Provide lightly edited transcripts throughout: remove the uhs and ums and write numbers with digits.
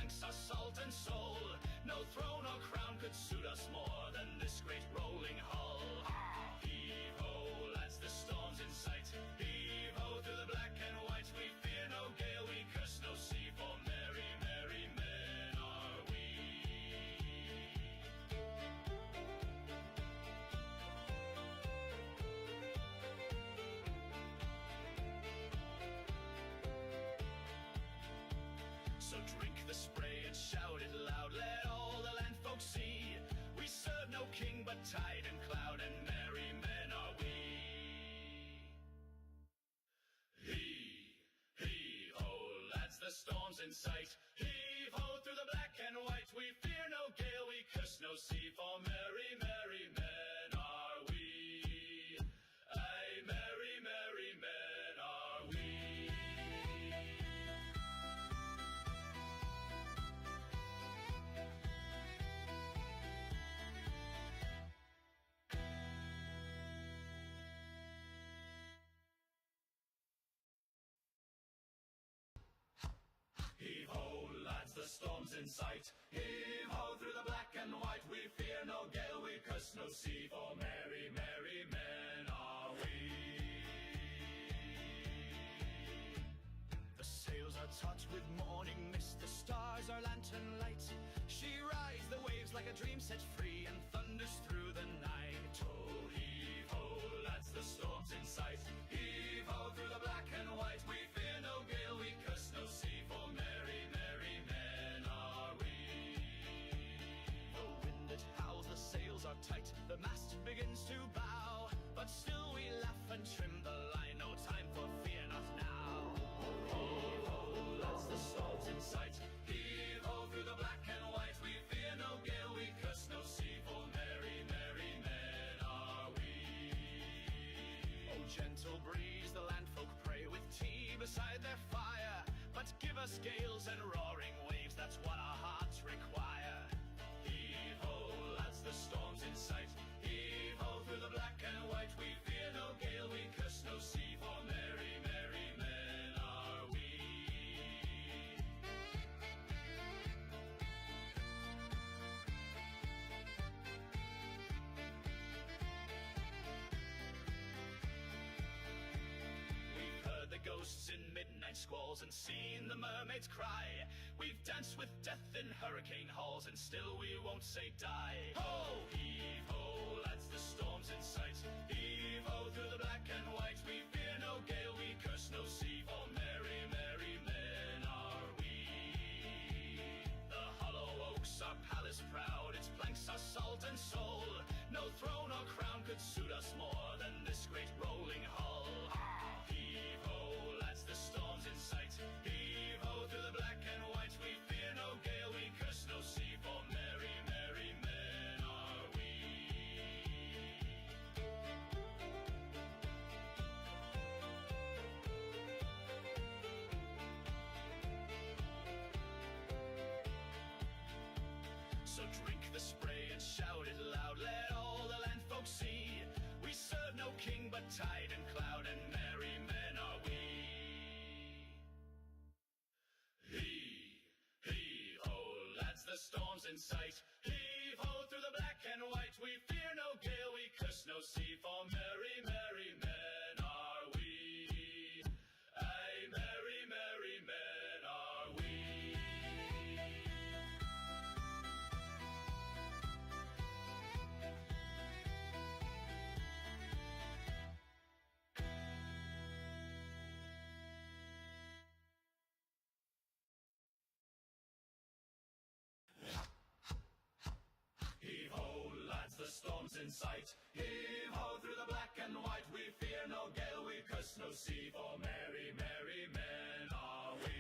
planks our salt and soul. No throne or crown could suit us more than this great rolling hull. Heave-ho, lads, the storm's in sight. Heave-ho, through the black and white. We fear no gale, we curse no sea, for merry, merry men are we. So drink the spray and shout it loud, let all the land folk see. We serve no king but tide and cloud, and merry men are we. Heave-ho, lads, the storm's in sight. Heave-ho, through the black and white. We fear no gale, we curse no sea, for merry, merry men are we. Aye, merry, merry men are we. Heave-ho, lads, the storm's in sight. Heave-ho, through the black and white. We fear no gale, we curse no sea, for merry, merry men are we. The sails are taut with morning mist, the stars are lantern light. She rides the waves like a dream set free, and thunders through the night. Oh, heave-ho, lads, the storm's in sight. Heave-ho, through the black and white. We fear no gale, we curse no sea, for merry, merry men are we. The wind it howls, the sails are tight, the mast begins to bow, but still we laugh and trim the line, no time for fear, not now. Heave-ho, lads, the storm's in sight. Heave-ho, through the black and white. We fear no gale, we curse no sea, for merry, merry men are we. Oh, gentle breeze, the landfolk pray, with tea beside their fire. But give us gales and roaring waves, that's what our hearts require. Heave-ho, lads, the storm's in sight. Heave-ho, through the black and white. We fear no gale, we curse no sea, for merry, merry men are we. The ghosts in midnight squalls and seen the mermaids cry. We've danced with death in hurricane halls, and still we won't say die. Ho, heave-ho, lads, the storm's in sight. Heave-ho, through the black and white. We fear no gale, we curse no sea, for merry, merry men are we. The hollow oaks, our palace proud, its planks are salt and soul. No throne or crown could suit us more than this great rolling hull. Heave-ho, lads, the storm's in sight. Heave-ho, through the black and white. We fear no gale, we curse no sea, for merry, merry men are we. So drink the spray and shout it loud, let all the land folk see. We serve no king but tide and cloud, and merry men are we. Heave-ho, lads, the storm's in sight. Heave-ho, through the black and white. We fear no gale, we curse no sea, for merry, merry men are we. Aye, merry, merry men are we. Heave-ho, lads, the storm's in sight. Heave-ho, through the black and white. We fear no gale, we curse no sea, for merry, merry men are we.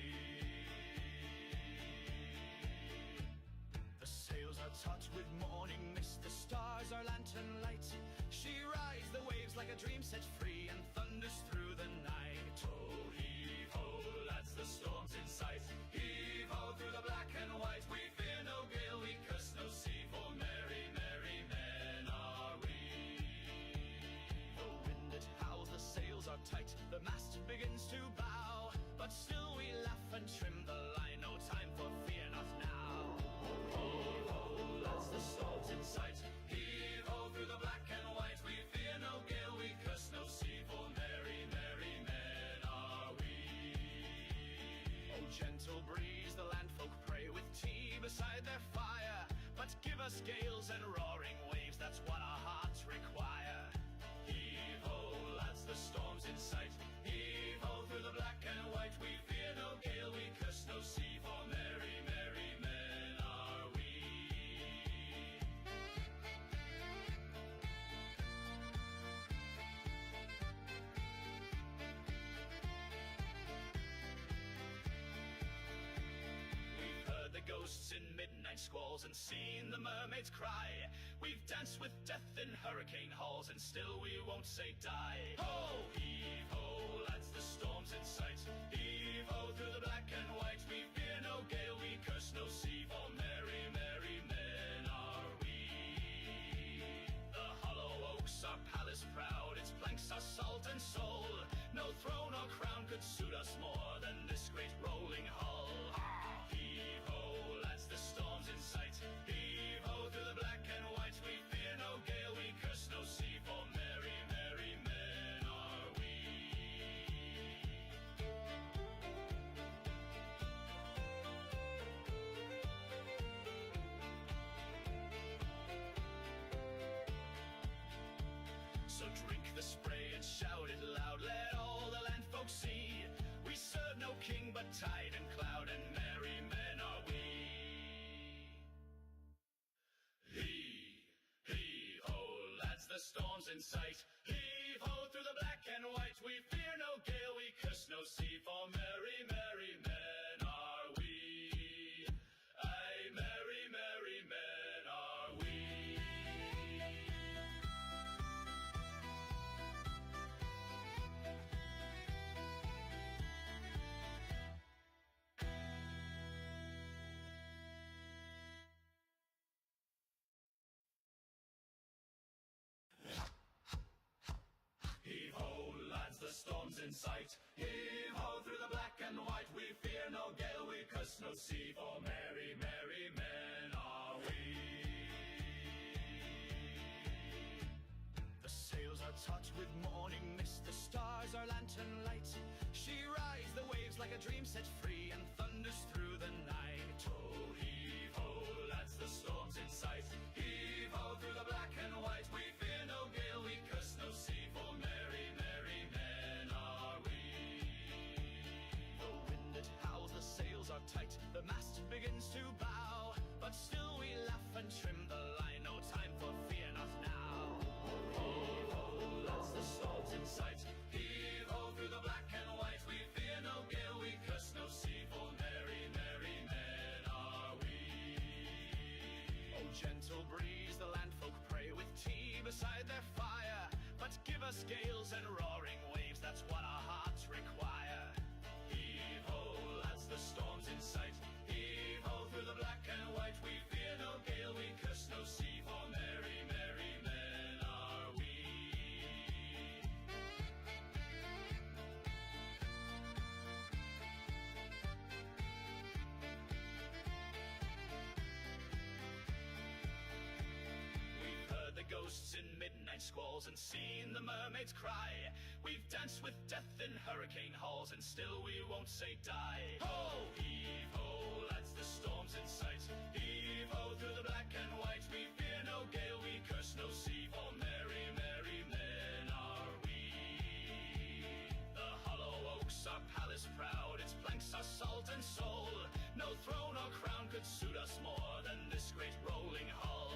The sails are taut with morning mist, the stars are lantern light. She rides the waves like a dream set free, and thunders through the night. Oh, heave-ho, lads, the storm's in sight. Heave-ho, through the black and white. We fear no gale, we curse no sea, for merry, merry men are we. The wind it howls, the sails are tight, the mast begins to bow, but still we laugh and trim the line, no time for fear, not now. but give us gales and roaring waves, that's what our hearts require. Heave-ho, lads, the storm's in sight. Heave-ho through the black and white, we fear no gale, we curse no sea, for merry, merry men are we. We've heard the ghosts in midnight squalls and seen the mermaids cry. We've danced with death in hurricane halls and still we won't say die. Ho! Heave-ho, lads, the storm's in sight. Heave-ho through the black and white, we fear no gale, we curse no sea, for merry, merry men are we. The hollow oaks are palace proud, its planks are salt and soul. No throne or crown could suit us more than this great rolling hull. Heave-ho, lads, the storm's in sight. Heave-ho through the black and white, we fear no gale, we curse no sea, for merry, merry men are we. So drink the spray and shout it loud, let all the land folks see. We serve no king but tide and cloud, and merry men are we. Heave-ho, lads, the storm's in sight. Heave-ho through the black and white, we fear no gale, we curse no sea, for merry, merry men are we. Aye, merry, merry men are we. Heave-ho, lads, the storm's in sight. Heave-ho through the black and white, we fear no gale, we curse no sea, for merry, merry men are we. The sails are taut with morning mist, the stars are lantern light. She rides the waves like a dream set free and thunders through the night. Oh, heave-ho, lads, the storm's in sight. Heave-ho through the black and white, we fear no gale, we curse no sea, for merry, merry men are we. The wind it howls, the sails are tight, the mast begins to bow, but still we laugh and trim the line, no time for fear, not now. Heave-ho, lads, the storm's in sight. Heave-ho through the black and white, we fear no gale, we curse no sea, for merry, merry men are we. Oh, gentle breeze, the landfolk pray with tea beside their fire, but give us gales and roaring waves, that's what our hearts require. Heave-ho, lads, the storm's in sight. Heave-ho through the black and white, we fear no gale, we curse no sea, for merry, merry men are we. We've heard the ghosts in midnight squalls and seen the mermaids cry. We've danced with death in hurricane halls and still we won't say die. Ho! Heave-ho, lads, the storm's in sight. Heave-ho through the black and white, we fear no gale, we curse no sea, for merry, merry men are we. The hollow oaks are palace proud, its planks are salt and soul. No throne or crown could suit us more than this great rolling hull.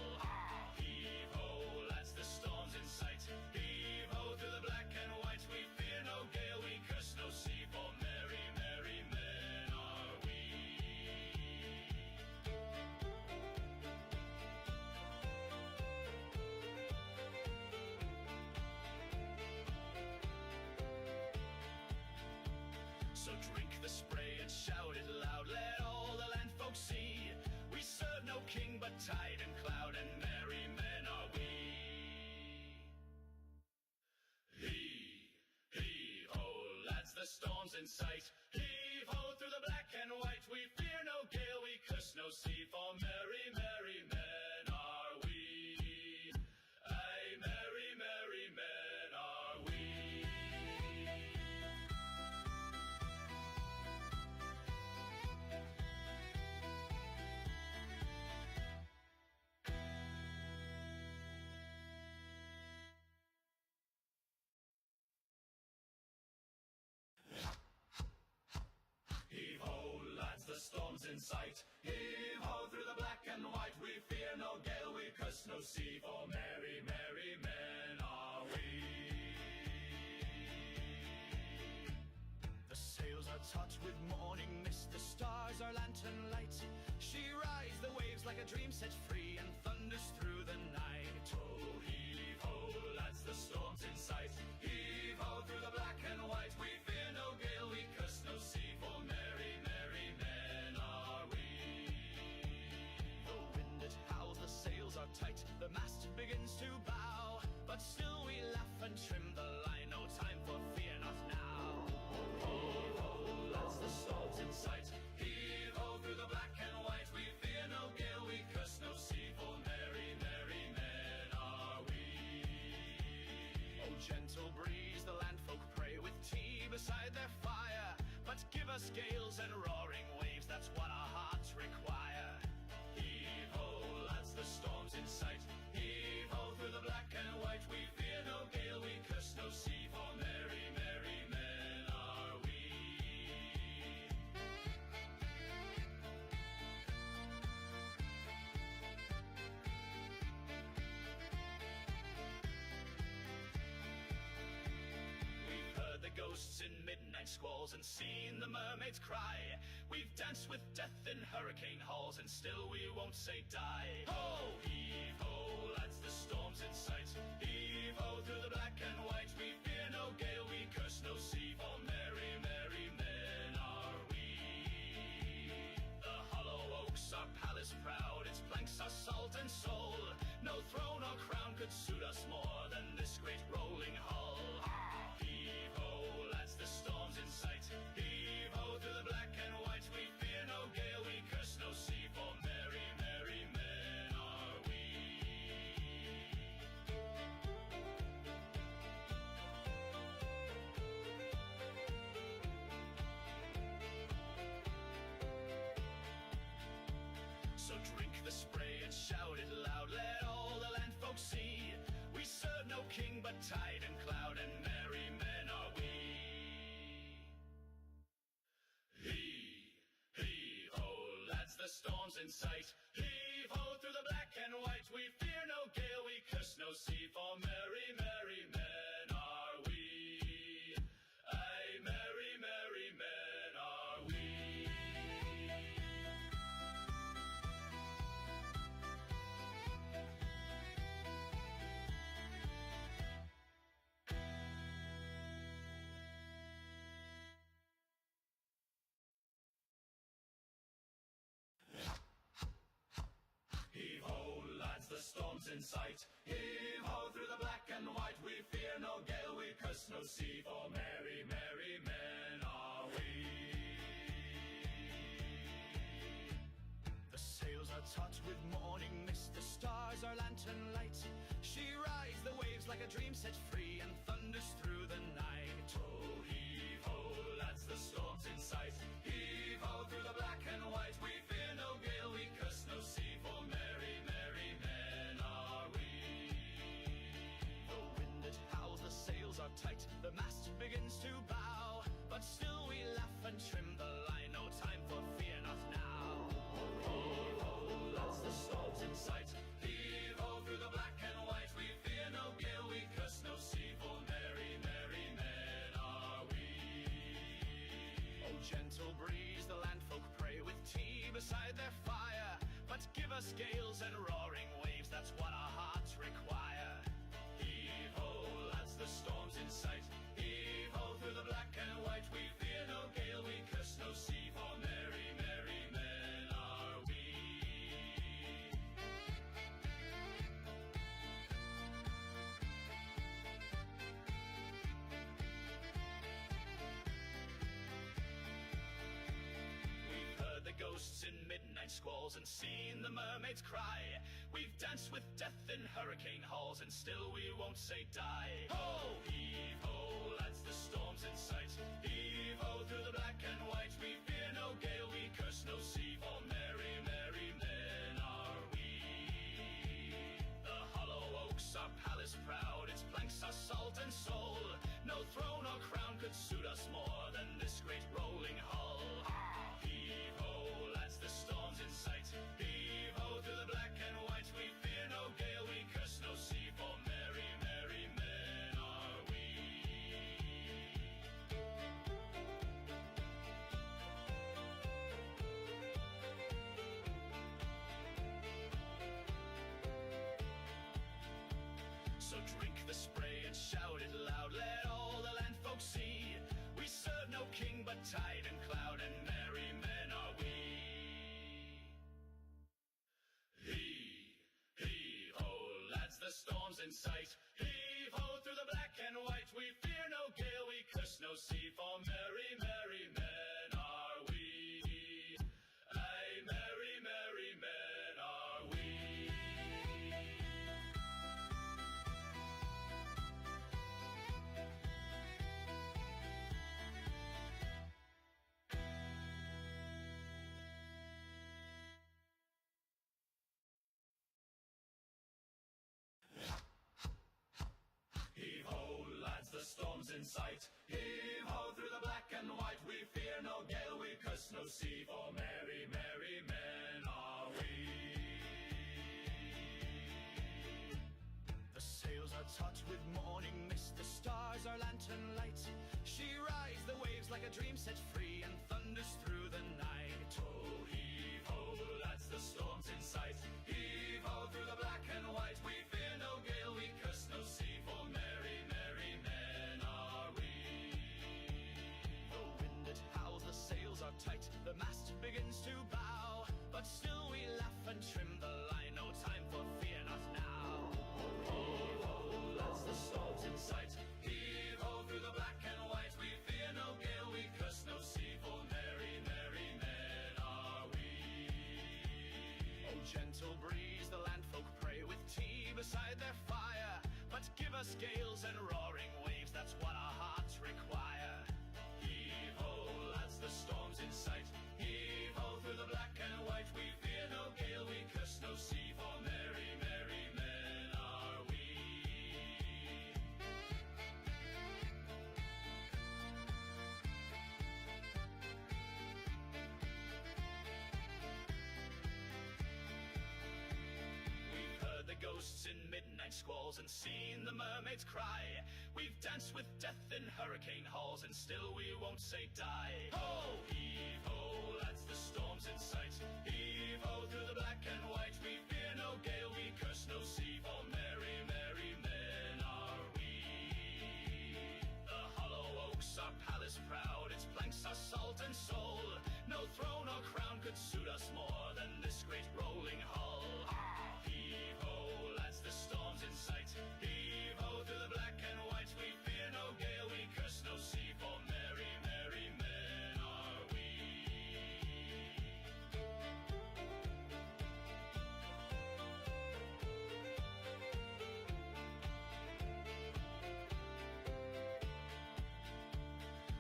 Heave-ho, lads, the storm's in sight. Heave-ho through the black and white, we fear no gale, we curse no sea, for merry, merry men are we. So drink the spray and shout it loud, let all the land folks see. We serve no king but tide and cloud, and merry men are we. Heave-ho, lads, the storm's in sight. Heave-ho through the black and white, we fear no gale, we curse no sea, for merry, merry men are we. Aye, merry, merry men are we. sight. Heave-ho through the black and white, we fear no gale, we curse no sea, for merry, merry men are we. The sails are taut with morning mist, the stars are lantern light. She rides the waves like a dream set free, and thunders through the night. Oh, heave-ho, lads, the storm's in sight. Heave-ho through the black and white, we fear no gale, we curse no sea, for merry, merry men are we. The wind it howls, the sails are tight, the mast begins to bow, but still we laugh and trim the line, no time for fear, not now. Heave-ho, lads, the storm's in sight. Heave-ho through the black and white, we fear no gale, we curse no sea, for merry, merry men are we. Oh, gentle breeze, the landfolk pray with tea beside their fire, but give us gales and roaring waves, that's what our hearts require. Heave-ho, lads, the storm's in sight. Heave-ho through the black and white, we fear no gale, we curse no sea, for merry, merry men are we. We've heard the ghosts in midnight squalls and seen the mermaids cry. We've danced with death in hurricane halls, and still we won't say die. Ho, heave-ho, lads, the storm's in sight. Heave-ho through the black and white, we fear no gale, we curse no sea, for merry, merry men are we. The hollow oaks are palace proud, its planks are salt and soul. No throne or crown could suit us more than this great rolling hull. Heave-ho, lads, the storm's in sight. Heave-ho through the black and white, we fear no gale, we curse no sea, for merry, merry men are we. So drink the spray and shout it loud, let all the landfolk see. We serve no king but tide and cloud, and merry men are we. Heave-ho, lads, the storm's in sight. Heave-ho through the black and white, we fear no gale, we curse no sea, for merry, merry men are we. Aye, merry, merry men are we. Heave-ho, lads, the storm's in sight. Heave-ho through the black and white, we fear no gale, we curse no sea, for merry, merry men are we. The sails are taut with morning mist, the stars are lantern light. She rides the waves like a dream set free, and thunders through the night. Oh, heave-ho, lads, the storm's in sight. Heave-ho through the black and white, we fear no gale, we curse no sea, for merry, merry men are we. The wind it howls, the sails are tight, the mast begins to bow, but still we laugh and trim the line, no time for fear, not now. Heave-ho, lads, the storm's in sight. Heave-ho through the black and white, we fear no gale, we curse no sea, for merry, merry men are we. Oh, gentle breeze, the landfolk pray with tea beside their fire, but give us gales and roaring waves, that's what our hearts require. Heave-ho, lads, the storm's in sight. Heave-ho through the black and white, we fear no gale, we curse no sea, for merry, merry men are we. We've heard the ghosts in midnight squalls and seen the mermaids cry. We've danced with death in hurricane halls, and still we won't say die. Ho, heave-ho, lads, the storm's in sight. Heave-ho through the black and white, we fear no gale, we curse no sea, for merry, merry men are we. The hollow oaks are palace proud, its planks are salt and soul. No throne or crown could suit us more than this great rolling hull. Heave-ho, lads, the So drink the spray and shout it loud, let all the land folks see. We serve no king but tide and cloud, and merry men are we. Heave-ho, lads, the storm's in sight. Heave-ho, through the black and white. We fear no gale, we curse no sea, for merry, merry men are we. Aye, merry, merry men are we. Heave-ho, lads, the storm's in sight. Heave-ho, through the black and white. We fear no gale, we curse no sea, for merry, merry men are we. The sails are taut with morning mist, the stars are lantern light. She rides the waves like a dream set free, and thunders through the night. Oh, heave-ho, lads, the storm's in sight. Heave-ho, through the black and white. We fear no gale, we curse no sea, for merry, merry men are we. The wind it howls, the sails are tight, the mast begins to bow, but still we laugh and trim the line, no time for fear, not now. Heave-ho, lads, the storm's in sight. Heave-ho, through the black and white. We fear no gale, we curse no sea, for merry, merry men are we. Oh, gentle breeze, the landfolk pray, with tea beside their fire, but give us gales and roaring waves, that's what our hearts require. Heave-ho, lads, the storm's in sight. Heave-ho, through the black and white. We fear no gale, we curse no sea, for merry, merry men are we. We've heard the ghosts in midnight squalls and seen the mermaids cry. We've danced with death in hurricane halls, and still we won't say die. Ho, heave-ho, lads, the storm's in sight. Heave-ho, through the black and white. We fear no gale, we curse no sea, for merry, merry men are we. The hollow oaks are palace proud, its planks are salt and soul. No throne or crown could suit us more than this great rolling hull. Ah, heave-ho, lads, the storm's in sight. Heave-ho, through the black and white. We fear no gale, we curse no sea, for merry, merry men are we.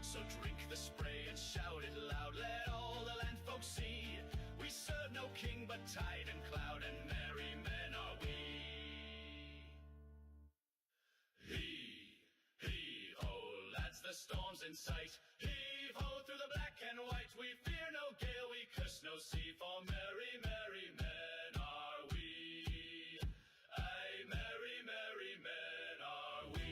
So drink the spray and shout it loud, let all the land folks see. We serve no king but tide and cloud, and merry men are we. Heave-ho, lads, the storm's in sight. Heave-ho, through the black and white. We fear no gale, we curse no sea, for merry, merry men are we. Aye, merry, merry men are we.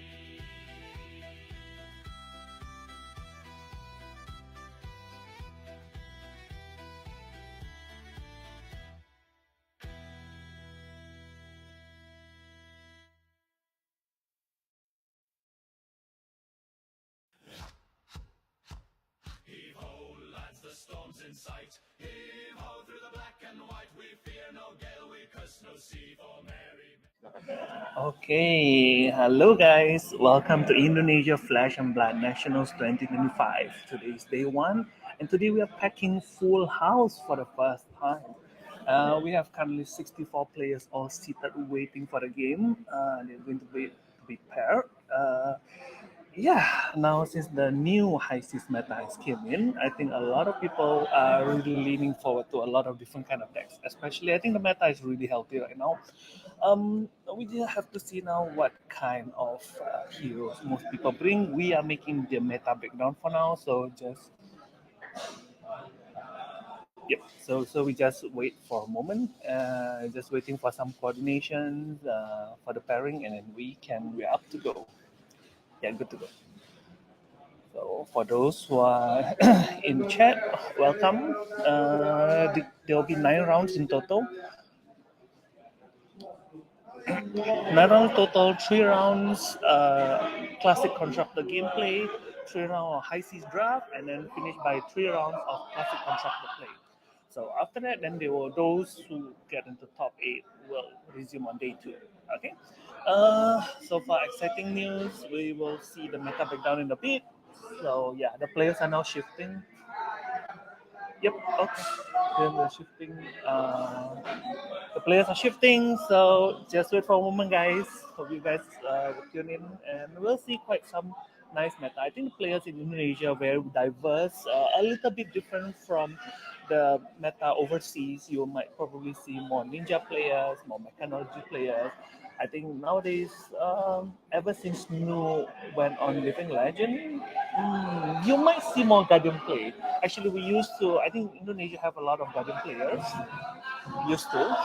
Heave-ho, lads, the storm's in sight. Heave-ho, through the black and white. We fear no gale, we curse no sea, for merry. Okay, hello guys. Welcome to Indonesia Flash and Blood Nationals 2025. Today is day one, and today we are packing full house for the first time. We have currently 64 players all seated waiting for the game. They're going to be paired. Yeah, now since the new high seas meta has came in, I think a lot of people are really leaning forward to a lot of different kind of decks. Especially, I think the meta is really healthy right now. We just have to see now what kind of heroes most people bring. We are making the meta breakdown for now, so just yep. So we just wait for a moment, just waiting for some coordinations for the pairing, and then we're up to go. Yeah, good to go. So for those who are in chat, welcome. There will be 9 rounds in total. Not only total 3 rounds, classic constructor gameplay, 3 rounds of high seas draft, and then finish by 3 rounds of classic constructor play. So after that, then there will those who get into top 8 will resume on day 2. Okay. So far, exciting news. We will see the meta breakdown in a bit. So yeah, the players are now shifting. Yep. Okay. They're shifting. The players are shifting, so just wait for a moment, guys. Hope you guys will tune in, and we'll see quite some nice meta. I think the players in Indonesia are very diverse, a little bit different from the meta overseas. You might probably see more ninja players, more mechanology players. I think nowadays, ever since New went on Living Legend, you might see more Guardian play. Actually, we used to. I think Indonesia have a lot of Guardian players used to.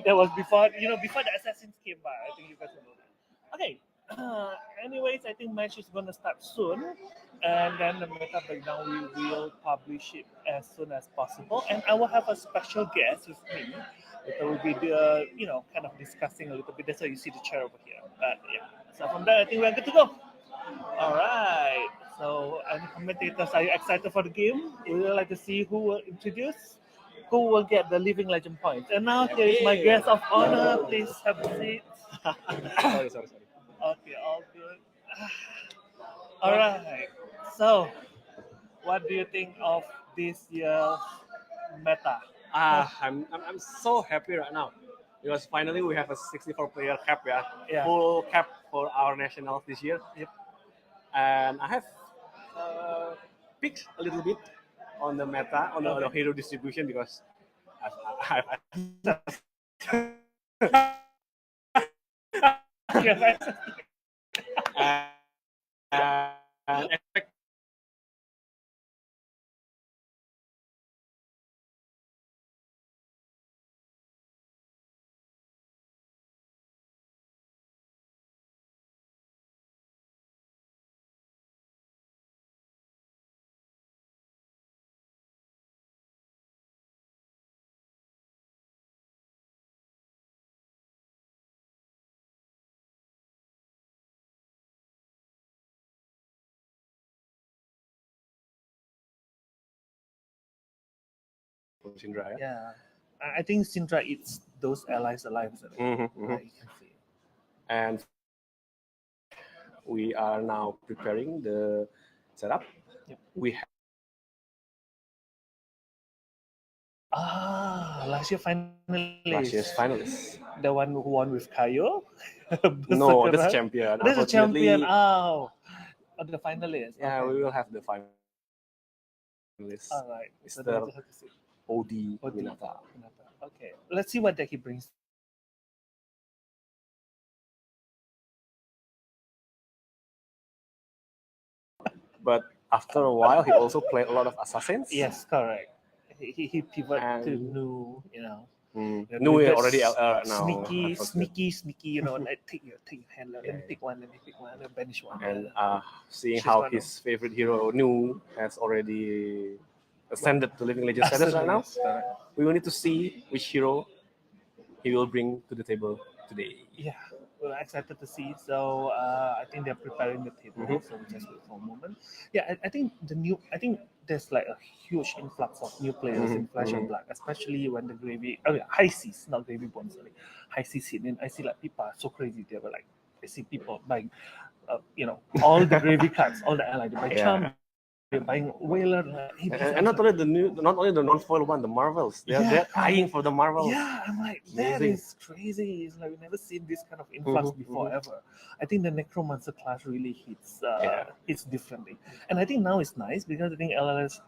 That was before before the assassins came by. I think you guys will know that. Okay. Anyways, I think match is gonna start soon, and then the meta breakdown we will publish it as soon as possible. And I will have a special guest with me. That will be the kind of discussing a little bit. That's why you see the chair over here. But yeah. So from there, I think we're good to go. All right. So, any commentators, are you excited for the game? We would like to see who will introduce, who will get the living legend points. And now here is my guest of honor. Please have a seat. Sorry. Okay, all good. All right. So, what do you think of this year's meta? I'm so happy right now because finally we have a 64 player cap, Yeah. full cap for our nationals this year. Yep. And I have picked a little bit on the meta, on the hero distribution because Yes, and expect for Syndra. Yeah. yeah. I think Syndra eats those allies alive. Isn't it? Right, you can see. And we are now preparing the setup. Yep. We have Last year finalist. last year's finalists. The one who won with Kayo? No, Berserker, that's right? champion. That's a champion. Unfortunately, The finalist. yeah, Okay. we will have the finalists. All right. So Mr. then we just have to see. OD Odi. Minata. Okay. Let's see what deck he brings. But after a while, he also played a lot of assassins. Yes, correct. He pivoted to And- new, No, that's already LR now. sneaky, unfortunately. sneaky, like take your hand. Let me pick one, and banish one. And seeing She's how one his favorite hero, Nu, has already ascended to Living Legend status right now, Yes, correct. we will need to see which hero he will bring to the table today. Yeah, we're excited to see. So I think they're preparing the table. Mhm. So we just wait for a moment. Yeah, I think there's like a huge influx of new players in Flash and Black, especially when the high seas, not gravy bones, sorry, high seas hit. And I see like people are so crazy. They were like, I see people buying, all the gravy cards, all the allies. They buy Yeah. Charm, they're buying Whaler. Like, hey, And not only not only the non-foil one, the Marvels. They're eyeing for the Marvels. Yeah, I'm like, that Amazing. is crazy. It's like we've never seen this kind of influx before ever. I think the Necromancer class really hits differently. And I think now it's nice because I think LSS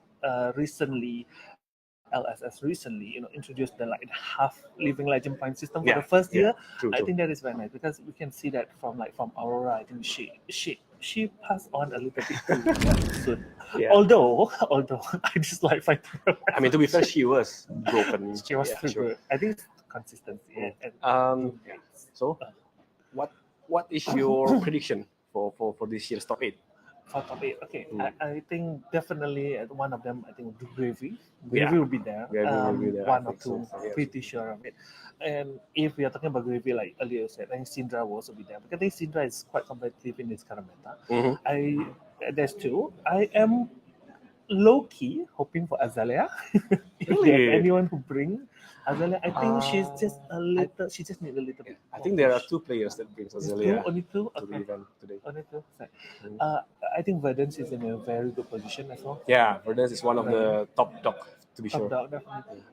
recently, introduced the like half living legend point system for the first year. True. I think that is very nice because we can see that from Aurora. I think she passed on a little bit too soon. Yeah. Although I just like fighting her. I mean, to be fair, she was broken. She was Yeah, too good. I think it's consistency. So, what is your prediction for this year's top 8? For top eight, okay. Mm. I think definitely one of them. I think Gravy. Yeah. Gravy will be there. Gravy will be there, I One or think so. two, Yes. pretty sure of it. And if we are talking about Gravy, like earlier you said, I think Syndra will also be there because I think Syndra is quite competitive in this current meta. Mhm. There's two. I am low key hoping for Azalea. If there's Really? anyone who bring Azalea, I think she's just a I, little. She just need a little bit. I more think there are push. two players that brings There's two, Azalea only two. to the Okay. event today. Only two. Sorry. Mhm. Uh, I think Verdance is in a very good position as well. Yeah, Verdance is one of the top dog, to be Top sure. dog, definitely.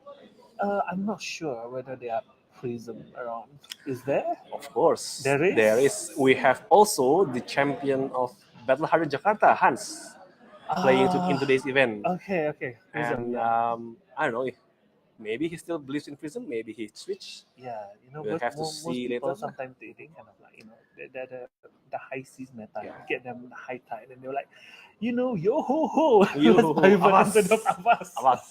I'm not sure whether there are Prism around. Is there? Of course, There is. there is. We have also the champion of Battle Harder Jakarta, Hans, playing in Ah, today's event. okay, okay. Prism, And yeah. I don't know if maybe he still believes in Prism, maybe he switched. Yeah, We'll because have to most see people later. sometimes they kind of like the high seas meta Yeah. get them the high tide and they're like, yo ho ho, Yo, let's pivot Avas. instead of Avas. Avas.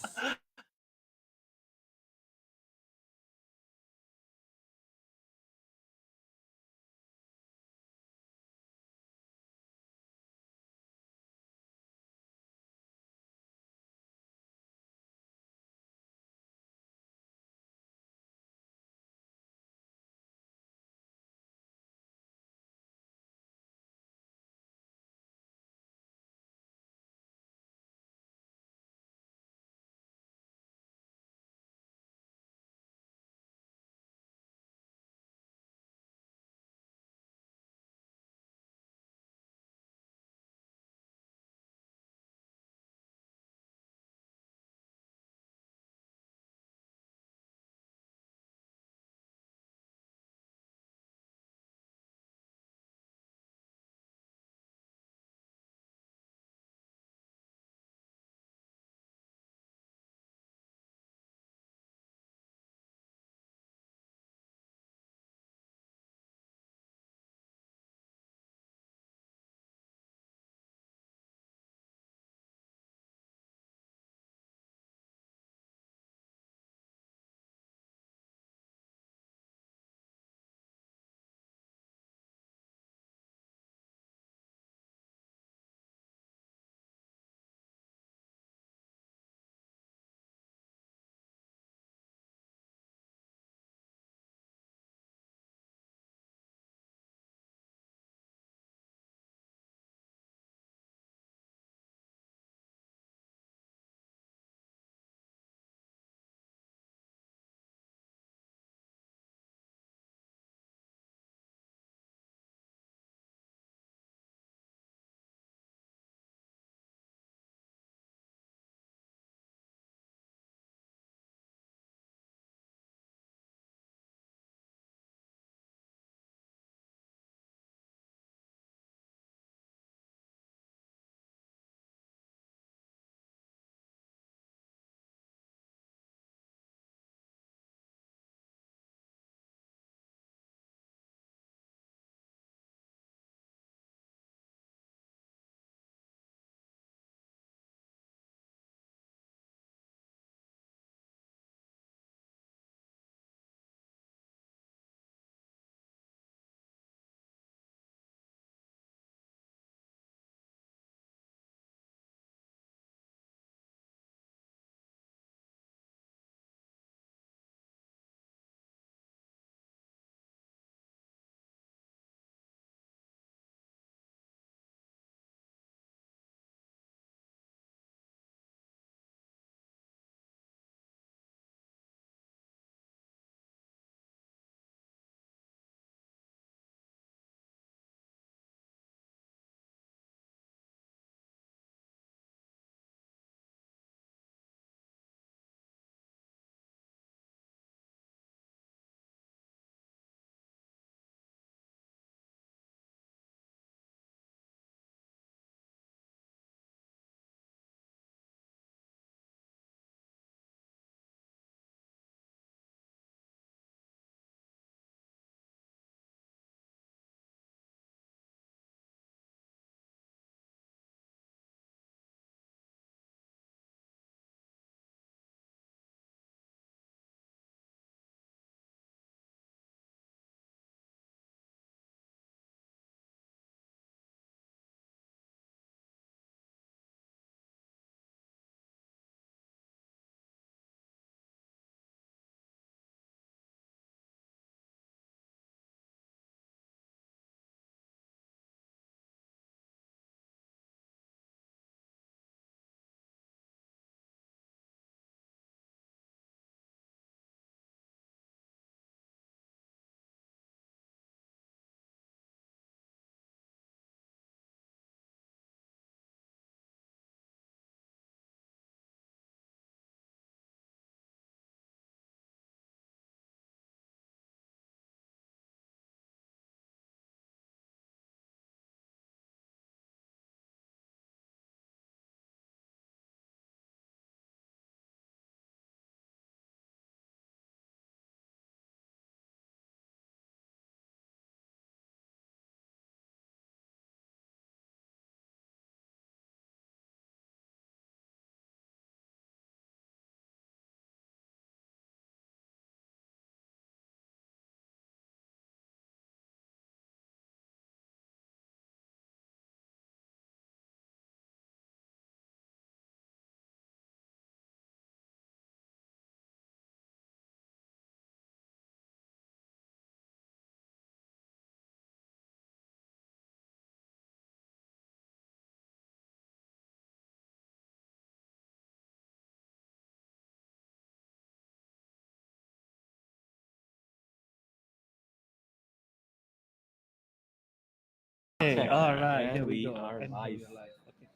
Hey, all right, And here we we go. are And live. here we are live. Okay.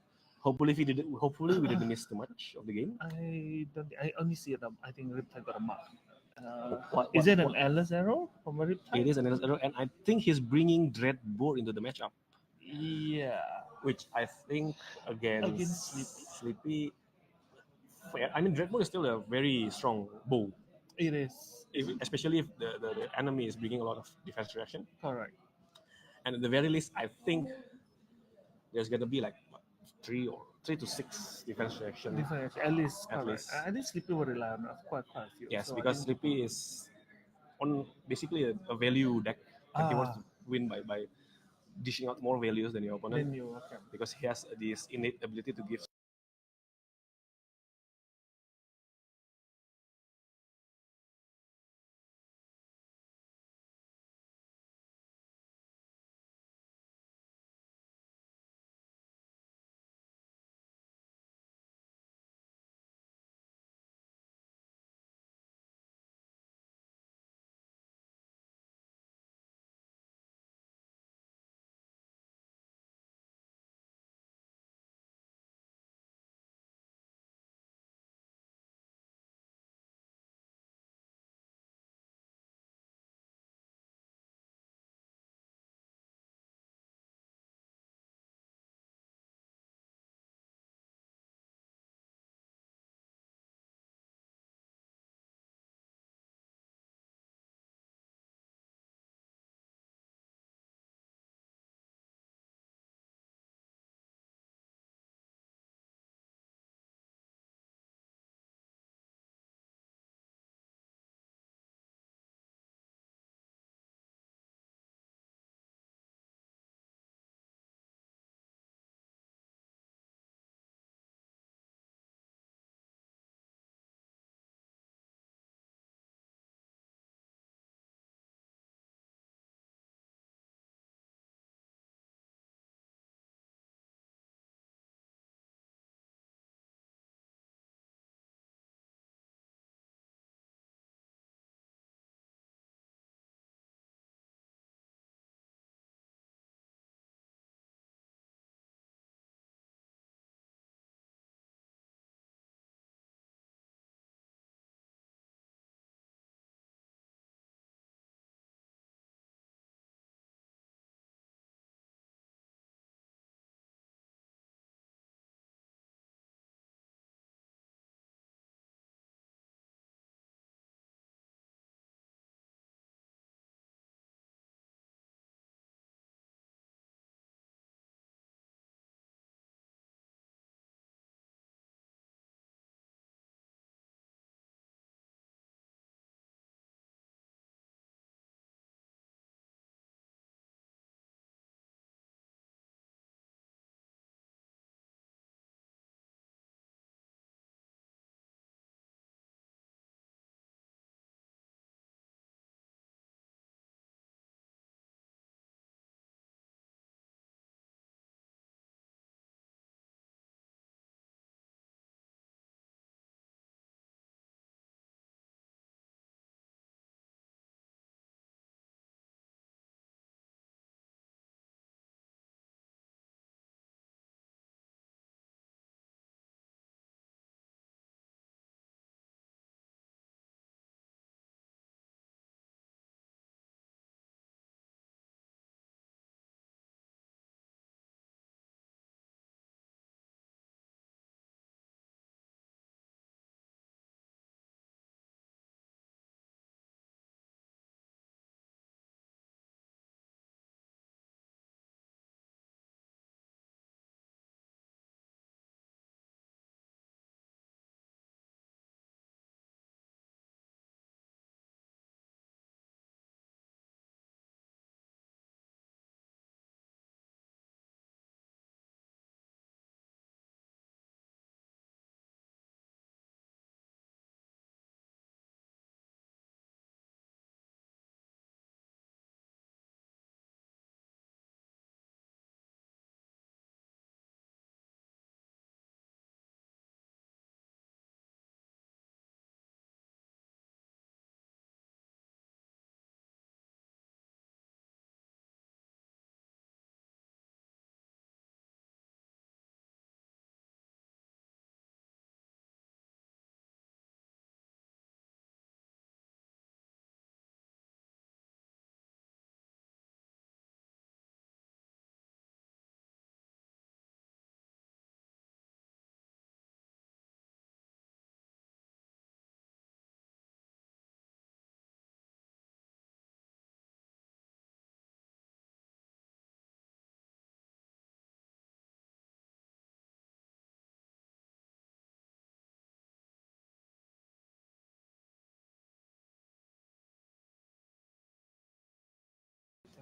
Hopefully we didn't miss too much of the game. I don't. I only see it. I think Riptide got a mark. Is What it an endless arrow from a Riptide? it is an error, and I think he's bringing Dreadboard into the matchup, Yeah. which I think Against against Sleepy. I mean, Dreadboard is still a very strong bow, It is. especially if the enemy is bringing a lot of defense reaction. Correct. And at the very least, I think there's gonna be like what, 3 to 6 defense reaction Different, at least at correct. least. I think Sleepy will rely on quite a few. Yes, So I because think Sleepy is on basically a value deck, and he wants to win by dishing out more values than your opponent then you okay. because he has this innate ability to give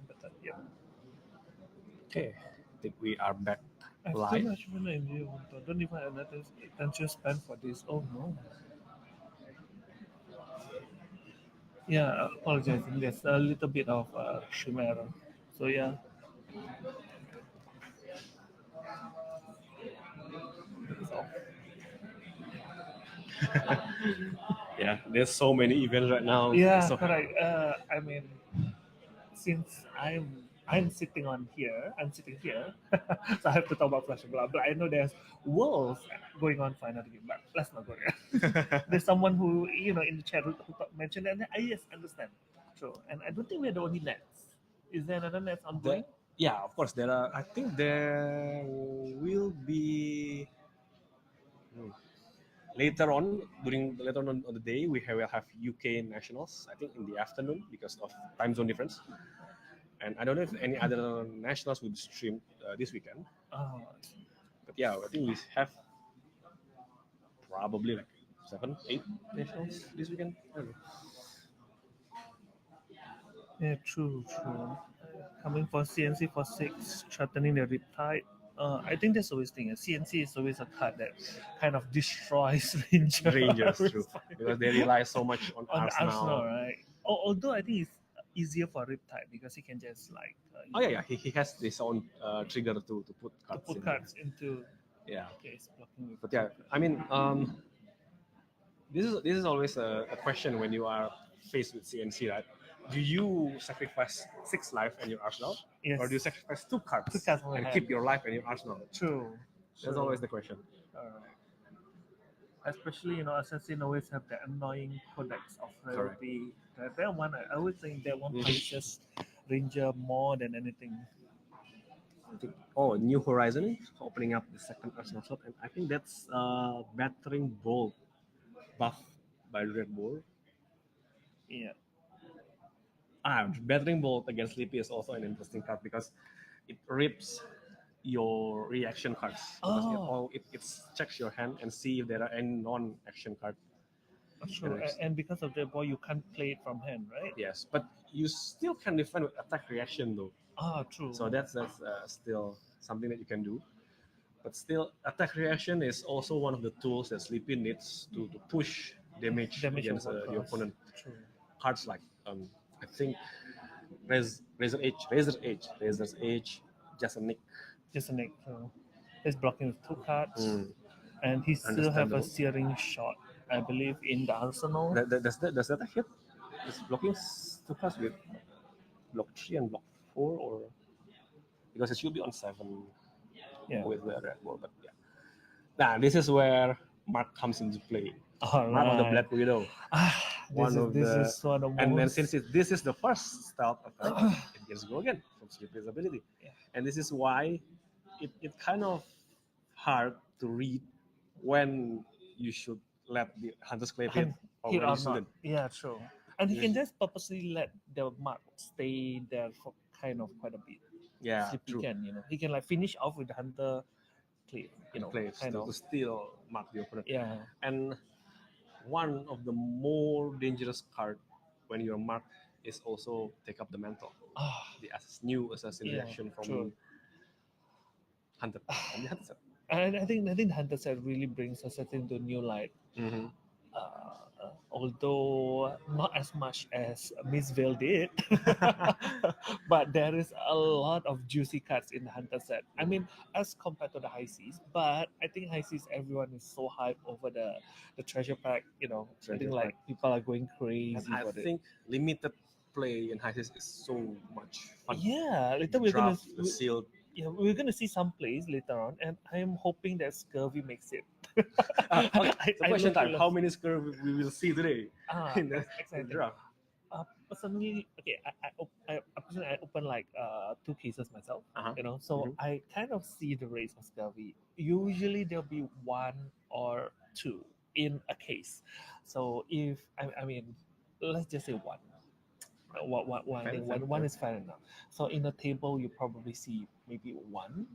But yeah, Okay, I think we are back I have too live. much money in here. Don't even another attention spent for this. Oh no. Yeah, apologizing. There's a little bit of stream error. So yeah, that's all. Yeah, there's so many events right now. Yeah, So correct. I mean, since I'm sitting on here, I'm sitting here, so I have to talk about Flash and blah blah. I know there's worlds going on for another game, but let's not go there. There's someone who in the chat who mentioned that. I yes understand, true, and I don't think we're the only nets. Is there another net ongoing? yeah, of course there are. I think there will be later on the day will have UK nationals. I think in the afternoon because of time zone difference. And I don't know if any other nationals will be streamed this weekend. Oh, But yeah, I think we have probably like 7, 8 nationals this weekend. I don't know. yeah, true, true. Coming for CNC for 6, threatening the Riptide. I think that's always thing. CNC is always a card that kind of destroys Ranger. Rangers, true, because they rely so much on On Arsenal. Arsenal, right? Although I think it's easier for Riptide because he can just like Oh yeah, he has his own trigger to put to cards put in. cards into. Yeah, Okay, it's blocking with but yeah, I mean, this is always a question when you are faced with CNC, right? Do you sacrifice 6 life and your Arsenal, Yes. or do you sacrifice 2 cards, 2 cards on and hand. keep your life and your Arsenal? True. That's always the question. Alright. Especially, Assassin always have the annoying codex of rarity. That one, I always think that one punishes Ranger more than anything. I think, New Horizon is opening up the second Arsenal slot, and I think that's Battering Bolt buff by Red Bull. Yeah. Battering Bolt against Sleepy is also an interesting card because it rips your reaction cards. Because it checks your hand and see if there are any non-action card. True. And because of that, boy, you can't play it from hand, right? Yes, but you still can defend with attack reaction though. True. So that's still something that you can do. But still, attack reaction is also one of the tools that Sleepy needs to push damage against the opponent. True. Cards like I think Razor's Edge, just a nick. Just a nick. So he's blocking with 2 cards, and he still have a searing shot, I believe, in the arsenal. Does that hit? Is blocking 2 cards with block 3 and block 4, or because it should be on 7 with the red ball, but yeah. Now this is where Mark comes into play. Mark of the Black Widow. This is one of and then since this is the first stealth effect, it gets go again from Sleepy's ability. Yeah. And this is why it kind of hard to read when you should let the Hunter's Clave hit or when you shouldn't. Yeah, true. And he can just purposely let the mark stay there for kind of quite a bit. Yeah, Sleepy true. he can like finish off with the Hunter Clave, to still mark the opponent. Yeah. And one of the more dangerous card when you're marked is also take up the mantle. The new assassin reaction from Hunter. From the Hunter set. And I think the Hunter set really brings assassin to new light. Mm-hmm. Although not as much as Miss Vale did, but there is a lot of juicy cards in the Hunter set. I mean, as compared to the High Seas, but I think High Seas everyone is so hyped over the treasure pack. I think like people are going crazy. And I think limited play in High Seas is so much fun. Yeah, later we're gonna see some plays later on, and I'm hoping that Scurvy makes it. Okay, the question time: how many Scurvy we will see today in the draft? Personally, okay, I personally I open like 2 cases myself. So I kind of see the race of Scurvy. Usually there'll be 1 or 2 in a case. So if I mean, let's just say 1. One is fair enough. So in a table, you probably see maybe 1.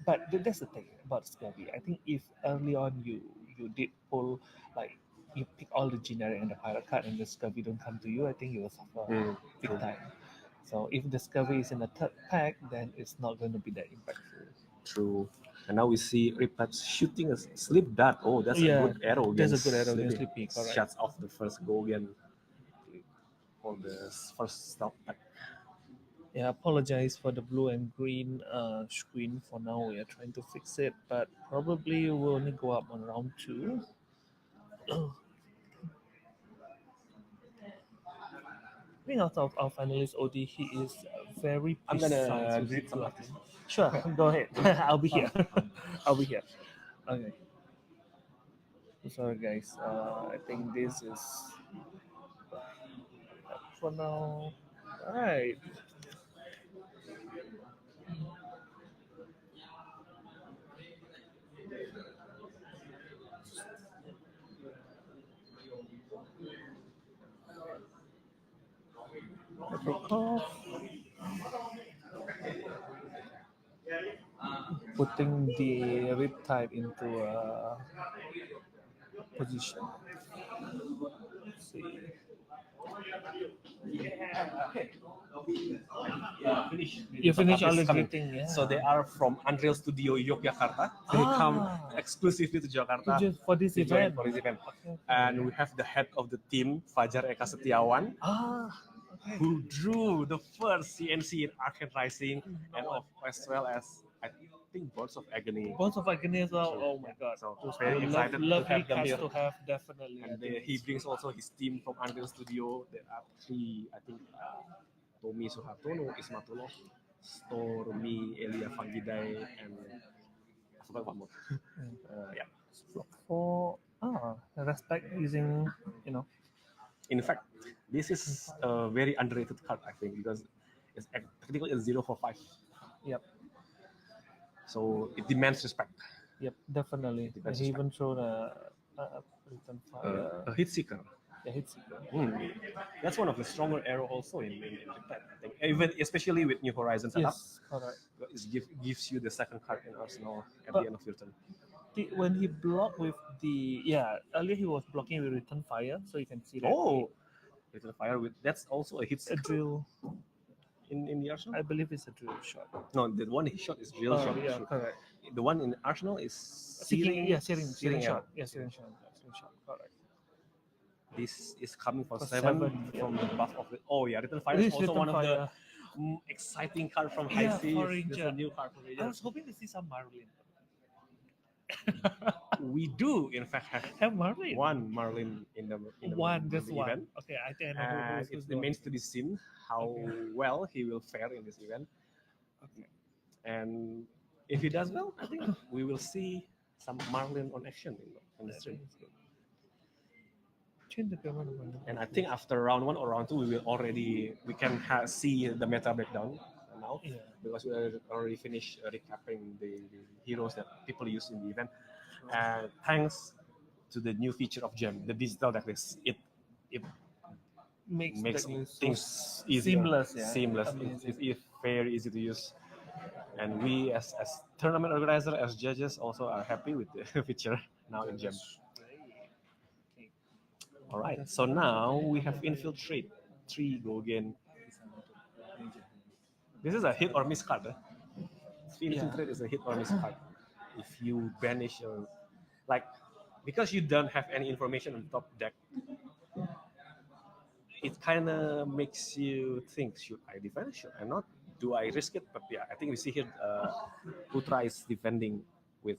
But that's the thing about Scurvy. I think if early on you did pull, like, you pick all the generic and the pirate card and the Scurvy don't come to you, I think you will suffer big time. So if discovery is in the third pack, then it's not going to be that impactful. True. And now we see Riplap's shooting a sleep dart. Oh, that's a good arrow That's against a good arrow against Sleepy. Sleepy, correct. Shuts off the first go again for the first stop pack. Yeah, apologize for the blue and green screen. For now, we are trying to fix it, but probably we'll only go up on round 2. I think out of our finalist OD, he is very I'm precise gonna with greet some his artists. Sure, go ahead. I'll be here. I'll be here. Okay. Sorry, guys. I think this is for now. All right. Protocol. Putting the riptide into a position. Let's see. You finish all the Coming. greeting, yeah. So they are from Unreal Studio Yogyakarta. They come exclusively to Jakarta just for this to join event. for this event. Okay. And we have the head of the team, Fajar Eka Setiawan, Okay. who drew the first CNC in Arcane Rising, and as well as I think Boards of Agony. Bones of Agony as well. Oh my god. So Those very two excited to lovely have them cards here. to have, definitely. And he brings also his team from Unreal Studio. There are 3, I think, Tommy Suhartono, Ismatullah, Stormy, Elia Fangidai, and I forgot one more. Yeah. For respect using, In fact, this is a very underrated card, I think, because it's technically a 0 for 5. Yep. So it demands respect. Yep, definitely. Depends He respect. even showed a return fire. A hit seeker. Yeah, hits it. That's one of the stronger arrow also in Japan, I think. Even especially with New Horizons setup, Yes, correct. it gives you the second card in arsenal at the end of your turn. When he blocked with earlier he was blocking with return fire, so you can see that. Oh, return fire with that's also a hit A seeker drill. in the arsenal. I believe it's a drill shot. No, the one he shot is drill shot. Yeah, correct. The one in arsenal is Searing searing shot. arrow. Yeah, searing shot. Correct. This is coming for For 7 7, from the buff of it. Oh yeah, return fire This is also return one of fire. the exciting card from High Yeah, Seas. for There's Ranger. a new card from I Ranger. was hoping to see some Marlin. We do in fact Have Marlin. one Marlin in the One, just the one. event. Okay, I think I know And who's it remains to be seen how well he will fare in this event. Okay. And if he does well, I think we will see some Marlin on action in the stream. Change the payment of And I think after round 1 or round 2, we can see the meta breakdown now, Yeah. because we already finished recapping the heroes that people use in the event. And thanks to the new feature of Gem, the digital decklist, it makes things easier, seamless. Yeah. seamless. It's very easy to use. And we as tournament organizer, as judges, also are happy with the feature now in Gem. All right, so now we have Infiltrate 3 go again. This is a hit or miss card. Infiltrate is a hit or miss card. If you banish your, because you don't have any information on top deck, it kind of makes you think, should I defend, should I not? Do I risk it? But yeah, I think we see here Putra is defending with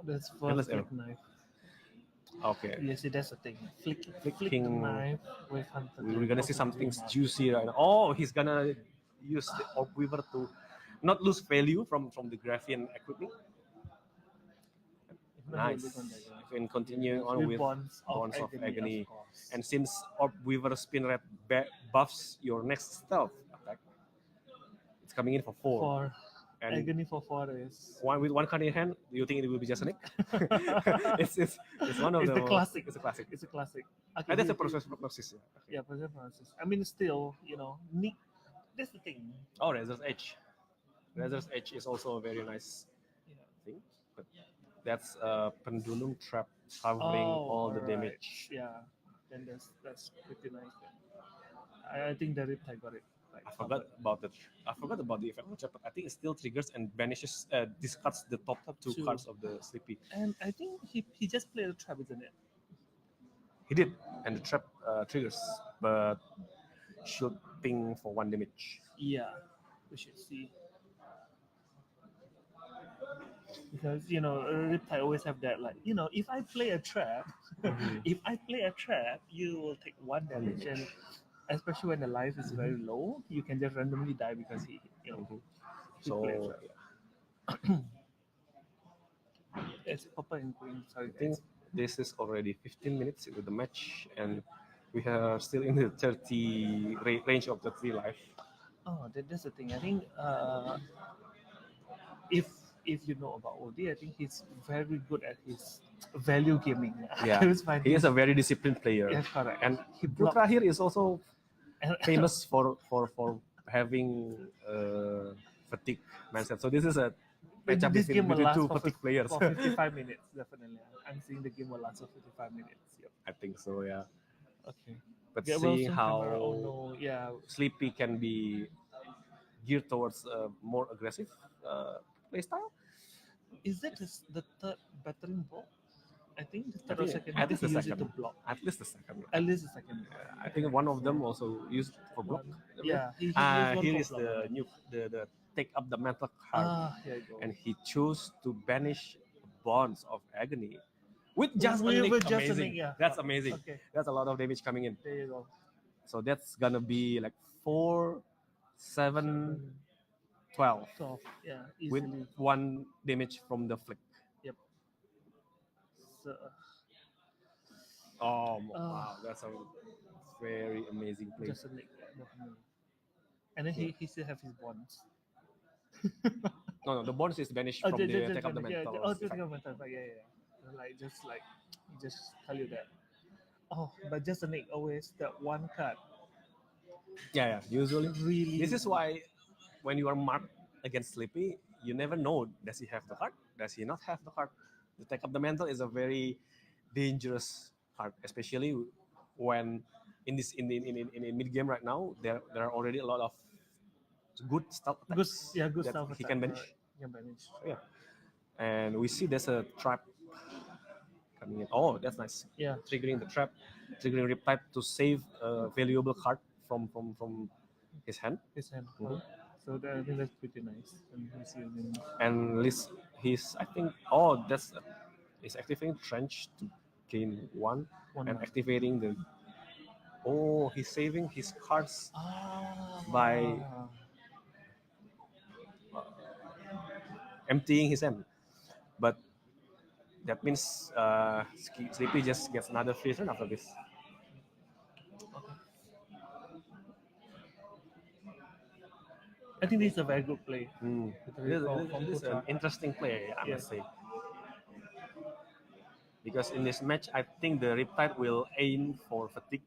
that's for flick knife. Okay. Yes, that's the thing. Flick knife with Hunter. We're gonna see something juicy right now. Oh, he's gonna use the Orb Weaver to not lose value from the Graphian equipping. Nice. And continuing on with Bonds of Agony. And since Orb Weaver Spin Red buffs your next stealth attack, it's coming in for 4. And Agony for 4 is with one card in hand. Do you think it will be just a nick? it's one of the classic. It's a classic. It's a classic. Okay, that's a process. Yeah, process. I mean, still, nick. That's the thing. Oh, Razor's Edge. Razor's Edge is also a very nice thing, but that's a Pendulum Trap covering all the damage. Yeah, then that's pretty nice. I think the Riptide got it. Like, I forgot about the effect launcher, but I think it still triggers and banishes, discards the top two Two. cards of the Sleepy. And I think he just played a trap, isn't it? He did, and the trap triggers, but shooting for 1 damage. Yeah, we should see. Because Riptide always have that, like, if I play a trap, if I play a trap, you will take 1 damage, and especially when the life is very low, you can just randomly die because he played a So trap. yeah. It's purple and green. Sorry, I think guys. this is already 15 minutes into the match, and we are still in the 30 range of the 3 life. Oh, that's the thing. I think if you know about OD, I think he's very good at his value gaming. Yeah, he is a very disciplined player. Yes, correct. And He Putra blocked. here is also famous for having fatigue mindset. So this is a matchup This game will between last two for, fatigue players. for 55 minutes, definitely. I'm seeing the game will last for 55 minutes. Yep. I think so, yeah. Okay. But Yeah, seeing Wilson how camera, oh no, yeah. Sleepy can be geared towards a more aggressive playstyle. Is that the third battering ball? I think the I third or think second. at least the he used it second. to block. At least the second. At least the second. I think one of them also used for block. Yeah, he used one Here for is block. the new the take up the mental card, Here you go. and he chose to banish Bonds of Agony with just a nick. With just a Amazing. nick, yeah. That's amazing. Okay. That's a lot of damage coming in. There you go. So that's gonna be like 4, 7, 12 12. Yeah, with easily. 1 damage from the flick. Yep. So, Oh wow, that's a very amazing play. just a nick, definitely. And then he still have his bonds. No, the bonus is banished from the take up the mental. Take up the mental. Yeah. Like just tell you that. Oh, but just a nick always that one card. Yeah. Usually, Really. this is why when you are marked against Sleepy, you never know, does he have the card? Does he not have the card? The take up the mental is a very dangerous card, especially when in mid game right now there are already a lot of good stealth attacks Good that stuff. he can banish. Banish. Yeah, and we see there's a trap coming in. Oh, that's nice. Yeah. Triggering the trap, triggering Riptide to save a valuable card from his hand. Mhm. So I think that's pretty nice. And he's I think he's activating Trench to gain one and activating the. Oh, he's saving his cards by emptying his hand, but that means Sleepy just gets another free turn after this. I think this is a very good play. This is an interesting play, I must say. Because in this match, I think the Riptide will aim for fatigue.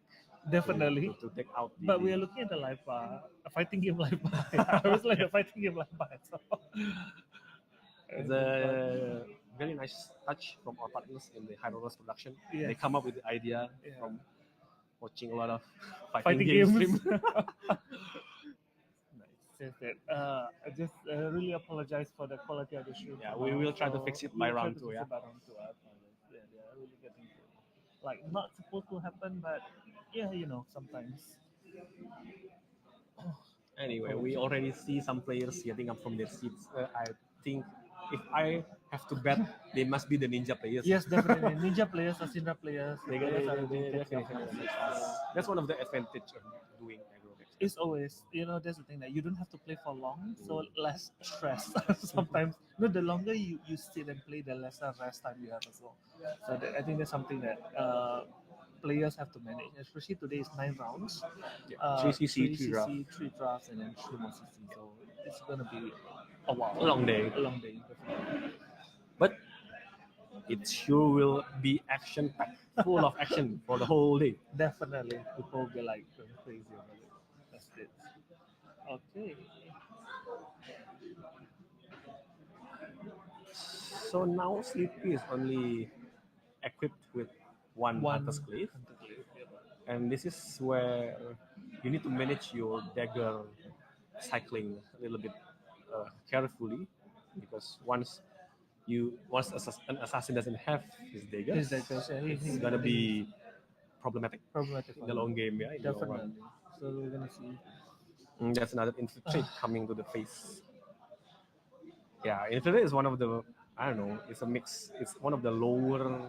Definitely. To take out. But we are looking at the live bar, a fighting game live bar. I was like a fighting game live bar. So. It's a very nice touch from our partners in the HighRollers production. Yes. They come up with the idea from watching a lot of fighting games. Nice. I just really apologize for the quality of the show. Yeah, we will try to fix it by round 2. Yeah. By round 2, they are really getting like not supposed to happen, but yeah, sometimes. Anyway, we already see some players getting up from their seats. I think if I have to bet, they must be the ninja players. Yes, definitely. Ninja players, Asindra players. That's one of the advantage of doing aggro decks. It's always, that's the thing that you don't have to play for long, so less stress. Sometimes, the longer you sit and play, the lesser rest time you have as well. So I think that's something that players have to manage. Especially today is 9 rounds. 3 CC, 3 drafts, and then 3 more CC. So it's gonna be a while. A long day. Definitely. But it sure will be action packed, full of action for the whole day. Definitely, people will be like going crazy over it. That's it. Okay. So now Sleepy is only equipped with one Hunter's Glaive. And this is where you need to manage your dagger cycling a little bit carefully, because once an assassin doesn't have his daggers, it's gonna be problematic in the long game, yeah. In the long run. Definitely. So we're gonna see. That's another infiltrate coming to the face. Yeah, infiltrate is one of the, I don't know. It's a mix. It's one of the lower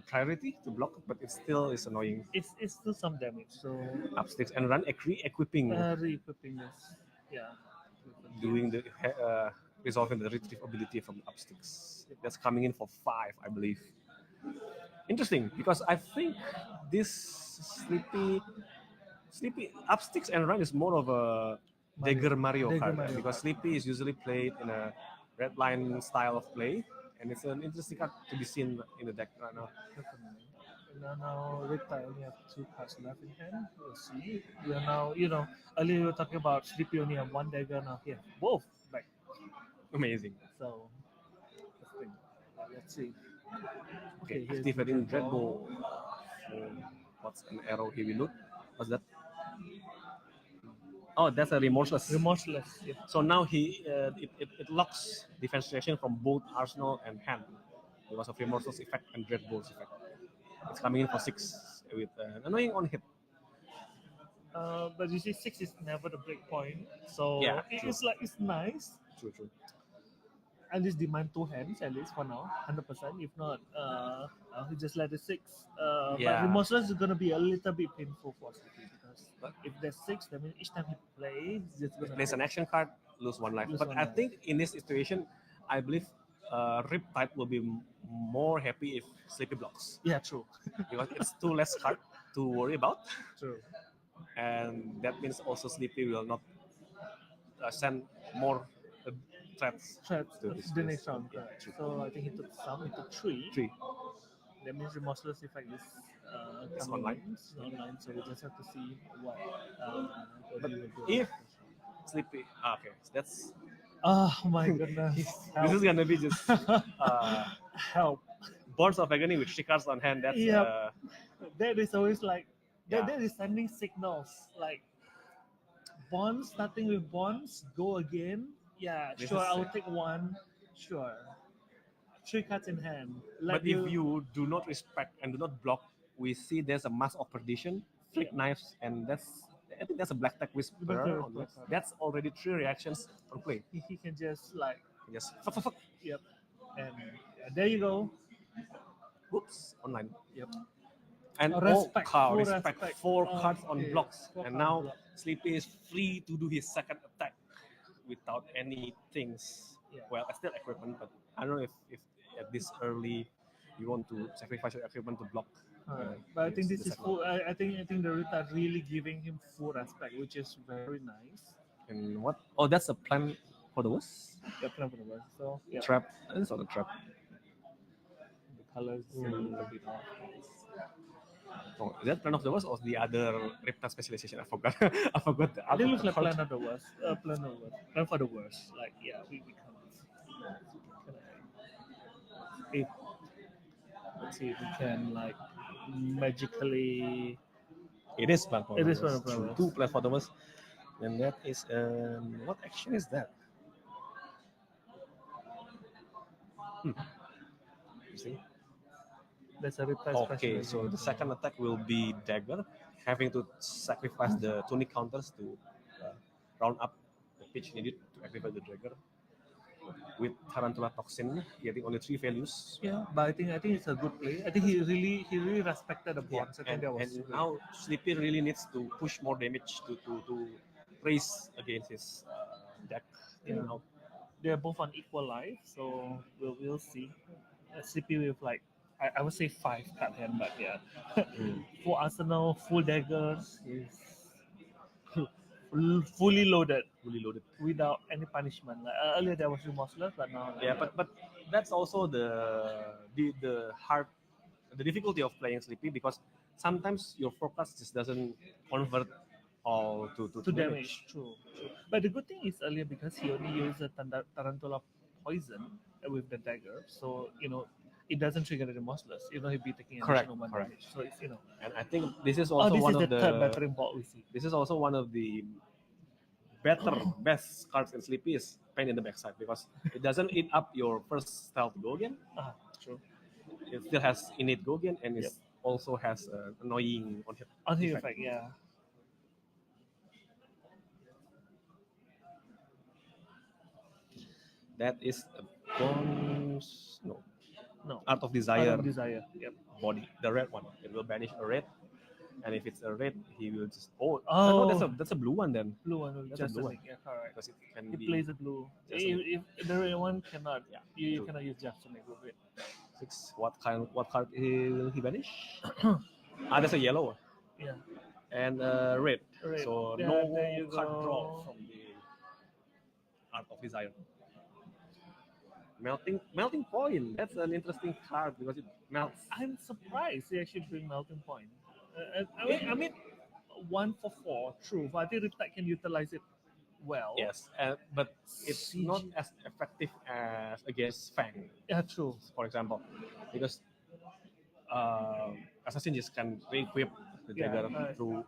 priority to block, but it still is annoying. It's still some damage. So Upsticks and run equipping, re-equipping this. Yeah. doing the resolving the retrieve ability from upsticks. That's coming in for 5, I believe. Interesting, because I think this Sleepy upsticks and run is more of a Dagger Mario Dagger card, Mario because Sleepy is usually played in a red line style of play, and it's an interesting card to be seen in the deck right now. Definitely. And now Riptide only have 2 cards left in hand. We'll see. We are now, earlier we were talking about Sleepy only have 1 dagger, now here both back. Amazing. So let's see. Okay, activating Dread Ball. What's an arrow heavy loot? What's that? Oh, that's a remorseless. Remorseless. Yeah. So now it locks defense reaction from both arsenal and hand because of remorseless effect and Dread Ball's effect. It's coming in for 6 with an annoying on hit. But you see, 6 is never the break point, so Yeah, it's like it's nice. True. At least demand 2 hands at least for now, 100%. If not, he just let it 6. But remorseless is gonna be a little bit painful for Sleepy, because if there's 6, that means each time he plays, he's just gonna plays an action card, lose 1 life. But I think in this situation, I believe Riptide will be more happy if Sleepy blocks. Yeah, true. Because it's 2 less card to worry about. True. And that means also Sleepy will not send more threats to the next round. Yeah, so I think he took 3. 3. That means remorseless effect is It's coming online. in. It's online, so we just have to see what. But if Sleepy, okay, that's. Oh my goodness! This is gonna be just help. Bonds of Agony with 3 cards on hand. That's that is always like that is sending signals like bonds, starting with bonds, go again. Yeah, This sure, is I'll take 1. Sure. 3 cards in hand. But if you do not respect and do not block, we see there's a Mask of Perdition, Flick Knives, and I think that's a Black Tech Whisperer. That's already 3 reactions on play. He can just like fuck. Yep. And there you go. Whoops, online. Yep. And respect 4 cards on blocks. 4 and cards now block. Sleepy is free to do his second attack without any things. Yeah. Well, still equipment, but I don't know if at this early you want to sacrifice your equipment to block. But I think this is full. I think the root are really giving him full respect, which is very nice. And what? Oh, that's a plan for the worst. Yeah, plan for the worst. So yeah. Trap. It's not a trap. The colors a little bit off. Oh, is that plan of the worst or the other Reptile specialization? I forgot. I forgot the It other. looks like plan of the worst. Plan for the worst. Like we can't. Let's see if we can like magically. It is plan for It the is worst. plan for the worst. 2 plan for the worst. And that is what action is that? You see? That's a reptile Okay, so the second attack will be Dagger, having to sacrifice the tunic counters to round up the pitch needed to activate the Dagger. With Tarantula Toxin, getting only 3 values. Yeah, but I think it's a good play. I think he really respected the bonds. And now Sleepy really needs to push more damage to race against his deck. Yeah. They're both on equal life, so we'll see. Sleepy with like I would say 5 card hand, but yeah, full arsenal, full daggers, is fully loaded without any punishment. Like, earlier there was remorseless, but now but that's also the hard, the difficulty of playing Sleepy, because sometimes your forecast just doesn't convert all to damage. True. But the good thing is earlier, because he only used a tarantula poison with the dagger, so it doesn't trigger the remorseless, even if he'd be taking Correct, additional one correct. damage. So it's And I think this is oh, also this one is the of third the battering bolt we see. this is also one of the best cards in Sleepy is Pain in the Backside, because it doesn't eat up your first stealth Gogen. True. It still has innate Gogen, and it Yep. also has annoying on hit On hit effect. effect, yeah. That is a bonus. No. Art of Desire. Art of Desire. Yep. Body, the red one. It will banish a red, and if it's a red, he will just no, Oh. that's a blue one then. Blue one will That's a just blue one. link. Yeah, correct. Because it can He be plays the blue. just a If the red one cannot, Yeah, you true. cannot use just to make with it. 6. What card will he banish? There's a yellow Yeah. and red. Red. So Yeah, no there you card go. draw from the Art of Desire. Melting Point. That's an interesting card because it melts. I'm surprised they actually bring melting point. I mean, 1 for 4, true. But I think Riptide can utilize it well. Yes, but it's CG. not as effective as against Fang, Yeah, true. for example, because Assassin just can re-equip the Yeah, dagger right. through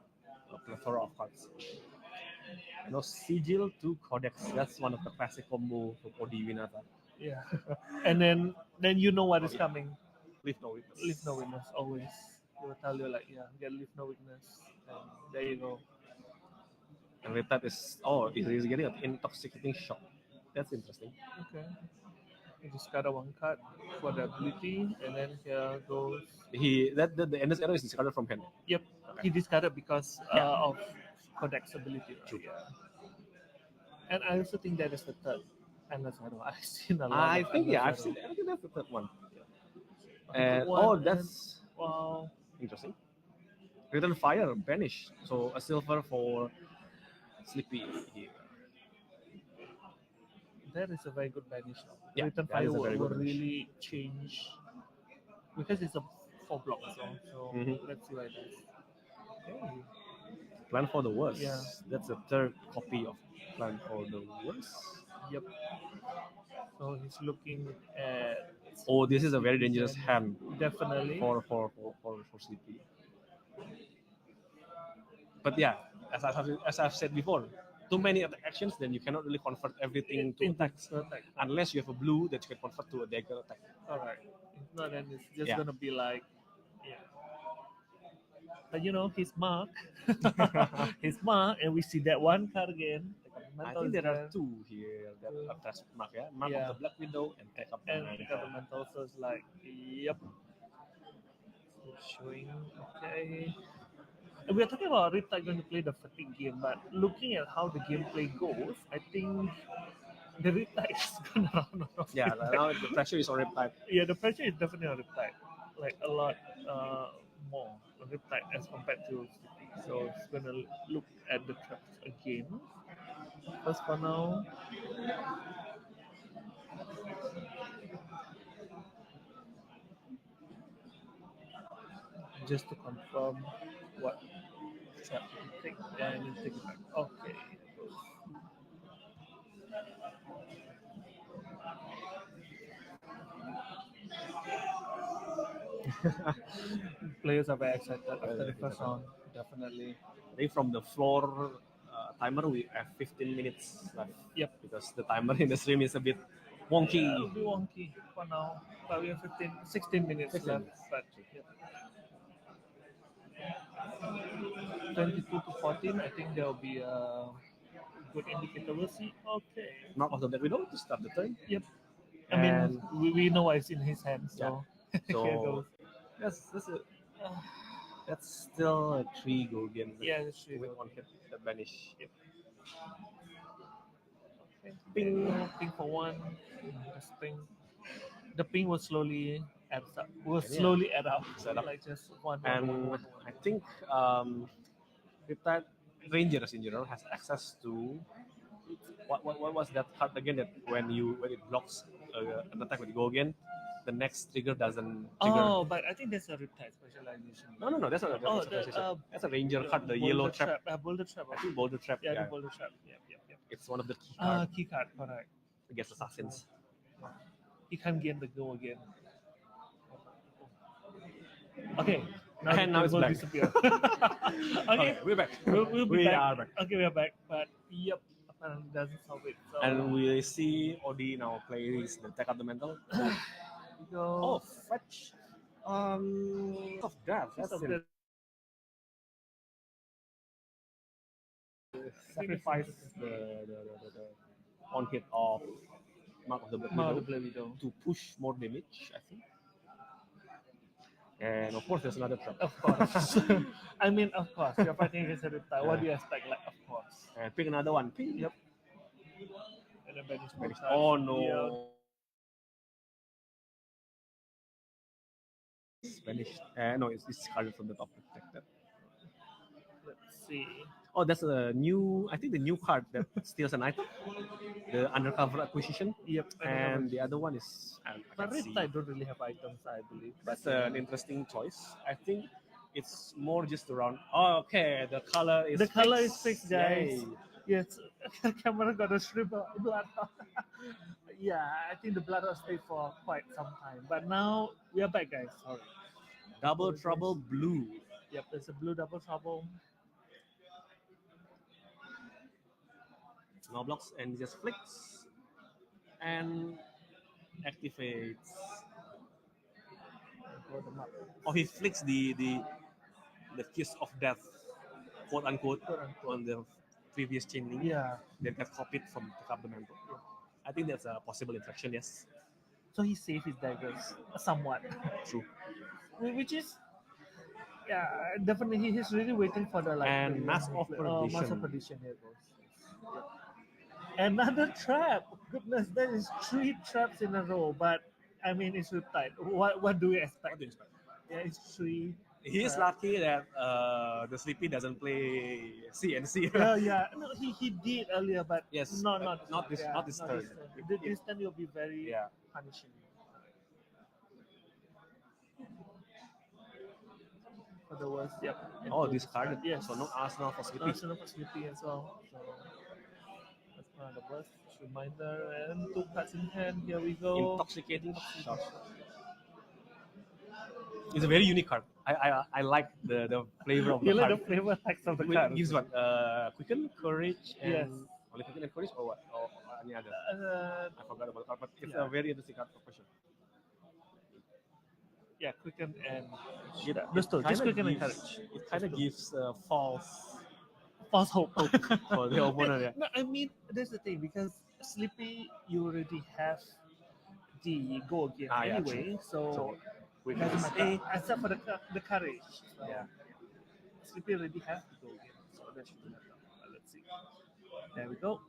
a plethora of cards. Sigil to Codex. That's one of the classic combo for Odi Winata. Yeah. And then you know what is coming. Leave no witness. Leave no witness always. They will tell you like, yeah, get leave no witness. And there you go. And with that is he's getting an intoxicating shock. That's interesting. Okay. You discard a 1 card for the ability, and then here goes. The endless arrow is discarded from hand. Yep. Okay. He discarded because Yeah. of Codex ability. Right? True. Yeah. And I also think that is the third endless arrow. I've seen a lot. I of think endless I arrow. think that's the third one. Good And one, that's wow. interesting. Return Fire, banish. So a silver for Sleepy here. That is a very good banish. Yeah, Return that Fire is a very will good banish. really change because it's a 4 block as well. So Mhm. let's see what it does. Okay. Plan for the Worst. Yeah. That's the third copy of Plan for the Worst. Yep. So he's looking at. Oh, this is a very dangerous hand Definitely. for Sleepy. But yeah, as I've said before, too many attack actions, then you cannot really convert everything to attacks. Unless you have a blue that you can convert to a dagger attack. Alright. If not, then it's just Yeah. gonna be like, yeah. But you know, his mark, his mark, and we see that 1 card again. I think there are 2 here that attach mark, yeah? Mark Yeah. of the Black Widow and take up And the the governmental, so it's like, yep. So showing, okay. And we're talking about Riptide going to play the fatigue game, but looking at how the gameplay goes, I think the Riptide is gonna run out of Yeah, Riptide. now the pressure is on Riptide. Yeah, the pressure is definitely on Riptide, like a lot more on Riptide as compared to Sleepy. So it's gonna look at the traps again. First for now. Just to confirm what trap you take and you take it back. Okay. Players are very excited after the first round, definitely. I think from the floor timer, we have 15 minutes left. Yep. Because the timer in the stream is a bit wonky. Yeah, it'll be wonky for now. But we have 16 minutes 16 left. minutes. But yep. 22 to 14, I think there'll be a good indicator. We'll see. Okay. Mark of the Black Widow to start the turn. Yep. I mean, we know what's in his hands, so So here goes. that's still a 3 Gogen. Yeah, that's true. With 1 hit, the banish. Yep. Okay. Ping for 1. Just ping. The ping will slowly add up. Slowly add up. Like just one. And I think Riptide Rangers in general has access to what was that card again that when it blocks an attack with Gogen, the next trigger doesn't trigger. Oh, but I think that's a Riptide specialization. No, that's not a specialization. That's a Ranger card, the yellow trap. Boulder Trap. I think Boulder Trap. Yeah, the Boulder Trap. Yep. It's one of the key cards Key card, correct. against assassins. He can't gain the go again. Okay. Now And now the it's will black. disappear. Okay, we're back. We'll be We back. are back. Okay, we are back. But yep, apparently doesn't solve it. So And we see Odi now plays the Take Up the Mental. we go. Oh, fetch. Of that. Piece That's of it. Sacrifice the on hit of Mark of the Blood Widow to push more damage, I think. And of course, there's another trap. Of course. I mean, of course. You're fighting against a reptile. What do you expect? Like, of course. And pick another one. Pick. Yep. And then banish Banish. more Oh cards. no. Spanish. No, it's discarded from the top protected. Let's see. Oh, that's a new. I think the new card that steals an item, the undercover acquisition. Yep. And the other one is. I But can't see. reptile don't really have items, I believe. That's an interesting choice. I think it's more just around. Oh, okay. The color is. The color is fixed, guys. Yay. Yes, camera got a strip of blood. Yeah, I think the blood was stayed for quite some time. But now we are back, guys. Sorry. Double Trouble Blue. Yep, there's a blue double trouble. No blocks and just flicks and activates. Hold them up. Oh, he flicks the kiss of death, quote unquote, on the previous chain link. Yeah. Then got copied from Take Up the Mantle. I think that's a possible interaction. Yes, So he saved his daggers somewhat. true. Which is, yeah, definitely he's really waiting for the like. And the, Mask of Perdition. Mask of Perdition, here goes. Another trap. Goodness, there is 3 traps in a row. But I mean, it's Riptide. What do we expect? What do you expect? Yeah, it's 3. He is lucky that the Sleepy doesn't play CNC. Yeah. No, he did earlier, but Yes, not this turn. This turn will be very Yeah. punishing. For the worst, yep. Oh, discarded. Yes. So no Arsenal for Sleepy. Arsenal for Sleepy as well. So that's one of the worst. Reminder and 2 cards in hand. Here we go. Intoxicating Shot. It's a very unique card. I like the flavor of the You like card. the flavor text of the It card. gives what? Quicken, Courage, and Yes. only Quicken and Courage, or what? Or any other? I forgot about the card, but it's Yeah. a very interesting card for sure. Yeah, Quicken and It, those two. Just Quicken and gives, Courage. it kind of gives false False hope. for the opponent. Yeah. No, I mean that's the thing because Sleepy you already have the go again Yeah, anyway, so we it can doesn't say, matter. Except for the courage. So yeah. Sleepy already has the go again, so that shouldn't matter. Let's see. There we go.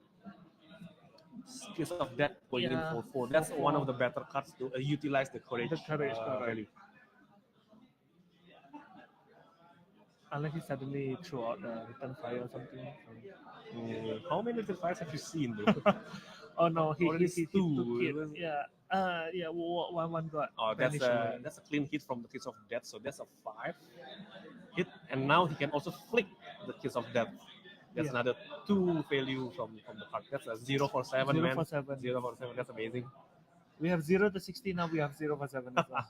Skills of Death going Yeah, in for 4. That's 4-4. one of the better cards to utilize the Courage. The courage, correct. value. Unless he suddenly threw out the return fire or something. How many little fires have you seen, though? Oh no, he Already took two. it. Yeah. Yeah. One got. Oh, vanished away. that's a clean hit from the Kiss of Death. So that's a 5 hit, and now he can also flick the Kiss of Death. That's Yeah. another 2 value from the card. That's a 0 for 7, 0 man. for 7. 0 for 7. That's amazing. We have 0 to 60 now. We have 0 for 7 as well.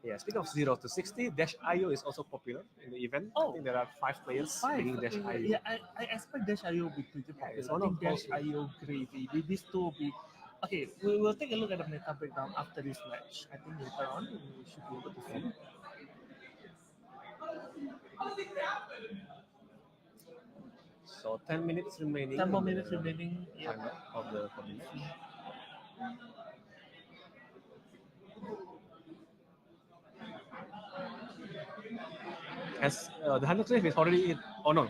Yeah. Speaking of 0 to 60, Dash IO is also popular in the event. I Oh. think there are 5 players playing Dash IO. Yeah, I expect Dash IO will be pretty popular. it's I one think of Dash those- IO gravy. These 2 will be. Okay, we will take a look at the meta breakdown after this match. I think later on we should be able to see. So 10 minutes remaining. 10 more on the minutes remaining. Yeah. time of the match. As the 100 cliff is already in. Oh no.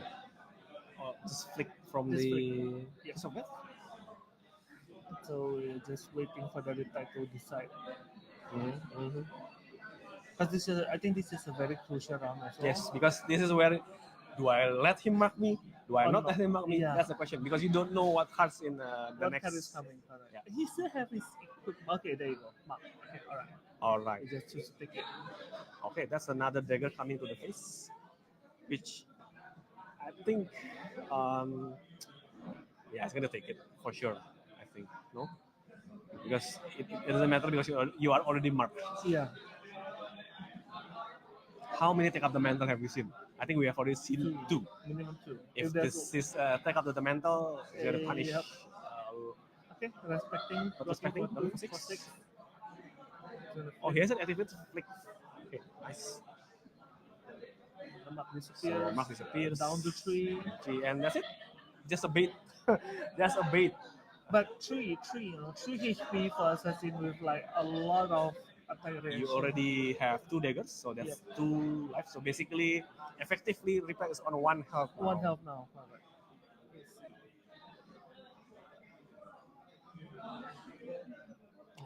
Just flick from Just the flick. Yeah. Kiss of Death. So we're just waiting for the reptile to decide. Mm-hmm. Because this is, I think this is a very crucial round as well. Yes, because this is where do I let him mark me? Do I Or not not? let him mark me? Yeah. That's the question because you don't know what cards in the What next. card is coming? Correct. Yeah. He still have his equipment. Okay, there you go. Mark. Okay, all right. All right. You just choose to take it. Okay, that's another dagger coming to the face, which I think, yeah, it's gonna take it for sure. I think no, because it doesn't matter because you are already marked. Yeah. how many take up the mantle have we seen? I think we have already seen 2. Minimum 2. If this is take up the mantle, it's gonna punish. Yep. Okay, respecting. Respecting Blocking for 6. 6. Oh, he has an activate flick. Okay, nice. The mark So disappears. mark disappears. Down to 3. 3, and that's it. Just a bait. Just a bait. But 3 HP for assassin with like a lot of attack reaction. You already have 2 daggers, so that's 2 life. So basically, effectively, Repair is on 1 health now. 1 health now. Correct.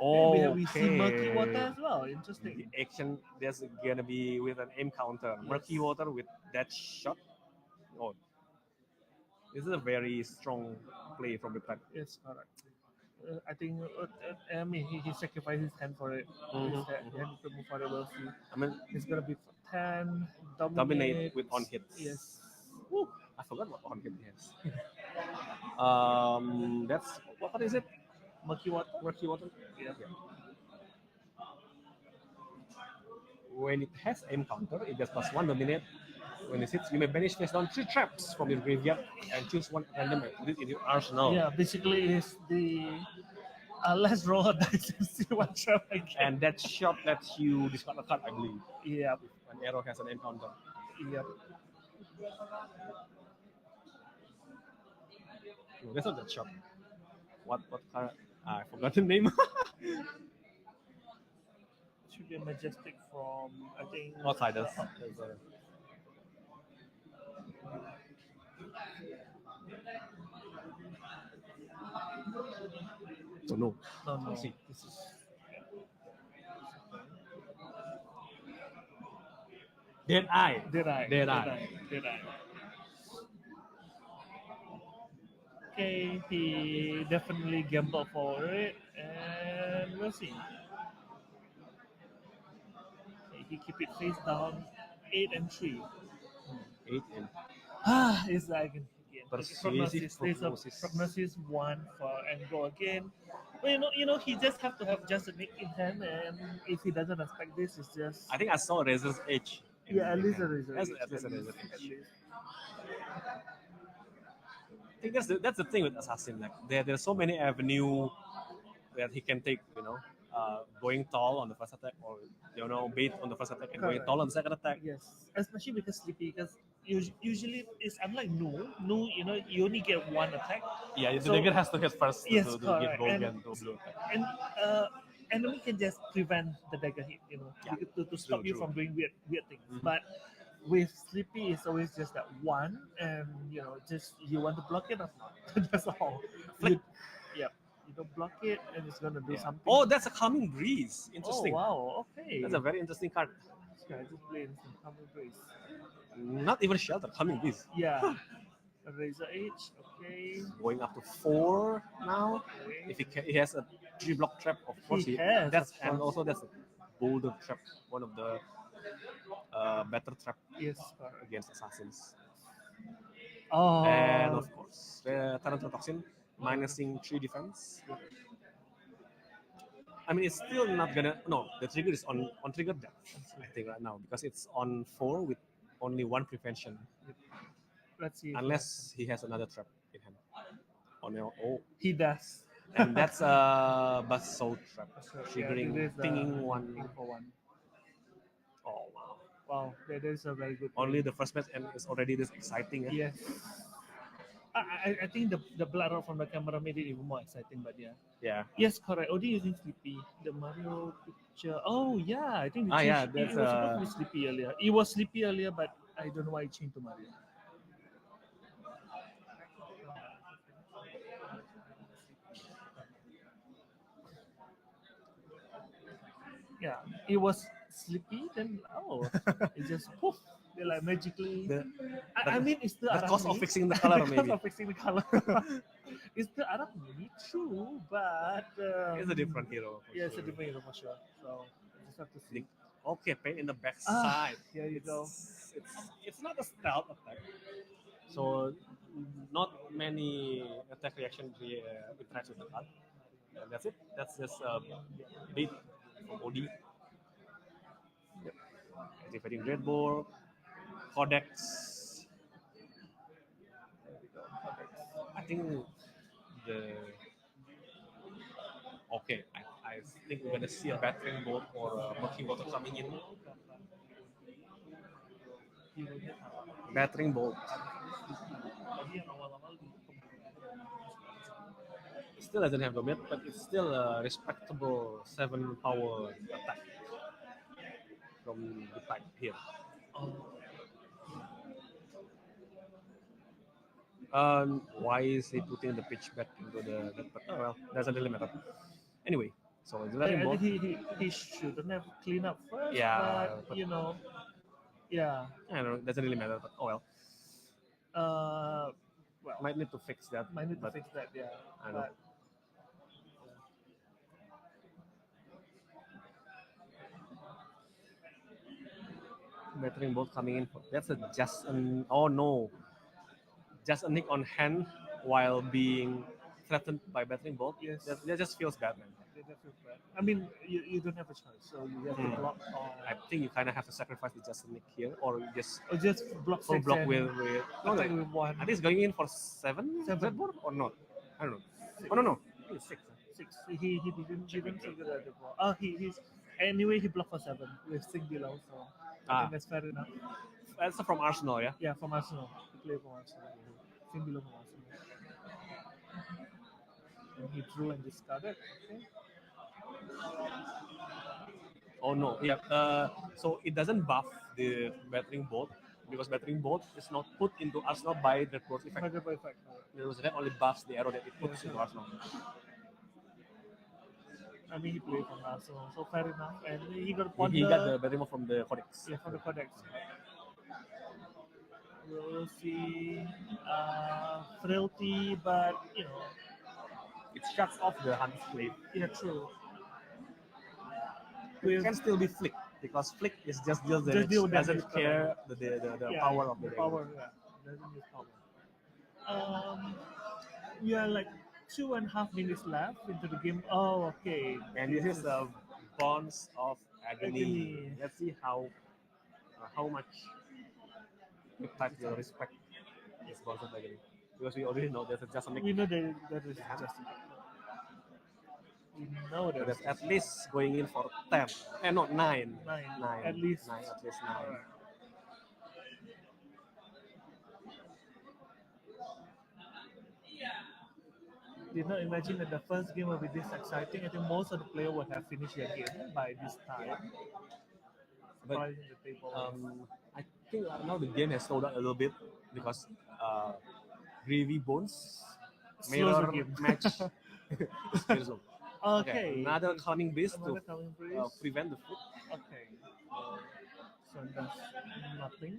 Oh, we see murky water as well. Interesting. The action there's gonna be with an aim counter. Murky water with that shot. Oh, this is a very strong play from the player. Yes, correct. I think I mean he sacrificed his hand for it. His hand to move forward. We'll see. I mean, It's gonna be 10 dominate with on hits. Yes. Woo, I forgot what on hit has. That's what is it? Murky water. Murky water. Yeah. When it has aim counter, it does +1 dominate. When it hits, you may banish face down 3 traps from your graveyard and choose 1 random and put it in your arsenal. Yeah, basically it is the let's roll a dice and see what trap I get. And that shot lets you discard a card, I believe. Yeah. If an arrow has an aim counter. Yep. No, that's not that shot. What card? I forgot the name. Should be a majestic from I think Outsiders. So no. No. See. This is Dead Eye. Dead Eye. Okay, he definitely gambled for it, and we'll see. Okay, he keep it face down, 8 and 3. 8 and It's like again. Persuasive There's a prognosis 1 for and go again. Well, he just have to have just a nick in hand, and if he doesn't expect this, it's just. I think I saw Razor's Edge. Yeah, at least a Razor. At least a Razor's Edge. I think that's the thing with Assassin. Like there's so many avenues that he can take. Going tall on the first attack, or bait on the first attack and going tall on the second attack. Yes, especially because Sleepy, because usually it's unlike No, you only get 1 attack. Yeah, the dagger has to hit first to give Boardgame to blue attack. And enemy can just prevent the dagger hit, to stop you from doing weird things. Mm-hmm. But with Sleepy, it's always just that 1, and just you want to block it or not. That's all. You don't block it, and it's gonna do something. Oh, that's a Calming Breeze. Interesting. Oh wow, okay. That's a very interesting card. Yeah, just play instant Calming Breeze. Not even Shelter, Calming Breeze. Yeah. Razor Edge, okay. Going up to 4 now. Okay. If he has a 3 block trap, of course he has. That's a Boulder trap, one of the better trap against assassins. Oh. And of course, the Tarantula Toxin. Minusing 3 defense. I mean, it's still not gonna. No, the trigger is on trigger death, I think, right now, because it's on 4 with only 1 prevention. Let's see. Unless he has another trap in hand. He does. And that's a Basalt trap, triggering pinging 1 for 1. Oh wow! Wow, that is a very good. Only the first match and it's already this exciting. Yes. I think the blood from the camera made it even more exciting, but yeah. Yeah. Yes, correct. Odie using Sleepy. The Mario picture. Oh yeah, I think it was supposed to be Sleepy earlier. It was Sleepy earlier, but I don't know why it changed to Mario. Yeah, it was Sleepy. Then it just poof. They like magically. I mean, it's the cost of fixing the color, maybe. The cost of fixing the color. It's the Arachne, true, but it's a different hero. It's a different hero for sure. So I just have to see. Okay, paint in the back side. Here you go. It's not a stealth attack, so not many attack reaction interact with the card. And that's it. That's just beat from OD. Yep. Activating Dreadboard, Codex. I think the okay. I think we're gonna see a battering bolt or a murky water coming in. Battering bolt. It still doesn't have commit, but it's still a respectable 7 power attack from the type here. Why is he putting the pitch back into the? Oh well, doesn't really matter. Anyway, so it's battering bolt. He shouldn't have cleaned up first. Yeah, but you know, yeah. I don't know. It doesn't really matter, but oh well. Well, Might need to fix that. might need to but fix that. Yeah. I know. Battering bolt coming in. That's a just an oh no, just a nick on hand while being threatened by battering bolt. Yes. That just feels bad, man. I mean, you don't have a choice, so you have to block. I think you kind of have to sacrifice the just a nick here, or you just Or just block full six block and with no, attack like, with one. I think it's going in for seven Dreadboard or not. I don't know. Oh no, I think it's 6. Six. He didn't figure that before. Oh, he's anyway he blocked for 7 with 6 below, so I think that's fair enough. That's from Arsenal, yeah. Yeah, from Arsenal. He played from Arsenal. 6 below from Arsenal. And he drew and discarded. Okay. Oh no, yeah. So it doesn't buff the battering bolt because battering bolt is not put into Arsenal by the board effect. That only buffs the arrow that it puts into Arsenal. I mean, he played from Arsenal, so fair enough. And he got He got the battering bolt from the Codex. Yeah, from the Codex. We'll see frailty, but you know, It shuts off the Hunt's Blade. yeah, true. It can still be flick because flick is just deals Just damage. deal Doesn't damage, care the power of the power. Yeah, doesn't use power. We are like 2.5 minutes left into the game. Oh, okay. And this is the Bonds of Agony. Agony. Let's see how much type will respect this Bonds of Agony. Because we already know there's just something. We know that is just. We know that That's at least going in for 10. Not 9. 9. 9. At least. 9, at least 9. Alright. Did not imagine that the first game will be this exciting. I think most of the players would have finished their game by this time. But the table. I think now the game has slowed down a little bit because Gravy Bones mirror match is very slow. Okay. Another Calming Breeze to Calming Breeze. prevent the foot. Okay. So that's nothing.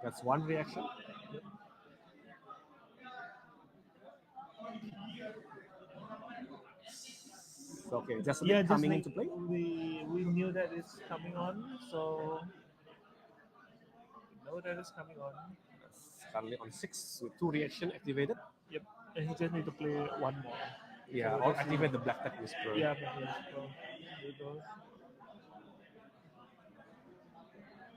That's one reaction. Yep. Okay, just coming into play. We knew that it's coming on, so we know that it's coming on. It's currently on 6 with 2 reaction activated. Yep, and he just need to play one more. Yeah, so or activate the Black Tech Whisperer. Yeah, Whisperer.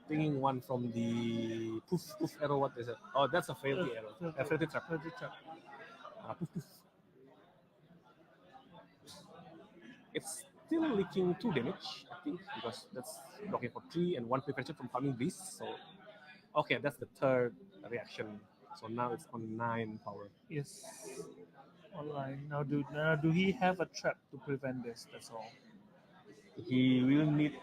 Pinging one from the poof arrow. What is it? Oh, that's a frailty arrow. A frailty trap. Frailty trap. Poof. It's still leaking 2 damage, I think, because that's blocking for 3 and 1 prevention from Calming Breeze. So, okay, that's the third reaction. So now it's on 9 power. Yes. Online. Now do he have a trap to prevent this? That's all. He will need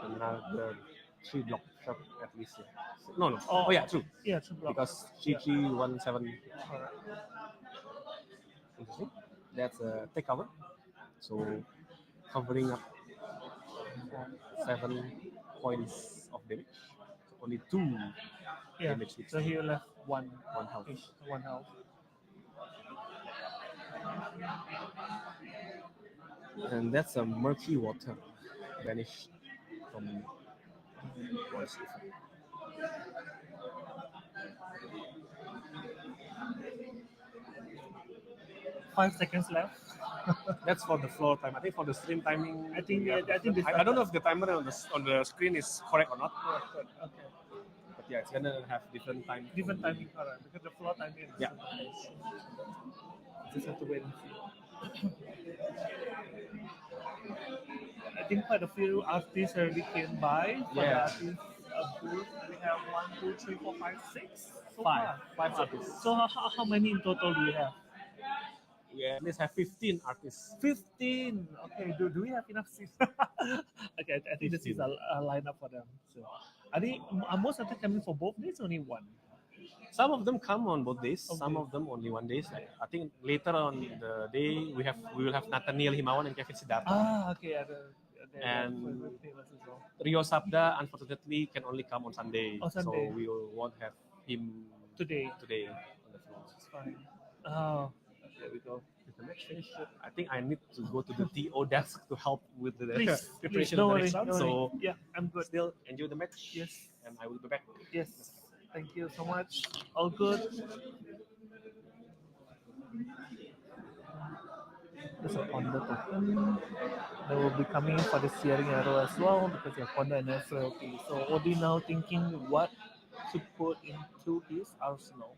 another 3 block trap at least. Yeah. No. Oh yeah, true. Yeah, 2 block. Because 3317. Alright. Interesting. That's a take cover. So covering up 7 points of damage. So only 2 damage. So he left one health. One health. And that's a murky water vanished from voice effect. Five seconds left. That's for the floor time. I think for the stream timing, I think we have I think different- I don't know if the timer on the screen is correct or not. Good. Okay. But yeah, it's gonna have different time. Different timing, correct? Because the floor timing is Yeah. just have to wait and see. I think quite a few artists already came by for the Yeah. artist booth. We have 1, 2, 3, 4, 5, 6. So Five far. artists. So how many in total do we have? We at least have 15 artists. 15. Okay. Do we have enough seats? Okay. I think this is 15. a lineup for them. So are most of them coming for both days? Only one. Some of them come on both days. Okay. Some of them only one day. Like, I think later on the day we will have Nathaniel Himawan and Kevin Siddhartha. Okay. And famous as well. Rio Sabda unfortunately can only come on Sunday. On Sunday. So we won't have him Today. on the floor. It's fine. Oh, there we go. Is the match finished? I think I need to go to the TO desk to help with the Please, preparation don't of the worry, next round. don't So worry. Yeah, I'm good. still enjoy the match. Yes. And I will be back. Yes. Thank you so much. All good. There's a Ponder token. They will be coming for the Searing Arrow as well because they have Ponder and FLP. So Odi now thinking what to put into his arsenal.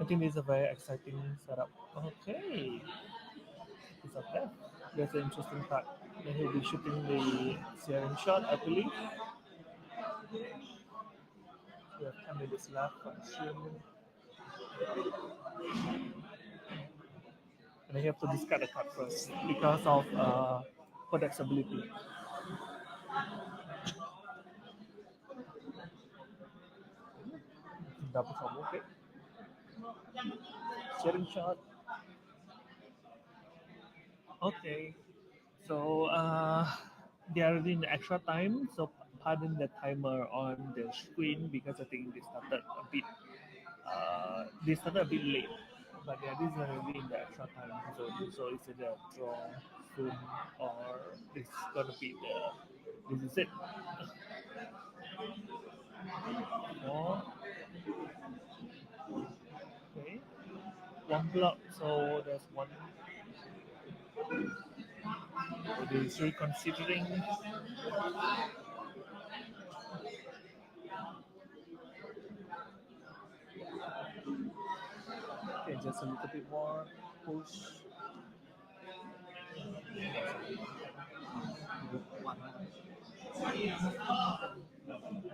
I think this is a very exciting setup. Okay. It's up there. That's an interesting part. Then he'll be shooting the Searing shot, I believe. We have 10 minutes left for the stream. And I have to discard a card first because of Codex ability. Double trouble, okay. Sharing shot. Okay. So they are in the extra time, so pardon the timer on the screen because I think they started a bit late. But yeah, this is already in the extra time zone, so it's either draw soon or it's gonna be this is it. Four. Okay. One block, so there's one. It is reconsidering. Okay, just a little bit more push.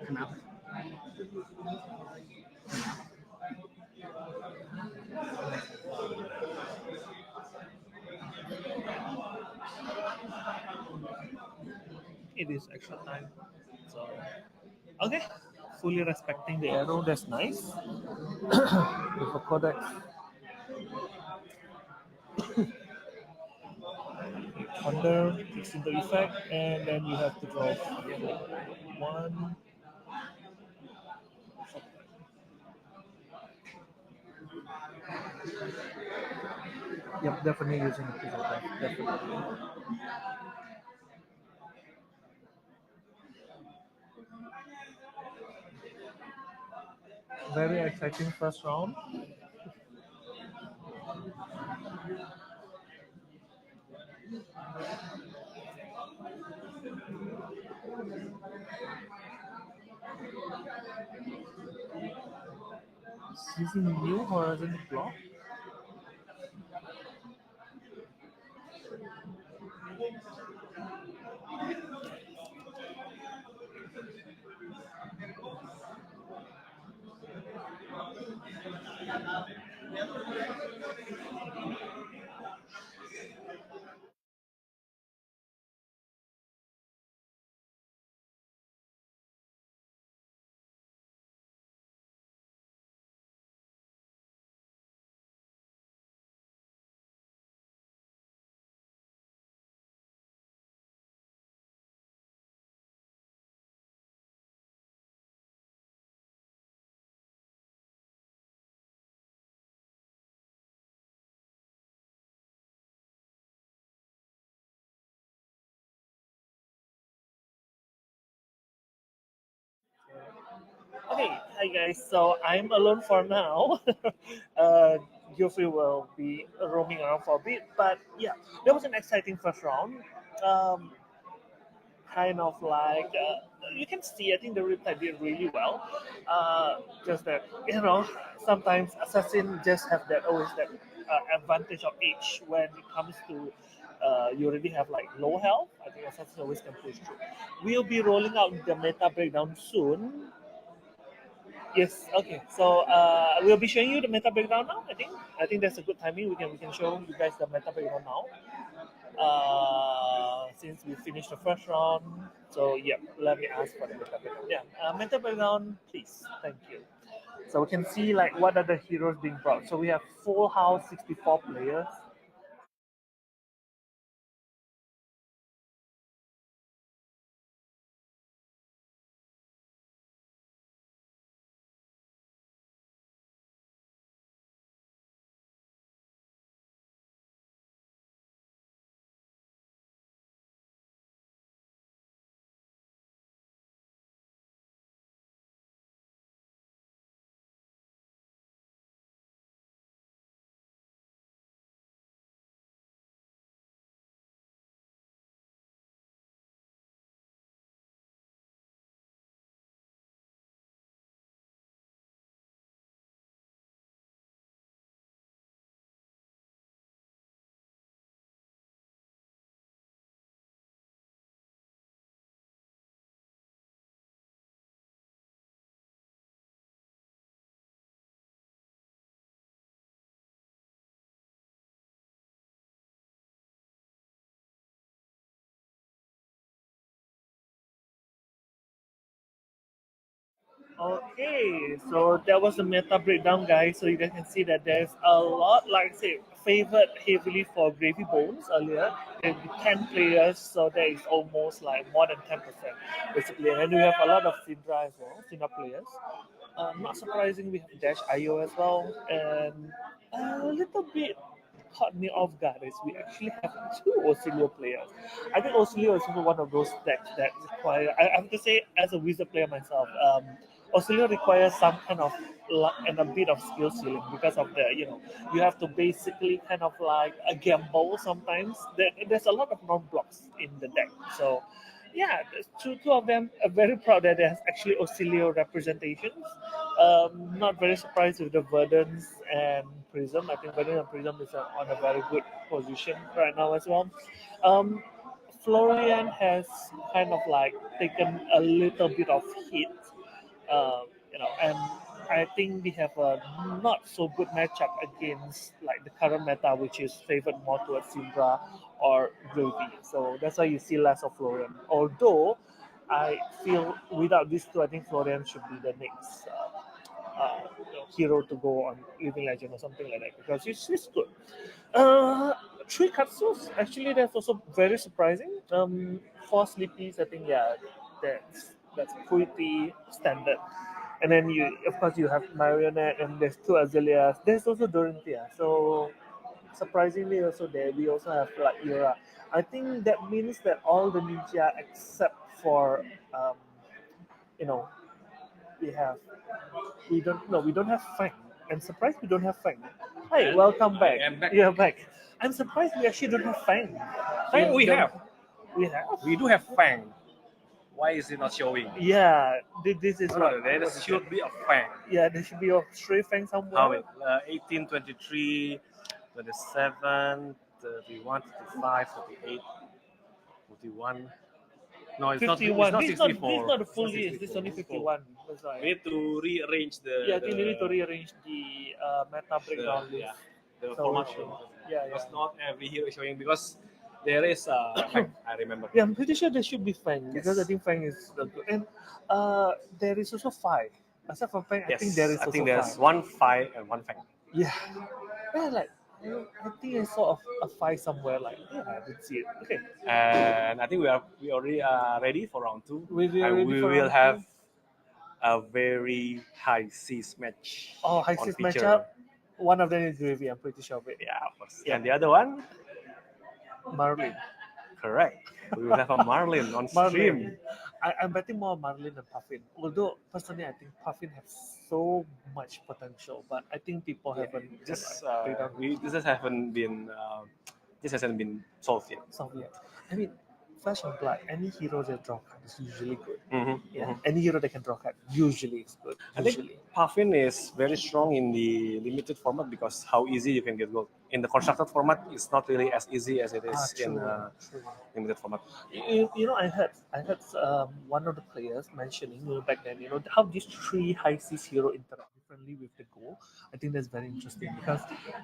Kenapa? It is extra time. So okay. Fully respecting the arrow, that's nice. With a codex. Thunder kicks into effect, and then you have to draw one. Yep, definitely using a piece of that. Definitely. Very exciting first round. Using new horizontal block. Okay, hi guys. So I'm alone for now. Geoffrey will be roaming around for a bit. But yeah, that was an exciting first round. Um, kind of like you can see, I think the Riptide did really well. Just that sometimes assassin just have that always that advantage of age when it comes to you already have like low health. I think assassin always can push through. We'll be rolling out the meta breakdown soon. Yes. Okay. So we'll be showing you the meta breakdown now. I think that's a good timing. We can show you guys the meta breakdown now. Since we finished the first round. So yeah, let me ask for the meta breakdown. Yeah, meta breakdown, please. Thank you. So we can see like what are the heroes being brought. So we have full house, 64 players. Okay, so that was the meta breakdown, guys. So you guys can see that there's a lot, like I say, favored heavily for Gravy Bones earlier. There'll be 10 players, so there is almost like more than 10% basically. And then we have a lot of Syndra as well, Syndra players. Not surprising, we have Dash IO as well, and a little bit caught me off guard is we actually have two Auxilio players. I think Auxilio is also one of those decks that require. I have to say, as a wizard player myself, Auxilio requires some kind of luck and a bit of skill ceiling because of the you have to basically kind of like a gamble sometimes. There's a lot of non blocks in the deck, so yeah, there's two of them. I'm very proud that there's actually Auxilio representations. Not very surprised with the Verdance and Prism. I think Verdance and Prism is on a very good position right now as well. Um, Florian has kind of like taken a little bit of hit, and I think we have a not so good matchup against like the current meta, which is favored more towards Syndra or Gravy. So that's why you see less of Florian. Although I feel without these two, I think Florian should be the next hero to go on Living Legend or something like that because he's good. Uh, Three Katsus, actually, that's also very surprising. Four Sleepies, I think, yeah, that's pretty standard. And then of course, you have Marionette, and there's two Azaleas. There's also Dorinthia. So surprisingly, also there we also have like Ira. I think that means that all the ninja except for um, you know we have we don't have Fang. I'm surprised we don't have Fang. Hi, welcome back. am back. You're back. I'm surprised we actually don't have Fang. Fang we have. We have. We do have Fang. Why is it not showing? Yeah, this is what. There should be a Fang. Yeah, there should be a stray Fang somewhere. How it? 18, 23, 27, 31, 35, 38, 41. No, it's 51. not. It's not 64. This is not the full list. This is only 51. That's right. We need to rearrange the. Yeah, I think we need to rearrange the meta breakdown list. Yeah, the So, formation. yeah. Because not every hero is showing because there is Fang, I remember. Yeah, I'm pretty sure there should be Fang because Yes. I think Fang is good. And there is also Fi. Aside from Fang, I think there is I also think there's Fi. one Fi and one Fang. Yeah. Yeah, like I think I saw a Fi somewhere. Like I didn't see it. Okay. And I think we already ready for round 2. We We will have a very high seas match. Oh, high on seas feature. matchup. One of them is Gravy. I'm pretty sure of it. Yeah, of course. Yeah. And the other one, Marlin. correct. We will have a Marlin on Marlin. stream. I'm betting more on Marlin than Puffin. Although personally, I think Puffin has so much potential, but I think people haven't Just played on this hasn't been solved yet. solved yet. I mean, Flash and Blood, any hero that draw card is usually good. Mhm, Yeah, mhm. any hero that can draw card usually is good. I think Usually. Puffin is very strong in the limited format because how easy you can get gold. In the constructed format, it's not really as easy as it is in True. limited format. I heard one of the players mentioning back then, how these three high seas hero interact differently with the goal. I think that's very interesting because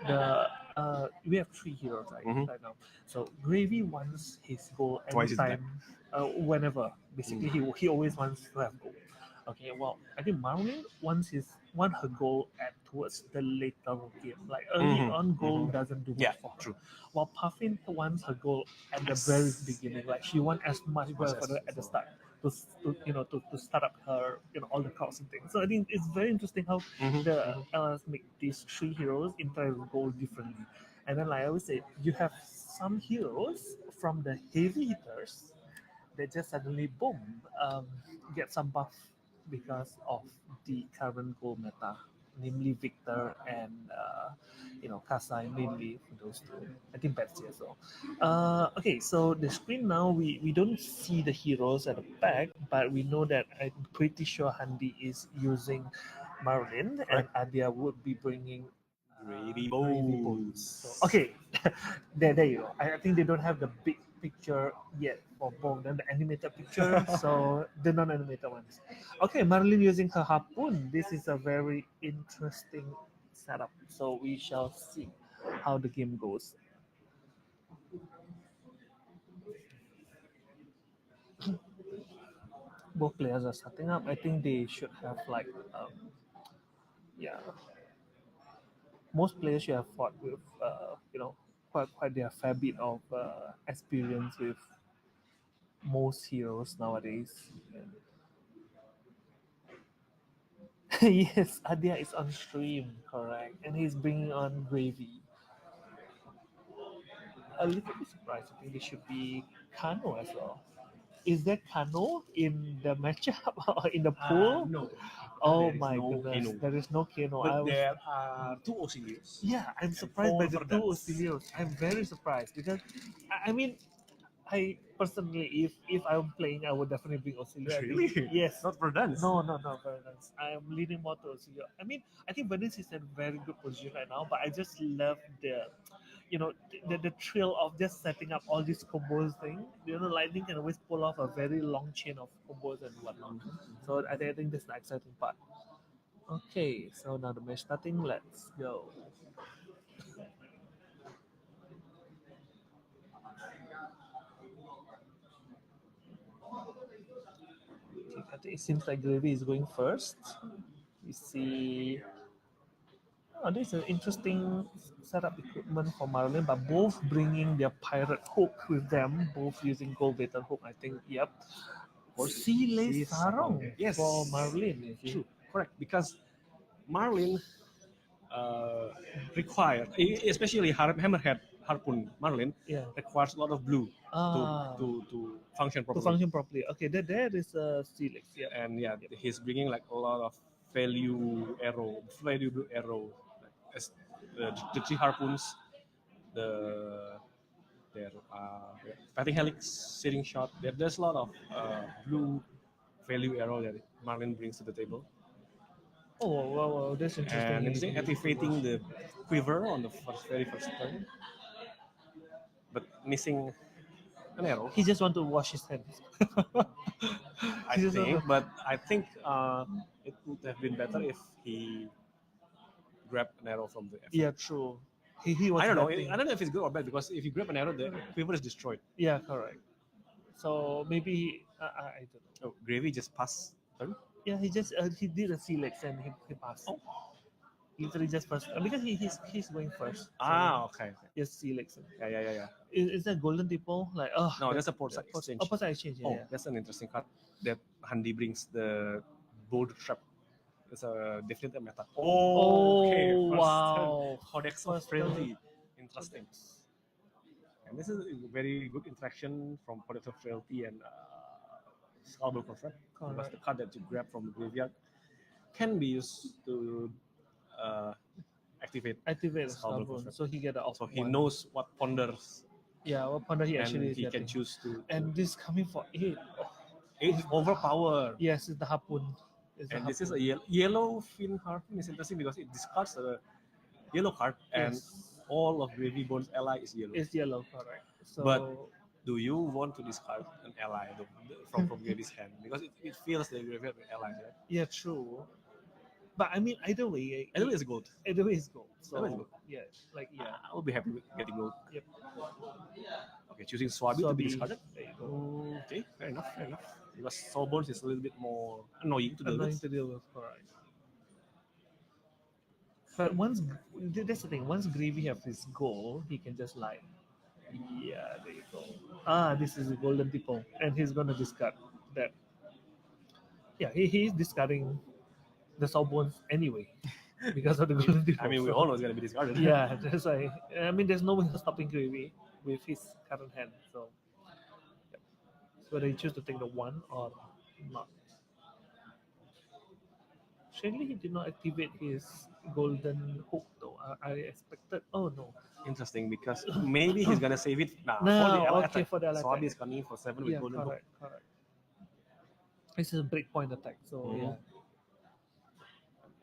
the we have three heroes Mhm. right now. So Gravy wants his goal Twice his anytime, whenever. Basically, he always wants to have goal. Okay, well, I think Marlin want her goal at towards the later game. Like early Mhm, on, goal mhm. doesn't do Yeah, much for her. true. While Puffin wants her goal at the very beginning. Like she wants as much goal for her at the start to start up her all the cards and things. So I think it's very interesting how Mhm, the mhm. LS make these three heroes interact with goal differently. And then like I always say, you have some heroes from the heavy hitters they just suddenly boom get some buff because of the current goal meta, namely Victor and Kasai mainly for those two. I think Betsy as well. Okay, so the screen now we don't see the heroes at the back, but we know that I'm pretty sure Handi is using Marlin and Correct. Adia would be bringing Gravy gravy bones. bones. So, okay, there you go. I think they don't have the big picture yet for both them, the animated picture, so the non-animated ones. Okay, Marilyn using her harpoon. This is a very interesting setup. So we shall see how the game goes. Both players are setting up. I think they should have like yeah. Most players should have fought with quite their fair bit of experience with most heroes nowadays. Yes, Adia is on stream, correct, and he's bringing on Gravy. A little bit surprised. I think there should be Kano as well. Is there Kano in the matchup or in the pool? No, Oh there is my no goodness, Kano. there is no Kano. I But was there are two Osilios Yeah, I'm and surprised by four the two Verdants. Osilios. I'm very surprised because I mean I personally, if I'm playing, I would definitely bring Auxilia. Really? Yes. Not Verdants. No, Verdance. I am leaning more to Auxilia. I mean, I think Verdance is in a very good position right now, but I just love the thrill of just setting up all these combos thing. Lightning can always pull off a very long chain of combos and whatnot. So I think that's the exciting part. Okay, so now the match starting. Let's go. I think it seems like Gravy is going first. We see. Oh, this is an interesting setup equipment for Marlin, but both bringing their pirate hook with them, both using gold beta hook. I think, yep. Or Sile sea Sarong Yes, for Marlin. Is true, correct. Because Marlin required, especially Hammerhead Harpoon Marlin, Yeah. requires a lot of blue to Ah, to function to properly. function properly. Okay, there is a Silex. Yep. And yeah, Yep. he's bringing like a lot of value blue arrow, like as the three harpoons, the their fighting helix, searing shot. There's a lot of blue value arrow that Marlin brings to the table. Oh, wow, that's interesting. And interesting, activating the quiver on the very first turn, but missing an arrow. He just want to wash his hands. I He just want to. think, but I think it would have been better if he grabbed an arrow from the Yeah, effect. true. He was I don't know. betting. I don't know if it's good or bad because if you grab an arrow, the quiver is destroyed. Yeah, correct. So maybe I don't know. Oh, Gravy just passed turn. Yeah, he did a Silex and he passed. Oh. Literally just first because he's going first. Ah, okay. Just Silex. Yeah. Is that golden people like No, that's a port side exchange. Oh, port side exchange. Yeah, Oh, yeah. that's an interesting card that Handi brings the boulder trap. It's a definite meta. Oh, Okay, first turn. wow. Codex of First turn. Frailty. Interesting. And this is a very good interaction from Codex of Frailty and Scalable Correct, because Correct. the card that you grab from the graveyard can be used to activate Activate Scalable Stubborn, Correct. so he get an So off he one. knows what ponders, Yeah, what ponder he and actually is he can getting. choose to. And this coming for 8. Oh, It's overpowered. yes, it's the Harpoon. It's the And this is a Harpoon. yellow Fin Harpoon is interesting because it discards a yellow card, and Yes, all of Gravyborn's ally is yellow. it's yellow, correct. So, But do you want to discard an ally from Gravy's hand? Because it feels the graveyard with allies, right? yeah, true. But I mean, either way, Either way, it's gold. either way is gold. So, Either way is gold. yeah, like, yeah. I will be happy with getting gold. Yep. Okay, choosing Swabi to be Swabi, discarded. there you go. Okay, fair enough, fair enough. Because Soulbones is a little bit more annoying to deal Annoying with. to deal with, correct. But once, that's the thing, once Gravy have his goal, he can just like, yeah, there you go. Ah, this is a golden people, and he's gonna discard that. Yeah, he's discarding the Sawbones anyway because of the golden people. I mean, we so- all know it's gonna be discarded. Yeah, that's why. I mean, there's no way stopping Gravy with his current hand. So, yep. So whether he choose to take the one or not. Strangely, he did not activate his golden hook though. I expected. Oh no. Interesting, because maybe he's gonna save it now No, for the ally okay, attack. for the ally Swabi attack. is coming in for 7 with Yeah, golden hook. correct, correct. This is a breakpoint attack. So Mhm. yeah.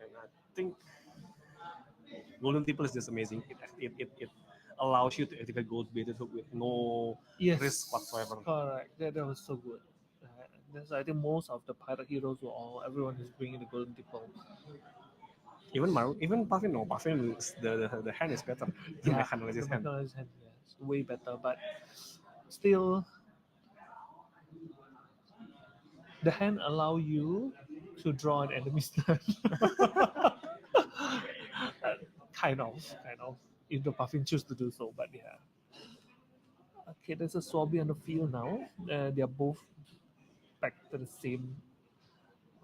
And I think golden triple is just amazing. It allows you to activate gold baited hook with no Yes. risk whatsoever. Correct. That was so good. That's, I think most of the pirate heroes were all everyone is bringing the golden people. Even Puffin, no, Puffin is the hand is better. The mechanized hand. mechanized hand, yeah, it's way better, but still, the hand allow you to draw an enemy's turn. kind of. If the Puffin choose to do so, but yeah. Okay, there's a Swabi on the field now. They are both back to the same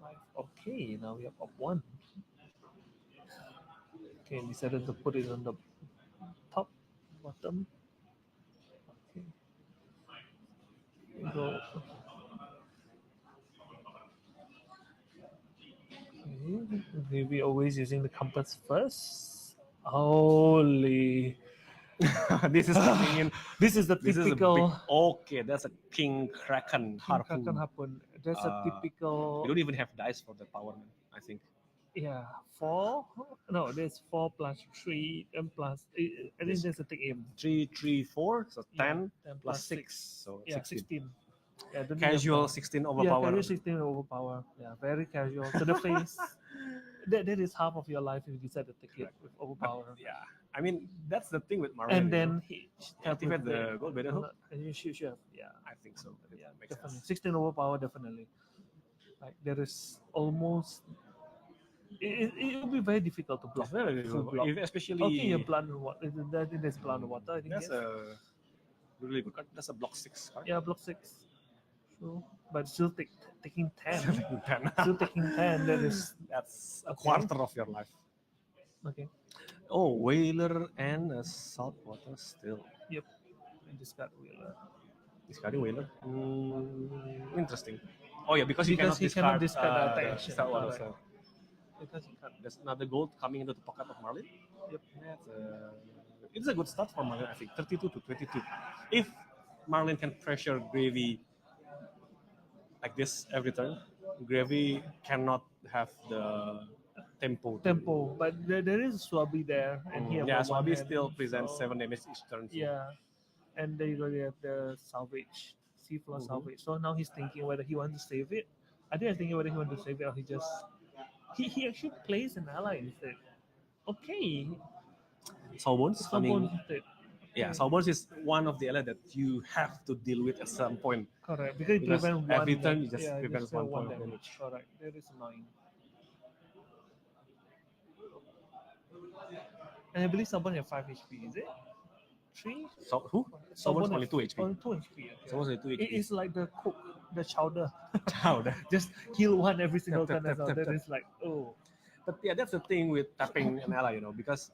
life. Okay, now we have up one. Okay, decided to put it on the top, bottom. Okay. Go. Okay. Maybe always using the compass first. Holy. This is coming in. This is the This is a big. typical Okay, that's a King Kraken harpoon. Kraken Harpoon. That's a typical. You don't even have dice for the power, man. I think. Yeah, 4. No, there's 4 plus 3 and plus. I think there's a take aim. 3, 3, 4, so 10 10 plus 6, so Yeah, 16. 16. Yeah, don't need Casual that. 16 Yeah, overpower. casual 16 overpower. Yeah, very casual. To the face. That is half of your life if you decide to take it with overpower. Yeah, I mean that's the thing with Marvel. And then he activate the gold baited hook. And you should have. Yeah, I think so. It yeah, makes definitely. sense. 16 overpower, definitely. Like there is almost. It will be very difficult to block. It's very full difficult, block. especially. Okay, your blood and water. I think there's blood and water. I think That's yes. a really good card. That's a block 6 card. Yeah, block 6. True. But still taking 10. 10. Still taking 10. That's a Okay. quarter of your life. Okay. Oh, Whaler and a Saltwater still. Yep. And discard Wheeler. Discarding Whaler. Interesting. Oh yeah, because you Because he cannot discard the the attack action. Saltwater. Correct. So Because he can't. there's another gold coming into the pocket of Marlin. Yep. It's a good start for Marlin, I think. 32 to 22. If Marlin can pressure Gravy like this every turn, Gravy cannot have the tempo. But there is Swabi there, and he have Yeah, a one Swabi hand, still presents so- 7 damage each turn. So. Yeah, and then you go have the salvage, seafloor salvage. So now he's thinking whether he wants to save it. I think he's thinking whether he wants to save it or he just he actually plays an ally instead. Okay, Soulbones coming. Someone instead. Yeah, Okay. Soulbones is one of the ally that you have to deal with at some point. Correct, because it Because prevents every one turn dam- you just yeah, prevents prevent one one point of damage. Correct, that is annoying. And I believe someone have 5 HP, is it? 3? So who? Soulbones only 2 HP. Only 2 HP. Okay. Soulbones only 2 It HP. is like the cook, the chowder. Chowder. Just kill one every single Tap, turn. tap, That's all. tap, That tap. is like, oh. But yeah, that's the thing with tapping an ally, because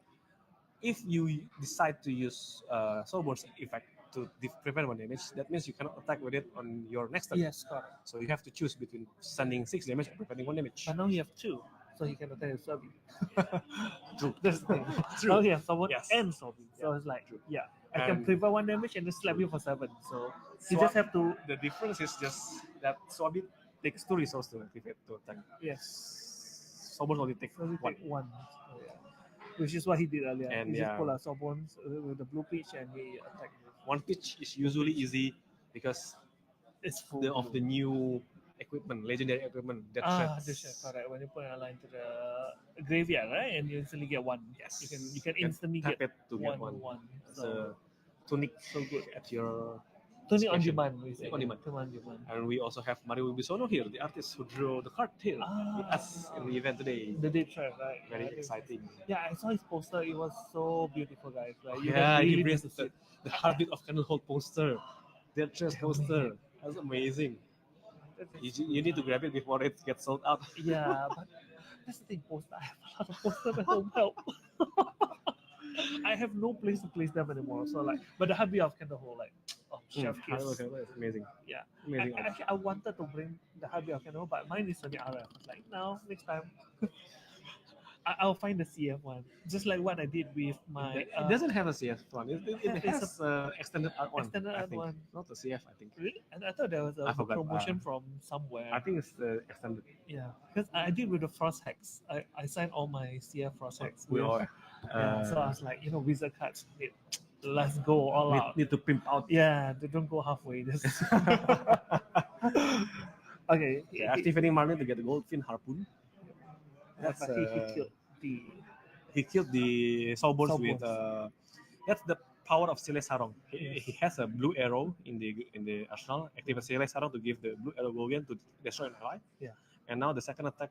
if you decide to use Soulbones effect to prevent 1 damage, that means you cannot attack with it on your next turn. Yes, correct. So you have to choose between sending 6 damage or preventing 1 damage. But now you have 2, so he can attack with Swabi. True. That's the thing. True. Now he has someone Yes. and Swabi. So Yeah, it's like, true. yeah, I can And- prevent 1 damage and then slap you for 7. So you Swab- just have to. The difference is just that Swabi takes 2 resources to activate to attack. Yes. Sobon only take So we 1. take 1. So, yeah. Which is what he did earlier. And he yeah. just pulled out Sobons with the blue pitch and he attacked. 1 pitch is usually easy because It's full of the blue. new equipment, legendary equipment that That's threats. correct. When you put an ally into the graveyard, right, and you instantly get 1. Yes. You can instantly tap get it to get 1. 1. It's So a tunic so good. at your Tony on discretion. demand, we say. On demand. Tony on demand. And we also have Mario Wibisono here, the artist who drew the card here with us in the event today. The deep track, right? Very Yeah, exciting. Yeah, I saw his poster. It was so beautiful, guys. Like, you Yeah, guys he really brings need to see the Heartbeat of Candlehold poster, the Trash poster. That's amazing. it. You need to grab it before it gets sold out. Yeah, but that's the thing, poster. I have a lot of posters at home. Help. I have no place to place them anymore. So like, but the Heartbeat of Candlehold, like, oh, chef kiss. It's amazing. Yeah. Amazing. Actually, I wanted to bring the Heartbeat of Candlehold, but mine is only RF. I was like, no, next time. I'll find the CF one, just like what I did with my. It doesn't have a CF one. It it's has extended art one. extended I art think. one. Not the CF, I think. Really? And I thought there was I a forgot. promotion from somewhere. I think it's the extended. Yeah, because I did with the Frost Hex. I signed all my CF Frost Hex. We with- all yeah, so I was like, wizard cards. Let's go all out. need to pimp out. Yeah, they don't go halfway. Just okay. Yeah, activating Marlin to get the Goldfin Harpoon. That's That's he killed the. he killed the Sawbones with Sawbones. that's the power of Sile Sarong. He has a blue arrow in the arsenal. Activate Sile Sarong to give the blue arrow Gogen to destroy an ally. Yeah. And now the second attack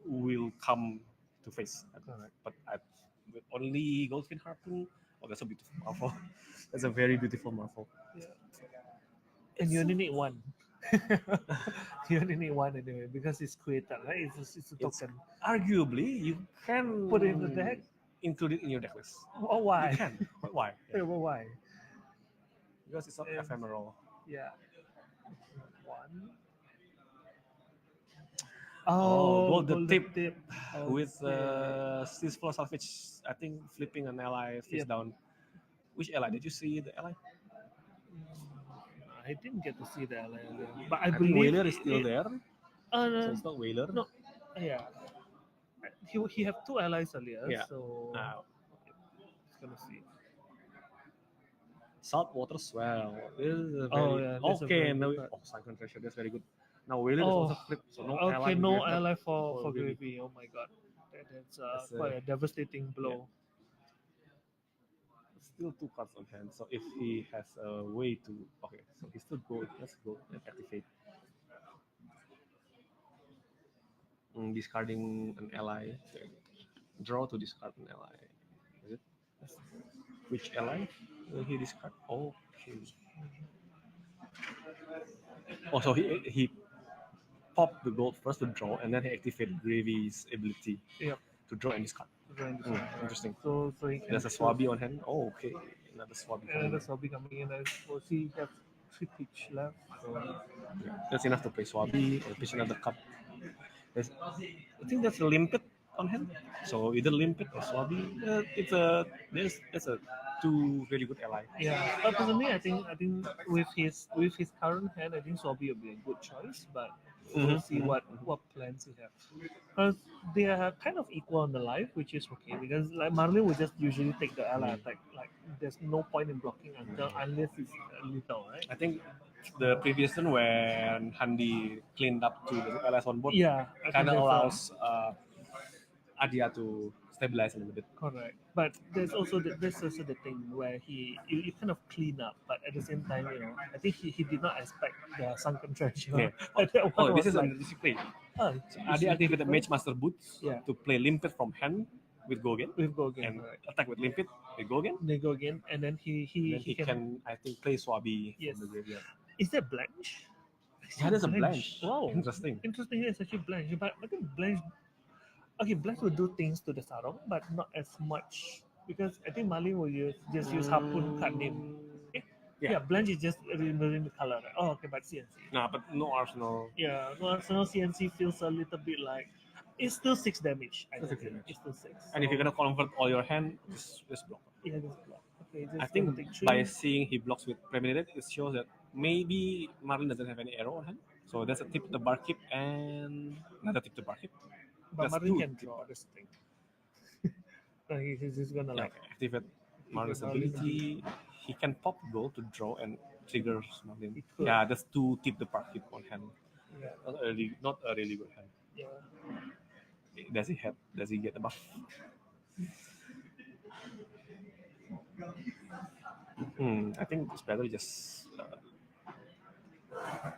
will come to face. Correct. But with only Goldfin Harpoon. Oh, that's a beautiful Marvel. That's a very beautiful Marvel. And you only need 1. You only need 1 anyway because it's created, right? It's a It's- token. Arguably, you can Put it in the deck? Include it in your deck list. Oh, why? You can. But why? Yeah, well, why? Because it's not Yeah. ephemeral. Yeah. 1. Golden tip. With Okay. Seasflow Salvage, I think flipping an ally face Yep. down. Which ally? Did you see the ally? I didn't get to see the ally earlier, but I I think believe Whaler is still there. So it's not Whaler. no. Yeah. He have 2 allies earlier, Yeah. so Ah, just gonna see. Saltwater Swell. This is a Oh, very, yeah, that's a okay, very now good card. Sunken Treasure, that's very good. Now Whaler is Oh, also flipped, so no ally. Okay, in no graveyard. ally for for Gravy. Gravy. Oh my god, that's That's, quite a devastating blow. Still 2 cards on hand. So if he has a way to, okay, so he still go. Let's go and activate. Discarding an ally. Draw to discard an ally. Is it? Which ally will he discard? Okay. Oh, so he popped the gold first to draw, and then he activated Gravy's ability Yep. to draw and discard. Interesting. So he can There's a Swabi on hand. Oh, okay. Another Swabi. Another Swabi coming in. So he have 3 pitch left. So That's enough to play Swabi or pitch another cup. I think that's a limpet on hand. So either limpet or Swabi. That's a 2 very good ally. yeah, but personally, I think with his current hand, I think Swabi will be a good choice. But we'll see what plans he have. Because they are kind of equal on the life, which is okay. Because like Marley will just usually take the ally attack. Like there's no point in blocking unless it's lethal, right? I think the previous one when Handi cleaned up to the allies on board, Yeah, I kind think of that's, allows Adia to stabilize a little bit. correct. But there's also the thing where you kind of clean up, but at the same time, I think he did not expect the sunken treasure. Yeah. That one Oh, this was is like, on display. oh, So Adia activated different. Mage Master Boots Yeah. to play limpet from hand with Gogen With go again, and correct. attack with limpet with Gogen. They go again, and then Then he can. I think, play Swabi Yes. from the graveyard. Is that Blanche? Yeah, there's a Blanche. Wow, Interesting. Interesting, it's actually Blanche. But I think Blanche. Okay, Blanche will do things to the Sarong, but not as much because I think Mali will just use Harpoon card name. Yeah, blanch is just removing the color. Oh, okay, but CNC. No, but no arsenal. Yeah, no, Arsenal CNC feels a little bit like it's still 6 damage. I Still six think damage. it's still 6. And if you're so- gonna convert all your hand, just block. yeah, just block. Okay, just I gonna think take 3. by seeing he blocks with premeditated, it shows that maybe Marlin doesn't have any arrow on hand. So that's a tip to barkeep and another tip to barkeep. But That's Martin two can draw this thing. No, he's just gonna Yeah, like okay. Activate Marlin's Marlin ability. He can pop goal to draw and triggers Marlin. He could. Yeah, that's two tip the barkeep on hand. yeah, Not a really good hand. yeah. Does he get the buff? I think it's better just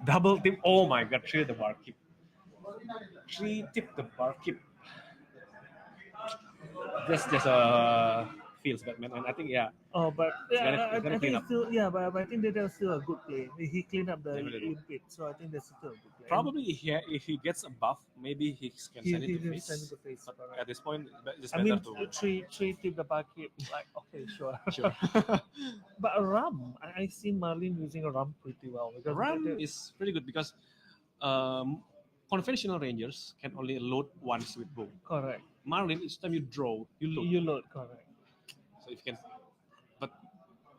double tip. Oh my god, three the barkeep. Three tip the barkeep. Just feels Batman, and I think Oh, but yeah, He's gonna I clean think up. it's still but I think that was still a good play. He cleaned up the Definitely. pit, so I think that's still a good play. probably if he gets a buff, maybe he can he send it to can face. send it to face. But correct. at this point, it's I better mean, to three tip the bucket. Like okay, sure. sure. But a rum, I see Marlin using a rum pretty well because Ram is pretty good because conventional rangers can only load once with bow. correct. Marlin, each time you draw, you load. You load correct. So if you can, but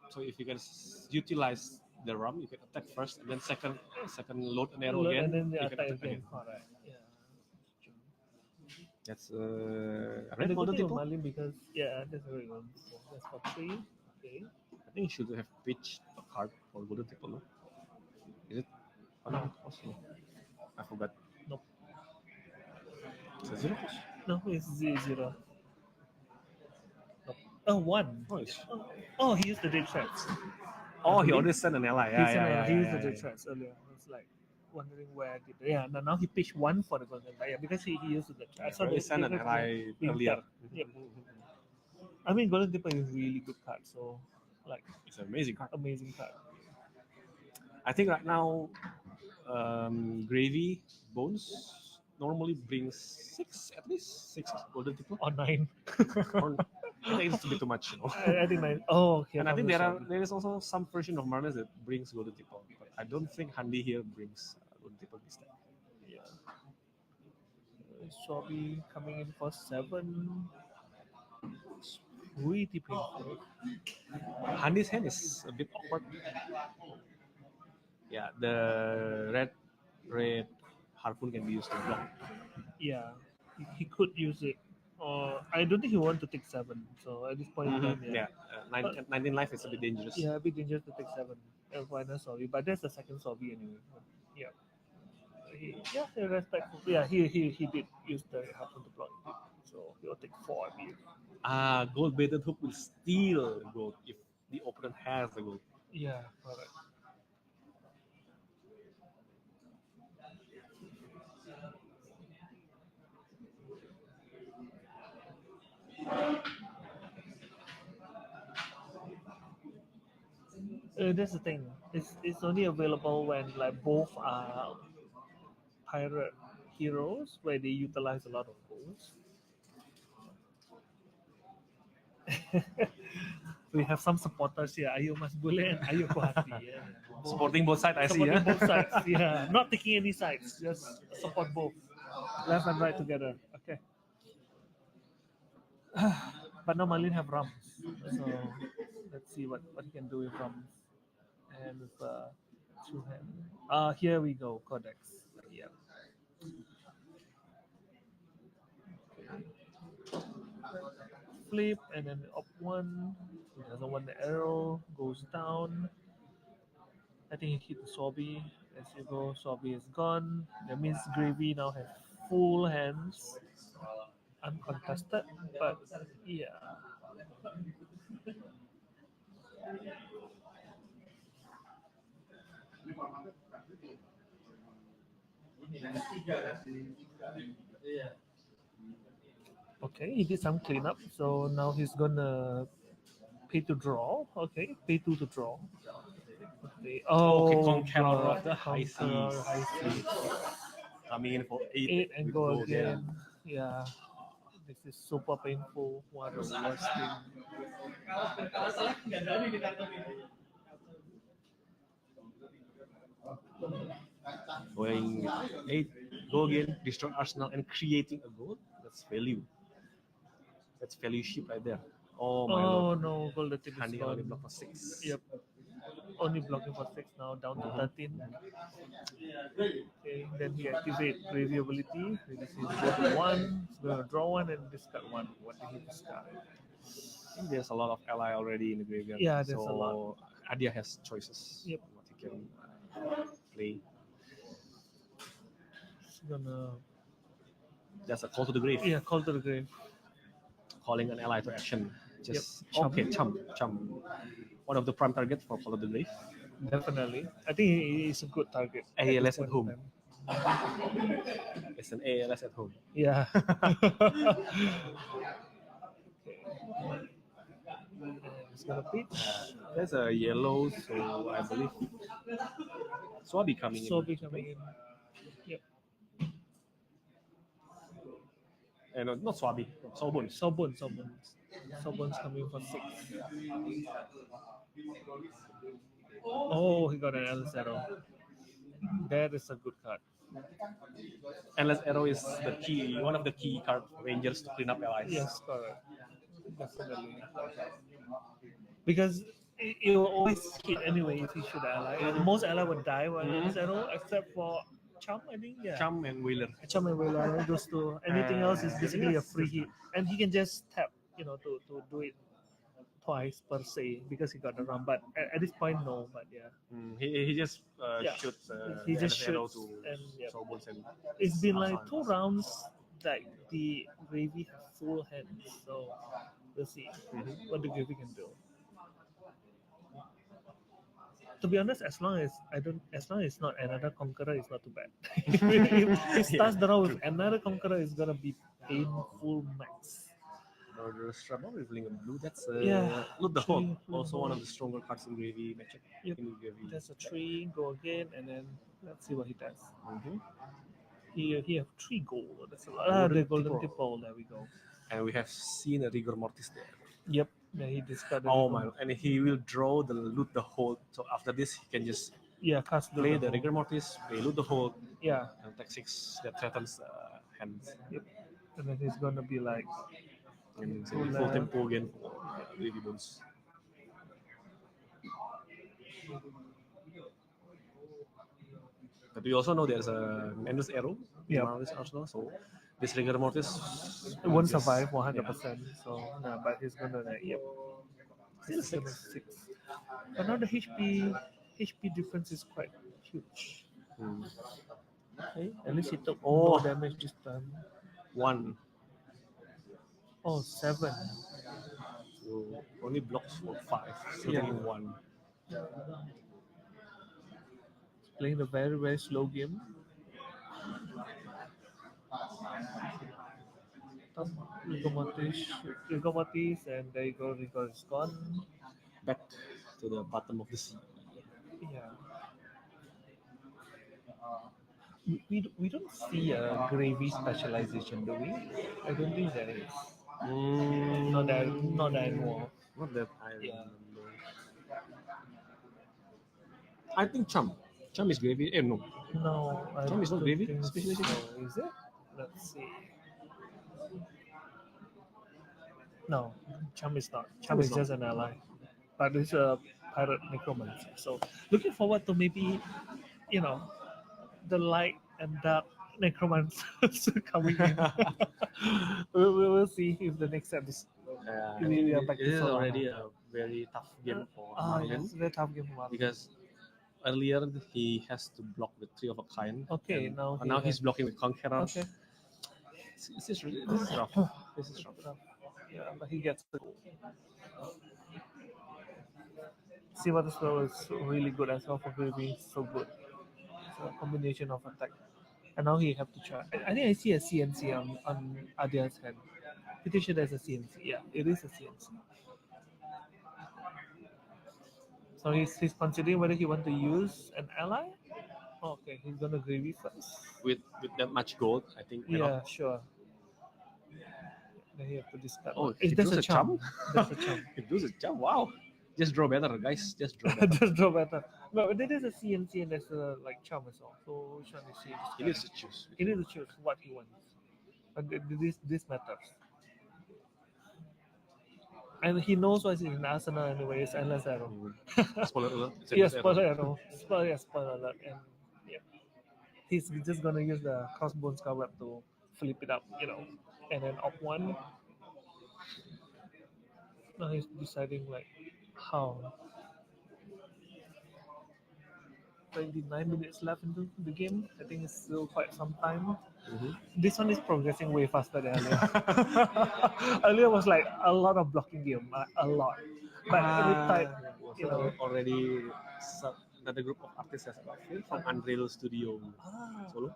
so if you can utilize the ram, you can attack first and then second load an arrow Load again. and then you the can attack attack again. Correct. Yeah. That's And red the good golden thing of people. Marlin because that's a very good one. So that's for 3. Okay. I think you should have pitched a card for golden people. No? Is it? Oh no, also. I forgot. Nope. It's a 0 cost. No, it's 0. Nope. Oh, 1. Oh, it's, Oh, he used the dead threats. oh, he already sent an ally. He used the dead threats earlier. I was like wondering where did now he pitched 1 for the golden. Yeah, because he used the dead threats. I saw he sent an ally earlier. Yep. I mean, golden tipper is a really good card. So like It's an amazing card. amazing card. I think right now, gravy bones normally brings 6 at least 6 golden people. Or 9. Or, I think it's a bit too much, you know. I think 9. Oh, okay. And I think there is also some version of Marnes that brings golden people, but I don't think Handi here brings golden people this time. Yeah. Shobi coming in for 7. It's pretty painful. Handi's hand is a bit awkward. Yeah, the red harpoon can be used to block. Yeah, he could use it. I don't think he want to take 7. So at this point in time, Yeah, 19 life is a bit dangerous. yeah, a bit dangerous to take 7. Final Sobi, but that's the second Sobi anyway. Yeah. He respectful. Yeah, he did use the harpoon to block it. So he'll take 4, I believe. Gold baited hook will steal gold if the opponent has the gold. Yeah, correct. That's the thing. It's only available when like both are pirate heroes where they utilize a lot of goals. We have some supporters here. Ayo Mas Bule and Ayo Kuhati. Yeah. Supporting both sides, I see. Supporting Yeah? both sides. Yeah. Not taking any sides. Just support both. Left and right together. Okay. But now Marlin have Rams. So let's see what he can do with Rams. And with 2 hand. Here we go. Codex. Yeah. Flip and then up 1. He doesn't want the arrow. Goes down. I think he hit the Sobi. As you go, Sobi is gone. That means Gravy now has full hands. Uncontested, but yeah. Okay, he did some cleanup, so now he's gonna pay to draw. Okay, pay 2 to draw. Okay. Oh, Conqueror of God, the High Conqueror Seas. High Seas. Coming in for 8 and with go gold, again. Yeah. This is super painful. One of the worst thing. Going with 8, go again, destroy arsenal and creating a gold. That's value. That's value ship right there. Oh my Oh lord. no, golden tip is Honey only gone. block for 6. Yep, only blocking for 6 now, down to 13. Okay, then he activate gravy ability. This is go to 1. He's gonna draw 1 and discard 1. What did he discard? I think there's a lot of ally already in the graveyard. Yeah, there's so a lot. Adia has choices Yep. on what he can play. He's gonna That's a call to the grave. call to the grave. Calling an ally to action. Just Chum. okay, chum. One of the prime target for call to the grave. Definitely, I think he is a good target. ALS this at point in home. time. It's an ALS at home. Yeah. It's gonna pitch. There's a yellow, so I believe Swabi coming So in. becoming in. Yep. And not Swabi, Sobun. Sobon's coming for 6. Oh, he got an Alice arrow. That is a good card. Endless Arrow is the key, one of the key card rangers to clean up allies. Yes, correct. Definitely. Because it will always hit anyway if he should ally. And most ally would die with Alice arrow except for Chum, I think. Yeah. Chum and Wheeler. Chum and Wheeler, those two. Anything else is basically a free hit. And he can just tap, to do it twice per se because he got the run. But at this point, no. But yeah. He just Yeah. shoots. He just Endless Arrow shoots to and, yep. Sobun and It's been like 2 rounds, like the Gravy have full hands. So we'll see what the Gravy can do. To be honest, as long as it's not another Conqueror, it's not too bad. if it starts the round with another Conqueror, it's gonna be painful max. Murderous Struggle revealing a blue. That's Yeah, Loot the Hold. three, Also one of the stronger cards in Gravy matchup. Yep. In Gravy. That's a 3, go again, and then let's see what he does. Mhm. He have 3 gold. That's a lot. The golden Tipple. tipple. There we go. And we have seen a Rigor Mortis there. Yep. Yeah, he discarded. Oh my! And he will draw the Loot the Hold. So after this, he can just Yeah, cast play the Hold. Rigor Mortis, play Loot the Hold, Yeah. and take 6 that threatens hands. Yep. And then he's gonna be like, And so full tempo again for Gravy Bones. But we also know there's a Endless Arrow Yep. around this arsenal, so this Rigor Mortis it won't just- survive 100%. So, no, but he's gonna like, yep. Still He's gonna 6. 6. But now the HP difference is quite huge. Hmm. Okay, at least he took Oh. more damage this time. 1. Oh, 7. So only blocks for 5. So Yeah. taking 1. Playing the very, very slow game. Rigomatis, and there you go, Rigor is gone. Back to the bottom of the sea. Yeah. We don't see a gravy specialization, do we? I don't think there is. Not that I know of. Not that I Yeah. remember. I think Chum. Chum is gravy. No. No, I Chum is not don't gravy think specialization? so. Is it? Let's see. No, Chum is not. Chum is is not. just an ally. But it's a pirate necromancer. So looking forward to maybe, the light and dark necromancers coming in. we'll see if the next episode. I We think are back it to is Solana. already a very tough game for Marlon Yes, very tough game for Marlon. because earlier he has to block with 3 of a kind. Okay, and now now he he's blocking with Conqueror. Okay. This is rough. This is rough. Yeah, but he gets the goal. Siva as well is really good as well for Gravy. So good. It's a combination of attack. And now he have to try. I think I see a CNC on Adia's hand. Pretty sure there's a CNC. Yeah, it is a CNC. So he's considering whether he want to use an ally. Okay, he's gonna Gravy first. With that much gold, I think. Yeah, sure. Then he have to discard. Oh, Is he that does a a chum? chum? That's a chum. He does a jump. Wow. Just draw better, guys. Just draw better. Just draw better. No, there is a CNC and there's a like charm as well. So which one is he? He needs to choose. He needs to choose what he wants. But this matters. And he knows what's in Arsenal anyways, endless arrow. Spoiler alert. It's Yeah, endless arrow. spoiler arrow. Spoiler alert. And yeah, he's just gonna use the crossbones cover to flip it up, and then up one. Now he's deciding like how. 29 minutes left into the game. I think it's still quite some time. This one is progressing way faster than earlier. Earlier was like a lot of blocking game, a lot. But Riptide, already another group of artists has arrived from Unreal Studio Solo.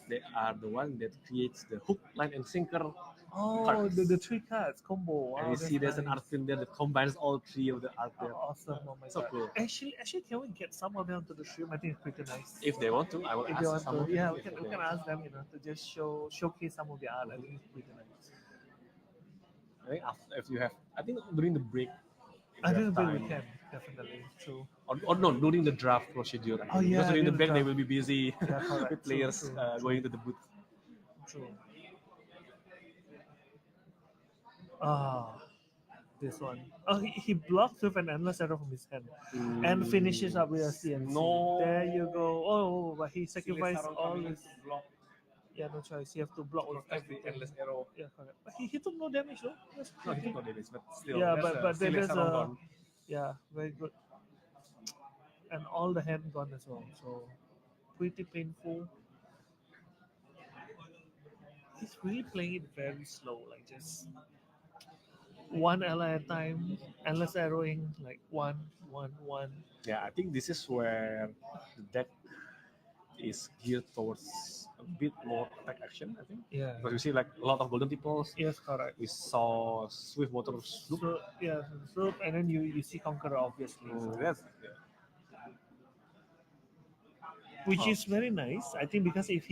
They are the one that creates the hook, line, and sinker. Oh, the three cards combo. Wow, And you see there's an art film there that combines all three of the art there. Awesome! Oh my So god. cool. Actually, can we get some of them to the stream? I think it's pretty nice. If they want to, I will If they ask want some to, of them. yeah, we can ask them, to just showcase some of the art. I think it's pretty nice. I think if you have, I think during the break, I think we can definitely. So. Or no, during the draft procedure. Oh yeah. Because during the break, they will be busy correct. with players going to the booth. True. Ah, this one. Oh, he blocks with an endless arrow from his hand and finishes up with a CNC. No. There you go. Oh, but he sacrificed all his. Yeah, no choice. He have to block with everything. Endless arrow. Yeah, correct. But he took no damage though. No, he took no damage, but still. Yeah, but still there's a. gone. Yeah, very good. And all the hand gone as well. So pretty painful. He's really playing it very slow, like just one ally at a time, endless arrowing, like one. Yeah, I think this is where the deck is geared towards a bit more attack action, I think. Yeah. Because you see like a lot of golden peoples. Yes, correct. We saw Swift Water Sloop. So, yeah, Sloop, and then you see Conqueror obviously. So. Yes. Which is very nice. I think because if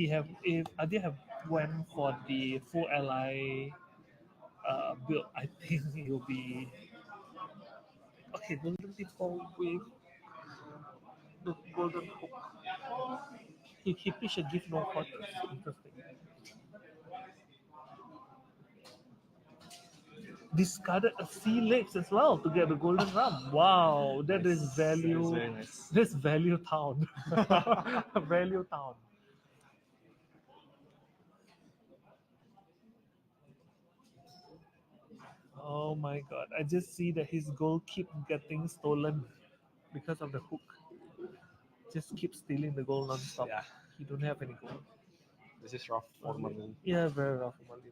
Adi have went for the full ally build, I think he'll be okay. Golden people with the golden hook. He should give no quarters. Interesting. Discarded a sea legs as well to get the golden ram. Wow, that is value. Very nice. This value town. Value town. Oh my god! I just see that his gold keep getting stolen because of the hook. Just keep stealing the gold non-stop. Yeah. He don't have any gold. This is rough for Marlin. Yeah, very rough for Marlin.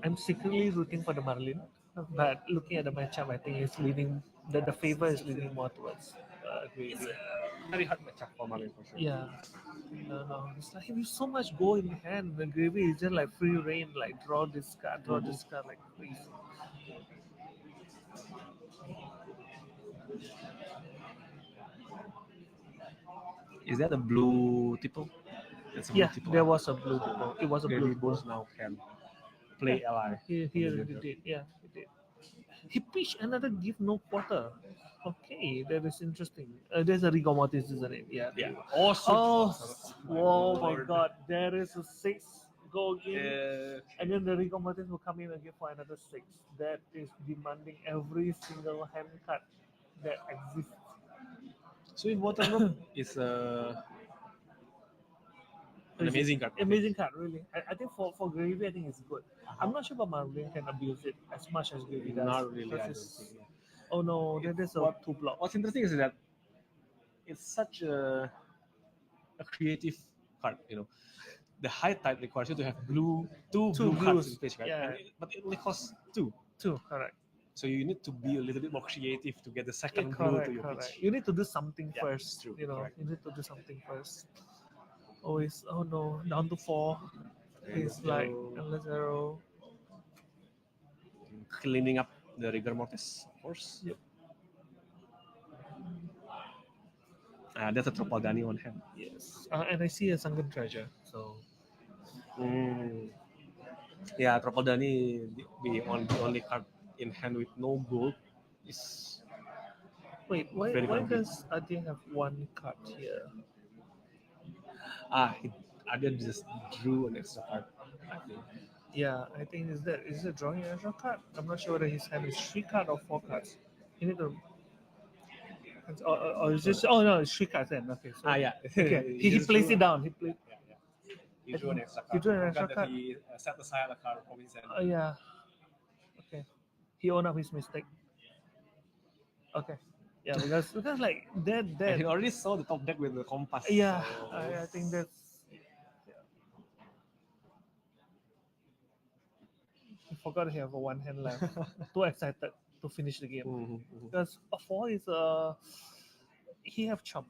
I'm secretly rooting for the Marlin, but looking at the matchup, I think it's leaning. The favor is leaning more towards Gravy. Very hard matchup for Marlin for sure. Yeah. No. It's like with so much gold in hand, the Gravy is just like free reign, like draw this card, like crazy. Is that a blue tipple? That's a blue Yeah, tipple. there was a blue tipple. It was a blue tipple. Now can play ally. He did. Yeah, he did. He pitched another give no quarter. Okay, that is interesting. There's a rigor mortis, isn't it? Yeah. Yeah. Oh my god. There is a 6 goal game. And then the rigor mortis will come in again for another 6. That is demanding every single hand card that exists. Swift Water Sloop is an amazing card. Amazing card, really. I think for Gravy, I think it's good. I'm not sure if Marlin can abuse it as much as Gravy does. Not really. I don't It's- think. Oh no, that is a 2 block. What's interesting is that it's such a creative card. The high type requires you to have two blue blues. cards in page, right? Yeah. But it only costs 2. 2, correct. So you need to be a little bit more creative to get the second blue Correct, to your correct. pitch. You need to do something Yeah, first. true, You correct. need to do something first. Always, oh no, down to 4. It's like endless arrow. Cleaning up the rigor mortis, of course. Yep. That's a Tropagani on hand. Yes, and I see a sunken treasure. So Yeah, Tropagani, the only card in hand with no gold is wait, why very why complete. does Adi have one card here? Ah, Adel just drew an extra card, I think. Yeah, I think is it drawing an extra card? I'm not sure whether his hand is 3 card or 4 cards. You need to. Or is this? Oh no, it's 3 cards then. Okay, so Yeah. okay, he just placed drew. it down. He placed. Yeah, yeah. He I drew an think extra he card. drew an I extra forgot that card. he set aside a card from his hand. Yeah. Okay. He owned up his mistake. Okay. Yeah, because like And that. he already saw the top deck with the compass. Yeah, So I think that's. Yeah. He forgot he have a one hand left. Too excited to finish the game because a 4 is he have chump,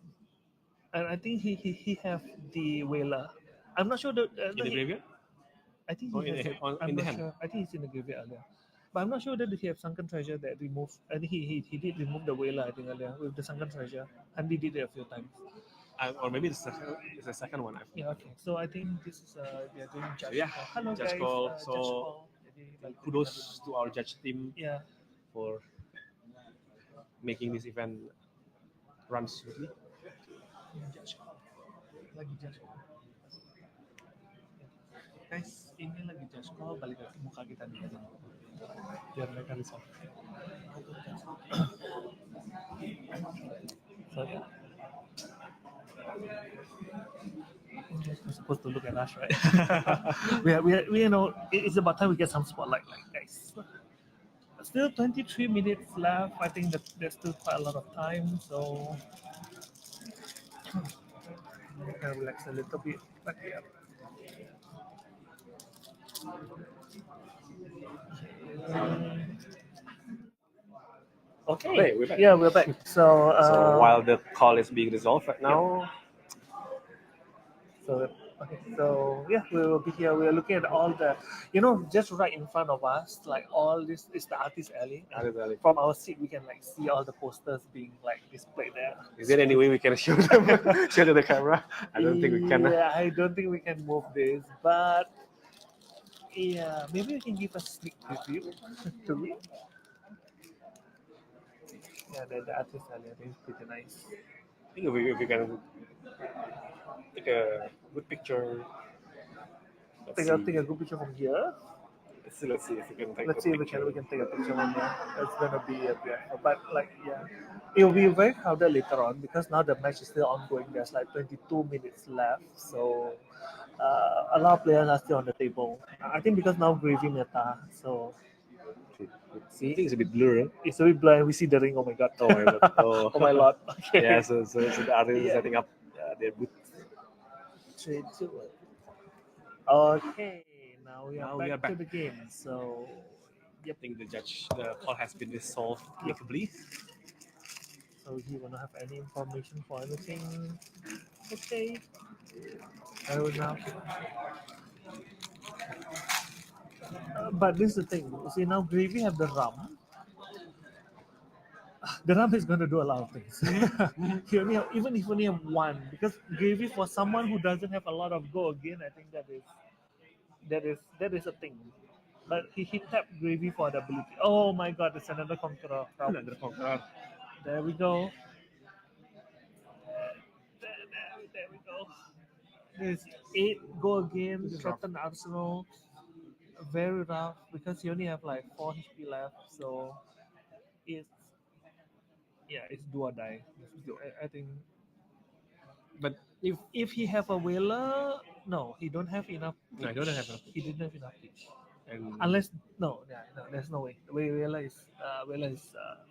and I think he have the whaler. I'm not sure that in the graveyard? I think Or he has it. I'm in the not hand? sure. I think he's in the graveyard earlier. But I'm not sure that he have sunken treasure that removed. I think he did remove the whaler. I think earlier with the sunken treasure, and he did it a few times. Or maybe it's the second one. I Yeah. Okay. So I think this is we are doing judge yeah, call. Hello judge guys. call. Judge So call. Jadi, like, kudos to our judge team yeah. for making this event run smoothly. Judge call. Lagi judge call. Guys, ini lagi judge call balik ke muka kita nih. Biar mereka resolve. So yeah. We're supposed to look at us, right? we you know it's about time we get some spotlight, like guys. Still 23 minutes left. I think that there's still quite a lot of time, so we can relax a little bit. But yeah. Okay. We're back. Yeah, we're back. So, So while the call is being resolved right now, So okay, so yeah, we will be here. We are looking at all the, just right in front of us, like all this is the artist alley. And Artist alley. from our seat, we can like see all the posters being like displayed there. is there any way we can show them show to the camera? I don't think we can. Yeah, I don't think we can move this, but yeah, maybe we can give a sneak preview to it. Yeah, the artist alley, I think is pretty nice. I think if we can take a good picture. Take a good picture from here. Let's see if we can take Let's a see if picture. we can take a picture from here. It's gonna be a bit, but like yeah, it will be very crowded later on because now the match is still ongoing. There's like 22 minutes left, so a lot of players are still on the table. I think because now gravy meta, so See, I think it's a bit blurry. it's a bit blind. We see the ring. Oh my god! Oh my god! Oh, Oh my lord! Okay. Yeah, so the artist is Yeah. setting up their booth. Trade to it. Okay, now we are, Now we back, are back. to the game. So, I think the call has been resolved amicably. so you wanna have any information for anything? Okay. I will now. But this is the thing. You see, now Gravy have the rum. The rum is going to do a lot of things. He only have, even if only have one, because Gravy for someone who doesn't have a lot of go again, I think that is a thing. But he tapped Gravy for the ability. Oh my God! It's another conqueror. Another conqueror. There we go. There we go. There's 8 go again. Threaten Arsenal. Very rough because you only have like 4 HP left, so it's it's do or die. I think. But If he have a whaler, no, he don't have enough. No, I don't have enough. He didn't have enough pitch. and Unless no, there's no way. The way whaler is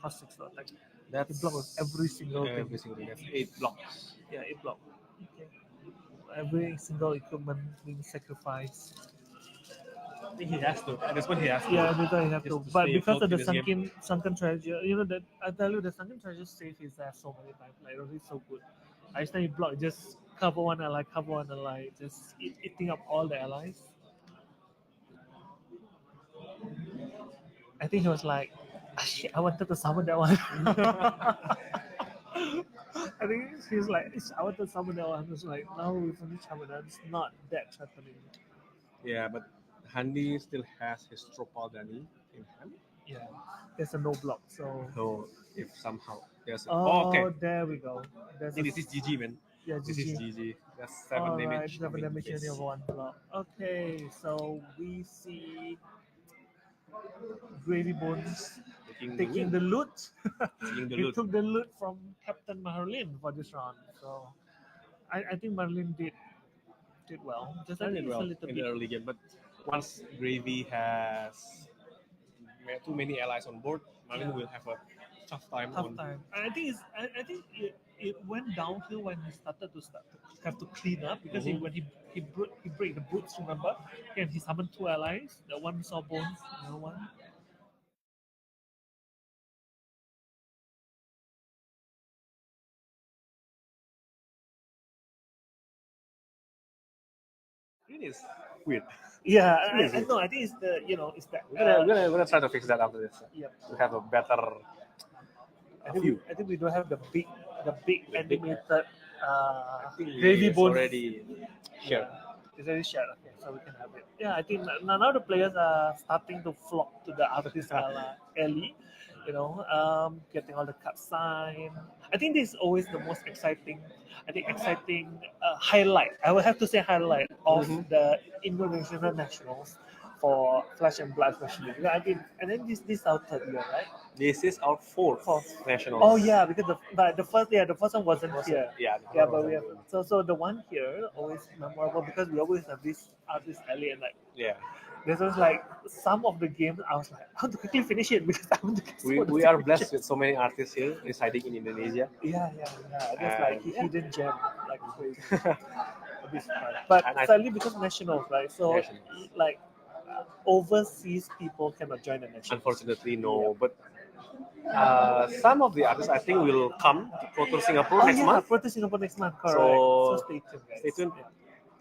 cost 6 to attack. that's He blocks every single thing. every single thing. That's 8 blocks. Yeah, it block. Okay. Every single equipment being sacrificed. I think he has to. At this point, he has to. Yeah, because you have Just to. to But stay because afloat of the in this game. sunken treasure, that I tell you, the sunken treasure save is there so many times. Like it's so good. I just you block, just cover one ally, just eating up all the allies. I think he was like, ah, shit, I wanted to summon that one. I think she's like, I want to summon that one. It's like, no, we finished Hamada. It's not that threatening. Yeah, but Handi still has his Tropaldani in hand. Yeah, there's a no block. So, So if somehow there's a, oh, okay, there we go. There's see, this is GG, man. yeah, This is GG. GG. That's 7 All right, damage 7 coming to damage in face. your one block. Okay, so we see Gravy Bones taking the loot. Taking the He loot. took the loot from Captain Marlin for this round. So I think Marlin did well. Just I I think did it's a well little in the bit. early game, but once Gravy has too many allies on board, Marlin Yeah. will have a tough time Tough on. time. I think it went downhill when he started to have to clean up because Mhm. he break the boots, remember, and he summoned two allies. The one saw bones, the other one. It is weird. Yeah, It is I weird. know. I think it's the it's that. We're gonna try to fix that after this. Yep. To have a better view. I think we don't have the big The big- animated I think gravy it's bones. already shared. It's already shared. Okay, so we can have it. Yeah, I think now the players are starting to flock to the artist alley. Getting all the cut sign. I think this is always the most exciting. I think exciting highlight. I will have to say highlight of Mhm. the Indonesian nationals for Flash and Blood, especially. Yeah, I think, and then this is our third year, right? This is our fourth Fourth. nationals. Oh yeah, because the first one wasn't here. Yeah. Yeah, but we have so the one here always memorable because we always have this artist alley and like Yeah. this was like some of the games I was like I want to quickly finish it because I want to get We, some of the we are signatures. blessed with so many artists here residing in Indonesia. Yeah. Just like And, hidden gem, like crazy. A bit surprised. But And I- sadly because nationals, right? So Nationals. like overseas people cannot join the nationals. Unfortunately, no. But some of the artists I think will come to Pro Tour Singapore Oh next yeah, month. Pro Tour Singapore next month, correct. So, So stay tuned, guys. Stay tuned. Yeah.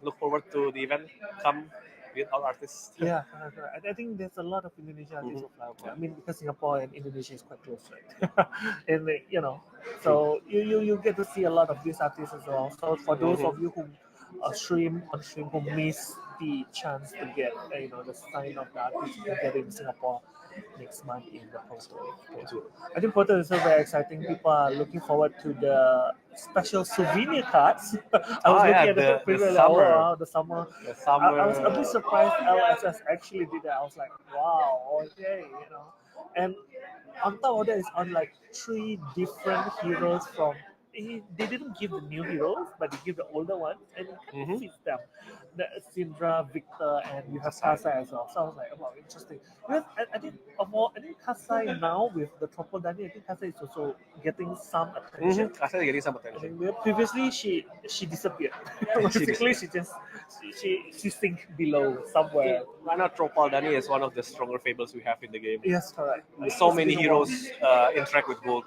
Look forward to the event. Come with our artists. Yeah, correct. I think there's a lot of Indonesian artists who fly over. I mean, because Singapore and Indonesia is quite close, right? And so you get to see a lot of these artists as well. So for those of you who stream who miss the chance to get the sign of the artist, you can get it in Singapore next month in the Pro Tour. I think Pro Tour is so very exciting. People are looking forward to the special souvenir cards. I was looking at the previous summer. oh, wow, the summer. The summer. I was a bit surprised LSS actually did that. I was like, wow, okay, And on top of that, it's on like 3 different heroes from. They didn't give the new heroes, but they give the older ones, and it fits them. The Syndra, Victor, and you have Kasai as well. So I was like, wow, interesting. Because I think Kasai now with the Tropodani, I think Kasai is also getting some attention. Kasai is getting some I attention. think previously she disappeared. Basically, she sink below somewhere. Right now, Tropaldani is one of the stronger fables we have in the game. Yes, correct. So many heroes interact with gold,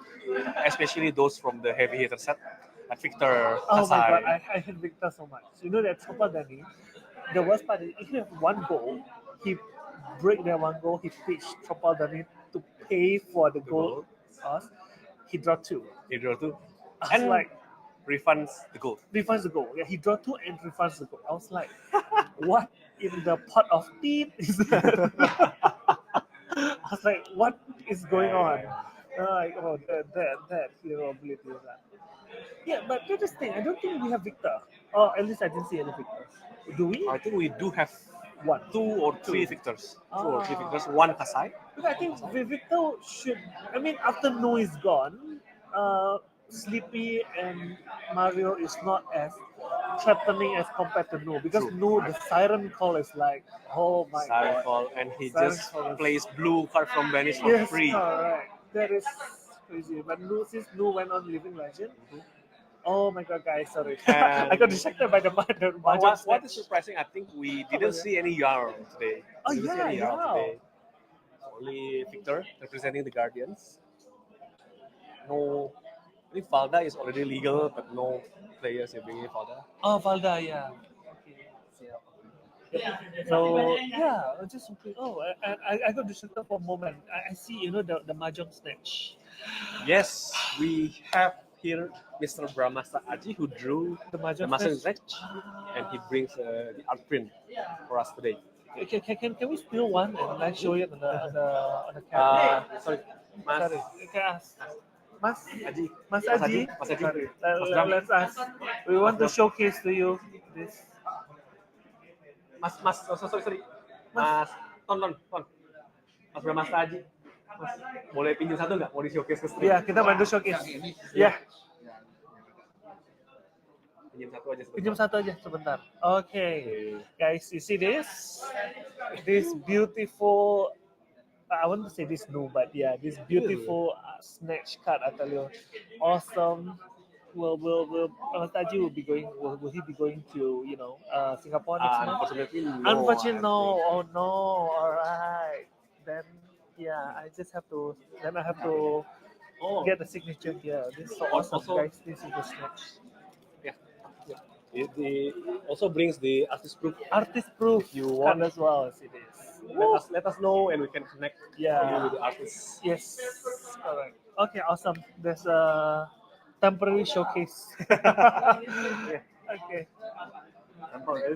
especially those from the heavy hitter set, like Victor, Oh my Kasai. god, I hate Victor so much. You know that Tropaldani, the worst part is if you have one goal, he break that one goal, he pitched Tropaldani to pay for the goal cost. He draw 2. He draw 2. I was And like, refunds the gold. refunds the goal. Yeah, he draw 2 and refunds the goal. I was like, what in the pot of teeth is that? I was like, what is going on? Like, oh, that hero ability is that. Yeah, but that's the thing. I don't think we have Victor. Or at least I didn't see any Victors. Do we? I think we do have One. 2 or 3 victors. 2 or 3 Ah. victors. 1 Kasai. Because I think Victor should. I mean, after No is gone, Sleepy and Mario is not as threatening as compared to No. Because True. No, the siren call is like, oh my Siren god. Call, and he Siren just Call is- plays blue card from Vanish for Yes, free. correct. That is crazy. But No, since No went on Living Legend, oh my god, guys, sorry. And- I got distracted by the But Mahjong what is snatch. surprising, I think we yeah. didn't see any Jarl today. Oh, We didn't see yeah, any Jarl Jarl. today. Only Victor representing the Guardians. No, I think Falda is already legal, but no players are bringing Falda. Oh, Valda, yeah. Okay. So yeah, I just I got distracted for a moment. I see the mahjong snatch. Yes, we have here Mr. Brahmasa Aji who drew The the Mahjong Master Fest. Fetch, and he brings the art print for us today. Okay, can we steal one and like show it on the camera? Sorry, Mas Sorry, okay, ask. Mas Aji. Mas Mas Aji. Aji. Mas Aji. Sorry, Mas Bram. let's ask. We want to Bram. showcase to you this. Mas, sorry. Mas, Ton. Mas Brahmasa Aji. Mas, boleh pinjam satu nggak? Mau di showcase ke stream? Ya, kita bantu showcase. Ya, Pinjam satu aja sebentar. pinjam satu aja sebentar. Okay, guys, you see this? This beautiful. I want to say this new, but yeah, this beautiful snatch card. I tell you, awesome. Will Mas Taji will he be going to Singapore next month? Unfortunately, no. Unfortunately, no. Oh no. All right. Then yeah, I have to get the signature here. This is so awesome, Also- guys. This is the snatch. It also brings the artist proof. Artist proof You card want- as well. As it is. Let us know and we can connect Yeah. you with the artist. Yes. All right. Okay. Awesome. There's a temporary showcase. Okay.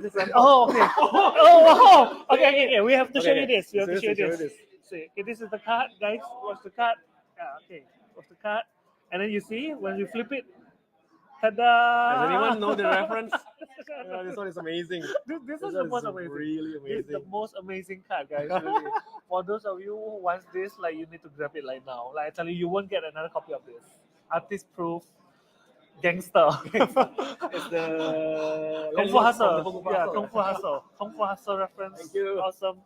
This is Oh, okay. Oh, wow. Okay. We have to show Okay, you this. We have to show you show this. See, okay, this is the card, guys. Watch the card. Yeah, okay. Watch the card. And then you see when you flip it. Ta-da! Does anyone know the reference? This one is amazing. This This is the one most is amazing. really This is the amazing. most amazing card, guys. Really. For those of you who want this, like you need to grab it right now. Like I tell you, you won't get another copy of this. Artist proof, gangster. It's the Kung Fu Hustle. Kung Fu Yeah, Hustle. Kung Fu Hustle. Kung Fu Hustle reference. Thank you. Awesome.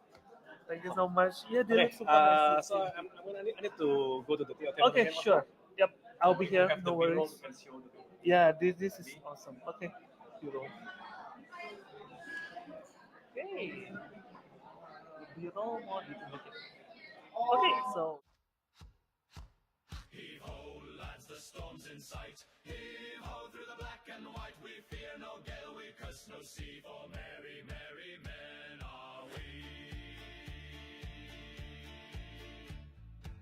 Thank you so much. Yeah, they Okay, look super nice. so I need to go to the theater. Okay, sure. Yep, I'll be here. No worries. Yeah, this is awesome. Okay, B-roll. Okay. B-roll more diplomatic. Okay, so. Heave ho, lads, the storm's in sight. Heave ho through the black and white. We fear no gale, we curse no sea. For merry, merry men are we.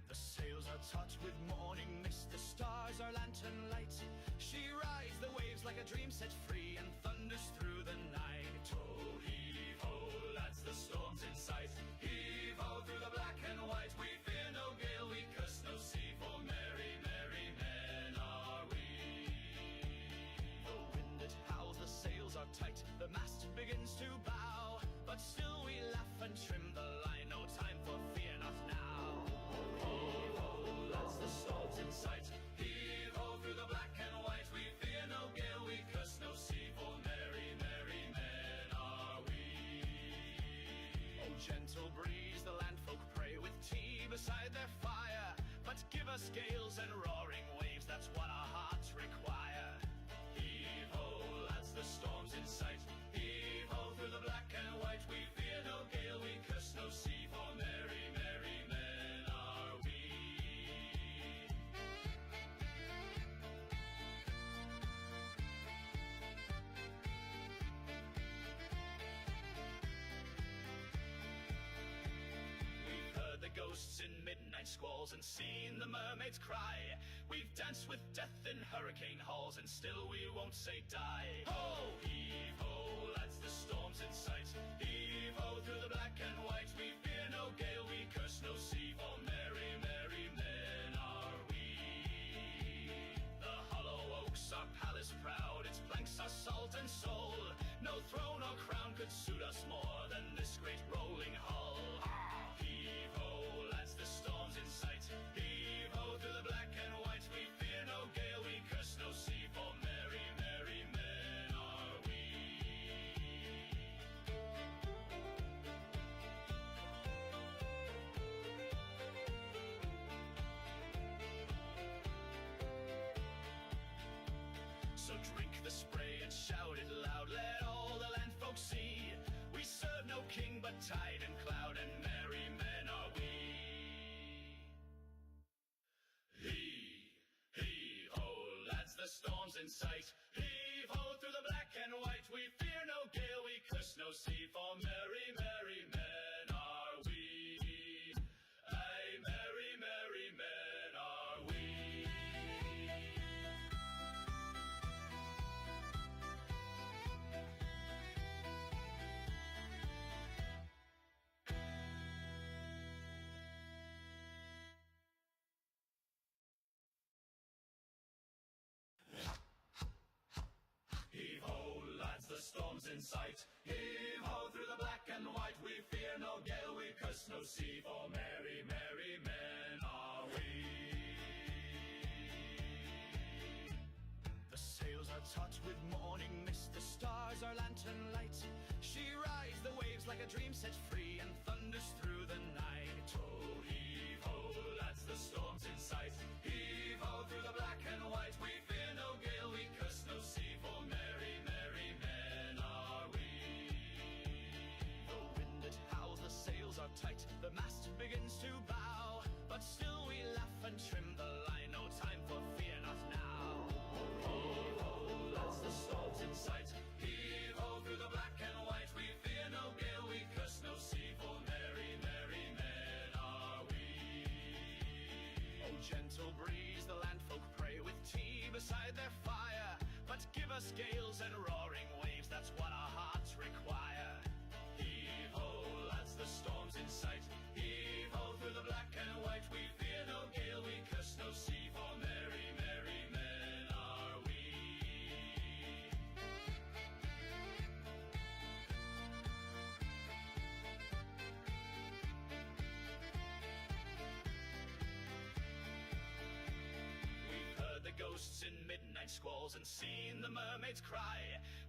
The sails are taut with morning mist. The stars are lantern light. She rides the waves like a dream set free and thunders through the night. Oh, heave ho, lads, the storm's in sight. Heave ho through the black and white. We fear no gale, we curse no sea. For merry, merry men are we. The wind it howls, the sails are tight. The mast begins to bow, but still we laugh and trim the line. No time for fear, not now. Heave ho, lads, the storm's in sight. Heave ho through the black and white. We fear no gale, we curse no sea. For merry, merry men are we. Oh, gentle breeze, the landfolk pray with tea beside their fire. But give us gales and roaring waves, that's what our hearts require. Heave ho, lads, the storm's in sight. Heave ho through the black and white. We fear no gale, we curse no sea. For merry, merry men are we. We've heard the ghosts in midnight squalls and seen the mermaids cry. We've danced with death in hurricane halls and still we won't say die. Ho, heave ho, lads, the storm's in sight. Heave ho through the black and white. We fear no gale, we curse no sea. For merry, merry men are we. The hollow oaks are palace proud, its planks are salt and soul. No throne or crown could suit us more than this great rolling hull. Heave ho, lads, the storm's in sight. Heave ho through the black and white. We fear no gale, we curse no sea. For merry, merry men are we. So drink the spray and shout it loud. Let all the land folks see. We serve no king but tide and cloud, and merry men are we. Heave ho, lads, the storm's in sight. Heave ho through the black and white. We fear no gale, we curse no sea. For merry, merry men are we. Aye, merry, merry men are we. sight. Heave ho through the black and white, we fear no gale, we curse no sea, for merry, merry men are we. The sails are taut with morning mist, the stars are lantern light. She rides the waves like a dream set free and thunders through the night. Oh, heave ho, lads, the storm's in sight. Heave ho through the black and white, we fear no gale, we curse no sea, for merry, merry men are we. The wind it howls, the sails are tight, the mast begins to bow, but still we laugh and trim the line, no time for fear, not now. Heave ho, lads, the storm's in sight. Heave ho through the black and white, we fear no gale, we curse no sea, for merry, merry men are we. Oh, gentle breeze, the landfolk pray with tea beside their fire, but give us gales and roaring waves, that's what our hearts require. Heave ho, lads, the storm's in sight. Heave ho through the black and white, we fear no gale, we curse no sea, for merry, merry men are we. We've heard the ghosts in midnight squalls and seen the mermaids cry.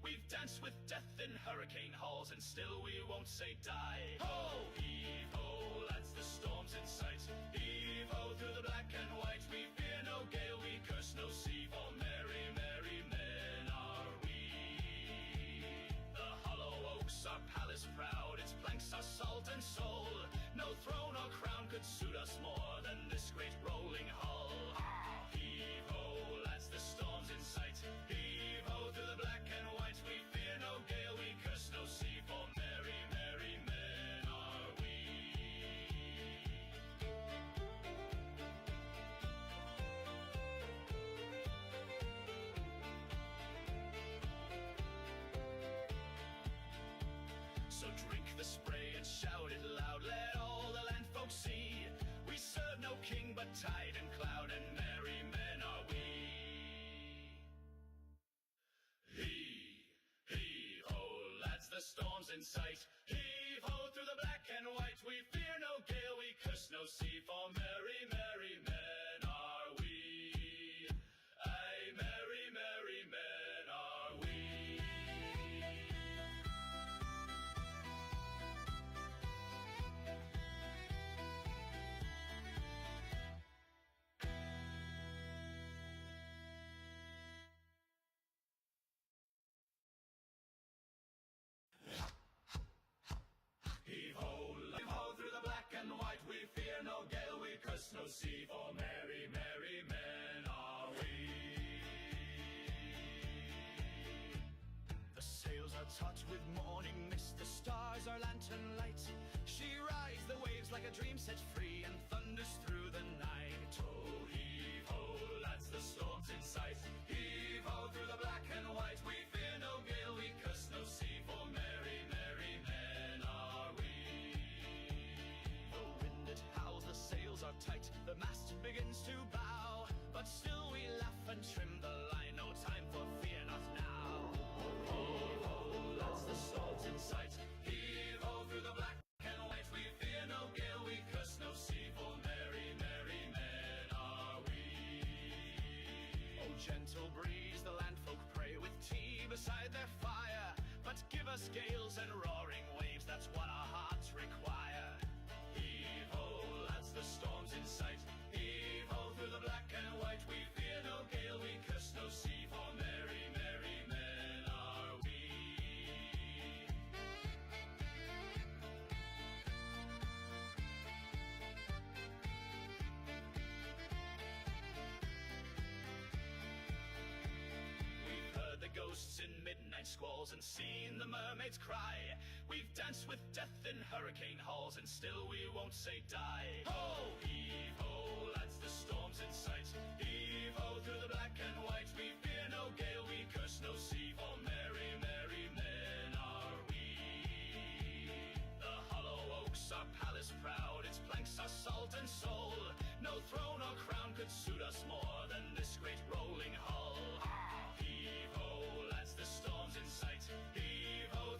We've danced with death in hurricane halls and still we won't say die. Ho, heave ho, lads, the storm's in sight. Heave ho through the black and white, we fear no gale, we curse no sea, for merry, merry men are we. The hollow oaks are palace proud, its planks are salt and soul. No throne or crown could suit us more than this great rolling hull. Heave ho, lads, the storm's in sight. Heave ho through the black and white, we fear no gale, we curse no sea, for merry, merry men are we. So drink the spray and shout it loud, let all the land folks see. We serve no king but tide and cloud, and merry men are we. Heave ho, lads, the storm's in sight. Heave ho through the black and white, we fear no gale, we curse no sea, for merry, merry men are we. Aye, merry, merry men are we. Heave ho through the black and white, we fear no gale, we curse no sea, for merry, merry men are we. The sails are taut with morning mist, the stars are lantern light. She rides the waves like a dream set free and thunders through the night. Oh, heave ho, lads, the storm's in sight. Heave ho through the black and white, we fear no gale, we curse no sea, for merry, merry men are we. The wind it howls, the sails are tight, the mast begins to bow, but still we laugh and trim the line, no time for fear, not now. Heave ho, lads, the storm's in sight. Heave ho through the black and white, we fear no gale, we curse no sea, for merry, merry men are we. Oh, gentle breeze, the landfolk pray with tea beside their fire, but give us gales and roaring waves, that's what our hearts require. Heave ho, lads, the storm's in sight. Heave ho through the black and white, we fear no gale, we curse no sea, for merry, merry men are we. We've heard the ghosts in midnight squalls and seen the mermaids cry. We've danced with death in hurricane halls and still we won't say die. Ho, heave ho, lads, the storm's in sight. Heave ho through the black and white, we fear no gale, we curse no sea, for merry, merry men are we. The hollow oaks are palace proud, its planks are salt and soul. No throne or crown could suit us more than this great rolling hull. Heave ho, lads, the storm's in sight. Heave ho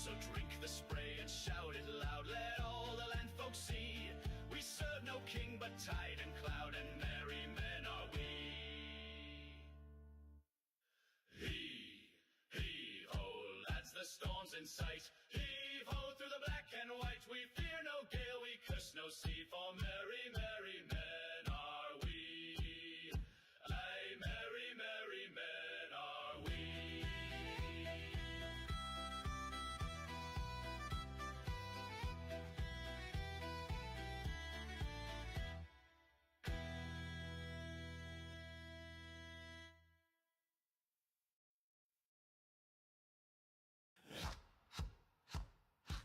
So drink the spray and shout it loud, let all the land folk see. We serve no king but tide and cloud, and merry men are we. Heave-ho, lads, the storm's in sight. Heave-ho, through the black and white. We fear no gale, we curse no sea, for merry, merry men are we. Aye, merry, merry men are we.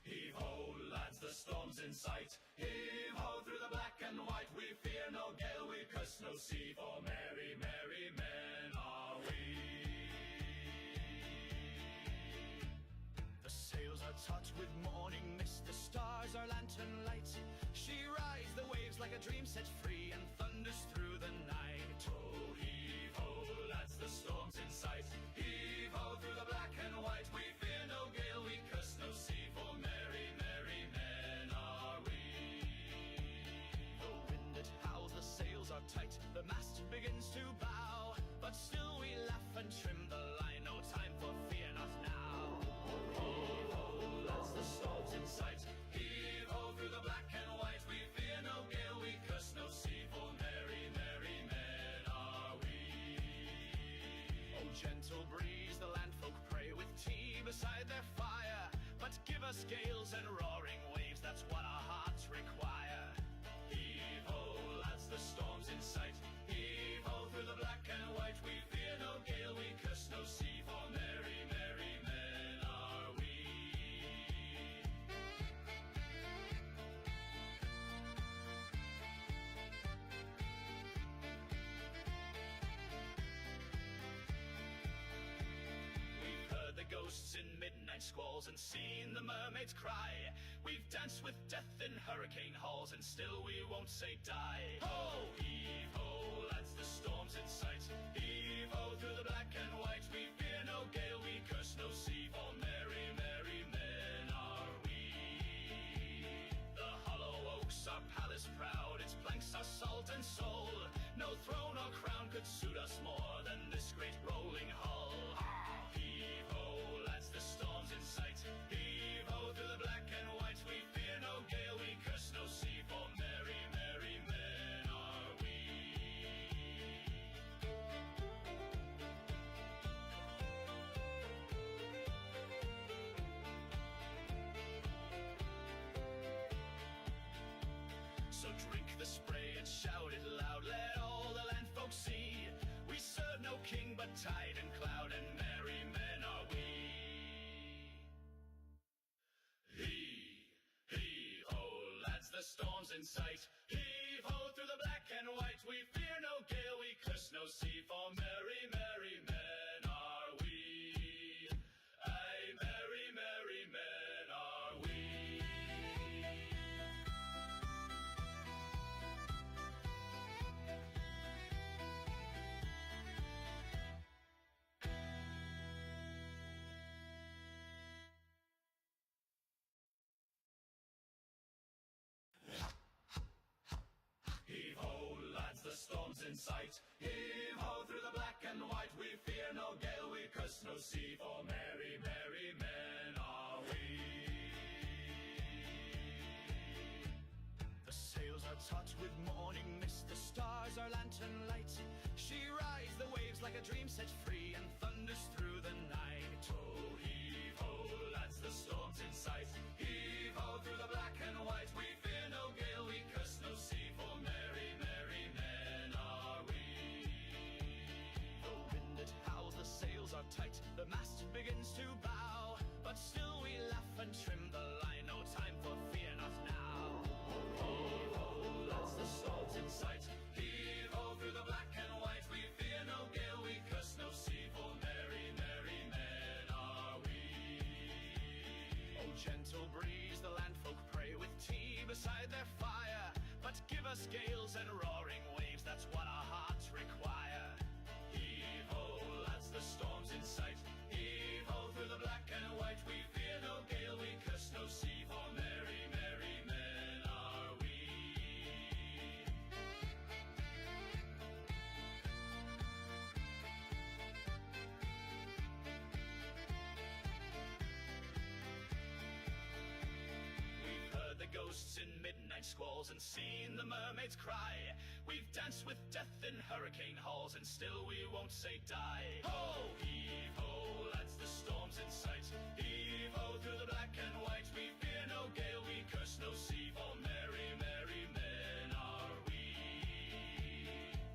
Heave-ho, lads, the storm's in sight. Heave-ho, through the black and white. We fear no gale, we curse no sea, for merry, merry men are we. The sails are taut with morning mist, the stars are lantern light. She rides the waves like a dream set free, and thunders through the night. Oh, heave-ho, lads, the storm's in sight. Heave-ho, through the black and white. We fear no gale, we curse no sea, for merry, merry men are we. The wind it howls, the sails are tight, the mast begins to bow, but still we laugh and trim the line, no time for fear, not now. Heave-ho, lads, the storm's in sight. Heave-ho, through the black and white. We fear no gale, we curse no sea, for merry, merry men are we. Oh, gentle breeze, the landfolk pray with tea beside their fire, but give us gales and roaring waves, that's what our hearts require. Heave-ho, lads, the storm's in sight. Heave-ho, through the black and white. We fear no gale, we curse no sea, for merry, merry men are we. We've heard the ghosts in midnight squalls and seen the mermaids cry. We've danced with death in hurricane halls, and still we won't say die. Ho, heave-ho, lads, the storm's in sight. Heave-ho, through the black and white. We fear no gale, we curse no sea, for merry, merry men are we. The hollow oaks are palace proud, its planks are salt and soul. No throne or crown could suit us more than this great rolling hull. Heave-ho, lads, the storm's in sight. Heave-ho, through the black and white. We fear no gale, we curse no sea, for merry, merry men are we. So drink the spray and shout it loud, let all the land folk see. We serve no king but tide and cloud, and merry men are we. Heave-ho, lads, the storm's in sight. Heave-ho, through the black and white. We fear no gale, we curse no sea, for merry, merry men are we. Aye, merry, merry men are we. Heave-ho, lads, the storm's in sight. Heave-ho, through the black and white. We fear no gale, we curse no sea, for merry, merry men are we. The sails are taut with morning mist, the stars are lantern light. She rides the waves like a dream set free, and thunders through the night. Oh, heave-ho, lads, the storm's in sight. Heave-ho, through the black and white. We fear no gale, we curse no sea, for merry, merry men are we. The wind it howls, the sails are tight, the mast begins to bow, but still we laugh and trim the line, no time for fear, not now. Heave-ho, lads, the storm's in sight. Heave-ho, through the black and white. We fear no gale, we curse no sea, for merry, merry men are we. Oh, gentle breeze, the landfolk pray with tea beside their fire, but give us gales and roaring waves, that's what our hearts require. Heave-ho, lads, the storm's in sight. Heave-ho, through the black and white. We fear no gale, ghosts in midnight squalls and seen the mermaids cry. We've danced with death in hurricane halls and still we won't say die. Ho, heave ho, lads, the storm's in sight. Heave ho through the black and white. We fear no gale, we curse no sea, for merry, merry men are we.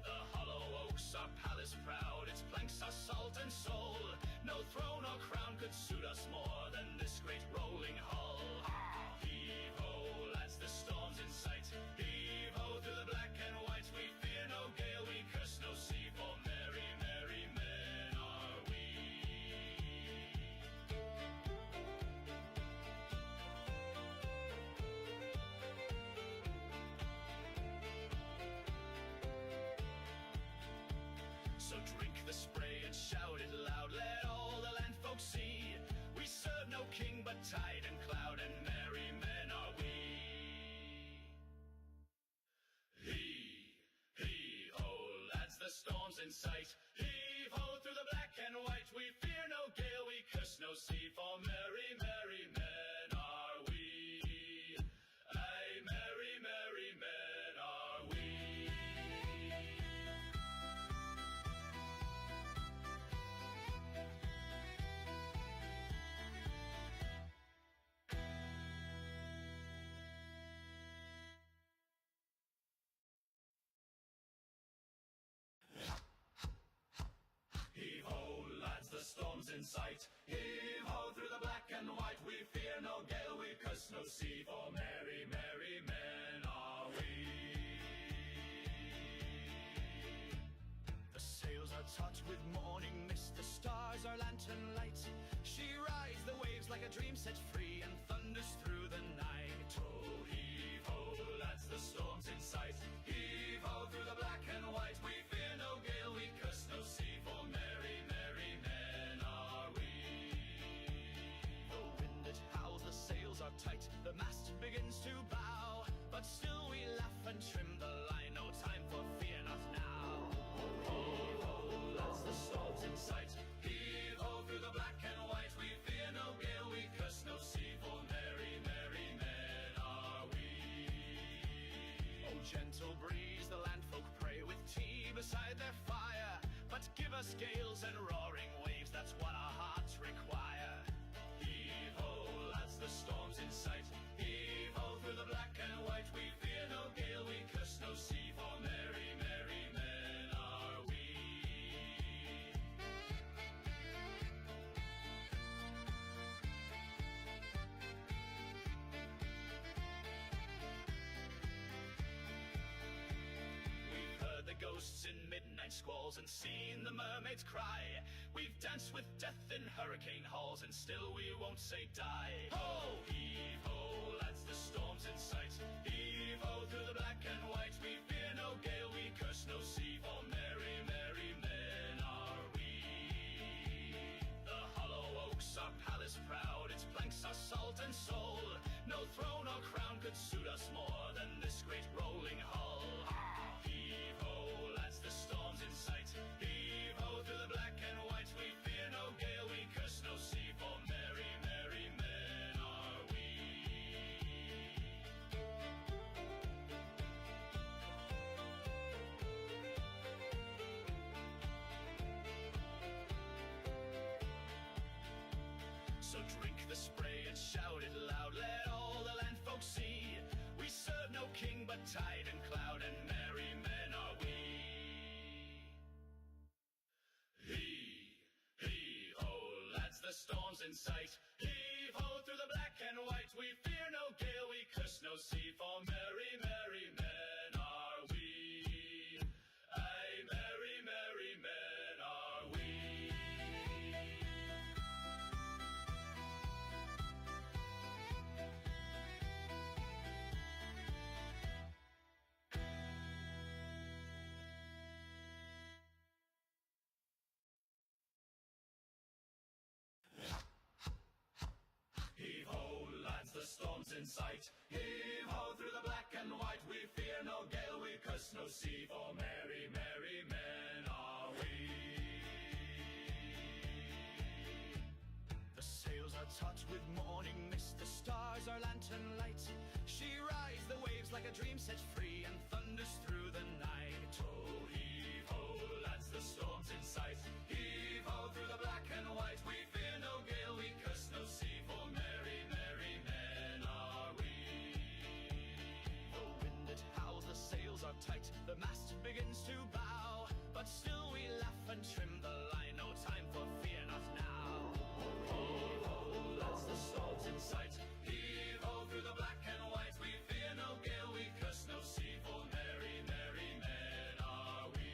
The hollow oaks are palace proud, its planks are salt and soul. No throne or crown could suit us more than this great rolling hull. Heave ho, lads, the storm's in sight. Heave ho through the black and white. We fear no gale, we curse no sea, for merry, merry men are we. So drink the spray and shout it loud, let all the land folks see. We serve no king but tide and cloud, and merry men are we. Heave ho, lads, the storm's in sight. Heave ho through the black and white. We fear no gale, we curse no sea, for merry, merry men are we. Aye, merry, merry men are we. Heave ho, lads, the storm's in sight. Heave ho through the black and white. We fear no gale, we curse no sea, for merry, merry men are we. The sails are taut with morning mist, the stars are lantern light. She rides the waves like a dream set free and thunders through the night. Oh, heave ho, lads, the storm's in sight. Heave ho through the black and white. We fear no gale, we curse no sea, for merry, merry men are we. The wind it howls, the sails are tight, the mast begins to bow, but still we laugh and trim the line, no time for fear, not now. Heave ho, lads, the storm's in sight. Heave ho through the black and white. We fear no gale, we curse no sea, for merry, merry men are we. Oh, gentle breeze, the landfolk pray with tea beside their fire, but give us gales and roaring waves, that's what our hearts require. Heave ho, lads, the storm's in sight. Heave ho through the black and white. We fear no gale, we curse no sea, for merry, merry men are we. We've heard the ghosts in midnight squalls and seen the mermaids cry. We've danced with death in hurricane halls and still we won't say die. Ho, heave ho, lads, the storm's in sight. Heave ho through the black and white. We fear no gale, we curse no sea, for merry, merry men are we. The hollow oaks are palace proud, its planks are salt and soul. No throne or crown could suit us more than this great rolling hull. Heave ho, lads, the storm's in sight. Heave ho through the black and white. We fear no gale, we curse no sea, for merry, merry men are we. So drink the spray and shout it loud, let all the land folks see. We serve no king but tide and cloud, and merry men are we. Heave ho, lads, the storm's in sight. Heave ho through the black and white. We fear no gale, we curse no sea, for merry, merry men are we. Aye, merry, merry men are we. Heave ho, lads, the storm's in sight. Heave ho through the black and white. We fear no gale, we curse no sea, for merry, merry men are we. The sails are hearts hot with morning mist. The stars are lantern light. She rides the waves like a dream set free and thunders through the night. Oh, heave ho, lads, the storm's in sight. Heave ho through the black and white. We fear no gale, we curse no sea, for merry, merry men are we. The wind it howls, the sails are tight, the mast begins to bow, but still we laugh and trim the line. No time for fear, not now. Heave ho, lads, the storm's in sight. Heave ho through the black and white. We fear no gale, we curse no sea, for merry, merry men are we.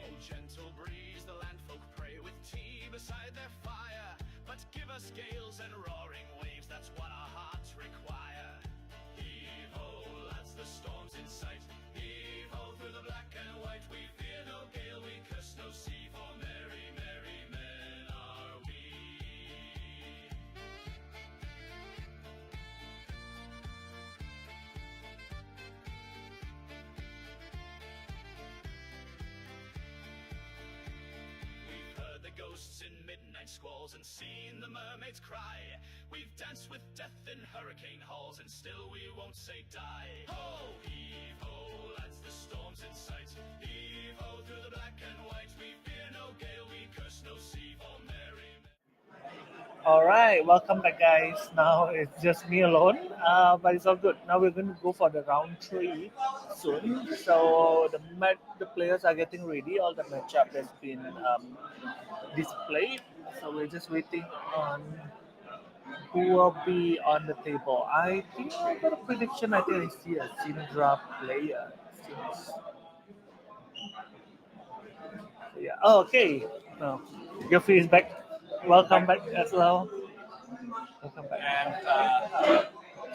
Oh, gentle breeze, the landfolk pray with tea beside their fire, but give us gales and roaring waves, that's what our hearts require. Heave ho, lads, the storm's in sight. Heave ho through the black and white. We fear no gale, we curse no sea, for merry, merry men are we. We've heard the ghosts in midnight squalls and seen the mermaids cry. We've danced with death in hurricane halls and still we won't say die. Ho! Heave ho, lads, the storm's in sight. Heave ho through the black and white. We fear no gale, we curse no sea, for merry. All right, welcome back, guys. Now it's just me alone, but it's all good. Now we're going to go for the round 3 soon. So the players are getting ready. All the matchup has been displayed. So we're just waiting on who will be on the table. I think I got a prediction. I think I see a Syndra player. Seems- Yeah. Oh, okay. No, Geoffrey is back. Welcome back as well. Welcome back. And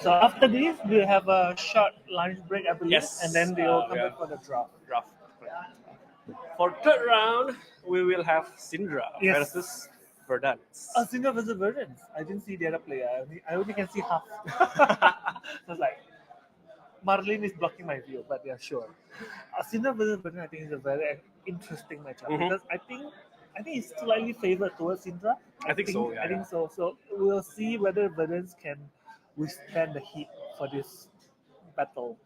So after this, we have a short lunch break, I believe, yes, and then they will come we back have for the draft. draft. For third round, we will have Syndra Yes. versus Verdance. Oh, Syndra versus Verdance. I didn't see the other player. I only can see half. So it's like Marlene is blocking my view, but yeah, sure. Syndra versus Verdance, I think is a very interesting matchup Mhm. because I think it's slightly favored towards Syndra. I think so, yeah, I think so. So we'll see whether Verdance can withstand the heat for this battle.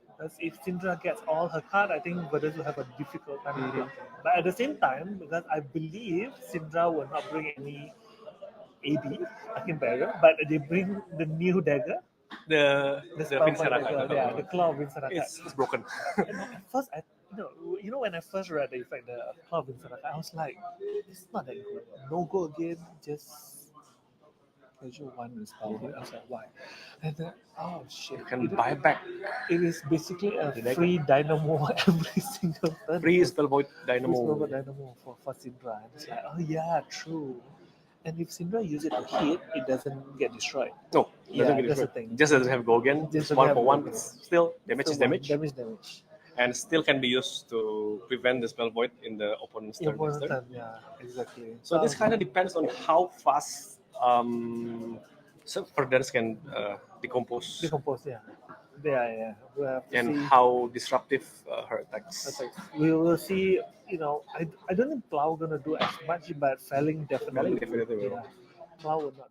Because if Syndra gets all her card, I think Verdance will have a difficult time Mhm. blocking. But at the same time, because I believe Syndra will not bring any AD, Akin Barrier, but they bring the new dagger, The Spellbind Vincent dagger, yeah, the Claw of Vincent it's broken. At first, when I first read the effect, the Claw of Vincent I was like, it's not that good. No go again, just casual one with Spellbind. I was like, why? And then, oh shit. You can buy back It is basically a The dagger. free dynamo every single turn. free Spellvoid Free Dynamo. Spellbind dynamo for Syndra. And it's like, oh yeah, true. And if Syndra use it to hit, it doesn't get destroyed. No, Yeah, doesn't get that's the destroyed. thing. Just doesn't have go again. Just Just doesn't one have for go one. again. It's still damage So is damage, Damage. and still can be used to prevent the spell void in the opponent's turn. next turn. Yeah, exactly. So this kind of depends on how fast Verdance can decompose Decompose, yeah. Yeah. We have to and see. how disruptive her attacks. We will see. I don't think Plow gonna do as much, but Felling definitely. Felling definitely will. Yeah, Plow will not.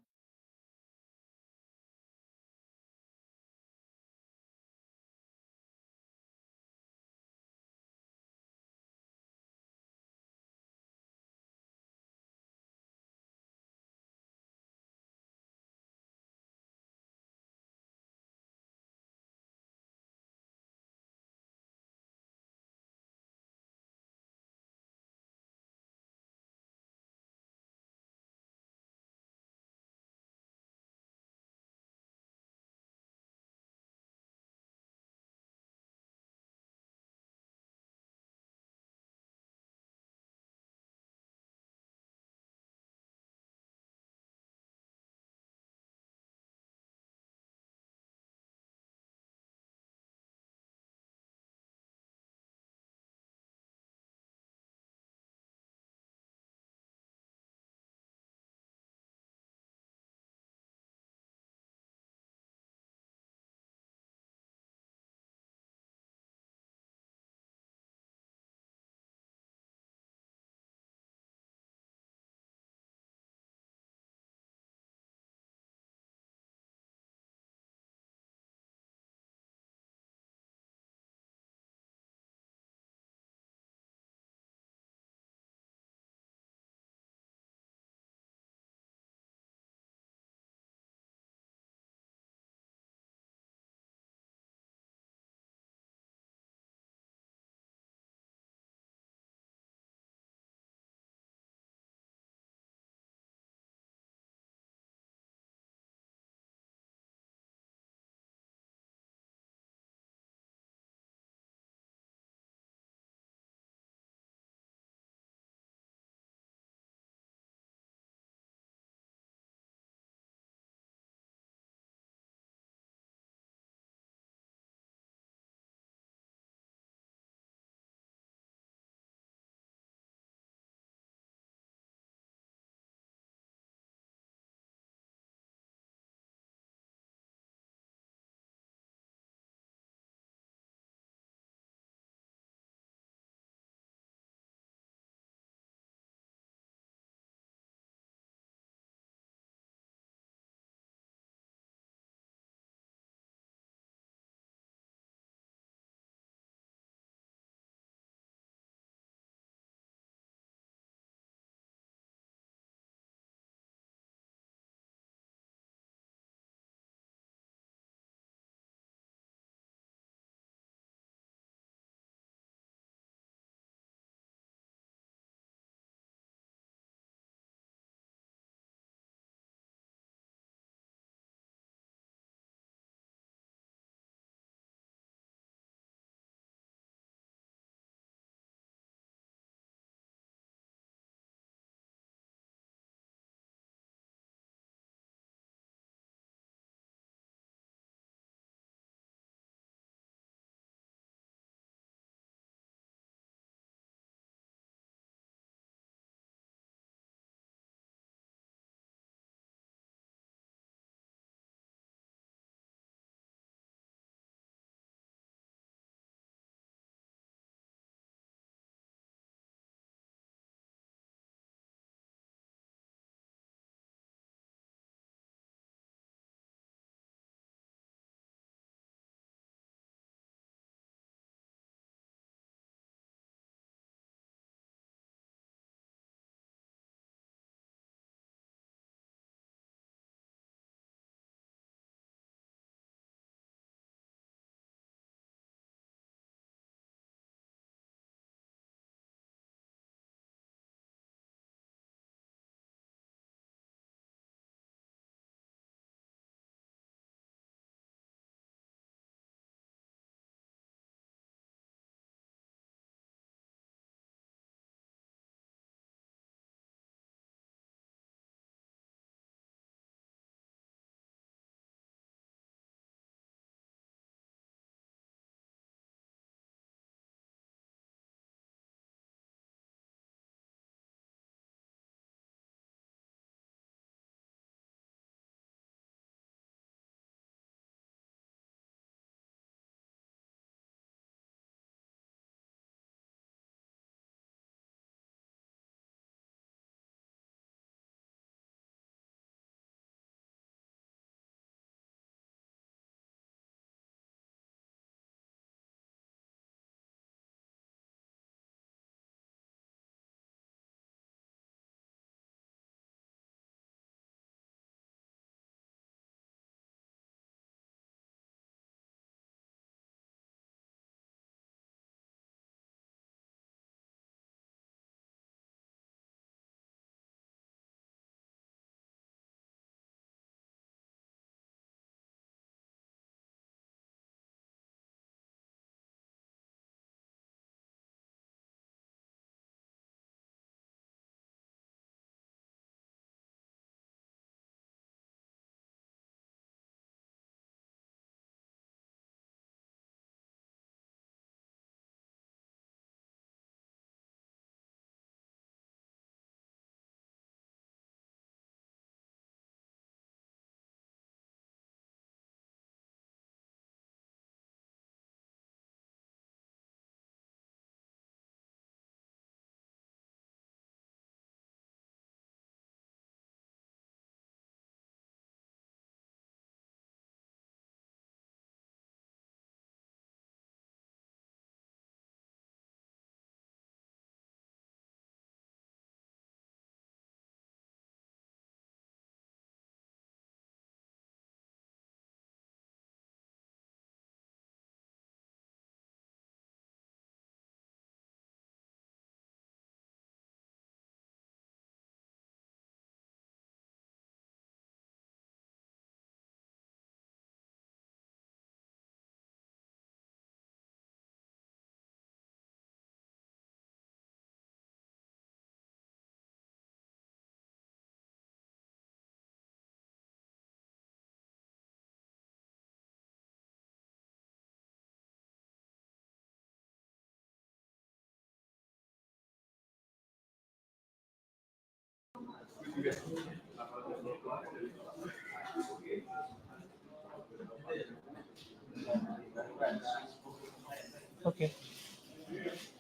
Okay.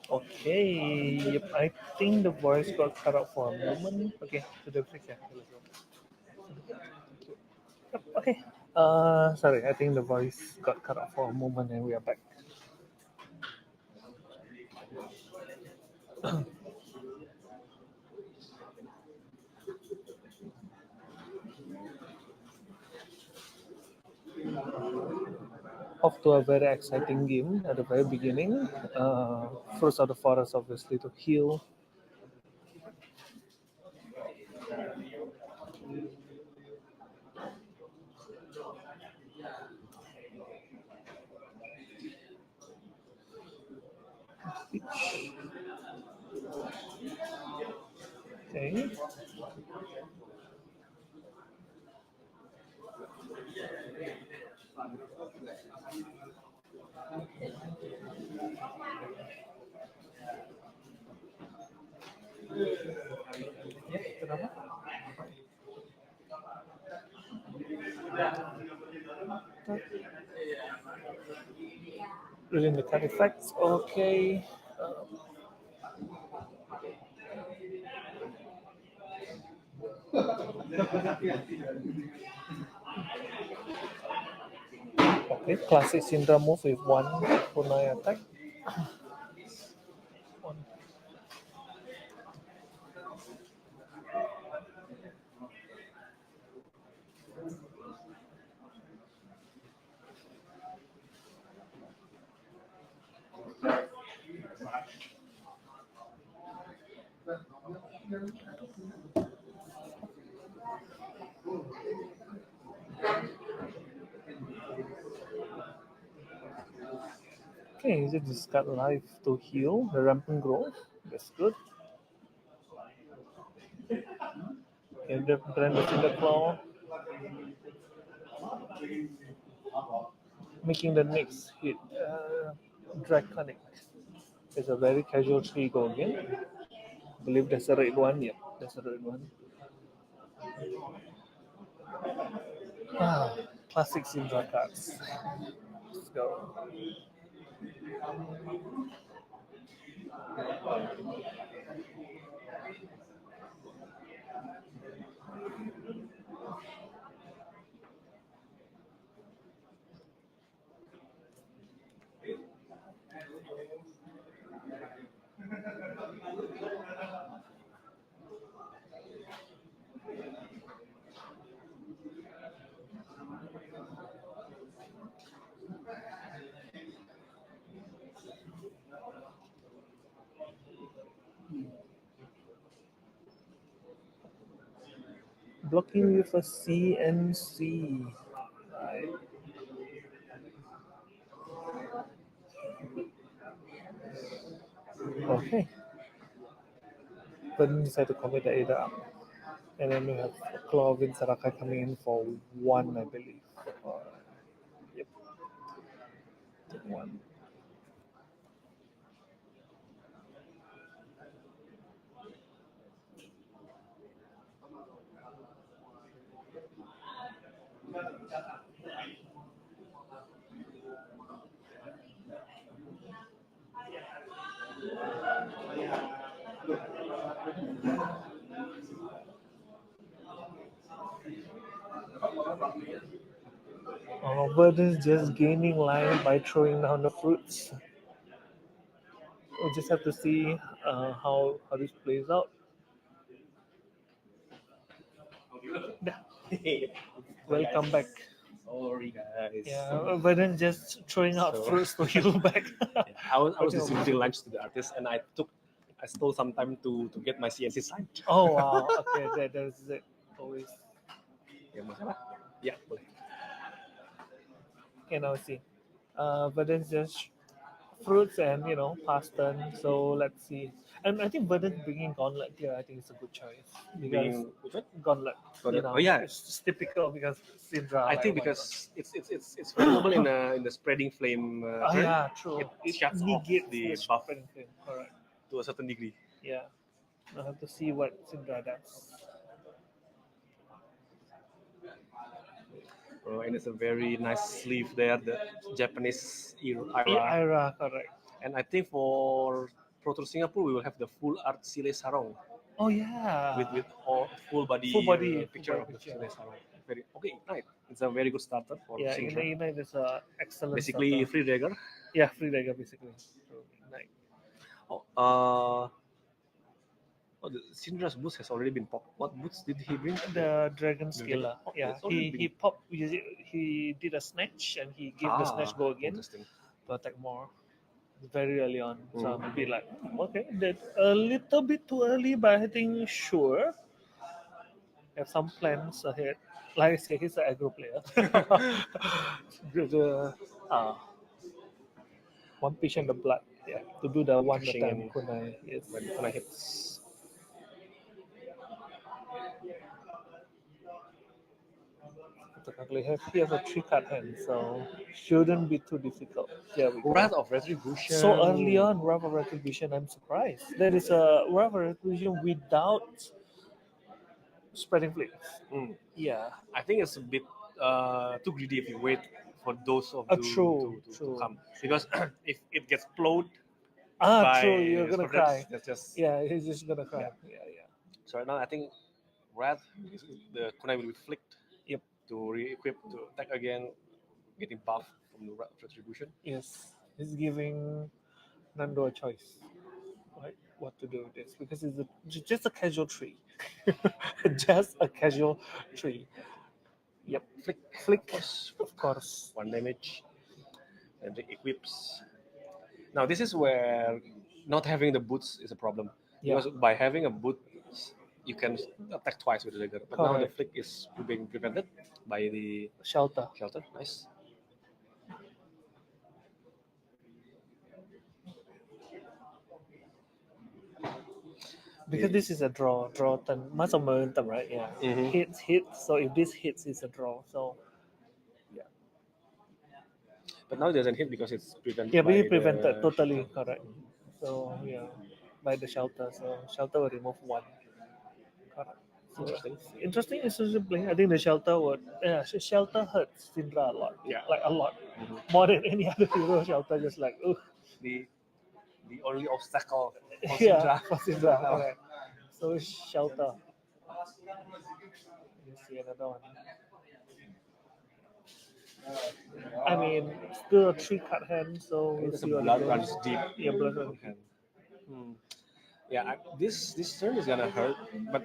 Okay. Yep. I think the voice got cut out for a moment. Okay. To the fix. Yeah. Yep. Okay. Sorry. I think the voice got cut out for a moment, and we are back. Off to a very exciting game at the very beginning. Fruits of the forest, obviously, to heal. Okay. Kenapa? Reading the card effects. Okay. Okay, classic Syndra move with one Kunai attack. One. Okay, is it discard life to heal the rampant growth? That's good. Okay, the brand of the claw. Making the next hit draconic. It's a very casual 3 go again. I believe that's a red one. Yep, that's a red one. Classic Syndra cards. Let's go. Blocking with a CNC. Right. Okay. But decide to commit the Ada up. And then we have Claw of Saraka coming in for 1, I believe. Yep. Take 1. But it's just gaining life by throwing down the fruits. We'll just have to see how this plays out. Welcome back. Sorry, guys. Yeah, but then just throwing out fruits to heal back. I was distributing lunch to the artist, and I stole some time to get my CNC signed. Oh wow, okay, there's it. Always. Ya, masalah? Ya, boleh. Okay, now see. But then just fruits and past turn. So let's see. And I think Verdant bringing Gauntlet here, I think it's a good choice because Which one? Gauntlet. Oh yeah, it's typical because Syndra. I think because it's removable in the spreading flame. Turn. Yeah, true. It shuts off negates the buff spreading flame. Correct. to a certain degree. Yeah. I have to see what Syndra does. And it's a very nice sleeve there, the Japanese era. Ira, correct. And I think for Pro Tour Singapore, we will have the full art Sile Sarong Oh yeah. with all full body, Full body, picture full of body the picture. Sile Sarong. Very okay, Ignite. It's a very good starter for Yeah, Syndra. Ignite is a excellent. Basically, starter. free dagger. Yeah, free dagger basically. So, Ignite. Oh, the Syndra's boots has already been popped. What boots did he bring? The Dragon The Scaler. Dragon- oh, Yeah, it's already he been- popped. He did a snatch and he gave the snatch go again Interesting. to attack more. Very early on, so I'm a Mm. bit like, okay, that a little bit too early, but I think sure. Have some plans ahead. Like I say, he's an aggro player. Uh, one pitch and the blood. Yeah, to do the one Pushing time in. kunai. Yes. When I hits. Technically, he has a 3 card hand, so shouldn't be too difficult. There we go. Wrath of Retribution. So early on, Wrath of Retribution, I'm surprised. There is a Wrath of Retribution without spreading flames. Mm. Yeah. I think it's a bit too greedy if you wait for those of True, to true. come, because if it gets plowed Ah, by true. You're gonna Spartans, cry. that's just Yeah, he's just gonna cry. Yeah, yeah. So right now I think Wrath, the kunai will be flicked. Yep. To re-equip to attack again, getting buff from the Wrath of Retribution. Yes, he's giving Nando a choice, right? What to do with this, because it's just a casual tree, just a casual tree. Yep. Flick, of course. 1 damage, and re-equips. Now this is where not having the boots is a problem, Yeah. because by having a boot, you can attack twice with the dagger. But now the Correct. flick is being prevented by the Shelter. shelter. Nice. Because this is a draw turn, much of momentum, right? Yeah. Mhm. Hits. So if this hits, it's a draw. So But now it doesn't hit because it's prevented. yeah, by we the prevented totally shelter. correct. So yeah, by the shelter. So shelter will remove 1. Correct. So, Interesting. interesting is playing. I think the shelter would shelter hurts Syndra a lot. Yeah. Like a lot. Mhm. More than any other hero, shelter just like The only obstacle for yeah, Syndra. for Syndra. Correct. So shelter. You see another one. I mean, still a 3 card hand, so we'll There's a see what blood it runs goes. deep. Yeah, blood runs hand. Yeah, this turn is gonna hurt, but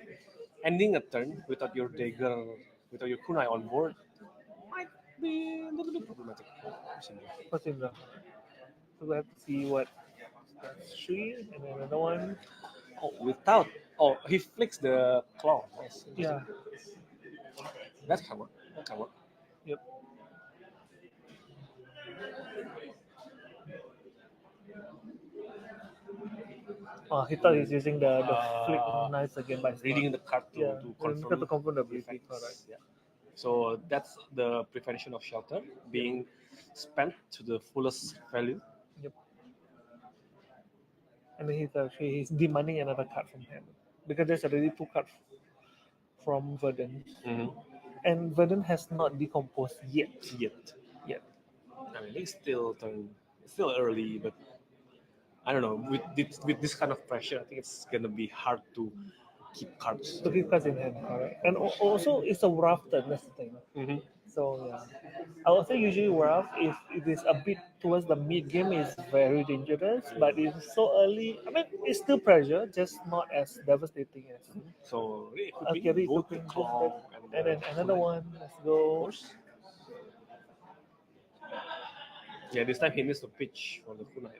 ending a turn without your dagger, without your kunai on board, might be a little bit problematic. for Syndra. So we have to see what that's 3 and then another one. Oh, he flicks the claw. Nice. Yeah. That can work. That can work. Yep. Oh, he thought he's using the flick knives again by Reading the card yeah, to confirm the Blibli, effects. correct. Yeah. So that's the prevention of shelter being spent to the fullest value. Yep. And then he's demanding another card from him because there's already 2 cards from Verdun, and Verdun has not decomposed yet. Yet. I mean, it's still early, but I don't know. With this kind of pressure, I think it's gonna be hard to keep cards. To keep cards in hand, correct. And also, it's a rough turn. That's the thing. Mm-hmm. So yeah, I would say usually rough if it is a bit towards the mid game is very dangerous, but it's so early. I mean, it's still pressure, just not as devastating as. So it could Okay, be both the recouping, claw and then another one. Let's go. Yeah, this time he needs to pitch for the kunai.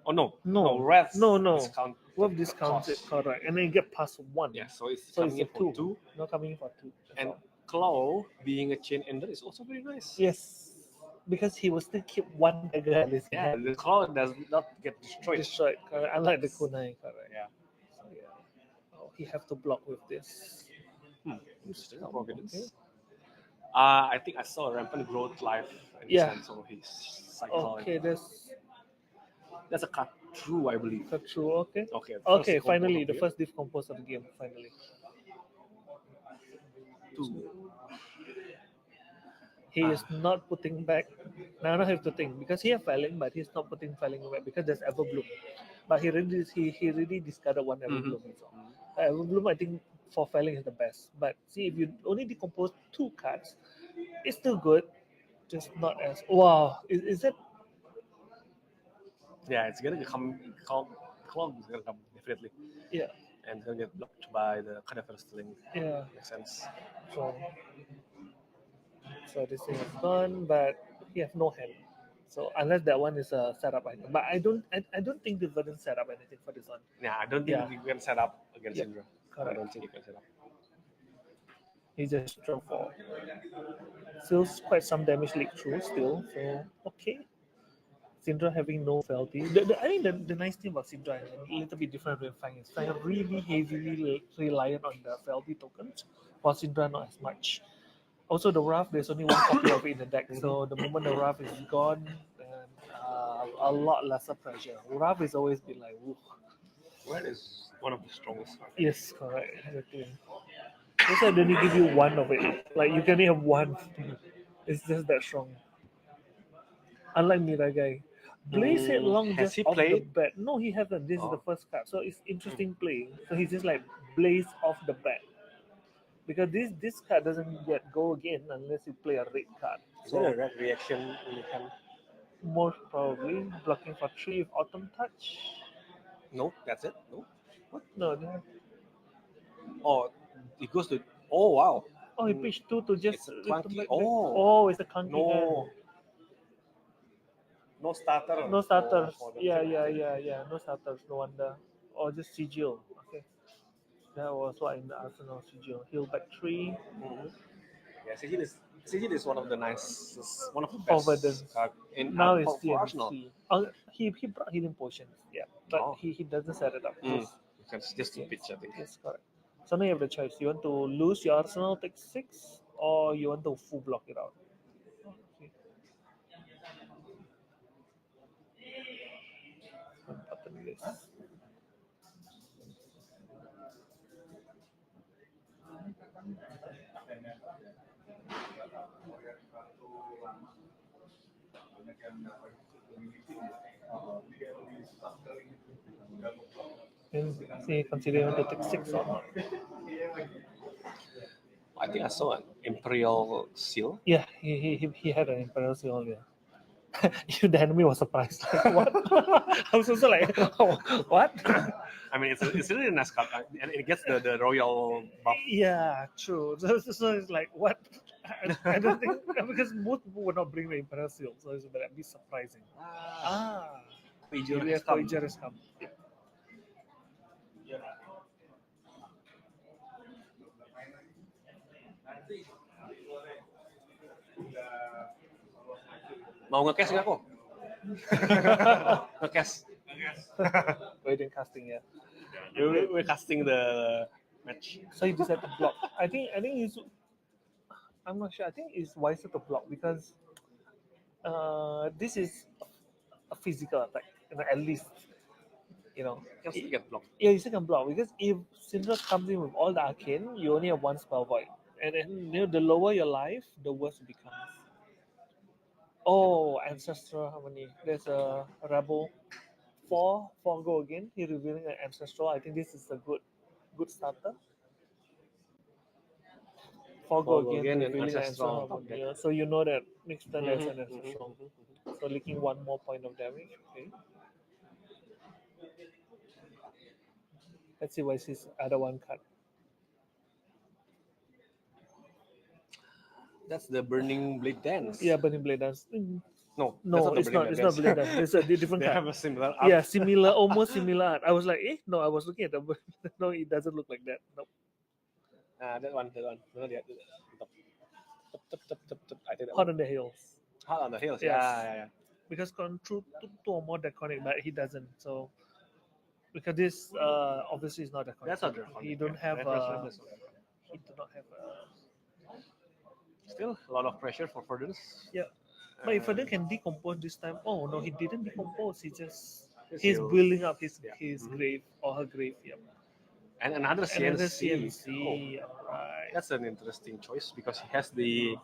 Oh no, No, Wrath. No. Discount. What discounts it, correct? And then you get past 1. Yeah, so it's So coming it's in a for 2. Not coming in for 2. And Claw being a chain ender is also very nice. Yes, because he will still keep 1 dagger at his Yeah, hand. the Claw does not get destroyed. Correct. Unlike the kunai, correct. Yeah. So yeah. Oh, he have to block with this. Interesting. Providence. I think I saw a rampant growth live. Yeah. So his cycle. Okay, That's a cut through, I believe. cut through. Okay. Okay. Finally, the first decompose of the game. Finally. 2. He is not putting back. Now I have to think because he has Felling, but he's not putting Felling back because there's Everbloom. But he really discarded one Everbloom. So Everbloom, I think for Felling is the best. But see, if you only decompose 2 cards, it's still good, just not as wow. Is it? Yeah, it's gonna Clog is gonna come definitely, Yeah, and it's gonna get blocked by the Cadaver Stealing. yeah. Makes sense. So this thing is gone, but he have no hand. So unless that one is a setup item, but I don't think the Verdant set up anything for this one. Yeah, I don't think Yeah. you can set up against Yeah, Syndra. I correct. don't think you can set up. He just draw 4. Still quite some damage leak through still. So okay. Syndra having no Felty. I think the nice thing about Syndra is a little bit different with Fang is Fang really heavily reliant on the Felty tokens, while Syndra not as much. Also, the Wrath, there's only one copy of it in the deck, so the moment the Wrath is gone, a lot lesser pressure. Wrath has always been like, woo. Wrath is one of the strongest. Yes, correct, exactly. That's why they only give you one of it. Like, you can only have one. It's just that strong. Unlike Miragai. Blaze Headlong Has just he off the played? bat. No, he hasn't. This is the first card. So it's interesting playing. So he's just like Blaze off the bat. Because this card doesn't get go again unless you play a red card. Is So there a red reaction in the hand? most probably blocking for 3 with Autumn Touch. No, that's it. No. What? No, they have, Oh, it goes to. Oh wow. oh, he pitched 2 to just. It's a clunky. back. Oh. Oh, it's a clunky hand. No. No starter. No starters. for the Yeah, thing. yeah. No starters. No wonder. Or just sigil. Okay. That was what in the Arsenal sigil. Heal back 3. Mhm. Yeah, Sigil is one of the nicest, one of the For best Verdance. card in Now for, it's for Arsenal. TNC. He brought healing potions. Yeah, but Oh. he doesn't set it up. Just to pitch, I think. Yes, correct. So now you have the choice. You want to lose your arsenal, take 6, or you want to full block it out. Okay. Button list. And see, consider you want to take 6 or not. I think I saw an Imperial Seal. Yeah, he had an Imperial Seal earlier. Even the enemy was surprised. Like, what? I was also like, oh, what? I mean, it's really a nice card, and it gets the royal buff. Yeah, true. So it's like, what? I don't think, because most people would not bring the Imperial Seal, so it's a bit surprising. Pager Yeah, has come. Pager has come. Mau nge-cash nggak kok? Nge-cash. Waiting casting, yeah. We're casting the match. So he decided to block. I think he's. I'm not sure. I think it's wiser to block because this is a physical attack. At least, Can still get blocked. Yeah, you still can block because if Syndra comes in with all the arcane, you only have 1 spell void, and then the lower your life, the worse it becomes. Oh, ancestral harmony. There's a rebel. 4 go again. He revealing an ancestral. I think this is a good starter. 4 go again and revealing an ancestral. ancestral harmony. Yeah, so you know that next turn there's an Mhm, ancestral. So leaking 1 more point of damage. Okay. Let's see what's his other one card. That's the Burning Blade Dance. Yeah, Burning Blade Dance. No, No, it's not. It's not Blade Dance. It's a different They card. have a similar art. Yeah, similar, almost similar art. I was like, no, I was looking at the. No, it doesn't look like that. Nope. That one. No, yeah. I think that Hot one. on the Hills. Hot on the Hills. Yes. Yeah. Because control 2 or more draconic, but he doesn't. So because this obviously is not draconic. That's not draconic. He don't have. Reference. He do not have. Still a lot of pressure for Verdance. Yeah. But if Ferdinand can decompose this time, oh no, he didn't decompose. He's heals. building up his Mhm. grave or her grave. Yeah. And another CNC. Another CNC. Oh, Right. that's an interesting choice because he has the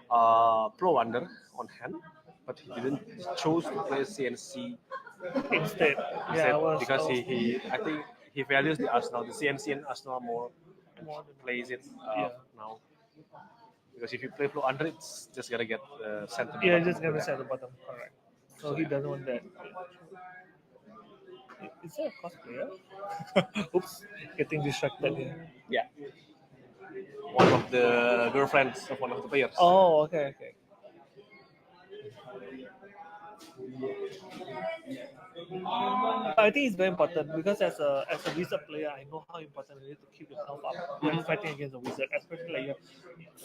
Pro Under on hand, but he didn't choose to play CNC Instead, yeah, instead because he I think he values the Arsenal, the CNC and Arsenal more more than plays it yeah. now. Because if you play Pro Under, it's just gonna get sent to the Yeah, bottom. just gonna set the bottom, correct. So he doesn't want that. Is there a cosplayer? Oops, getting distracted here. Yeah, one of the girlfriends of one of the players. Oh, okay, okay. I think it's very important because as a wizard player, I know how important it is to keep your health up when fighting against a wizard, especially like you have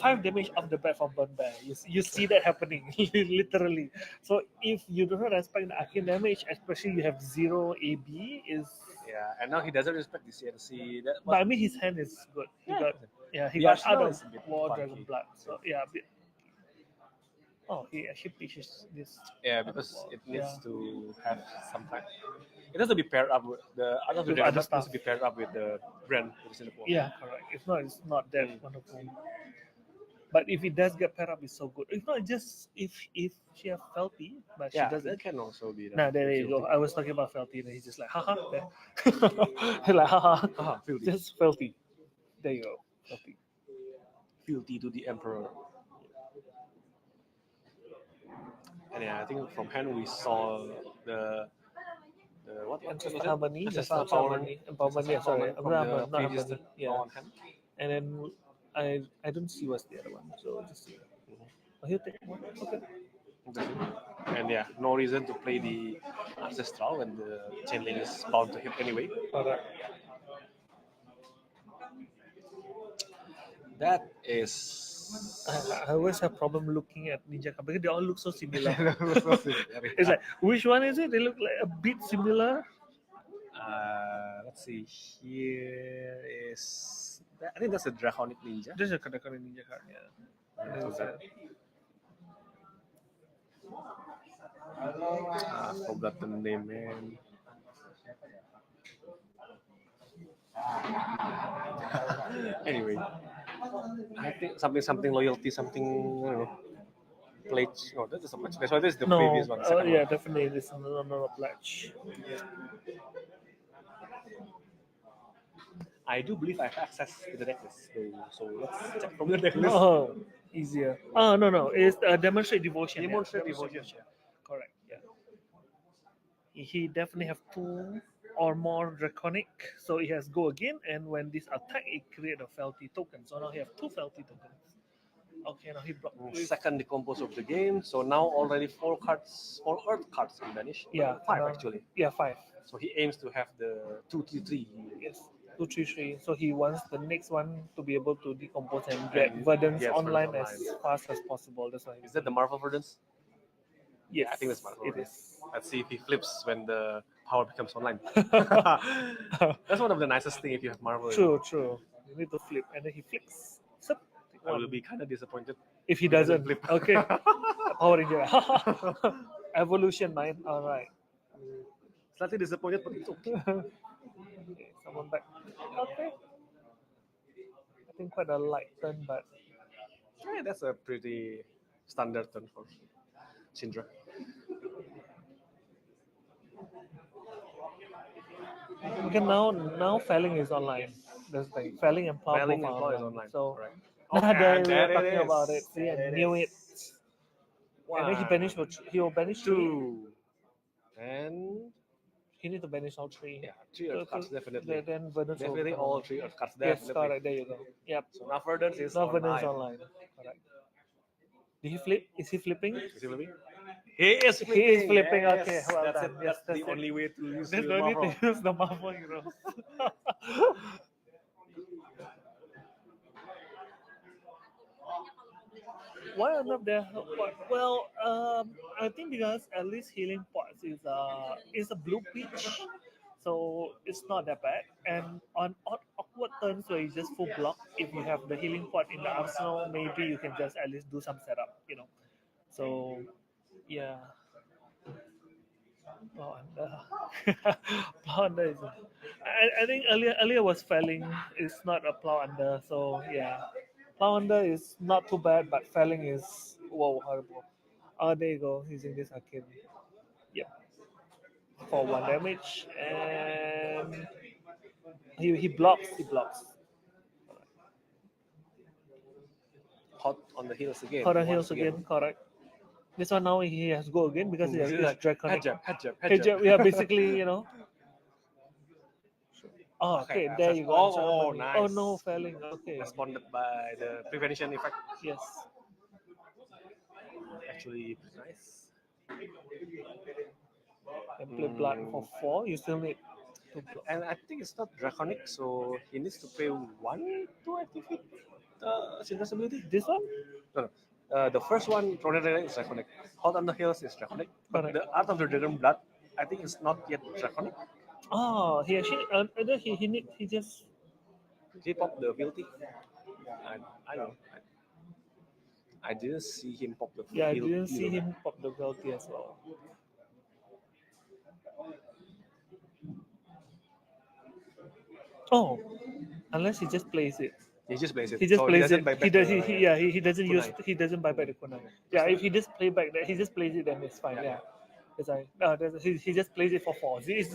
5 damage off the bat from Burn Bear. You see that happening literally. So if you do not respect the arcane damage, especially you have 0 AB, is Yeah, and now he doesn't respect the CNC. That but I mean his hand is good. He Yeah. got he The got Arsenal out is a of bit War funky. Dragon Blood. So yeah, a bit. Oh, he actually pitches this. Yeah, because it needs Yeah. to have some time. It has to be paired up with the other With Dragon other Blood needs stuff. to be paired up with the brand that is in the pool. Yeah, correct. If not, it's not that wonderful. But if it does get paired up, it's so good. If not, just if she have Felty, but she Yeah, doesn't. that can also be. Nah, there you go. I was talking about Felty, and he's just like, haha. There. He's like, haha. Filthy. Just Felty. There you go. Felty. Filthy to the Emperor. And yeah, I think from hand we saw the what Ancestor was it? Harmony. Ancestor Ancestor Harmony. Empowerment. Yeah, sorry. Empowerment from Not the Harmony. previous Yeah. on hand. And then I don't see what's the other one. So just see. Oh, he'll take one. Okay. And yeah, no reason to play the Ancestral when the chainlink is bound to hit anyway. Alright. That is. I always have problem looking at Ninja Card because they all look so similar. It's like, which one is it? They look like a bit similar. Let's see. Here is. I think that's a Draconic Ninja. This is a Kadakari Ninja card, yeah. Forgot the name, man. Anyway, I think something loyalty, something I don't know. Pledge. No, that is a pledge. That's why this is the No, previous one. Second yeah, one. definitely. This is not a pledge. I do believe I have access to the necklace, so let's check from the necklace. Oh, easier. Oh, no. It's Demonstrate Devotion. Demonstrate yeah. Devotion. Correct, yeah. He definitely have 2 or more Draconic, so he has go again, and when this attack, it create a Felty token. So now he have 2 Felty tokens. Okay, now he blocked with Second decompose of the game, so now already 4 Earth cards can vanish. yeah, 5 actually. Yeah, 5. So he aims to have the 2-3-3. Yes. 2, 3, 3. So he wants the next one to be able to decompose and get Verdance get online Verdance as fast as possible. That's why. Is that the Marvel Verdance? Yes, I think that's Marvel it Verdance. is. Let's see if he flips when the power becomes online. That's one of the nicest things if you have Marvel. True. You need to flip, and then he flips. Sup. I will be kind of disappointed if he doesn't flip. Okay. Power Ranger. Evolution 9. All right. Slightly disappointed, but it's okay. Okay, someone back. Okay. I think quite a light turn, but Yeah, that's a pretty standard turn for Syndra. okay, now Felling is online. That's the thing. Felling and Plow Felling both and are Plow is online. online. So Correct. there we there are talking it is. about it. See, I There it knew it. is. And then he will banish 3. 2. And He need to banish all 3. yeah, 3 Earth cards definitely. Then Verdance will Definitely come all online. 3 Earth cards Yes, definitely. correct. There you go. Yep. So now Verdance is Now Verdance online. online. Correct. Did he flip? Is he flipping? Is he flipping? He is flipping. He is flipping. Yes. Okay, well that's done. it. Yes, That's the it. only way to use There's the no need Marvel. to use the Marvel heroes. Why are not there? Well, I think because at least healing pots is a blue pitch, so it's not that bad. And on awkward turns where you just full block, if you have the healing pot in the arsenal, maybe you can just at least do some setup, So, yeah. Oh, plow under is. I think earlier was Felling. It's not a plow under, so yeah. Lavender is not too bad, but Felling is whoa horrible. Oh, there you go. Using this arcane. Yep, for 1 damage, and he blocks. He blocks. Hot on the heels again. Hot on once heels again. Correct. This one now he has to go again because he has This is this like draconic. hedge up. Yeah, basically, you know. Oh, okay, there access. you go. Oh, Ceremony. Oh nice. no, Felling. Okay. Responded by the prevention effect. Yes. Actually, nice. And play blood for 4. You still need to block. And I think it's not draconic, so he needs to pay 1 to activate Syndra's ability. This one? No. The first one, Tornado is draconic. Hot on the Hills is draconic. But Correct. the Art of the Dragon Blood, I think it's not yet draconic. Oh, he actually he just He popped the ability. I don't know. I didn't see him pop the I ability. didn't see him pop the ability as well. Oh, unless he just plays it. He just plays it. He just So plays he it. doesn't buy He back does. the He doesn't use. kunai. He doesn't buy back the kunai. Yeah, if he just play back that, he just plays it, then it's fine. Yeah, it's like no, he just plays it for 4. It's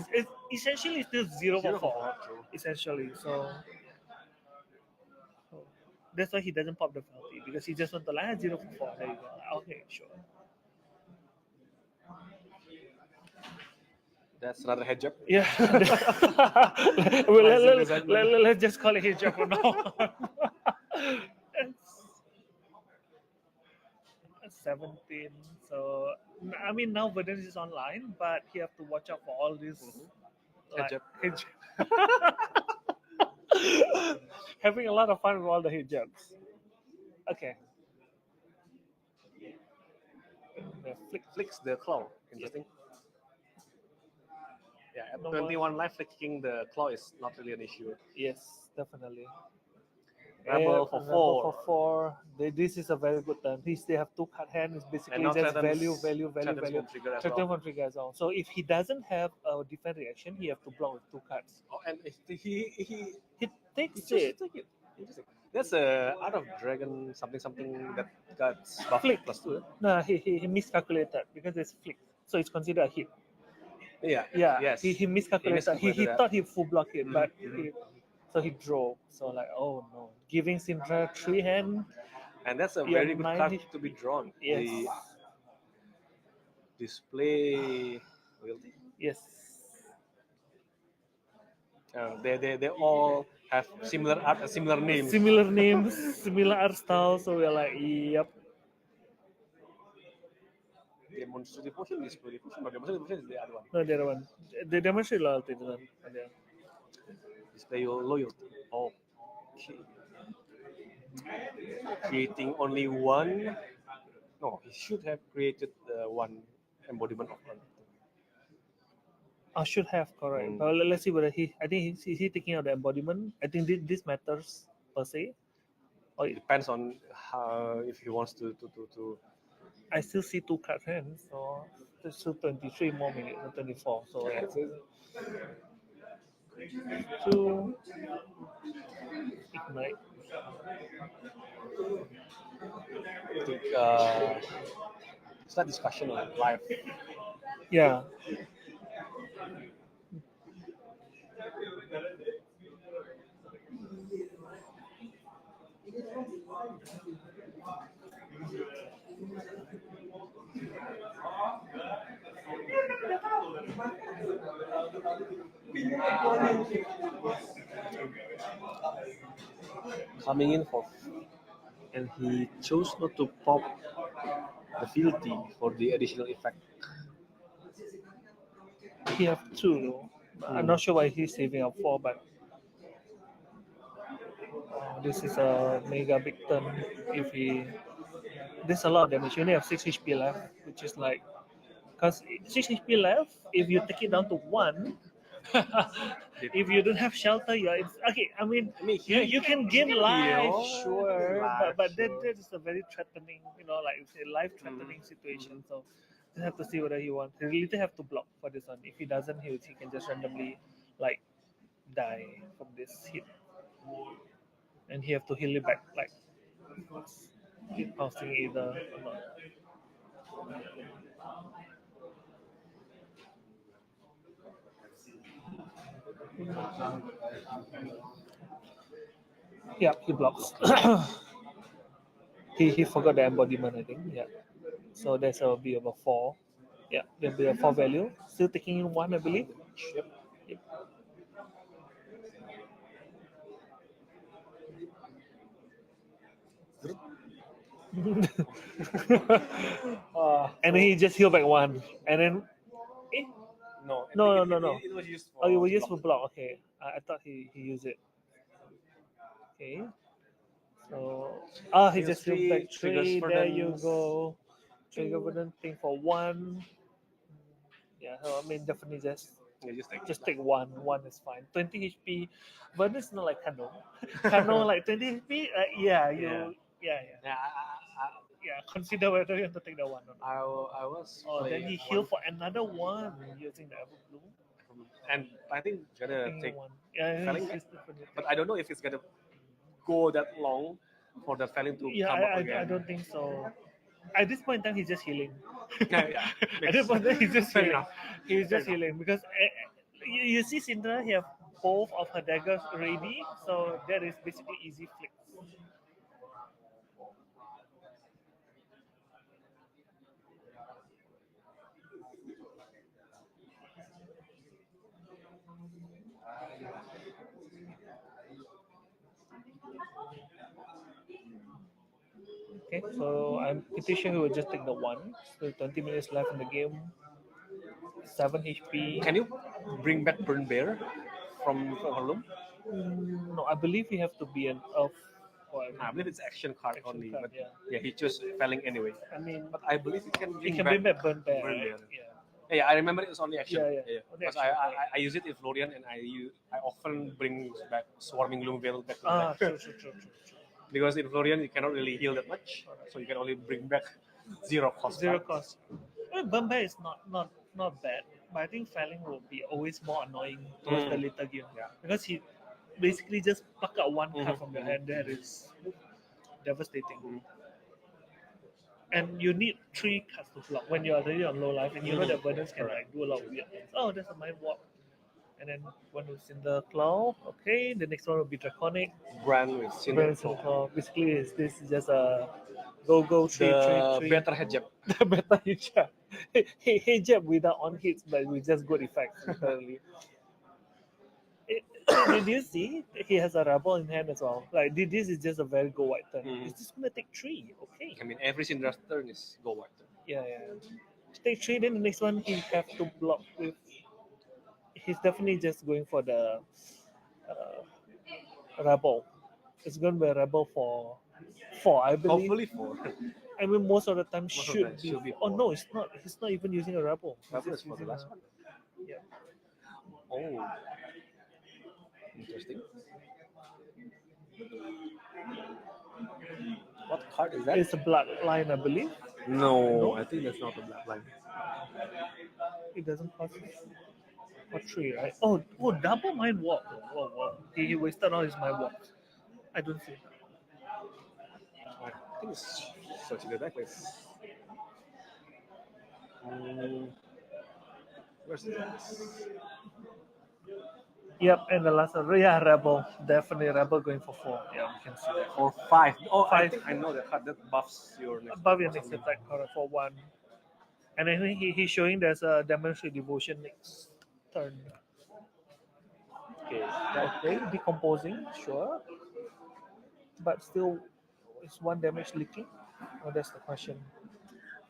essentially still 0 for 4. True. Essentially, so that's why he doesn't pop the penalty because he just wants to land 0 for 4. There you go. Okay, sure. That's another head job. Yeah. Well, let's just call it his job for now. It's 17. So, I mean, now Verdun is online, but he have to watch out for all this. Head job. Having a lot of fun with all the hijabs. Okay. Flicks the claw. Interesting. Yeah, at No 21 life, flicking the claw is not really an issue. Yes, definitely. Rebel for 4. For 4. This is a very good turn. He still have 2 cut hand. It's basically now just threatens- value. threatens one trigger as Threaten well. one trigger as well. So if he doesn't have a defense reaction, he have to block with 2 cards. Oh, and he He takes chose it. to take it. Interesting. That's a Art of Dragon something that got buff Flick. +2. Eh? No, he miscalculated because it's flick. So it's considered a hit. Yeah. Yeah. Yes. He miscalculated. He miscalculated that. thought he full block it, but Mhm. so he drove. So like, oh no. Giving Syndra 3 hand. And that's a Yeah, very good 9 card hit. to be drawn. Yes. The display loyalty. Yes. They all have similar art, similar names. Similar names, similar art style. So we're like, yep. Demonstrative potion, display potion. No, demonstrative potion is the other one. No, the other one. They demonstrate loyalty. The one. Yeah. Display your loyalty. Okay. Creating only one. No, he should have created one embodiment of one. I should have correct. Mm. But let's see whether I think he taking out the embodiment. I think this matters per se. Or It depends on how if he wants to. I still see 2 card hands, so there's still 23 more minutes, 24. So yeah. 2 ignite. I think start discussion on live. Yeah. Coming in for, and he chose not to pop the fealty for the additional effect. He have 2 though. I'm not sure why he's saving up 4, but this is a mega big turn. If he, there's a lot of damage. You only have 6 HP left, which is like, because 6 HP left. If you take it down to 1, if you don't have shelter, okay. I mean, you can gain life, sure, but that is a very threatening, like it's a life-threatening situation. So you have to see whether he wants. He really have to block for this one. If he doesn't, he can just randomly like die from this hit, and he have to heal it back like keep bouncing either or not. Yeah, he blocks. he forgot the embodiment, I think. Yeah. So there's a be about 4. Yeah, there'll be a 4 value. Still taking in 1, I believe. Yep. Yep. And then he just heal back 1. And then. Eh? No, No. It was used for. Oh, you were to used block. for block. Okay. I thought he used it. Okay. So. He Heals just healed 3, back triggers 3. There you Verdance. go. Trigger wooden thing for 1. Yeah, so I mean, definitely Yeah, just take 1. 1 is fine. 20 HP. But it's not like Kano. Kano like 20 HP. Yeah, you. Yeah. Yeah, Yeah, consider whether you have to take the 1 or not. I was. Oh, then playing he one, healed for another 1 using the Ever Bloom. and I think gonna Taking take. 1. Yeah, Felling he's back. definitely But taking I don't know if it's gonna go that long for the felling to Yeah, come up I again. don't think so. At this point in time, he's just healing. Yeah. At this point in time, he's just Fair healing. enough. He's Fair just enough. healing because you see Syndra, he have both of her daggers ready, so that is basically easy flicks. Okay, so I'm pretty sure he will just take the 1. So 20 minutes left in the game. 7 HP. Can you bring back Burn Bear from Harlem? No, I believe you have to be an elf. Or I believe it's action card action only, card, but yeah. he chose felling anyway. I mean, But I believe you can you bring can back bring back Burn Bear, Burn right? Bear. Yeah. Yeah, I remember it was only action. Yeah. Only Because action, I use it in Florian, and I often bring back Swarming Gloomvale back to the deck. True. Because in Florian you cannot really heal that much, so you can only bring back 0 cost. Zero cards. cost. I mean, Burn Bear is not bad, but I think Felling will be always more annoying towards the later game. Yeah. Because he basically just pluck out 1 card Mhm, from your mhm. hand. That is devastating. Mhm. And you need 3 cards to block when you're already on low life, and you know that burdens can Correct. like do a lot of weird things. Oh, there's a mind warp. And then one is in the claw. Okay, the next one will be draconic. Brand with Brand Cinder. is in the claw. Basically, this is just a go The three. better head jab. The better hijab. Hijab without on hits, but with just good effects. Literally. Did you see? He has a rebel in hand as well. Like this is just a very go white turn. Mhm. It's just gonna take 3. Okay. I mean, every Cinder's turn is go white. Yeah. Take 3. Then the next one he have to block with. He's definitely just going for the rebel. It's gonna be a rebel for 4, I believe. Hopefully 4. I mean, most of the time of the should time be. should be Oh four. no, it's not. He's not even using a rebel. He's Rebel is just for the using last a- one. Yeah. Oh, interesting. What card is that? It's a bloodline, I believe. No, I think that's not the black line. It doesn't cost for 3, right? Oh, double mind walk. Whoa. He wasted all his mind walk. I don't see. I think it's searching the deck list. Where's the deck list? Yep, and the last one, yeah, rebel. Definitely rebel going for 4. Yeah, we can see that. Or 5. Oh, I 5. think I know the card that buffs your next. Above your or next something. attack for 1. And I think he's showing there's a demonstrate devotion next turn. Okay, decomposing, sure. But still, is 1 damage leaking? Oh, that's the question.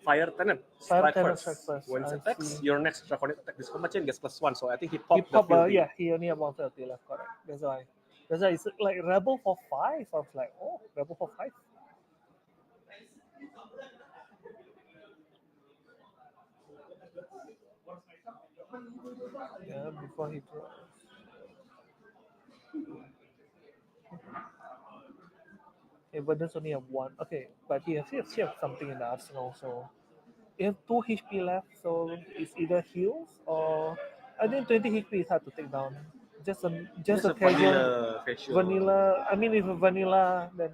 Fire Tenant. Fire Strike Tenant first. strike first, When it I attacks, see. your next draconic attack this combat chain gets +1. So I think he He popped the pop, filthy. yeah, he only have 130 left, correct. That's why. It's like rebel for 5. I was like, oh, rebel for 5. Yeah, before he draws. Okay, but there's only have 1. Okay, but he has something in the arsenal, so he have 2 HP left, so it's either heals or I think 20 HP is hard to take down. Just a Just casual vanilla facial. vanilla. I mean, if a vanilla, then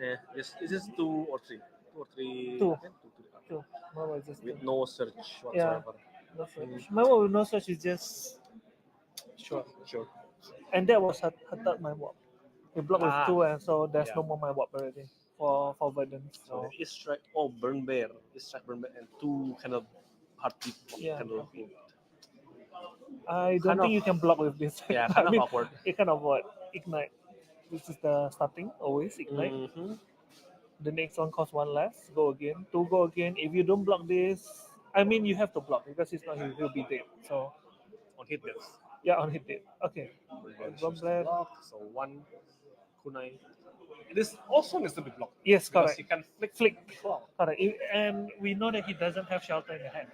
Yeah, is this 2 or 3? 2 or 3? Two. Yeah, 2, 3. Okay. Two. My one is just With two. no search Yeah. whatsoever. No search. My one with no search is just sure. Sure. And that was her third my walk. He blocked with Ah, two, and so there's yeah. no more my walk already for Verdant. So So there is strike. Oh, burn bear. Is strike burn bear and 2 kind of heartbeat. yeah, Kind of, I don't kind think of you can block with this. yeah, I kind of mean, awkward. you can avoid ignite. This is the starting always ignite. Mm-hmm. The next one costs one less. Go again. Two go again. If you don't block this, I mean you have to block because it's not he'll be dead. So On hit this. yeah, on hit dead. Okay. Then One choose to blade. block. So 1 kunai. This also needs to be blocked. Yes, Because correct. he can flick. Flick. Wow. Correct. And we know that he doesn't have shelter in the hand.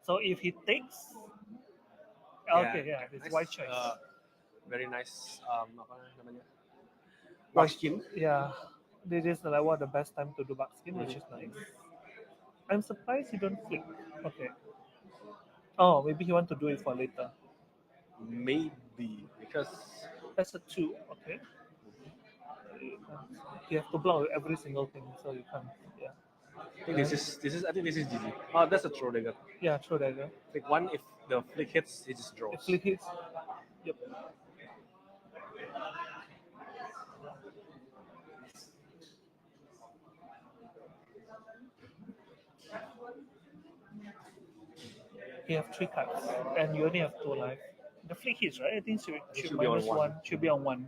So if he takes, okay, yeah, it's nice, white choice. Very nice. Apa namanya? White Skin. Yeah, this is like one of the best time to do back skin, which is nice. I'm surprised he don't flick. Okay. Oh, maybe he want to do it for later. Maybe because That's a two. Okay. You have to block with every single thing, so you can't. Yeah. I think this is I think this is GG. Oh, that's a throw dagger. Yeah, throw dagger. Flick 1. If the flick hits, he just draws. If flick hits, yep. You have three cards, and you only have two life. The flick hits, right? I think should be on minus one. one. Should be on one.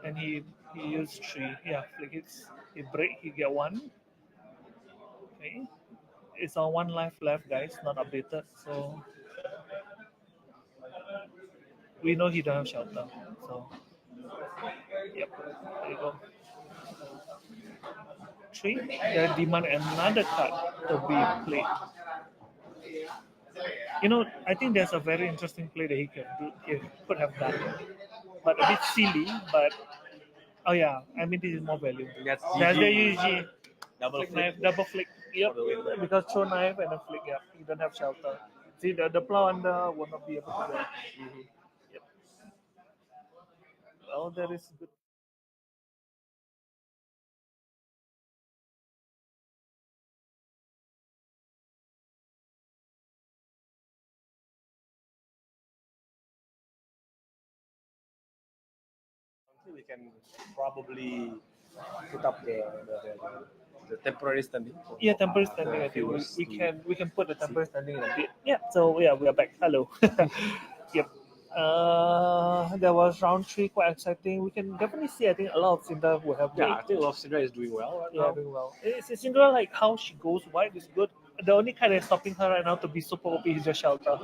And he used three. Yeah, flick hits. He break. He get one. Okay. It's on one life left, guys. Not updated, so we know he don't have shelter. So yep, there you go. Three. They demand another card to be played. You know, I think there's a very interesting play that he can do. He could have done, but a bit silly. But oh yeah, I mean this is more value. That's That's the GG. UG Double flick flick. knife, double flick. Yep, because throw knife and a flick. Yeah, you don't have shelter. See the plow under will not be able to go. Yep. Well, there is good. We can probably put up the temporary standing. Yeah, temporary standing. I think we can put the temporary standing in a bit. Yeah. So yeah, we are back. Hello. Yep. There was round three, quite exciting. We can definitely see. I think a lot of Cinder will have. Yeah, I think Love Syndra is doing well right Yeah, now. doing well. It's Cinder like how she goes wide is good. The only kind that's stopping her right now to be super OP is the shelter.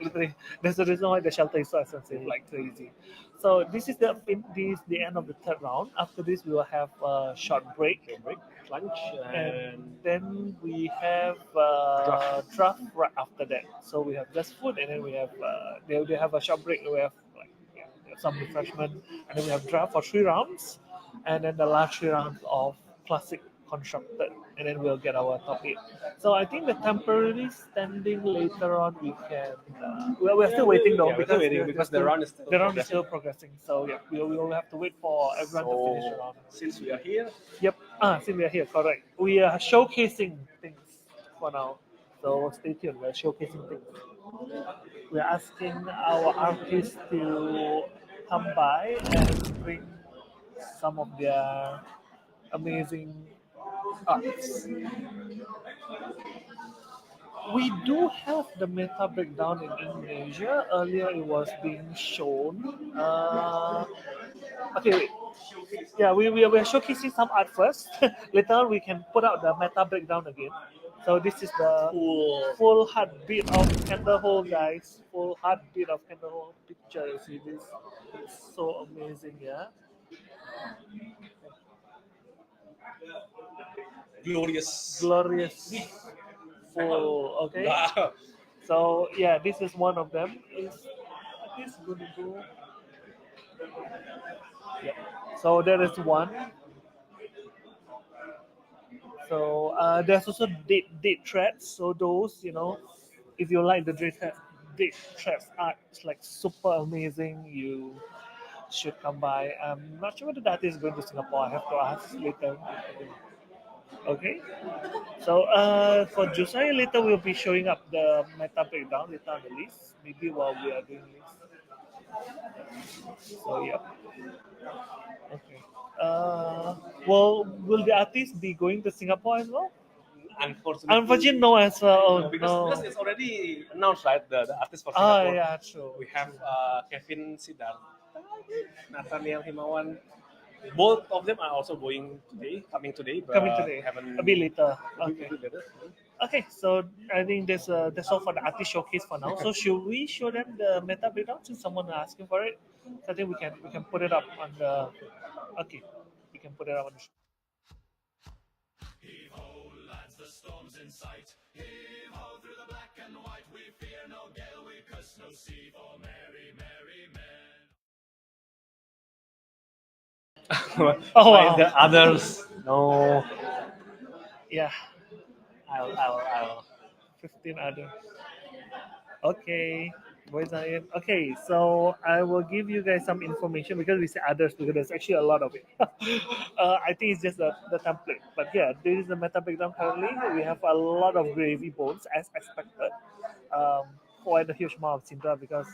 Literally, that's the reason why the shelter is so expensive, like crazy. So this is the end of the third round. After this, we will have a short break, Lunch and then we have draft right after that. So we have just food, and then we have they have a short break. We have like some refreshment, and then we have draft for 3 rounds, and then the last 3 rounds of classic constructed, and then we'll get our top 8. So I think the temporary standing later on we can. We're still waiting though because the round is still the round is still progressing. So yeah, we will have to wait for everyone to finish the round. Since we are here, Yep. Since we are here, correct. We are showcasing things for now. So stay tuned. We're showcasing things. We're asking our artists to come by and bring some of their amazing arts. We do have the meta breakdown in Indonesia. Earlier it was being shown. Okay, wait. Yeah, we're showcasing some art first. Later on, we can put out the meta breakdown again. So this is the full heartbeat of Candlehole, guys. Full heartbeat of Candlehole picture. You see this? It's so amazing, yeah. glorious. Glorious. Full. Okay. Wow. So yeah, this is one of them. Is this going to go? Yeah. So there is one. So there's also date threads. So those, if you like the date threads art, it's like super amazing. should come by. I'm not sure whether that is going to Singapore. I have to ask later. Okay. So for Josiah later we'll be showing up the meta breakdown later on the list. Maybe while we are doing this. So yeah. Okay. Well, will the artist be going to Singapore as well? Unfortunately, no as well. Oh, because no. it's already announced, right? The artist for Ah, Singapore. yeah, true. We have Kevin Sidar, Nathaniel Himawan. Both of them are also coming today, but Coming today. haven't A bit later. a Okay. bit later. Okay, so I think that's all for the artist showcase for now. So should we show them the meta breakdown since someone is asking for it? So I think we can put it up on the. Okay, we can put it up on the. Heave ho, lads, the storm's in sight. Heave ho through the black and white. We fear no gale, we curse no sea. For merry, merry men. Oh, Why wow. the others? No, Yeah, I'll. 15 others. Okay. Where's that in? Okay, so I will give you guys some information because we say others because there's actually a lot of it. I think it's just the template. But yeah, this is the meta breakdown currently. We have a lot of gravy bones as expected. Quite a huge amount of Syndra because,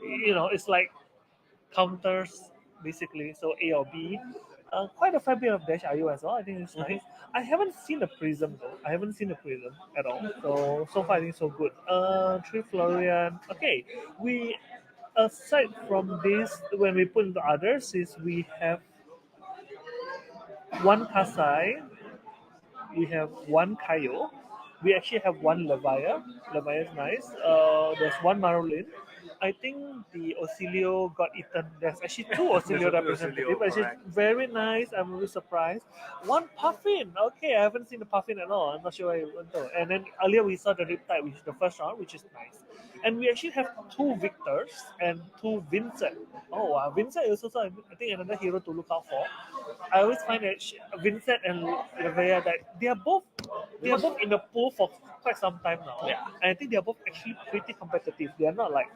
it's like counters basically. So A or B. Quite a fair bit of dash IO as well. I think it's nice. I haven't seen the prism though. I haven't seen the prism at all. So far I think so good. Three Florian. Okay, we aside from this, when we put into others, is we have one Kasai, we have one Kaio, we actually have one Levia. Levia is nice. There's one Marolin. I think the Ocilio got eaten. There's actually two Ocilio representatives. Actually, very nice. I'm really surprised. One Puffin. Okay, I haven't seen the Puffin at all. I'm not sure where it went to. And then earlier we saw the Riptide, which is the first round, which is nice. And we actually have two Victors and two Vincent. Oh, wow. Vincent is also, I think, another hero to look out for. I always find that Vincent and Levia, that they are both in the pool for quite some time now. Yeah. And I think they are both actually pretty competitive. They are not like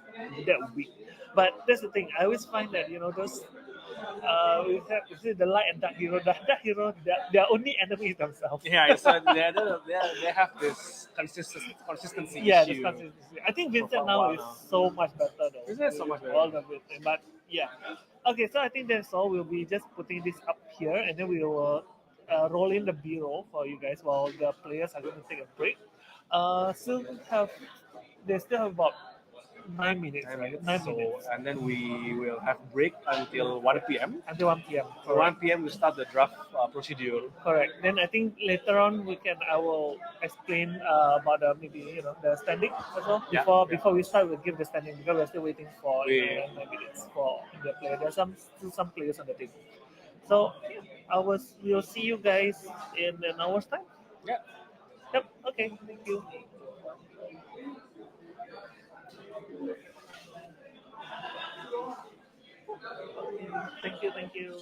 that weak. But that's the thing. I always find that those we have the light and dark hero. The dark hero, their only enemy is themselves. Yeah, so they have this consistency Yeah, issue. this consistency. I think Vincent For a now while is now. so much better though. Vincent is so much better. All of it. But yeah. Okay, so I think that's all. We'll be just putting this up here and then we will roll in the B-roll for you guys while the players are going to take a break. They still have about 9 minutes, right? 9 So, minutes. and then we will have break until 1 p.m. Until 1 p.m. So 1 p.m. we start the draft procedure. Correct. Then I think later on I will explain about maybe the standing as well. Yeah, Before we start, we'll give the standing because we're still waiting for 9 minutes for the player. There's still some players on the table. So we'll see you guys in an hour's time. Yeah. Yep. Okay. Thank you. Thank you.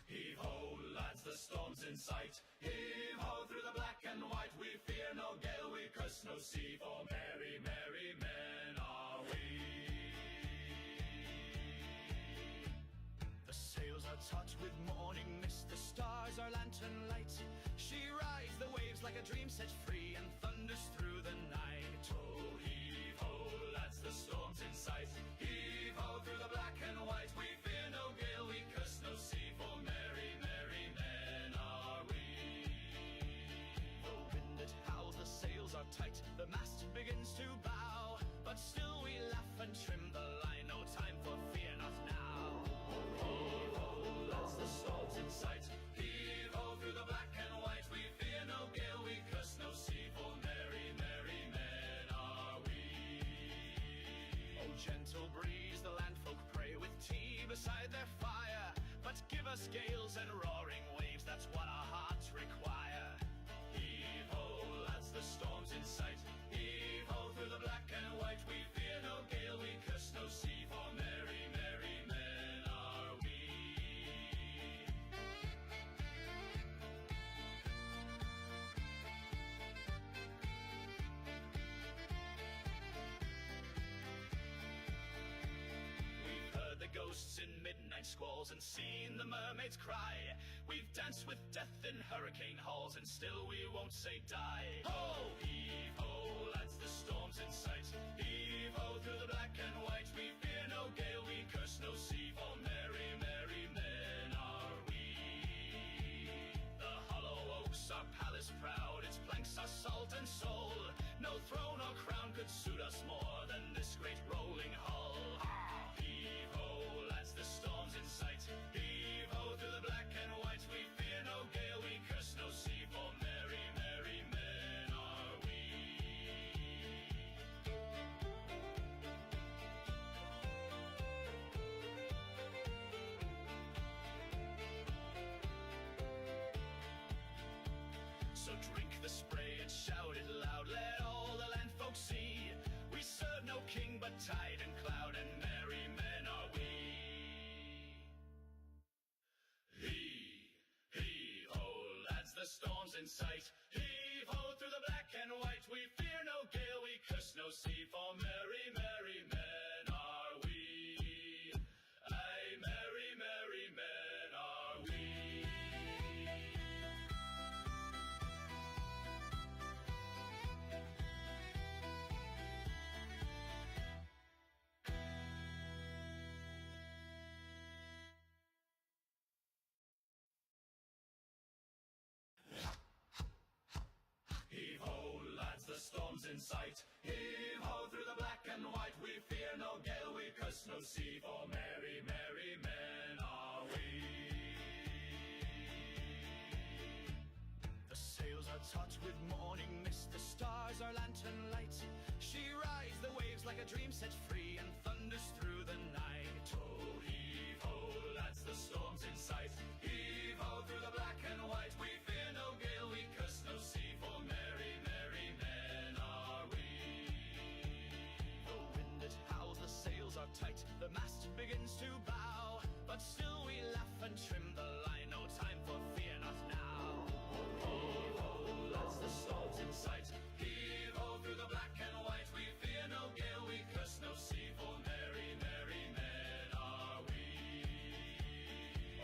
Heave ho, lads, the storm's in sight. Heave ho through the black and white. We fear no gale, we curse no sea. For merry, merry men are we. The sails are taut with morning mist. The stars are lantern light. She rides the waves like a dream set free and thunders through the night. Oh, heave ho, lads, the storm's in sight. Heave ho through the black and white. We fear no gale, we curse no sea. For merry, merry men are we. The wind that howls, the sails are tight. The mast begins to bow, but still we laugh and trim the line. No time for fear, not now. Heave ho, lads, the storm's in sight. Heave ho through the black and white. We fear no gale, we curse no sea. For merry, merry men are we. Oh, gentle breeze, the landfolk pray with tea beside their fire. But give us gales and roaring waves, that's what our hearts require. Heave ho, lads, the storm's in sight. Heave ho through the black and white. We fear no gale, we curse no sea. For merry, merry men are we. We've heard the ghost ghosts in midnight squalls and seen the mermaids cry. We've danced with death in hurricane halls and still we won't say die. Ho, heave ho, lads, the storm's in sight. Heave ho through the black and white. We fear no gale, we curse no sea, for merry, merry men are we. The hollow oaks are palace proud, its planks are salt and soul. No throne or crown could suit us more than this great rolling hull. Heave ho, lads, the storm's in sight. Heave ho through the black and white. We fear no gale, we curse no sea, for merry, merry men are we. So drink the spray and shout it loud, let all the land folks see. We serve no king but tide and cloud, and merry men are we. Hee-ho, lads, the storm's in sight. Heave-ho through the black and white. We fear no gale, we curse no sea, for merry, merry men are we. Aye, merry, merry men are we. Heave-ho, lads, the storm's in sight. Heave-ho through the black and white. We fear no gale, we curse no sea, for merry, merry men are we. The sails are taut with morning mist, the stars are lantern light. She rides the waves like a dream set free and thunders through the night. Oh, heave-ho, lads, the storm's in sight. Heave-ho through the black and white. We fear no gale, we curse no sea, for merry, merry men are we. The wind it howls, the sails are tight, the mast begins to bow, but still we laugh and trim the line, no time for fear, not now. Heave-ho, lads, the storm's in sight. Heave-ho through the black and white. We fear no gale, we curse no sea, for merry, merry men are we.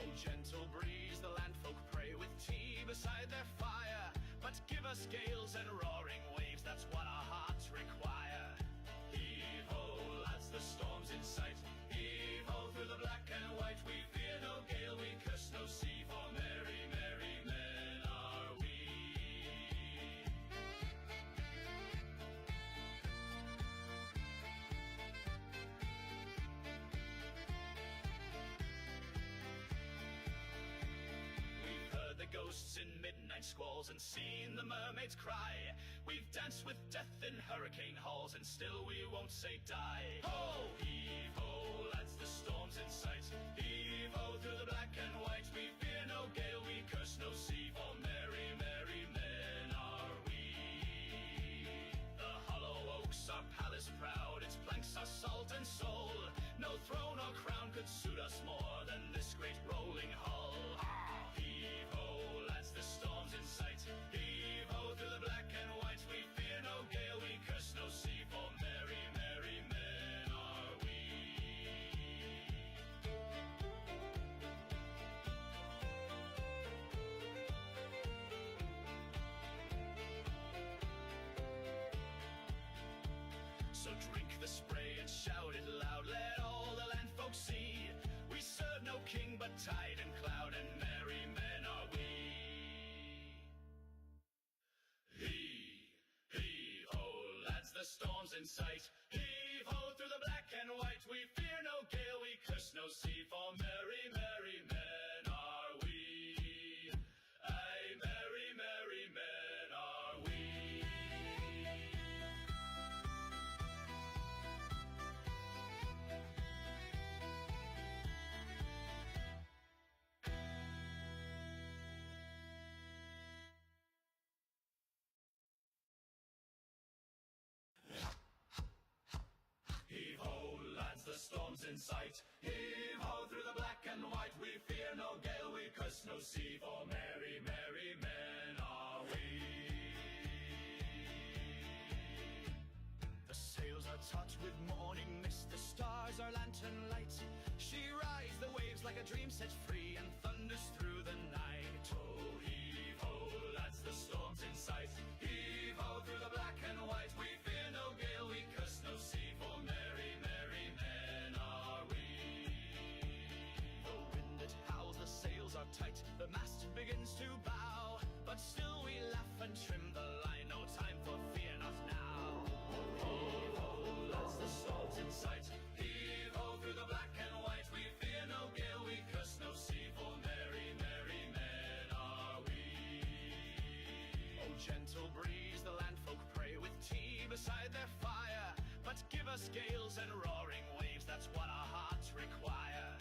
Oh, gentle breeze, the landfolk pray with tea beside their fire, but give us gales and roaring waves, that's what our hearts require. Heave-ho, lads, the storm's in sight. Heave-ho through the black and white. We fear no gale, we curse no sea, for merry, merry men are we. We've heard the ghosts in midnight squalls and seen the mermaids cry. We've danced with death in hurricane halls and still we won't say die. Ho, heave-ho, lads, the storm's in sight. Heave-ho through the black and white. We fear no gale, we curse no sea, for merry, merry men are we. The hollow oaks are palace proud, its planks are salt and soul. No throne or crown could suit us more than this great rolling hull. Heave-ho, lads, the storm's in sight. Heave-ho through the black and white. We fear no gale, we curse no sea, for merry, merry men are we. So drink the spray and shout it loud, let all the land folks see. We serve no king but tide and cloud, and merry men are we. Hee-ho, lads, the storm's in sight. Heave-ho through the black and white. We fear no gale, we curse no sea, for merry, merry men are we. Aye, merry, merry men are we. Heave-ho, lads, the storm's in sight. Heave-ho through the black and white. We fear no gale, we curse no sea, for merry, merry men are we. The sails are taut with morning mist, the stars are lantern light. She rides a dream set free and thunders through the night. Oh, heave ho, lads, the storm's in sight. Heave ho through the black and white. We fear no gale, we curse no sea, for merry, merry men are we. The wind it howls, the sails are tight, the mast begins to bow, but still we laugh and trim the line, no time for fear, not now. Heave ho, lads, the storm's in sight. Heave ho through the black and white. We fear no gale, we curse no sea, for merry, merry men are we. Oh, gentle breeze, the landfolk pray with tea beside their fire, but give us gales and roaring waves, that's what our hearts require.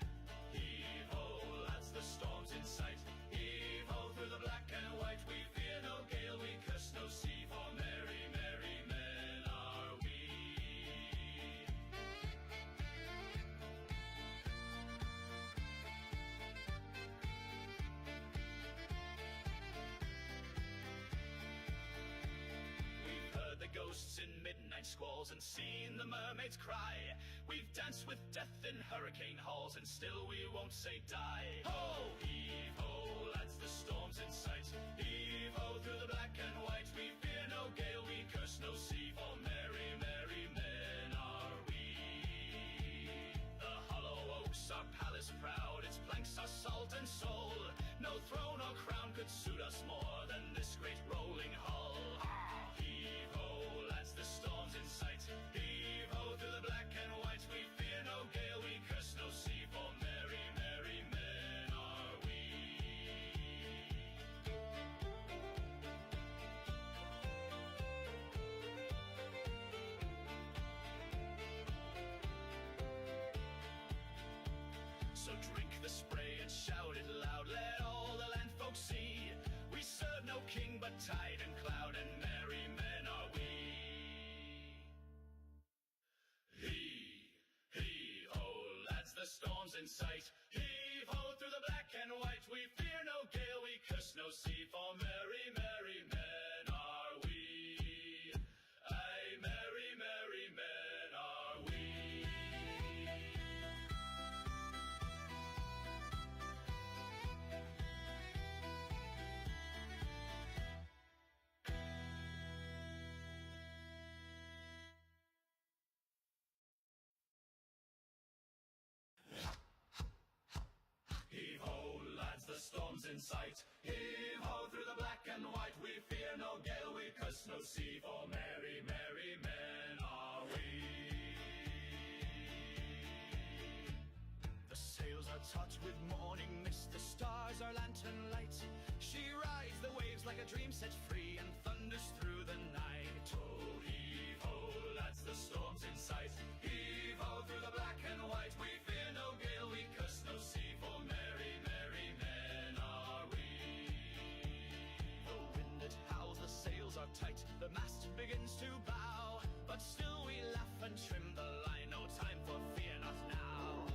Heave ho, lads, the storm's in sight. Heave ho through the black and white. We fear no gale, we curse no sea, for merry, merry men are we. We've heard the ghosts in midnight squalls and seen the mermaids cry. We've danced with death in hurricane halls and still we won't say die. Ho, heave ho, lads, the storm's in sight. Heave ho through the black and white. We fear no gale, we curse no sea, for merry, merry men are we. The hollow oaks are palace proud, its planks are salt and soul. No throne or crown could suit us more than this great rolling hull. Heave ho, lads, the storm's in sight. Heave ho through the black and white. We fear no gale, we curse no sea, for merry, merry men are we. So drink the spray and shout it loud, let all the land folks see. We serve no king but tide and cloud, and merry men are we. Hee-ho, lads, the storm's in sight. Heave-ho through the black and white. We fear no gale, we curse no sea, for merry, merry men are we. Aye, merry, merry men are we. Heave-ho, lads, the storm's in sight. Heave-ho through the black and white. We fear no gale, we curse no sea, for merry, merry men are we. The sails are taut with morning mist, the stars are lantern light. She rides the waves like a dream set free and thunders through the night. Oh, heave-ho, lads, the storm's in sight. Heave-ho through the black and white. We fear no gale, we curse no sea, for merry, merry men are we. The wind it howls, the sails are tight, the mast begins to bow, but still we laugh and trim the line, no time for fear, not now.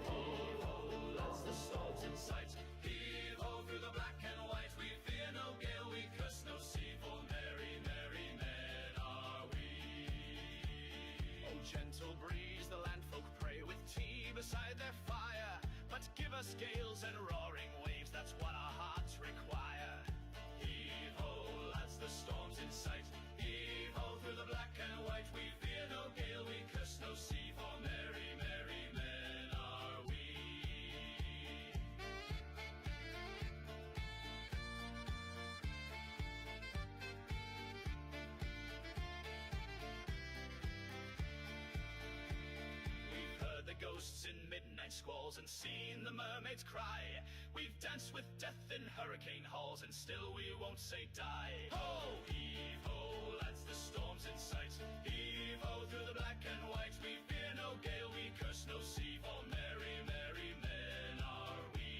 Heave-ho, lads, the storm's in sight. Heave-ho through the black and white. We fear no gale, we curse no sea, for merry, merry men are we. Oh, gentle breeze, the landfolk pray with tea beside their fire, but give us gales and roaring waves, that's what our hearts require. Heave-ho, lads, the storm's in sight. Heave-ho through the black and white. We fear no gale, we curse no sea, for merry, merry men are we. We've heard the ghosts in midnight squalls and seen the mermaids cry. We've danced with death in hurricane halls and still we won't say die. Ho, heave-ho, lads, the storm's in sight. Heave-ho through the black and white. We fear no gale, we curse no sea, for merry, merry men are we.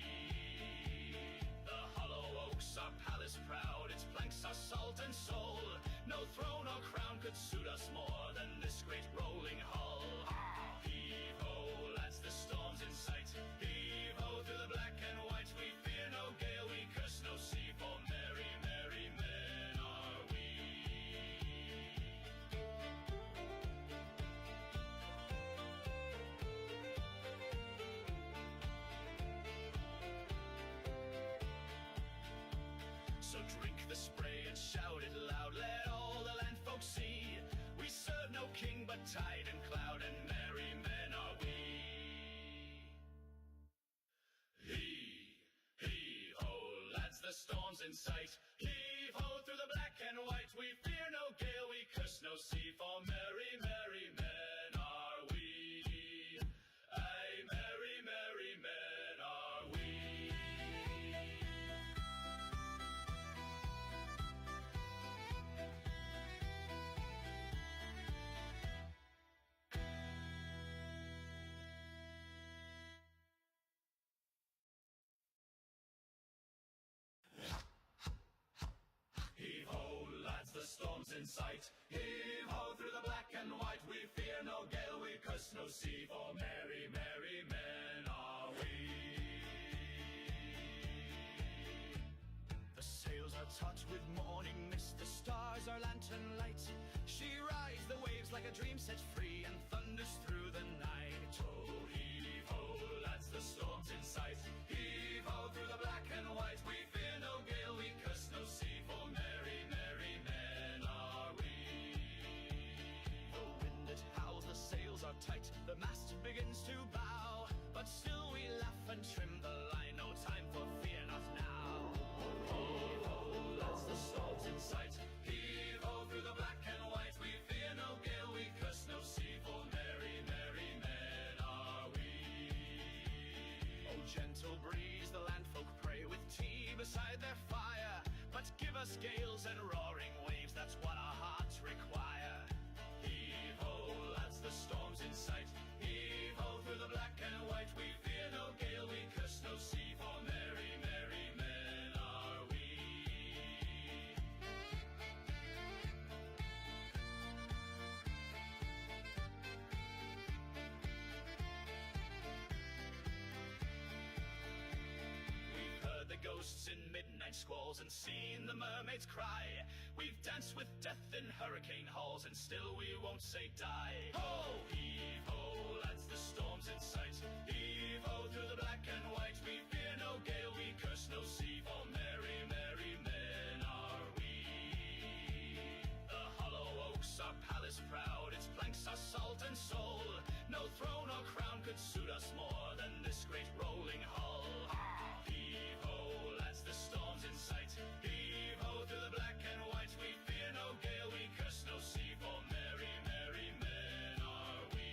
The hollow oaks are palace proud, its planks are salt and soul. No throne or crown could suit us more than this great rolling hull. Heave-ho, lads, the storm's in sight. Heave-ho through the black and white. We fear no gale, we curse no sea, for merry, merry men are we. So drink the spray and shout it loud, let all the land folk see. We serve no king but tide and cloud, and merry men are we. Heave-ho, lads, the storm's in sight. Heave-ho, through the black and white. We fear no gale, we curse no sea, for merry, merry men are we. Aye, merry, merry men are we. Heave-ho, lads, the storm's in sight. Heave-ho, through the black and white. We fear no gale, we curse no sea, for merry, merry men are we. The sails are taut with morning mist, the stars are lantern light. She rides the waves like a dream set free, and thunders through the night. Oh, heave-ho, lads, the storm's in sight. Heave-ho, through the black and white. We fear no gale, we curse no sea, for merry, merry men are we. The wind it howls, the sails are tight, the mast begins to bow, but still we laugh and trim the line, no time for fear, not now. Heave-ho, lads, the storm's in sight. Heave-ho, through the black and white. We fear no gale, we curse no sea, for merry, merry men are we. Oh, gentle breeze, the landfolk pray, with tea beside their fire. But give us gales and roaring waves, that's what our hearts require. Heave-ho, lads, the storm's in sight. Heave-ho, through the black and white. We fear no gale, we curse no sea, for merry, merry men are we. We've heard the ghosts in midnight squalls and seen the mermaids cry. We've danced with death in hurricane halls, and still we won't say die. Ho, heave-ho, lads, the storm's in sight. Heave-ho, through the black and white. We fear no gale, we curse no sea, for merry, merry men are we. The hollow oaks are palace proud, its planks are salt and soul. No throne or crown could suit us more than this great rolling hull. Heave-ho, lads, the storm's in sight. Heave-ho, through the black and white. We fear no gale, we curse no sea, for merry, merry men are we.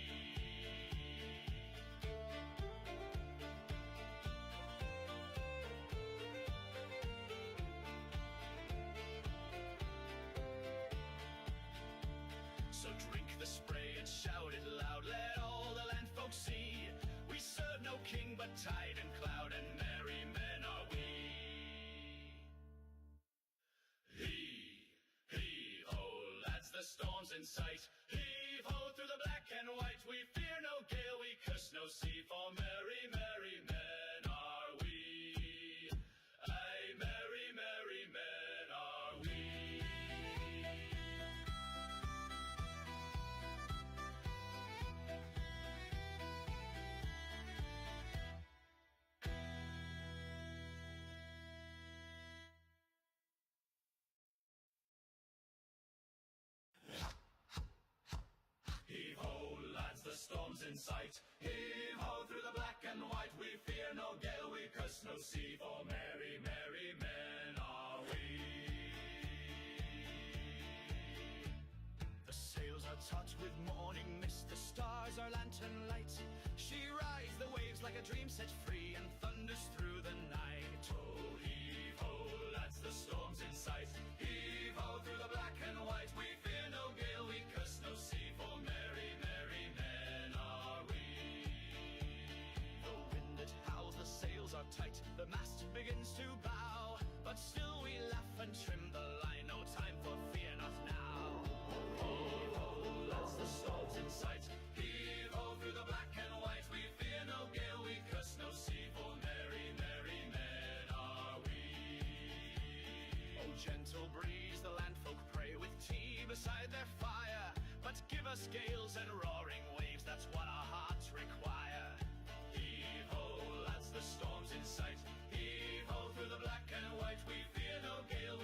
So drink the spray and shout it loud, let all the land folk see. We serve no king but tide and cloud, and merry men are we. Heave-ho, lads, the storm's in sight. Heave-ho, through the black and white. We fear no gale, we curse no sea, for merry, merry men are we. Aye, merry, merry men are we. Heave-ho, lads, the storm's in sight. Heave-ho, through the black and white. We fear no gale, we curse no sea, for merry, merry men are we. The sails are taut with morning mist, the stars are lantern light. She rides the waves like a dream set free, and thunders through the night. Oh, heave-ho, lads, the storm's in sight. Heave-ho, through the black and white. We fear no gale, we curse no sea, for merry, merry men are we. The wind it howls, the sails are tight, the mast begins to bow, but still we laugh and trim the line, no time for fear, not now. Heave-ho, lads, the storm's in sight. Heave-ho, through the black and white. We fear no gale, we curse no sea, for merry, merry men are we. Oh, gentle breeze, the landfolk pray, with tea beside their fire. But give us gales and roaring waves, that's what our hearts require. Heave-ho, lads, the storm's in sight. Heave-ho, through the black and white. We fear no gale,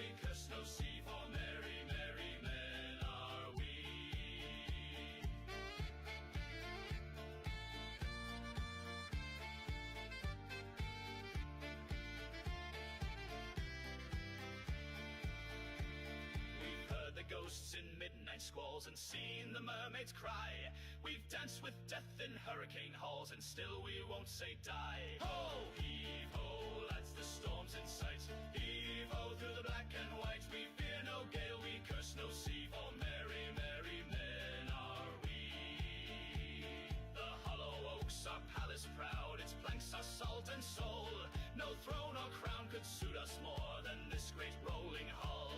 ghosts in midnight squalls and seen the mermaids cry. We've danced with death in hurricane halls and still we won't say die. Ho, heave ho, lads, the storm's in sight. Heave ho through the black and white. We fear no gale, we curse no sea, for merry, merry men are we. The hollow oaks are palace proud, its planks are salt and soul. No throne or crown could suit us more than this great rolling hull.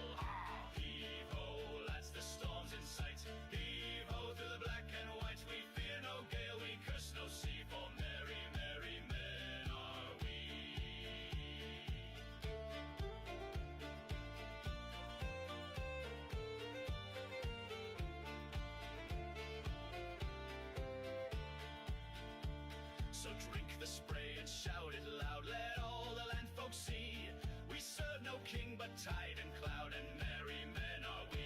Heave ho, lads, the storm's in sight. Heave ho through the black and white. We fear no gale, we curse no sea, for merry, merry men are we. So drink the spray and shout it loud, let all the land folks see. We serve no king but tide and cloud, and merry men are we.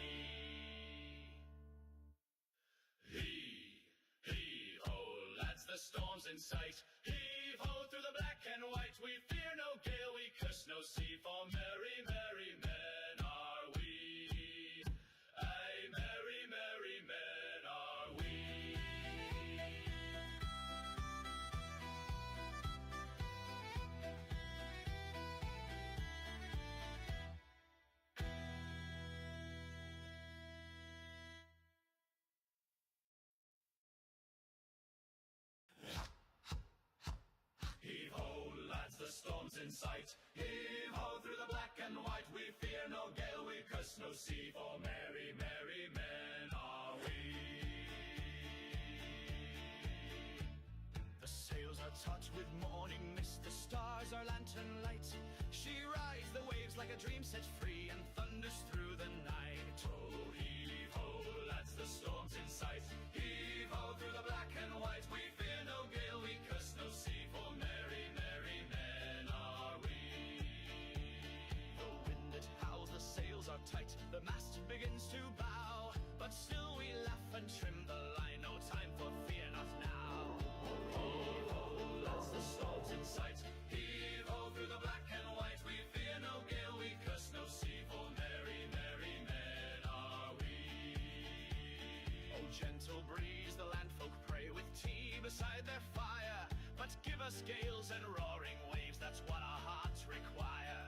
Heave ho, lads, the storm's in sight. Heave ho through the black and white. We fear no gale, we curse no sea, for merry, merry men are we. Aye, merry, merry men are we. Heave ho, lads, the storm's in sight. Heave ho through the black and white. We fear no gale, we curse no sea, for merry, merry men are we. The sails are taut with morning mist, the stars are lantern light. She rides the waves like a dream set free and thunders through the night. Oh, heave ho, lads, the storm's in sight. Heave ho through the black and white. We fear no gale, we curse no sea, for merry, merry men are we. The wind it howls, the sails are tight, the mast begins to bow, but still we laugh and trim the line, no time for fear, not now. Heave ho, lads, the storm's in sight. Heave ho through the black and white. We fear no gale, we curse no sea, for merry, merry men are we. Oh, gentle breeze, the landfolk pray with tea beside their fire, but give us gales and roaring waves, that's what our hearts require.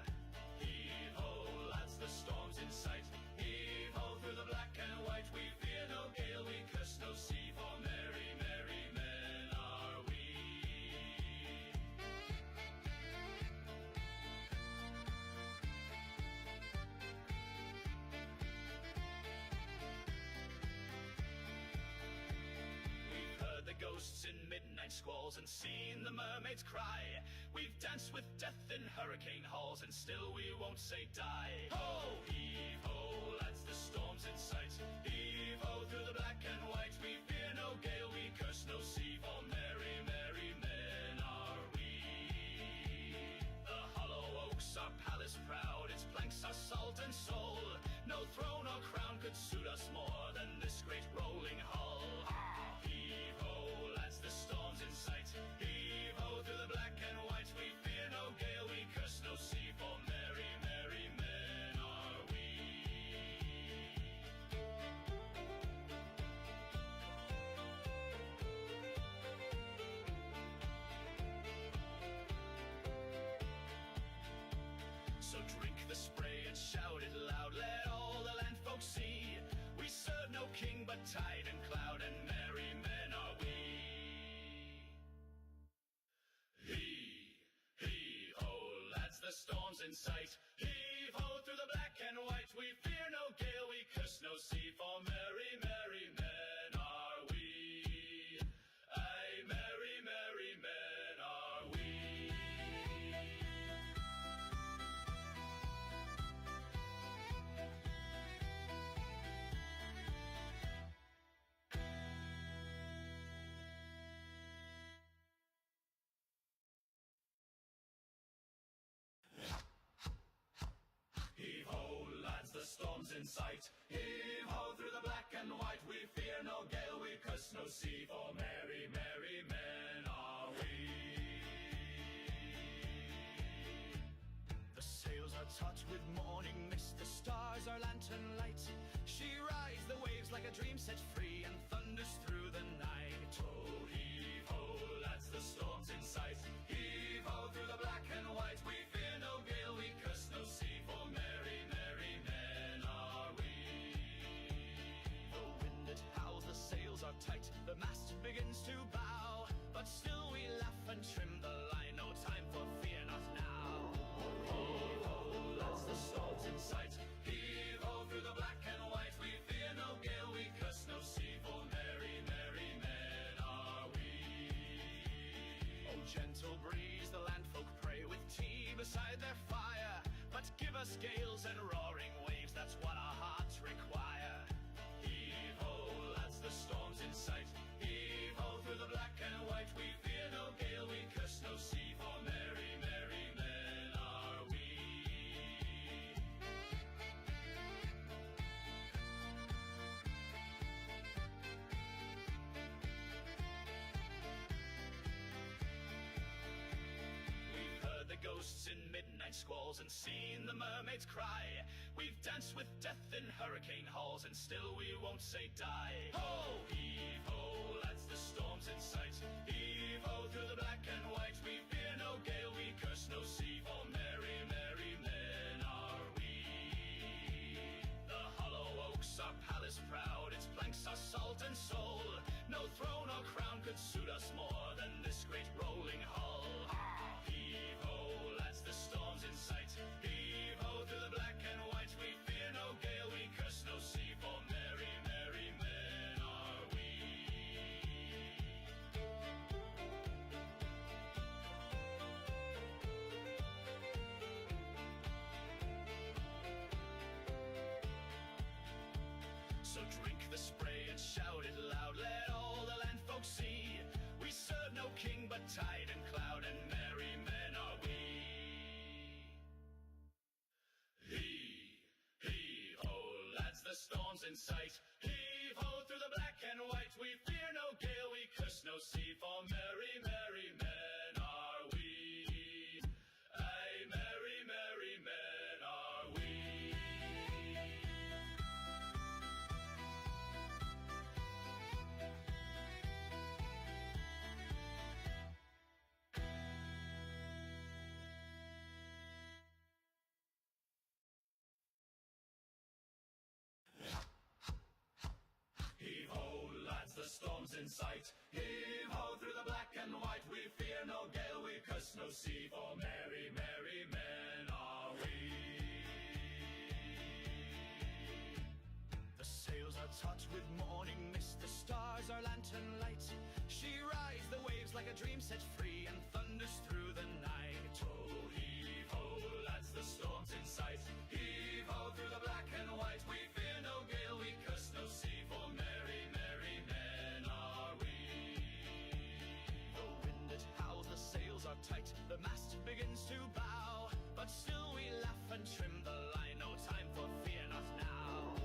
Heave ho, lads, the storm's in sight. Heave ho through the black and white. We fear no gale, we curse no sea, for merry, merry men are we. We've heard the ghosts in midnight squalls and seen the mermaids cry. We've danced with death in hurricane halls and still we won't say die. Ho, heave ho, lads, the storm's in sight. Heave ho through the black and white. We fear no gale, we curse no sea, for merry, merry men are we. The hollow oaks are palace proud, its planks are salt and soul. No throne or crown could suit us more than this great rolling hull. Heave ho, lads, the storm's in sight. Heave ho through the black and white. We fear no gale, we curse no sea, for merry, merry men are we. So drink the spray and shout it loud, let all the land folks see. We serve no king but tide and cloud, and merry men are we. Heave ho, lads, the storm's in sight. Heave ho through the black and white. We fear no gale, we curse no sea, for merry, merry men are we. Aye, merry, merry men are we. Heave ho, lads, the storm's in sight. Heave ho through the black and white. We fear no gale, we curse no sea, for merry, merry men are we. The sails are taut with morning mist, the stars are lantern light. She rides the waves like a dream set free and thunders through the night. Oh, heave ho, lads, the storm's in sight. Heave ho through the black and white. We fear no gale, we curse no sea, for merry, merry men are we. The wind it howls, the sails are tight, the mast begins to bow, but still we laugh and trim the line, no time for fear, not now. Heave ho, lads, the storm's in sight. Heave ho through the black and white. We fear no gale, we curse no sea, for merry, merry men are we. Oh, gentle breeze, the landfolk pray with tea beside their fire, but give us gales and roaring waves, that's what our hearts require. Heave ho, lads, the storm's in sight. Heave ho through the black and white. We fear no gale, we curse no sea, for merry, merry men are we. We've heard the ghosts in midnight squalls and seen the mermaids cry. We've danced with death in hurricane halls and still we won't say die. Ho! Heave ho, lads, the storm's in sight. Heave ho through the black and white. We fear no gale, we curse no sea, for merry, merry men are we. The hollow oaks are palace proud, its planks are salt and soul. No throne or crown could suit us more than this great rolling hull. Heave ho, lads, the storm's in sight. Heave ho through the black and white. We fear no gale, we curse no sea, for merry, merry men are we. So drink the spray and shout it loud, let all the land folk see. We serve no king but tide and cloud, and merry men are we. Heave ho, lads, the storm's in sight. Heave ho through the black and white. We fear no gale, we curse no sea, for merry, merry men are we. Aye, merry, merry men are we. Heave ho, lads, the storm's in sight. Heave ho through the black and white. We fear no gale, we curse no sea, for merry, merry men are we. The sails are taut with morning mist, the stars are lantern light. She rides the waves like a dream set free and thunders through the night. Oh, heave ho, lads, the storm's in sight. Heave ho through the black and white. We fear no gale, we curse no sea, for merry, merry men are we. The wind it howls, the sails are tight, the mast begins to bow, but still we laugh and trim the line, no time for fear, not now.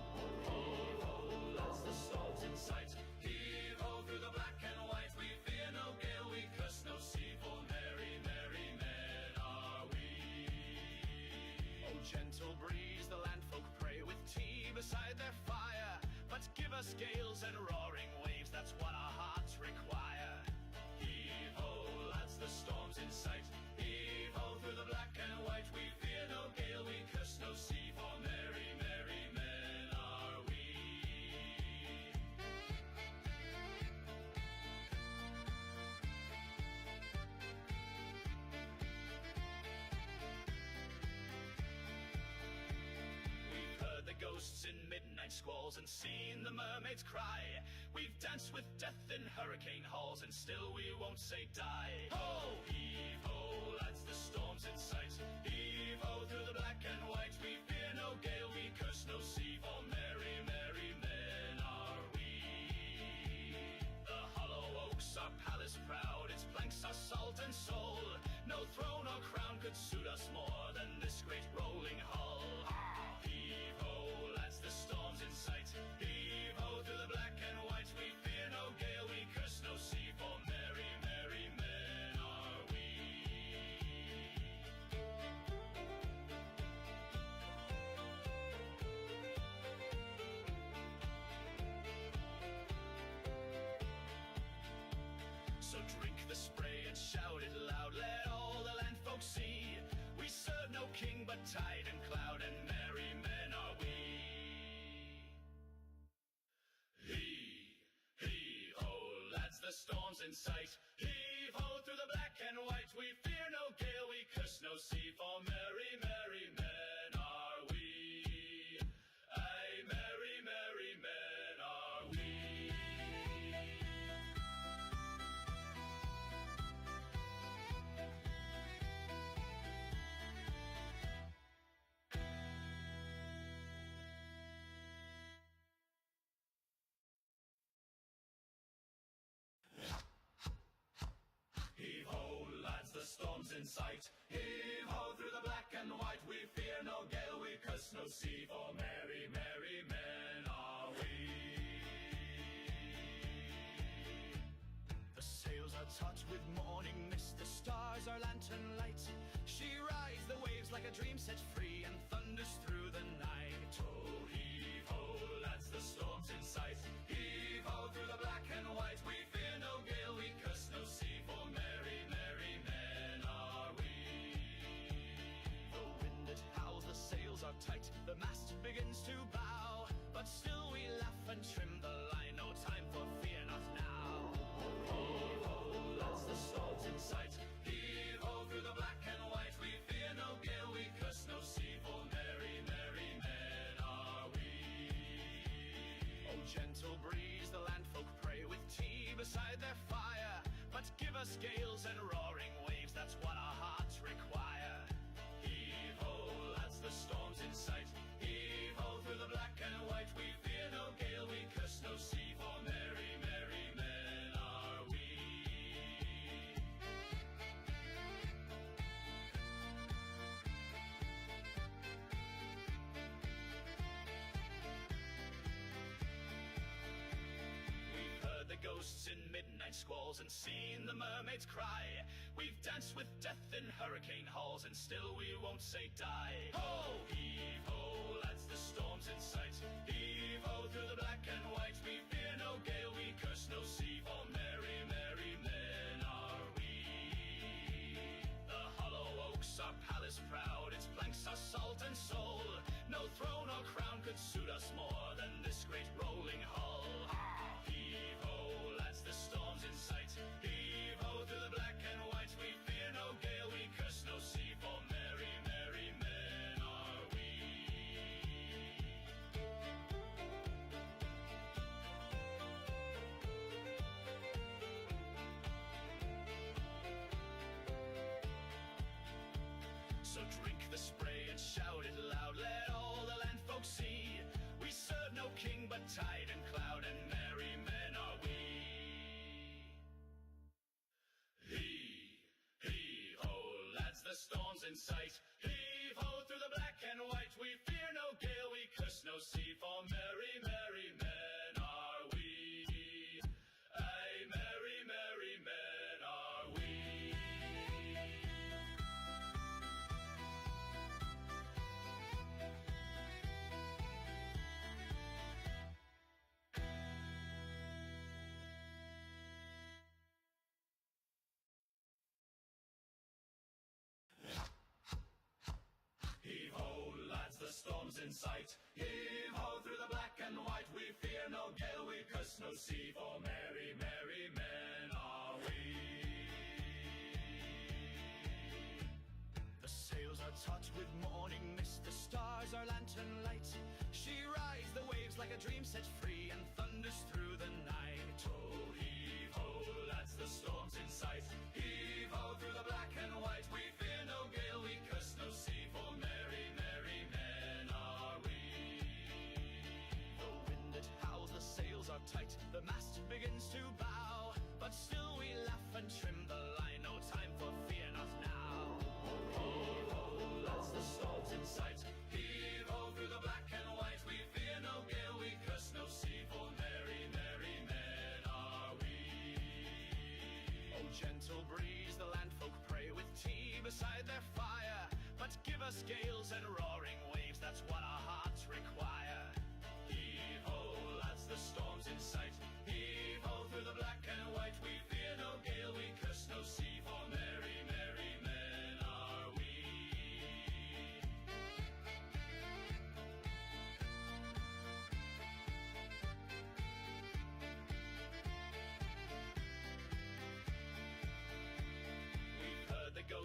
Heave ho, lads, the storm's in sight. Heave ho through the black and white. We fear no gale, we curse no sea, for merry, merry men are we. Oh, gentle breeze, the landfolk pray with tea beside their fire, but give us gales and roaring waves, that's what our hearts require. Heave ho, lads, the storm's in sight. Heave ho through the black and white. We fear no gale, we curse no sea, for merry, merry men are we. We've heard the ghosts in midnight squalls and seen the mermaids cry. We've danced with death in hurricane halls and still we won't say die. Ho! Heave ho, lads, the storm's in sight. Heave ho through the black and white. We fear no gale, we curse no sea, for merry, merry men are we. The hollow oaks are palace proud, its planks are salt and soul. No throne or crown could suit us more than this great rolling hull. Heave ho, lads, the storm's in sight. Heave ho through the black and white. We fear no gale, we curse no sea, for merry, merry men are we. So drink the spray and shout it loud, let all the land folks see. We serve no king but tide and cloud, and merry men are we. Heave-ho, lads, the storm's in sight. Heave-ho, through the black and white. We fear no gale, we curse no sea, for merry, merry men are we. Aye, merry, merry men are we. Heave-ho, lads, the storm's in sight. Heave-ho, through the black and white. We fear no gale, we curse no sea, for merry, merry men are we. The sails are taut with morning mist, the stars are lantern light. She rides the waves like a dream set free, and thunders through the night. Oh, heave-ho, lads, the storm's in sight. Heave-ho, through the black and white. We fear no gale, we curse no sea, for merry, merry men are we. The wind it howls, the sails are tight, the mast begins to bow, but still we laugh and trim the line, no time for fear, not now. Heave-ho, lads, the storm's in sight. Heave-ho, through the black and white. We fear no gale, we curse no sea, for merry, merry men are we. Oh, gentle breeze, the landfolk pray with tea beside their fire, but give us gales and roaring waves, that's what our hearts require. Heave-ho, lads, the storm's in sight. Heave-ho, through the black and white. We fear no gale, we curse no sea, for merry, merry men are we. We've heard the ghosts in midnight squalls and seen the mermaids cry. We've danced with death in hurricane halls, and still we won't say die. Ho, heave-ho, lads, the storm's in sight. Heave-ho, through the black and white. We fear no gale, we curse no sea, for merry, merry men are we. The hollow oaks are palace proud, its planks are salt and soul. No throne or crown could suit us more than this great rolling hull. Heave-ho, lads, the storm's in sight. Heave-ho, through the black and white. We fear no gale, we curse no sea, for merry, merry men are we. So drink the spray and shout it loud, let all the land folks see. We serve no king but tide and cloud, and merry men are we. Heave-ho, lads, the storm's in sight. Heave-ho, through the black and white. We fear no gale, we curse no sea, for merry, merry men are we. Aye, merry, merry men are we. Heave-ho, lads, the storm's in sight. Heave-ho, through the black and white. We fear no gale, we curse no sea, for merry, merry men are we. The sails are taut with morning mist, the stars are lantern light. She rides the waves like a dream set free, and thunders through the night. Oh, heave-ho, lads, the storm's in sight. Heave-ho, through the black and white. We fear no gale, we curse no sea, for merry, merry men are we. The wind it howls, the sails are tight, the mast begins to bow, but still we laugh and trim the line, no time for fear, not now. Heave-ho, lads, the storm's in sight. Heave-ho, through the black and white. We fear no gale, we curse no sea, for merry, merry men are we. Oh, gentle breeze, the landfolk pray with tea beside their fire, but give us gales and roaring waves, that's what our hearts require. Heave-ho, lads, the storm's in sight. Heave-ho, through the black and white. We fear no gale,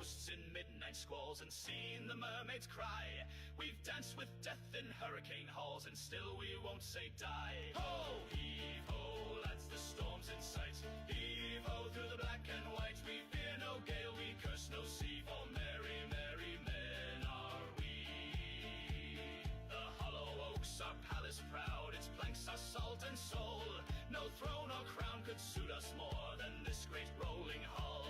ghosts in midnight squalls and seen the mermaids cry. We've danced with death in hurricane halls and still we won't say die. Ho, heave ho, lads, the storm's in sight. Heave ho through the black and white. We fear no gale, we curse no sea, for merry, merry men are we. The hollow oaks are palace proud, its planks are salt and soul. No throne or crown could suit us more than this great rolling hull.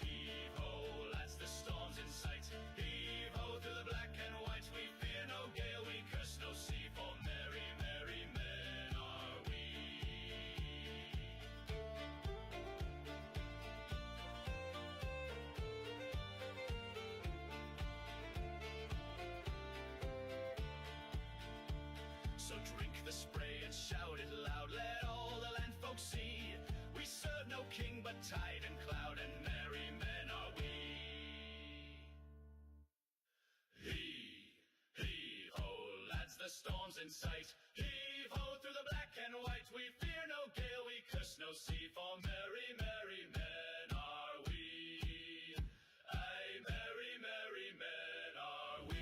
Heave ho, lads, the storm's in sight. Heave ho through the black and white. We fear no gale, we curse no sea, for merry, merry men are we. So drink the spray and shout it loud, let all the land folk see. We serve no king but tide and cloud, and merry men are we. Heave-ho, lads, the storm's in sight. Heave-ho through the black and white. We fear no gale, we curse no sea, for merry, merry men are we. Aye, merry, merry men are we.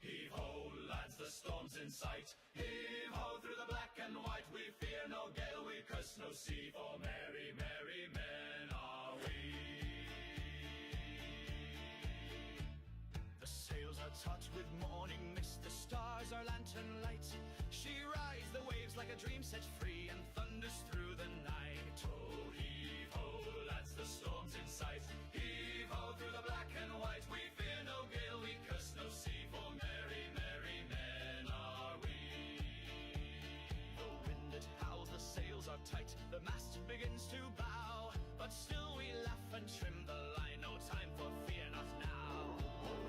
Heave-ho, lads, the storm's in sight. Heave-ho through the black and white. We fear no gale, we curse no sea, for merry, merry men are we. The sails are taut with morning mist, the stars are lantern light. She rides the waves like a dream set free and thunders through the night. Oh, heave-ho, lads, the storm's in sight. Heave-ho through the black and white. We fear no gale, we curse no sea, for merry, merry men are we. The wind it howls, the sails are tight, the mast begins to bow, but still we laugh and trim the line, no time for fear, not now.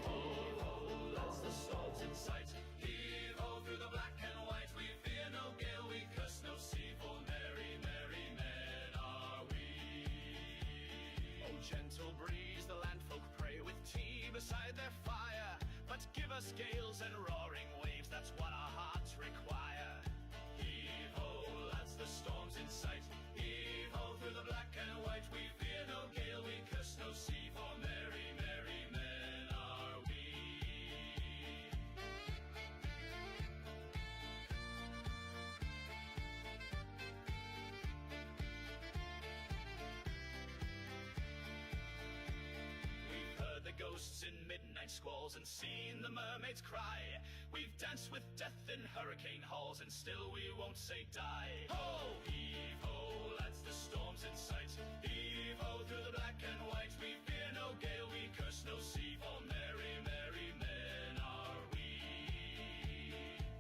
Heave-ho, lads, the storm's in sight. Heave-ho through the black and white. We fear no gale, we curse no sea, for merry, merry men are we. Oh, gentle breeze, the landfolk pray with tea beside their fire, but give us gales and roaring waves, that's what our hearts require. Heave-ho, lads, the storm's in sight. Heave-ho through the black and white. We fear no gale, we curse no sea, for merry, merry men are we. We've heard the ghosts in midnight squalls and seen the mermaids cry. We've danced with death in hurricane halls and still we won't say die. Ho, heave-ho, lads, the storm's in sight. Heave-ho through the black and white. We fear no gale, we curse no sea, for merry, merry men are we.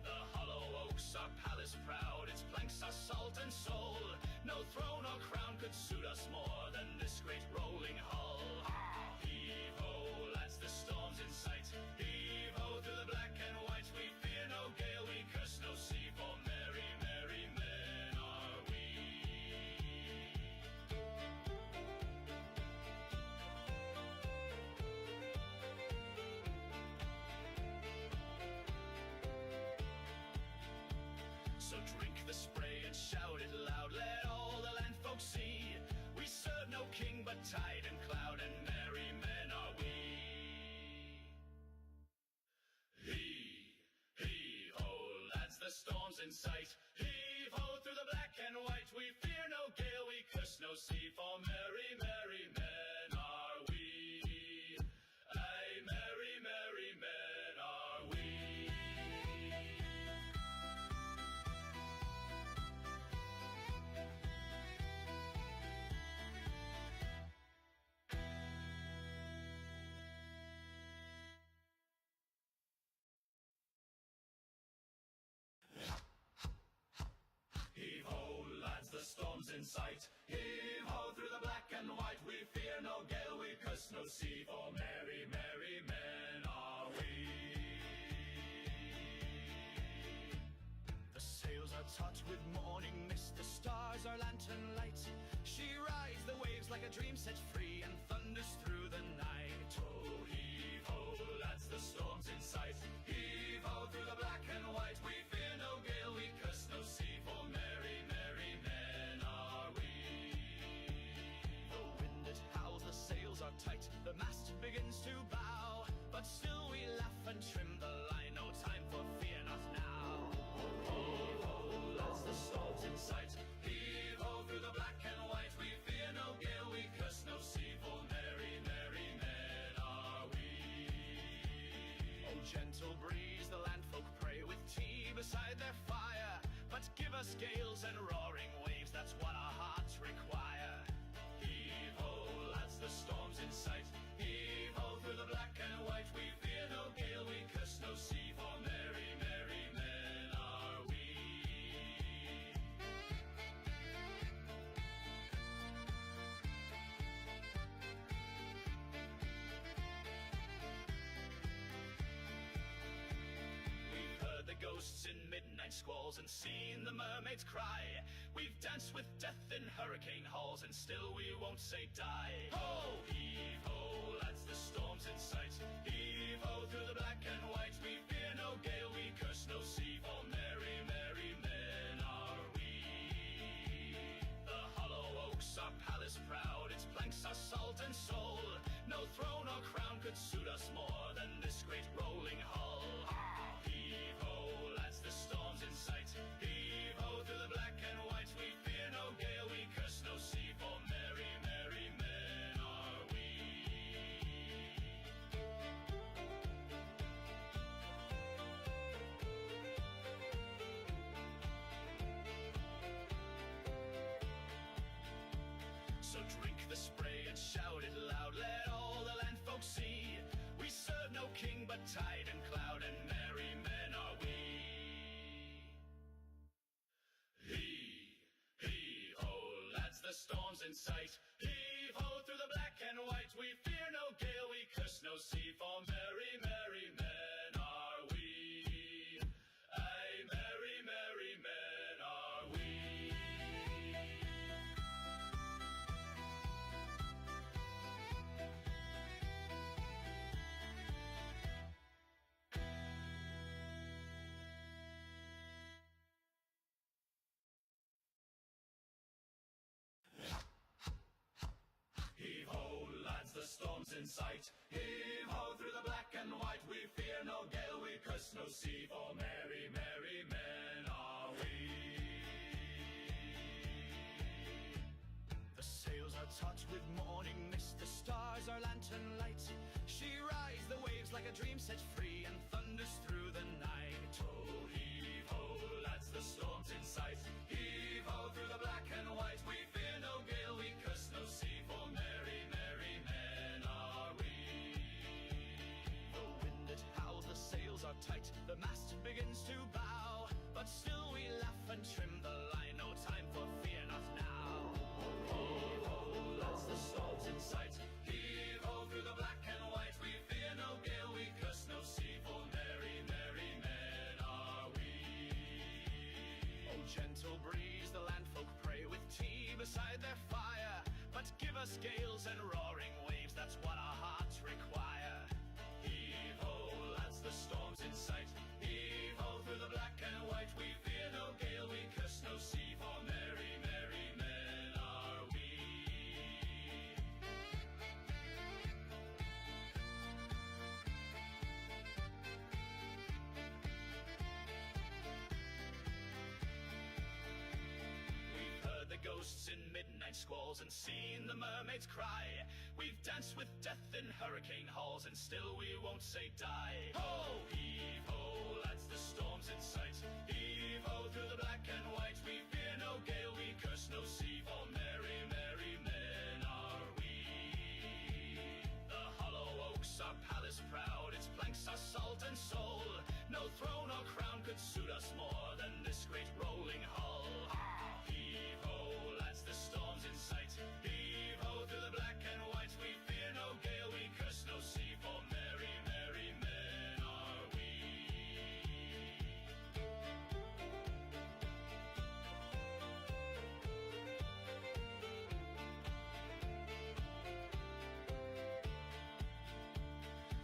The hollow oaks are palace proud, its planks are salt and soul. No throne or crown could suit us more than this great rolling hull. Heave-ho, lads, the storm's in sight. Heave-ho through the black and white. We fear no gale, we curse no sea, for merry, merry men are we. So drink the spray and shout it loud, let all the land folk see. We serve no king but tide and cloud, and merry men are we. Heave-ho, lads, the storm's in sight. Heave-ho through the black and white. We fear no gale, we curse no sea, for merry, merry men are we. Aye, merry, merry men are we. Heave-ho, lads, the storm's in sight. Heave-ho through the black and white. We fear no gale, we curse no sea, for merry, merry men are we. The sails are taut with morning mist, the stars are lantern light. She rides a dream set free and thunders through the night. Oh, heave ho, lads, the storm's in sight. Heave ho through the black and white. We fear no gale, we curse no sea, for merry, merry men are we. The wind it howls, the sails are tight, the mast begins to bow, but still we laugh and trim the line, no time for fear, not now. Heave ho, lads, the storm's in sight. Heave ho through the black and white. We fear no gale, we curse no sea, for merry, merry men are we. Oh, gentle breeze, the landfolk pray with tea beside their fire, but give us gales and roaring waves, that's what our hearts require. Heave ho, lads, the storm's in sight. Heave ho through the black and white. We fear no gale, we curse no sea, for merry, merry men are we. We've heard the ghosts in midnight squalls and seen the mermaids cry. We've danced with death in hurricane halls and still we won't say die. Ho, heave ho, lads, the storm's in sight. Heave ho through the black and white. We fear no gale, we curse no sea, for merry, merry men are we. The hollow oaks are palace proud, its planks are salt and soul. No throne or crown could suit us more than this great rolling hull. Heave ho, lads, the storm's in sight. Heave ho through the black and white. We fear no gale, we curse no sea, for merry, merry men are we. So drink the spray and shout it loud, let all the land folks see. We serve no king but tide and cloud, and merry men are we. Heave ho, lads, the storm's in sight. Heave ho through the black and white. We fear no gale, we curse no sea, for merry, merry men are we. Aye, merry, merry men are we. Heave ho, lads, the storm's in sight. Heave ho through the black and white. We fear no gale, we curse no sea, for merry, merry men are we. The sails are taut with morning mist, the stars are lantern light. She rides the waves like a dream set free and thunders through the night. Oh, heave ho, lads, the storm's in sight. Heave ho through the black and white. We fear no gale, we curse no sea, for merry, merry men are we. The wind it howls, the sails are tight, the mast begins to bow, but still we laugh and trim the line, no time for fear, not now. Heave ho, lads, the storm's in sight. Heave ho through the black and white. We fear no gale, we curse no sea, for merry, merry men are we. Oh, gentle breeze, the landfolk pray with tea beside their fire, but give us gales and roaring waves, that's what our hearts require. Heave ho, lads, the storm's in sight. Heave ho through the black and white. We fear no gale, we curse no sea, for merry, merry men are we. We've heard the ghosts in midnight squalls and seen the mermaids cry. We've danced with death in hurricane halls and still we won't say die. Ho, heave ho, lads, the storm's in sight. Heave ho through the black and white. We fear no gale, we curse no sea, for merry, merry men are we. The hollow oaks are palace proud, its planks are salt and soul. No throne or crown could suit us more than this great rolling hull. Heave ho, lads, the storm's in sight. Heave ho through the black and white. We fear no gale, we curse no sea, for merry, merry men are we.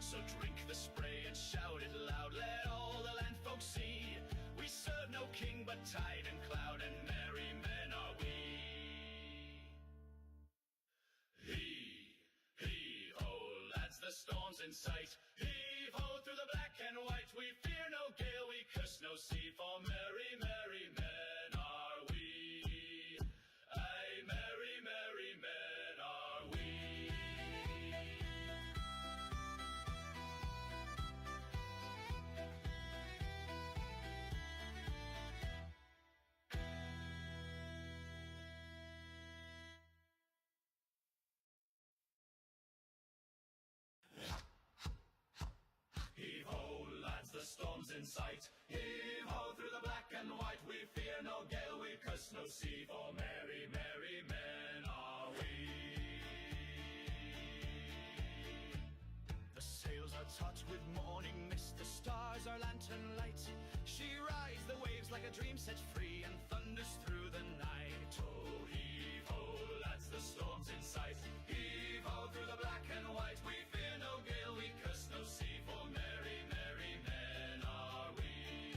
So drink the spray and shout it loud, let all the land folk see. We serve no king but tide and cloud, and merry men are we. Heave-ho, lads, the storm's in sight. Heave-ho, through the black and white. We fear no gale, we curse no sea, for merry, merry men are we. Aye, merry, merry men are we. Heave-ho, lads, the storm's in sight. Heave-ho, through the black and white. We fear no gale, we curse no sea, for merry, merry men are we. The sails are taut with morning mist, the stars are lantern light. She rides the waves like a dream set free, and thunders through the night. Oh, heave-ho, lads, the storm's in sight. Heave-ho, through the black and white. We fear no gale, we curse no sea, for merry, merry men are we.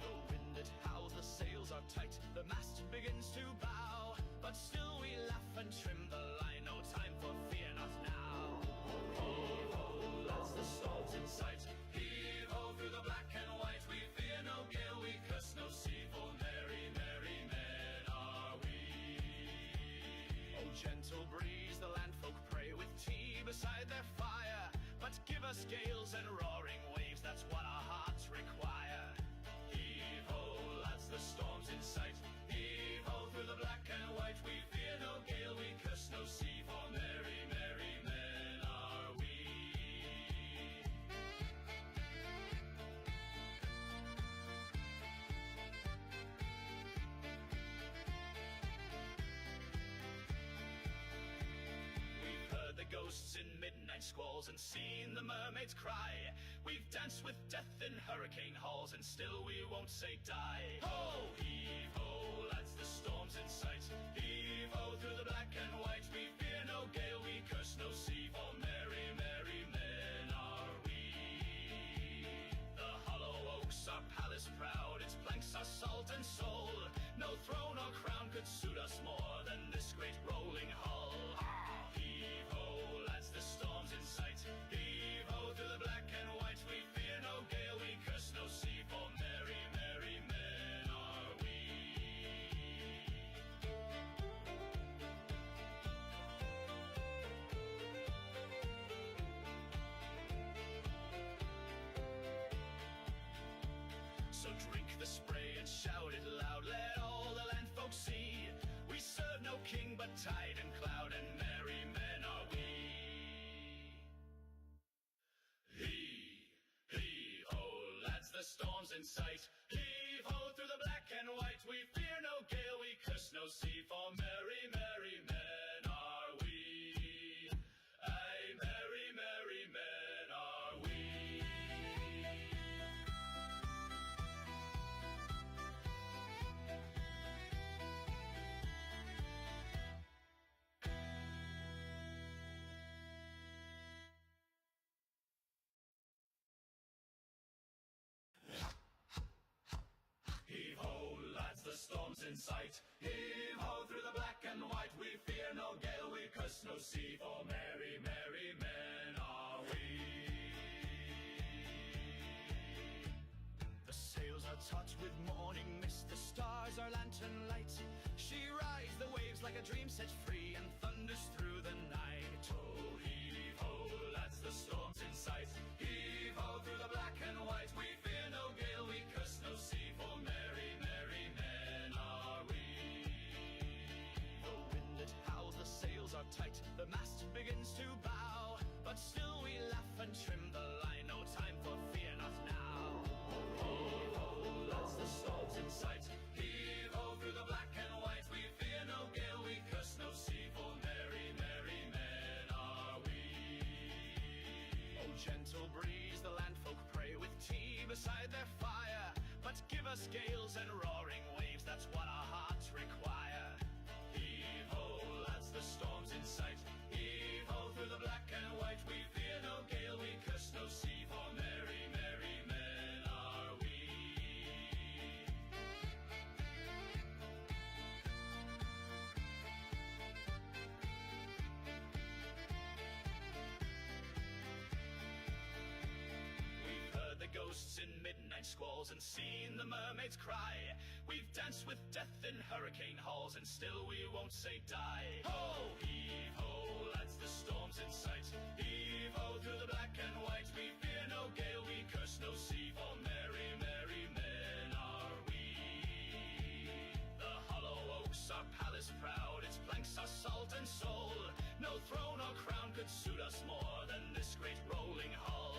The wind it howls, the sails are tight, the mast begins to bow, but still we laugh and trim the line, no time for fear, not now. Heave-ho, lads, the storm's in sight. Heave-ho, through the black and white. We fear no gale, we curse no sea, for merry, merry men are we. Oh, gentle breeze, the landfolk pray, with tea beside their fire. But give us gales and roaring waves, that's what our hearts require. Heave-ho, lads, the storm's in sight. Heave-ho, through the black and white. We fear no gale, we curse no sea, for merry, merry men are we. We've heard the ghosts in midnight squalls and seen the mermaids cry. We've danced with death in hurricane halls, and still we won't say die. Ho, heave-ho, lads, the storm's in sight. Heave-ho, through the black and white. We fear no gale, we curse no sea, for merry, merry men are we. The hollow oaks are palace proud, its planks are salt and soul. No throne or crown could suit us more than this great rolling hull. Heave-ho, lads, the storm's in sight. Heave-ho, through the black and white. We fear no gale, we curse no sea, for merry, merry men are we. So drink the spray and shout it loud, let all the land folk see. We serve no king but tide and cloud, and merry men are we. Heave-ho, lads, the storm's in sight. Heave-ho, through the black and white. We fear no gale, we curse no sea, for merry, merry men are we. Aye, merry, merry men are we. Heave-ho, lads, the storm's in sight. Heave-ho, through the black and white. We fear no gale, we curse no sea, for merry, merry men are we. The sails are taut with morning mist, the stars are lantern light. She rides the waves like a dream set free, and thunders through the night. Oh, heave-ho, lads, the storm's in sight. Heave-ho, through the black and white. We fear no gale, we curse no sea, for merry, merry men are we. The wind it howls, the sails are tight, the mast begins to bow, but still we laugh and trim the line, no time for fear, not now. Heave-ho, lads, the storm's in sight. Heave-ho, through the black and white. We fear no gale, we curse no sea. ghosts in midnight squalls and seen the mermaids cry. We've danced with death in hurricane halls and still we won't say die. Ho, heave ho, lads, the storm's in sight. Heave ho through the black and white. We fear no gale, we curse no sea, for merry, merry men are we. The hollow oaks are palace proud, its planks are salt and soul. No throne or crown could suit us more than this great rolling hull.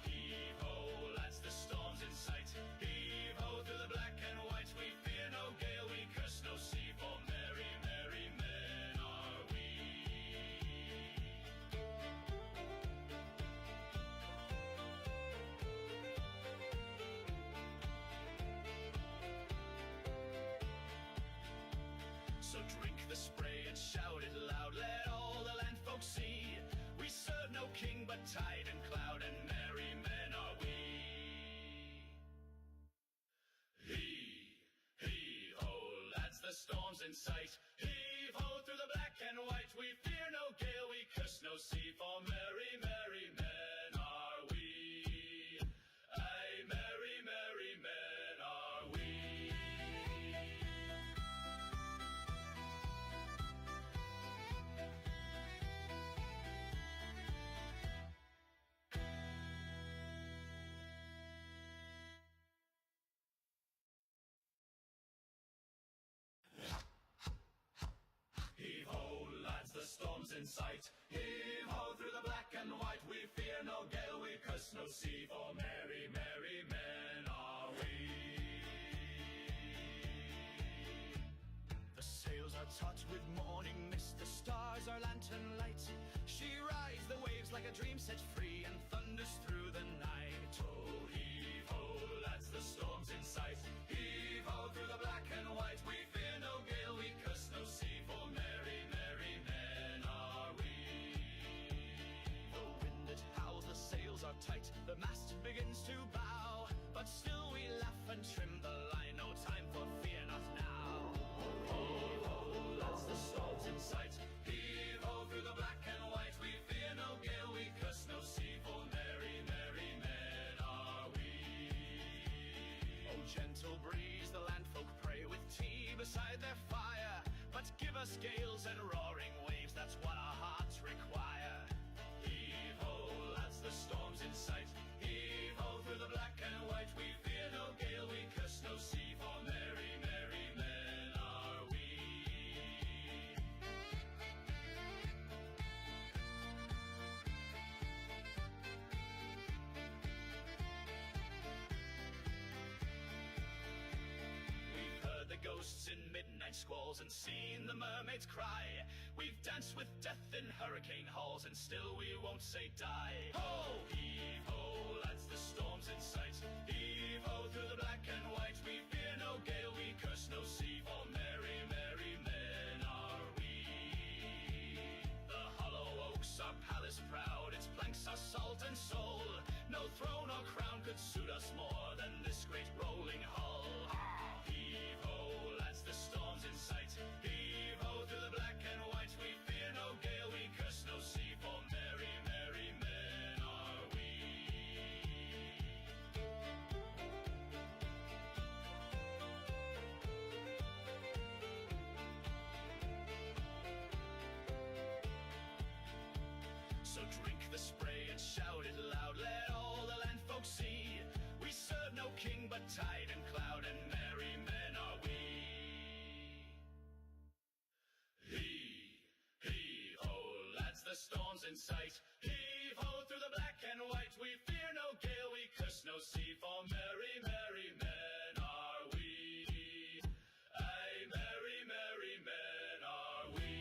Heave ho, lads, the storm's in sight. Heave ho through the black and white. We fear no gale, we curse no sea, for merry, merry men are we. So drink the spray and shout it loud, let all the land folks see. We serve no king but tide and cloud, and merry men are we. Heave ho, lads, the storm's in sight. Heave ho through the black and white. We fear no gale, we curse no sea, for merry, merry men are we. Aye, merry, merry men are we. Heave ho, lads, the storm's in sight. Heave ho through the black and white. We fear no gale, we curse no sea, for merry, merry men are we. The sails are taut with morning mist, the stars are lantern light. She rides the waves like a dream set free and thunders through the night. Oh, heave ho, lads, the storm's in sight. Heave ho through the black and white. We fear no gale, we curse no sea, for merry, merry men are we. The wind it howls, the sails are tight, the mast begins to bow, but still we laugh and trim the line, no time for fear, not now. Heave ho, lads, the storm's in sight. Heave ho through the black and white. We fear no gale, we curse no sea, for merry, merry men are we. Oh, gentle breeze, the landfolk pray with tea beside their fire, but give us gales and roaring waves, that's what our hearts require. Heave ho, lads, the storm's in sight. Heave ho through the black and white. We fear no gale, we curse no sea, for merry, merry men are we. We've heard the ghosts in midnight squalls and seen the mermaids cry. We've danced with death in hurricane halls and still we won't say die. Ho, heave ho, lads, the storm's in sight. Heave ho through the black and white. We fear no gale, we curse no sea, for merry, merry men are we. The hollow oaks are palace proud, its planks are salt and soul. No throne or crown could suit us more than this great rolling hull. Heave ho, lads, the storm's in sight. Heave ho through the black and white. We fear no gale, we curse no sea, for merry, merry men are we. So drink the spray and shout it loud, let all the land folks see. We serve no king but tide and cloud, and merry men are we. Heave ho, lads, the storm's in sight. Heave ho through the black and white. We fear no gale, we curse no sea, for merry, merry men are we. Aye, merry, merry men are we.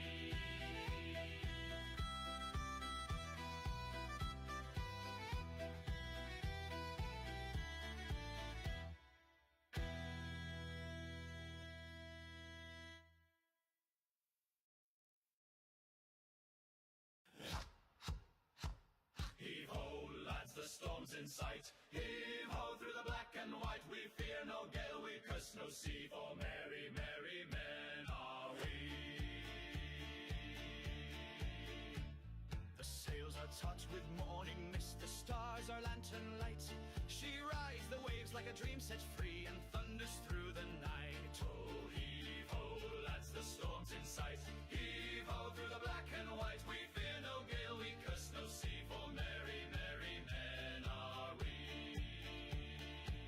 Heave ho, lads, the storm's in sight. Heave ho through the black and white. We fear no gale, we curse no sea, for merry, merry men are we. The sails are taut with morning mist, the stars are lantern light. She rides the waves like a dream set free and thunders through the night. Oh, heave ho, lads, the storm's in sight. Heave ho through the black and white. We fear no gale, we curse no sea, for merry, merry men are we.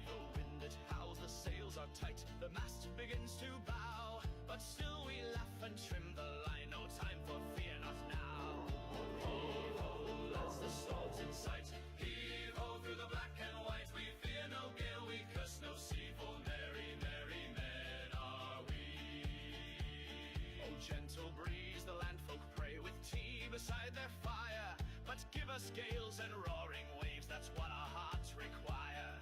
The wind it howls, the sails are tight, the mast begins to bow, but still we laugh and trim the line, no time for fear, not now. Heave ho, lads, the storm's in sight. Heave ho through the black and white. We fear no gale, we curse no sea, for merry, merry men are we. Oh, gentle breeze, the landfolk pray with tea beside their fire, but give us gales and roaring waves, that's what our hearts require.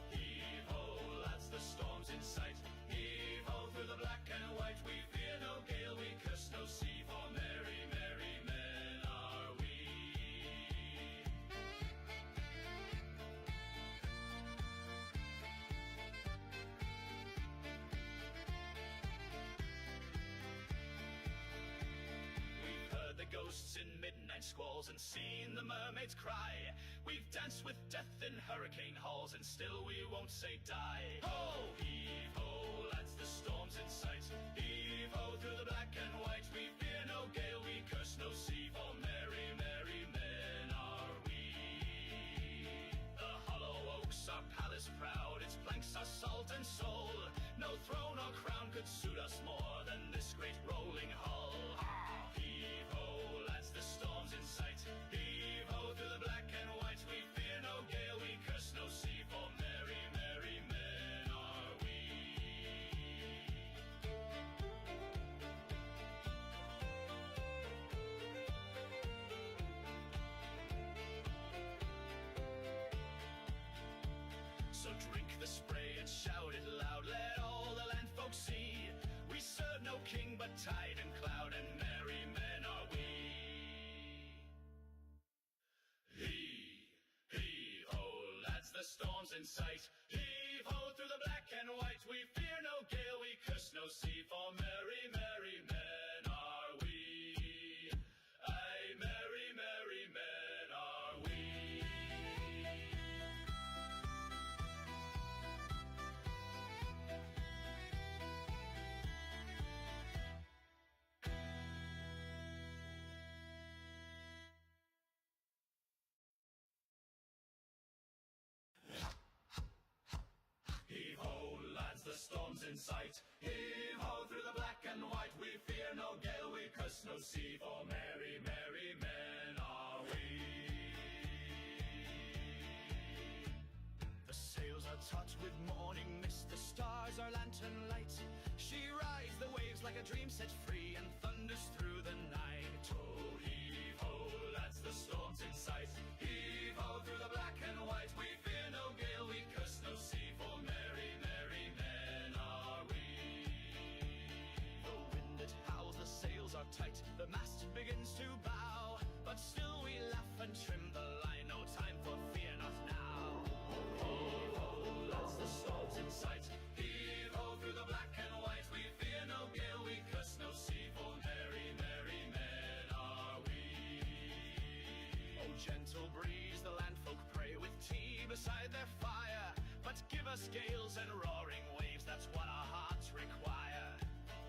Heave ho, lads, the storm's in sight. Heave ho through the black and white. We fear no gale, we curse no sea, for merry, merry men are we. We've heard the ghosts in midnight squalls and seen the mermaids cry. We've danced with death in hurricane halls and still we won't say die. Ho, heave ho, lads, the storm's in sight. Heave ho through the black and white. We fear no gale, we curse no sea, for merry, merry men are we. The hollow oaks are palace proud, its planks are salt and soul. No throne or crown could suit us more than this great rolling hull. Heave ho, lads, the storm's in sight. Heave ho through the black and white. We fear no gale, we curse no sea, for merry, merry men are we. So drink the spray and shout it loud, let all the land folk see. We serve no king but tide and cloud, and merry men are we. Heave ho, lads, the storm's in sight. Heave ho through the black and white. We fear no gale, we curse no sea, for merry, merry men are we. Aye, merry, merry men are we. Heave ho, lads, the storm's in sight. Heave ho through the black and white. We fear no gale, we curse no sea, for merry, merry men are we. The sails are taut with morning mist, the stars are lantern light. She rides the waves like a dream set free and thunders through the night. Oh, heave ho, lads, the storm's in sight. Heave ho through the black and white. We fear no gale, we curse no sea, for merry, merry men are we. The wind it howls, the sails are tight, the mast begins to bow, but still we laugh and trim the line, no time for fear, not now. Heave ho, lads, the storm's in sight. Heave ho through the black and white. We fear no gale, we curse no sea, for merry, merry men are we. Oh, gentle breeze, the landfolk pray with tea beside their fire, but give us gales and roaring waves, that's what our hearts require.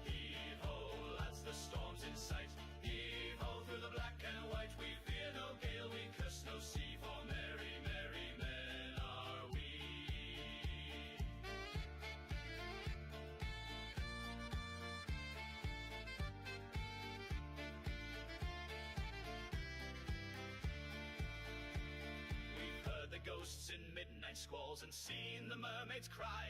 Heave ho, lads, the storm's in sight. Heave ho through the black and white. We fear no gale, we curse no sea, for merry, merry men are we. We've heard the ghosts in midnight squalls and seen the mermaids cry.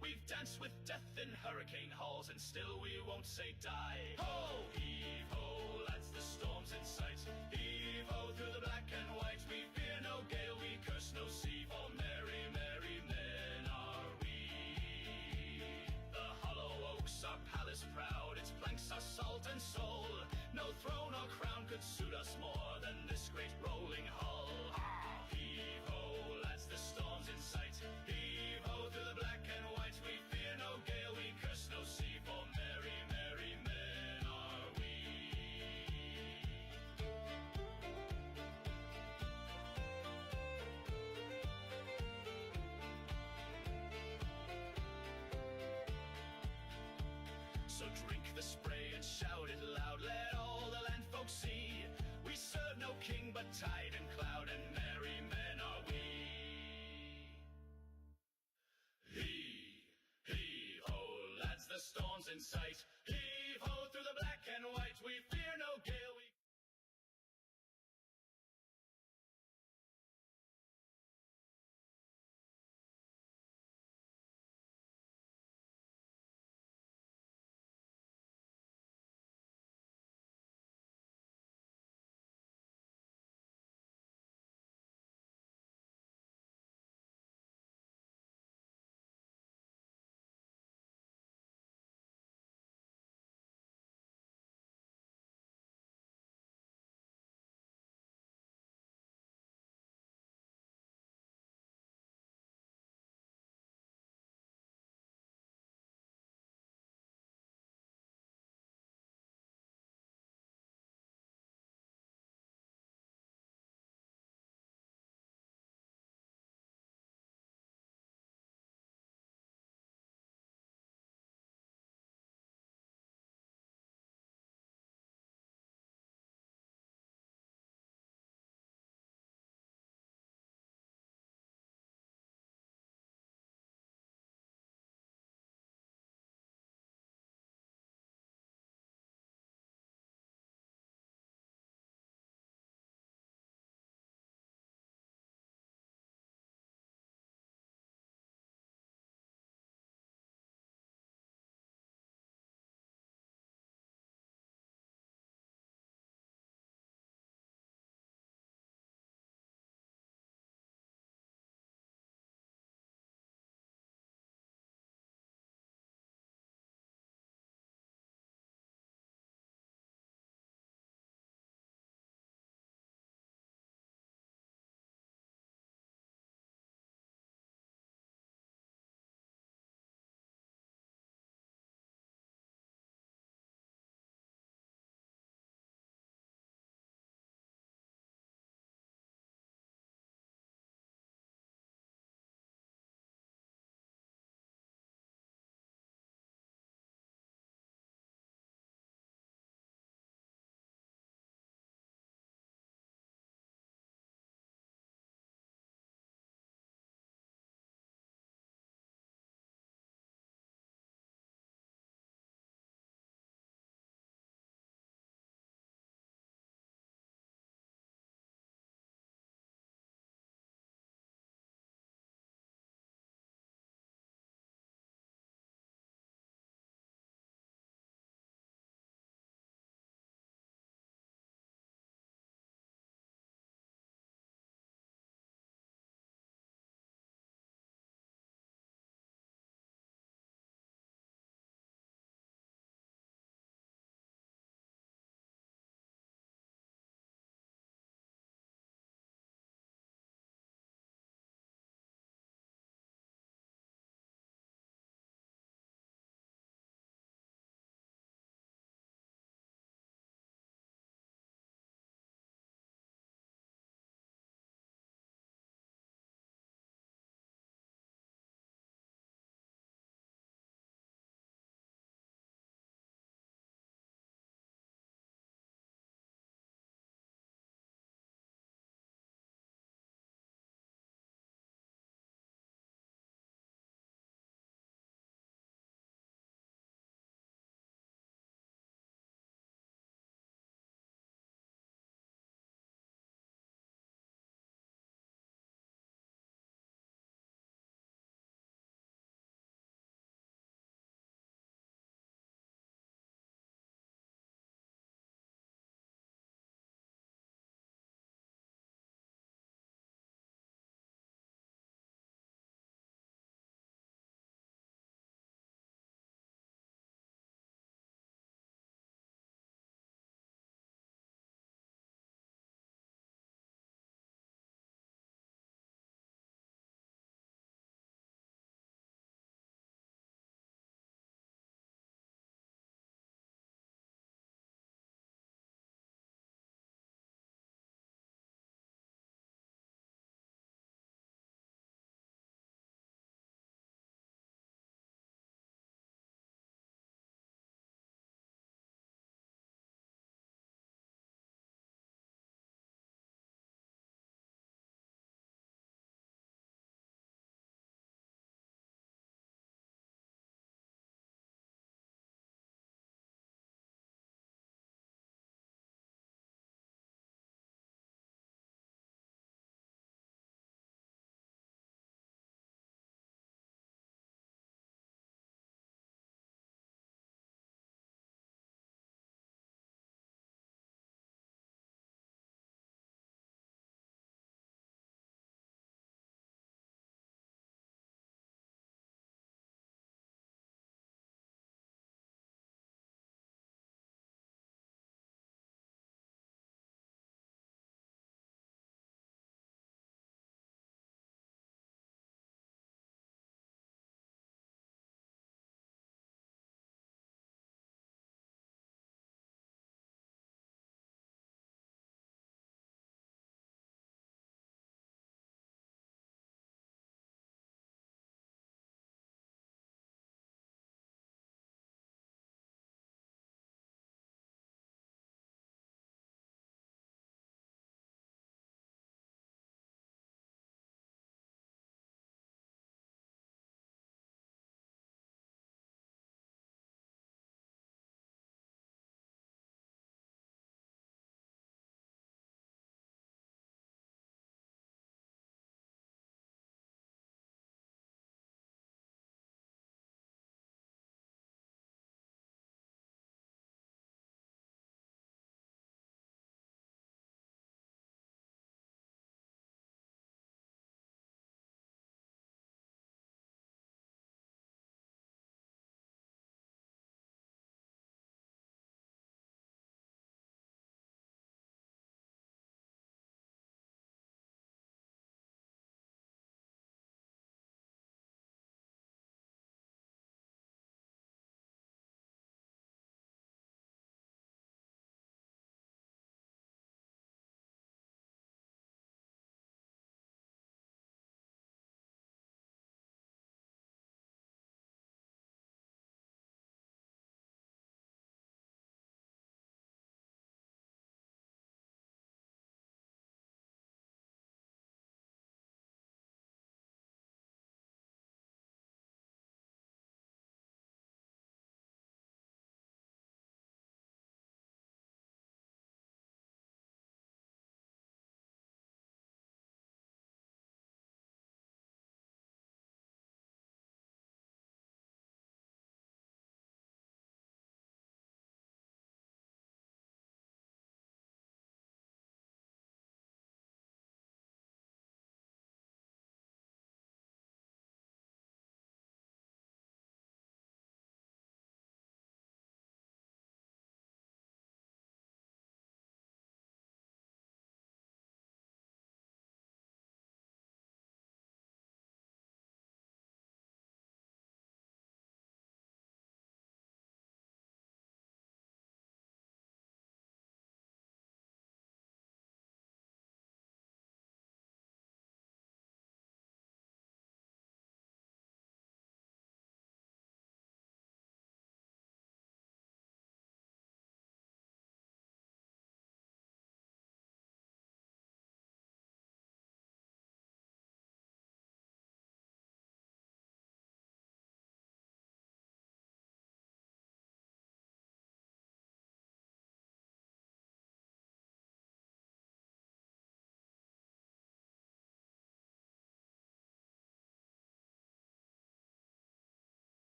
We've danced with death in hurricane halls and still we won't say die. Ho, heave ho, lads, the storm's in sight. Heave ho through the black and white. We fear no gale, we curse no sea, for merry, merry men are we. The hollow oaks are palace proud, its planks are salt and soul. No throne or crown could suit us more than this great rolling hull. Heave ho, lads, the storm's in sight. Heave ho through the black and white. We fear no gale, we curse no sea, for merry, merry men are we. sight. Heave ho through the black and white, we fear no gale.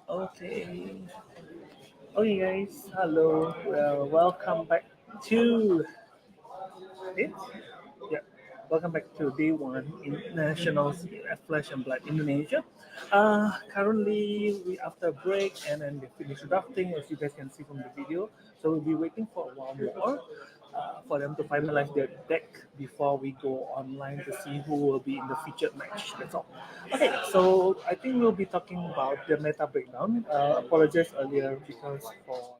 Okay. Okay, guys. Hello. Well, welcome back to it. Yeah. Welcome back to day one in Nationals Flesh and Blood Indonesia. Currently, we after a break and then they finished drafting, as you guys can see from the video. So we'll be waiting for a while more for them to finalize their deck before we go online to see who will be in the featured match. That's all. Okay, so I think we'll be talking about the meta breakdown. Apologize earlier because for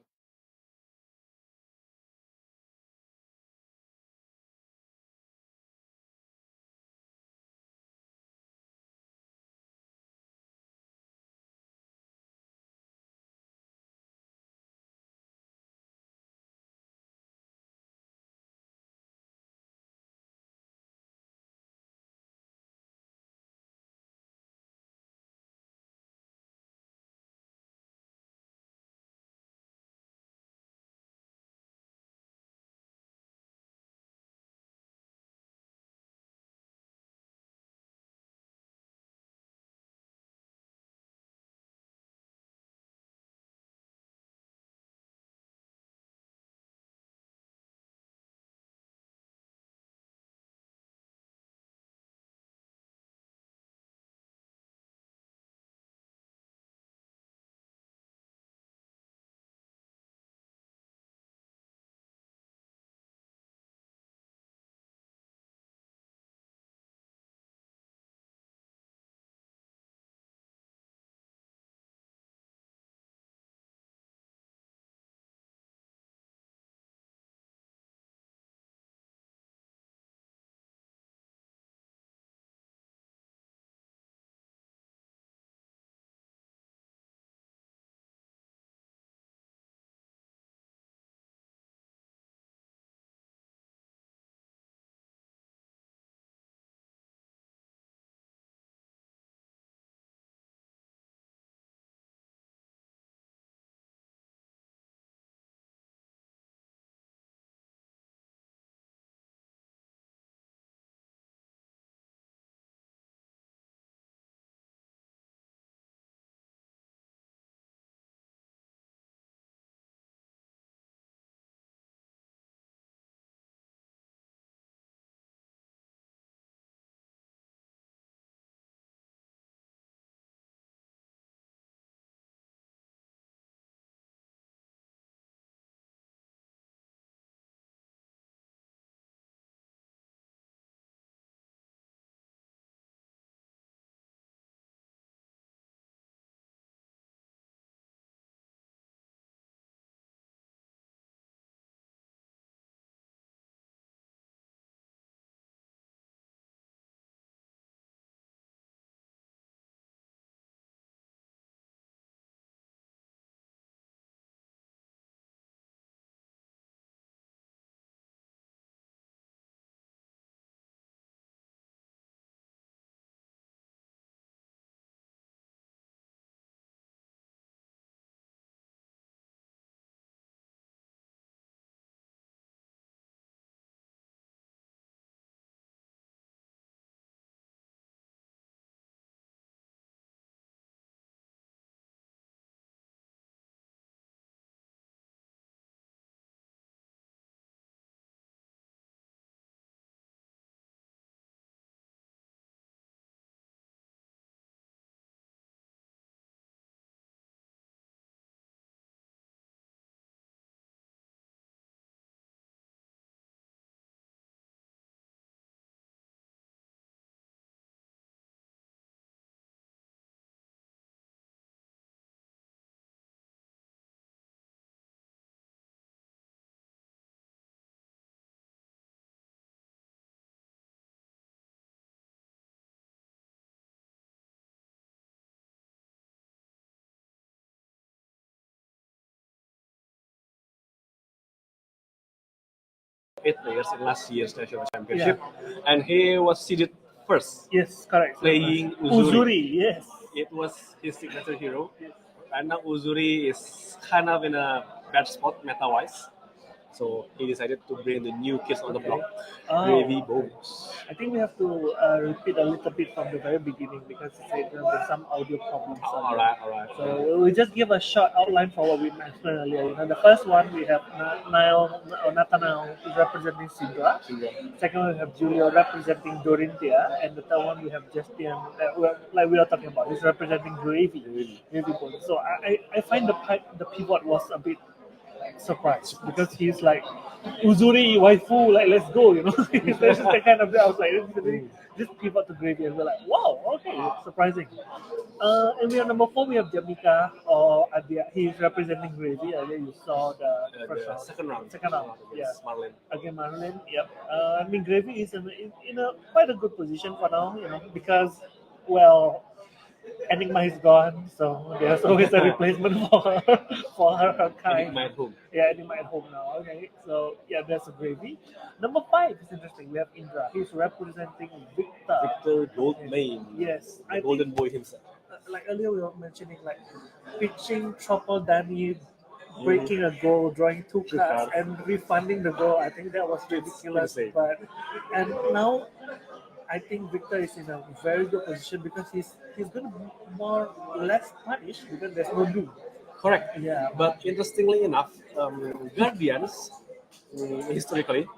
Eight players in last year's national championship, and he was seeded first. yes, correct. Playing Uzuri, yes. It was his signature hero. Right now, Uzuri is kind of in a bad spot meta-wise. So he decided to bring the new kids on the block, Oh. Gravy Bones. I think we have to repeat a little bit from the very beginning because there's some audio problems. All right, all right. So we just give a short outline for what we mentioned earlier. The first one we have Nathaniel representing Sindra. Second one we have Julio representing Dorinthia, and the third one we have Justin, like we are talking about, he's representing Gravy. So I find the pivot was a bit surprised because he's like Uzuri waifu, like let's go, That's just the kind of I was like just pivot to Gravy and we're like, wow, okay, surprising. And we have number 4, we have Jamika or Adia. He's representing Gravy. Earlier you saw the first round. Second round. Yeah. Marlin. Again, Marlin. Yep. I mean, Gravy is in a quite a good position for now, because well, Enigma is gone, so there's always a replacement for her kind. Enigma at home. Yeah, Enigma at home now. Okay, so yeah, that's a Gravy. Number 5 is interesting. We have Indra. He's representing Victor. Victor Goldmane. Yes, the golden boy himself. Like earlier we were mentioning, like pitching Triple Danny, breaking a goal, drawing 2 cards, and refunding the goal. I think that was ridiculous. And now I think Victor is in a very good position because he's going to be more less punished because there's no doom. Correct. Yeah. But interestingly enough, Guardians historically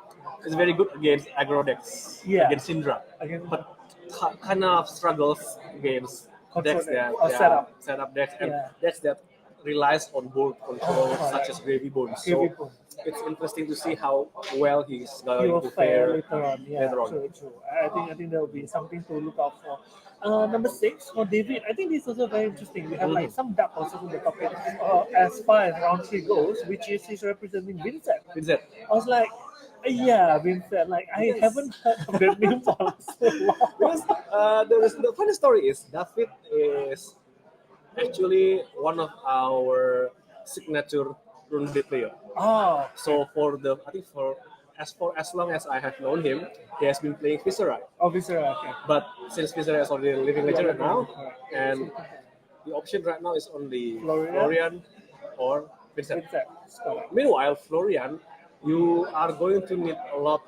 is very good against aggro decks, against Syndra, but kind of struggles against decks that set up decks and decks that relies on board control such as Gravy Bones. So it's interesting to see how well he's going to fare later on. True. I think there will be something to look out for. Number 6 for David. I think this is also very interesting. We have like some dark horses in the topic as far as round 3 goes, which is he's representing Vincent. I was like, yeah, Vincent. Like I haven't heard of that name for so long. Because the funny story is David is actually one of our signature rune-based player. Oh, so for as long as I have known him, he has been playing Viscera. Oh, Viscera. Okay. But since Viscera is already a living legend right now, and the option right now is only Florian or Vincent. Meanwhile, Florian, you are going to need a lot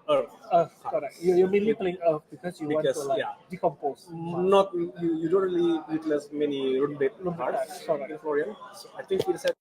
of Earth. Correct. You're mainly playing Earth because you want to decompose. Not you don't really utilize many rune-based cards in Florian. So I think Vincent.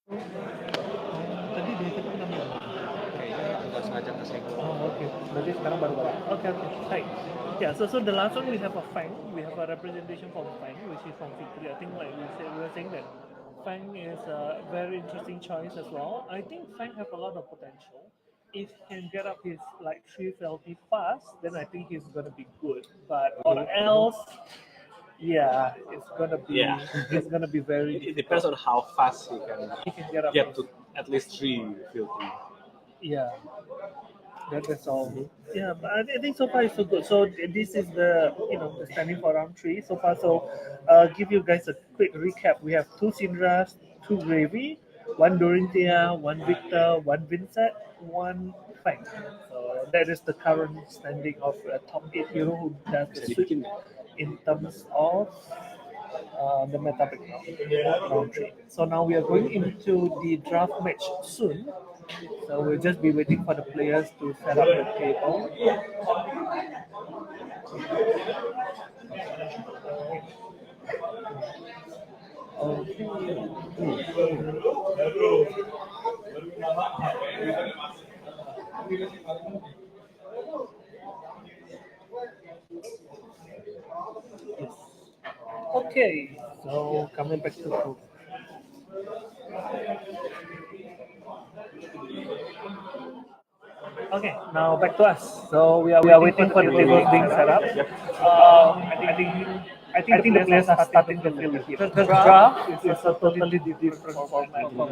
Tadi David pernah bilang. Kayaknya nggak sengaja kesenggol. Oh, okay. Berarti sekarang baru balik. Okay. Right. Yeah. So the last one we have a Fang. We have a representation from Fang, which is from Victory. I think like we were saying that Fang is a very interesting choice as well. I think Fang have a lot of potential. If he can get up his like 3 FLT fast, then I think he's gonna be good. But all else. Yeah, it's gonna be very. It depends on how fast he can get to at least 3 filthy. Yeah, that's all. Yeah, but I think so far it's so good. So this is the the standing for round 3 so far. So give you guys a quick recap. We have 2 Syndras, 2 Gravy, one Dorinthia, one Victor, one Vincent, one Frank. So that is the current standing of top 8 hero who does the Bisa sweep dibikin. in terms of the meta background round 3. So now we are going into the draft match soon. So we'll just be waiting for the players to set up the table. Okay, so coming back to group. Okay, now back to us. So we are waiting for the tables being set up. I think the players are starting to feel it. The draft is a totally different format from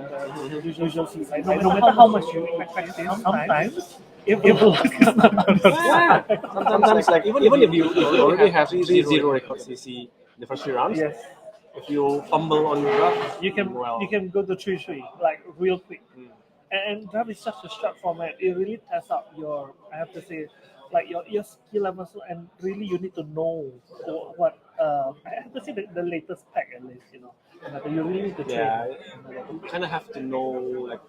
the usual season. No matter how much you practice, sometimes if the luck is not on your Yeah. side. Sometimes like even if you already have 3-0 record CC the first 3 rounds, Yes, if you fumble on draft, you can go to 3-3 like real quick. And draft is such a short format. It really tests out your, I have to say, like your skill levels, and really you need to know what I have to say the latest pack at least, But you really need to train. yeah, you kind of have to know like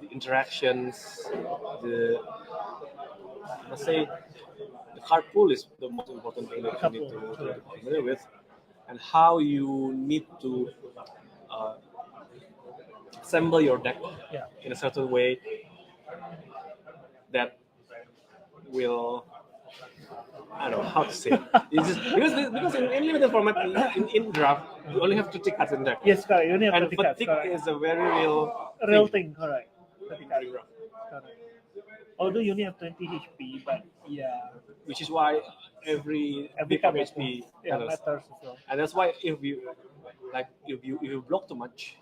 the interactions, the let's say the card pool is the most important thing that you need to be familiar with, and how you need to uh, assemble your deck Yeah. in a certain way that will, I don't know how to say it. It's just, because in limited format in draft you only have 30 cards in deck. Yes, correct. You only have And 30 cards. fatigue Correct. is a very real Thing, correct. 30 cards. in draft. Correct. Although you only have 20 HP, but yeah, Which is why every bit of card HP matters matters. as well. And that's why if you block too much,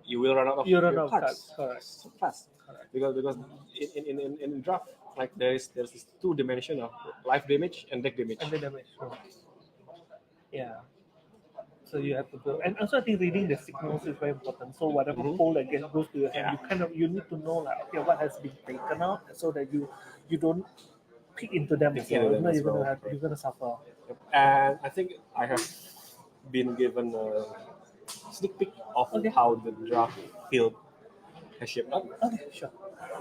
you will run out of You run your out of cards cards, correct. so fast. Because in draft, like there's this 2 dimension of life damage and deck damage. And the damage. Yeah. So you have to go, and also I think reading the signals is very important. So whatever pole that goes to your hand, you need to know like, okay, what has been taken out, so that you don't pick into them as well. If not, you're gonna suffer. Yep. And I think I have been given a sneak peek of how the draft field has shaped up. Okay, sure.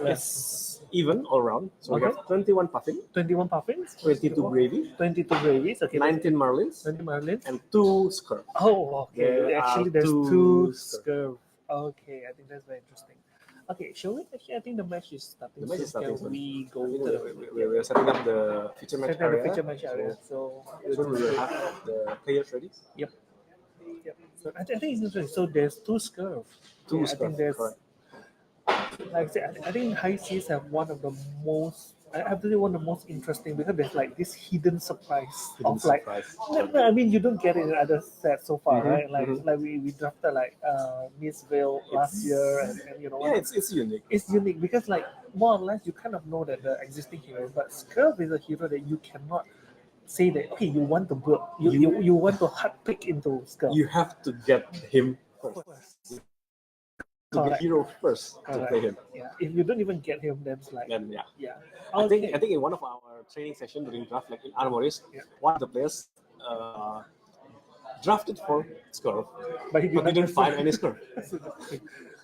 It's even all around. So we have 21 Puffin, 21 Puffins, 22 Gravy, 22 Gravies, okay, 19 Marlins, 20 Marlins, and 2 Scurf. Oh, okay. Actually, there's two Scurf. Scurf. Okay, I think that's very interesting. Okay, shall we? Actually, I think the match is starting. The match is starting Can soon. we go to We're setting up the feature match the area. feature match area? So Soon we will have the players ready. Yep. So I think it's interesting. So there's two Scurf. Two I think Scurf, there's, correct. like I said, I think high seas have one of the most. I have to say one of the most interesting, because there's like this hidden surprise of like. No, I mean, you don't get it in other sets so far, right? Like we drafted like Miss Vale last year, and Yeah, it's unique. It's unique because like more or less you kind of know that the existing hero, but Scurv is a hero that you cannot say that okay, you want to build, you want to hard pick into Scurv. You have to get him first. To be hero first to play him. Yeah, if you don't even get him, then it's like yeah. I think in one of our training sessions during draft, like in Armories, one of the players drafted for Scurv, but he didn't find any Scurv.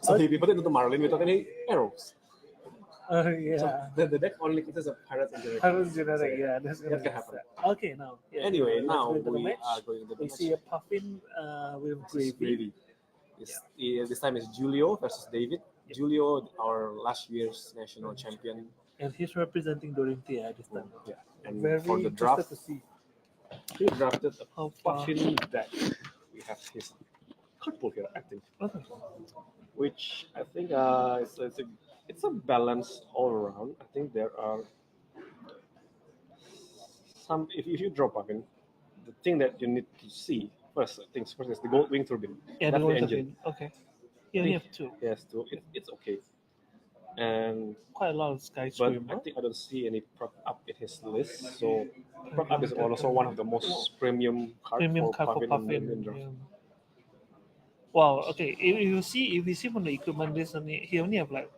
So he pivoted into Marlin without any arrows. So the deck only consists of Pirates and Generic. That can happen. Okay, now. Anyway, now we are going to the we match. see a Puffin with Gravy. This time is Julio versus David. Julio, our last year's national champion. And he's representing Dorinthia this time. Yeah. And very for the draft, to see. he drafted a Puffin deck. We have his card pool here active. Okay. Which I think it's a balance all around. I think there are some, if you draw Puffin, the thing that you need to see first is the Gold Wing Turbine. Yeah, that's the engine. Turbine. Okay. You only have two. Yes, two. It's okay. And quite a lot of Sky but Scream. I think I don't see any prop up in his list. So prop up is also one of the most premium card for Puffin in draft. Wow. Okay. If you see from the equipment, he only have like.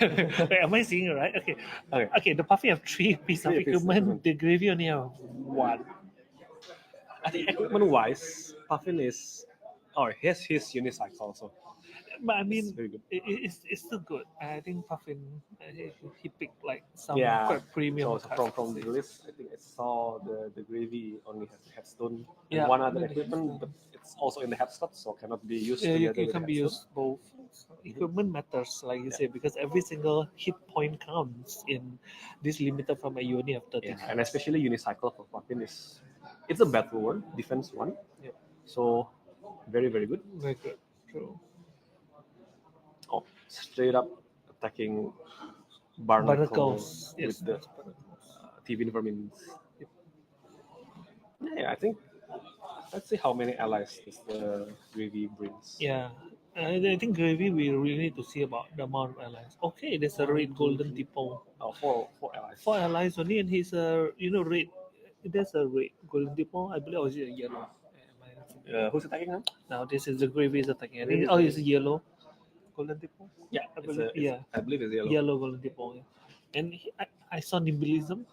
Wait, am I seeing it right? Okay. Okay. Okay. The Puffy have three pieces of Three pieces of equipment. equipment. The Gravy only have one. I think equipment-wise, Puffin is, or his unicycle also. But I It's mean, very good. it's still good. I think Puffin he picked like some Yeah. quite premium So cards. from the list, I think I saw the Gravy only has the headstone and Yeah, one other the equipment, headstone. but it's also in the headstock, so cannot be used Yeah, together you with the can be headstone. used both. Equipment matters, like you Yeah. say, because every single hit point counts in this limited from a uni of 30 Yeah, cards. and especially unicycle for Puffin is, it's a battle one, defense one. Yep. So very good. Very good. True. Oh, straight up attacking Barnacle Barnacles. with Yes, the that's Barnacles. TV Vermins. Yep. Yeah, I think let's see how many allies this the Gravy brings. Yeah. I think Gravy we really need to see about the amount of allies. Okay, there's a red golden tipo. Oh, four allies. 4 allies only, and he's a red. There's a red golden tipo. I believe, or is it a yellow? Who's attacking him? Now this is the Gravy is attacking. I think, Gravy is it's a yellow golden tipo. Yeah, I believe, I believe it's yellow. yellow golden tipo. Yeah. And I saw Nimblism.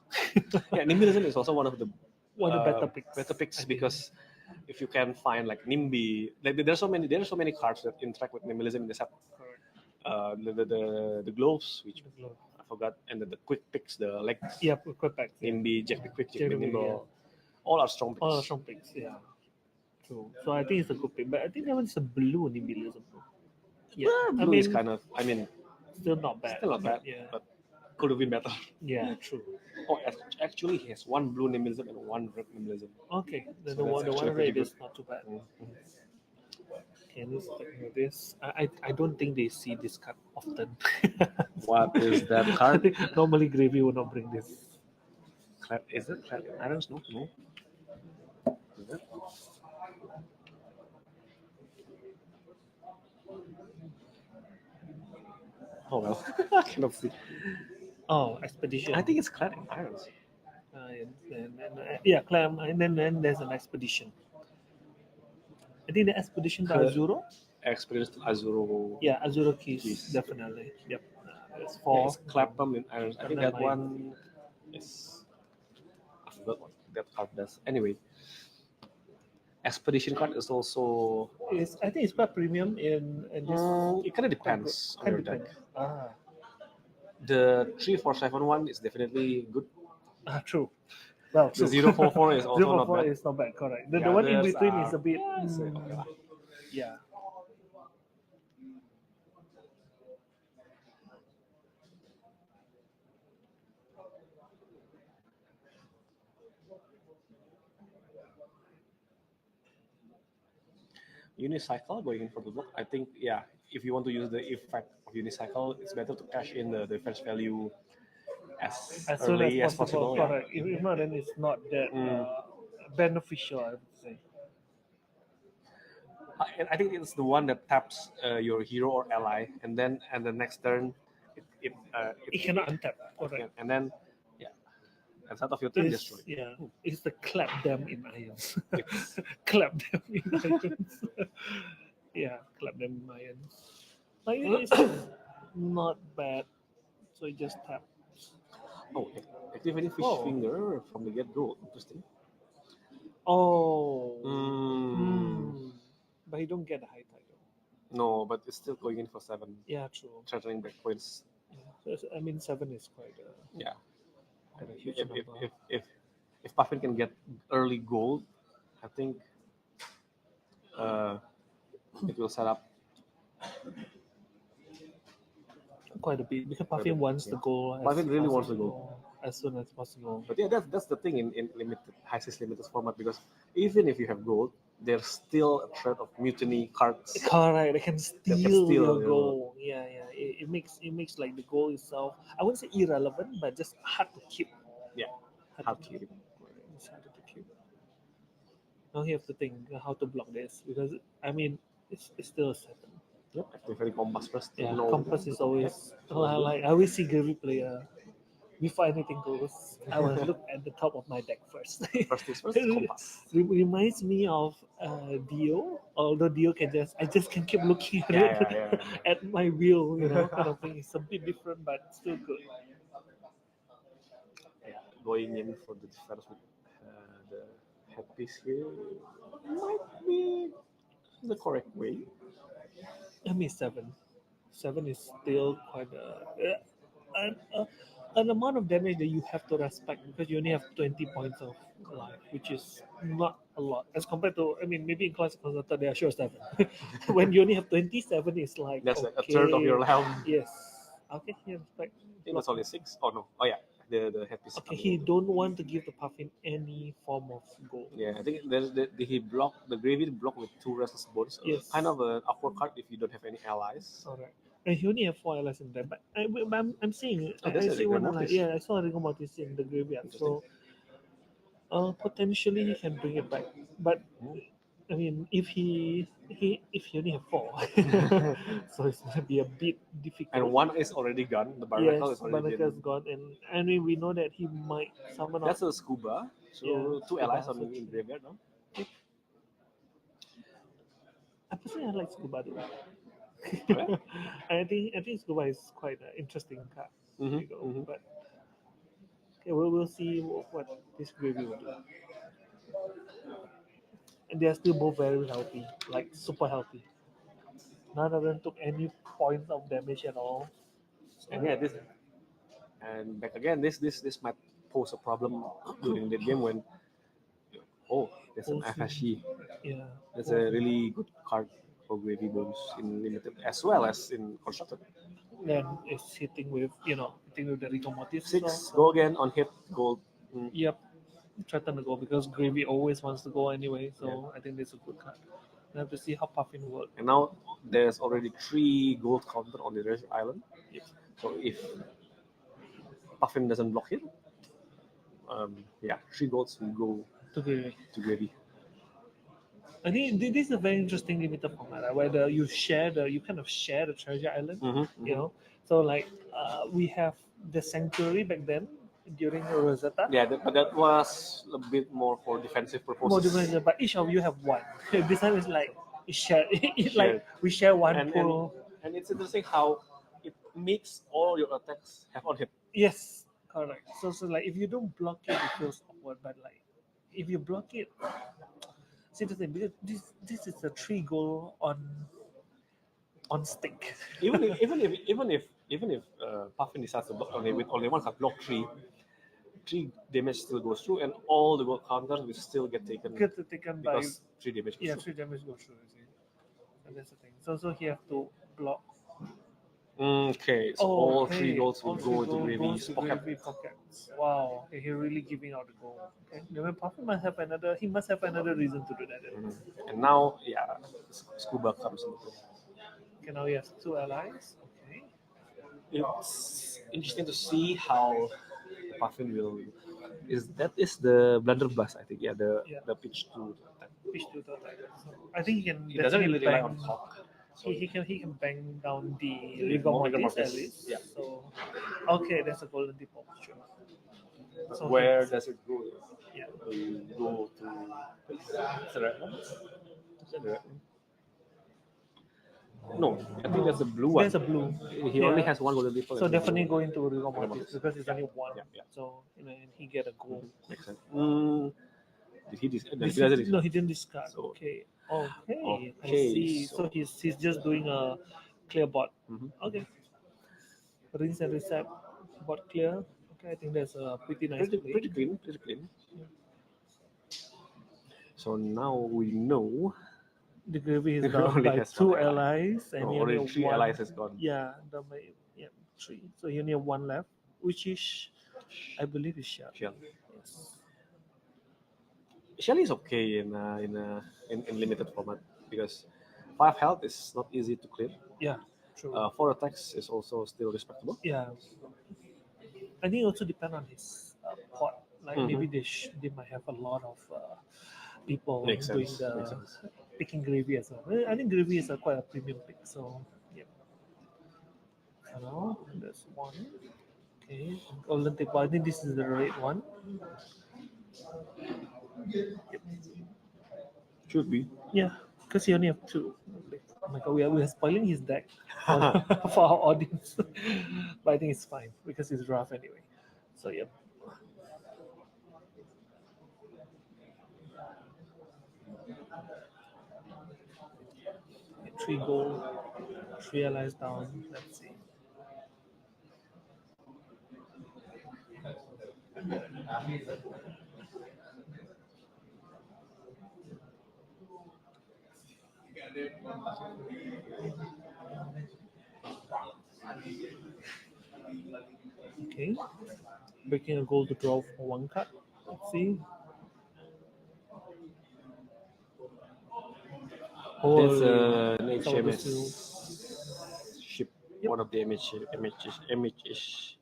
Yeah, Nimblism is also one of the One of the better picks. Better picks I think. because if you can find like Nimby, like there are so many cards that interact with Nimblism in the set. The gloves, which I forgot, and the quick picks, the legs. Yeah, quick picks. Yeah. Nimby, Jack the Quick, Jack Jack the the Quick, Nimble, all are strong picks. All are strong picks. Yeah. True. So I think it's a good pick, but I think that one's a blue Nimblism. Yeah. Blue is kind of, I mean, still not bad. still not bad, Yeah. but could have been better. Yeah. True. Oh, actually, he has one blue Nimblism and one red Nimblism. Okay. Then So the one that's actually red pretty is not too bad. Mhm. Okay, let's take note of this. I don't think they see this card often. What is that I card? think normally Gravy will not bring this. Is it Clad Irons? No. Is it? Oh well, I cannot see. Oh, Expedition. I think it's Clad Irons. Yeah, Clam, and then there's an Expedition. I think the Expedition to Cl- Azuro. Experience Azuro. Yeah, Azuro keys, Keys. definitely. Yep. There's Yeah, 4. it's Clapham in Irons. I think that Clapham one is. I forgot what that card does. Anyway, Expedition card is also. I think it's quite premium in this. It kind of depends on Kind your of deck. depends. Ah, The 3-4-7-1 is definitely good. true. Well, The true. 0-4-4 is also not 044 bad. is not bad, correct. The The one in others between are- is a bit. okay lah. Yeah. Unicycle going in for the block. I think if you want to use the effect of unicycle, it's better to cash in the defense value as Soon early as as possible, possible. Yeah. correct. If not, then it's not that beneficial, I would say. And I think it's the one that taps your hero or ally, and then the next turn, It cannot untap, correct. and then at the start of your turn, It's, destroy. yeah, it's the clap them in irons. It's- Clap them in irons. Yeah, clap them in irons. Like, it's not bad. So you just tap. Oh, activating fish Oh. finger from the get go. Interesting. Oh. But you don't get a high title. No, but it's still going in for 7, Yeah, true. threatening back points. Yeah. So, I mean, 7 is quite Yeah. a huge If number. if Puffin can get early gold, I think it will set up. Quite a bit because Puffin wants the goal. Puffin really wants the goal. As soon as possible. But yeah, that's the thing in limited high-sys limited format, because even if you have gold, there's still a threat of mutiny cards. Correct. They can steal, steal your your goal. Yeah. It makes like the goal itself. I wouldn't say irrelevant, but just hard to keep. Yeah, hard to keep. It's harder to keep. Now you have to think how to block this because I mean it's still a 7. Yep, activating compass first. Yeah, No. compass is always like I always see Gravy player before anything goes, I will look at the top of my deck first. First things first, compass. Reminds me of Dio, although Dio can I just can keep looking at Yeah, it yeah, yeah. at my wheel, kind of thing. It's a bit different, but still good. Yeah, going in for the defense with the headpiece here might be the correct way. I mean, 7. 7 is still quite an amount of damage that you have to respect because you only have 20 points of life, which is not a lot as compared to, I mean, maybe in Classic Consulta they are sure 7. When you only have 27, it's like, That's okay, like a third of your health. yes, okay, yeah, respect. I think that's only 6. Oh no, oh yeah, the headpiece. Okay, he don't want to give the puffin any form of gold. Yeah, I think there's he blocked the gravy blocked with 2 restless bones. Yes. Kind of an awkward card if you don't have any allies. Alright. And he only have 4 allies in there, but I'm seeing Oh, I see one Mortis. yeah, I saw Rigor Mortis in the graveyard, so potentially he can bring it back. But I mean, if he only have 4, so it's gonna be a bit difficult. And 1 is already gone. The barnacle Yes, is already Barnacle is gone, and I mean we know that he might summon. That's a scuba. So Yeah, 2 allies Scuba, on so in graveyard now. I personally like Scuba though. Okay. I think Scuba is quite an interesting card. Mhm, You know, mhm. but okay, we'll see what this gravy will do. And they are still both very healthy, like super healthy. None of them took any points of damage at all. And yeah, this and back again. This might pose a problem during the game when there's an FSG. Yeah. That's a really good card for Gravy Bones in limited as well as in constructed. Then it's hitting with the rigor mortis. 6 go again on hit gold. Yep. Threaten to go because Gravy always wants to go anyway, so I think that's a good card. We have to see how Puffin works. And now there's already 3 gold counter on the Treasure Island. Yep. So if Puffin doesn't block it, 3 golds will go To Gravy. to Gravy. I think this is a very interesting limited format, right? Where you kind of share the treasure island. You know, so like we have the sanctuary back then during Rosetta. Yeah, but that was a bit more for defensive purposes. More defensive, but each of you have one. This time is like share. Like we share one pool. And it's interesting how it makes all your attacks have on hit. Yes, correct. So like if you don't block it, it feels awkward. But like if you block it, see the thing, because this is a 3 goal on stick. even if Puffin decides to block with only one card, block 3 damage still goes through, and all the gold counters will still get taken. Because 3 damage. Yeah, 3 damage goes through. You see, and that's the thing. So he have to block. Okay, so all 3 golds will go to Gravy's pockets. Wow, okay, he really giving out the gold. Okay, then Puffin must have another reason to do that. And now, Scuba comes into play. Okay, now he has 2 allies. Okay, it's interesting to see how Puffin will. That is the blunderbuss, I think. The pitch to attack. Pitch to attack. So I think he can. He doesn't really rely on cock. So he can bang down the rigor mortis at least. Yeah. So okay, that's a golden tip posture. So where does it go? Yeah. You go to. Is the red one? Is that the red one? No, I think that's the blue one. There's a blue. He only has 1 golden tip. So definitely go into rigor mortis because it's only 1. Yeah. So and he get a goal. Makes sense. Did he discard? No, he didn't discard. So, okay. I see. So he's just doing a clear bot. Okay. Rinse and reset. Bot clear. Okay, I think that's a pretty nice play. Pretty clean. So now we know the Gravy is down by 2 allies, and he only 3 allies is gone. Yeah, 3. So he only have 1 left, which is, I believe, is Shell. Shell. Yes. Shell is okay in limited format because 5 health is not easy to clear. Yeah, true. 4 attacks is also still respectable. Yeah. I think it also depend on his pot. Like maybe they might have a lot of people doing picking Gravy as well. I think Gravy is quite a premium pick. So yeah. So now there's 1. Okay, golden tipo. I think this is the red one. Should be. Yeah, because he only have two. Oh my god, we are spoiling his deck for our audience. But I think it's fine because it's rough anyway. So yep. Three gold, three allies down. Let's see. Okay, breaking a gold to draw for one card. Let's see. There's Oh, an Salvador HMS Seal. ship. Yep. One of the HMS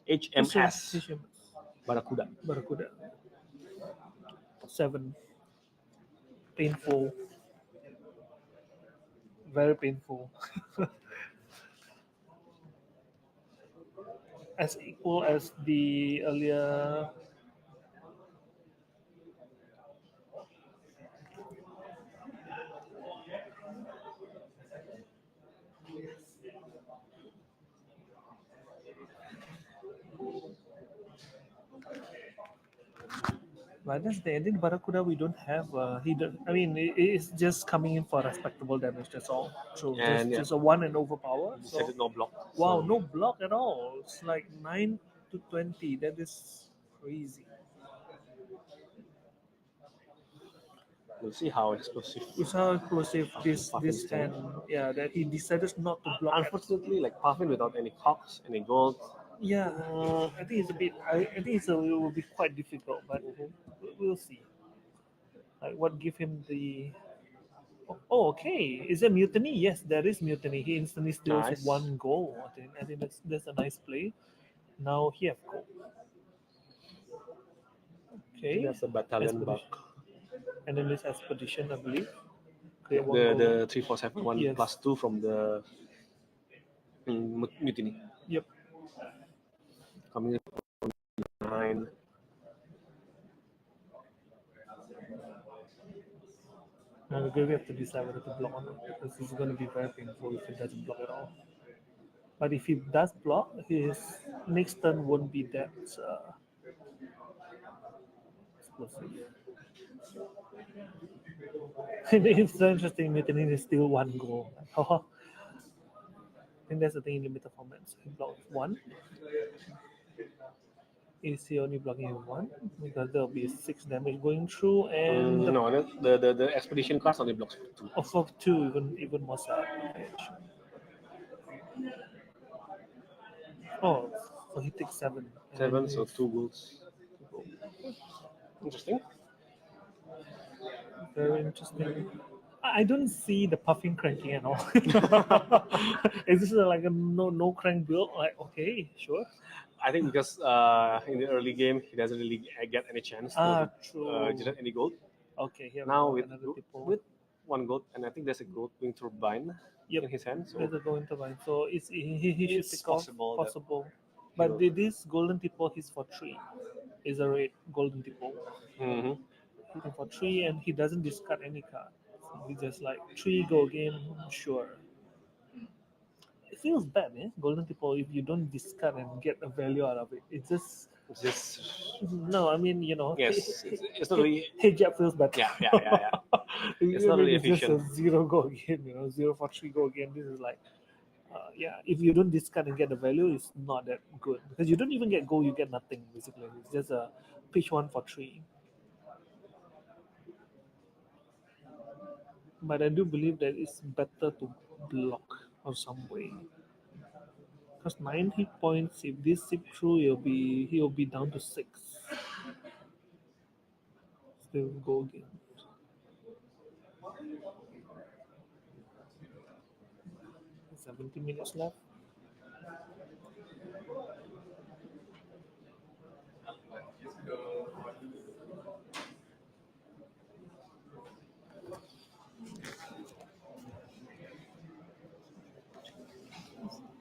HMS. Barracuda. Barracuda. 7. Painful. Very painful. As equal as the earlier. But that's the ending. Barracuda, we don't have. He don't, I mean, it's just coming in for respectable damage. That's all. So And just a 1 and overpower. he So, said it no block. wow, So no block at all. It's like 9 to 20. That is crazy. we'll see how explosive. It's how explosive this Puffin this is hand. Yeah, that he decided not to block. Unfortunately, like Puffin without any cogs, any gold. Yeah, I think it's a bit. I think it will be quite difficult, but we'll see. Like what give him the. Oh, okay. Is there mutiny? Yes, there is mutiny. He instantly steals Nice. 1 goal. I think that's a nice play. Now he have goal. Okay. That's a battalion Expedition. buck. And then this expedition, I believe. Create The 347 one Yes. plus 2 from the mutiny. Yep. Coming in from 9. Now we have to decide whether to block or not because it's going to be very painful if he doesn't block at all. But if he does block, his next turn won't be that explosive. It's so interesting. Mutiny is still 1 goal. I think that's the thing in limited formats. He blocks 1. Is he only blocking 1? Because there'll be 6 damage going through, and No, the expedition class only blocks 2. for 2, even more sad. Oh, so he takes 7. 7, so 2 golds. Interesting. Very interesting. I don't see the puffing cranking at all. Is this like a no crank build? Like, okay, sure. I think because in the early game he doesn't really get any chance to True. generate any gold. Okay, here Now we with go, another tipo. with 1 gold, and I think there's a gold wing turbine Yep. in his hand. So There's a golden turbine. So he should It's pick off possible that possible. But this golden tipo is for 3. Is a red golden tipo. mhm. Hitting for 3 and he doesn't discard any card. So he just like 3 go game, sure. It feels bad, eh? Golden tipo if you don't discard and get a value out of it. It's just It's just no, I mean, yes, it's not really Hijab feels better. yeah. It's not really It's just efficient. a 0 go game, 0 for 3 go game. This is like if you don't discard and get the value, it's not that good because you don't even get gold, you get nothing basically. It's just a pitch 1 for 3. But I do believe that it's better to block or some way. Because 9 hit points, if this zip through, he'll be down to 6. Still go again. 70 minutes left.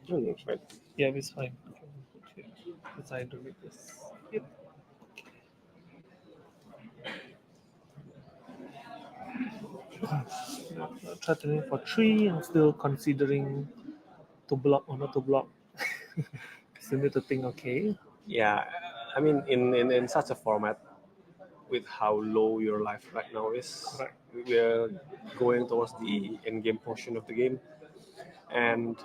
Looks fine. Yeah, it's fine. Decide to read this. Yep. Threatening for 3 and still considering to block or not to block. Still need to think, okay. Yeah, I mean, in such a format, with how low your life right now is, Right. we're going towards the end game portion of the game, and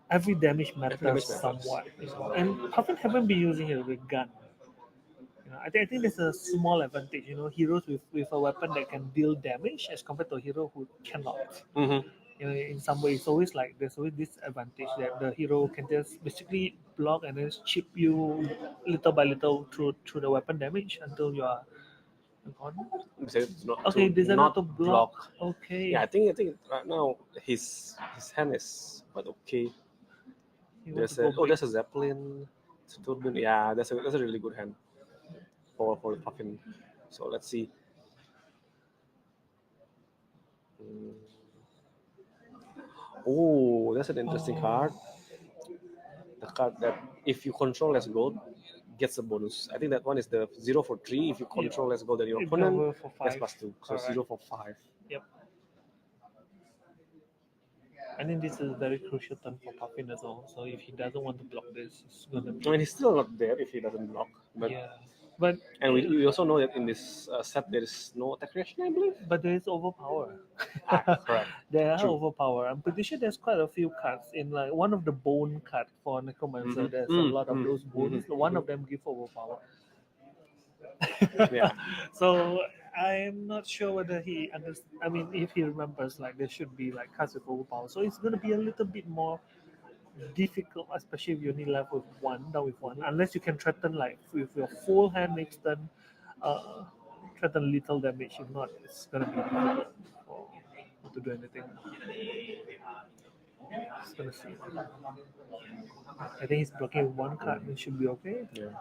Every damage matters damage matters. somewhat. And Puffin haven't been using it with gun. I think there's a small advantage. Heroes with a weapon that can deal damage as compared to a hero who cannot. Mm-hmm. In some way, it's always like there's always this advantage that the hero can just basically block and then chip you little by little through the weapon damage until you are gone. Okay, design not to block. Okay. Yeah, I think right now his hand is quite okay. There's a Zeppelin, Turbine. Yeah, that's a really good hand for Puffin. So let's see. Oh, that's an interesting card. The card that if you control less gold, gets a bonus. I think that one is the 0 for 3. If you control less gold than your opponent, that's +2. So Alright. 0 for 5. Yep. I think this is a very crucial turn for Puffin as well. So if he doesn't want to block this, it's gonna be. I mean, he's still not there if he doesn't block. But Yeah. But and we also know that in this set there is no attack reaction, I believe. But there is overpower. Correct. There are True. overpower. I'm pretty sure there's quite a few cards in like one of the bone card for Necromancer. There's a lot of those bones. One of them give overpower. Yeah. So I'm not sure whether he I mean, if he remembers, like there should be like cards with overpower. So it's gonna be a little bit more difficult, especially if you only left with down with one. Unless you can threaten like with your full hand next turn, threaten little damage. If not, it's gonna be difficult to do anything. Just gonna see. I think he's blocking with one card. It should be okay. Yeah.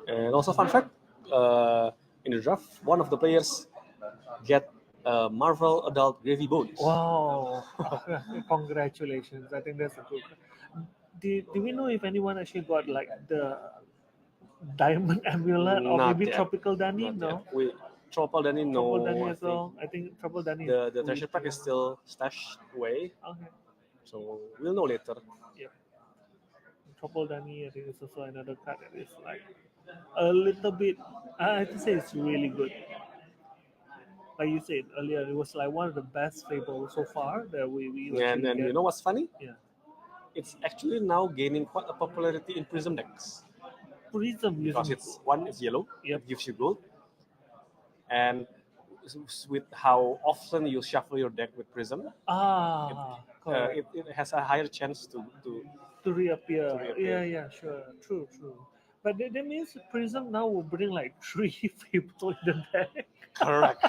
And also, fun fact: in the draft, one of the players get Marvel Adult Gravy Bones. Wow! Congratulations! I think that's a good. Do we know if anyone actually got like the Diamond Amulet or Not maybe yet. Tropical Danny? Not No. yet. Tropical Danny, no. Tropical Danny I as well. I think Tropical Danny. The treasure pack is still stashed away, Okay. so we'll know later. Yep. Tropical Danny, I think it's also another card that is like a little bit. I have to say it's really good. Like you said earlier, it was like one of the best fables so far that we And actually get. you know what's funny? Yeah. It's actually now gaining quite a popularity in Prism decks Prism because using it's yellow. Yep. It gives you gold, and with how often you shuffle your deck with Prism, correct. it has a higher chance to reappear. To reappear. Yeah, sure. True. But that means Prism now will bring like 3 people in the deck. correct.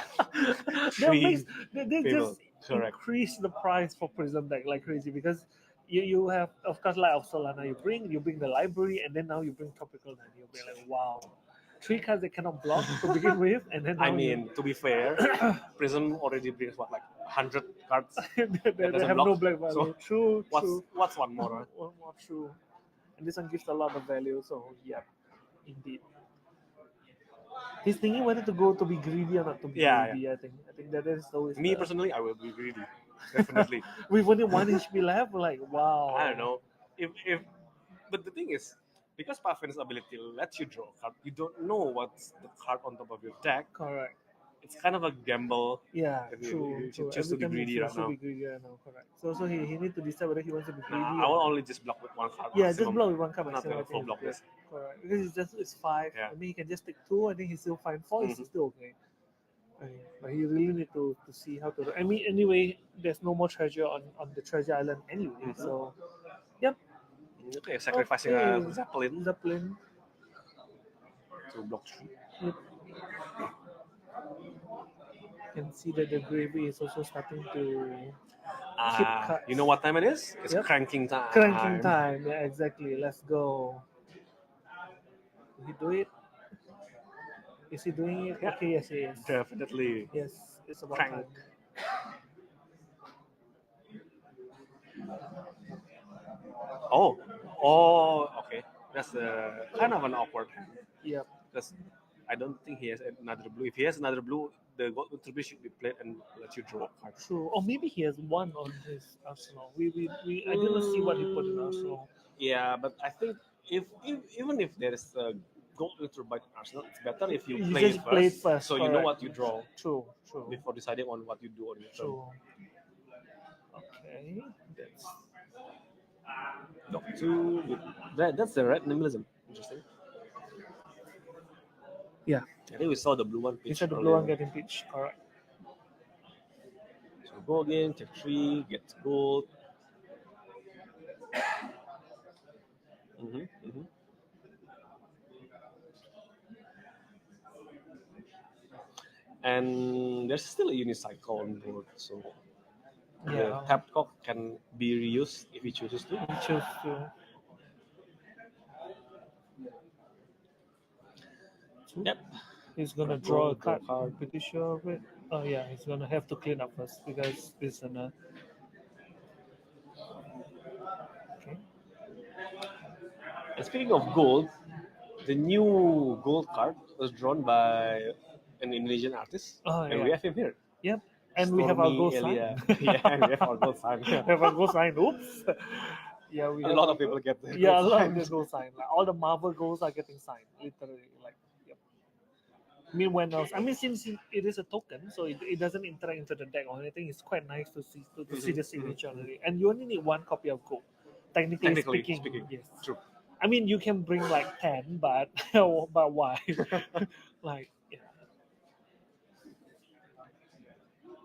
They just increase the price for Prism deck like crazy because you have, of course, like of Solana, you bring the library, and then now you bring Tropical, and you'll be like, wow. 3 cards they cannot block to begin with, and then I mean, to be fair, Prism already brings what, like 100 cards. they have no black value. So True. What's one more? Right? One more true. And this one gives a lot of value, so yeah, indeed. He's thinking whether to be greedy or not to be greedy. Yeah. I think that is always me personally. I will be greedy, definitely. With only 1 HP left, like wow. I don't know if but the thing is, because Puffin's ability lets you draw a card, you don't know what's the card on top of your deck. Correct. It's kind of a gamble. Yeah, true. You should choose Every to be time greedy right now. Be greedy right now, correct. So he need to decide whether he wants to be greedy. I will only just block with one card. Yeah, maximum. just block with one card. I'm not going to full block this. Correct. Because it's 5. Yeah. I mean, he can just take 2. I think he's still fine. 4 is still okay. But he really need to see how to. I mean, anyway, there's no more treasure on the treasure island anyway. So, yep. Okay, sacrificing a Zeppelin. To block 3. Yep. You can see that the gravy is also starting to keep cuts. You know what time it is? It's cranking time. Cranking time, yeah, exactly. Let's go. Did he do it? Is he doing it? Yeah. Okay, yes, he is. Definitely. Yes, it's about Crank. time. Oh, okay. That's a kind of an awkward hand Yep. because I don't think he has another blue. If he has another blue, the gold tribute should be played and let you draw a card. True. Or maybe he has one on his arsenal. I didn't see what he put in arsenal. Yeah, but I think if even if there is a gold ultrabite arsenal, it's better if you You play just it play it first, first, so you know correct. what you draw True. True. before deciding on what you do on your turn. True. Okay. That's Dock 2 with that's the red minimalism. Interesting. yeah. I think we saw the blue one pitch. You said the earlier. blue one getting pitched. Correct. So go again, check 3, get gold. And there's still a unicycle on board, so the tapped cock can be reused if he chooses to. He chose to. Yep. He's gonna draw a card. I'm pretty sure of it. Oh yeah, he's gonna have to clean up first because this is an. Okay. And speaking of gold, the new gold card was drawn by an Indonesian artist, and we have him here. Yep. And we have our gold sign. Yeah, and we have our gold sign. We have our gold sign. Oops. Yeah, a lot of people get the yeah, a lot of the gold sign. Like all the Marvel goals are getting signed, literally. Like, yep. Meanwhile, I mean, since it is a token, so it doesn't interact into the deck or anything. It's quite nice to see see the signature already. And you only need one copy of gold. Technically speaking, yes. True. I mean, you can bring like 10, but but why? Like, yeah.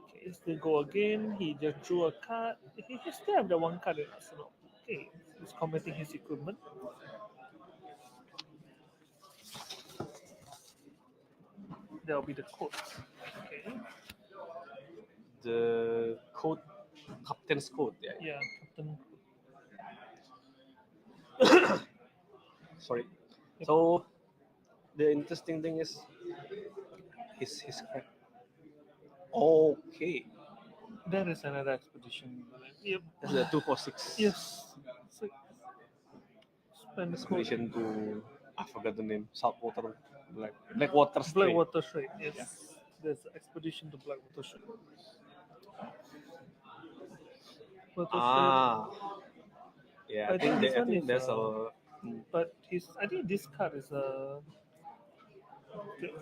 Okay, still go again. He just drew a card. He still have the one card in arsenal. Okay, he's committing his equipment. There'll be the code. Okay. The code, captain's code. Yeah. Yeah, captain. Sorry. So the interesting thing is his card. Okay. There is another expedition. Yep. That's the 246. Yes. Spend expedition to I forgot the name. Saltwater, Blackwater Strait. Blackwater Strait. Yes. Yeah. There's expedition to Blackwater Strait. Yeah, I think there's a. But I think this card is a.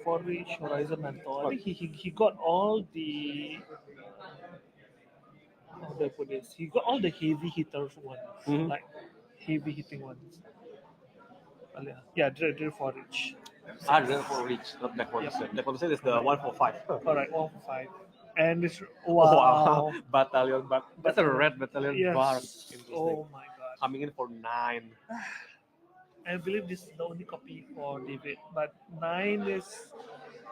For Reach Horizon Mentor. I think he got all the. How do I put this? He got all the heavy hitters ones, like heavy hitting ones. Yeah, Drill for Reach. Drill for Reach, not Blackwater Strait. Blackwater Strait is the 145. Correct, 145. And it's wow. Battalion bar. That's a red battalion bar. Oh my god. Coming in for 9. I believe this is the only copy for David, but 9 is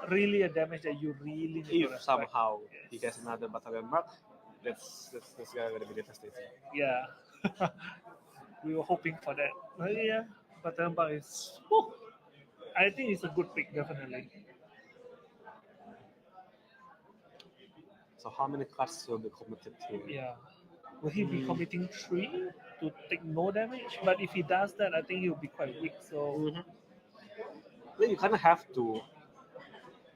really a damage that you really need if somehow he gets another battalion mark, that's gonna be devastating. Yeah. We were hoping for that. But yeah, battalion mark is whew, I think it's a good pick, definitely. So how many cards will be committed here? Yeah. Will he be committing 3 to take no damage? But if he does that, I think he'll be quite weak. So then you kind of have to.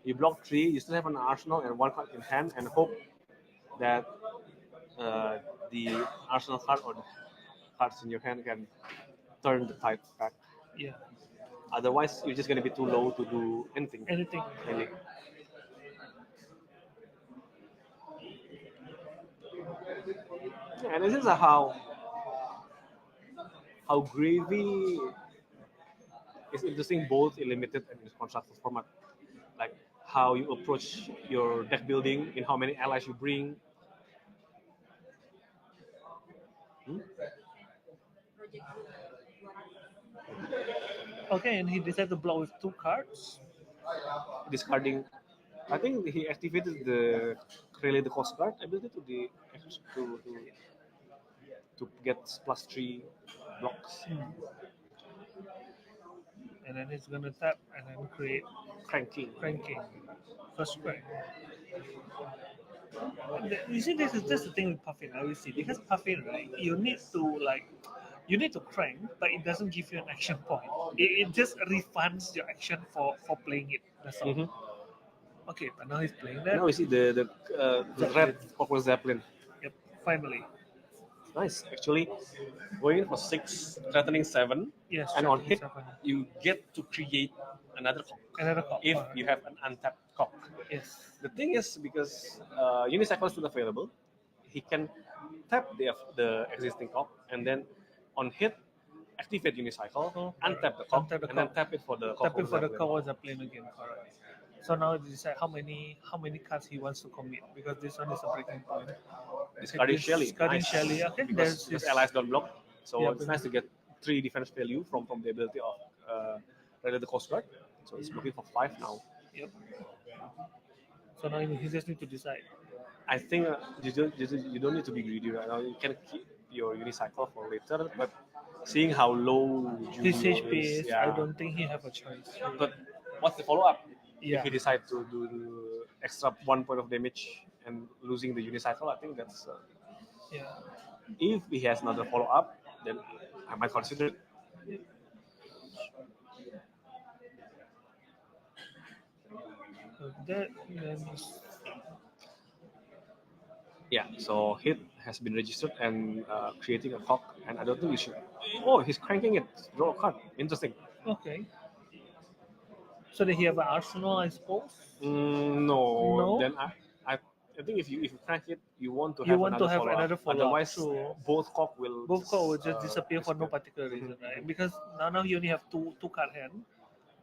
You block 3, you still have an arsenal and 1 card in hand, and hope that the arsenal card or the cards in your hand can turn the tide back. Yeah. Otherwise, you're just gonna be too low to do anything. Anything. Really. Yeah, and this is how Gravy is interesting both in limited and in constructed format. Like how you approach your deck building, in how many allies you bring. Okay, and he decided to block with 2 cards. Discarding. I think he activated the Relay the Coast card ability to get +3 blocks. And then he's gonna tap and then create Cranking. First crank. You see, that's the thing with Puffin. I will see because Puffin, right? You need to like you need to crank, but it doesn't give you an action point. It just refunds your action for playing it. That's all. Okay, but now he's playing that. Now we see the red Cockroach Zeppelin. Yep, finally. Nice. Actually, going in for 6, threatening 7, Yes. and on threatening hit, 7. you get to create another cock. Another cock. If Alright. you have an untapped cock. Yes. The thing is, because Unicycle is still available, he can tap the existing cock, and then on hit, activate Unicycle, untap the cock, and then tap it for the Tap it for the Zeppelin. Cockroach Zeppelin again. Correct. So now he decide how many cards he wants to commit, because this one is a breaking point. Discarding Shelly. Discarding Nice. Shelly. Okay, Because allies don't block, so Yep. it's nice to get 3 defense value from the ability of the Coast Guard. So it's looking for 5 now. Yep. So now he just need to decide. I think you don't need to be greedy right now. You can keep your Unicycle for later, but seeing how low His Julio HP is, yeah. I don't think he have a choice. But what's the follow up? Yeah. If he decide to do extra 1 point of damage and losing the Unicycle, I think that's. Yeah. If he has another follow up, then I might consider it. So that Yeah, so hit has been registered and creating a cock, and I don't think we should. Oh, he's cranking it. Draw a card. Interesting. okay. So did he have an arsenal, I suppose? No. No? Then I think if you crank it, you want to You have want to have another follow-up. Otherwise, True. both cock will Just disappear for no particular reason, right? Because now you only have two card hand.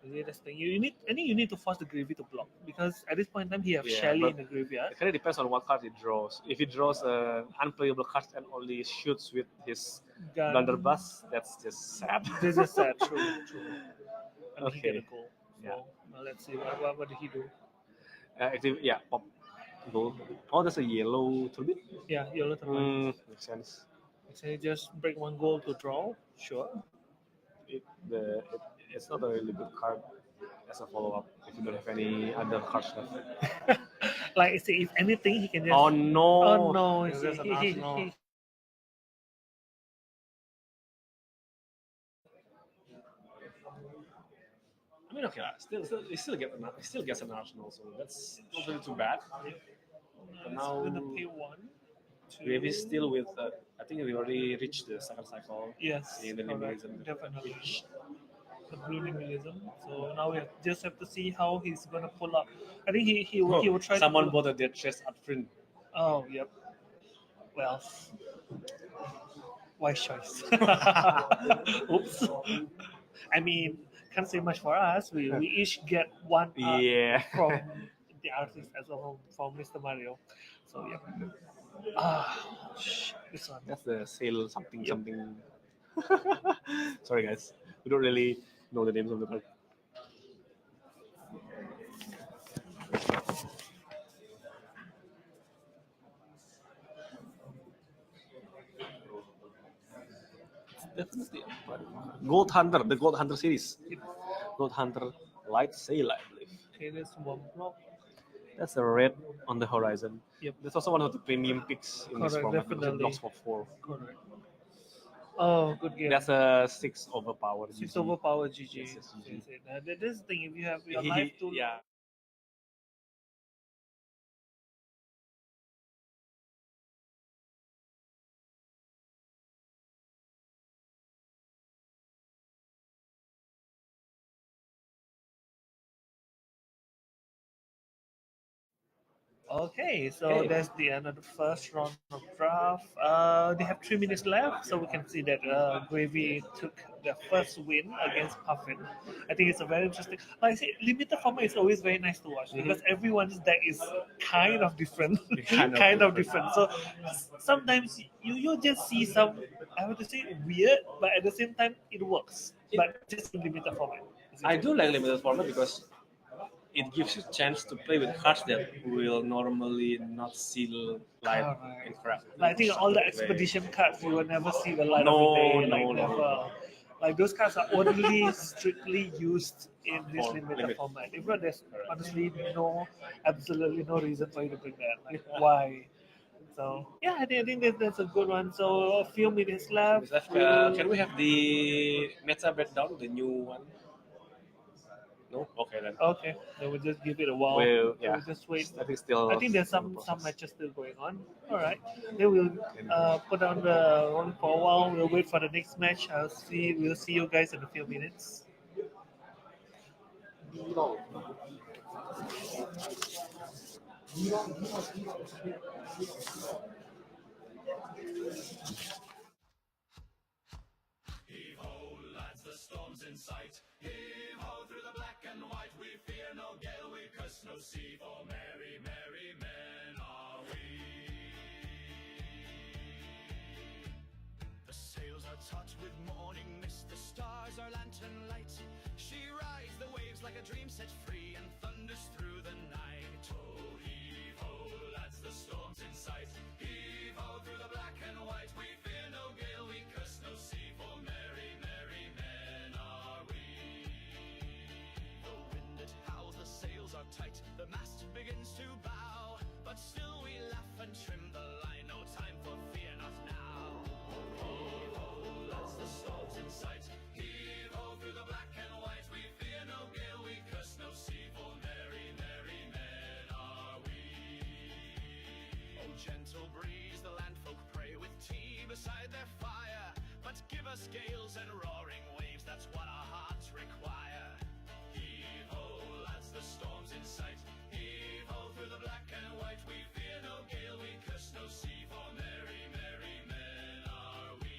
That's the thing. You need you need to force the gravy to block, because at this point in time he have Yeah, Shelly but in the graveyard. It kind of depends on what card he draws. If he draws an unplayable card and only shoots with his Gun. blunderbuss, that's just sad. This is sad. True. And he get a Okay. goal. So Yeah. now let's see what did he do. Pop gold. Oh, that's a yellow turbine. Yeah, yellow turn. Makes sense. So he just break 1 goal to draw. Sure. It's not a really good card as a follow up if you don't have any other cards left. Like say, if anything, he can just. Oh no! Oh no! It's just an he, Arsenal. I mean, okay, he still gets an Arsenal, so that's not really too bad. But now gonna pay 1. Maybe still with. I think we already reached the second cycle. Yes, in the correct. minimalism. Definitely. The blue minimalism. So now we just have to see how he's gonna pull up. I think he will try. Someone to bought a dead chest up front. Oh, yep. Well, wise choice. Oops. I mean, can't say much for us. We each get 1 Yeah. from the artist as well from Mr. Mario. So yeah. This one. That's the sale something. Sorry guys, we don't really know the names of the card. Definitely Gold Hunter, the Gold Hunter series. Gold Hunter Light Sail, I believe. Okay, there's 1 block. That's a red on the horizon. Yep. That's also one of the premium picks in this Correct, format. Because it definitely. blocks for 4. Correct. Oh, good game. That's a 6 overpowered. 6 overpower GG. Yes, yes, GG. This is the thing, if you have your He- life to yeah. Okay, so Okay. that's the end of the first round of draft. They have 3 minutes left, so we can see that Gravy took the first win against Puffin. I think it's a very interesting. Like I say, limited format is always very nice to watch because everyone's deck is kind of different, Kind of different. So sometimes you just see some, I would say weird, but at the same time it works. But just in limited format. I do like limited format because it gives you a chance to play with cards that will normally not see light in craft. I think all the expedition cards you will never see the light No, of the day. no, Never. no. Like those cards are only strictly used in this For limited limit. format. If not, there's honestly absolutely no reason for you to bring that. Like why? So yeah, I think that's a good one. So a few minutes left. Can we have the meta breakdown, the new one? No? Okay then. Okay, then we'll just give it a while. Well, yeah. We'll just wait. I think still. I think there's still in some process. matches still going on. All right, then we'll put on the rolling for a while. We'll wait for the next match. We'll see you guys in a few minutes. Heave ho, lads, the storm's in sight. Heave ho through the black and white. We fear no gale, we curse no sea. For merry, merry men are we. The sails are taut with morning mist. The stars are lantern light. She rides the waves like a dream set free and thunders through the night. Oh, heave ho, lads, the storm's in sight. Heave ho through the black and white. We fear no gale, we curse no sea. For merry, merry men are we. The wind it howls, the sails are tight. The mast begins to bow, but still we laugh and trim the line. No time for fear, not now. Heave ho, lads, the storm's in sight. Heave ho through the black and white. We fear no gale, we curse no sea. For merry, merry men are we. Oh, gentle breeze, the landfolk pray with tea beside their fire. But give us gales and roaring waves, that's what our hearts require. Heave ho, lads, the storm's in sight. Heave ho through the black and white. We fear no gale, we curse no sea. For merry, merry men are we.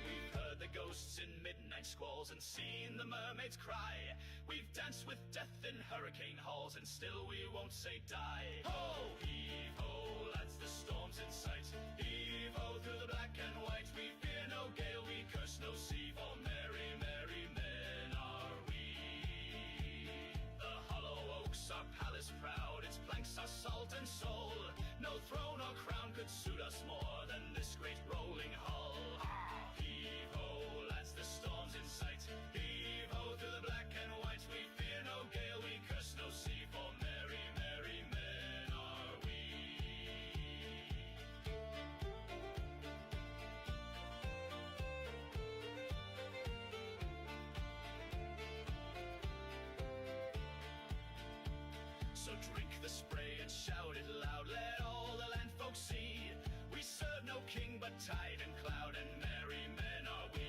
We've heard the ghosts in midnight squalls and seen the mermaids cry. We've danced with death in hurricane halls and still we won't say die. Ho! Heave ho, lads, the storm's in sight. Heave ho through the black and white. We fear no gale, we curse no sea. For merry, merry men are we. The hollow oaks are palace proud. Its planks are salt and soul. No throne or crown could suit us more than this great rolling hull. Heave ho, lads, the storm's in sight. Heave ho through the black and white. We fear no gale, we curse no sea. For merry, merry men are we. So drink the spray and shout it loud. Let all the land folks see. We serve no king but tide and cloud, and merry men are we.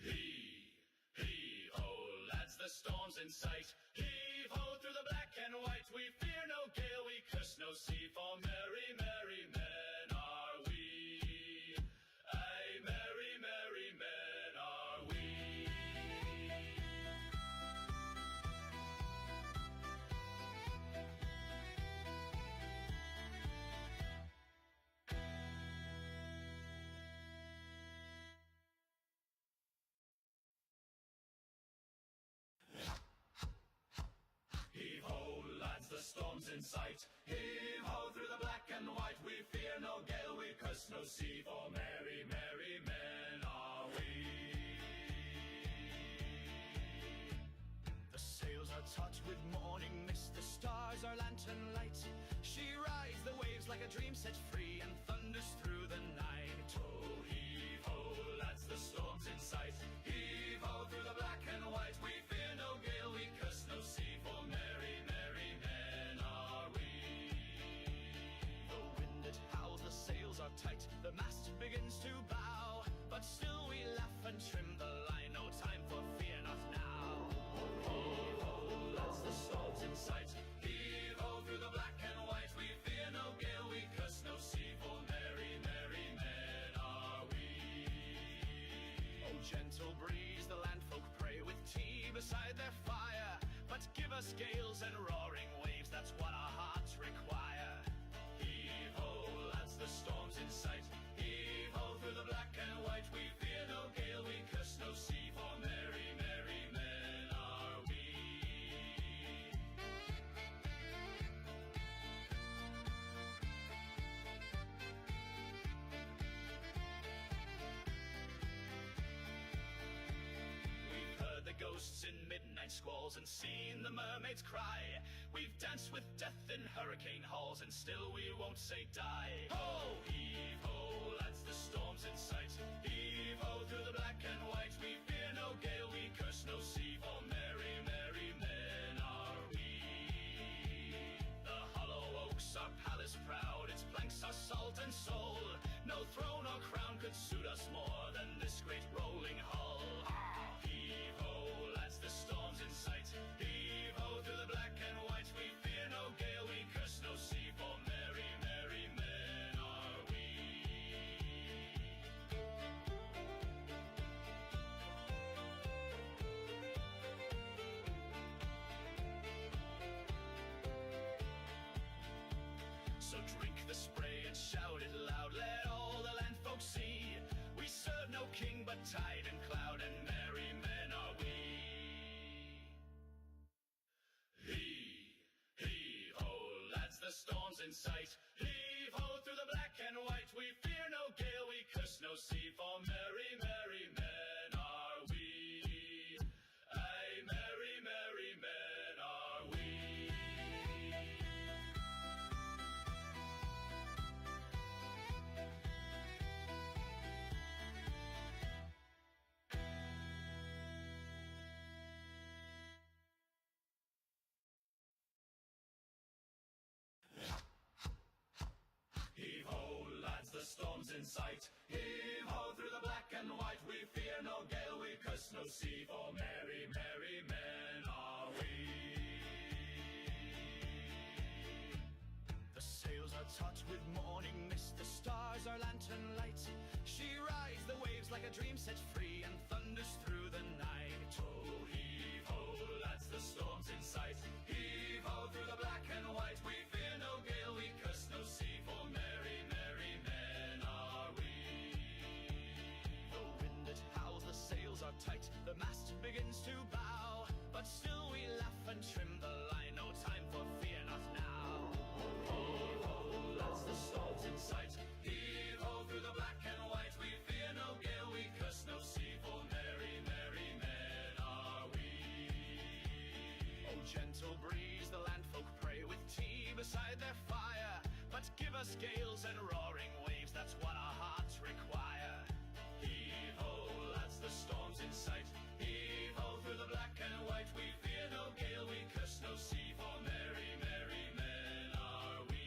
Heave ho, lads, the storm's in sight. Heave ho through the black and white. We fear no gale, we curse no sea. For merry, merry men are we. Aye, merry, merry men are we. Heave ho, lads, the storm's in sight. Heave ho through the black and white. We fear no gale, we curse no sea. For merry, merry men are we. The sails are taut with morning mist. The stars are lantern light. She rides the waves like a dream set free and thunders through the night. Oh, heave ho, lads, the storm's in sight. Heave ho through the black and white. We fear no gale, we curse no sea. For merry, merry men are we. The wind it howls, the sails are tight. The mast begins to bow, but still we laugh and trim the line. No time for fear, not now. Heave ho, lads, the storm's in sight. Heave ho through the black and white. We fear no gale, we curse no sea. For merry, merry men are we. Oh, gentle breeze, the landfolk pray with tea beside their fire. But give us gales and roaring waves, that's what our hearts require. Heave ho, lads, the storm's in sight. Heave ho through the black and white. We fear no gale, we curse no sea. For merry, merry men are we. ghosts in midnight squalls and seen the mermaids cry. We've danced with death in hurricane halls and still we won't say die. Ho, heave ho, lads, the storm's in sight. Heave ho through the black and white. We fear no gale, we curse no sea, for merry, merry men are we. The hollow oaks are palace proud, its planks are salt and soul. No throne or crown could suit us more than this great rolling hull. Heave ho, lads, the storm's in sight. Heave ho through the black and white. We fear no gale, we curse no sea, for merry, merry men are we. So drink the spray and shout it loud, let all the land folks see. We serve no king but tide and cloud, and merry men are we. Heave ho, lads, the storm's in sight. Heave ho through the black and white. We fear no gale, we curse no sea, for merry, merry men are we. Aye, merry, merry men are we. Heave ho, lads, the storm's in sight. Heave ho through the black and white. We fear no gale, we curse no sea, for merry, merry men are we. The sails are taut with morning mist, the stars are lantern light. She rides the waves like a dream set free and thunders through the night. Oh, heave ho, lads, the storm's in sight. Heave ho through the black and white. We fear no gale, we curse no sea, for merry, merry men are we. The wind it howls, the sails are tight, the mast begins to bow, but still we laugh and trim the line, no time for fear, not now. Heave ho, lads, the storm's in sight. Heave ho through the black and white. We fear no gale, we curse no sea, for merry, merry men are we. Oh, gentle breeze, the landfolk pray with tea beside their fire, but give us gales and roaring waves, that's what our hearts require. Heave ho, lads, the storm's in sight. Heave ho through the black and white. We fear no gale, we curse no sea, for merry, merry men are we.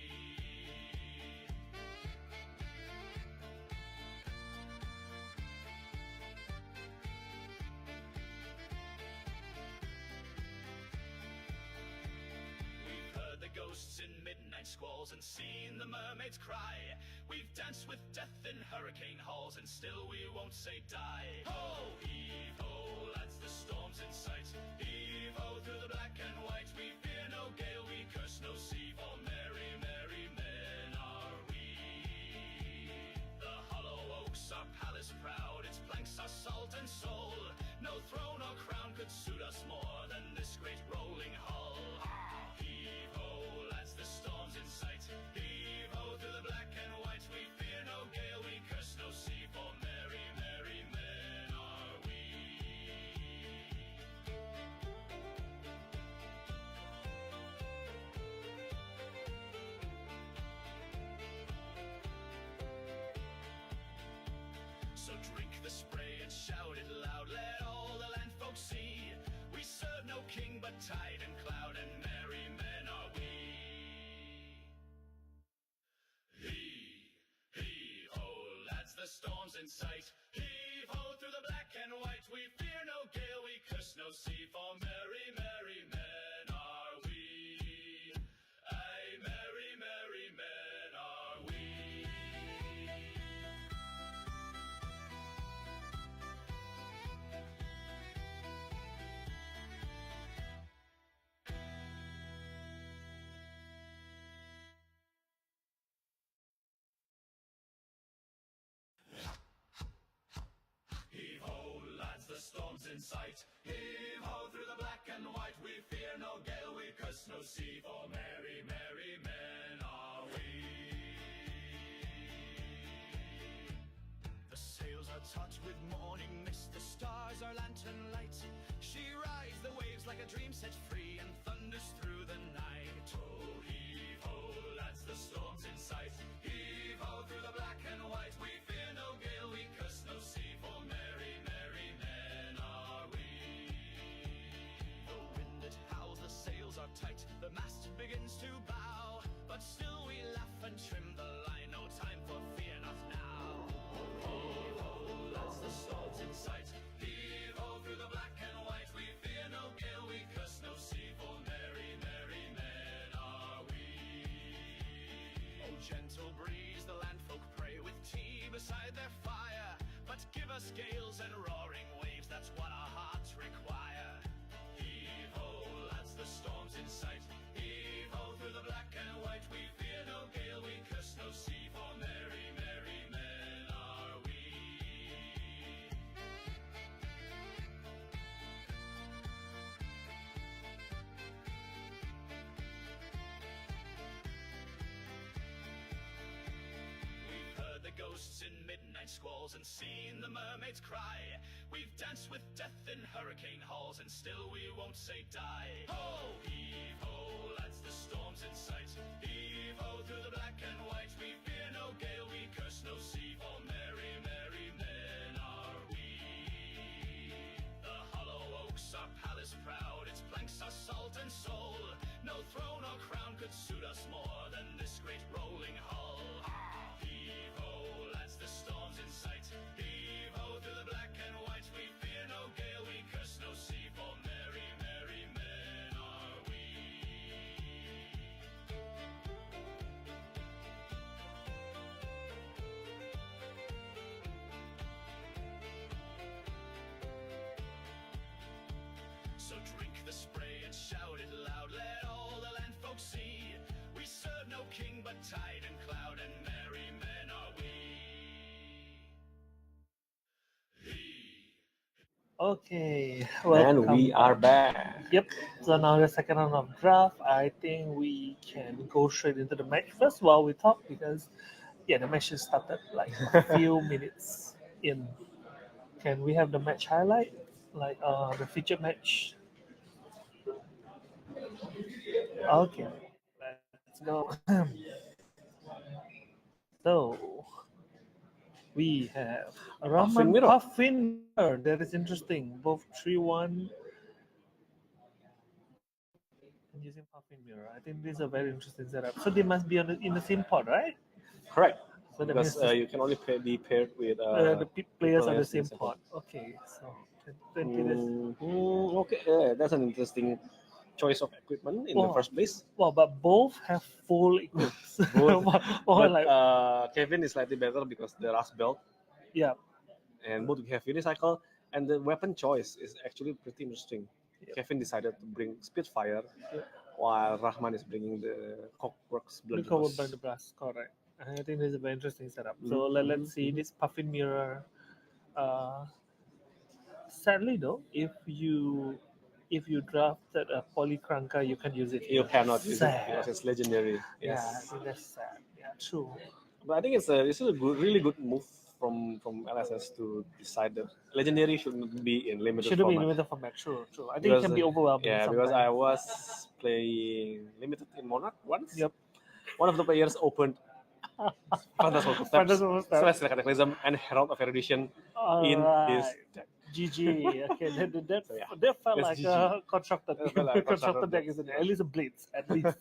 We've heard the ghosts in midnight squalls and seen the mermaids cry. We've danced with death in hurricane halls and still we won't say die. Ho, heave ho, lads, the storm's in sight. Heave ho through the black and white. We fear no gale, we curse no sea, for merry, merry men are we. The hollow oaks are palace proud, its planks are salt and soul. No throne or crown could suit us more than this great rolling hull. Heave ho, lads, the storm's in sight. Heave ho through the black and white. We fear no gale, we curse no sea, for merry, merry men are we. So drink the spray and shout it loud, let all the land folks see. We serve no king but tide and cloud, and merry men are we. Heave-ho, lads, the storm's in sight. Heave-ho through the black and white. We fear no gale, we curse no sea, for merry, merry men are we. Aye, merry, merry men are we. Heave-ho, lads, the storm's in sight. Heave-ho through the black and white. We fear no gale, we curse no sea, for merry, merry men are we. The sails are taut with morning mist, the stars are lantern light. She rides us gales and roaring waves, that's what our hearts require. Heave-ho, lads, the storm's in sight. Heave-ho, through the black and white. We fear no gale, we curse no sea, for merry, merry men are we. We've heard the ghosts in midnight squalls and seen the mermaids cry. We've danced with death in hurricane halls, and still we won't say die. Ho! Heave-ho, lads, the storm's in sight. Heave-ho, through the black and white. We fear no gale, we curse no sea, for merry, merry men are we. The hollow oaks are palace proud, its planks are salt and soul. No throne or crown could suit us more than this great rolling hull. Heave-ho, lads, the storm's in sight. Heave-ho, through the black and white. We fear no gale, we curse no sea, for merry, merry men are we. So drink the spray and shout it loud, let all the land folk see. We serve no king but tide and cloud, and merry men are we. Okay, And welcome. we are back. Yep. So now the second round of draft. I think we can go straight into the match first while we talk, because the match just started like a few minutes in. Can we have the match highlight, like the featured match? Okay, let's go. So we have Rahman Mirror. Puffin Mirror. That is interesting. Both 3-1 and using Puffin Mirror. I think this is a very interesting setup. So they must be in the same pod, right? Correct. So that Because means you can only be paired with the players are the players in same the pod. Okay, so 20 days. Okay, that's an interesting choice of equipment in the first place. Well, but both have full equips. Both. Or But like Kevin is slightly better because the Rust Belt, yeah, and both have unicycle, and the weapon choice is actually pretty interesting. Yep. Kevin decided to bring Spitfire, Yep. while Rahman is bringing the Cockworks the cover Blunderbuss. blunderbuss, correct. I think this is a very interesting setup. So let's see this Puffin Mirror. Sadly though, if you drafted a Polycranka, you can use it. You here. cannot use it Sad. because it's legendary. Yeah, I Yes. think that's sad. Yeah, true. But I think it's a really good move from LSS to decide that legendary shouldn't be in limited Shouldn't be format. limited format. True. I think it can be overwhelming. Yeah, sometimes. because I was playing limited in Monarch once. Yep. One of the players opened Phantasmal Phantasmal Steps, Steps. Celestial Cataclysm, and Herald of Erudition in his deck. GG. Okay, that So, yeah, that felt that's like GG. a constructed That felt like a constructed deck, deck, isn't it? yeah. At least a blitz, at least.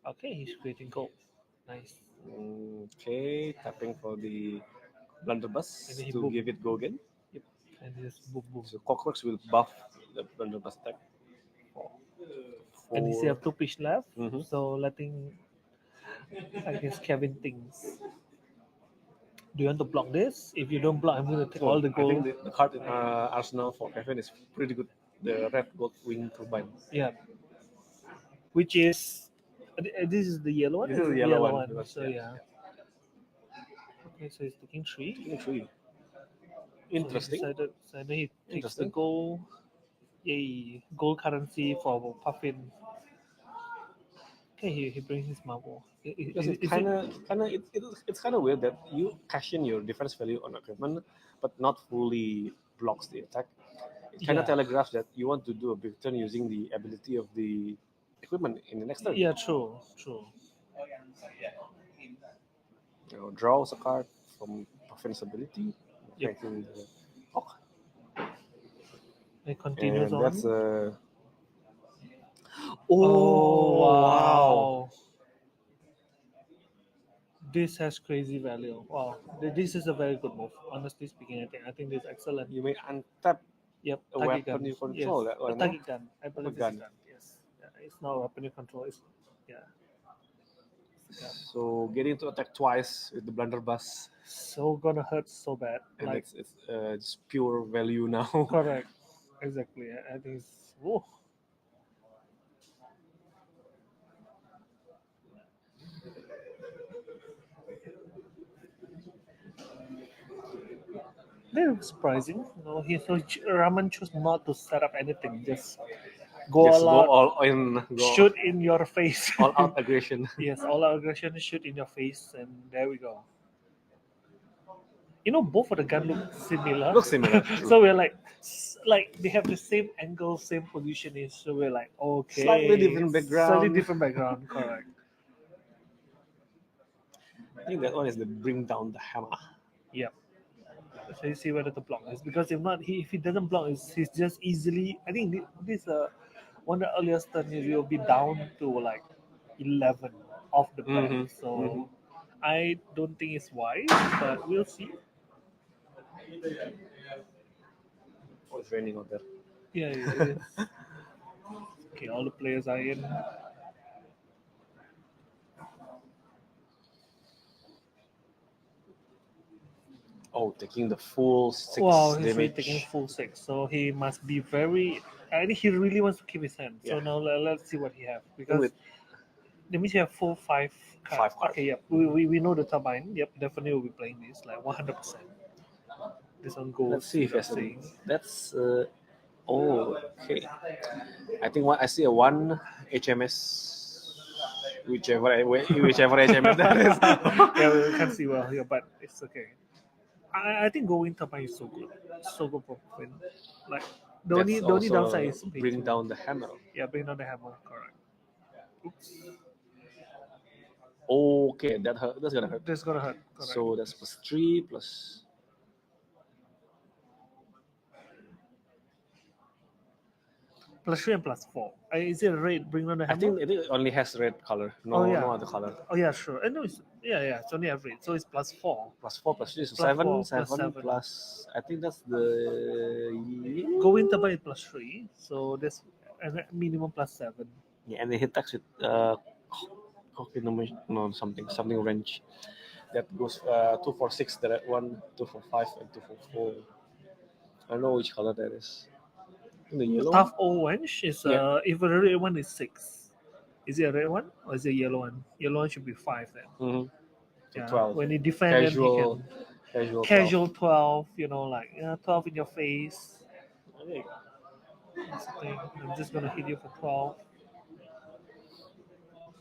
Okay, he's creating gold. Nice. Okay, tapping for the Blunderbuss And then he to boom. give it go again. Yep. And he just boom boom. So Cockworks will buff the Blunderbuss attack. And he still have 2 pitch left. Mhm. So letting, I guess, Kevin thinks. Do you want to block this? If you don't block, I'm going to take all the I gold. think the card in Arsenal for Kevin is pretty good. The red gold wing turbine. Yeah. Which is this is the yellow one. This is the yellow one, because, So yeah. Okay, so he's taking 3. Taking 3. So Interesting. so then he takes the Interesting. gold. Yay, gold currency for Puffin. Okay, he brings his marble. Because it's kind of weird that you cash in your defense value on equipment, but not fully blocks the attack. It kind of telegraphs that you want to do a big turn using the ability of the equipment in the next turn. Yeah, true. Draws a card from Puffin's ability. Yep. Making the Hawk. It continues And on. that's wow. This has crazy value. Wow, this is a very good move. Honestly speaking, I think this is excellent. You may untap Yep, a target weapon gun. you control. Yes. That one, A target gun. I believe it's a gun. gun. Yes. Yeah, it's not a weapon you control. It's So getting to attack twice with the blunderbuss, So gonna hurt so bad. and Like it's just pure value now. correct, exactly. I think it's very surprising. Raman chose not to set up anything. Just go Just all go out, all in, go shoot in your face. all out aggression. Yes, all out aggression, shoot in your face, and there we go. Both of the gun look similar. Looks similar. True. So we're like they have the same angle, same positioning. So we're like, okay, Slightly different background. Slightly different background, correct. I think that one is the bring down the hammer. Yep. So you see whether to block this, because if not, if he doesn't block, he's just easily. I think this one of the earliest turn he will be down to like 11 off the bat. Mhm, So mhm. I don't think it's wise, but we'll see. Oh, it's raining out there. Yeah, it is. Okay, all the players are in. Oh, taking the full 6 Wow, he's really damage. taking full 6. So he must be very. I think he really wants to keep his hand. So Yeah. now let's see what he has. Because With that means you have 4, 5 cards. 5 cards. Okay, yep. We know the turbine. Yep, definitely we'll be playing this like 100%. This one goes. Let's see if without there's saying. that's oh, okay. I think I see a 1 HMS, whichever HMS that is. Yeah, we can't see well here, but it's okay. I think going turbine is so good. So good for win. Like the only That's downside also is pay bring to- down the hammer. Yeah, bring down the hammer. Correct. Oops. Okay, that's gonna hurt. That's gonna hurt. Correct. So that's +3 plus. +3 and +4. Is it red? Bring down the I hammer. think it only has red color. No, Oh, yeah. no other color. Oh yeah, sure. No, it's it's only have red, so it's +4. +4 +3, so Plus 7, 4, 7 plus 7. plus. I think that's the yellow. Going turbine is +3, so there's a minimum +7. Yeah, and then he attacks with no something range that goes 2 for 6. The red one, 2 for 5, and 2 for 4. I don't know which color that is. I think the yellow. Tough orange is Yeah. if the red one is 6. Is it a red one or is it a yellow one? Yellow one should be 5 then. Mm-hmm. So Yeah. 12. When he defend, then he Casual, can casual. 12. 12 in your face. That's the thing. I'm just gonna hit you for 12.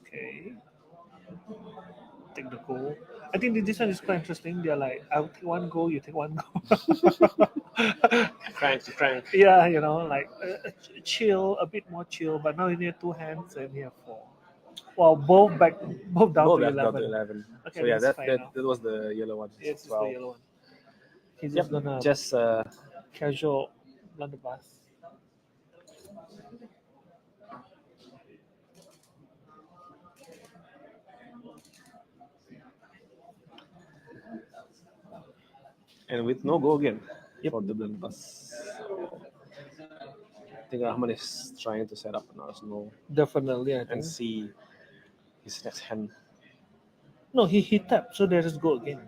Okay. Take the goal. I think this one is quite interesting. They're like, I'll take one goal, you take one goal. Frank. Yeah, like chill, a bit more chill. But now you need 2 hands and you have 4. Well, both down Oh, to that's 11. down to 11. Okay, so yeah, that's that, fine that now. that was the yellow one. Yes, it's 12. the yellow one. He's Yep, just gonna just casual blunderbuss. and with no go again Yep. for the blunderbuss. I think Rahman is trying to set up an Arsenal Definitely, I and think. see his next hand. No, he tapped, so there is go again.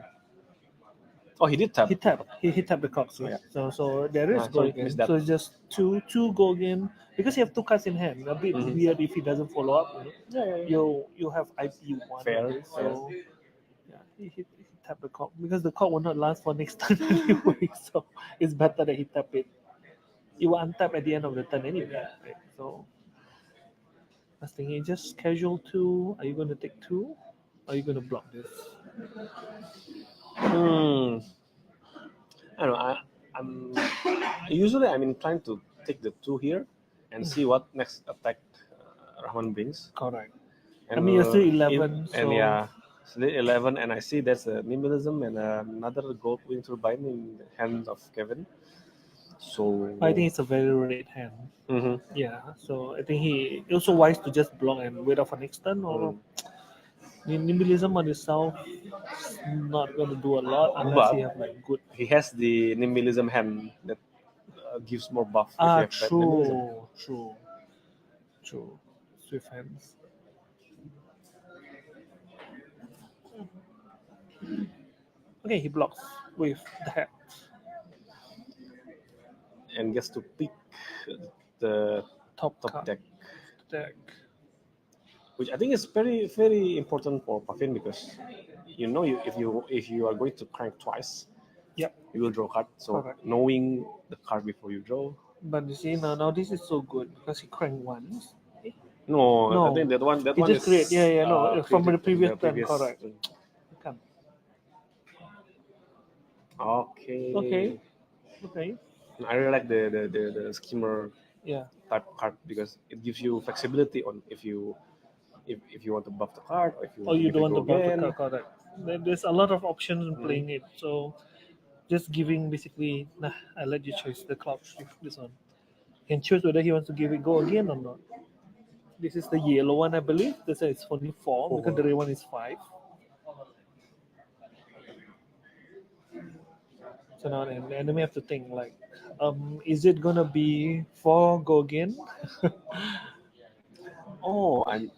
Oh, he did tap. He tapped. He tapped the cock. Oh, yeah. So there is go sorry, again. missed that. So it's just two go again because you have 2 cards in hand. A bit Mhm. weird if he doesn't follow up. Yeah. You have IP 1. Fair, on this, so yeah, he tapped the cock because the cock will not last for next turn anyway. So it's better that he tap it. You will untap at the end of the turn anyway. Right? So last thing is just casual 2. Are you going to take 2? Are you going to block this? I don't know. I'm inclined to take the 2 here and see what next attack Rahman brings. Correct. And, I mean, you're still 11, and so- yeah, still 11, and I see there's a nimblism and another gold wing turbine in the hand of Kevin. So I think it's a very red hand. Mhm. Yeah, so I think he also wise to just block and wait out for next turn, or nimblism on itself is not going to do a lot unless But you have like good. he has the nimblism hand that gives more buff. If you have bad nimblism. True. Swift hands. Okay, he blocks with the hat. And gets to pick the Top top card. deck, Deck. which I think is very very important for Puffin because if you are going to crank twice, Yep. you will draw card. So Correct. knowing the card before you draw. But you see now this is so good because he cranked once. No, No. I think that He one just is create. Yeah, no. From the created previous in the turn, correct. turn. You can't. Okay. Okay. I really like the skimmer Yeah. type card because it gives you flexibility on if you want to buff the card or if you Or want to you give don't it want go to buff the again. card, correct. There's a lot of options in Mhm. playing it. So just giving basically, nah, I let you choose the cloud shift. This one. You can choose whether he wants to give it go again or not. This is the yellow one, I believe. This is only 4 because the red one is 5. So now and then we have to think like, is it gonna be 4 go again? Oh, I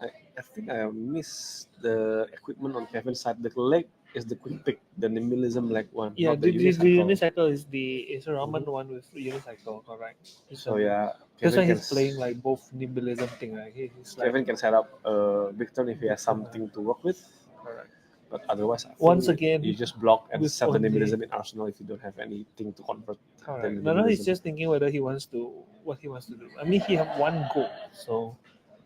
think I missed the equipment on Kevin's side. The leg is the quick pick, the nimblism leg one, Yeah, not the the unicycle. unicycle is a Raman one with unicycle, correct? So yeah, That's why Kevin can he's playing like both nimblism thing, right? He's like Kevin can set up a big turn if he has something to work with. correct. But otherwise, I Once think again, you just block and with set the only- nimblism in arsenal if you don't have anything to convert. Correct. the No, he's nimblism. just thinking whether he wants to what he wants to do. I mean, he have one goal, so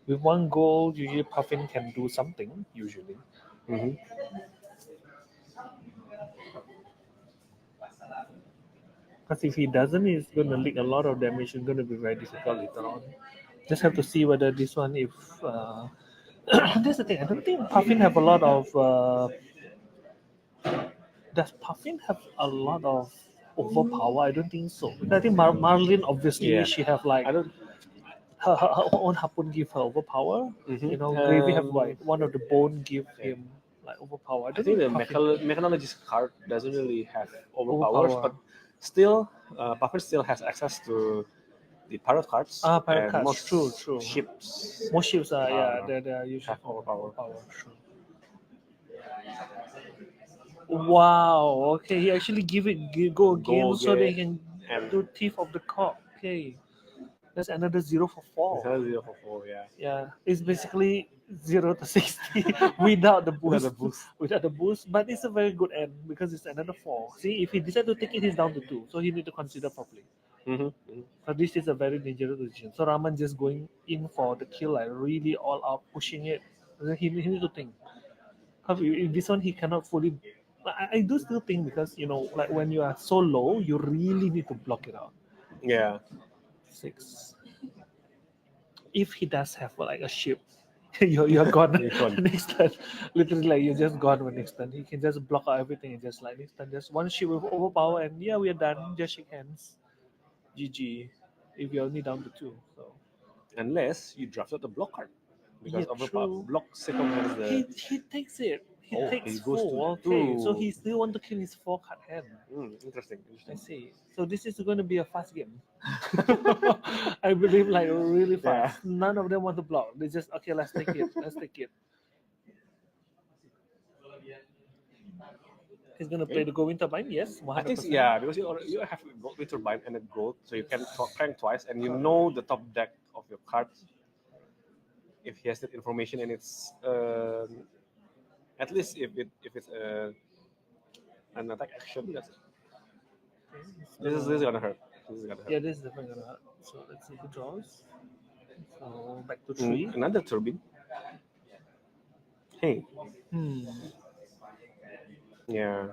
with one goal, usually Puffin can do something. Usually, Mhm. because if he doesn't, he's going to leak a lot of damage. It's going to be very difficult later on. Just have to see whether this one, if that's the thing. I don't think Puffin have a lot of. Does Puffin have a lot of overpower? I don't think so. Because I think Marlin obviously Yeah. she have like I don't. her own Hapun give her overpower. Mhm. You know, Gravy have Um, like one of the bone give Yeah. him like overpower. I I don't think the Puffin mechanologist card doesn't really have overpowers, overpower. but still, Puffin still has access to the pirate cards. Pirate and cards. most True. ships Most ships are Uh, they're usually have overpower. True. Wow. Okay, he actually go again so they can and do Thief of the Cop. Okay, that's another 0 for 4. it's another 0 for 4, yeah. Yeah, it's basically 0 to 60 without the boost. Without the boost. Without the boost, but it's a very good end because it's another 4. See, if he decide to take it, he's down to 2. So he need to consider properly. Mm-hmm. So this is a very dangerous decision. So Raman just going in for the kill, like really all out, pushing it. Then he need to think. Because in this one, he cannot fully. I do still think because, like when you are so low, you really need to block it out. Yeah. 6. If he does have like a ship, you're gone. You're gone. Next turn, literally like you're just gone when next turn. He can just block out everything and just like next turn, just one ship with overpower and yeah, we are done. Just shake hands. GG. If you're only down to 2, so Unless you drafted the block card. Because Yeah, overpower true. block circumvents the. he takes it. He Oh, takes he goes 4. to Okay, so 2. he still want to kill his 4 card hand. Interesting. I see. So this is going to be a fast game. I believe like really fast. None of them want to block. They just okay. Let's take it. Let's take it. He's gonna play the Going Turbine. Yes, 100%. I think yeah, because you have with turbine and a gold, so you can crank twice, and you know the top deck of your card. If he has that information, and it's at least if it's an attack action, that's it. This is gonna hurt. This is gonna hurt. Yeah, this is definitely gonna hurt. So let's see who draws. So back to 3. Another turbine. Hey. Yeah.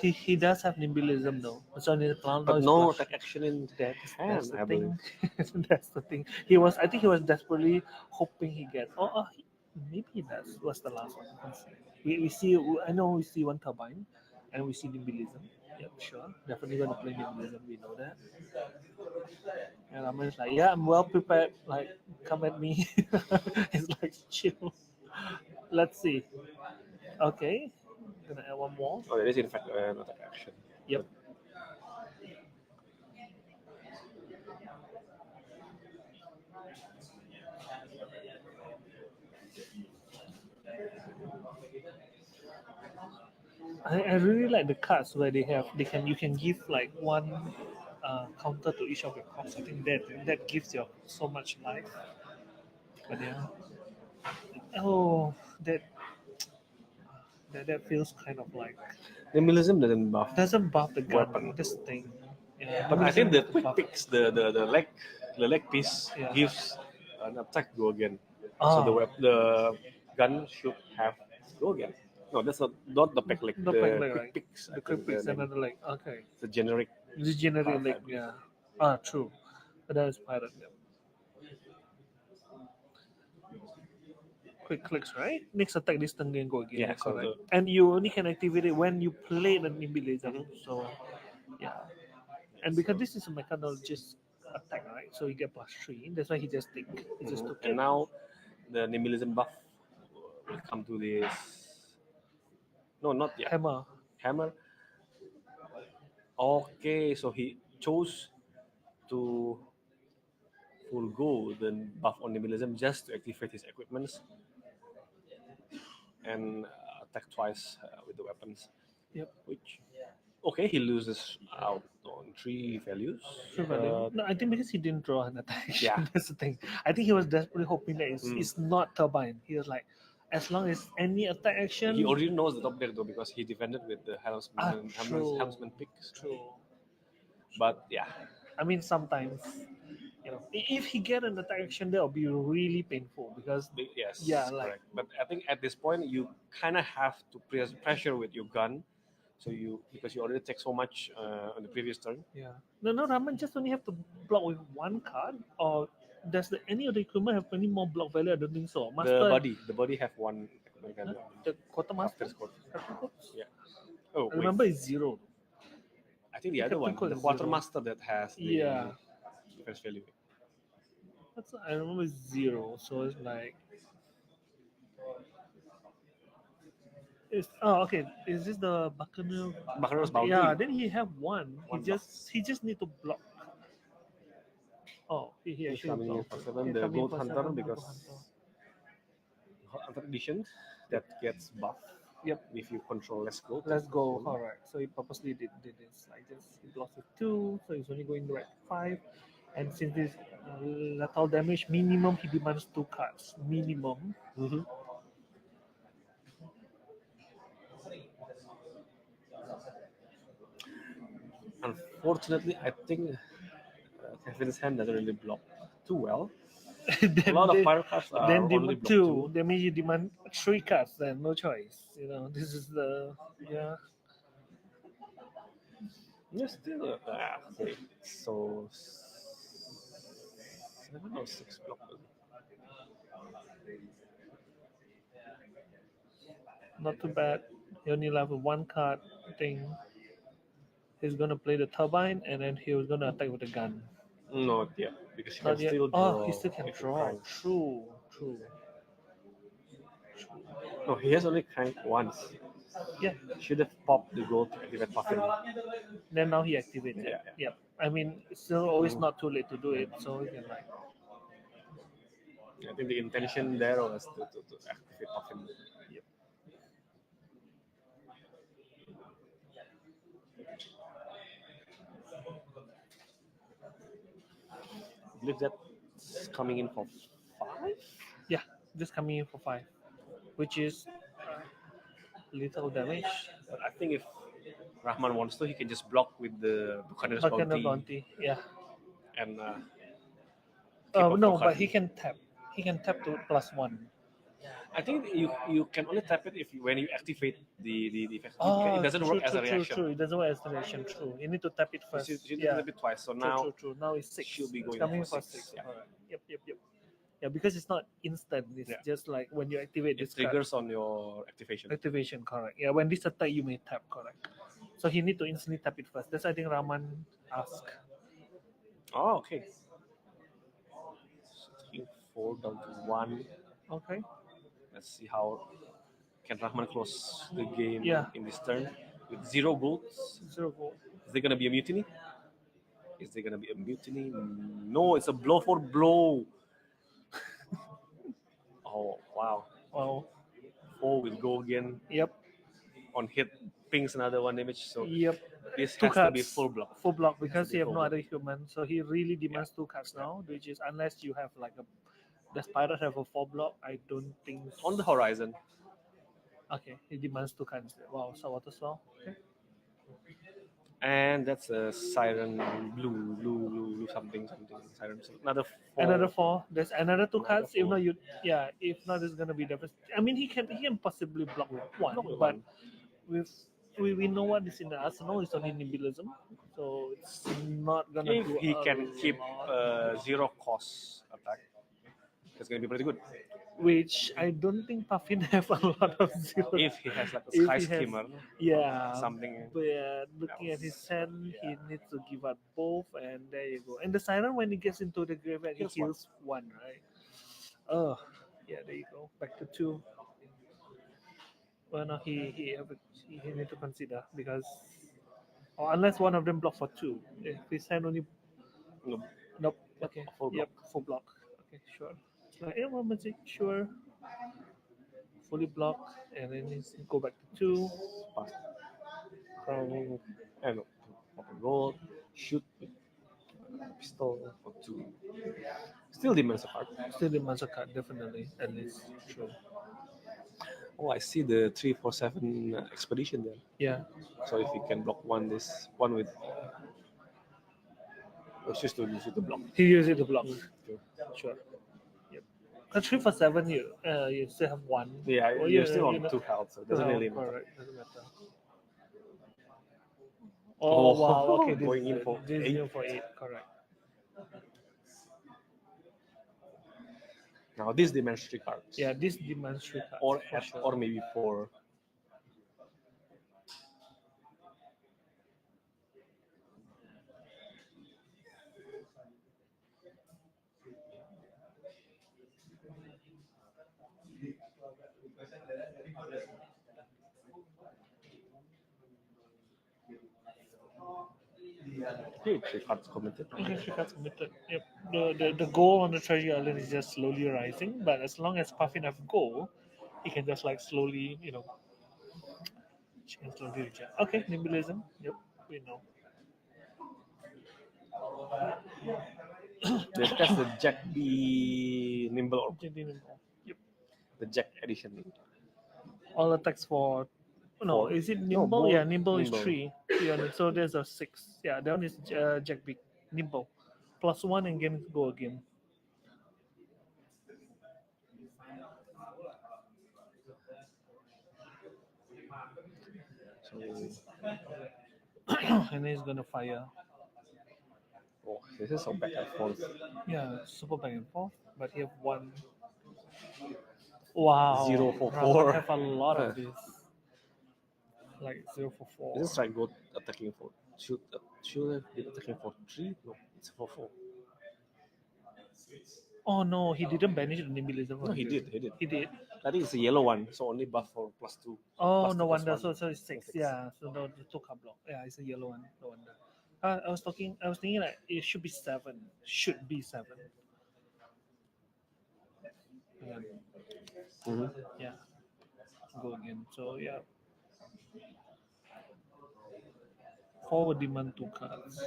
He does have nimblism though. So in the clown But now is no flush. attack action in That's hand, the I believe. thing. That's the thing. I think he was desperately hoping he gets. Maybe he does. What's the last one? Let's see. We see. I know we see one turbine, and we see nimblism. Yep, sure. Definitely gonna play nimblism. We know that. And Raman's like, yeah, I'm well prepared. Like, come at me. It's like chill. Let's see. Okay, gonna add one more. Oh, there is in fact an attack action. Yep. I really like the cards where you can give like one counter to each of your cards. I think that gives you so much life. But yeah, oh that feels kind of like Nimblism doesn't buff doesn't buff the gun. weapon. This thing. Yeah, But I Nimblism think the doesn't quick buff. picks, the leg piece Yeah. gives an attack go again. So Ah, the gun should have go again. No, that's not the pack leg. the The pack leg, quick right? picks. I The quick think picks the name. another leg. Okay. The generic. The generic Buff, I leg, believe. yeah. Ah, true. But that is pirate. Yeah. Quick clicks, right? Next attack, this thing can go again. Yeah, so correct. And you only can activate it when you play the Nimblism. Mhm. So, yeah. And because this is a mechanologist attack, right? So you get +3. That's why he just took And it. now the nimblism buff will come to this. No, not yet. Hammer. Hammer. Okay, so he chose to forego the buff on nimblism just to activate his equipments and attack twice with the weapons. Yep. Which, okay, he loses out on 3 values. True value. No, I think because he didn't draw an attack. Yeah. That's the thing. I think he was desperately hoping that it's not turbine. He was like, as long as any attack action. He already knows the top deck though because he defended with the helmsman picks. True. But yeah, I mean, sometimes, if he get an attack action, that will be really painful because yes, yeah, like correct. But I think at this point you kind of have to pressure with your gun, so because you already take so much on the previous turn. yeah. No, Raman just only have to block with one card, or does any of the equipment have any more block value? I don't think so. The body have one value. The quartermaster. After score. Yeah. I Oh, wait. remember it's 0. I think the other one, Captain the Code is quartermaster that has the Yeah. defense value. I remember it's 0, so it's like. Okay. Is this the Buccaneer? Buccaneer's boundary. Yeah, then he have one. One He just need to block. Oh, he He's actually coming in blocked for it. 7, He's the coming Gold for Hunter, 7, because Gold Hunter. Hunter edition that gets buff. Yep. If you control less gold. Let's go. Alright. So he purposely did this. Like just he blocks with 2, so he's only going right 5. And since this lethal damage minimum, he demands 2 cards minimum. Mm-hmm. Unfortunately, I think Kevin's hand doesn't really block too well. A lot of fire cards are then only demand blocked 2. That means you demand 3 cards. Then no choice. This is the Yeah, still. So 7 or 6 block. Not too bad. He only left with 1 card thing. He's gonna play the turbine and then he was gonna attack with the gun. Not yet, because he Not can yet. still draw. Oh, he still can if he draw. cranks. True. No, he has only cranked once. Yeah. Should have popped the gold to activate Puffin. Then now he activates it. Yeah. Yep. I mean, it's still always not too late to do it, so he can like. I think the intention there was to activate Puffin. Yep. I believe that's coming in for 5. Yeah, just coming in for 5, which is little damage. But I think if Rahman wants to, he can just block with the Buccaneer's Buccaneer bounty bounty. Yeah. and. Oh no, card. but he can tap. He can tap to +1. I think you can only tap it when you activate the effect. Oh, it doesn't true, work as true, a reaction. True. It doesn't work as a reaction. True. You need to tap it first. You need to yeah. tap it twice. So now True. Now it's 6. should be It's going coming for for 6. 6. Yeah. Alright. Yep. Yeah, because it's not instant. It's just like when you activate It this card. triggers on your activation. Activation, correct. Yeah, when this attack, you may tap, correct. So he need to instantly tap it first. That's I think Raman asked. Oh, okay. So taking 4 down to 1. Okay. Let's see how can Rahman close the game in this turn with 0 golds. 0 gold. Is there gonna be a mutiny? No, it's a blow for blow. Oh wow. 4 will go again. Yep. On hit pings another one damage. So Yep. this Two has cards. to be full block. Full block Has because to be he have full no block. other human, so he really demands two cards now, which is unless you have like a. Does pirate have a 4 block? I don't think. On the horizon. Okay, he demands two cards. Wow, so water spell. Okay. And that's a siren blue something. Siren another four. Another 4. There's another two Another cards. If four. not, if not, it's gonna be the. I mean, he can possibly block with one, Block with but one. with we know what is in the arsenal. It's only nimblism, so it's not gonna If do he a can keep lot. zero cost attack, it's gonna be pretty good. Which I don't think Puffin have a lot of zero. If he has like a If sky he has- skimmer, Yeah, something. but looking at his hand, he Yeah. needs to give up both, and there you go. And the siren, when he gets into the graveyard, he Heals one. heals one, right? Oh, yeah, there you go. Back to 2. Well, no, he need to consider because, or unless one of them block for 2. If his hand only No, nope. Okay. full block. Yep. Full block. Okay. Sure. Like, yeah, well, magic. Sure. Fully block, and then he's go back to 2. pass. Crown and open gold. Shoot with pistol for 2. Still demands a card. Still demands a card, definitely. At least. True. Oh, I see the 347 expedition there. Yeah. So if he can block one, this one with. Let's just use it to block. He used it to block. Sure. Sure. Yep. A 3 for 7, you still have 1. Yeah, Or you're still on know- 2 health, so it doesn't really matter. Correct. Doesn't matter. Oh, wow. Okay. This Going is in it. for This is 8. in for 8. Correct. Now this demands 3 cards. Yeah. This demands 3 cards. Or for at, sure. or maybe 4. Okay, 3 cards committed. Okay, 3 cards committed. Yep. The goal on the treasure island is just slowly rising, but as long as Puffin have goal, he can just like slowly, she can slowly reject. Okay, nimblism. Yep, we know. That's the Jack B Nimble Orb, Yep. the Jack edition. All attacks for. No, Four. is it No, nimble? more Yeah, nimble is nimble. 3. Yeah, so there's a 6. Yeah, that one is Jack Big. Nimble. +1 and gain go again. So, And then he's gonna fire. oh, this is so back and forth. Yeah, super back and forth, but he have 1. Wow. 0 for Rahman 4. have a lot of this. Like 0 for 4. This is like go attacking for should have been attacking for 3. No, it's for 4. Oh no, he didn't banish the nimblism. No, he did. He did. I think it's a yellow one, so only buff for +2. Oh, Plus no two, plus wonder. one. So it's 6. 6. Yeah. So the 2 card block. Yeah, it's a yellow one. No wonder. I was thinking like it should be 7. Should be 7. Yeah. Mhm. Yeah. Go again. So yeah. 4 would demand 2 cards.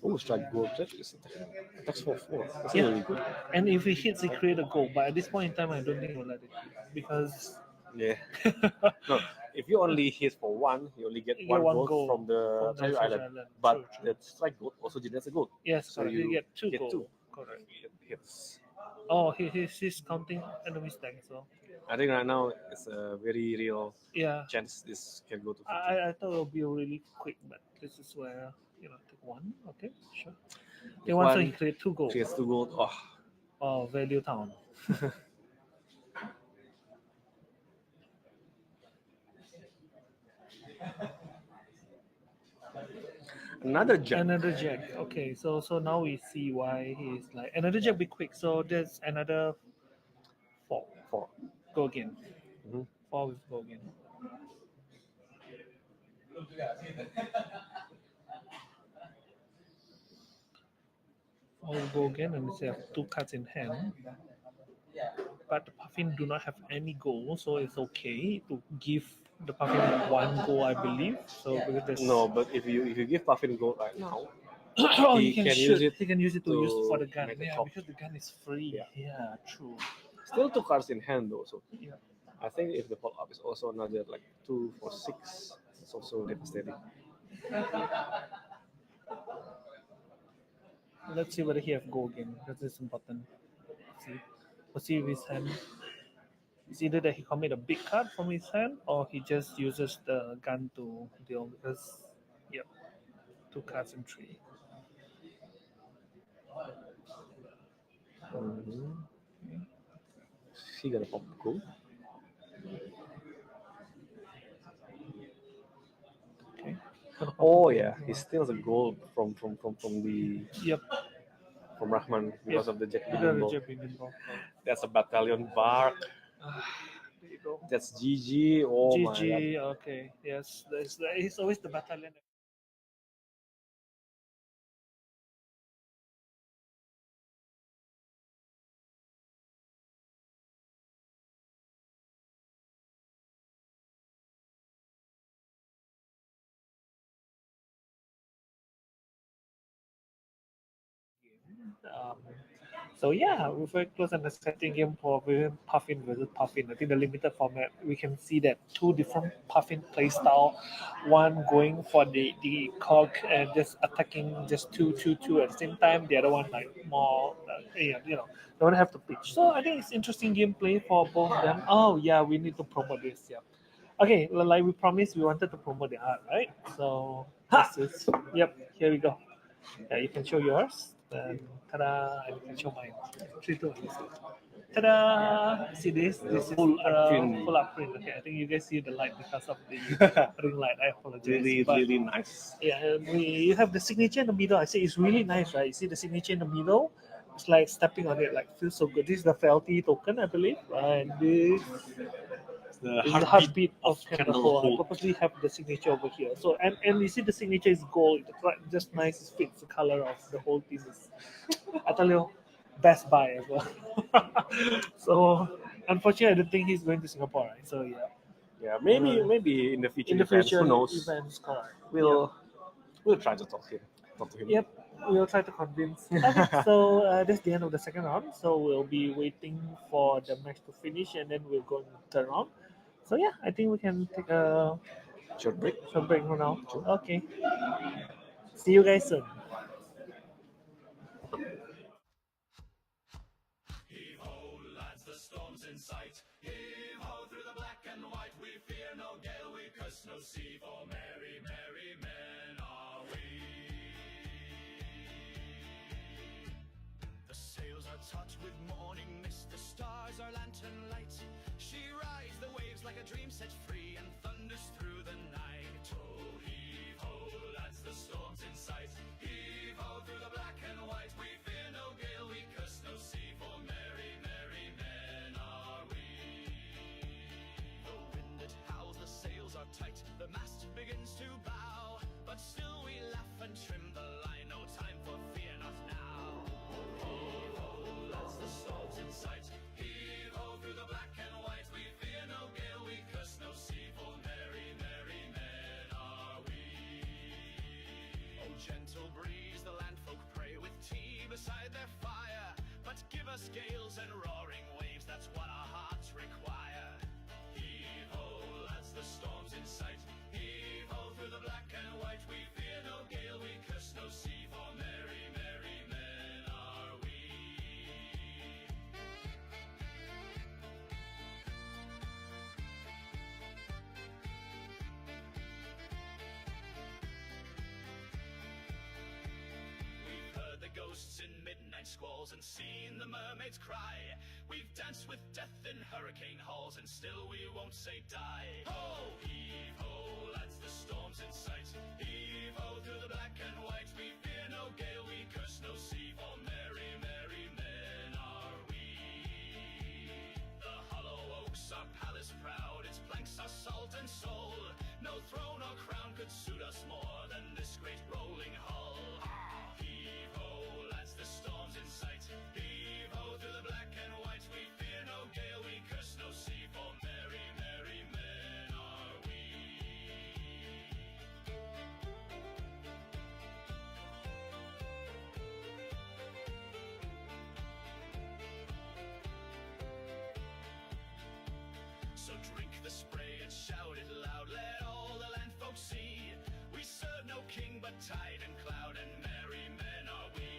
Oh, strike gold. That is attacks for 4. That's Yeah. really good. And if he hits, he create a goal. But at this point in time, I don't think he'll let it hit because Yeah. No, if you only hit for 1, you only get You 1 get one gold gold from the treasure treasure island. island. But True. the strike gold also generates a gold. Yes, So correct. you You get 2 get gold. 2. Correct. It hits. Oh, he's counting enemy stack. So I think right now it's a very real yeah, chance this can go to 50. I thought it would be really quick, but this is where take 1. Okay, sure. Okay, once he create 2 gold. Creates 2 gold. Oh, Oh, value town. another jack. Another jack. Okay, so now we see why he's like another jack. Be quick. So there's another 4. 4. Go again. Mhm. 4 with go again. I'll go again and say I have 2 cards in hand. but the puffin do not have any goal, so it's okay to give the puffin one goal, I believe. So because there's No, but if you give Puffin gold right now, oh, he he can can shoot. use it He can use it to use for the to gun. make a Yeah, top. because the gun is free. Yeah. Yeah, true. Still 2 cards in hand though, so Yeah. I think if the pull up is also another like 2 for 6, it's also devastating. Let's see whether he have goal again. Because it's important. See, we'll see if his hand. It's either that he commit a big card from his hand or he just uses the gun to deal. Because, yep, 2 cards and 3. Mm-hmm. He got a pop gold. Okay. Oh yeah, he steals a gold from the Yep. from Rahman because Yep. of the Jack Because Billion of the Ball. Japanese involved. That's a battalion bark. There you go. That's GG. Oh my god. GG. Okay. Yes. It's always the battalion. Um, so yeah, we're very close and exciting game for Puffin versus Puffin. I think the limited format we can see that 2 different Puffin playstyle, one going for the cog and just attacking just two at the same time. The other one like more, don't have to pitch. So I think it's interesting gameplay for both of them. Oh yeah, we need to promote this. Yeah. Okay, like we promised, we wanted to promote the art, right? So this is yep. Here we go. You can show yours. And ta-da! And you can show mine. 3, 2, 1. Ta-da! See this? This is Full art print. full art print. Okay, I think you guys see the light because of the ring light. I apologize. Really, But, really nice. yeah, and you have the signature in the middle. I say it's really nice, right? You see the signature in the middle? It's like stepping on it, like feels so good. This is the fealty token, I believe. And this The is the heartbeat of Candlehole. I purposely have the signature over here. So and you see the signature is gold. It's just nice. It fits the color of the whole piece. I tell you, best buy as well. So unfortunately, I don't think he's going to Singapore. Right? So yeah. Yeah, maybe in the future. In the events, future, who knows? events, correct. We'll try to talk to him. Yep, we'll try to convince. Okay, so that's the end of the second round. So we'll be waiting for the match to finish, and then we'll go in the third round. So yeah, I think we can take a Short break. short break for now. Okay. See you guys soon. Heave ho, lads, the storm's in sight. Heave ho through the black and white. We fear no gale, we curse no sea. For merry, merry men are we. The sails are taut with morning mist. The stars are lantern light. She rides the waves like a dream set free and thunders through the night. Oh, heave ho, lads, the storm's in sight. Heave ho through the black and white. We fear no gale, we curse no sea. For merry, merry men are we. The wind it howls, the sails are tight. The mast begins to bow, but still we laugh and trim the line. No time for fear, not now. Heave ho, lads, the storm's in sight. Heave ho through the black and white. We fear no gale, we curse no sea. For merry, merry men are we. Oh, gentle breeze, the landfolk pray with tea beside their fire. But give us gales and roaring waves, that's what our hearts require. Heave ho, lads, the storm's in sight. Heave ho through the black and white. We fear no gale, we curse no sea. For merry, merry men are we. We've heard the ghosts in midnight squalls and seen the mermaids cry. We've danced with death in hurricane halls and still we won't say die. Ho, heave ho, lads, the storm's in sight. Heave ho through the black and white. We fear no gale, we curse no sea. For merry, merry men are we. The hollow oaks are palace proud, its planks are salt and soul. No throne or crown could suit us more than this great rolling hull. Heave ho, lads, the storm's in sight. Heave ho through the black and white. We fear no gale. see. We serve no king but tide and cloud, and merry men are we.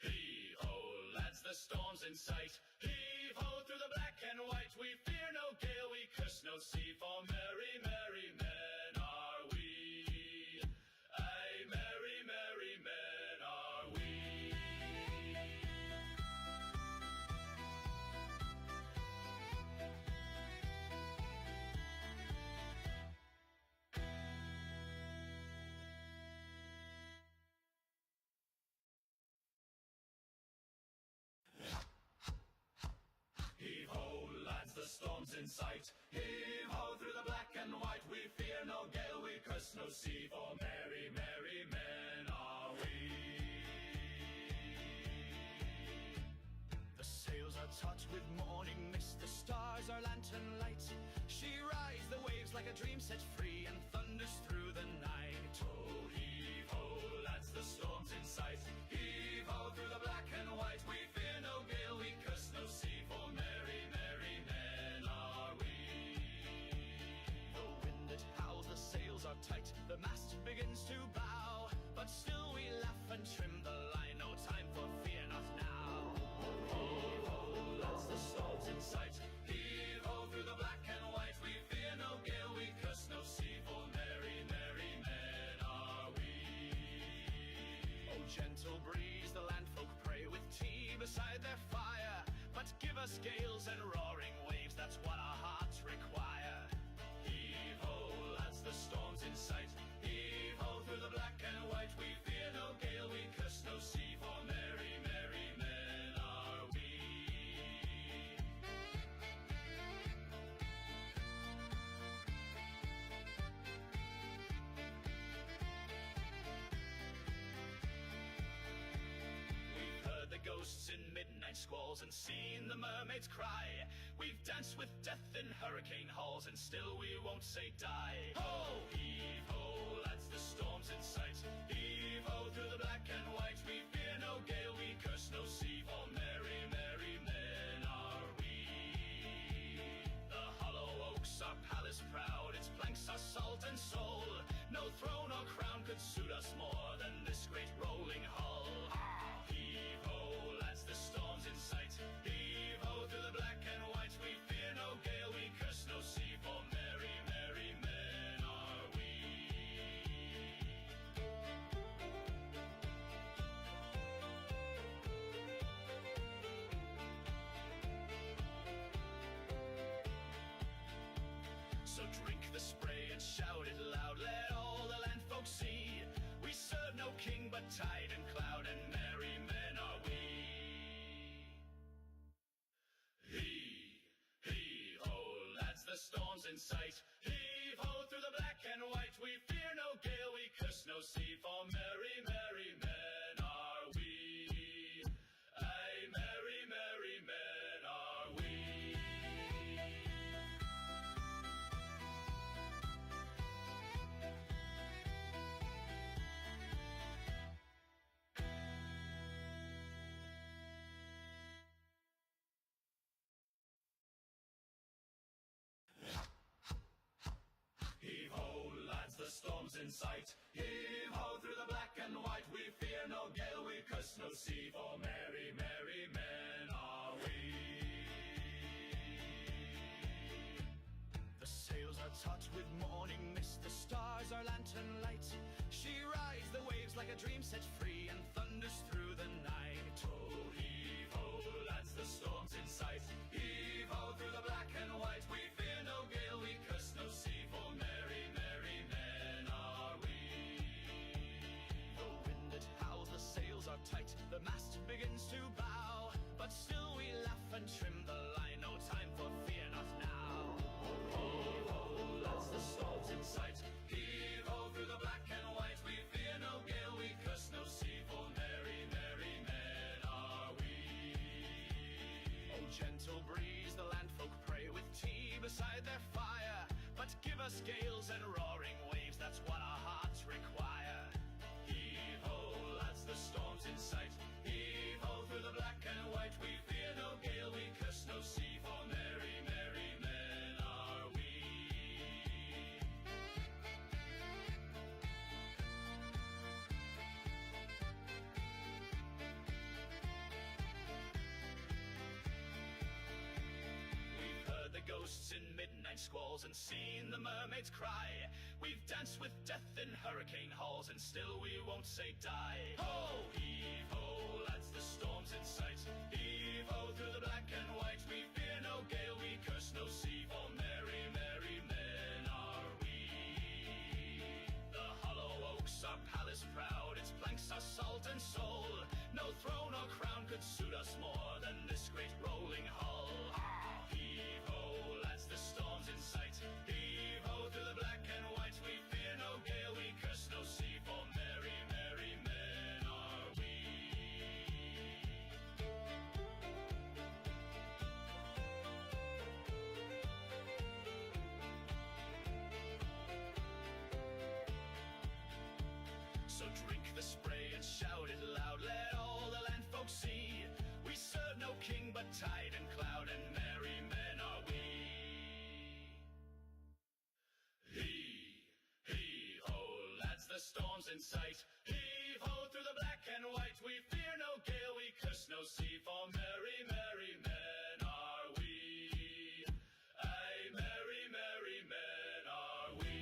Heave-ho, lads, the storm's in sight. Heave-ho, through the black and white. We fear no gale, we curse no sea, for merry, merry men are we. Aye, merry, merry men are we. Heave-ho, lads, the storm's in sight. Heave-ho, through the black and white. We fear no gale, we curse no sea, for merry, merry men are we. The sails are taut with morning mist, the stars are lantern light. She rides the waves like a dream set free, and thunders through the night. Oh, heave-ho, lads, the storm's in sight. Heave-ho, through the black and white. We fear no gale, we curse no sea, for merry, merry men are we. The wind it howls, the sails are tight, the mast begins to bow, but still we laugh and trim the line, no time for fear, not now. Heave-ho, lads, the storm's in sight. Heave-ho, through the black and white. We fear no gale, we curse no sea, for merry, merry men are we. Oh, gentle breeze, the landfolk pray with tea beside their fire, but give us gales and roaring waves, that's what our hearts require. Heave-ho, lads, the storm's in sight. Heave-ho, through the black and white. We fear no gale, we curse no sea, for merry, merry men are we. We've heard the ghosts in midnight squalls and seen the mermaids cry. We've danced with death in hurricane halls, and still we won't say die. Ho, heave-ho, lads, the storm's in sight. Heave-ho, through the black and white. We fear no gale, we curse no sea, for merry, merry men are we. The hollow oaks are palace proud, its planks are salt and soul. No throne or crown could suit us more than this great rolling hull. Heave-ho, lads, the storm's in sight. Heave-ho, through the black and white. We fear no gale, we curse no sea, for merry, merry men are we. So drink the spray and shout it loud, let all the land folks see. We serve no king but tide and cloud, and merry men are we. Heave-ho, lads, the storm's in sight. Heave-ho, through the black and white. We fear no gale, we curse no sea, for merry, merry men are we. Aye, merry, merry men are we. Heave-ho, lads, the storm's in sight. Heave-ho, through the black and white. We fear no gale, we curse no sea, for merry, merry men are we. The sails are taut with morning mist, the stars are lantern light. She rides the waves like a dream set free, and thunders through the night. Oh, heave-ho, lads, the storm's in sight. Heave-ho, through the black and white. We fear no gale, we curse no sea, for merry, merry men are we. The wind it howls, the sails are tight, the mast begins to bow, but still we laugh and trim the line, no time for fear, not now. Heave-ho, lads, the storm's in sight. Heave-ho, through the black and white. We fear no gale, we curse no sea, for merry, merry men are we. Oh, gentle breeze, the landfolk pray with tea beside their fire, but give us gales and roaring waves, that's what our hearts require. Heave-ho, lads, the storm's in sight. Heave-ho, through the black and white. We fear no gale, we curse no sea, for merry, merry men are ghosts in midnight squalls and seen the mermaids cry. We've danced with death in hurricane halls and still we won't say die. Ho, heave ho, lads, the storm's in sight. Heave ho through the black and white. We fear no gale, we curse no sea, for merry, merry men are we. The hollow oaks are palace proud, its planks are salt and soul. No throne or crown could suit us more than this great rolling hull. Heave ho, lads, the storm's in sight. Heave ho through the black and white. We fear no gale, we curse no sea, for merry, merry men are we. So drink the spray and shout it loud, let all the land folks see. We serve no king but tide and cloud, and merry men are we. Heave ho, lads, the storm's in sight. Heave ho through the black and white. We fear no gale, we curse no sea, for merry, merry men are we. Aye, merry, merry men are we.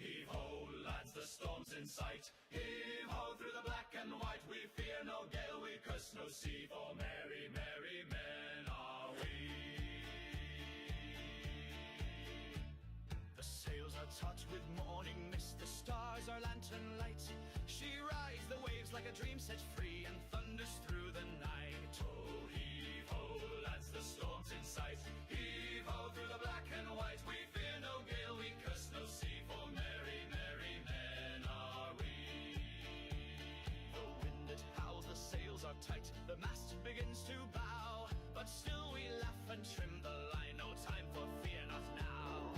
Heave ho, lads, the storm's in sight. Heave ho through the black and white. We fear no gale, we curse no sea, for merry, merry men are we. The sails are taut with morning mist, the stars are lantern light. She rides the waves like a dream set free and thunders through the night. Oh, heave ho, lads, the storm's in sight. Heave ho through the black and white. We fear no gale, we curse no sea, for merry, merry men are we. The wind it howls, the sails are tight, the mast begins to bow, but still we laugh and trim the line, no time for fear, not now.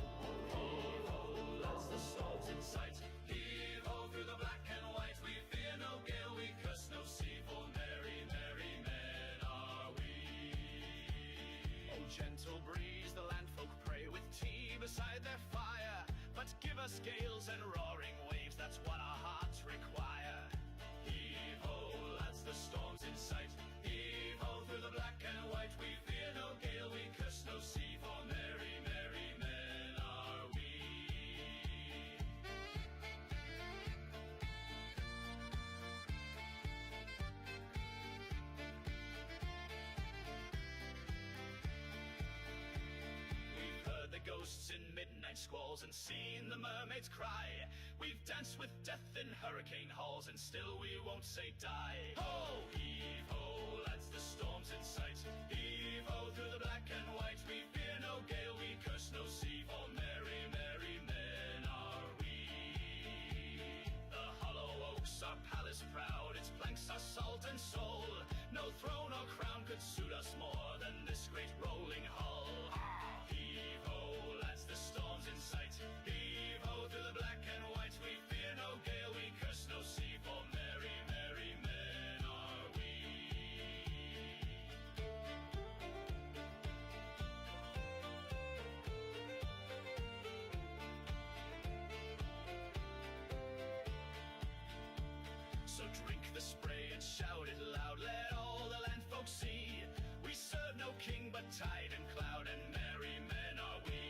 Heave ho, lads, the storm's in sight. Heave ho through the black and white. We fear no gale, we curse no sea, for merry, merry men are we. Oh, gentle breeze, the landfolk pray with tea beside their fire, but give us gales and roaring waves, that's what our hearts require. Heave ho, lads, the storm's in sight. Heave ho through the black and white. We fear no gale, we curse no sea, for merry, merry men are we. We've heard the ghosts in midnight squalls and seen the mermaids cry. We've danced with death in hurricane halls and still we won't say die. Ho, heave ho, lads, the storm's in sight. Heave ho through the black and white. We fear no gale, we curse no sea, for merry, merry men are we. The hollow oaks are palace proud, its planks are salt and soul. No throne or crown could suit us more than this great rolling hull. Heave ho, lads, the storm's in sight. Heave ho through the black and white. We fear no gale, we curse no sea, for merry, merry men are we. So drink the spray and shout it loud, let all the land folks see. We serve no king but tide and cloud, and merry men are we.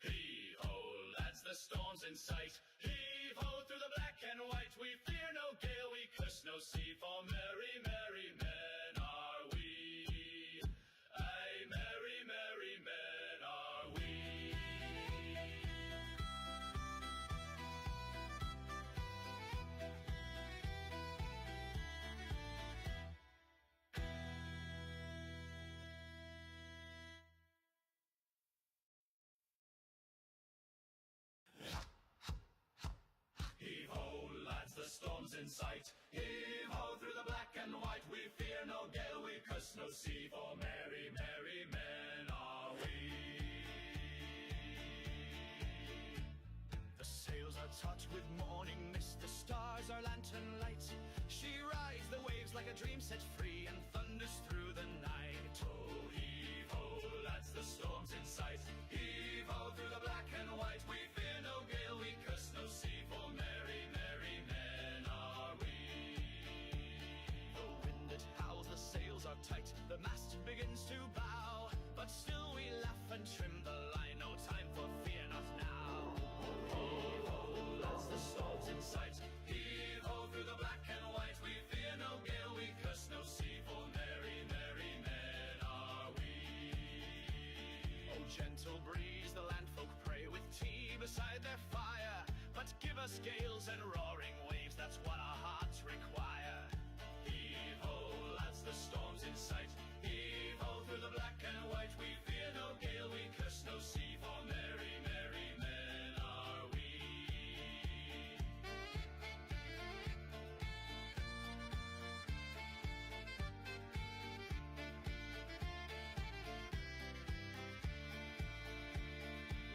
Heave ho, lads, the storm's in sight. Heave ho through the black and white. We fear no gale, we curse no sea, for merry, merry men are we. Aye, merry, merry men are we. Heave ho, lads, the storm's in sight. Heave ho through the black and white. We fear no gale, we curse no sea, for merry, merry men are we. The sails are taut with morning mist, the stars are lantern light. She rides the waves like a dream set free and thunders through the night. Oh, heave ho, lads, the storm's in sight. Heave ho through the black and white. We fear no gale, we curse no sea, for merry, merry men are we. The wind that howls, the sails are tight, the mast begins to bow, but still we laugh and trim the line, no time for fear, not now. Heave ho, lads, the storm's in sight. Heave ho through the black and white. We fear no gale, we curse no sea, for merry, merry men are we. Oh, gentle breeze, the landfolk pray with tea beside their fire, but give us gales and roaring waves, that's what our hearts require. Heave ho, lads, the storm's in sight. Heave ho through the black and white. We fear no gale, we curse no sea, for merry, merry men are we.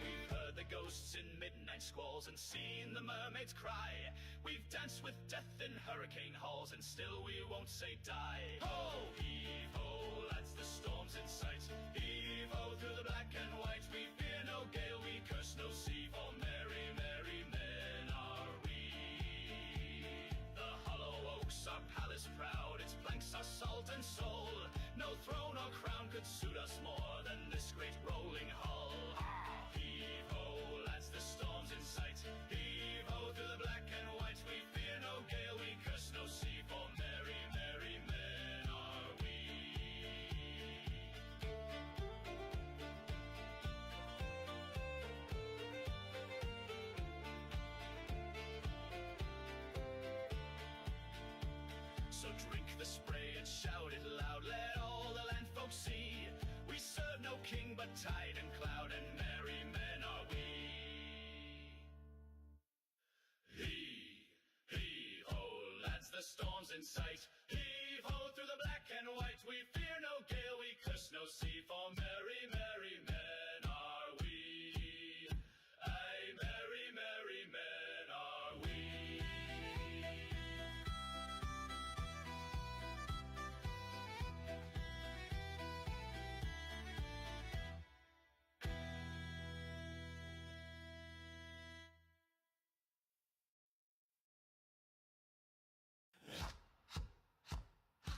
We've heard the ghosts in midnight squalls and seen the mermaids cry. We've danced with death in hurricane halls and still we won't say die. Ho, heave ho, lads, the storm's in sight. Heave ho through the black and white. We fear no gale, we curse no sea, for merry, merry men are we. The hollow oaks are palace proud, its planks are salt and soul. No throne or crown could suit us more than this great rolling hull. Heave ho, lads, the storm's in sight. Heave ho through the black and white. We fear no gale, we curse no sea, for merry, merry men are we. So drink the spray and shout it loud, let all the land folks see. We serve no king but tide and cloud, and merry men are we. Heave ho, lads, the storm's in sight. Heave ho through the black and white. We fear no gale, we curse no sea, for merry, merry men are we. Aye, merry, merry men are we.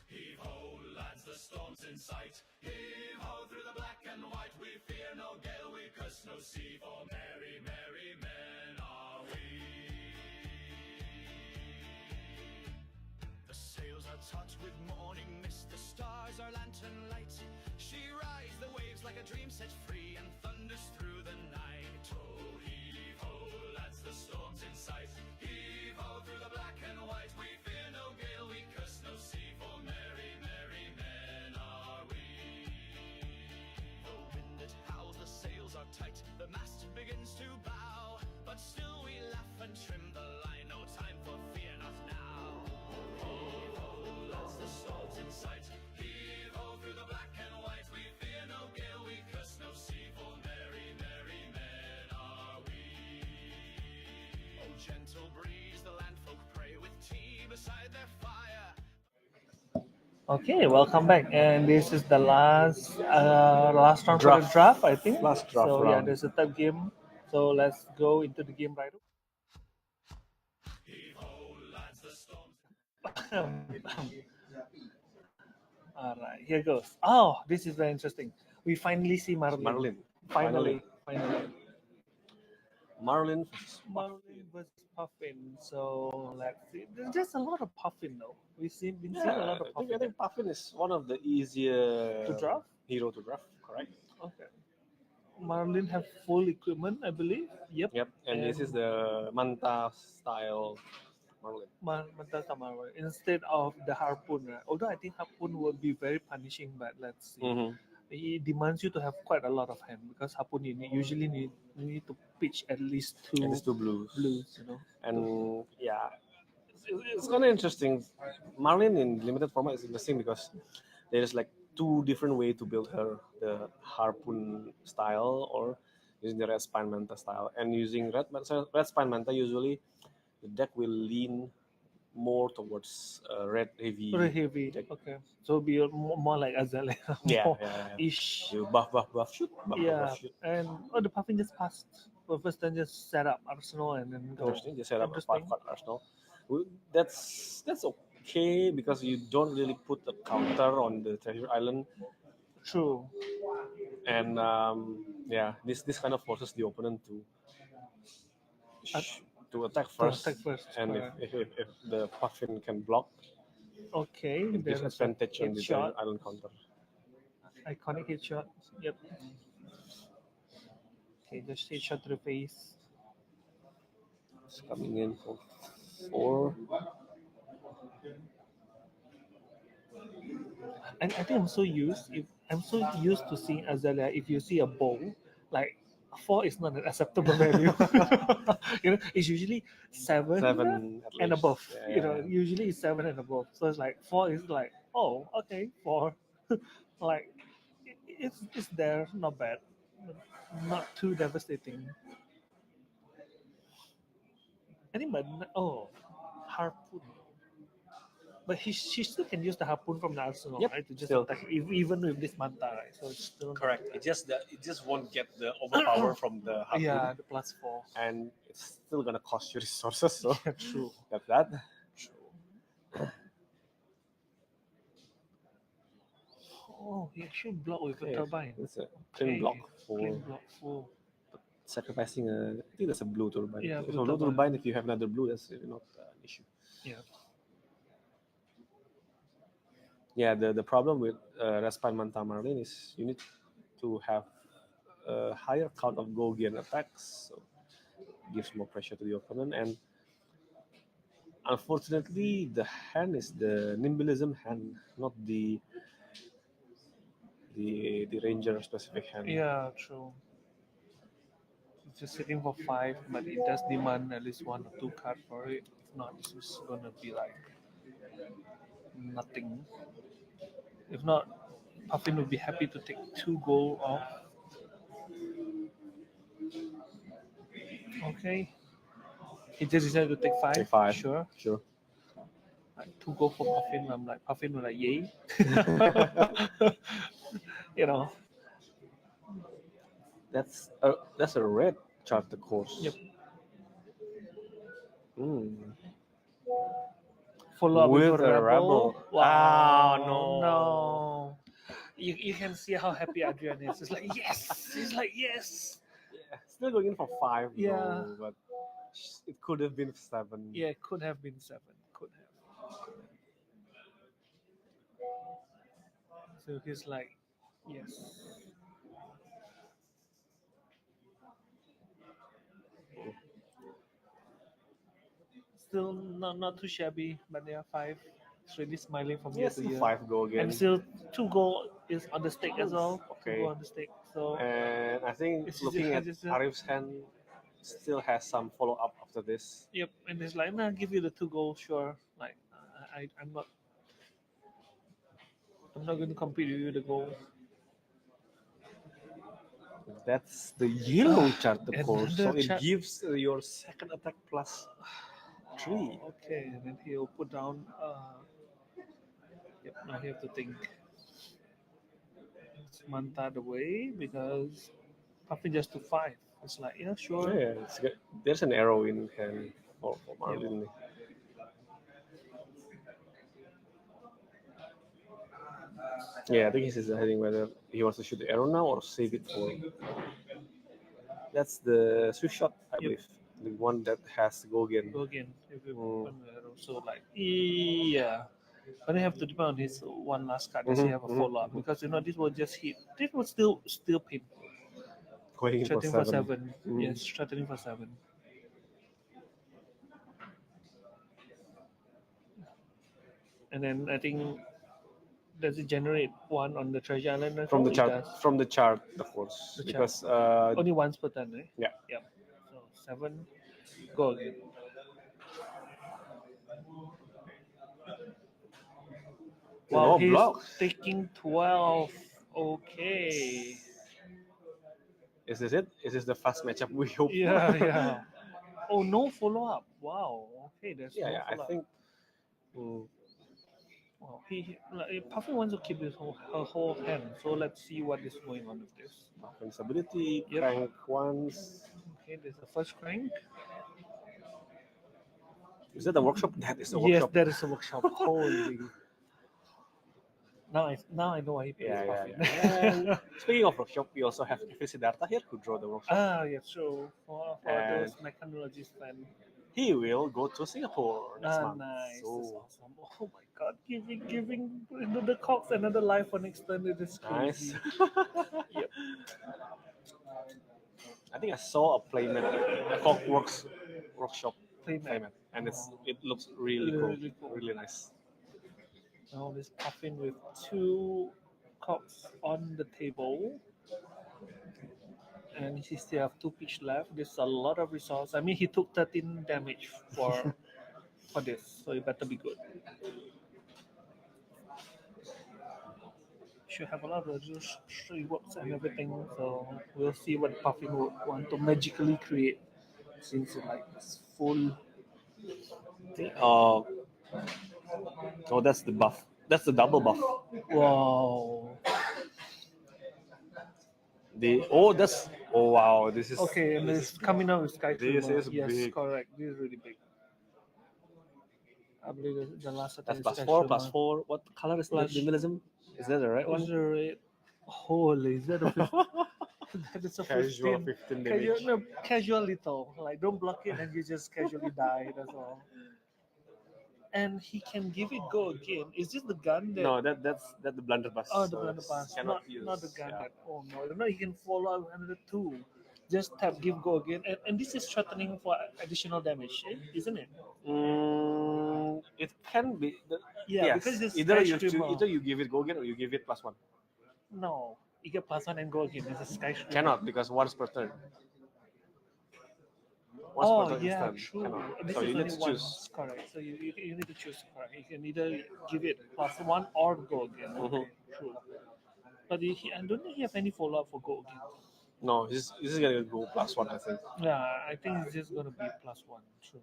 Heave ho, lads, the storm's in sight. Heave ho through the black and white. We fear no gale, we curse no sea, for merry, merry men are we. The sails are taut with morning mist, the stars are lantern light. She rides the waves like a dream set free and thunders through the night. Oh, heave ho, lads, the storm's in sight. Heave ho through the black and white. We fear no gale, we curse no sea, for merry, merry men are we. The wind that howls, the sails are tight, the mast begins to bow, but still we laugh and trim the line, no time for fear, not now. Heave ho, lads, the storm's in sight. Heave ho through the black and white. We fear no gale, we curse no sea, for merry, merry men are we. Oh, gentle breeze, the landfolk pray with tea beside their fire. Okay, welcome back. And this is the last round for the draft, I think. Last draft So yeah, round. there's a third game. So let's go into the game right Heave ho, lads, the storm's All right, here goes. Oh, this is very interesting. We finally see Marlin. Marlin. Finally. Marlin versus Marlin versus Puffin. So let's see. There's just a lot of Puffin though. We've been seeing a lot of I Puffin. think Puffin is one of the easier To draft? hero to draft, correct? Okay. Marlin have full equipment, I believe. Yep. Yep, and this is the Manta style Marlin. Mantasa Marlin instead of the harpoon. Right? Although I think harpoon would be very punishing, but let's see. Mm-hmm. It demands you to have quite a lot of hand because harpoon you usually need to pitch at least two blues. blues, you know. And yeah, it's kind of interesting. Marlin in limited format is interesting because there's like two different way to build her: the harpoon style or using the red spine manta style. And using red spine manta, usually the deck will lean more towards red heavy. Very heavy. deck. Okay. So be more like Azalea. Yeah, more yeah, yeah. ish. You buff, shoot, buff, Yeah. shoot. And the puffin just passed. Well, first then just set up Arsenal and then go. Interesting. Just set up a Interesting. 5-card arsenal. That's okay because you don't really put a counter on the treasure island, True. and yeah, this kind of forces the opponent to attack first. And correct. if the puffin can block, Okay. it gives There's a advantage on the hit shot. treasure island counter. Iconic hit shot. Yep. Okay, just hit shot to the face. It's coming in for 4. I think I'm so used to seeing Azalea. If you see a bowl, like 4 is not an acceptable value. It's usually 7 7 at and least. above. Yeah. Usually it's 7 and above. So it's like 4 is like, oh, okay, 4. Like it's there, not bad, not too devastating. I think, but harpoon. But she still can use the harpoon from the arsenal, Yep, right? To just still. attack, even with this manta, right? So it's still not Correct. bad. It just won't get the overpower from the harpoon. Yeah, the +4. And it's still gonna cost you resources. So Yeah, true. that's that. True. Oh, he should block with a turbine. It's a twin block for Twin block 4. sacrificing a. I think that's a blue turbine. Yeah, so blue blue turbine. turbine. If you have another blue, that's really not an issue. Yeah. Yeah, the problem with Respine Manta Marlin is you need to have a higher count of Gogian attacks, so it gives more pressure to the opponent. And unfortunately, the hand is the Nimblism hand, not the Ranger specific hand. Yeah, true. It's just sitting for 5, but it does demand at least 1 or 2 cards for it. If not, it's just gonna be like nothing. If not, Puffin would be happy to take 2 gold off. Okay. He just decided to take 5. Take 5. Sure. Like 2 gold for Puffin. I'm like, Puffin was like, yay. That's a red charter course. Yep. Follow up with a rebel. Wow, no. You can see how happy Adrian is. It's like, yes. He's like, yes. Yeah, still going in for 5. Yeah. Though, but it could have been 7. Yeah, it could have been 7. Could have. So he's like, yes. Still not too shabby, but they are 5. It's really smiling from year to year. 5 go again. And still 2 gold is on the stake as well. Okay. 2 gold on the stake. So And I think it's looking at just- Arif's hand, still has some follow up after this. Yep, and it's like, nah, give you the 2 gold, sure. Like, I'm not going to compete with you the gold. That's the yellow charter course, so Another it gives your second attack +3. Okay, and then he'll put down. Yep, now you have to think. It's Manta the way because Puffin just to 5. It's like, yeah, sure. Yeah, there's an arrow in hand for Marlin. Yeah, I think he's deciding whether he wants to shoot the arrow now or save it for. That's the Swift shot, I believe. The one that has Gogian. Gogian, if you open the arrow. So, like, yeah. But I have to depend on his one last card. Does he have a follow up? Because, this will just hit. This will still pin. Going in for Threatening 7. for 7. Yes, threatening for 7. And then I think, does it generate 1 on the treasure island? From the chart, It of course. The Because only once per turn, right? Yeah. Yep. So 7, go again. Wow, he's taking 12. Okay. Is this it? Is this the fast matchup we hope for? Yeah. Oh, no follow up. Wow. Okay, there's no I follow-up. think Mm. Well, Puffin wants to keep her whole hand, so let's see what is going on with this. Puffin's ability, Yep. crank once. Okay, there's the first crank. Is that the workshop? That is the Yes, workshop. that is a workshop. Holy. Now I know why he plays Yeah. Puffin. And speaking of workshop, we also have Siddhartha here who draw the workshop. Yeah, so for And those mechanologist fans. he will go to Singapore next month. Nice. So That's awesome. Oh my god, giving the Cox another life on extended is nice. crazy. Yep. I think I saw a playmat, a Cockworks workshop Playmat. and it looks really Really cool, cool. really nice. Now this Puffin with 2 Cox on the table. And he still have 2 pitch left. There's a lot of resource. I mean, he took 13 damage for this, so it better be good. Should have a lot of just reworks and everything, so we'll see what Puffin would want to magically create since it's full. Oh, that's the buff. That's the double buff. Wow. Wow, this is Okay, and it's coming out with Sky This Trooper. is Yes, big. correct. This is really big. I believe the last attack That's is plus Sky 4, Trooper. plus 4. What color is the Plus- minimalism? Is that the right Is one? there a holy? Is that a 15? That is a Casual 15. 15 Casual, damage. no, casual little. Like don't block it and you just casually die. That's all. And he can give it go again. Is this the gun that? No, that's the blunderbuss. Oh, the so blunderbuss. cannot Not use. not the gun yeah. that. Oh no, he can follow up another 2. Just tap, give go again, and this is threatening for additional damage, isn't it? It can be. Yeah, yes. because it's either Sky you Streamer. either you give it go again or you give it plus 1. No, you get +1 and go again. It's a Sky Streamer. Cannot because once per turn. Once Oh per turn yeah, instant. true. Cannot. This So is you need only to once. choose. Correct. So you need to choose. Correct. You can either give it +1 or go again. Okay, true. But I don't think he have any follow up for go again. No, this is gonna go plus 1, I think. Yeah, I think it's just gonna be +1. True.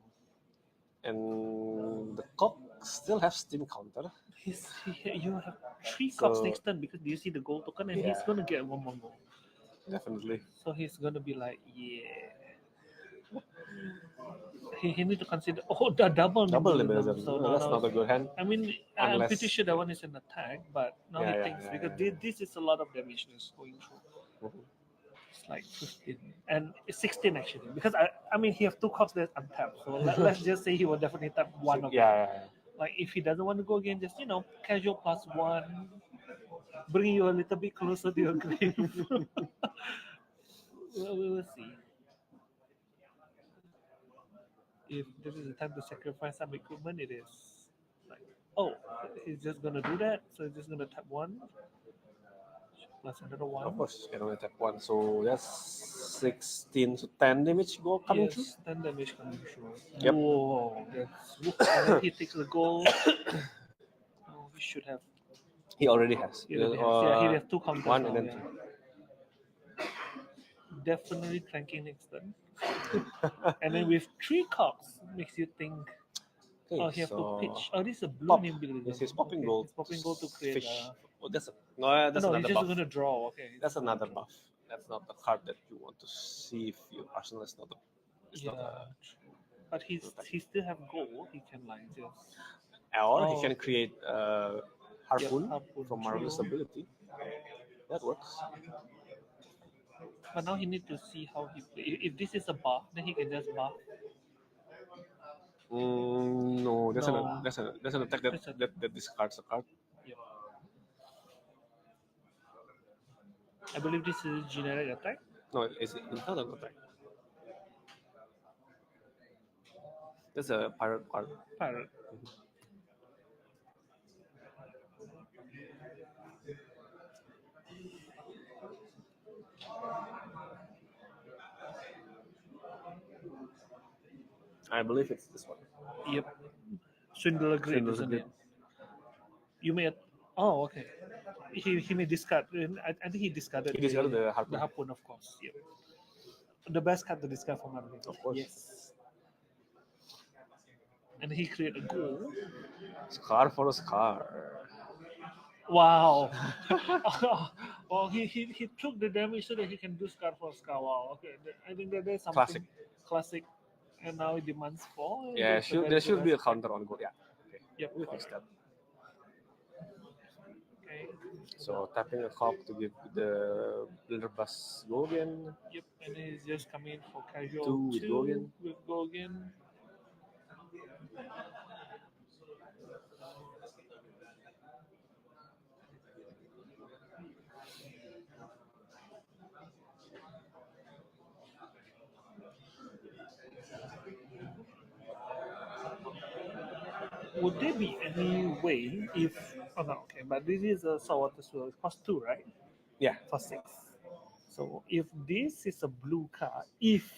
And the cock still have steam counter. You have 3 So- cops next turn because do you see the gold token and he's Yeah. gonna get 1 more gold. Definitely. So he's gonna be like, yeah. He need to consider the double Minimalism. So No, that's now- not a good hand. I mean, I'm Unless- pretty sure that one is an attack, but now Yeah, he yeah, thinks yeah, because yeah. This is a lot of damage that's going through. Mhm. It's like 15 and it's 16 actually because I mean he have 2 cops that's untapped. So let's just say he will definitely tap one of them. Yeah. Like if he doesn't want to go again, just casual +1, bring you a little bit closer to your grave. we will see. If this is the time to sacrifice some equipment, it is. Like, oh, he's just gonna do that. So he's just gonna tap 1 plus another 1. Of course, you can only tap 1. So that's 16 to 10 damage go coming through. Yes, 10 damage coming through. Yep. Whoa, that's and then he takes the goal. Oh, he should have. He already has. He already has. Yeah, he has 2 counters 1 now, and then yeah. 2. Definitely cranking next turn. And then with 3 cops, makes you think. Okay, Oh, he have to so pitch. Oh, this is a blue pop. ability. This is popping gold. It's popping gold to create. Fish. Oh, that's No, he's another just buff. gonna draw. Okay. That's another buff. That's not the card that you want to see if your arsenal is not a. It's not Yeah, true. But he still have gold. He can like just. or Oh, he can create harpoon, harpoon, from marvelous true. ability. That works. But now he need to see how he play. If this is a buff, then he can just buff. No, that's No. an attack that discards a card. Yeah. I believe this is generic attack. No, it's not an attack. That's a pirate card. Pirate. I believe it's this one. Yep. Swindler Grid, Swindler's isn't Grid. it? You may. Oh, okay. He may discard. I think he discarded. He discarded the harpoon. The harpoon, of course. Yep. The best card to discard for Marvel. Of course. Yes. and he created a goal. Scar for a scar. Wow. Well, he took the damage so that he can do scar for scar. Wow. Okay, I think that there's something classic, and now it demands 4. And Yeah, that's a very there good should be a aspect. counter on gold. Yeah. Okay. Yep. We'll fix that. Okay. So tapping a cop to give the blunderbuss go again. Yep, and he's just coming for casual 2 with go again. with go again. Would there be any way if? Oh no, okay, but this is a saltwater swirl. It costs 2, right? Yeah. For 6. So if this is a blue card, if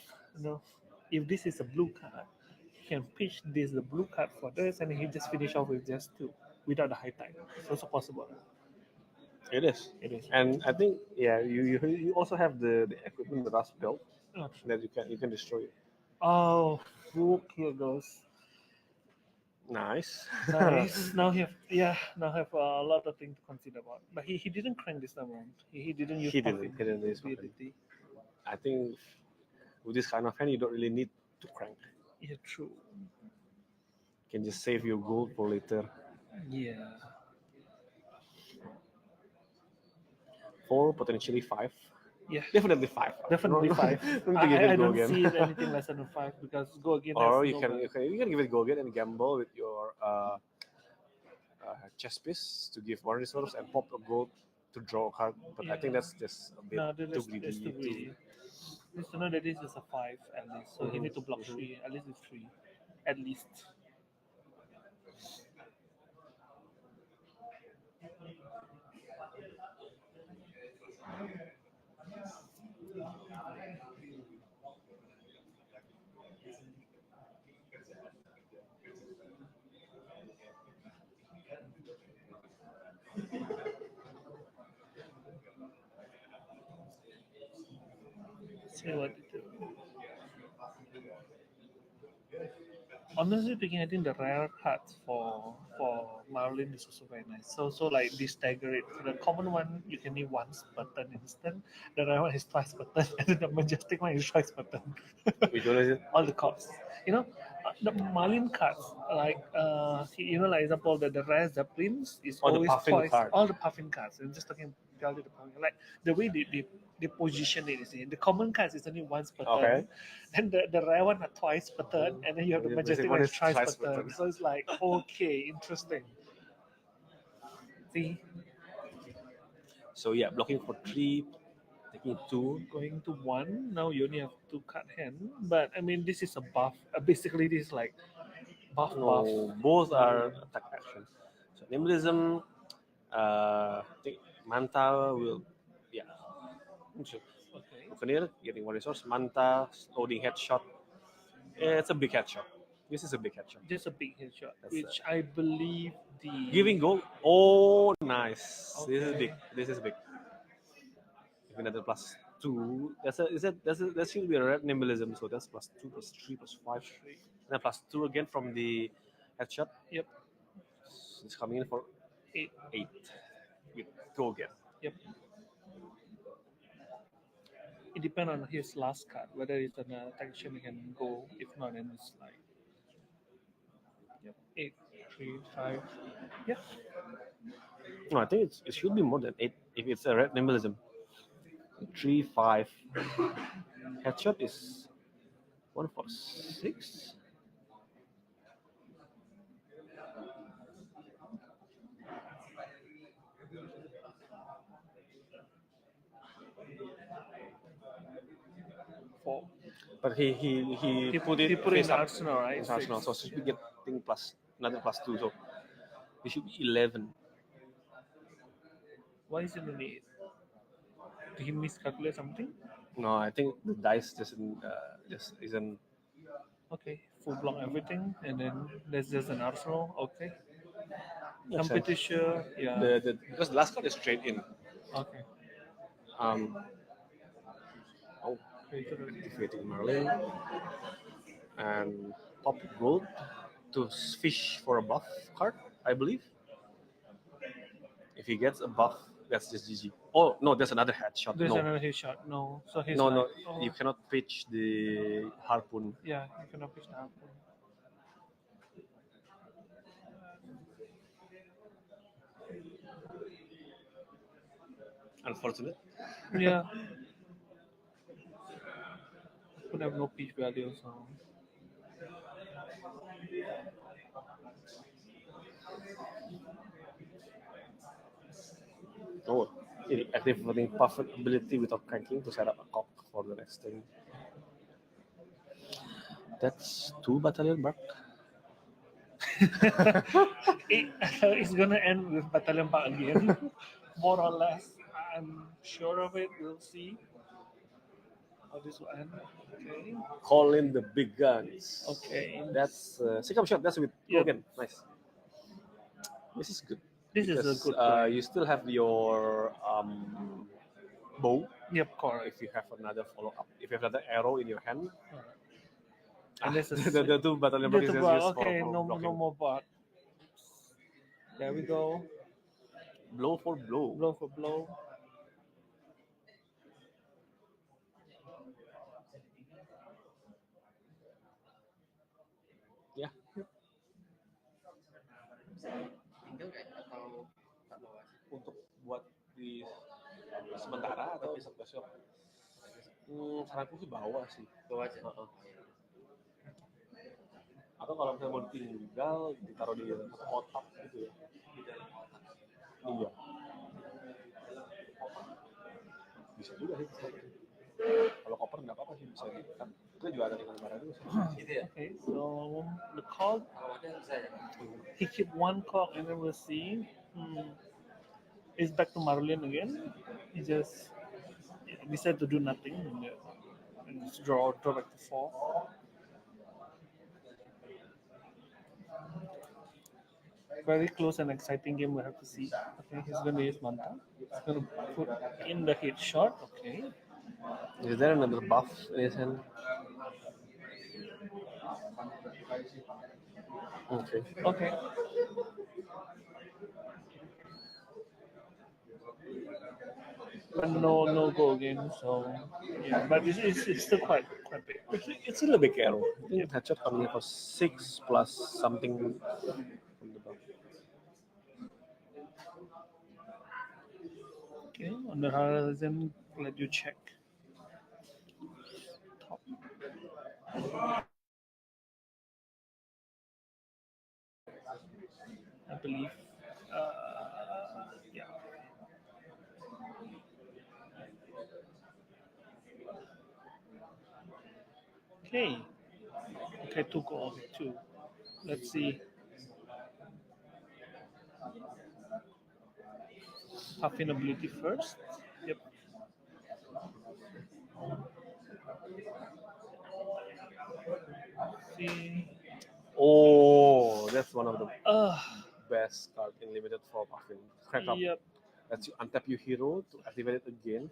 this is a blue card, he can pitch this the blue card for this, and he just finish off with just 2 without the high tide. It's also possible. It is. It is. And I think you also have the equipment the rust belt Oh, that you can destroy it. oh, look, here goes. Nice. Nice. Now have a lot of things to consider about. But he didn't crank this time around. He didn't use He didn't. puffin He didn't use puffin. ability. I think with this kind of hand, you don't really need to crank. Yeah, true. You can just save your gold for later. Yeah. 4, potentially 5. Yeah. Definitely 5. Definitely 5. Don't give it I go don't again. see it anything less than a 5 because go again. Or has you no can give it go again and gamble with your chess piece to give 1 resource and pop a gold to draw a card. But I think that's just a bit too greedy. That's too greedy. Just to know that this is a 5 at least, so he need to block 3. At least it's 3, at least. See what it do. Honestly speaking, I think the rare cards for Marlin is also very nice. So like this stagger it. The common one you can need once per turn instant. The rare one is twice per turn, and then the majestic one is twice per turn. Which one is it? All the cards. The Marlin cards, like like example the rare Zeppelins is Oh, the always puffin twice. card. All the puffin cards. I'm just talking purely the puffin. Like the way they position it is in the common cards is only once per turn. Then the rare one are twice per turn, and then you have the majestic one is twice per turn. So it's like okay, interesting. See, So yeah, blocking for 3, taking 2. going to 1 now you only have 2 card hand, but I mean this is a buff. Basically, this is like buff. Both are attack action. So nimblism, I think Manta will, So, Okay. Buccaneer getting 1 resource. Manta loading headshot. It's a big headshot. This is a big headshot. Just a big headshot, which I believe the Giving gold. Oh, nice. Okay. This is big. If another +2, that should be a red nimblism. So that's +2, +3, +5, and then +2 again from the headshot. Yep. It's coming in for 8. With go again. Yep. It depends on his last card whether it's an action he can go. If not, then it's like 8, 3, 5. Yeah. No, I think it should be more than 8 if it's a red nimblism. 3, 5. Headshot is 1 for 6. But he put it in face the up arsenal, right? in arsenal, so should be getting another +2. So it should be 11. Why is it only 8? Did he miscalculate something? No, I think the dice just isn't. Okay, full block everything, and then there's just an arsenal. Okay. Makes I'm sense. pretty sure. Yeah. Because the last card is straight in. Okay. Defeating Merlin and pop gold to fish for a buff card, I believe. If he gets a buff, that's just GG. Oh no, there's another headshot. There's No, another hit shot. No, so he's no, like, no. oh, You cannot pitch the harpoon. yeah, you cannot pitch the harpoon. Unfortunate. Yeah. Could have no pitch value, so. Oh, activating puff ability without cranking to set up a cock for the next thing. That's 2 battalion bark. It's gonna end with Battalion Park again, more or less. I'm sure of it. We'll see how this will end. Okay. Call in the big guns. Okay. That's second shot. That's with Yep. again. Nice. This is good. This is a Because, good play. you still have your bow. Yep, correct. If you have another follow up, if you have another arrow in your hand, And this is the 2 battalion bark is just used okay. for No blocking. more bot. There we go. Blow for blow. Blow for blow. Ya. Tinggal nggak atau tak bawa? Untuk buat di sementara atau besok. Saranku sih bawa sih. Bawa aja. Heeh. Atau kalau misalnya mau ditinggal ditaruh di kotak gitu ya. Iya. Bisa juga sih. Kalau koper nggak apa-apa sih, bisa kan. Itu juga ada dengan barang itu. Gitu ya. Okay, so the cog, Kalau ada bisa ya. he keep one cog and then we'll see. It's back to Marlin again. He just decided to do nothing and just draw back to 4. Very close and exciting game we have to see. Okay, he's going to use Manta. He's going to put in the hit shot. Okay. Is there another buff in his hand? Okay. Okay. But no go again. So yeah, but it's still quite big. It's still a big arrow. I think headshot coming for 6 plus something from the buff. Okay, on the horizon, let you check. Top. I believe. Yeah. Okay. Okay, 2 goals, 2. Let's see. Puffin ability first. Yep. See. Oh, that's one of the Uh, best card in limited for Puffin. Crank up. yep. Lets you untap your hero to activate it again.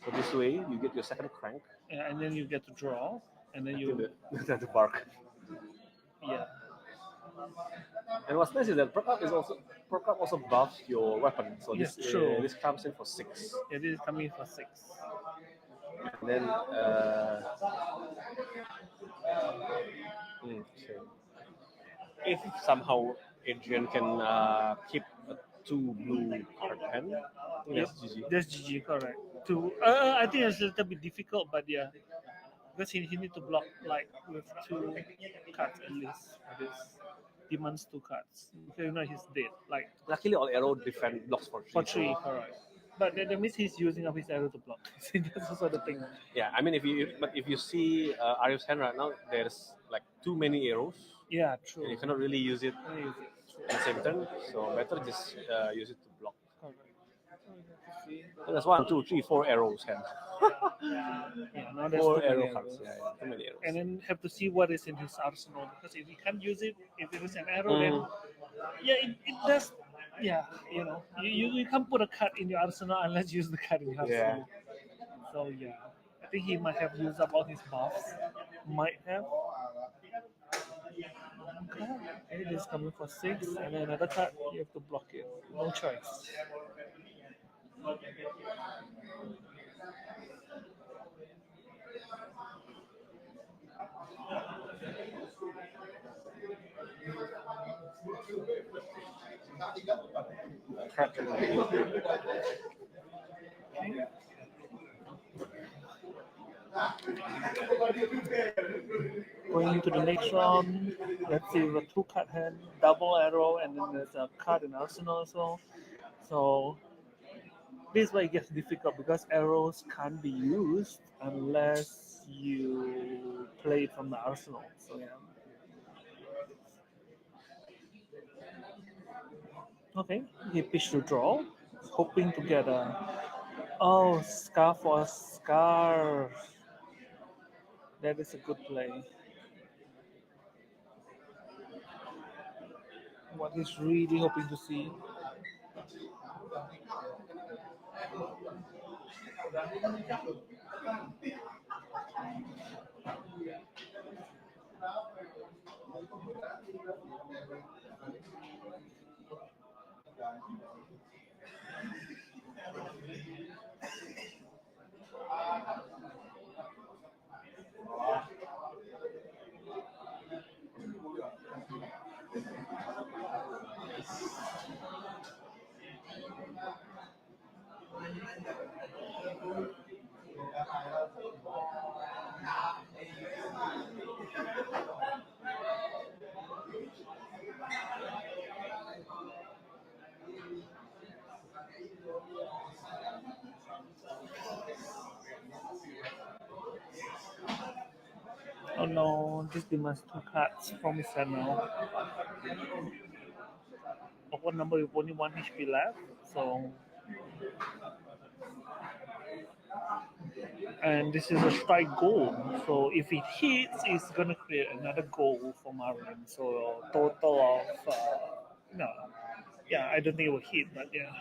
So this way you get your second crank. Yeah, and then you get to draw, and then You you that's the bark. yeah. And what's nice is that perk up also buffs your weapon. So Yes, this true. this comes in for 6. It is coming for 6. And then okay. If somehow Adrian can keep a 2 blue card hand, Yep. that's GG. That's GG, correct. I think it's a little bit difficult, but yeah, because he need to block like with 2 cards at least. This demands 2 cards. If not, he's dead. Like Luckily, all arrow defend blocks for 3. for 3, correct. But that means he's using up his arrow to block. See, that's also the thing. Yeah, I mean, if you see Arif's hand right now, there's like too many arrows. Yeah, true. And you cannot really use it Can I use it? True. at the same turn. So better just use it to block. Correct. See? And that's 1, 2, 3, 4 arrows hand. Yeah, now there's 4 too many arrow arrows. cards. Yeah, too many arrows. And then have to see what is in his arsenal, because if he can't use it, if it is an arrow, then yeah, it does. Yeah, you can't put a card in your arsenal unless you use the card in your arsenal. So yeah, I think he might have used up all his buffs. Might have. card. It is coming for 6, and then another card, you have to block it. No choice. Going into the next round, let's see with a 2 card hand, double arrow, and then there's a card in arsenal as well. So this is why it gets difficult because arrows can't be used unless you play it from the arsenal. So yeah. Okay, he pitched to draw, hoping to get a scar for a scar. That is a good play. What he's really hoping to see. Oh no, this demands 2 cards from his hand now. Of what number with only 1 HP left, so and this is a strike goal. So if it hits, it's gonna create another goal for Marlin. So total of no, yeah, I don't think it will hit, but yeah.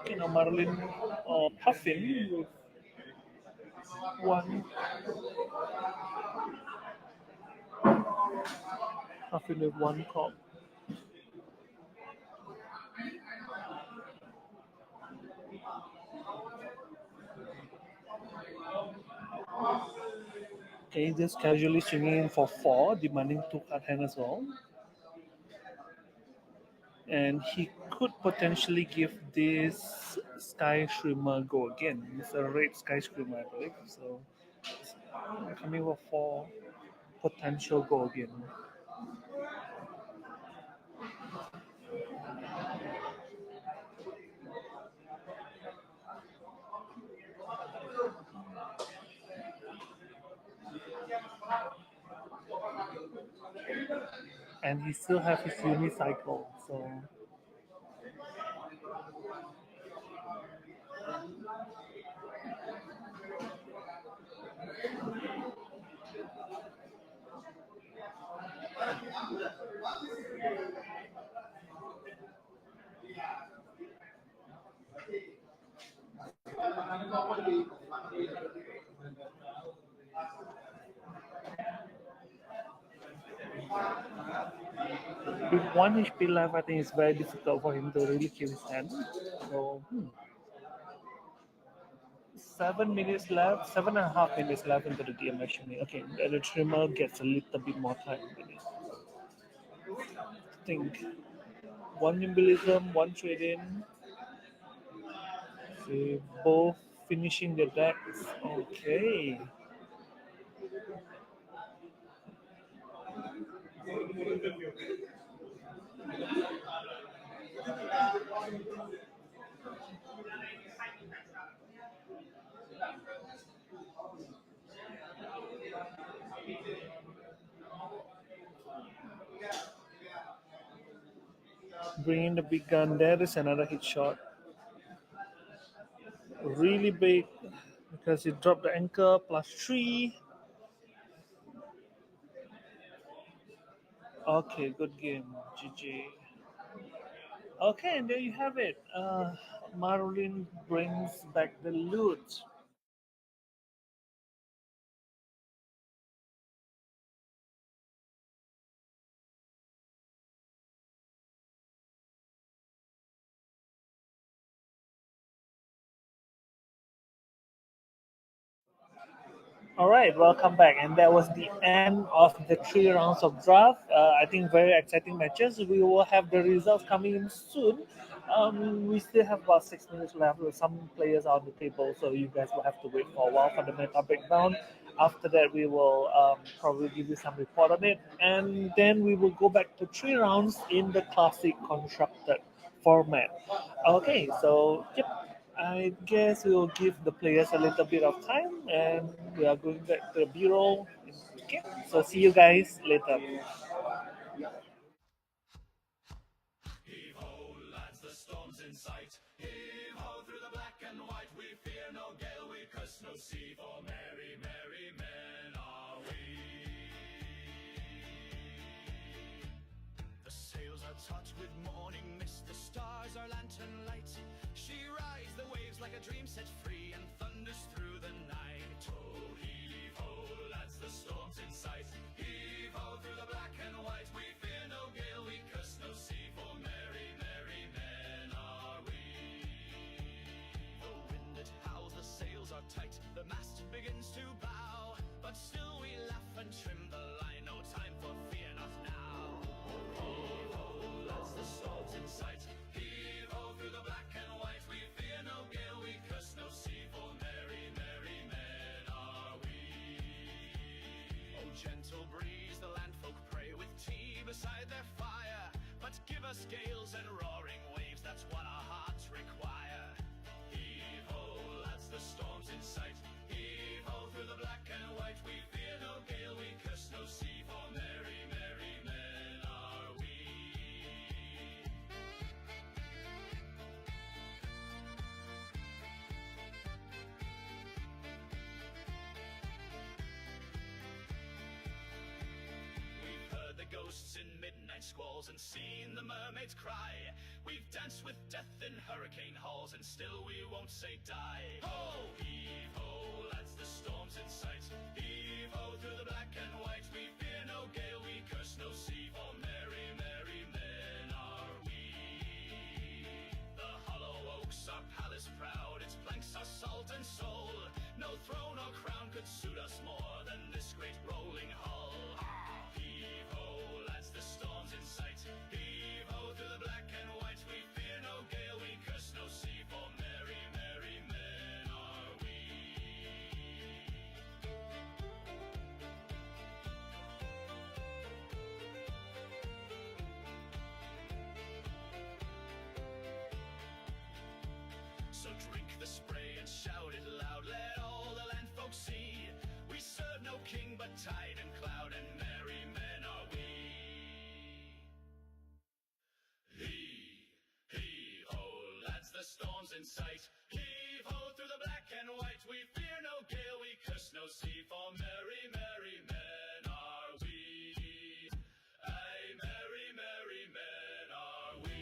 You know, Marlin Puffin with one Puffin with 1 cop. Okay, just casually swinging in for 4, demanding 2 card hand as well. And he could potentially give this Sky Screamer go again. It's a red Sky Screamer, I believe. So coming for 4 potential go again. And he still has his unicycle, so with 1 HP left, I think it's very difficult for him to really kill his hand. So 7 minutes left, 7.5 minutes left into the DM actually. Okay, the trimmer gets a little bit more time. I think 1 symbolism, 1 trade in. So both finishing the decks. Okay. Bringing the big gun. There is another hit shot. Really big because he dropped the anchor +3. Okay, good game. GG. Okay, and there you have it. Marlin brings back the loot. All right, welcome back. And that was the end of the 3 rounds of draft. I think very exciting matches. We will have the results coming in soon. We still have about 6 minutes left. Some players are on the table, so you guys will have to wait for a while for the meta breakdown. After that, we will probably give you some report on it, and then we will go back to 3 rounds in the classic constructed format. Okay, so yep, I guess we will give the players a little bit of time, and we are going back to the B-roll. Okay, so see you guys later. Heave ho, lads, the storm's in sight. Heave ho through the black and white. We fear no gale, we curse no sea. For merry, merry men are we. The sails are taut with morning mist. The stars are lantern light. She rides the waves like a dream set free and thunders through the night. Oh, heave ho, lads, the storm's in sight. Heave ho through the black and white. We fear no gale, we curse no sea. For merry, merry men are we. The wind it howls, the sails are tight. The mast begins to bow, but still we laugh and trim the line. No time for fear, not now. Heave ho, lads, the storm's in sight. Heave ho through the black and white. We fear no gale, we curse no sea. For merry, merry men are we. Oh, gentle breeze, the landfolk pray with tea beside their fire. But give us gales and roaring waves, that's what our hearts require. Heave ho, lads, the storm's in sight. Heave ho through the black and white. We fear no gale, we curse no sea. For merry, merry men are we. We've heard the ghosts in midnight squalls and seen the mermaids cry. We've danced with death in hurricane halls and still we won't say die. Ho! Heave ho, lads, the storm's in sight. Heave ho through the black and white. We fear no gale, we curse no sea. For merry, merry men are we. The hollow oaks are palace proud. Its planks are salt and soul. No throne or crown could suit us more than this great rolling hull. Heave ho, lads, the storm's in sight. Heave ho through the black and white. We fear no gale, we curse no sea. For merry, merry men are we. So drink the spray and shout it loud. Let all the land folks see. We serve no king but tide and cloud, and merry men are we. Heave ho, lads, the storm's in sight. Heave ho through the black and white. We fear no gale, we curse no sea. For merry, merry men are we. Aye, merry, merry men are we.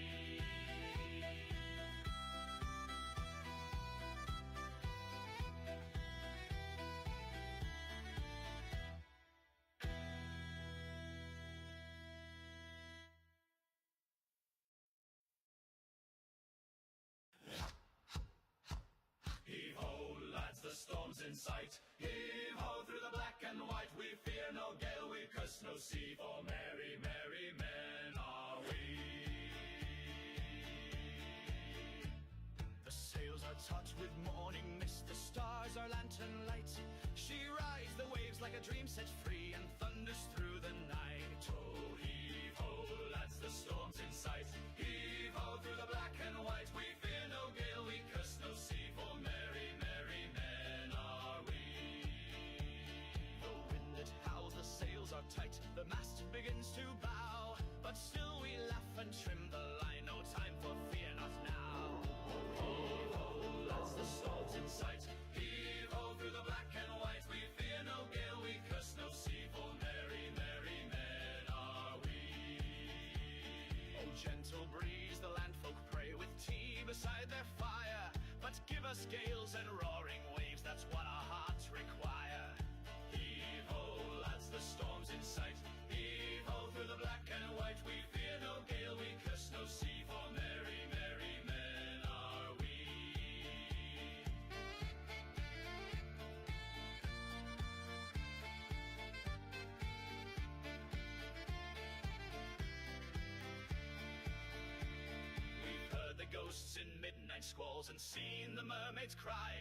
Heave ho, lads, the storm's in sight. Heave ho through the black and white. We fear no gale, we curse no sea. For merry, merry men are we. The sails are taut with morning mist. The stars are lantern light. She rides the waves like a dream set free and thunders through the night. Oh, heave ho, lads, the storm's in sight. Heave ho through the black and white. We fear no gale, we curse no sea. For merry, merry men are we. The wind it howls, the sails are tight. The mast begins to bow, but still we laugh and trim the line. No time for fear, not now. Heave ho, lads, the storm's in sight. Heave ho through the black and white. We fear no gale, we curse no sea. us gales and roaring waves, that's what our hearts require. Heave-ho, lads, the storm's in sight. Heave-ho, through the black and white, we fear no gale, we curse no sea, for merry, merry men are we. We've heard the ghosts in midnight squalls and seen the mermaids cry.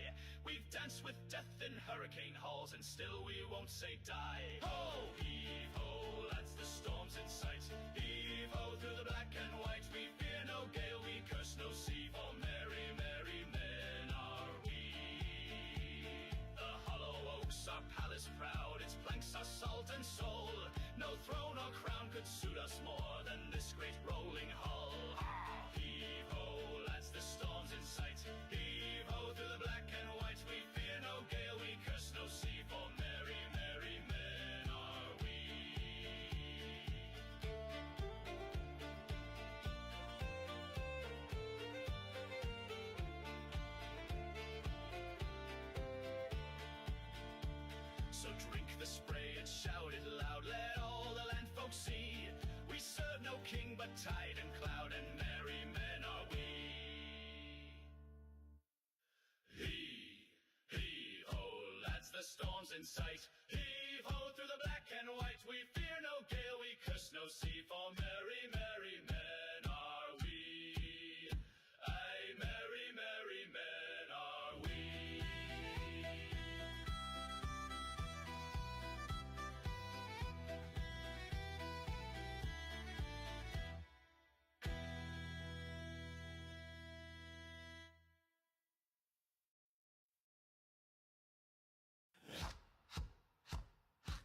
We've danced with death in hurricane halls, and still we won't say die. Ho! Heave-ho, lads, the storm's in sight. Heave-ho, through the black and white, we fear no gale, we curse no sea, for merry, merry men are we. The hollow oaks are palace proud, its planks are salt and soul. No throne or crown could suit us more than this great rolling hull. Heave-ho, lads, the storm's in sight. Heave-ho, through the black and white, we fear no gale, we curse no sea, for merry, merry men are we. So drink the spray and shout it loud, let all the land folk see. We serve no king but tide and cloud, and merry men are we. Heave-ho, lads, the storm's in sight. Heave-ho, through the black and white, we fear no gale, we curse no sea, for merry, merry men are we. Aye, merry, merry men are we.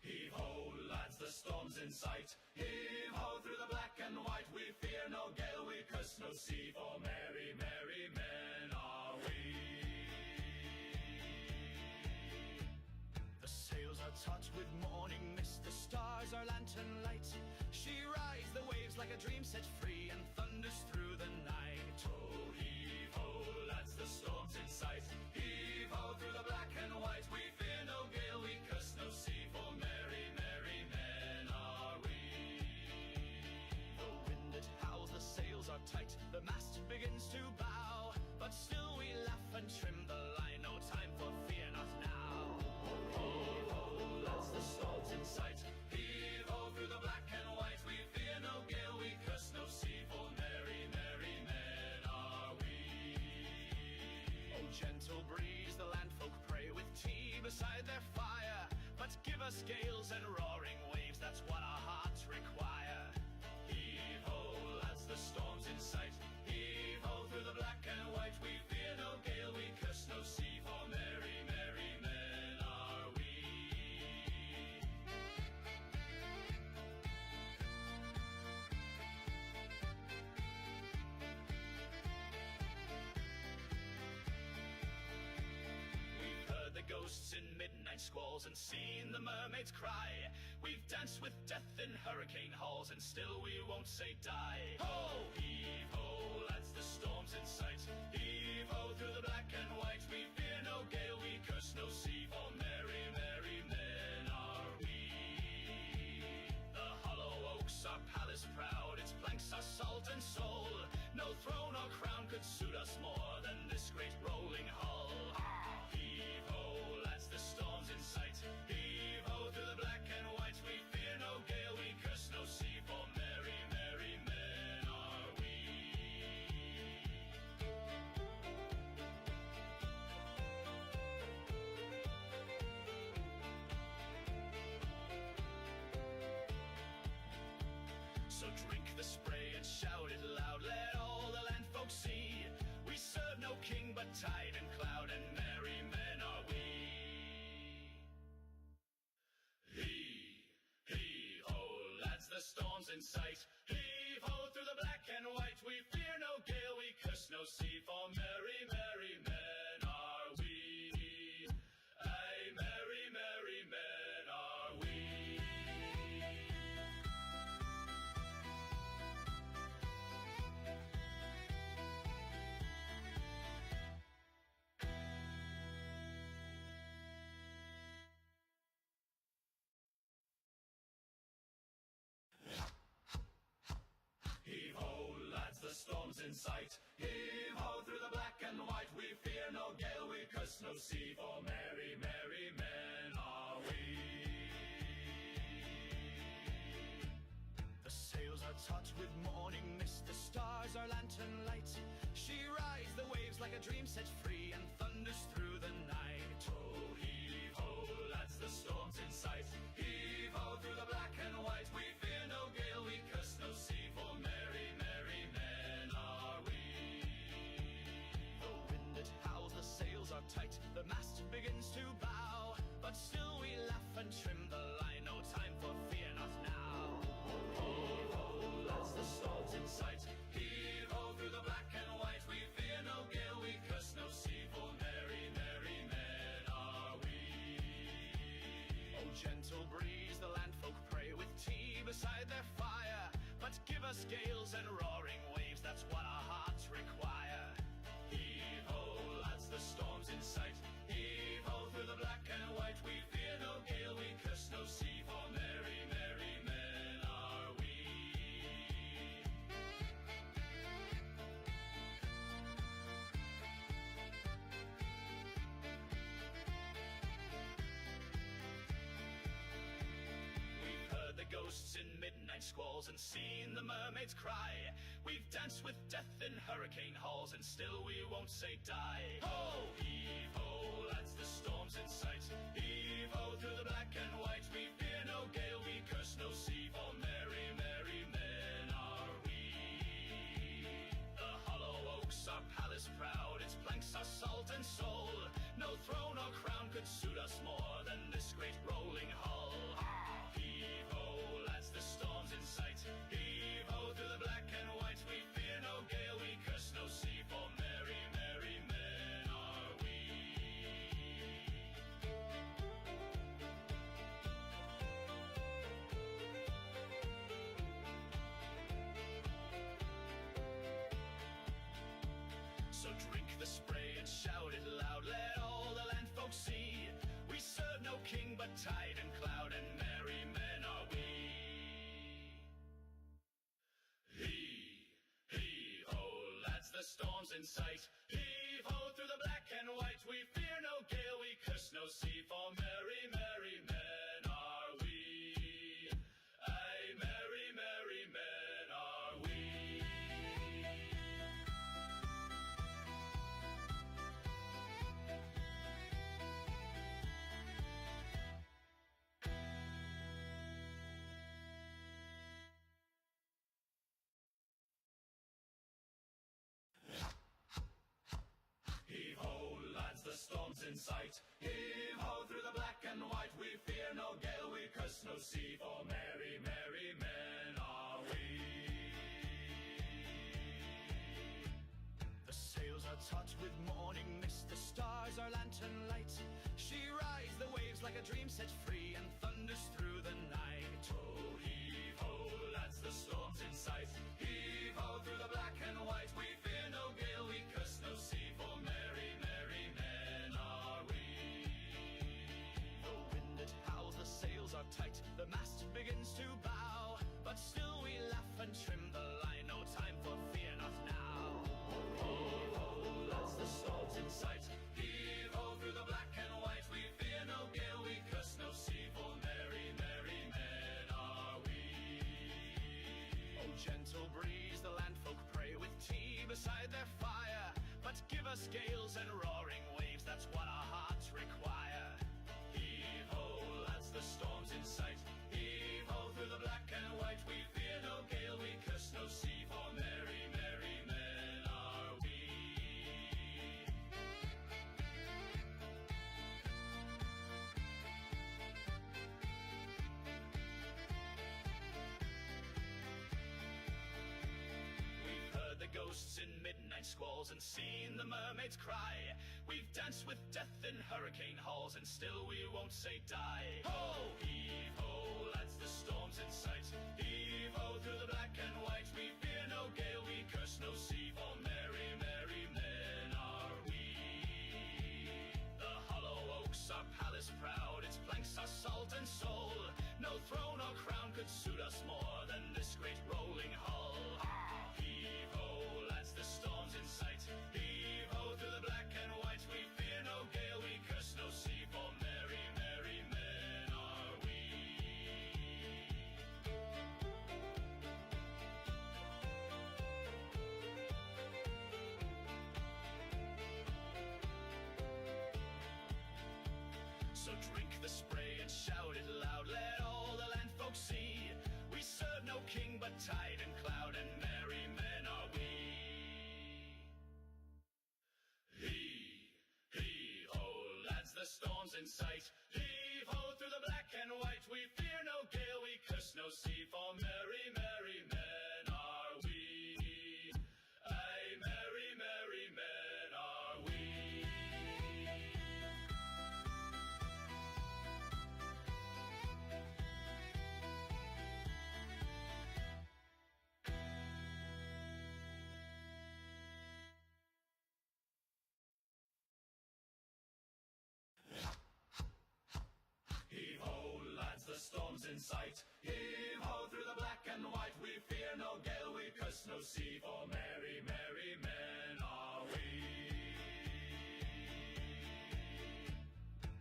Heave-ho, lads, the storm's in sight. Heave-ho, through the black and white, we fear no gale, we curse no sea, for merry, merry men are we. The sails are taut with morning mist, the stars are lantern light. She rides the waves like a dream set free, and thunders through the night. Oh, heave-ho, lads, the storm's in sight. Heave-ho, through the black and white, we fear no gale, we curse no sea, for merry, merry men are we. The wind it howls, the sails are tight, the mast begins to bow, but still we laugh and trim the line, no time for fear, not now. Heave-ho, lads, the storm's in sight. Heave-ho, through the black and white, we fear no gale, we curse no sea, for merry, merry men are we. Oh, gentle breeze, the landfolk pray with tea beside their fire, but give us gales and roaring waves, that's what our hearts require. Heave-ho, lads, the storm's in sight. Heave-ho, through the black and white, we fear no gale, we curse no sea, for merry, merry men are we. We've heard the ghosts in midnight squalls and seen the mermaids cry. We've danced with death in hurricane halls, and still we won't say die. Ho! Heave-ho, lads, the storm's in sight. Heave-ho, through the black and white, we fear no gale, we curse no sea, for merry, merry men are we. The hollow oaks are palace proud, its planks are salt and soul. No throne or crown could suit us more than this great rolling hull. Heave-ho, lads, the storm's in sight. Heave-ho, through the black and white, we fear no gale, we curse no sea, for merry, merry men are we. So drink the spray and shout it loud, let all the land folk see. We serve no king but tide and cloud, and merry men are we. Heave-ho, lads, the storm's in sight. Heave-ho, through the black and white, we fear no gale, we curse no sea, for merry, merry men are we. Aye, merry, merry men are we. sight. Heave ho through the black and white, we fear no gale, we curse no sea, for merry, merry men are we. The sails are taut with morning mist, the stars are lantern light. She rides the waves like a dream set free and thunders through the night. Oh, heave ho, lads, the storm's in sight. Heave ho through the black and white, we fear no gale, we curse no sea, for merry, merry men are we. The wind it howls, the sails are tight, the mast begins to bow, but still we laugh and trim the line, no time for fear, not now. Heave ho, lads, the storm's in sight. Heave ho through the black and white, we fear no gale, we curse no sea, for merry, merry men are we. Oh, gentle breeze, the landfolk pray with tea beside their fire, but give us gales and roaring waves, that's what our hearts require. Heave ho, lads, the storm's in sight. Heave ho through the black and white, we fear no gale, we curse no sea, for merry, merry men are we. We've heard the ghosts in midnight squalls and seen the mermaids cry. We've danced with death in hurricane halls and still we won't say die. Ho, heave ho, lads, the storm's in sight. Heave ho through the black and white, we fear no gale, we curse no sea, for merry, merry men are we. The hollow oaks are palace proud, its planks are salt and soul. No throne or crown could suit us more than this great rolling hull. Heave ho, lads, the storm's in sight. Heave ho through the black and white, we fear no gale, we curse no sea, for merry, merry men are we. So drink the spray and shout it loud, let all the land folks see. We serve no king but tide and cloud, and merry men are we. Heave ho, lads, the storm's in sight. Heave ho through the black and white, we fear no gale, we curse no sea, for merry, merry men are we. Aye, merry, merry men are we. Heave ho, lads, the storm's in sight. Heave ho through the black and white, we fear no gale, we curse no sea, for merry, merry men are we. The sails are taut with morning mist, the stars are lantern light. She rides the waves like a dream set free and thunders through the night. Oh, heave ho, lads, the storm's in sight. Heave ho through the black and white, we fear no gale, we curse no sea, for merry, merry men are we. The wind it howls, the sails are tight, the mast begins to bow, but still we laugh and trim the line, no time for fear, not now. Heave ho, lads, the storm's in sight. Heave ho through the black and white, we fear no gale, we curse no sea, for merry, merry men are we. Oh, gentle breeze, the landfolk pray with tea beside their fire, but give us gales and roaring waves, that's what our hearts require. Heave ho, lads, the storm's in sight. Heave ho through the black and white, we fear no gale, we curse no sea, for merry, merry men are we. We've heard the ghosts in midnight squalls and seen the mermaids cry. We've danced with death in hurricane halls and still we won't say die. Ho, heave ho, lads, the storm's in sight. Heave ho through the black and white, we fear no gale, we curse no sea, for merry, merry men are we. The hollow oaks are palace proud, its planks are salt and soul. No throne or crown could suit us more than this great rolling hull. Heave ho, lads, the So drink the spray and shout it loud, let all the land folk see. We serve no king but tide and cloud, and merry men are we. Heave-ho, lads, the storm's in sight. Heave-ho, through the black and white. We fear no gale, we curse no sea, for merry, merry men are we. Aye, merry, merry men are we. Heave-ho, lads, the storm's in sight. Heave-ho, through the black and white. We fear no gale, we curse no sea, for merry, merry men are we.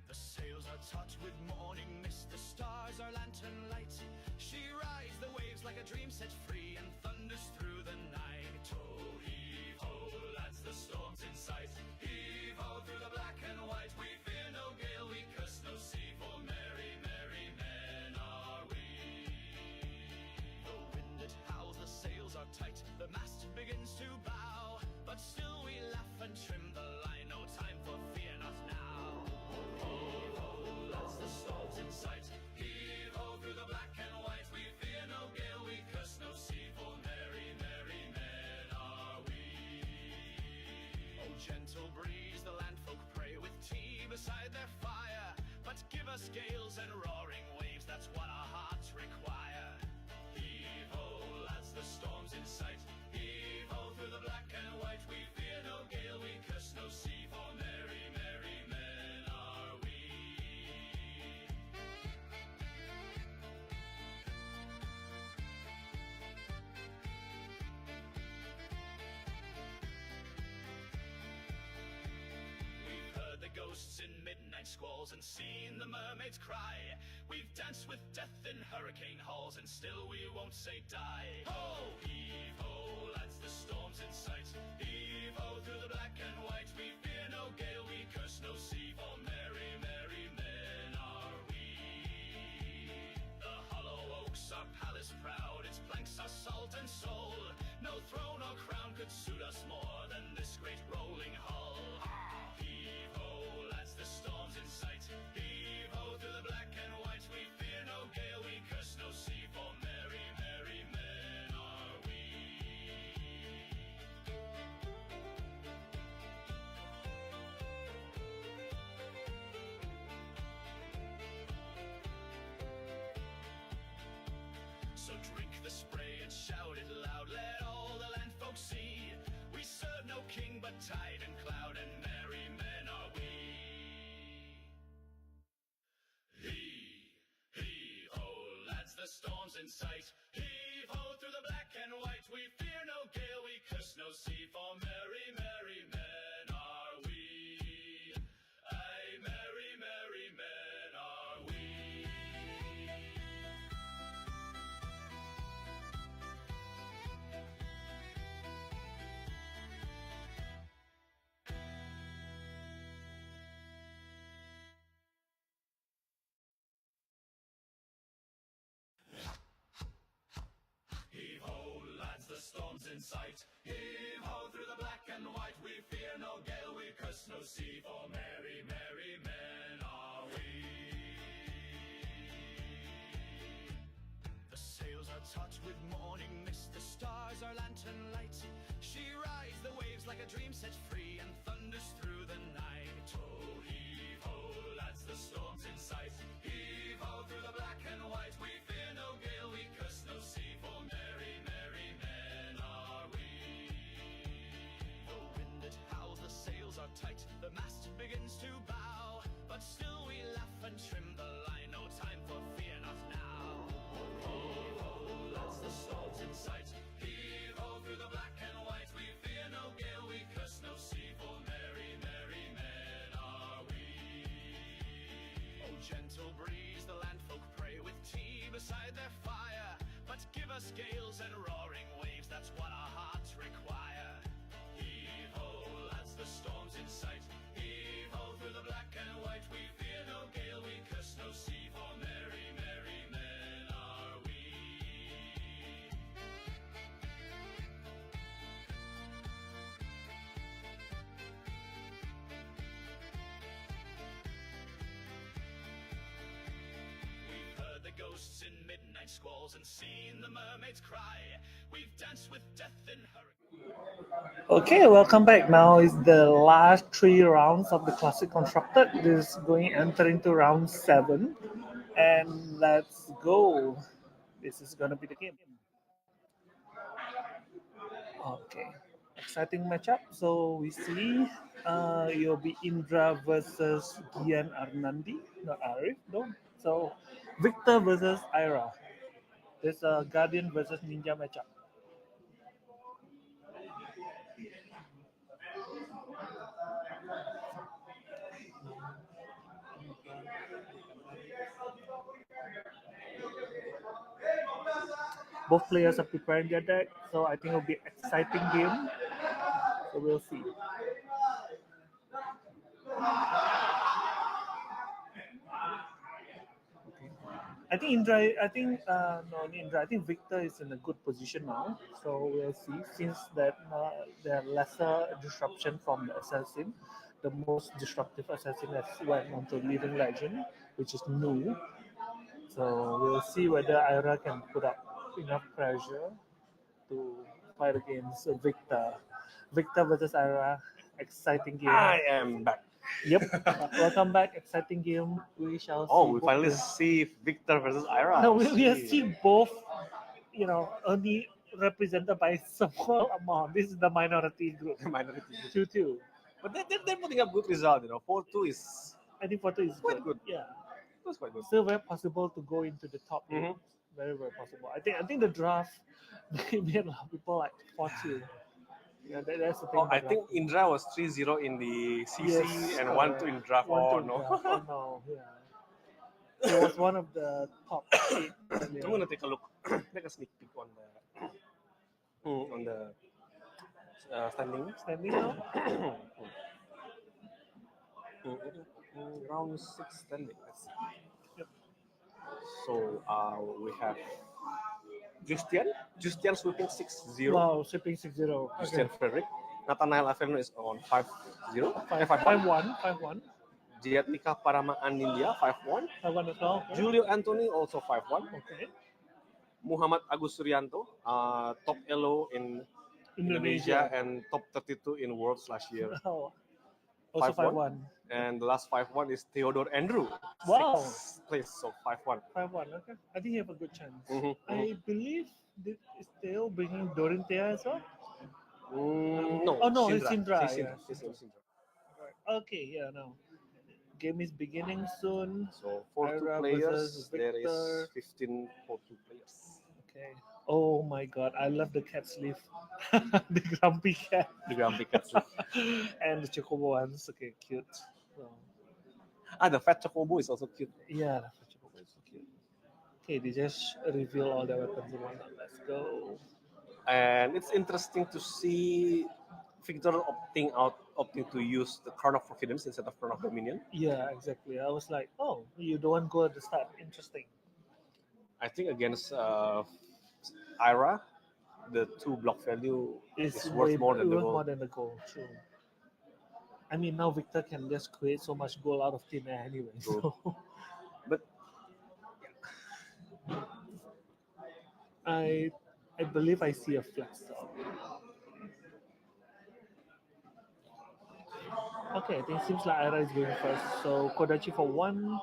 The sails are taut with morning mist, the stars are lantern light. She rides the waves like a dream set free, and thunders through the night. Oh, heave-ho, lads, the storm's in sight. Heave-ho, through the black and white. We fear no gale, we curse no sea, for merry, merry men are we. The wind it howls, the sails are tight, the mast begins to bow, but still we laugh and trim the line, no time for fear, not now. Heave-ho, lads, the storm's in sight. Heave-ho, through the black and white. We fear no gale, we curse no sea, for merry, merry men are we. Oh, gentle breeze, the landfolk pray with tea beside their fire, but give us gales and roaring waves, that's what our hearts require. Heave-ho, lads, the storm's in sight. Heave-ho, through the black and white. We fear no gale, we curse no sea, for merry, merry men are we. We've heard the ghosts in midnight squalls and seen the mermaids cry. We've danced with death in hurricane halls, and still we won't say die. Ho, heave-ho, lads, the storm's in sight. Heave-ho, through the black and white. We fear no gale, we curse no sea, for merry, merry men are we. The hollow oaks are palace proud, its planks are salt and soul. No throne or crown could suit us more than this great rolling hull. Heave-ho, lads, the storm's in sight. Heave-ho, through the black and white. We fear no gale, we curse no sea, for merry, merry men are we. So drink the spray and shout it loud, let all the land folk see. We serve no king but tide and cloud, and merry men are we. Heave-ho, lads, the storm's in sight. Heave-ho, through the black and white. We fear no gale, we curse no sea, for merry, merry men are we. Aye, merry, merry men are we. Heave-ho, lads, the storm's in sight. Heave-ho, through the black and white. We fear no gale, we curse no sea, for merry, merry men are we. The sails are taut with morning mist, the stars are lantern light. She rides the waves like a dream set free, and thunders through the night. Oh, heave-ho, lads, the storm's in sight. Heave-ho, through the black and white. We fear no gale, we curse no sea, for merry, merry men are we. The wind it howls, the sails are tight, the mast begins to bow, but still we laugh and trim the line, no time for fear, not now. Heave-ho, lads, the storm's in sight. Heave-ho, through the black and white. We fear no gale, we curse no sea, for merry, merry men are we. Oh, gentle breeze, the landfolk pray with tea beside their fire, but give us gales and roaring waves, that's what our hearts require. Heave-ho, lads, the storm's in sight. Heave-ho, through the black and white. We fear no gale, we ghosts in midnight squalls and seen the mermaids cry. We've danced with death in hurricane. Okay, welcome back. Now is the last 3 rounds of the classic constructed. This is going enter into round 7, and let's go. This is gonna be the game. Okay, exciting matchup. So we see it'll be Indra versus Gian Arnandi, not Arif, no. So Victor versus Ira. There's a Guardian versus Ninja matchup. Both players are preparing their deck, so I think it'll be an exciting game. So we'll see. I think Indra. I think no, not Indra. I think Victor is in a good position now. So we'll see. Since that there are lesser disruption from the assassin, the most disruptive assassin has went on to Living Legend, which is new. So we'll see whether Ira can put up enough pressure to fight against Victor. Victor versus Ira, exciting game. I am back. Yep. Welcome back. Exciting game. We shall see. Oh, we both finally players. see Victor versus Ira. No, we have seen both, only represented by small amount. This is the minority group. Minority. 2-2. But they're putting up good result, 4-2 is I think 4-2 is quite good. Yeah. That's quite good. Still very possible to go into the top eight. Mhm. Very, very possible. I think the draft made a lot of people like 4-2. Yeah, that's the thing. Oh, I about think draft. Indra was 3-0 in the CC Yes, and 1-2 in draft. One Oh to no. draft. Oh no, yeah. It was one of the top 8 earlier. I'm gonna take a look, take a sneak peek on the standing. Standing now? Round 6 standing. Let's see. Yep. So we have Justian sweeping 6-0. Wow, shipping 6-0. Justian Frederick. Nathanael Averno is on 5-0. 5-1. 5-1. Jiatika Parama Anindya 5-1. 5-1 as well. Okay. Julio Anthony also 5-1. Okay. Muhammad Agus Suryanto, top elo in Indonesia and top 32 in Worlds last year. Oh. Also 5-1. And the last 5-1 is Theodore Andrew. Wow. 6th place, so 5-1. 5-1. Okay. I think you have a good chance. Mhm, I believe this is still bringing Dorinthea as well. No. Oh no, it's Indra. He's Yeah. Indra. Okay. Yeah. No. Game is beginning soon. So for 2 Ira players, versus there is Victor. 15 for 2 players. Okay. Oh my God, I love the cat sleeve. The grumpy cat. The Grumpy Cats. And the chocobo ones. Okay, cute. So, The Fat Chocobo is also cute. yeah, the chocobo is so cute. Okay, they just reveal all the weapons in one. Let's go. And it's interesting to see Victor opting to use the Crown of Providence instead of Crown of Dominion. Yeah, exactly. I was like, oh, you don't go at the start. Interesting. I think against Ira, the 2 block value is worth more than the worth gold. more than the gold. True. I mean, now Victor can just create so much gold out of thin air anyway. True. So But I believe I see a flex. So. Okay, I think it seems like Ira is going first. So Kodachi for 1.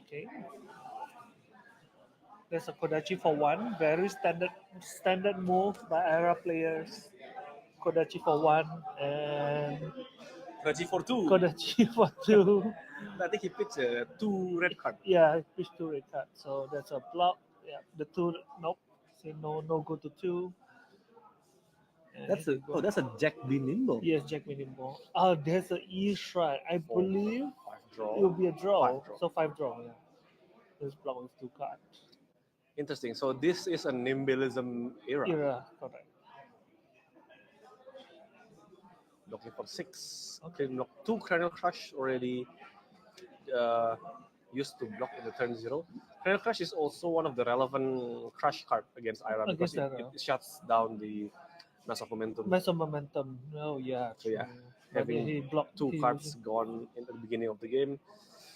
Okay. There's a Kodachi for 1. Very standard move by Ira players. Kodachi for 1 and Kodachi for 2. Kodachi for 2. I think he picked 2 red card. Yeah, he pushed 2 red cards. So that's a block. Yeah, the 2. Nope. Say no go to 2. And That's a Jack B Nimble. yes, Jack Minimbo. Oh, there's a E shrine. I believe 5 draw. it will be a draw. 5 draw. So 5 draw. Yeah. This block with 2 cards. Interesting. So this is a Nimblism era. Correct. Looking for 6. Okay, look, 2 Cranial Crush already used to block in the turn 0. Cradle Crash is also one of the relevant crush card against Ira because Against Ira. it shuts down the Mass of Momentum. Mass of Momentum. Oh yeah. So yeah, true. having he blocked two cards gone in the beginning of the game.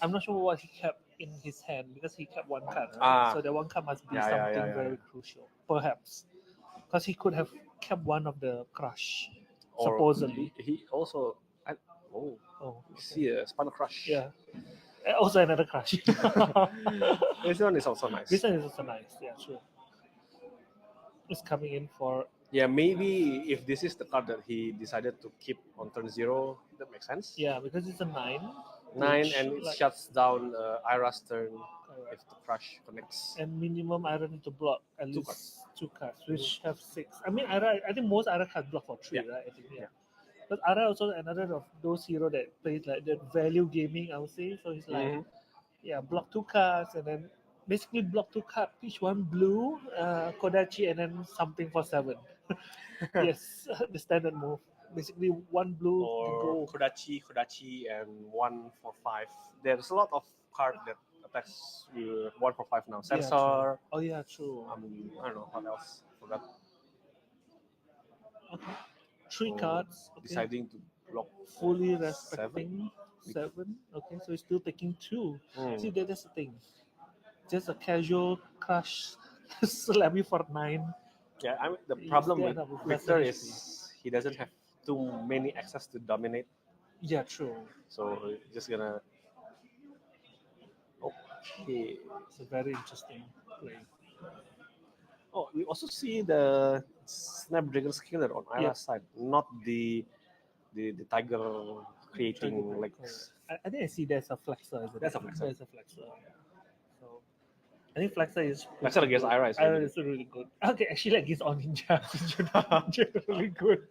I'm not sure what he kept in his hand because he kept one card, right? Ah. So the one card must be Yeah, something yeah, very crucial, perhaps, because he could have kept one of the crush, Or supposedly. he also. Oh, see a Spinal Crush. yeah. Also another crush. This one is also nice. This one is also nice. Yeah, true. It's coming in for. Yeah, maybe if this is the card that he decided to keep on turn 0, that makes sense. Yeah, because it's a 9. 9 and it shuts down Ira's turn if the crush connects. And minimum Ira need to block at least 2 cards, which have 6. I mean, Ira. I think most Ira cards block for 3, right? I think, yeah. But Ira also another of those hero that plays like that value gaming, I would say. So he's like, block 2 cards and then basically block 2 cards, each one blue, Kodachi, and then something for 7. Yes, the standard move. Basically, 1 blue or Kodachi, and 1 for 5. There's a lot of cards that attacks you 1 for 5 now. Sensor. Oh yeah, true. I don't know what else. Forgot. Okay. 3 cards. Okay. Deciding to block. Fully respecting 7. Okay, so he's still taking 2. See, that's the thing. Just a casual crush slap you for 9. Yeah, I mean the problem with Victor is he doesn't have too many access to dominate. Yeah, true. So just gonna. Okay. It's a very interesting play. Oh, we also see the Snapdragon Skiller on Ira's side, not the tiger creating legs. I think I see there's a flexor. That's a flexor. There's a flexor. So I think flexor is. Flexor against Ira is really good. Okay, actually against all ninja is generally good.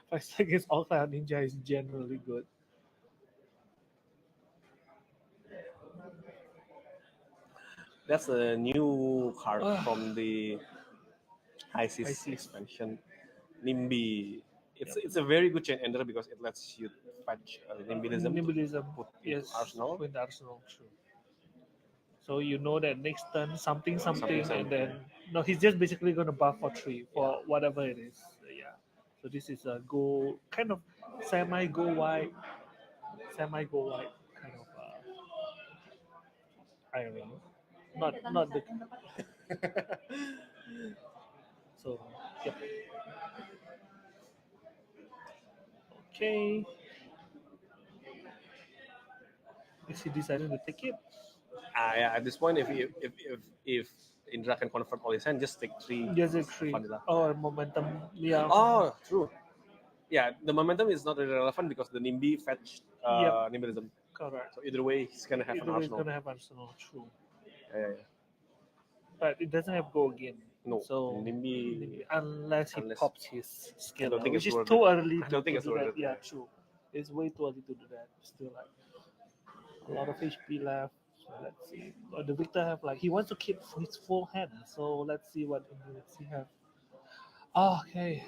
Flexor against all fire ninja is generally good. That's a new card from the ISIS expansion, Nimbi. It's a very good chain ender because it lets you fetch Nimbilism put in Arsenal. With Arsenal, true. So you know that next turn something, and then no, he's just basically gonna buff for 3 for whatever it is. Yeah. So this is a go kind of semi go wide kind of iron. Not the. So yep. Okay. Is he deciding to take it? Yeah. At this point, if Indra can convert all his hand, just take 3. Just take 3. Oh, momentum. Yeah. Oh, true. Yeah, the momentum is not really relevant because the Nimbi fetched Nimbilism. Correct. So either way, he's gonna have an Arsenal. He's gonna have Arsenal. True. Yeah. But it doesn't have go again. No. So Nimbi, unless he pops his skill, which is too early. I don't think it's worth it. Yeah, true. It's way too early to do that. Still like a lot of HP left. So let's see. The Victor have he wants to keep his full hand. So let's see what he have. Okay,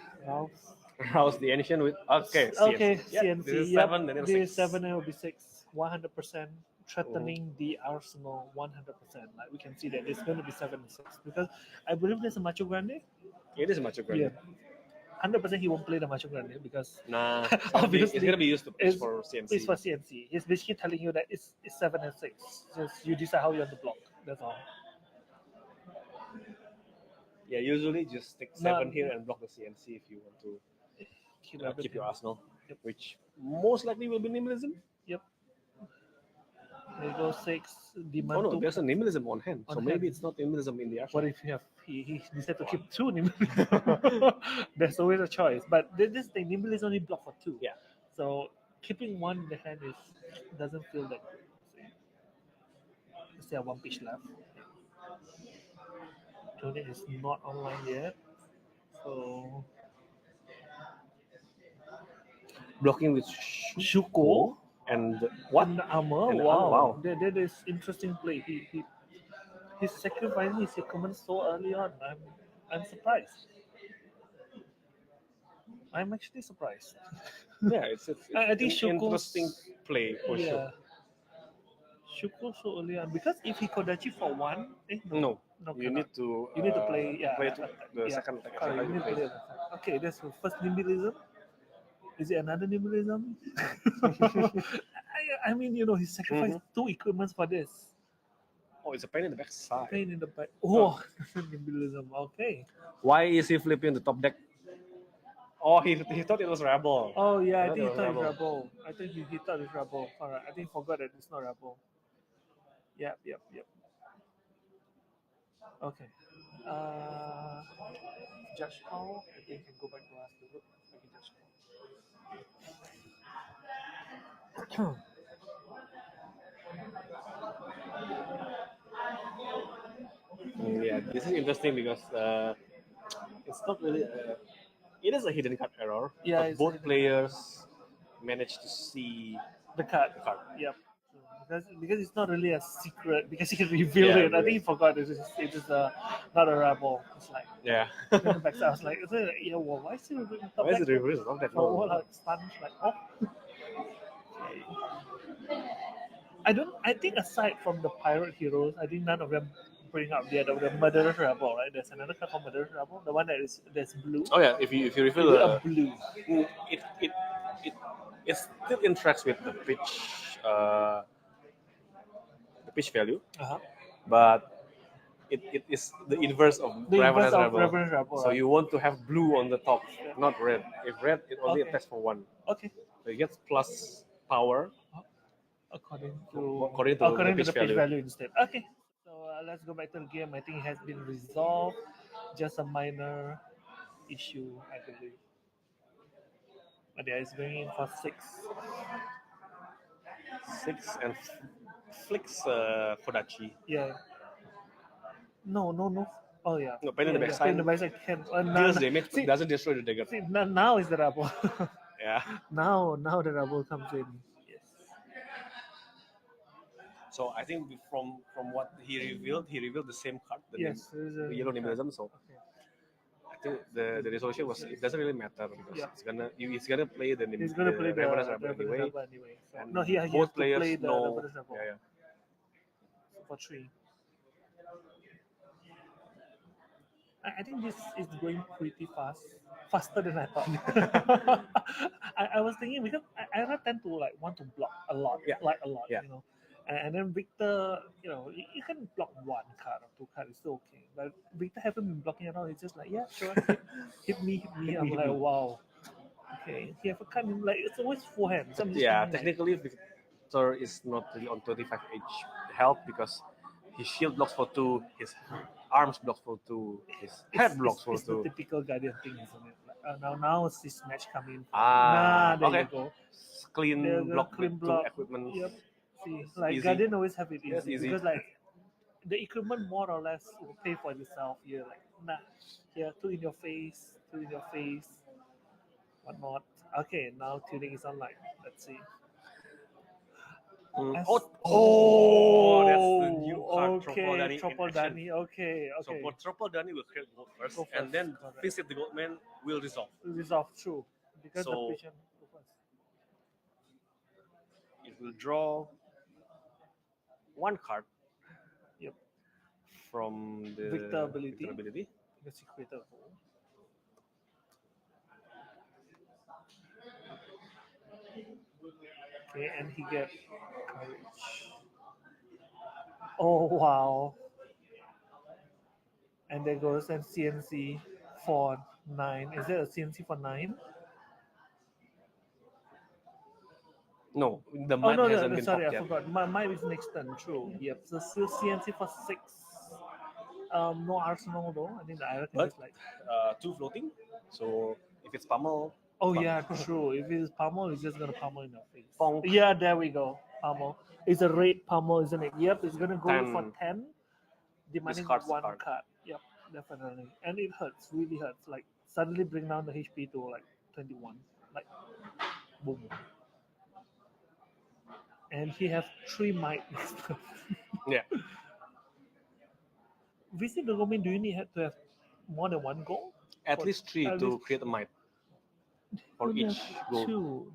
Rouse the Ancient with CNC. This is 7, then this is 7, and it will be 6. 100% threatening the Arsenal. 100%. Like we can see that it's going to be 7 and 6 because I believe there's a Macho Grande. It is a Macho Grande. Yeah. 100% he won't play the Macho Grande because obviously it's going to be used for CNC. It's for CNC. He's basically telling you that it's 7 and 6. Just you decide how you want to block. That's all. Yeah, usually just take 7 here and block the CNC if you want to keep your Arsenal, which most likely will be Nimbilism. Yep. They go 6. Demand no, there's a Nimbilism on hand, so maybe it's not Nimbilism in the Arsenal. What if you have he decided to keep 2 Nimbilism? There's always a choice, but this thing Nimbilism only block for 2. Yeah. So keeping 1 in the hand doesn't feel that good. Still have 1 pitch left. Tony is not online yet, so blocking with Shuko and what? And armor. And wow. That is interesting play. He's sacrificing his command so early on. I'm surprised. I'm actually surprised. Yeah, it's I think an interesting play for sure. Shuko so early on because if he Kodachi for one, No, no you cannot. need to You need to play, play the yeah, second attack. correct, How you you need to play. play the second. Okay, that's the first nimblism. Is it another nimblism? I mean, he sacrificed two equipments for this. Oh, it's a pain in the backside. Pain in the back. Oh, nimblism. Okay. Why is he flipping the top deck? Oh, he thought it was Rebel. Oh yeah, I thought think it he was thought it's Rebel. Rebel. I think he thought it's Rebel. Alright, I think he forgot that it's not Rebel. Yep. Okay. Judge call. I think you can go back to us to look. Okay, judge call. Yeah, this is interesting because it's not really. It is a hidden card error, Yeah, but it's a both hidden players managed to see The card. the card. Yep. Because it's not really a secret because he revealed Yeah, it. I think he forgot it is not a rebel. It's like Yeah. in the backside. I was like, yeah, well, why is he revealing top Why is deck? it reversed? Not that For all low. like stunned, like oh. Okay. I think aside from the pirate heroes, I think none of them bring up the murderous rebel, right? There's another card called murderous rebel, the one that's blue. Oh yeah, if you refill A blue. it it it it still interacts with the pitch value, Uh-huh. but it is the inverse of The inverse Ravenous of Rebel. Reverend Rebel, So right? you want to have blue on the top, not red. If red, it only Okay. attacks for one. Okay. So it gets plus power According to according to the pitch value instead. Okay. So let's go back to the game. I think it has been resolved. Just a minor issue, I believe. But yeah, it's going in for 6. 6 and flicks Kodachi. Yeah. No. Oh yeah. No, pain in the Pain backside. in the backside can. Deals damage, see, doesn't destroy the dagger. see, now is the rebel. Yeah. now the rebel comes in. Yes. So I think from what he revealed the same card, the yellow nimblism. So Okay. I think the resolution was it doesn't really matter because Yeah. he's gonna play the He's gonna play the Ravenous Rebel Rebel anyway. anyway. So, And no, he has both to players play the know. Reverend Rebel Yeah. for 3. I think this is going pretty fast, faster than I thought. I was thinking because I don't tend to like want to block a lot, Yeah. like a lot, Yeah. And then Victor, you can block 1 card or 2 cards, it's still okay. But Victor haven't been blocking at all. He's just like, yeah, sure, hit me. I'm like, wow, okay. He have a card like it's always 4 hands. So I'm just Yeah, thinking, technically Victor is not really on 25 health because his shield blocks for 2, his arms blocks for 2, his head blocks for it's 2. the typical Guardian thing, isn't it? Like, now it's this match coming. There Okay. you go. Clean There you go, block clean with block. 2 equipment. Yep. See, like Easy. Guardian always have it easy, Yes, easy. because like the equipment more or less will pay for itself. You're like, nah, here 2 in your face, whatnot. Okay, now tuning is online. Let's see. Mm. As- That's the new card, okay, Tropol Dani. Okay. So for Tropol Dani, we'll create gold first, Go and first, then correct. visit the Goldman will resolve. Resolve true because So- the patient go first. It will draw 1 card. Yep. From the Victor ability. Because he created a hole. Okay, and he get courage. Oh wow! And there goes and CNC for 9. Is there a CNC for 9? No, the Oh might no, hasn't been sorry, I popped yet. forgot. Mine is next turn. True. Yep. So still CNC for 6. No arsenal though. I think the Iron But- is like. 2 floating. So if it's pummel, Oh fun. yeah, true. If it's pummel, it's just gonna pummel in your face. Bonk. Yeah, there we go. Pummel. It's a red pummel, isn't it? Yep, it's gonna go 10. for 10, demanding Discards the 1 card. card. Yep, definitely. And it hurts, really hurts. Like suddenly bring down the HP to like 21. Like boom. And he have 3 might. Yeah. Visit the Gomin, do you need to have more than 1 goal? At For- least 3 at to least- create a might for You each have goal. 2.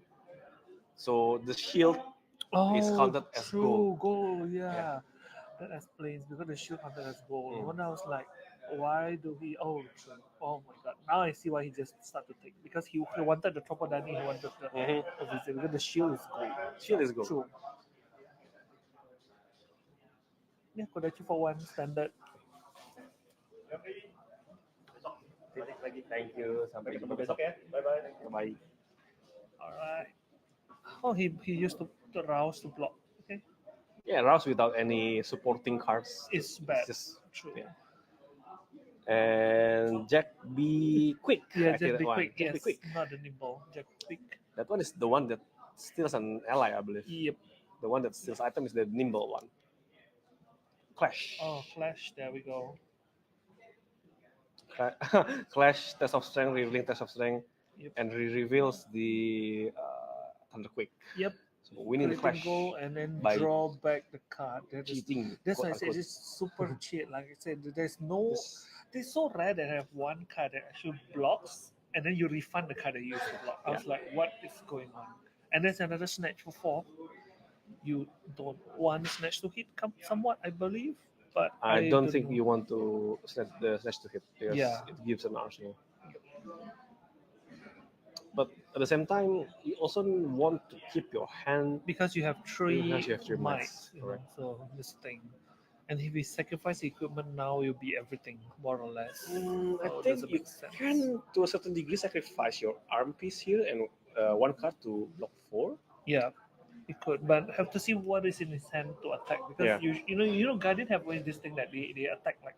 So the shield is Oh, counted as true. gold. Gold, yeah. That explains because the shield counted as gold. Mm. When I was like, why do he? Oh, true. Oh my god. Now I see why he just started to take because he wanted the Tropadani, he wanted the Mhm. obviously because the shield is gold. Shield is gold. True. Yeah, Kodachi for one standard. Titik lagi. Thank you. Sampai ketemu besok ya. Bye bye. Bye. Alright. Oh, he used to rouse to block. Okay, Yeah, Rouse without any supporting cards. it's bad. Just True. yeah. And Jack be quick. Yeah, I think just be that one. quick. Jack Yes, be quick. not the nimble. Just quick. That one is the one that steals an ally, I believe. Yep. The one that steals item is the nimble one. Clash. Oh, Clash. There we go. Clash, test of strength, revealing test of strength, Yep. and reveals the Thunderquake. Yep. So winning the Critical clash goal and then by draw back the card. cheating. That's why I quote said unquote. it's super cheat. Like I said, there's no. This- It's so rare that I have one card that actually blocks, and then you refund the card that you used to block. I was like, what is going on? And there's another snatch for 4. You don't want snatch to hit, somewhat, I believe, but I don't think know. you want to snatch to hit because Yeah. it gives an arsenal. But at the same time, you also want to keep your hand. Because you have 3 Because you have 3 might, mites, you know, correct. so this thing. And if we sacrifice equipment now, you'll be everything, more or less. I So think doesn't you make sense. can, to a certain degree, sacrifice your arm piece here and one card to block 4. Yeah, it could, but have to see what is in his hand to attack because Yeah. you know Guardian have always this thing that they attack like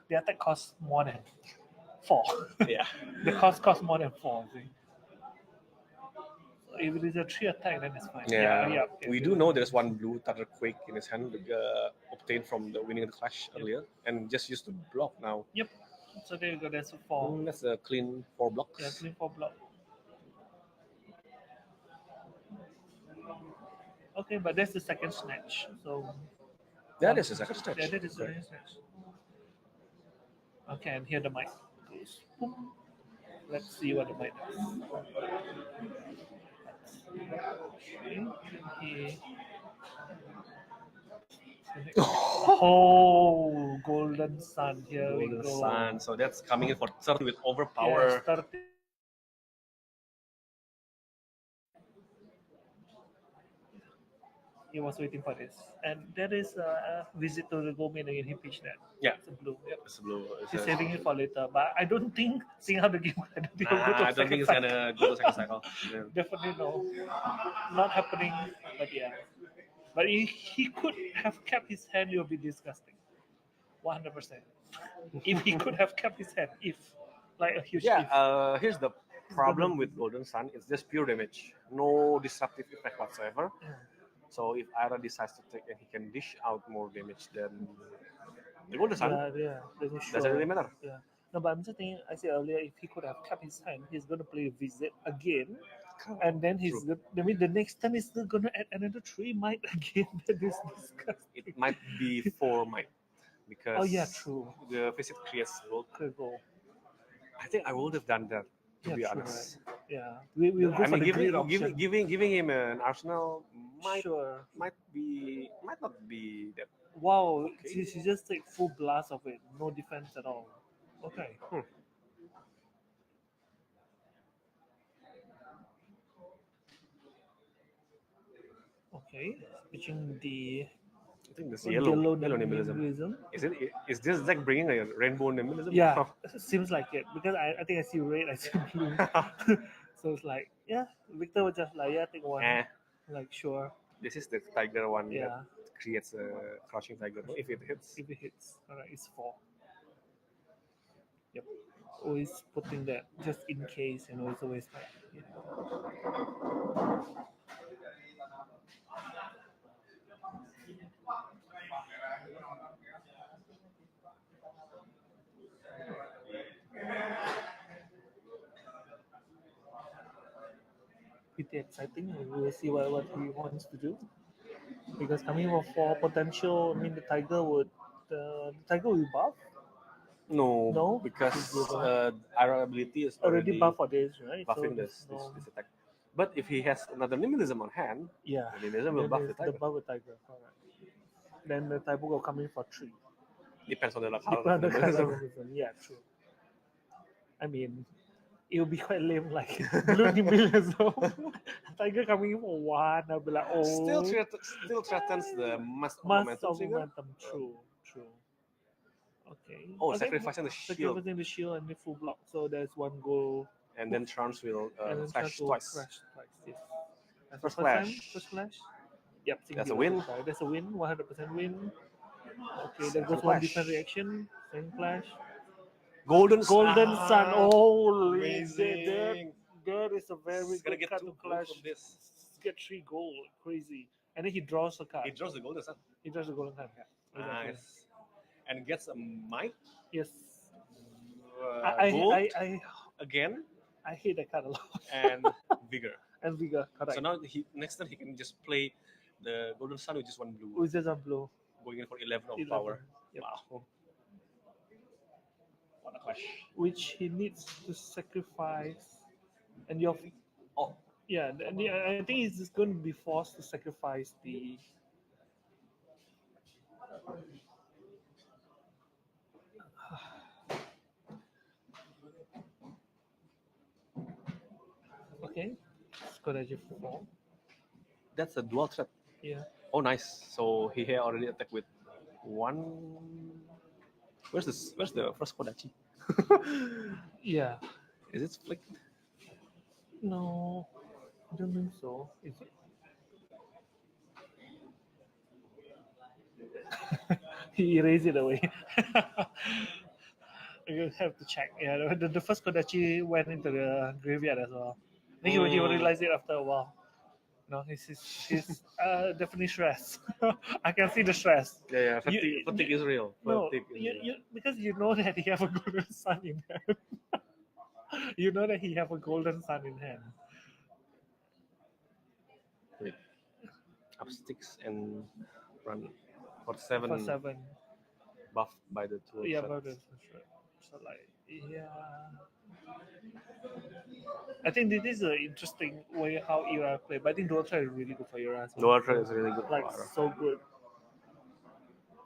the attack costs more than 4. Yeah. The cost more than 4. See? So if it is a 3 attack, then it's fine. Yeah. Okay, We do know there's one blue Thunderquake in his hand obtained from the winning the clash earlier and just used to block now. Yep. So there you go. That's a 4. That's a clean 4 blocks. Yeah, clean 4 block. Okay, but that's the second snatch. So That is a second snatch. yeah, that is the Okay. second snatch. Okay, and here the mic goes. Boom. Let's see what the mic does. Okay. Oh, Golden Sun. Here we Golden go. Sun. So that's coming in for 30 with Yeah, overpower. 30. He was waiting for this. And that is a visit to the Goldman again. He pitched that. Yeah. It's a blue. Yep. It's blue. It's He's a- saving it for later. But I don't think, seeing how the game went, I don't think it's gonna go to second cycle. Yeah. Definitely no. Not happening. But yeah. But he could have kept his hand, it would be disgusting. 100%. If he could have kept his hand, if. Like a huge Yeah, if. here's the problem with Golden Sun. It's just pure damage. No disruptive effect whatsoever. Yeah. So if Ira decides to take and he can dish out more damage than the Golden Sun, Yeah, doesn't show. doesn't really matter. Yeah. No, but I'm just thinking, I said earlier, if he could have kept his hand, he's going to play Visit again. And then he's True. I mean, the next turn is still going to add another 3 might again. That is disgusting. It might be 4 might because Oh, yeah, true. the visit creates gold. Could go. I think I would have done that to be True, honest. right? Yeah. We'll go I for mean, the greed option. giving him an arsenal might Sure. might not be that. Wow, Okay. she just take full blast of it. No defense at all. Okay. Okay. Switching the I think this yellow nimblism. nimblism. Is this deck bringing a rainbow nimblism? Yeah, seems like it because I think I see red, I see blue. So it's like, yeah, Victor was just like, yeah, take one. Like, sure. This is the tiger one Yeah. that creates a crouching tiger. If it hits, If it hits, alright, it's 4. Yep. Always putting that just in case, it's always like, yeah. Pretty exciting. We will see what he wants to do. Because coming for potential, I mean, the tiger would buff. no, because It's our ability is already buff for this, right? buffing So this attack. But if he has another minimalism on hand, Yeah. the minimalism will Then buff the there's tiger. the buff the tiger. Correct. Then the typo will come in for 3. Depends on the color Depends of on the the color minimalism. minimalism. Yeah, true. I mean, it will be quite lame, like blue minimalism. Tiger coming in for 1. I'll be like, oh. Still threatens the mass of Mass momentum of trigger. momentum. True. Okay. Oh, Okay, sacrificing the shield. Sacrificing the shield and the full block. So there's 1 goal. And then Charms will And then flash Chance will twice. crash twice. Yes. That's First the first time. flash. First flash. Yep. That's a singular. win. That's a win. 100% win. Okay, there Second goes 1 flash. defense reaction. Second flash. Golden Sun. Holy. amazing. That is a very He's gonna good get card 2 to gold clash. from this. Get 3 gold. Crazy. And then he draws a card. He draws the Golden Sun. He draws the golden card. Exactly. Nice. And gets a might. Yes. Gold I again. I hate that card a lot. And Vigor. And Vigor, correct. So now next turn he can just play the Golden Sun with just 1 blue, With just a blue. going in for 11 of 11. power. Yep. Wow. What a clash. Which he needs to sacrifice. And you're Oh, yeah, I think he's just going to be forced to sacrifice the. Okay, Skodaji 4. that's a dual threat. Yeah. Oh, nice. So he had already attacked with 1. Where's the first Kodachi? Yeah. Is it flicked? No, I don't think so. Is it? He erased it away. You have to check. Yeah, the first Kodachi went into the graveyard as well. I think he realized it after a while. No, he's definitely stressed. I can see the stress. Yeah. Fatigue is real. No, Fatigue is real. because you know that he have a golden sun in hand. You know that he have a golden sun in hand. Wait. Up sticks and run for 7. For 7. Buffed by the 2. Yeah, but that's right. So like, yeah. I think this is an interesting way how Ira play, but I think dual threat is really good for Ira as well. Dual threat is really good. Like for Ara. so good,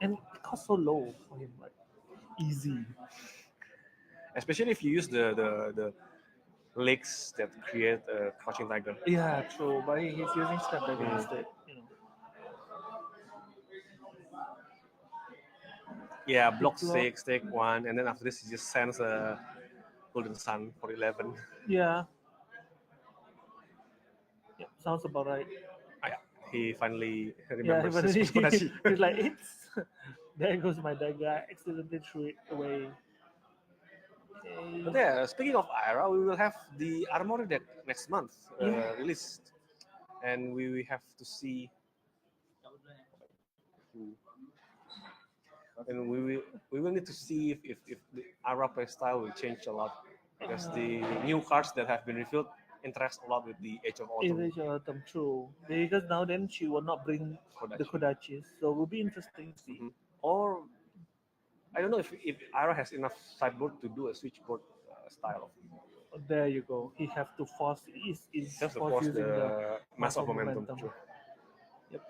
and it costs so low for him, like easy. Especially if you use the legs that create a crouching tiger. Yeah, true. But he's using Snapdragon instead. You know. Yeah, block 6, take 1, and then after this he just sends a Golden Sun for 11. Yeah. Yeah, sounds about right. Yeah, he finally Yeah, remembers his but Kodachi. he's like, it's there goes my dagger. I accidentally threw it away. Okay. But yeah, speaking of Ira, we will have the Armory deck next month released, and we have to see. And we will need to see if the Ira play style will change a lot, because the new cards that have been revealed interact a lot with the Age of Autumn. Age of Autumn, true. Because now then she will not bring the Kodachis, so it will be interesting to see. Or I don't know if Ira has enough sideboard to do a switchboard style. There you go. He have to force. Is Just to force force using the mass of momentum. True. Yep.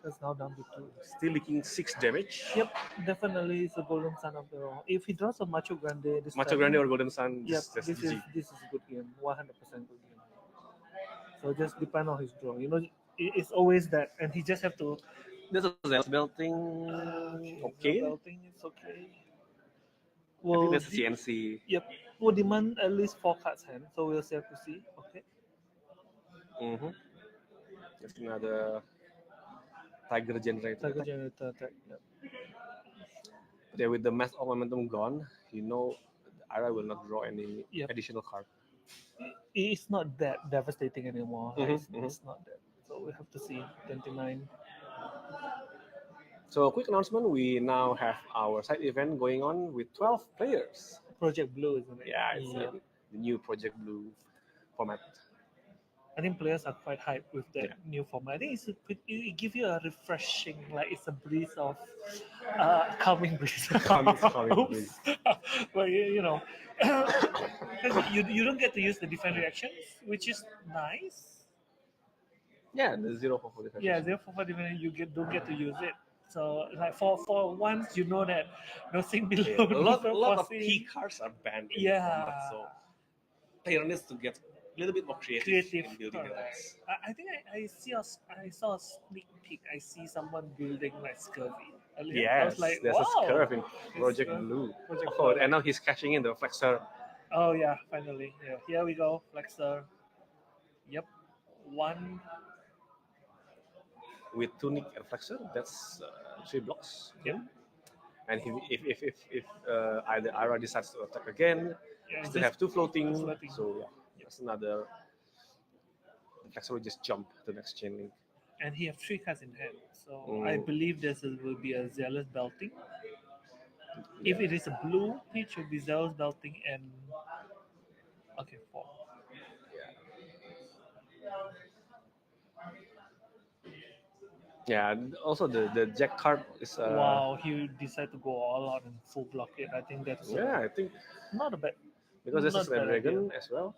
That's now down to 2. Still leaking 6 damage. Yep, definitely it's a golden sun after all. If he draws a Macho Grande, this Macho time, Grande or Golden Sun, yep, just this GG. is a good game, 100% good game. So just depend on his draw. You know, it's always that, and he just have to. This is Zealous Belting. Okay. Belting, it's okay. I think that's CNC. Yep. Will demand at least 4 cards hand, so we'll have to see. Okay. That's another Tiger Generator. Tiger Generator attack. Yep. But yeah, with the mass of momentum gone, you know, Ira will not draw any additional card. It's not that devastating anymore. It's not that. So we have to see 29. So, quick announcement: we now have our side event going on with 12 players. Project Blue, isn't it? Yeah, it's the new Project Blue format. I think players are quite hyped with that new format. I think it gives you a refreshing, like it's a breeze of calming breeze. Calming breeze. But you know, you don't get to use the different reactions, which is nice. Yeah, the 0 for defense. Yeah, 0 for defense. You don't get to use it. So like for once, you know that no sink below. Yeah, a lot no of forcing. key cards are banned in Yeah. format, so player needs to get a little bit more creative in building the correct. decks. I think I saw a sneak peek. I see someone building like scurvy. Earlier. I was Yes, like, there's wow. a curve in It's, Project Blue. Project Oh, Blue. and now he's cashing in the flexor Oh yeah, finally. Yeah, here we go, flexor. Yep, one. with tunic and flexor. That's 3 blocks. Yep. And if either Ira decides to attack again, Yeah, still have 2 floating. floating. So yeah, that's another. The flexor will just jump to the next chain link. And he have 3 cards in hand. So I believe will be a zealous belting. If it is a blue, it should be zealous belting and okay 4. Yeah, and also the Jack card is. Wow, he decided to go all out and full block it. I think that's Yeah, I think not a bad. because this not is a bad dragon idea. as well.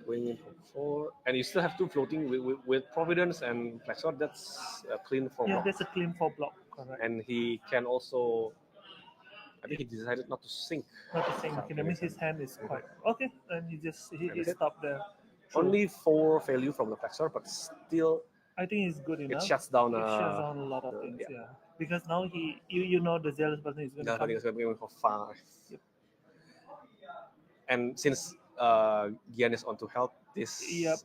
Going in for 4, and you still have 2 floating with Providence and Flexor. That's a clean 4 Yeah, block. that's a clean 4 block, correct. And he can also. I think he decided not to sink. Not to sink. That means his hand is quite okay, and he stopped there. Only 4 value from the Flexor, but still I think it's good enough. it shuts down. It shuts down a lot of things. Yeah. Because now you know the zealous person is going to come. Is going to go for 5. Yep. And since Gian is on to help, this is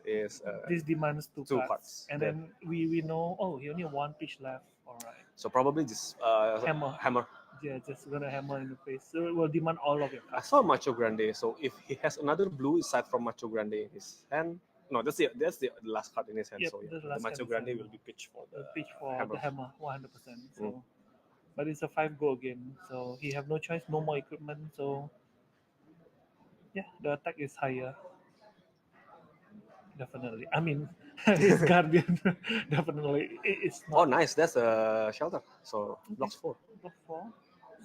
this demands 2 cards. And then we know he only have 1 pitch left. All right. So probably just hammer. Yeah, just gonna hammer in the face. So it will demand all of your I cards. saw Macho Grande. So if he has another blue aside from Macho Grande in his hand, no, that's the last card in his hand. Yep, So the the last Macho hand Grande is will be pitched for the hammer 100%. So, but it's a 5-go game, so he have no choice, no more equipment. So yeah, the attack is higher. Definitely. I mean, his guardian definitely it's not. Oh, nice. That's a shelter. So blocks 4. Block 4.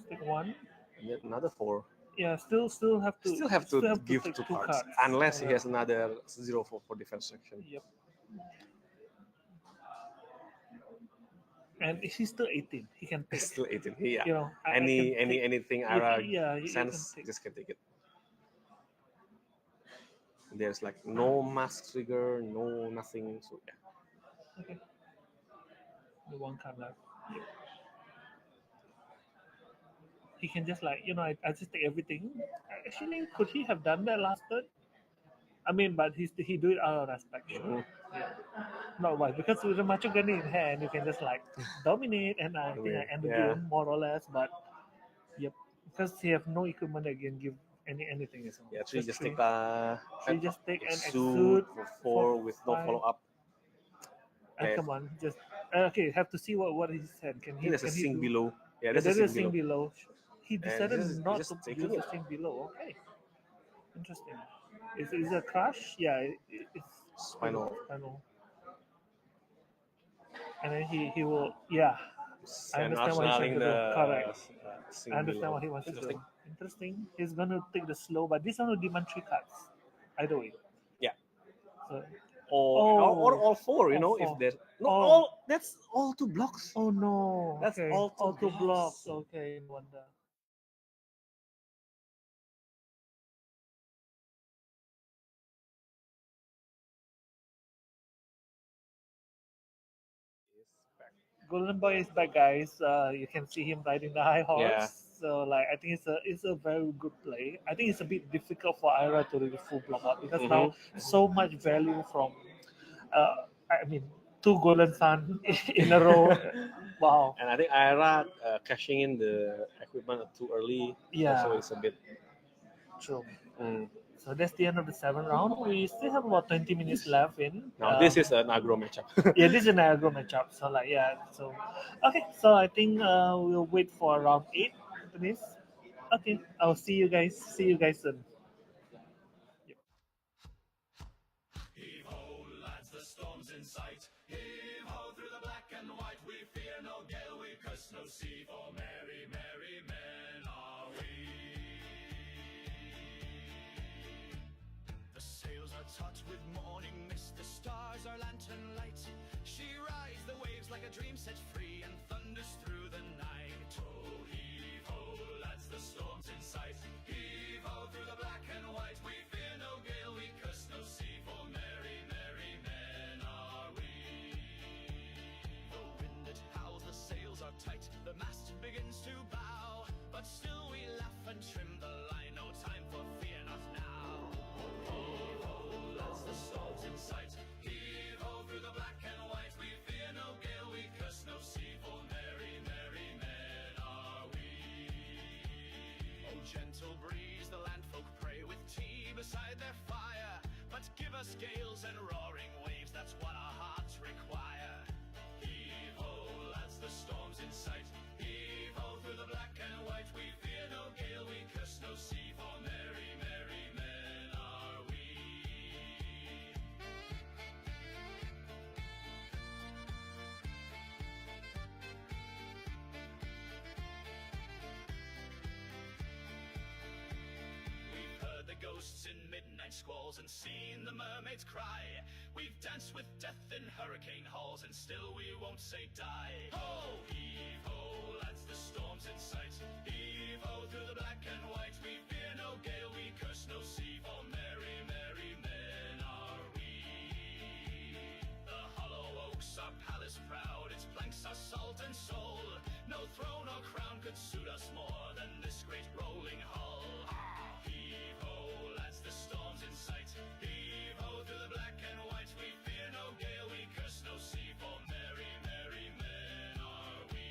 Stick 1. And then another 4. Yeah, still have to give take 2 2 cards unless he has another 0 for defense section. Yep. And he's still 18. He can take. He's still 18. Yeah. You know, anything Ara you sense can just can take it. There's like no mask trigger, no nothing. So yeah. Okay. The 1 card left. Yep. He can just I just take everything. Actually, could he have done that last turn? I mean, but he do it out of respect. Sure. Yeah. Not why, because with the Macho Gun in hand, you can just dominate, and I think I end the game more or less. But yep, because he have no equipment that can give anything as well. Yeah, 3 just take and exude for 4 with no follow up. Come on, just okay. Have to see what his hand can he. There's a sink below. Yeah, there's a sink below. He decided not to use the sink below. Okay, interesting. Is it a crush? Yeah, it's spinal. And then he will I understand what he's trying to do. Correct. I understand what he wants to do. Interesting. He's gonna take the slow, but this one will demand 3 cards. Either way. Yeah. So, or all 4, you know, 4. If there's that's all 2 blocks. Oh no. That's all 2 blocks. Okay, no wonder. Golden Boy is back, guys. You can see him riding the high horse. Yeah. So I think it's a very good play. I think it's a bit difficult for Ira to really full block up because now so much value from I mean 2 Golden Sun in a row. Wow. And I think Ira cashing in the equipment too early. Yeah. So it's a bit true. So that's the end of the 7th round. We still have about 20 minutes left in. Now this is an aggro matchup. Yeah, this is an aggro matchup. So so okay. So I think we'll wait for round 8, please. Okay, I'll see you guys. See you guys soon. Yep. Heave-ho, lads, the storm's in sight. Heave-ho through the black and white. We fear no gale, we curse no sea. For merry, merry men are we. Sails are taut with morning mist, the stars are lantern a dream set free and thunders through the night. Oh, heave ho, lads, the storm's in sight. Heave ho through the black and white. We fear no gale, we curse no sea, for merry, merry men are we. The wind it howls, the sails are tight, the mast begins to bow, but still we laugh and trim the line, no time for fear, not now. Heave ho, lads, the storm's in sight. Heave ho through the black and white. We fear no gale, we curse no sea, for merry, merry men are we. Oh, gentle breeze, the landfolk pray with tea beside their fire, but give us gales and roaring waves, that's what our hearts require. Heave ho, lads, the storm's in sight. Heave ho through the black and white. We fear no gale, we curse no sea, for merry, merry men are we. We've heard the ghosts in midnight squalls and seen the mermaids cry. We've danced with death in hurricane halls and still we won't say die. Ho, heave ho, lads, the storm's in sight. Heave ho through the black and white. We fear no gale, we curse no sea, for merry, merry men are we. The hollow oaks are palace proud, its planks are salt and soul. No throne or crown could suit us more than this great rolling hull. Heave ho, lads, the storm's in sight. Heave ho through the black and white. We fear no gale, we curse no sea, for merry, merry men are we.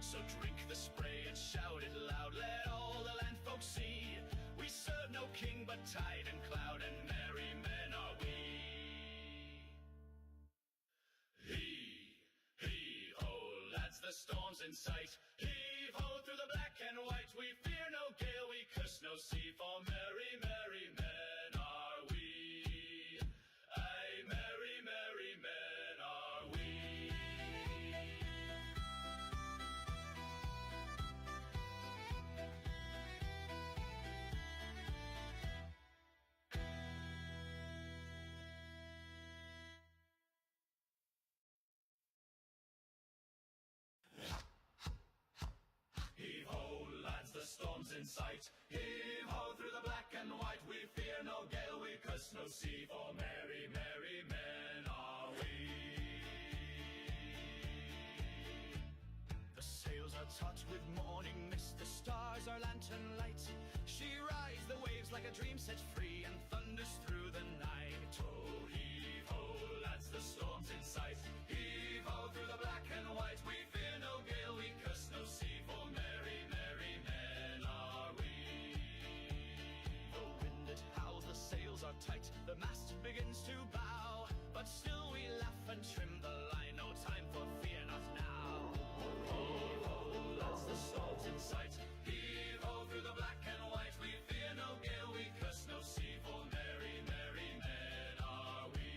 So drink the spray and shout it loud, let all the land folks see. We serve no king but tide and cloud, and merry men are we. Hee-ho, lads, the storm's in sight. Heave-ho through the black and white. We fear no gale, we curse no sea, for merry, merry men are we. Aye, merry, merry men are we. Heave-ho, lads, the storm's in sight. Heave-ho through the black and white. We fear no gale, we curse no sea, for merry, merry men are we. The sails are taut with morning mist, the stars are lantern light. She rides the waves like a dream set free and thunders through the night. Oh, heave-ho, lads, the storm's in sight. Heave-ho through the black and white. We fear no gale, we curse no sea, for merry, merry men are we. The wind it howls, the sails are tight, the mast begins to bow, but still we laugh and trim the line, no time for fear, not now. Heave-ho, lads, the storm's in sight. Heave-ho through the black and white. We fear no gale, we curse no sea, for merry, merry men are we.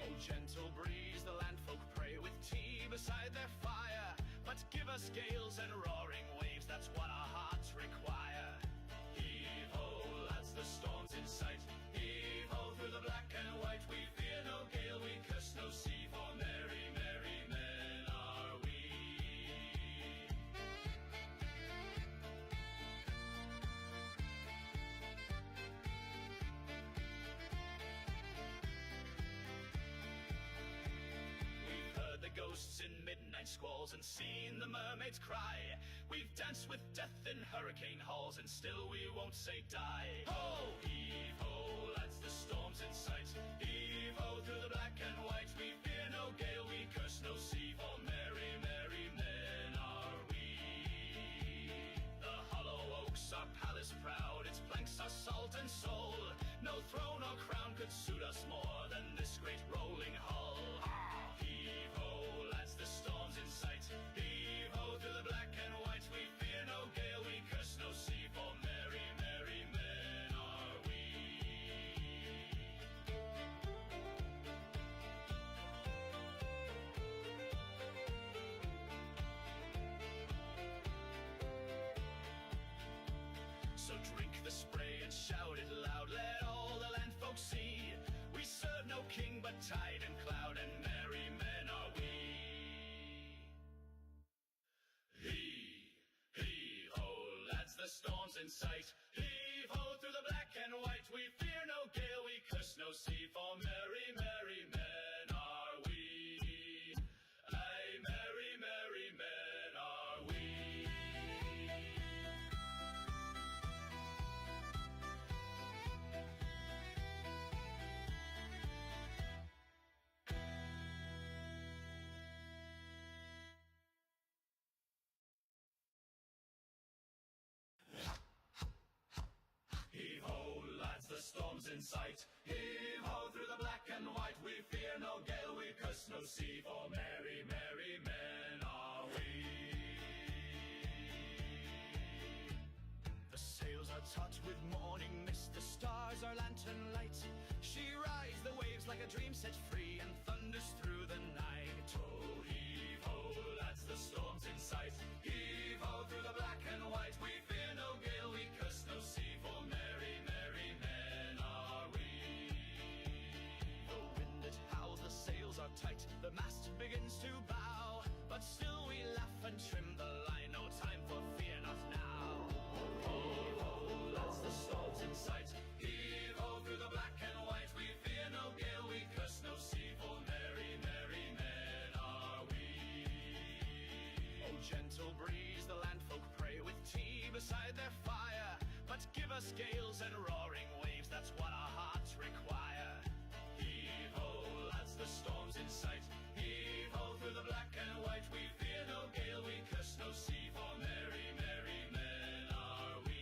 Oh, gentle breeze, the landfolk pray with tea beside their fire, but give us gales and roaring waves, that's what our hearts require. Heave-ho, lads, the storm's in sight. Heave-ho through the black and white. We fear no gale, we curse no sea, for merry, merry men are we. We've heard the ghosts in midnight squalls and seen the mermaids cry. We've danced with death in hurricane halls and still we won't say die. Ho, heave-ho, lads, the storm's in sight. Heave-ho through the black and white. We fear no gale, we curse no sea, for merry, merry men are we. The hollow oaks are palace proud, its planks are salt and soul. No throne or crown could suit us more than this great rolling hull. Heave-ho, lads, the storm's in sight. Heave-ho through the black and white. We fear no gale, we curse no sea, for merry, merry men are we. So drink the spray and shout it loud, let all the land folk see. We serve no king but tide and cloud, and merry men are we. Heave-ho, lads, the storm's in sight. Heave-ho, through the black and white. We fear no gale, we curse no sea, for merry, merry men are we. Aye, merry, merry men are we. Heave-ho, lads, the storm's in sight. Heave-ho, through the black and white. We fear no gale, we curse no sea, for merry, merry men are we. The sails are taut with morning mist, the stars are lantern light. She rides the waves like a dream set free, and thunders through the night. Oh, heave-ho, lads, the storm's in sight. Heave-ho, through the black and white. We fear no gale, we curse no sea, for merry, merry men are we. The wind it howls, the sails are tight, the mast begins to bow, but still we laugh and trim the line, no time for fear, not now. Heave-ho, lads, the storm's in sight. Heave-ho, through the black and white. We fear no gale, we curse no sea, for merry, merry men are we. Oh, gentle breeze, the landfolk pray with tea beside their fire, but give us gales and roaring waves, that's what our hearts require. Heave-ho, lads, the storm's in sight. Heave-ho, through the black and white. We fear no gale, we curse no sea, for merry, merry men are we.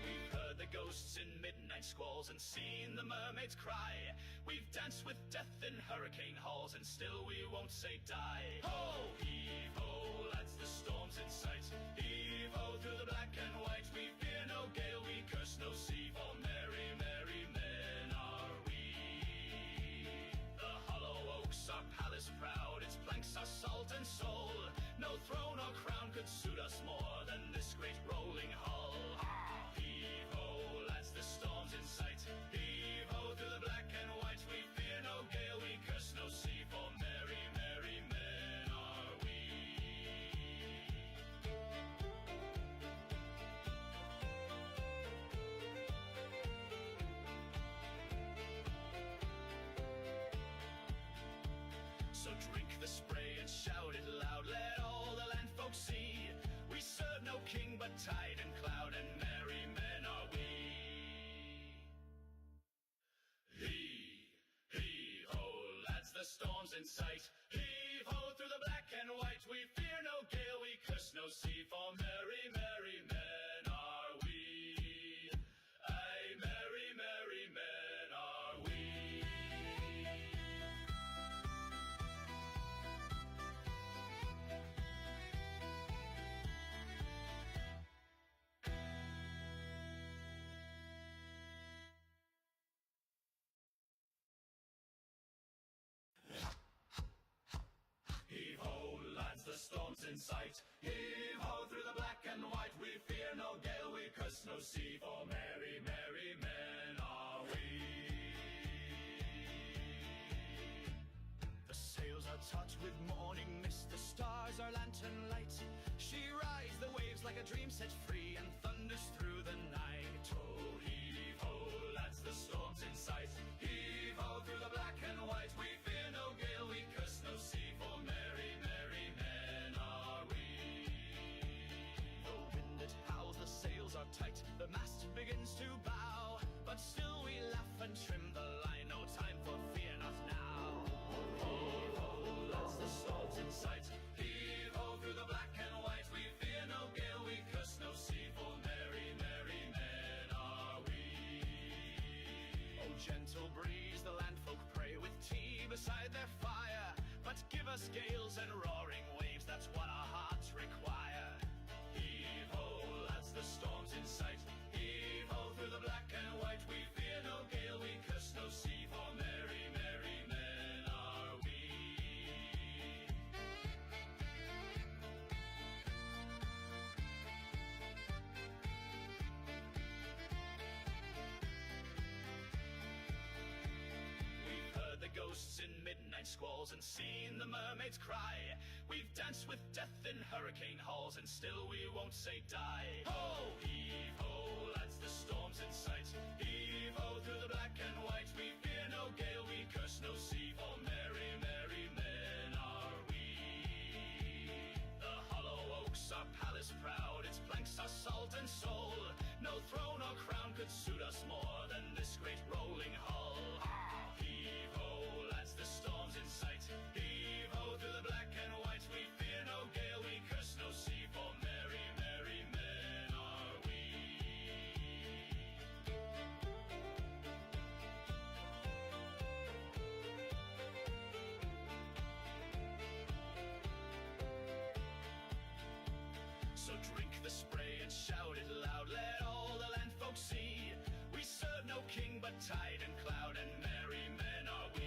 We've heard the ghosts in midnight squalls and seen the mermaids cry. We've danced with death in hurricane halls, and still we won't say die. Ho, heave-ho, lads, the storm's in sight. Heave-ho, through the black and white. We fear no gale, we curse no sea, for merry, merry men are we. The hollow oaks are palace proud, its planks are salt and soul. No throne or crown could suit us more than this great rolling hull. Heave-ho, lads, the storm's in sight. Heave-ho, through the black and white. We fear no gale, we curse no sea, for merry, merry men are we. So drink the spray and shout it loud, let all the land folk see. We serve no king but tide and cloud, and merry men are we. Heave-ho, lads, the storm's in sight. Heave-ho, through the black and white. We fear no gale, we curse no sea, for merry, merry men are we. Aye, merry, merry men are we. Heave-ho, lads, the storm's in sight. Heave-ho, through the black and white. We fear no gale, we curse no sea, for merry, merry men are we. The sails are taut with morning mist, the stars are lantern light. She rides the waves like a dream set free, and thunders through the night. Oh, heave-ho, lads, the storm's in sight. Heave-ho, through the black and white. We fear no gale, we curse no sea, for merry, merry men are we. The wind it howls, the sails are tight, the mast begins to bow, but still we laugh and trim the line, no time for fear, not now. Heave-ho, lads, the storm's in sight. Heave-ho, through the black and white. We fear no gale, we curse no sea, for merry, merry men are we. Oh, gentle breeze, the landfolk pray with tea beside their fire, but give us gales and roaring waves, that's what our hearts require. Heave-ho, lads, the storm's in sight. Heave-ho, through the black and white. We fear no gale, ghosts in midnight squalls and seen the mermaids cry. We've danced with death in hurricane halls and still we won't say die. Ho, heave ho, lads, the storm's in sight. Heave ho through the black and white. We fear no gale, we curse no sea, for merry, merry men are we. The hollow oaks are palace proud, its planks are salt and soul. No throne or crown could suit us more than this great rolling hull. Heave ho, lads, the storm's in sight. Heave ho through the black and white. We fear no gale, we curse no sea, for merry, merry men are we. So drink the spray and shout it loud, let all the land folks see. We serve no king but tide and cloud, and merry men are we.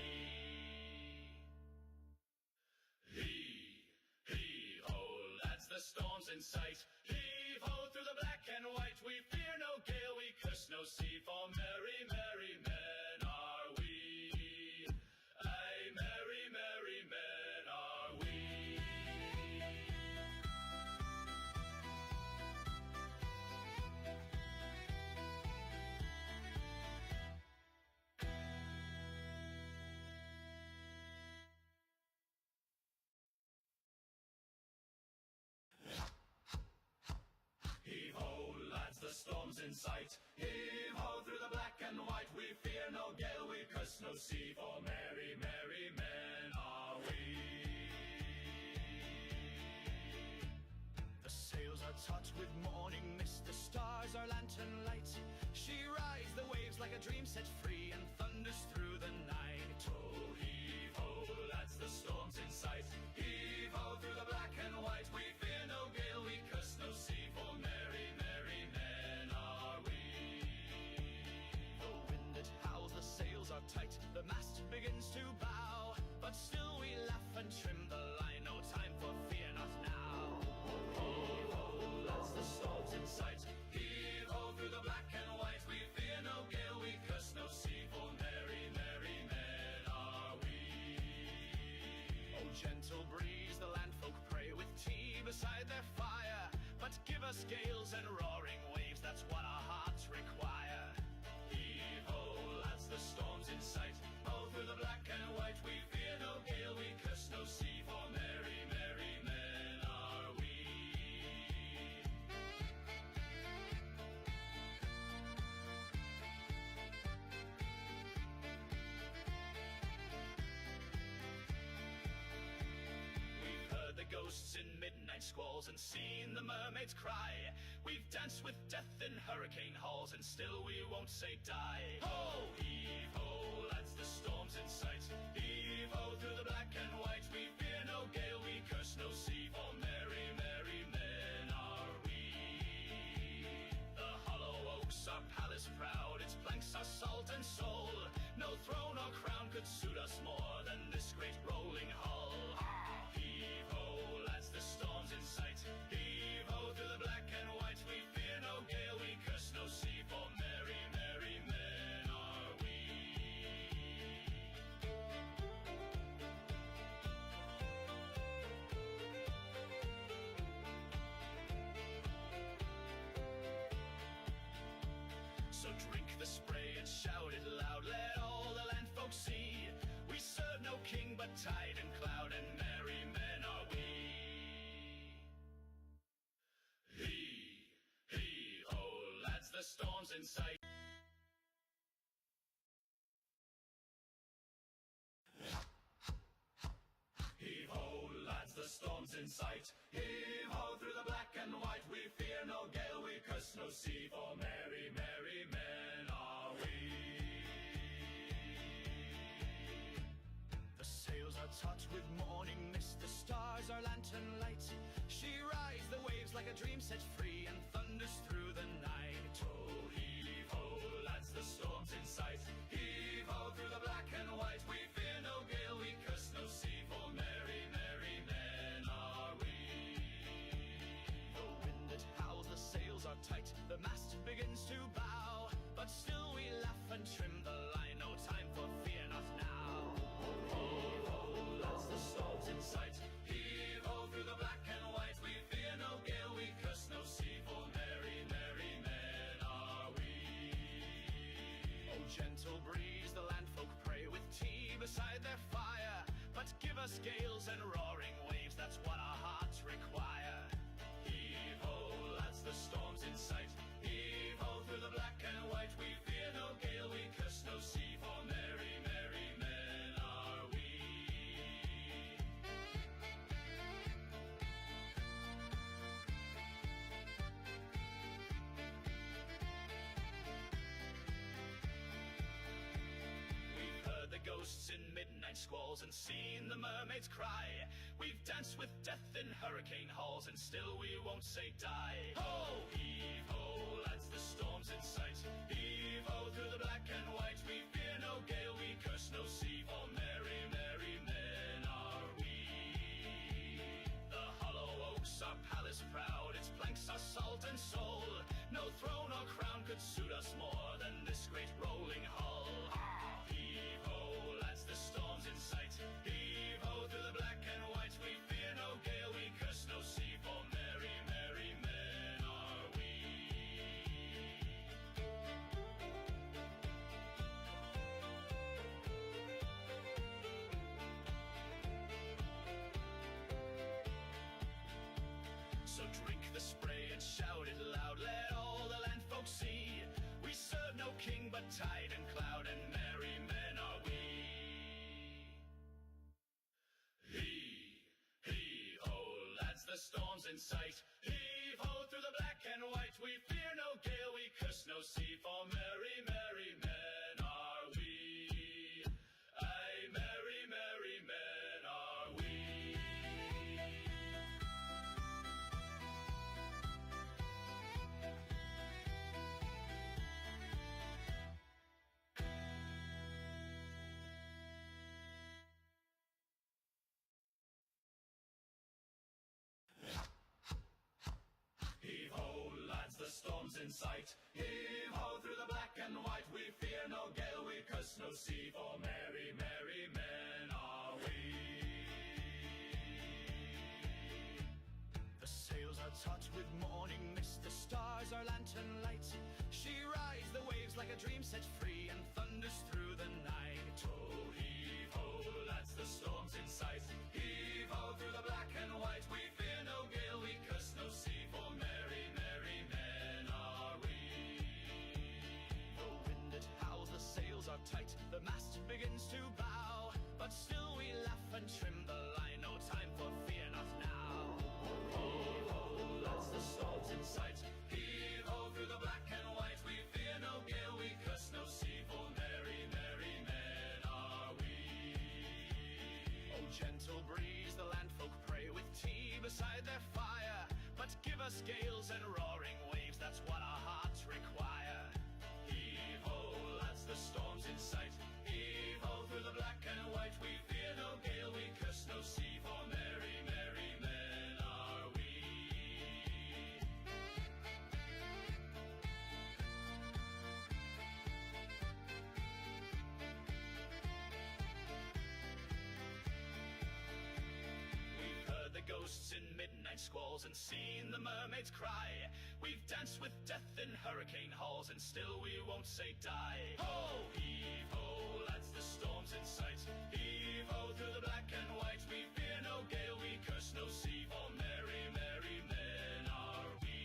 Heave ho, lads, the storm's in sight. Heave ho through the black and white. We fear no gale, we curse no sea, for merry, merry men are we. Aye, merry, merry men are we. Heave ho, lads, the storm's in sight. Heave ho through the black and white. We fear no gale, we curse no sea, for merry, merry men are we. The sails are taut with morning mist, the stars are lantern light. She rides the waves like a dream set free and thunders through the night. Oh, heave ho, lads, the storm's in sight. Heave ho through the black and white. We fear no gale, we curse no sea, for merry, merry men are we. The wind it howls, the sails are tight, the mast begins to bow, but still we laugh and trim the line, no time for fear, not now. Heave ho, lads, the storm's in sight. Heave ho through the black and white. We fear no gale, we curse no sea, for merry, merry men are we. Oh, gentle breeze, the landfolk pray with tea beside their fire, but give us gales and roaring waves, that's what our hearts require. Heave ho, lads, the storm's in sight. Ho through the black and white. We fear no gale, we curse no sea, for merry, merry men are we. We've heard the ghosts in midnight squalls and seen the mermaids cry. We've danced with death in hurricane halls and still we won't say die. Ho, heave ho, lads, the storm's in sight. Heave ho through the black and white. We fear no gale, we curse no sea, for merry, merry men are we. The hollow oaks are palace proud, its planks are salt and soul. No throne or crown could suit us more than this great rolling hull. Heave ho, lads, the storm's in sight. Heave ho through the black and white. We fear no gale, we curse no sea, for merry, merry men are we. So drink the spray and shout it loud, let all the land folks see. We serve no king but tide and cloud, and merry men are we. Heave ho, lads, the storm's in sight. Heave ho, lads, the storm's in sight. Heave ho through the black and white. We fear no gale, we curse no sea, for merry, merry men are we. The sails are taut with morning mist, the stars are lantern light. She rides the waves like a dream set free and thunders through the night. Oh, heave ho, lads, the storm's in sight. Heave ho through the black and white. We fear no gale, we curse no sea, for merry, merry men are we. The wind it howls, the sails are tight, the mast begins to bow, but still we laugh and trim the line, no time for fear, not now. ghosts in midnight squalls and seen the mermaids cry. We've danced with death in hurricane halls and still we won't say die. Ho, heave ho, lads, the storm's in sight. Heave ho through the black and white. We fear no gale, we curse no sea, for merry, merry men are we. The hollow oaks are palace proud, its planks are salt and soul. No throne or crown could suit us more than this great rolling hull. Heave ho, lads, the storm's in sight. Heave ho through the black and white. We fear no gale, we curse no sea, for merry, merry men are we. So drink the spray and shout it loud, let all the land folk see. We serve no king but tide and cloud, and merry men are we. Heave-ho, lads, the storm's in sight. Heave-ho through the black and white. We fear no gale, we curse no sea, for merry, merry men are we. Aye, merry, merry men are we. Heave-ho, lads, the storm's in sight. Heave-ho through the black and white. We fear no gale, we curse no sea, for merry, merry men are we. The sails are taut with morning mist, the stars are lantern light. She rides the waves like a dream set free and thunders through the night. Oh, heave-ho, lads, the storm's in sight. Heave-ho through the black and white. We fear no gale, we curse no sea, for merry, merry men are we. The wind it howls, the sails are tight, the mast begins to bow, but still we laugh and trim the line, no time for fear, not now. Heave-ho, lads, the storm's in sight. Heave-ho through the black and white. We fear no gale, we curse no sea, for merry, merry men are we. Oh, gentle breeze, the landfolk pray with tea beside their fire, but give us gales and roaring waves, that's what our hearts require. Heave-ho, lads, the storm's in sight. Heave-ho through the black and white. We fear no gale, we curse no sea, for merry, merry men are we. We've heard the ghosts in midnight squalls and seen the mermaids cry. We've danced with death in hurricane halls and still we won't say die. Ho, heave-ho, lads, the storm's in sight. Heave-ho through the black and white. We fear no gale, we curse no sea, for merry, merry men are we.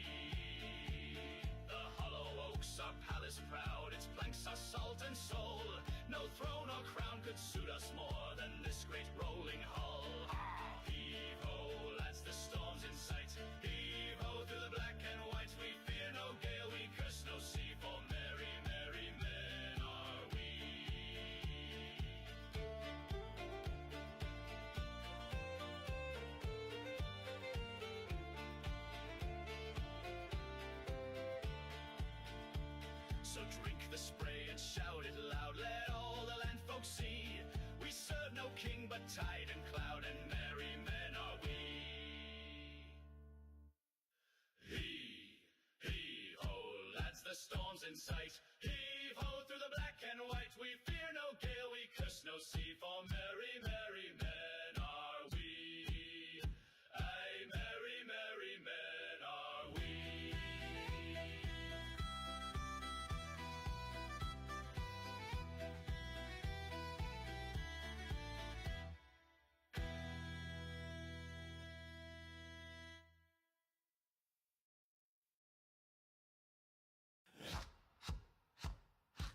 The hollow oaks are palace proud, its planks are salt and soul. No throne or crown could suit us more than this great rolling hull. Heave-ho, lads, the storm's in sight. Heave-ho through the black and white. We fear no gale, we curse no sea, for merry, merry men are we. So drink the spray and shout it loud, let all the land folk see. We serve no king but tide and cloud, and merry men are we. Heave-ho, lads, the storm's in sight. Heave-ho through the black and white. We fear no gale, we curse no sea, for merry, merry men are we. Aye, merry, merry men are we.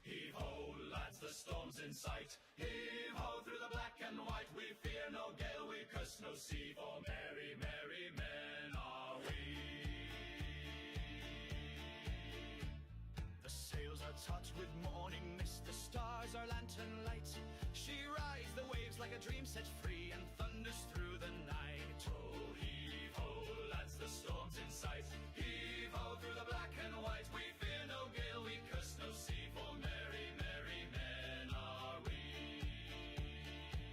Heave-ho, lads, the storm's in sight. Heave-ho through the black and white. We fear no gale, we curse no sea, for merry, merry men are we. The sails are taut with morning mist, the stars are lantern light. She rides a dream set free and thunders through the night. Oh, heave ho, lads, the storm's in sight. Heave ho through the black and white. We fear no gale, we curse no sea, for merry, merry men are we.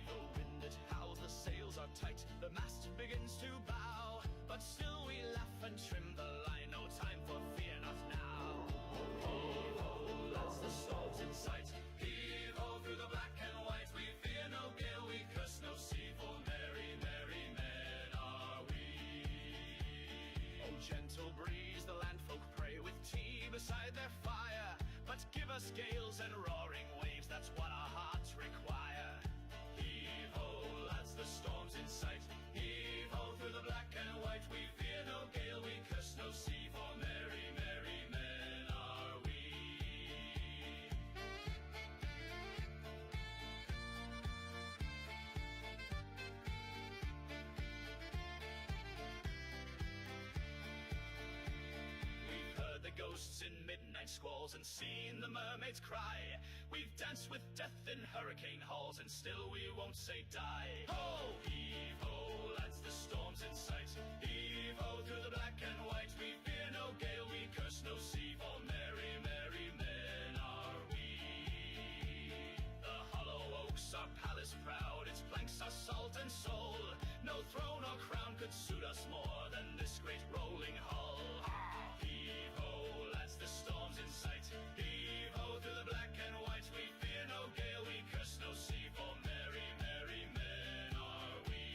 The wind it howls, the sails are tight, the mast begins to bow, but still we laugh and trim the line, no time for fear, not now. Heave ho, lads, the storm's in sight. Heave ho through the black and white. We fear no gale, we curse no sea, for merry, merry men are we. Oh, gentle breeze, the landfolk pray with tea beside their fire, but give us gales and roaring waves, that's what our hearts require. Heave ho, lads, the storm's in sight. Heave ho through the black and white. We fear no gale, we curse no sea, for merry, merry men are we. We've heard the ghosts in midnight squalls and seen the mermaids cry. We've danced with death in hurricane halls and still we won't say die. Ho, heave ho, lads, the storm's in sight. Heave ho through the black and white. We fear no gale, we curse no sea, for merry, merry men are we. The hollow oaks are palace proud, its planks are salt and soul. No throne or crown could suit us more than this great rolling hull. Heave ho, lads, the storm's in sight. Heave ho through the black and white. We fear no gale, we curse no sea, for merry, merry men are we.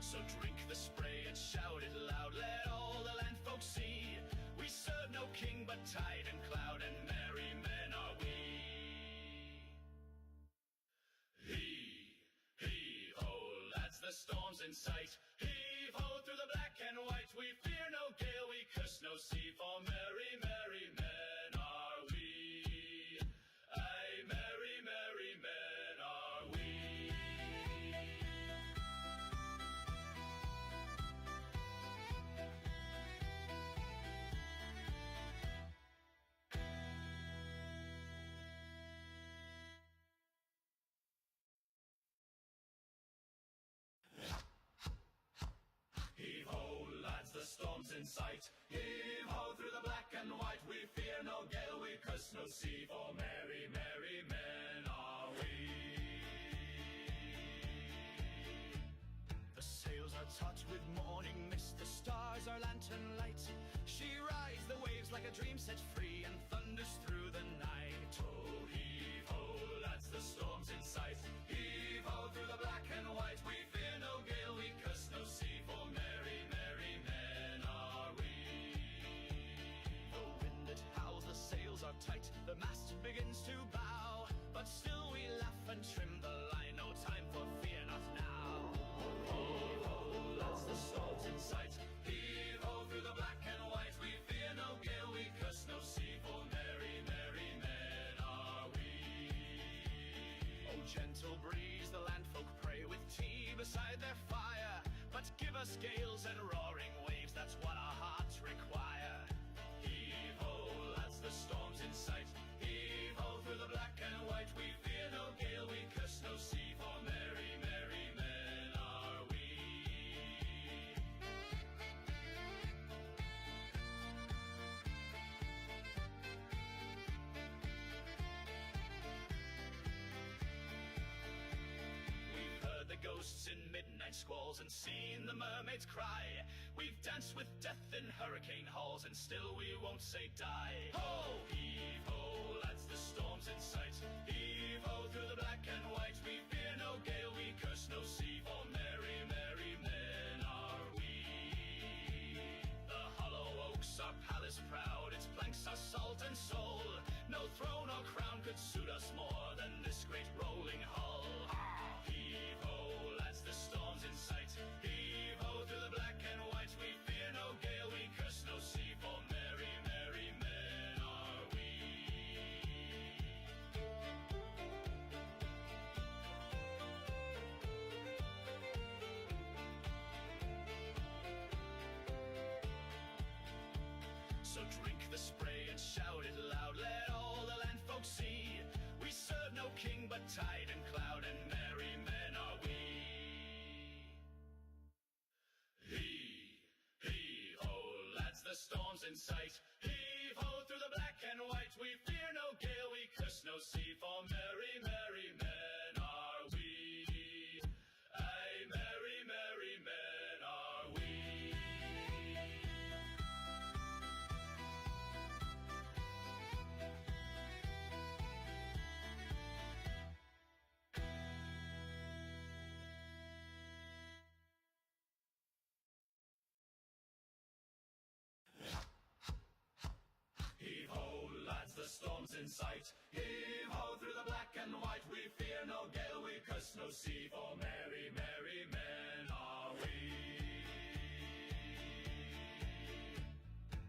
So drink the spray and shout it loud, let all the land folks see. We serve no king but tide and cloud, and merry men are we. Heave ho, lads, the storm's in sight. Heave ho through the black and white. We fear no gale, we curse no sea, for merry, merry men are we. Aye, merry, merry men are we. Heave ho, lads, the storm's in sight. Heave ho through the black and white. We fear no gale, we curse no sea, for merry, merry men are we. The sails are taut with morning mist, the stars are lantern light. She rides the waves like a dream set free and thunders through the night. Oh, heave ho, lads, the storm's in sight. Heave ho through the black and white. We fear no gale, we curse no sea, for merry, merry men are we. The wind it howls, the sails are tight, the mast begins to bow, but still we laugh and trim the line, no time for fear, not now. Heave ho, lads, the storm's in sight. Heave ho through the black and white. We fear no gale, we curse no sea, for merry, merry men are we. Oh, gentle breeze, the landfolk pray with tea beside their fire, but give us gales and roaring waves, that's what our hearts require. Heave ho, lads, the storm's in sight. Heave ho through the black and white. We fear no gale, we curse no sea, for merry, merry men are we. We've heard the ghosts in midnight squalls and seen the mermaids cry. We've danced with death in hurricane halls and still we won't say die. Ho, heave ho, lads, the storm's in sight. Heave ho through the black and white. We fear no gale, we curse no sea, for merry, merry men are we. The hollow oaks are palace proud, its planks are salt and soul. No throne or crown could suit us more than this great rolling hull. Heave ho, lads, the storm's in sight. Heave ho through the black and white. We fear no gale, we curse no sea, for merry, merry men are we. So drink the spray and shout it loud, let all the land folk see. We serve no king but tide and cloud, and merry men are we. Heave-ho, lads, the storm's in sight. Heave-ho, through the black and white. We fear no gale, we curse no sea, for merry, merry men are we. Aye, merry, merry men are we. Heave-ho, lads, the storm's in sight. Heave-ho, through the black and white. We fear no gale, we curse no sea, for merry, merry men are we.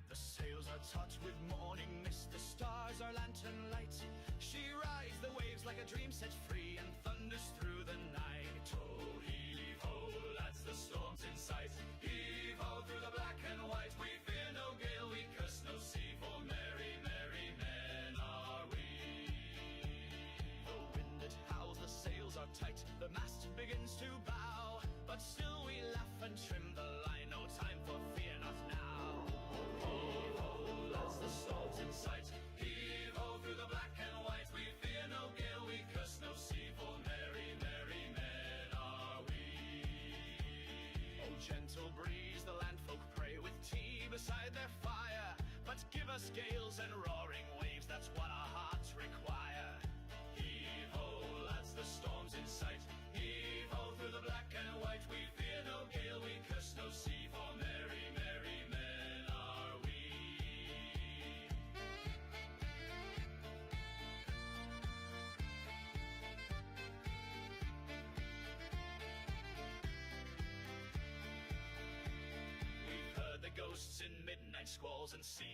The sails are taut with morning mist, the stars are lantern light. She rides the waves like a dream set free, and thunders through the night. Oh, heave-ho, lads, the storm's in sight. Heave-ho, through the black and white. We fear no gale, we curse no sea, for merry, merry men are we. The wind it howls, the sails are tight, the mast begins to bow, but still we laugh and trim the line, no time for fear, not now. Heave-ho, lads, the storm's in sight. Heave-ho, through the black and white. We fear no gale, we curse no sea, for merry, merry men are we. Oh, gentle breeze, the landfolk pray, with tea beside their fire. But give us gales and roaring waves, that's what our hearts require. Heave-ho, lads, the storm's in sight. Heave-ho, through the black and white. We fear no gale, we curse no sea, for merry, merry men are we. We've heard the ghosts in midnight squalls and seen.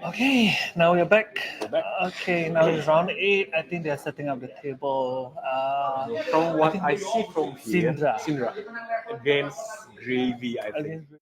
Okay, now we're back. We're back. Okay, now it's round 8. I think they're setting up the table. From what I see from here, Sindra. against Gravy, I think. Against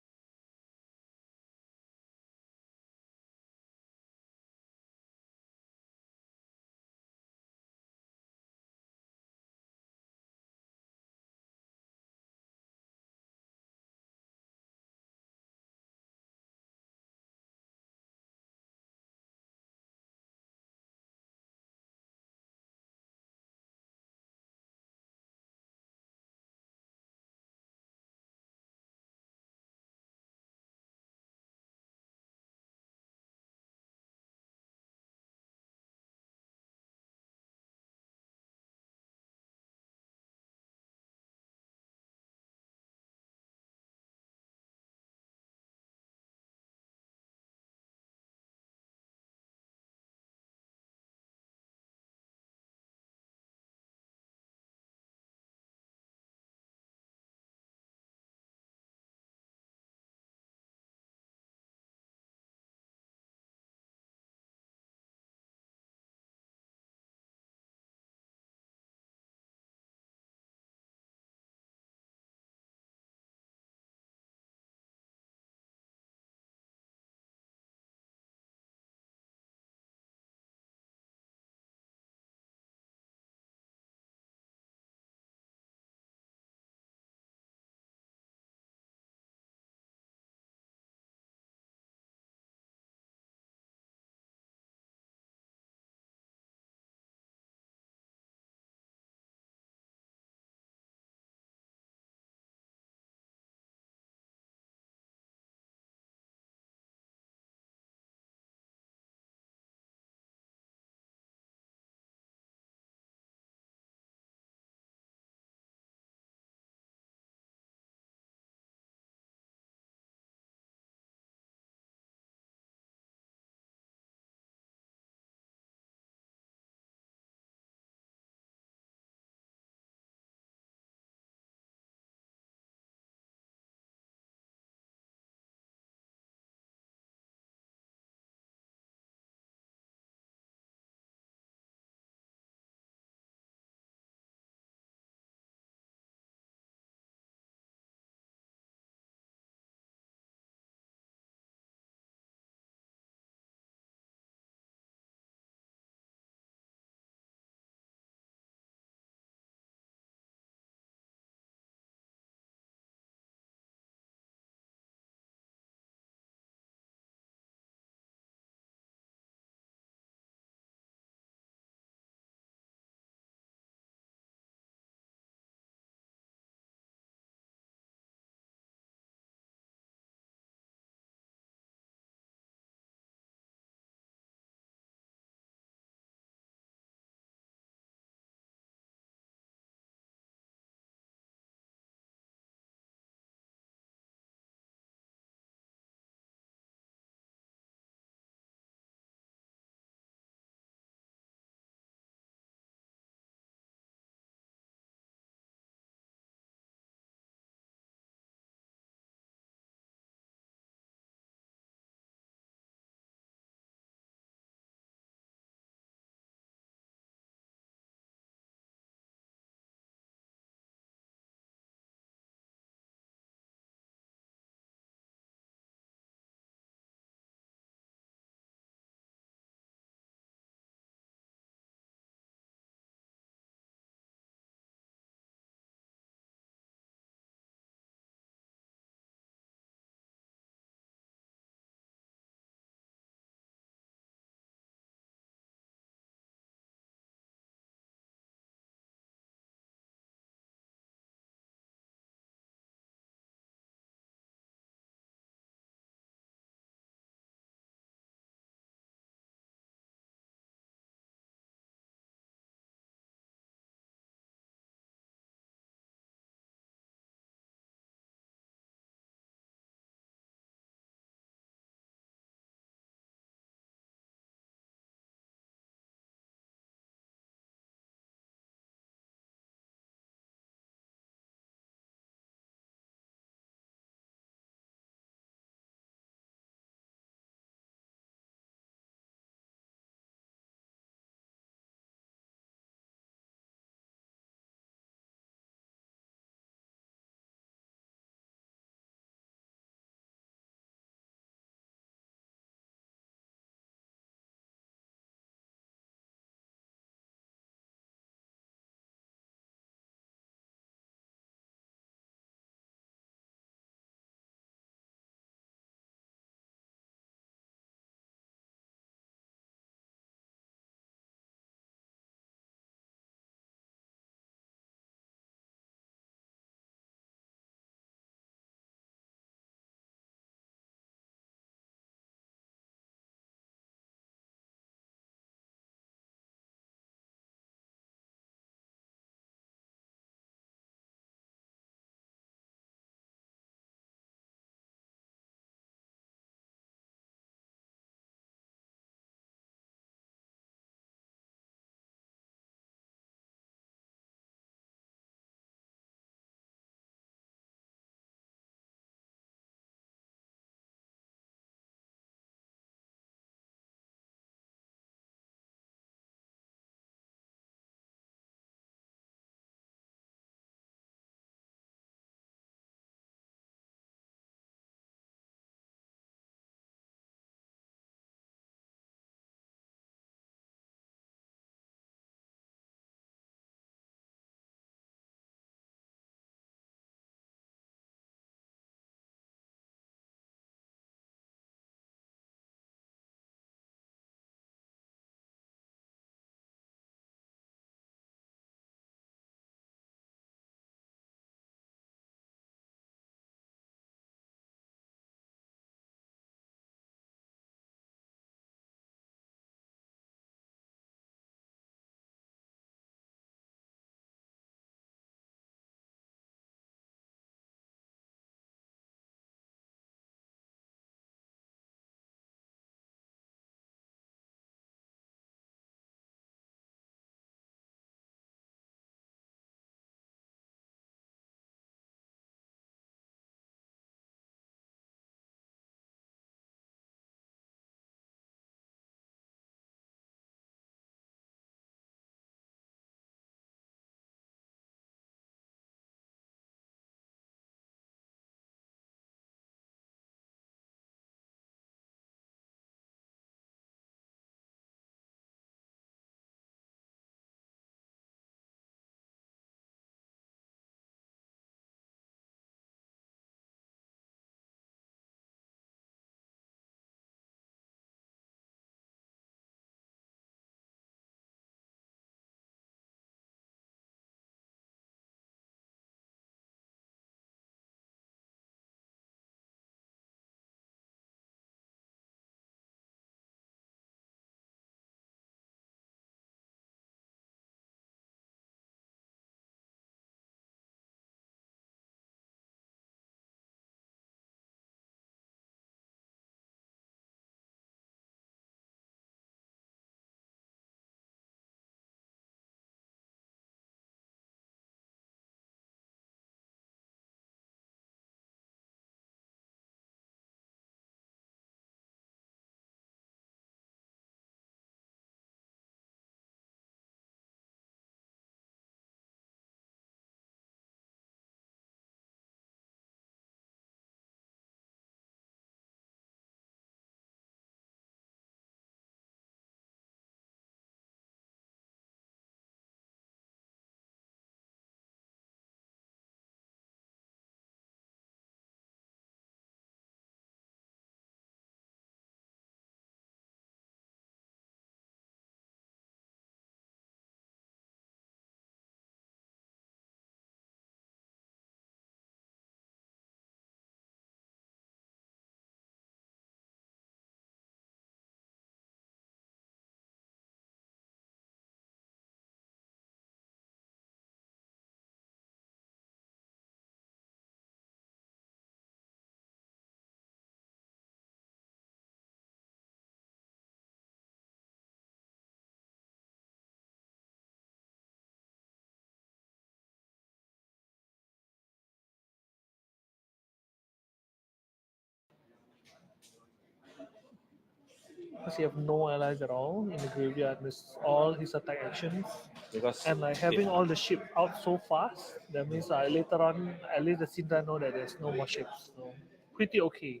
because you have no allies at all in the graveyard. This all his attack actions, Because and like having all the ship out so fast, that means later on at least the Syndra know that there's no more ships. So pretty okay.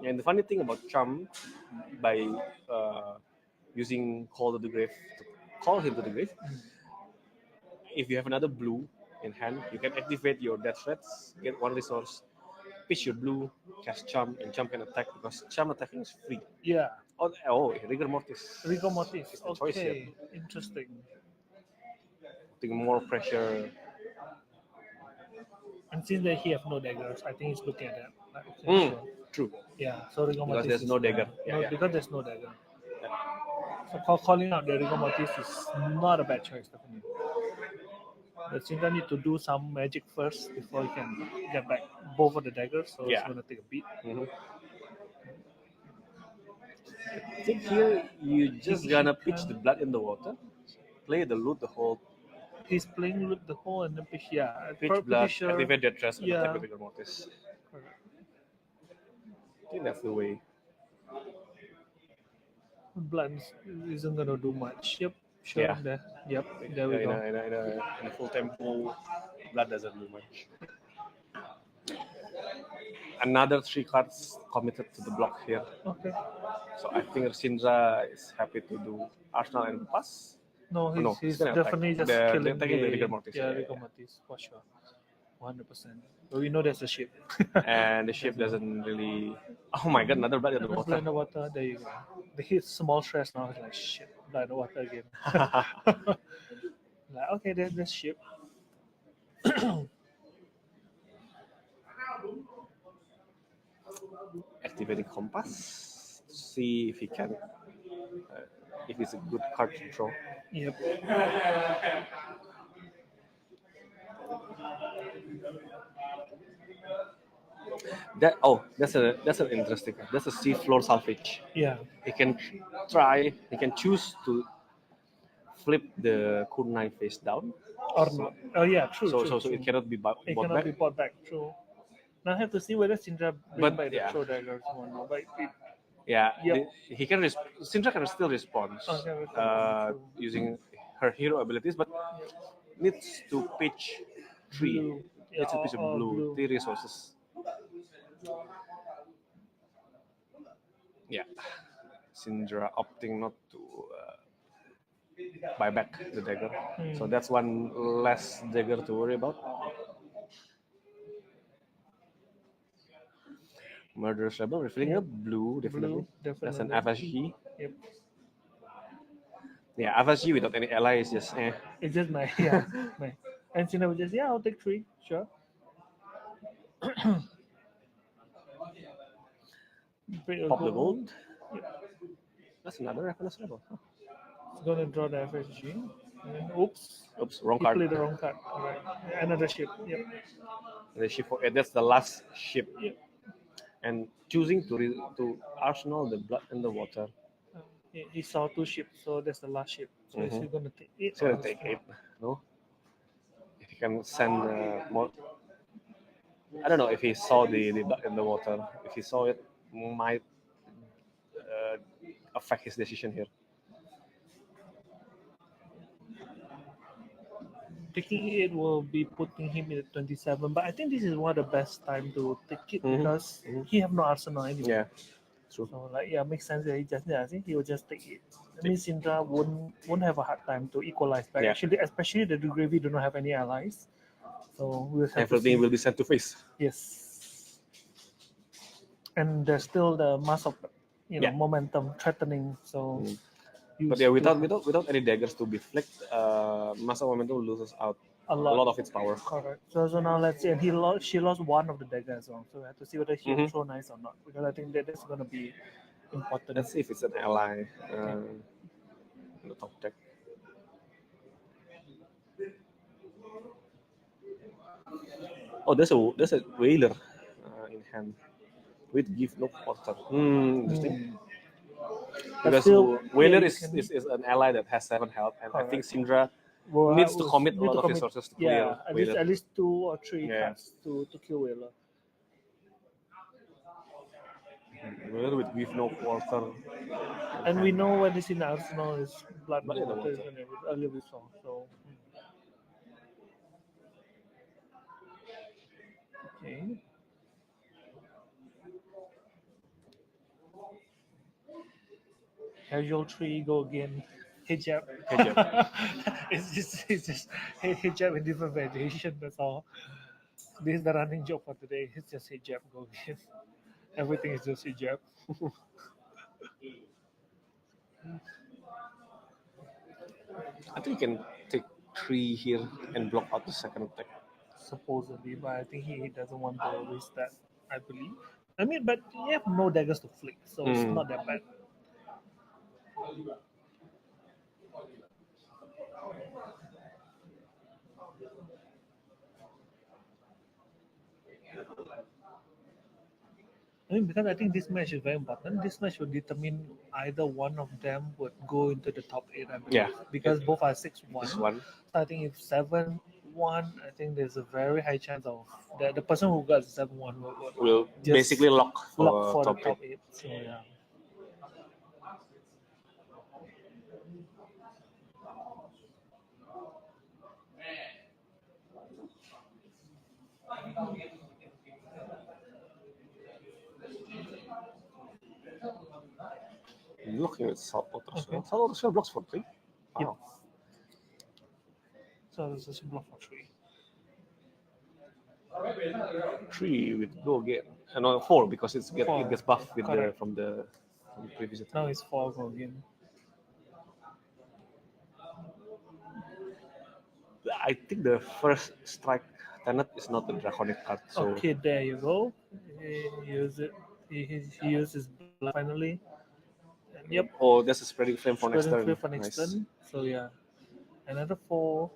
and the funny thing about Chum, by using Call to the Grave to call him to the grave, if you have another blue in hand, you can activate your death threats, get one resource, pitch your blue, cast Chum, and Chum can attack because Chum attacking is free. Yeah, Oh, Rigor Mortis. Rigor Mortis. Is the choice here. Okay, interesting. Putting more pressure. And since that he have no daggers, I think he's looking at that. Like, okay, sure. True. Yeah, so Rigor Because Mortis there's is no dagger. no, Yeah. because there's no dagger. So calling out the Rigor Mortis is not a bad choice, definitely. But Syndra need to do some magic first before he can get back both of the daggers, so it's Yeah. gonna take a beat. I think here you just gonna pitch the blood in the water, play the loot the whole He's playing with the whole and then pitch, yeah. pitch Pretty blood, sure, activate death threats, and yeah. attack with Rigor Mortis. I think that's the way. Blood isn't gonna do much. Yep, sure. Yeah. There. Yep, there we in go. a, in a full tempo, blood doesn't do much. Another 3 cards committed to the block here. Okay. So I think Syndra is happy to do Arsenal and pass. No, No, he's gonna definitely attack. just They're killing attacking the Rigor Mortis. Yeah, Rigor Mortis, for sure. 100%. But we know there's a ship. And the ship doesn't really. Oh my god, another blood in the Blood water. in the water, there you go. They hit small stress now, it's like shit, blood in the water again. Like, okay, there's this ship. Activating Compass to see if he can. If it's a good card to draw. Yep. That's an interesting card. That's a sea floor salvage. Yeah. He can choose to flip the kunai face down. Or not. Oh yeah, true. So true, so true. it cannot be bought It cannot back. be bought back. True. Now I have to see whether Syndra bring But, back yeah. the throw daggers or not. But Yeah, Yep. he can. Syndra can still respond Okay, using her hero abilities, but needs to pitch 3. Blue. Yeah, Needs to pitch a blue, 3 resources. Yeah, Syndra opting not to buy back the dagger, so that's one less dagger to worry about. Murderous Rebel, refilling up blue, definitely. That's an FSG. Yep. Yeah, FSG without any ally is just eh. It's just my yeah. My. And Syndra would just I'll take 3, sure. Pop the gold. That's another Ravenous Rebel. Huh? It's gonna draw the FSG. And oops. Oops, wrong He card. played the wrong card. Alright. Another ship. Yep. The ship for that's the last ship. Yep. And choosing to arsenal the blood and the water. He saw 2 ships, so that's the last ship. So is he gonna take 8? It's gonna take 8. No. If he can send more. I don't know if he saw the blood in the water. If he saw it, might affect his decision here. Taking 8 will be putting him in at 27, but I think this is one of the best time to take it because he have no arsenal anyway. Yeah, true. So makes sense that I think he will just take it. That means Syndra won't have a hard time to equalize back. Yeah. Actually, especially the Gravy do not have any allies, so we'll have to see. Everything will be sent to face. Yes. And there's still the mass of Yeah. momentum threatening. So But yeah, without any daggers to be flicked, Massa Momentum loses out a a lot. lot of its power. Correct. So now let's see. And she lost one of the daggers as well. So we have to see whether he will throw nice or not. Because I think that's going to be important. Let's see if it's an ally in the top deck. Oh, there's a whaler in hand with give no portal. Interesting. Because whaler is an ally that has 7 health, and I think Syndra needs to commit a lot of resources to clear whaler. At least 2 or 3 cards to kill whaler. with no quarter. And we know what is in Arsenal is blood Blood and in the water, water. isn't it? Earlier we saw. So okay. Casual tree go again. Hijab. Hijab. It's just hijab in different variation. That's all. This is the running joke for today. It's just hijab go again. Everything is just hijab. I think you can take 3 here and block out the second attack. Supposedly, but I think he doesn't want to risk that. I believe. I mean, but you have no daggers to flick, so it's not that bad. I mean, because I think this match is very important. This match will determine either one of them would go into the top 8, I believe. Yeah. Because both are 6-1. This one. I think if 7-1, I think there's a very high chance of the person who got 7-1 Will just basically lock for the top top 8. 8. So, yeah. Looking at Saltwater. Okay. Saltwater blocks for 3. Wow. So, this is a block for 3. 3 with go again. No, 4 because it gets buffed with Correct. from the previous attack. Now it's 4 go again. I think the first strike Tenet is not a draconic card. So Okay, there you go. He used it. He used his blood finally. And yep, oh, that's a spreading flame for next spreading turn. flip for next Nice. turn. So yeah, another 4.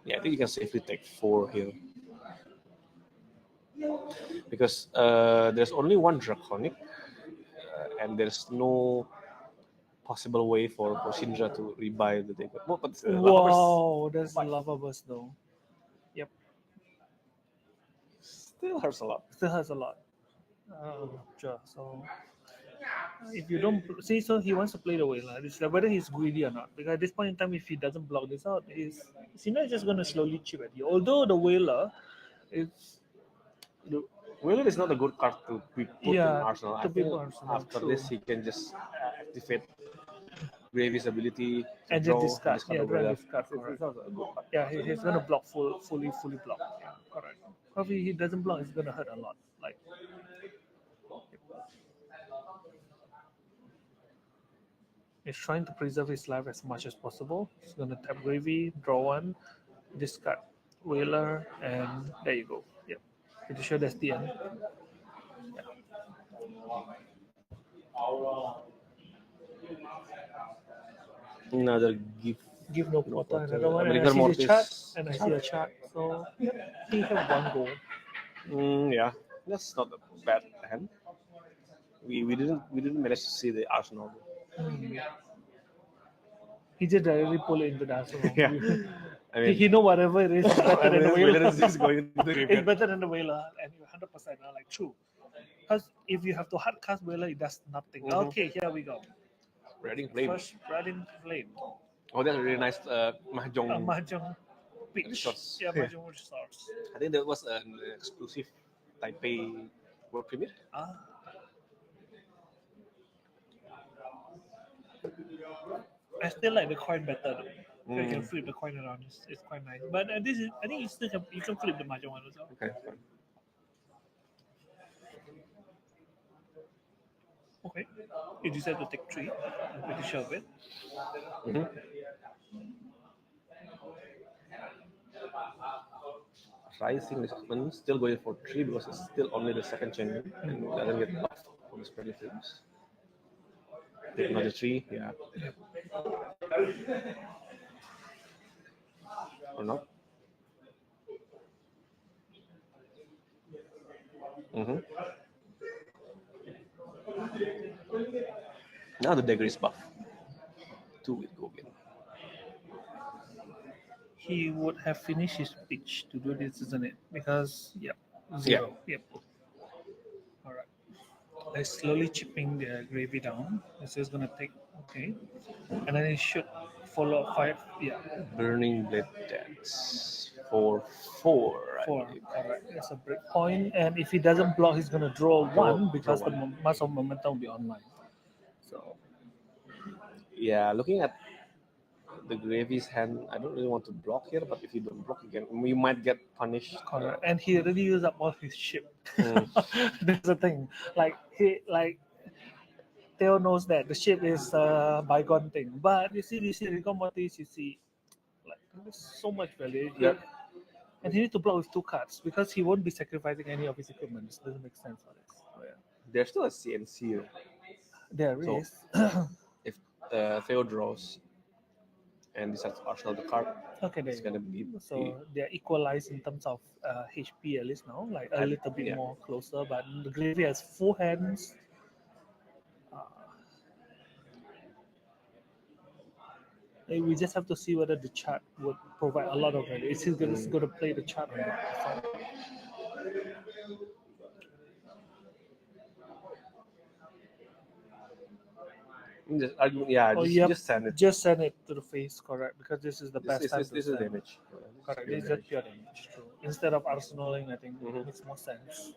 Yeah, I think you can safely take 4 here. Because there's only one draconic, and there's no possible way for Shindra to rebuy the Dagger. Oh, but Wow, that's a lava burst though. Yep, still hurts a lot. still has a lot. Sure. So if you don't see, so he wants to play the whaler. It's like whether he's greedy or not. Because at this point in time, if he doesn't block this out, Sina is just going to slowly chip at you. Although the whaler is Whaler is not a good card to be put in Arsenal. I to be think Arsenal, after true. this, he can just activate Gravy's ability to and draw just discard. the Yeah, Whaler. discard. It's Correct. not a good card. Yeah, he's gonna block fully block. Yeah, correct. If he doesn't block, it's gonna hurt a lot. Like he's trying to preserve his life as much as possible. He's gonna tap Gravy, draw 1, discard Whaler, and there you go. Yep. Pretty sure that's the end. Another gift. Give no quarter, quarter. another one. And I Rigor see the mortis. chart, and I see a chart. So he have 1 goal. Yeah, that's not a bad hand. We didn't manage to see the Arsenal. He just directly pull it into the Arsenal. Yeah. I mean, he know whatever it is better than the whaler. is going to the It's graveyard. better than the whaler, and you're 100% like true. Because if you have to hard cast whaler, it does nothing. Mhm. Okay, here we go. Reading flame. First, Spreading Flame. Oh, that's a really nice mahjong. Mahjong pitch. Resource. Yeah, Mahjong resource. I think that was an exclusive Taipei World Premiere. I still like the coin better though. So you can flip the coin around. It's quite nice. But this is, I think you can flip the Mahjong one as well. Okay, fine. Okay. You decide to take 3. I'm pretty sure of it. Rising Resistance still going for 3 because it's still only the second champion and doesn't get buffed for the spreading flames. Take another 3, yeah. Or not? Now the dagger is buff. 2 with Gogan. he would have finished his pitch to do this, isn't it? Because zero. Yep. All right. They're slowly chipping the gravy down. This is gonna take okay, and then it should follow up 5. Yeah, Burning Blade Dance for 4, I 4. believe. Correct. It's a break point, and if he doesn't block, he's gonna draw one because draw the one. mass of momentum will be online. So Yeah, looking at the Gravy's hand, I don't really want to block here, but if you don't block again, you might get punished. correct, and he already used up all his ship. Mm. That's the thing. Like Theo knows that the ship is a bygone thing, but you see rigor mortis, you see like there's so much value. Yeah. And he needs to block with 2 cards because he won't be sacrificing any of his equipment. It doesn't make sense for this. Oh, yeah. There's still a CNC here. There So- is. If Theo draws and decides to arsenal the card, Okay, there it's you go. gonna be So they're equalized in terms of HP at least now, like a And- little bit yeah. more closer. But the Gravy has 4 hands. We just have to see whether the chart would provide a lot of value. Is he going to play the chart or not? So, just, yep, just send it. Just send it to the face, correct? Because this is the This, best this, time this, to this is send. damage. Correct. This This is is just pure damage. True. Instead of arsenaling, I think it makes more sense.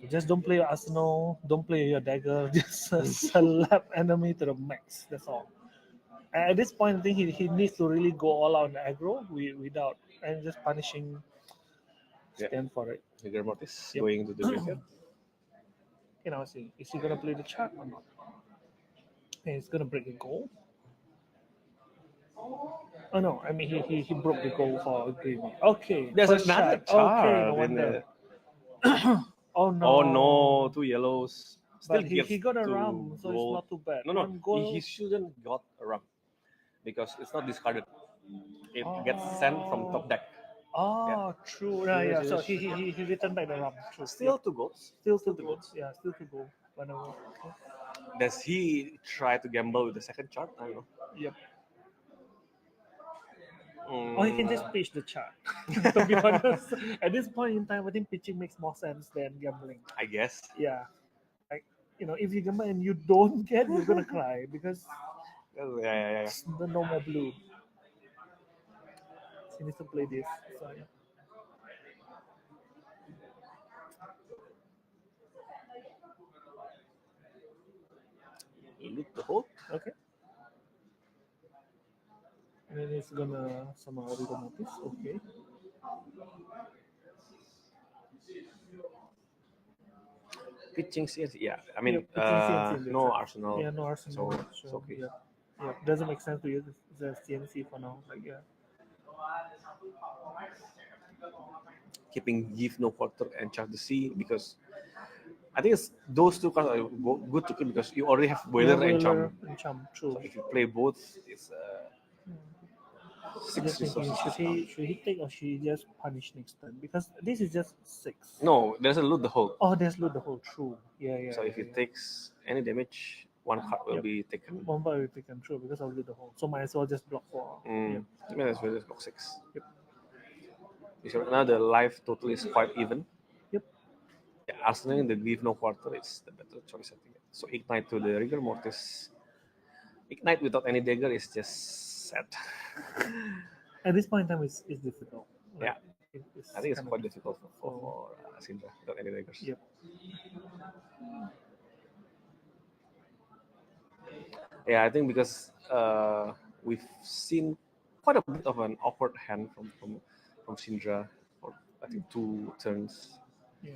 So just don't play your arsenal. Don't play your dagger. Just slap enemy to the max. That's all. At this point, I think he needs to really go all out on the aggro without and just punishing. Yeah. Stand for it. Rigor Mortis Yep. going to the graveyard. You know, see, is he gonna play the chart or not? Okay, he's gonna break the goal. Oh no, I mean he broke the goal for Gravy. Okay, There's first another shot. Okay, chart no in wonder. the- Oh no. Oh no, 2 yellows. Still But he gets got a to rum, so it's go- not too bad. No, no, One goal. he shouldn't got a rum because it's not discarded. It gets sent from top deck. Oh, true. Yeah. So Yes. he returned back the rum. True. Still Yep. 2 goals. Still still to two go. goals. Yeah, still to go. Whenever. Okay. Does he try to gamble with the second chart? I don't know. Yep. Or he can Mm, just pitch the chart. To be honest, at this point in time, I think pitching makes more sense than gambling. I guess. Yeah, like if you gamble and you don't get, you're gonna cry because Yeah. it's no more blue. He needs to play this. So yeah. Loot the hold. Okay. And then it's gonna somehow rigor mortis. Okay. Pitching CNC. Yeah, I mean, Yeah, pitching CNC in this no sense. Arsenal. Yeah, no Arsenal. So it's So, okay. yeah. Doesn't make sense to use the CNC for now. Like yeah. Keeping give no quarter and charge the sea because I think it's those 2 cards are good to keep because you already have boiler and charm. And Chum. True. So if you play both, it's I'm 6 just thinking, resources. should he take or should he just punish next turn? Because this is just 6. No, there's a loot the hold. Oh, there's loot the whole. True. Yeah. So if he takes any damage, 1 card will Yep. be taken. One bar will taken true because I'll loot the whole. So might as well just block for. I mean, that's why there's block 6. Yep. So now the life total is quite even. Yep. Yeah, Arsenal in the give no quarter is the better choice, I think. So ignite to the rigor mortis. Ignite without any dagger is just sad. At this point in time, it's difficult. Yeah. I think it's kind of quite difficult for Syndra without any daggers. Yep. Yeah, I think because we've seen quite a bit of an awkward hand from Syndra for I think 2 turns. Yeah.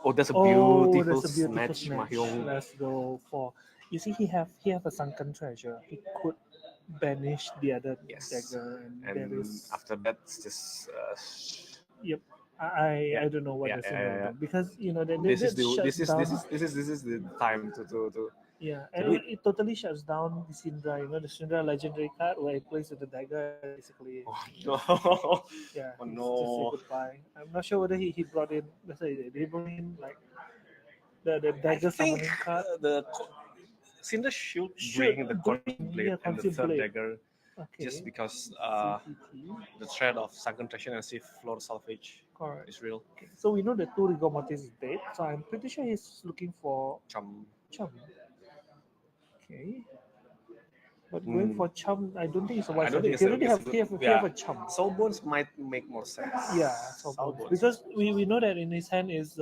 Oh, that's a Oh, beautiful, that's a beautiful snatch, snatch. Mahjong. Let's go for. You see, he have a sunken treasure. He could banish the other Yes. dagger, and there And is. after that, it's just Yep. I Yeah. don't know what Yeah, the yeah, Syndra yeah. will do because this is shuts the time to Yeah, to and do it totally shuts down the Syndra. The Syndra legendary card where he plays with the dagger. Basically, Oh no! yeah. Oh, Just no. say goodbye. I'm not sure whether he brought in. Let's say did he bring in like the dagger think summoning card. the Cinder should Should bring the bring, Consume Blade yeah, and the Consume third Blade. dagger. Okay. just because CTT. the threat of sunken traction and sea floor salvage Correct. is real. Okay. So we know that two rigor mortis is dead. So I'm pretty sure he's looking for Chum. Chum. Okay. But going for Chum, I don't think it's a wise I don't think idea. it's He already a, it's have, a good, he yeah. have a Chum. Soul Bones might make more sense. Yeah, so Soul Bones. because we know that in his hand is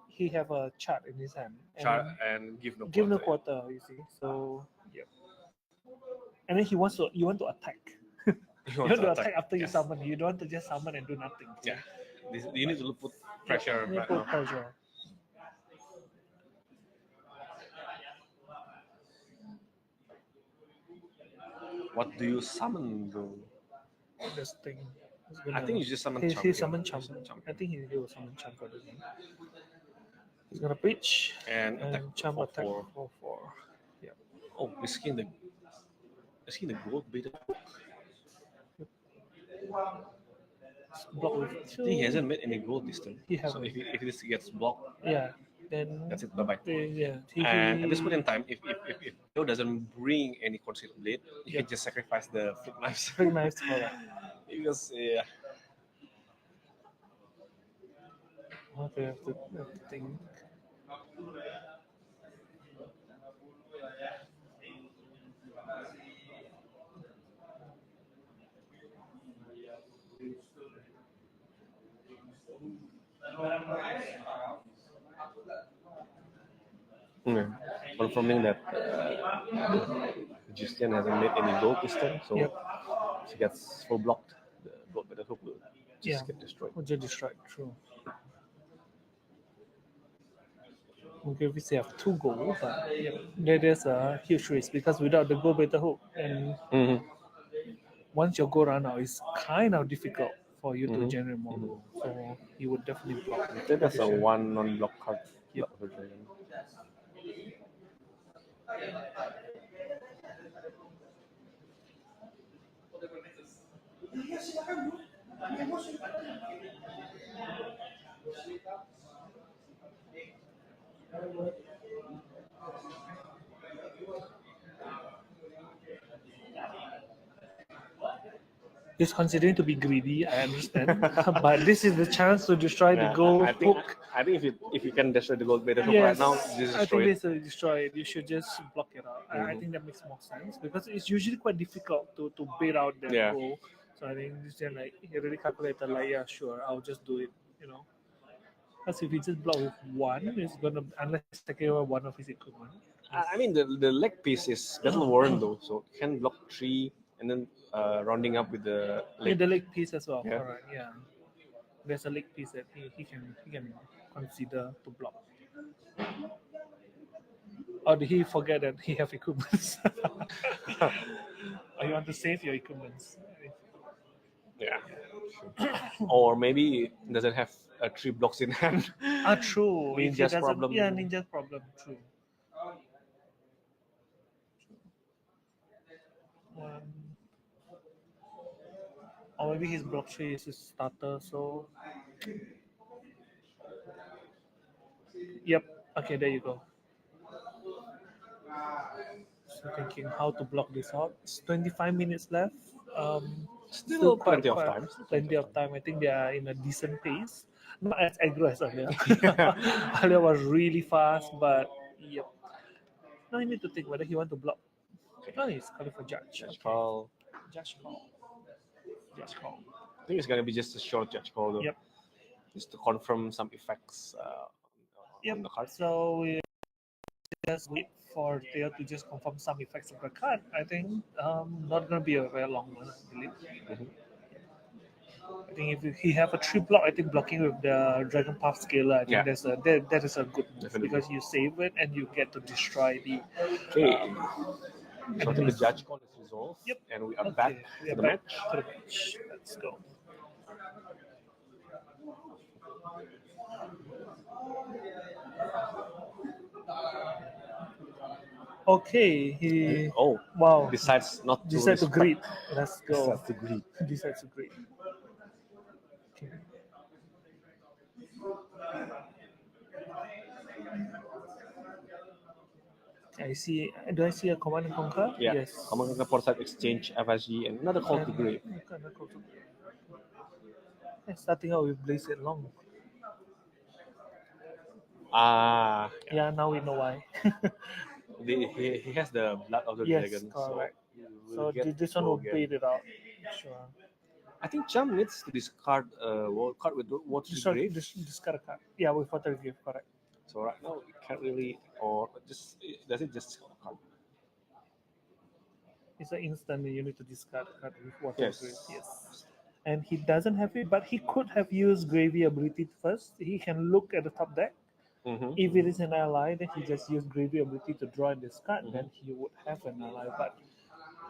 he have a chart in his hand and give no give no quarter. quarter, you see. So yep. And then you want to attack. You want to attack after you yes. summon. You don't want to just summon and do nothing. Yeah, you need to put pressure You right put now. pressure. What do you summon though? This thing. I think you just summon He Chum. summon Chum. I think he will summon Chum for this one. He's gonna preach and attack Chum for attack 4. for 4. Yeah. Oh, risking the gold beta. Block with I 2. think he hasn't made any gold this turn. He So hasn't. if this gets blocked, Yeah. Then that's it. Bye bye. Yeah. And at this point in time, if Joe doesn't bring any concealed blade, you can just sacrifice the flip knives. Flip knives for that. Because yeah. Okay, I have to think. Confirming that Justin hasn't made any gold this turn, so she gets full blocked. The gold beta hook will just get destroyed. Will just destroyed. True. Okay, we still have 2 gold, but there's a huge risk because without the gold beta hook, and once your gold run out, it's kind of difficult for you to generate more gold. So you would definitely block. I think that's a 1 non-block card. Yep. For dragon. He's considering to be greedy, I understand, but this is the chance to destroy the gold hook. I think if you can destroy the gold beta hook right now, just I destroy think it. this is destroyed. You should just block it out. I think that makes more sense because it's usually quite difficult to bait out that goal. So I think this is like he already calculated like yeah sure I'll just do it, you know. Because if he just block with 1, it's gonna unless take away one of his equipment. I mean the leg piece is battle worn though, so you can block 3 and then rounding up with the leg. The leg piece as well. Yeah. Correct. Yeah. There's a leg piece that he can consider to block. Or did he forget that he have equipment? Or you want to save your equipment? Yeah. Or maybe it doesn't have 3 blocks in hand. True. Ninja's problem. Yeah, ninja's problem. True. 1. Or maybe his block 3 is his starter. So. Yep. Okay, there you go. So thinking how to block this out. It's 25 minutes left. Still plenty of time. Plenty of time. I think they are in a decent pace. Not as aggro as earlier. Earlier was really fast, but yep. Now you need to think whether he want to block. Oh, he's calling for judge. Judge call. Judge call. Judge call. I think it's gonna be just a short judge call though. Yep. Just to confirm some effects on the card. So we just wait for Theo to just confirm some effects of the card. I think not gonna be a very long one, I believe. I think if he have a 3 block, I think blocking with the Dragon Path Scaler, I think that is a good move because you save it and you get to destroy the. Okay. So I think the judge call is resolved. Yep. And we are back to the match. Let's go. Okay, he decides not to decide to greet. Let's go. Decides to greet. Decides to greet. Okay. I see. Do I see a command and conquer? Yeah. Yes. Command and conquer port side exchange FSG and another call to And grave. another call to grave. Okay, starting out with Blaze It Long. Ah, Yeah, now we know why. he has the blood of the Yes, dragon, correct. so So we'll get this one will Boardgame. bait it out. Sure. I think Chum needs to discard card with watery grave. Discard a card. Yeah, with water grave, correct. So right now it can't really, or just does it just discard a card? It's an instant you need to discard a card with water Yes. grave. Yes. And he doesn't have it, but he could have used gravy ability first. He can look at the top deck. Mm-hmm. If it is an ally, then he just use gravy ability to draw and discard, Mhm. then he would have an ally. But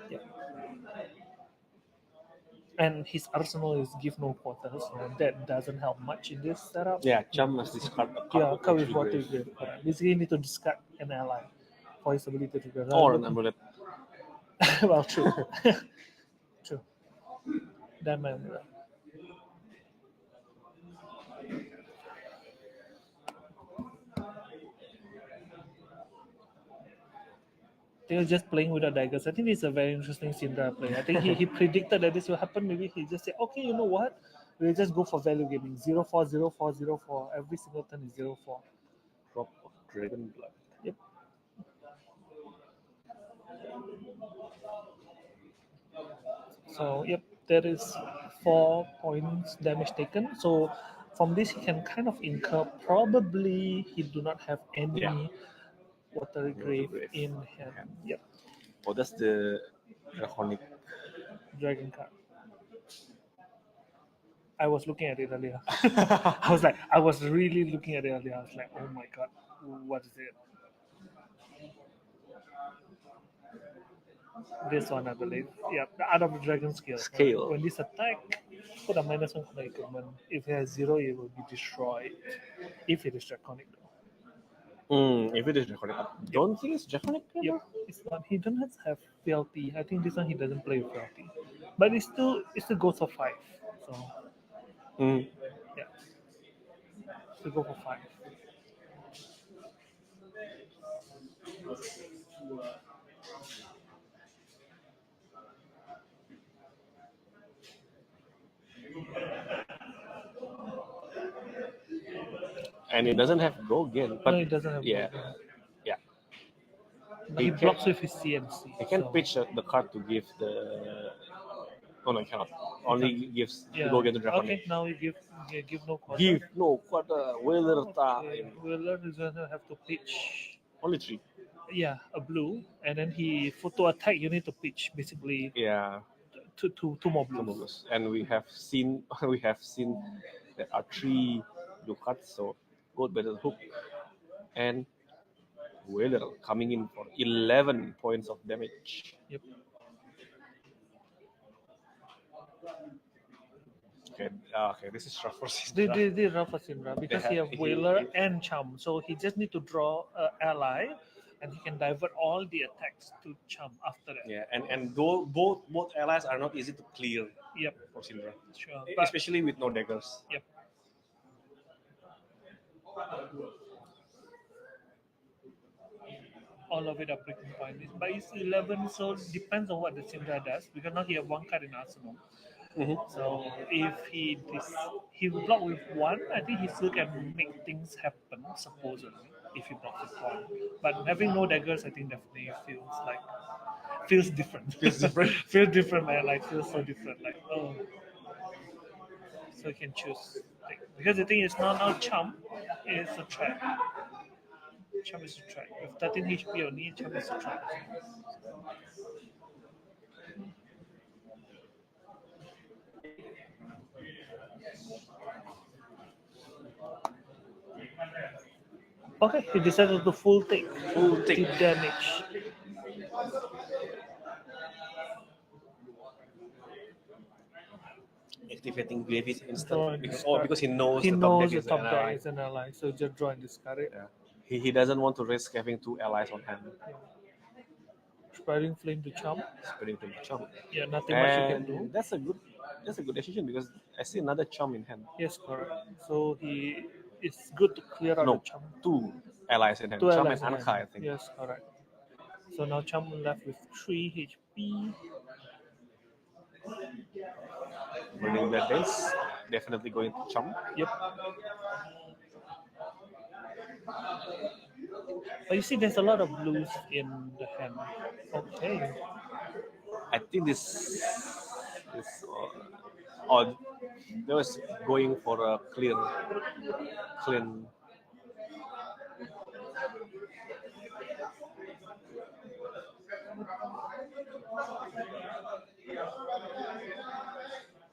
yeah. And his arsenal is give no quarter, so that doesn't help much in this setup. Yeah, Chum must discard a card Yeah, with card with watery water grave. grave. Correct. Basically, you need to discard an ally for his ability to grab. Or an amulet. Well, true. True. That man. They were just playing with the daggers. I think it's a very interesting Syndra play. I think he predicted that this will happen. Maybe he just said, okay, you know what? We'll just go for value gaming. 0-4, 0-4, 0-4. Every single turn is 0-4. Drop of dragon blood. Yep. So, yep, there is 4 points damage taken. So, from this, he can kind of incur. Probably he do not have any Yeah. water grave grave. in hand. Yep, Oh, that's the draconic. dragon card. I was looking at it earlier. I was really looking at it earlier. I was like, oh my god, what is it? This one, I believe. Yeah, the Art of the Dragon scale. Scale. When this attack, put a -1 for the equipment. If it has 0, it will be destroyed. If it is draconic, though. If it is draconic, I don't think it's draconic. Yep, it's not. He doesn't have fealty. I think this one he doesn't play with fealty, but it still goes for 5. So yeah, still go for 5. And it doesn't have go again. But No, it doesn't have. yeah, Boardgame. yeah. But he blocks with his CNC. He can so- pitch the card to give the. Oh no, he cannot. Only gives Yeah. to go again to draconic. Okay, now we give no quarter. Give no quarter. Whaler time. Okay, Wheeler is gonna have to pitch. Only 3. Yeah, a blue, and then he for to attack you need to pitch basically Yeah. two more Two blues. blues. And we have seen there are 3 blue cards. So gold battle hook and Whaler coming in for 11 points of damage. Yep. Okay, this is rough for They Syndra. they rough for Syndra because he have Whaler and Chum, so he just need to draw an ally, and he can divert all the attacks to Chum after that. Yeah, and both allies are not easy to clear Yep, for Syndra, sure. But especially with no daggers. yep. All of it are breaking point. But it's 11, so it depends on what the Syndra does. Because now he have 1 card in arsenal. Mhm. So if he block with 1, I think he still can make things happen, supposedly, if he blocks with 1. But having no daggers, I think definitely feels different. Feels different. feels different, man. Like feels so different. Like oh, so you can choose. Because the thing is now Chum is a trap. Chum is a trap. With 13 HP only, Chum is a trap. Okay, he decided to full take the damage. Activating grave is Draw instant and because discard. he knows He the knows top the deck is top an deck ally. is an ally, so just draw and discard it. Yeah. He doesn't want to risk having 2 allies on hand. Spreading flame to Chum. Spreading to Chum. Yeah, nothing much you can And do. that's a good decision because I see another Chum in hand. Yes, correct. So it's good to clear out No, the Chum. 2 allies in hand. 2 Chum allies and in Anka, hand. I think. Yes, correct. So now Chum left with 3 HP. Burning Blood Dance, definitely going to Chum. Yep. But you see, there's a lot of blues in the hand. Okay. I think this is odd. They was going for a clean.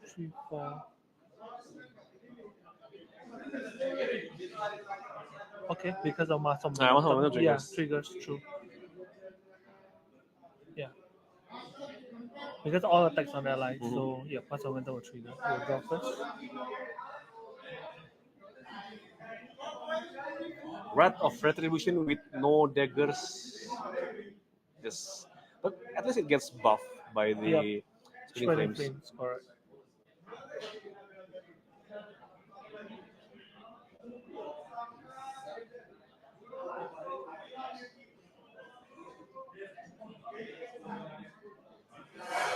Three, four. Okay, because of mass of Mass of momentum yeah, triggers. triggers true. Yeah. Because all attacks on allies, so yeah, mass of momentum will trigger. We'll draw first. Wrath of Retribution with no daggers. Just, but at least it gets buffed by the Yep. Spinning Spreading Flames. flames, correct.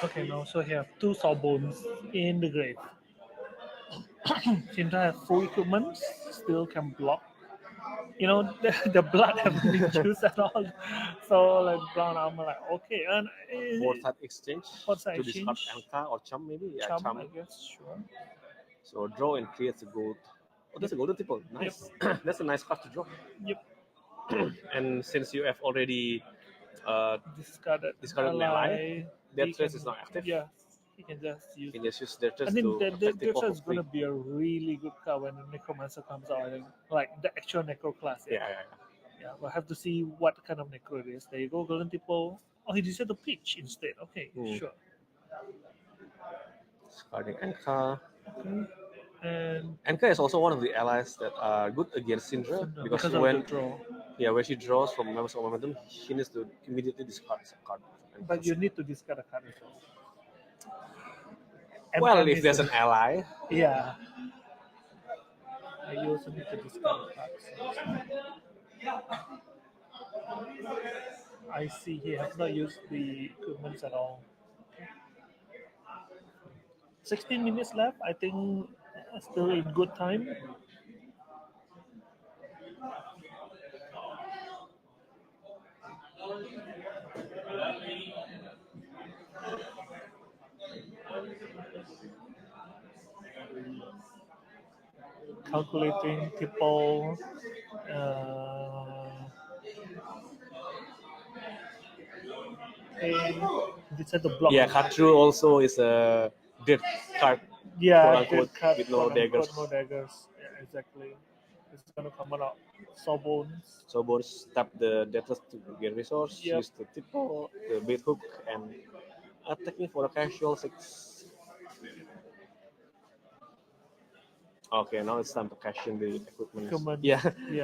Okay, now so here 2 sawbones in the grave. Shinra has full equipment, still can block. You know, the blood haven't been used at all. So like brown armor, like okay, and Four-side exchange Four-side to discard exchange. Anka or Chum maybe. Yeah, Chum, I guess, sure. So draw and creates a gold. Oh, that's a golden triple. Nice. That's a nice card to draw. Yep. And since you have already Discarded an ally, their he trace can- is not active. Yeah, he can just use. You can just use their I trace think to that affect the is going to be a really good card when the Necromancer comes out. I think. Like the actual Necro class. Yeah. Yeah, we'll have to see what kind of Necro it is. There you go, Golden Tipo. Oh, he decided to pitch instead. Okay, sure. Discarding Anka. Okay. And Anka is also one of the allies that are good against Syndra because of when the draw. when she draws from members of momentum, she needs to immediately discard some card. But you need to discard a card as well. Well, And if there's an ally, yeah. You also need to discard cards. I see he has not used the equipment at all. 16 minutes left. I think still in good time. Calculating people. Okay. This is the block. yeah, Katru also is a dead card. Yeah, quote, dead card, with no daggers. No daggers. Yeah, exactly. It's gonna come out. Sawbones. Sawbones tap the Deathless to gain resource, Yep. use the Tipo, the bait hook, and attacking for a casual 6. Okay, now it's time to cash in the equipment. Yeah,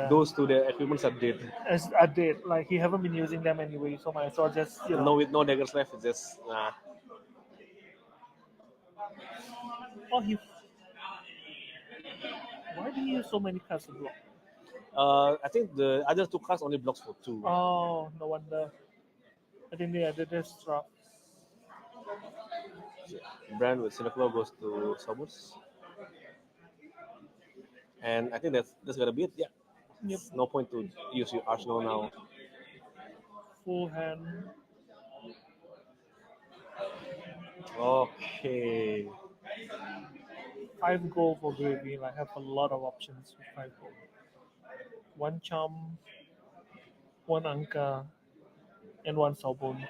those two the equipments are dead. As I did, like he haven't been using them anyway, so might as well just No, with no daggers left, it's just Oh, he. Why do you use so many cards to block? I think the other 2 cards only blocks for 2. Oh, no wonder. I think they added this drop. Brand with Sinaclo goes to Sawbones. And I think that's gonna be it. Yeah. Yep. No point to use your arsenal now. Full hand. Okay. 5 gold for gravy. I have a lot of options with 5 gold. 1 Chum, 1 Anka, and 1 Sawbones.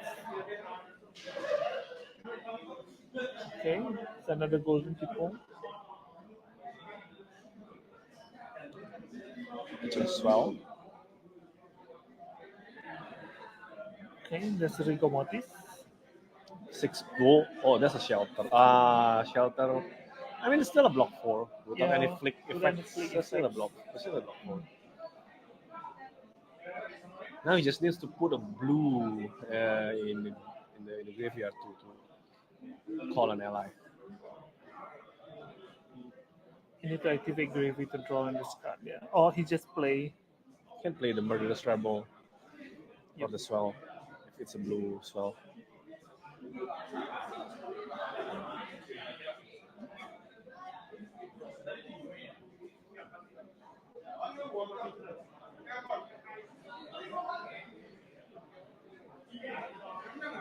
Okay, it's another golden people. As well. Okay, there's Rigo Mortis. 6 gold. Oh, that's a shelter. Shelter. I mean, it's still a block 4 without any flick effects. It's still a block. It's still a block 4. Now he just needs to put a blue in the graveyard to call an ally. You need to activate gravy to draw and discard. Yeah, or he just play. Can play the Murderous Rebel or the Swell it's a blue as well.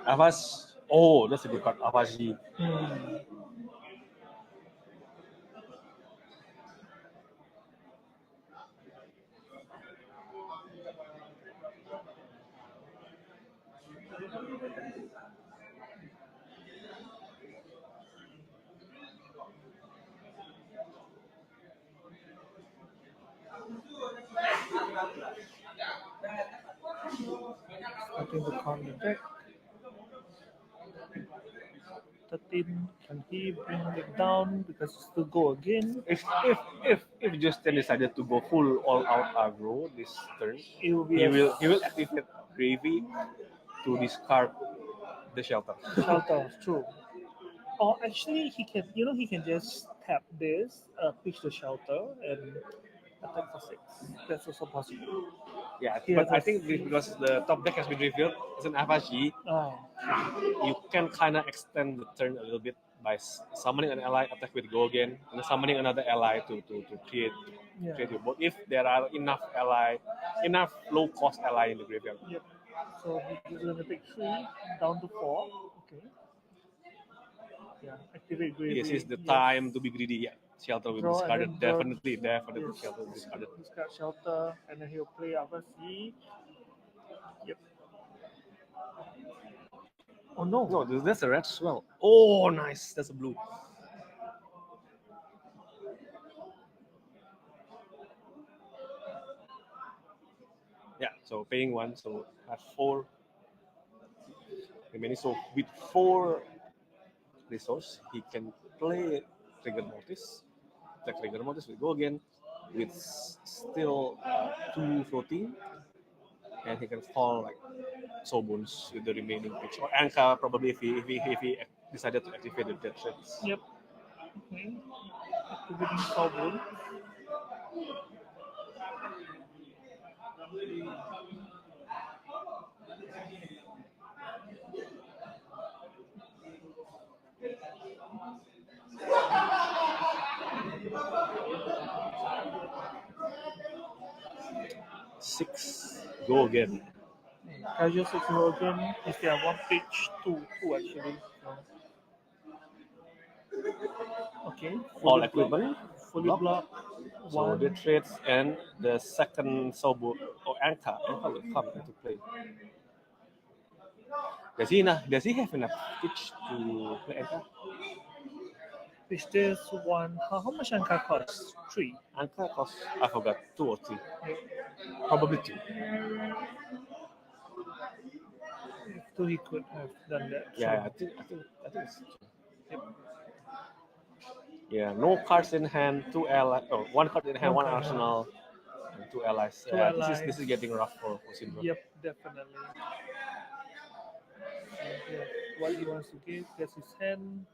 Avas. Oh, that's a good card. Avaji. Starting to count the deck. 13. Can he bring it down because it's to go again? If Justin decided to go full all out aggro this turn, It will be he a will activate Gravy to discard the shelter. shelter. True. Or actually, he can. He can just tap this, pitch the shelter, and attack for 6. That's also possible. Yeah, He but has I a- think because the top deck has been revealed as an Avaji, Ah, you can kind of extend the turn a little bit by summoning an ally, attack with go again, and then summoning another ally to create yeah. your board. If there are enough low cost ally in the graveyard. Yep. So he's gonna take 3 down to 4. Okay. Yeah. Activate gravy. This is the Yes. time to be greedy. Yeah, shelter will be Draw and discarded. then draw. Definitely, Yes. shelter will be discarded. Discard shelter, and then he'll play Avasi. Yep. Oh no. No, that's a red as well. Oh, nice. That's a blue. Yeah, so paying 1, so have 4 remaining. So with 4 resource, he can play Trigger Mortis. The Trigger Mortis will go again with still 2 floating, and he can fall like Soulbones with the remaining pitch, or Anka probably if he decided to activate the dead threats. Yep. Okay. Activating Soulbone. Six, go again. Casual 6 again. If they have 1 pitch, 2 actually. Okay. All equipment, Fully block. blocked. So 1. the trades and the second Soulbone or Anka will come into play. Does he have enough pitch to play Anka? Which there's 1. How much Anka costs? 3. Anka costs, I forgot, 2 or 3. Yep. Probably 2. If 2 he could have done that. Yeah, I think it's 2. Yep. Yeah, no cards in hand, 2 allies, or 1 card in hand, 1 card. arsenal, and 2 allies. 2 This allies. is getting rough for Silver. Yep, definitely. Yeah, what he wants to give, that's his hand.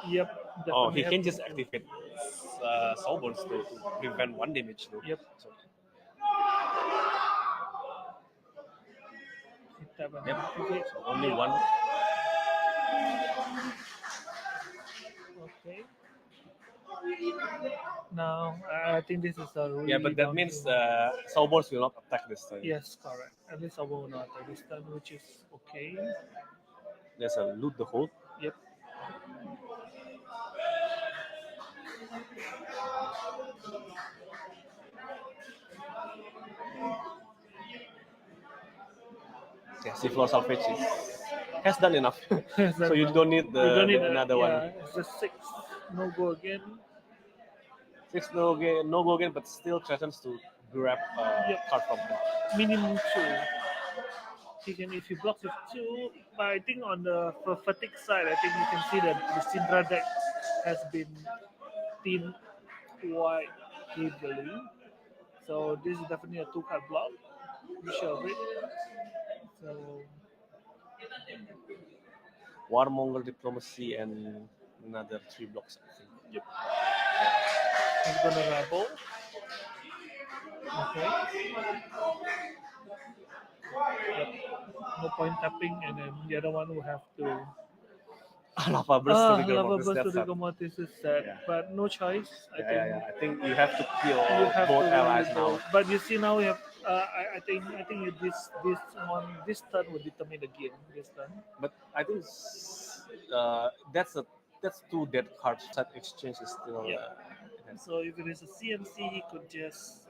Yep. Definitely Oh, he can have just to- activate Soulbones to prevent 1 damage though. Yep. So, He tap and yep. activate. So only 1. Okay. Now, I think this is a really Yeah, but that down means to- Soulbones will not attack this turn. Yes, correct. At least I will not attack this turn, which is okay. There's a loot the hold. Yep. Yeah, Seafloor Salvage has done enough. So you don't need another one. It's just 6. No go again. 6 no go again, but still threatens to grab Yep. card from him. Minimum 2. He can, if he blocks with 2, but I think on the fatigue side, I think you can see that the Syndra deck has been thin quite heavily. So this is definitely a 2-card block. We shall wait. So Warmonger Diplomacy and another 3 blocks, I think. yep. He's gonna rabble. Okay. No point tapping, and then the other one will have to. Lava burst to rigor Lava mortis. burst to That's sad. rigor mortis is sad, Yeah. but no choice. I Yeah, think yeah, yeah. I think you have to kill you have both to allies really now. go. But you see now we have. I think this turn will determine the game. This turn. But I think that's two dead cards. That exchange is still. Yeah. So if it is a CMC, he could just.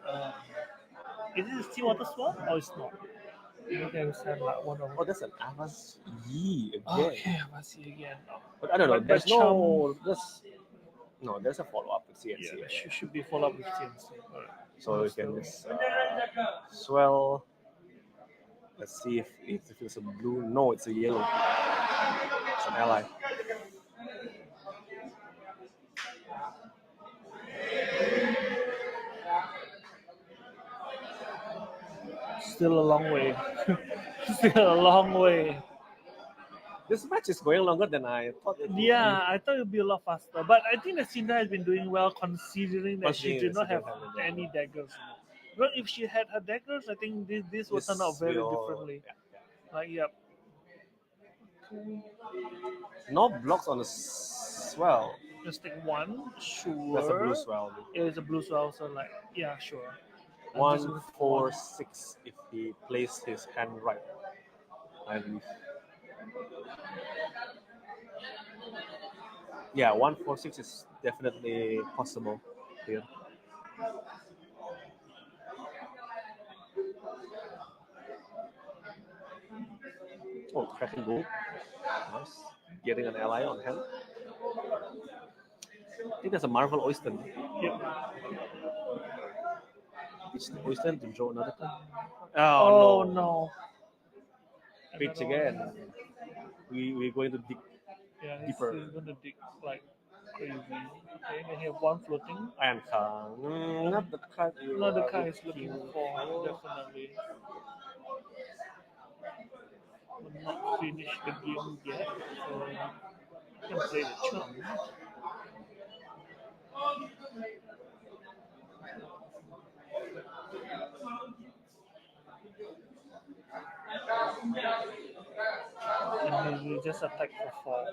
Is it a Seawater Sword or it's not? You can send like one of. Oh, that's an Avas Yi again. Okay, I see again. But I don't know. But There's Chum- there's a follow up with CNC. Yeah, should be follow up with CMC. Alright. So you can just swell. Let's see if it's a blue. No, it's a yellow. It's an ally. Still a long way. Still a long way. This match is going longer than I thought it would Yeah, I thought it would be a lot faster. But I think that Syndra has been doing well considering that she did not have any daggers. But if she had her daggers, I think this would turn out very differently. Like, yep. be. No blocks on the swell. Just take one, sure. That's a blue swell. It is a blue swell, so like, yeah, sure. 1, 4, 6 if he plays his hand right. I believe. Yeah, 1, 4, 6 is definitely possible here. Oh, cracking gold. Nice. Getting an ally on hand. I think there's a Marvel Oyster. Yep. It's the Oyster to draw another turn. Oh, no. Pitch again. We're going to dig Yeah, deeper. He's gonna dig like crazy. Okay, then he have one floating. Iron Khan. Not the card. No, the guy is looking for definitely. Will not finish the game yet, so you can play the chum. And he will just attack for 4.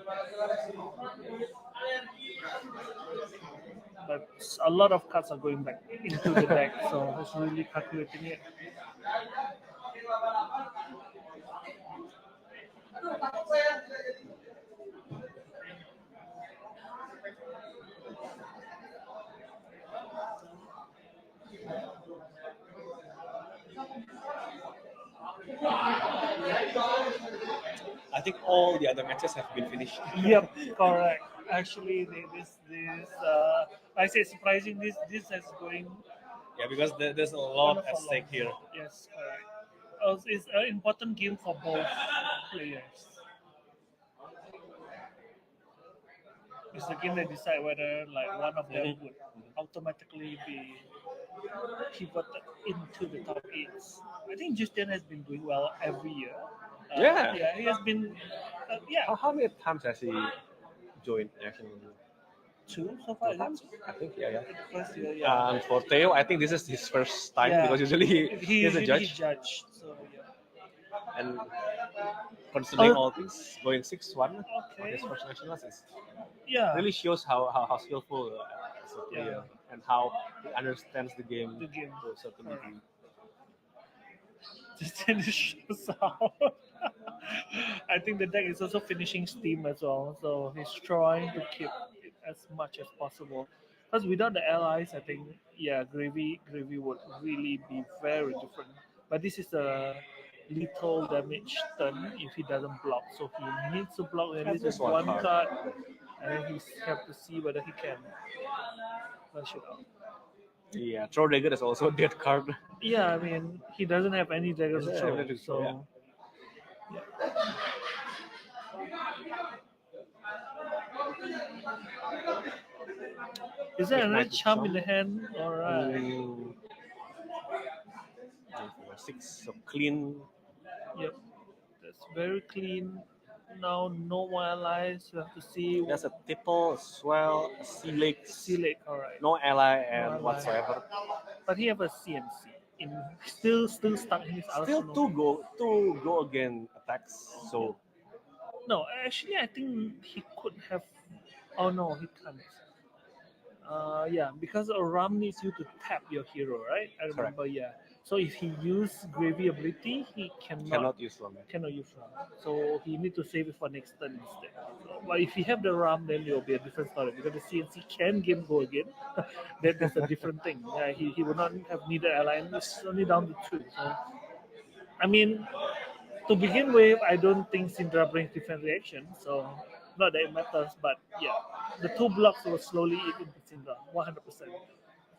But a lot of cards are going back into the deck, so it's really calculating it. I think all the other matches have been finished. Yep, correct. Actually, I say surprising. This is going. Yeah, because there's a lot at stake here. Yes, correct. It's an important game for both players. It's the game that decide whether like one of them would automatically be pivoted into the top 8. I think Justin has been doing well every year. Yeah. Yeah, he has been. Yeah, How many times has he joined national? 2 so far. I think, yeah. First year, yeah. And for Theo, I think this is his first time Yeah. because usually he's a judge. So yeah. And considering all things, going 6-1 on Okay. his first nationals is Yeah. really shows how skillful as a player and how he understands the game, The game. to a certain degree. Justin shows out. I think the deck is also finishing steam as well, so he's trying to keep it as much as possible. Because without the allies, I think Gravy would really be very different. But this is a lethal damage turn if he doesn't block, so he needs to block at least Just with one one card. card, and then he have to see whether he can flush it out. Yeah, Throw Dagger is also a dead card. Yeah, I mean he doesn't have any daggers to Yeah, throw, everything, so. yeah. Is there another Midnight charm in Charm. the hand? Alright. 6, so clean. Yep. That's very clean. Now no more allies. You have to see There's a Tipple, a Swell, a Sea Lake, Sea Lake, alright. no ally No and ally. whatsoever. But he have a CMC. still stuck in his Still arsenal. two go again attacks. So No, actually, I think he could have. Oh no, he can't. Yeah, because a ram needs you to tap your hero, right? I correct. remember. Yeah. So if he use gravy ability, he Cannot use Ram. cannot use ram. So he need to save it for next turn instead. So, but if you have the ram, then it will be a different story because the CNC can game go again. That's a different thing. Yeah, he would not have needed ally. And it's only down to 2. So I mean, to begin with, I don't think Syndra brings different reaction, so not that it matters. But yeah, the 2 blocks will slowly eat into Syndra, 100%.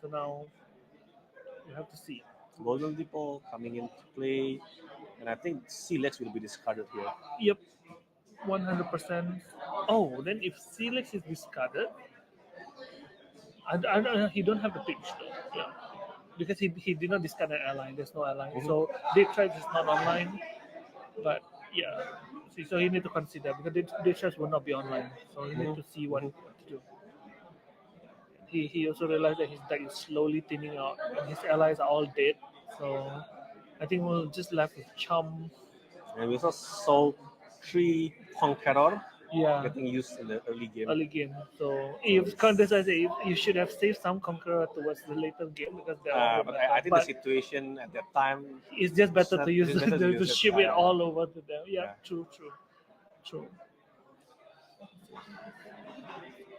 So now you have to see. Golden Dipole coming into play, and I think Silex will be discarded here. Yep, 100%. Oh, then if Celix is discarded, he don't have the pitch though. Yeah, because he did not discard an ally. There's no ally, so Deep Tribes is not online. But yeah, see, so you need to consider because Deep Tribes will not be online, so you need to see what to do. He also realized that his deck is slowly thinning out and his allies are all dead. So I think we'll just left with Chum. And we also saw 3 Conqueror Yeah, getting used in the early game. early game. So if Contest, I say you should have saved some Conqueror towards the later game because they are. But I think the situation at that time, it's just better to use to ship it yeah. all over to them. Yeah, true.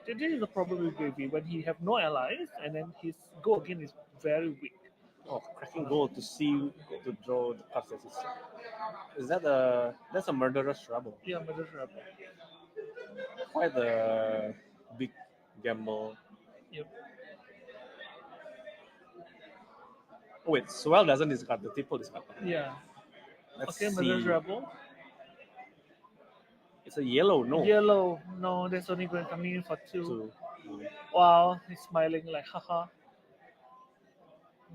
This is the problem with Gravy when he have no allies and then his go again is very weak. Oh, cracking gold to see to draw the cards. Is that that's a murderous rebel? Yeah, Mother Rebel. Quite a big gamble. Yep. Oh, wait, Swell doesn't discard the Tipple discard. Yeah. Let's Okay, see. Mother Rebel. It's a yellow, no. Yellow. No, there's only going coming in for 2. 2. Wow, he's smiling like haha.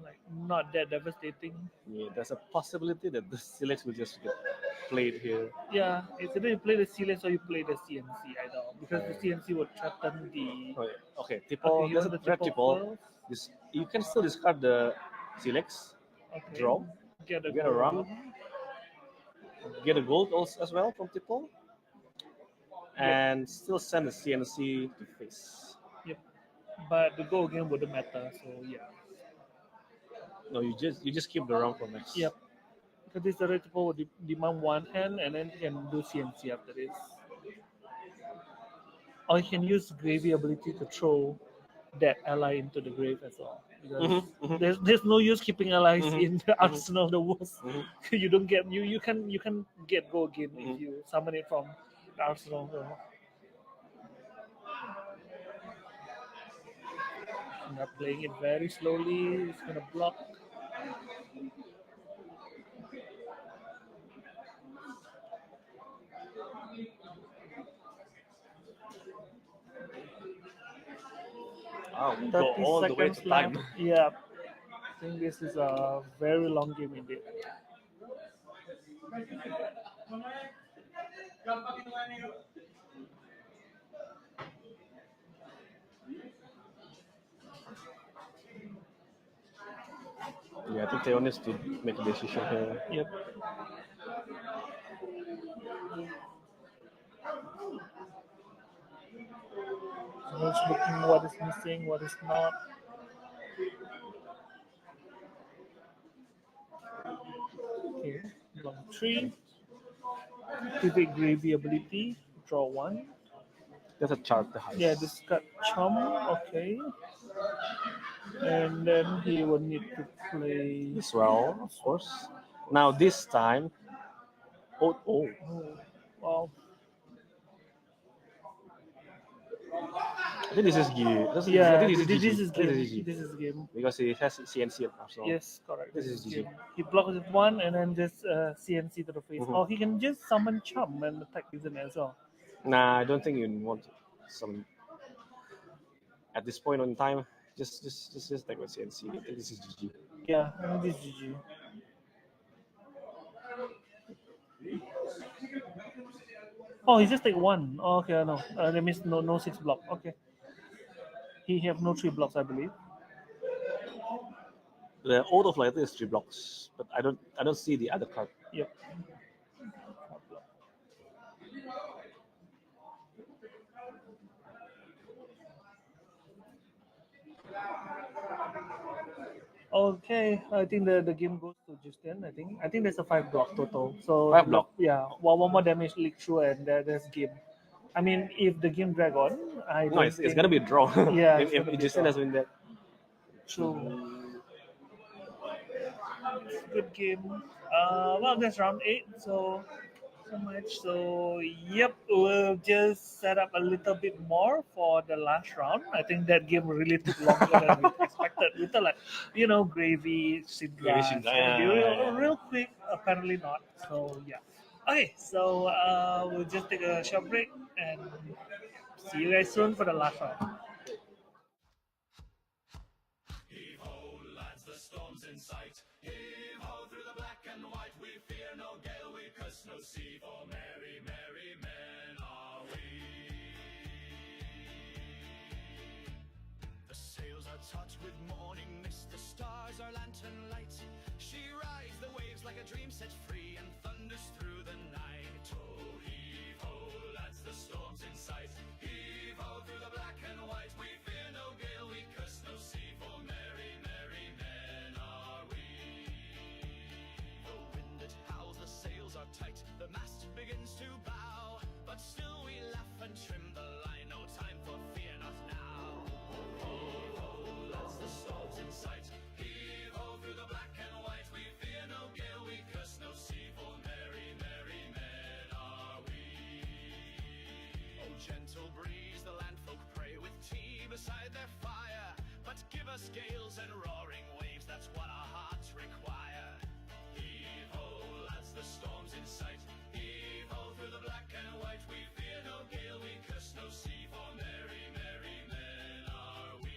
Like not that devastating. Yeah, there's a possibility that the Silex will just get played here. Yeah, it's either you play the Celeste or you play the CNC either because the CNC will threaten the. Oh, yeah. Okay, Tipple. Okay, There's a the red Tipple Tipple. You can still discard the Silex, Okay. draw, Get a get a ram, get a gold also as well from Tipple, and still send the CNC to face. Yep. But the go again wouldn't matter, so yeah. No, you just keep the ram for next. Yep. Because this red Tipple will demand 1 hand and then he can do CNC after this. Or he can use Gravy ability to throw that ally into the grave as well. Because there's no use keeping allies in the arsenal the worst. You don't get you can get go again if you summon it from the arsenal. So. Not playing it very slowly, it's gonna block. Wow, 30 go all the way seconds to left. time. Yeah. I think this is a very long game indeed. Yeah, I think Theo needs to make a decision here. Yep. So it's looking what is missing, what is not. Okay, block 3. Activate Gravy ability, draw 1. There's a chart the house. Yeah, discard Chum, okay. And then he will need to play As well, of course. Now this time, oh, wow. I think this is game. Yeah, I think this is game. GG. This is game. Because he has CNC and Arsenal. Yes, correct. This is GG. game. He blocks with 1 and then just CNC to the face. Or he can just summon Chum and attack using it as well. Nah, I don't think you want some. At this point in time, just take with CNC. I think this is GG. Yeah, I think this is GG. Oh, he just take 1. Oh, okay, no. That means no 6 block. Okay. He have no 3 blocks, I believe. The autoflight is 3 blocks, but I don't see the other card. Yep. Okay, I think the game goes to Justin. I think there's a 5 block total. So 5 block. Yeah, one more damage leak through and there's game. I mean, if the game drag on, I No, don't it's think, gonna be a draw. Yeah, if it's gonna be Justin draw. has win that. True. Good game. Well, that's round 8. So much. So yep, we'll just set up a little bit more for the last round. I think that game really took longer than we expected. We thought gravy, Gravy, Sidra, Sidra, it's gonna be real, yeah. real quick. Apparently not. So yeah. Okay, so we'll just take a short break and see you guys soon for the last round. Heave ho, lads, the storm's in sight. Heave ho through the black and white. We fear no gale, we curse no sea. For merry, merry men are we. The sails are taut with morning mist. The stars are lantern light. She rides the waves like a dream set free and thunders through the night. Oh, heave ho, lads, the storm's in sight. Heave ho through the black and white. We fear no gale, we curse no sea. For merry, merry men are we. The wind it howls, the sails are tight. The mast begins to bow, but still we laugh and trim the line. No time for fear, not now. Heave ho, lads, the storm's in sight. Heave ho through the black and white. We fear no gale, we curse no sea. For merry, merry men are we. Oh, gentle breeze, the landfolk pray with tea beside their fire. But give us gales and roaring waves, that's what our hearts require. Heave ho, lads, the storm's in sight. Heave ho through the black and white. We fear no gale, we curse no sea. For merry, merry men are we.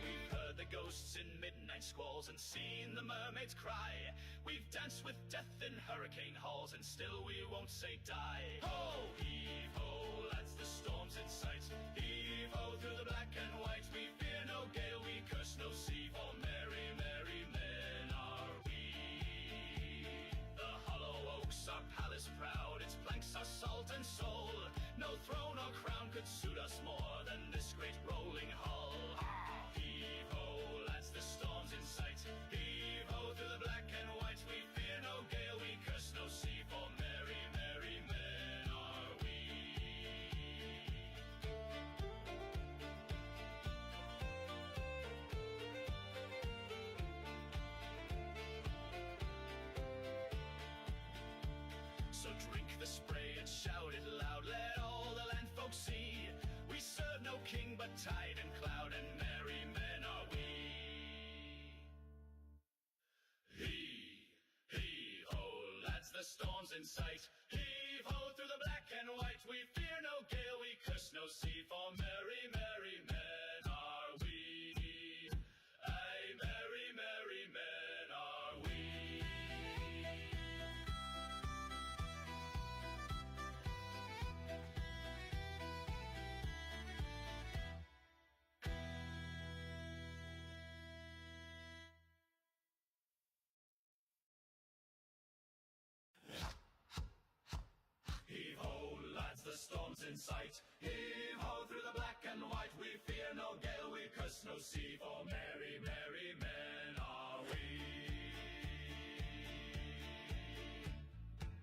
We've heard the ghosts in midnight squalls and seen the mermaids cry. We've danced with death in hurricane halls and still we won't say die. Ho, heave ho, lads, the storm's in sight. Heave ho through the black and white. We fear no gale, we curse no sea. For merry, merry men are we. The hollow oaks are palace proud, its planks are salt and soul. No throne or crown could suit us more than this great rolling hull. Heave ho, lads, the storm's in sight. Heave ho through the black and white. We fear no gale, we curse no sea. For merry, merry men are we. So drink the spray and shout it loud, let all the land folk see. We serve no king but tide and cloud, and merry men are we. Heave ho, lads, the storm's in sight. Heave ho through the black and white. We fear no gale, we curse no sea. For merry, merry men are we. Aye, merry, merry men are we. Heave ho, lads, the storm's in sight. Heave ho through the black and white. We fear no gale, we curse no sea. For merry, merry men are we.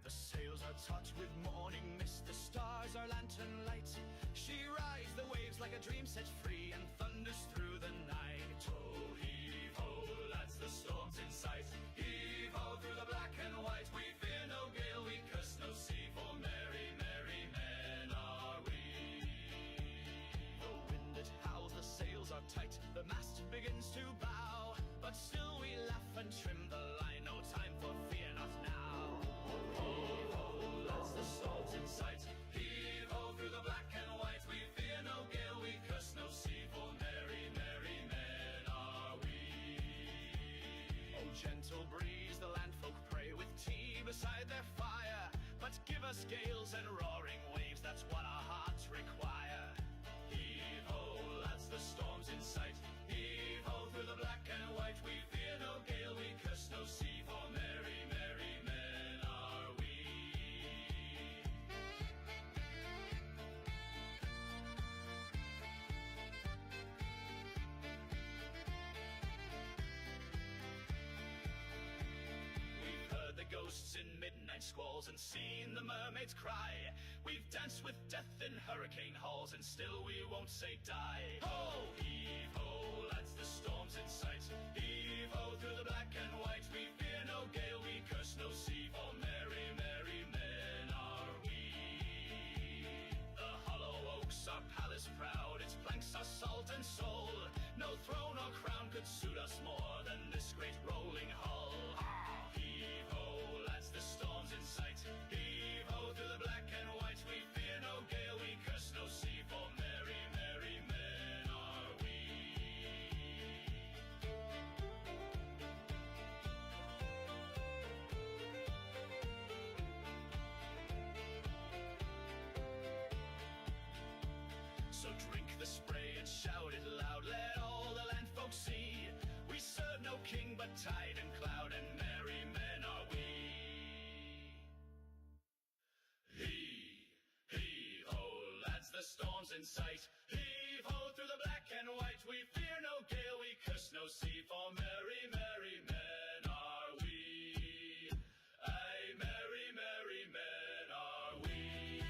The sails are taut with morning mist. The stars are lantern light. She rides the waves like a dream set free and thunders through the night. Oh, heave ho, lads, the storm's in sight. Heave ho through the black and white. We fear no gale, we curse no sea. For merry, merry men are we. The wind it howls, the sails are tight. The mast begins to bow, but still we laugh and trim the line. No time for fear, not now. Heave ho, lads, the storm's in sight. Heave ho through the black and white. We fear no gale, we curse no sea. For merry men ghosts in midnight squalls and seen the mermaids cry. We've danced with death in hurricane halls and still we won't say die. Ho, heave ho, lads, the storm's in sight. Heave ho through the black and white. We fear no gale, we curse no sea, for merry, merry men are we. The hollow oaks are palace proud, its planks are salt and soul. No throne or crown could suit us more than this great rolling hull. Heave ho, lads, the storm's in sight. Heave ho through the black and white. We fear no gale, we curse no sea, for merry, merry men are we. So drink the spray and shout it loud, let all the land folks see. We serve no king but tide and cloud, and merry men are we. Heave ho, lads, the storm's in sight. Heave ho through the black and white. We fear no gale, we curse no sea, for merry, merry men are we. Aye, merry, merry men are we.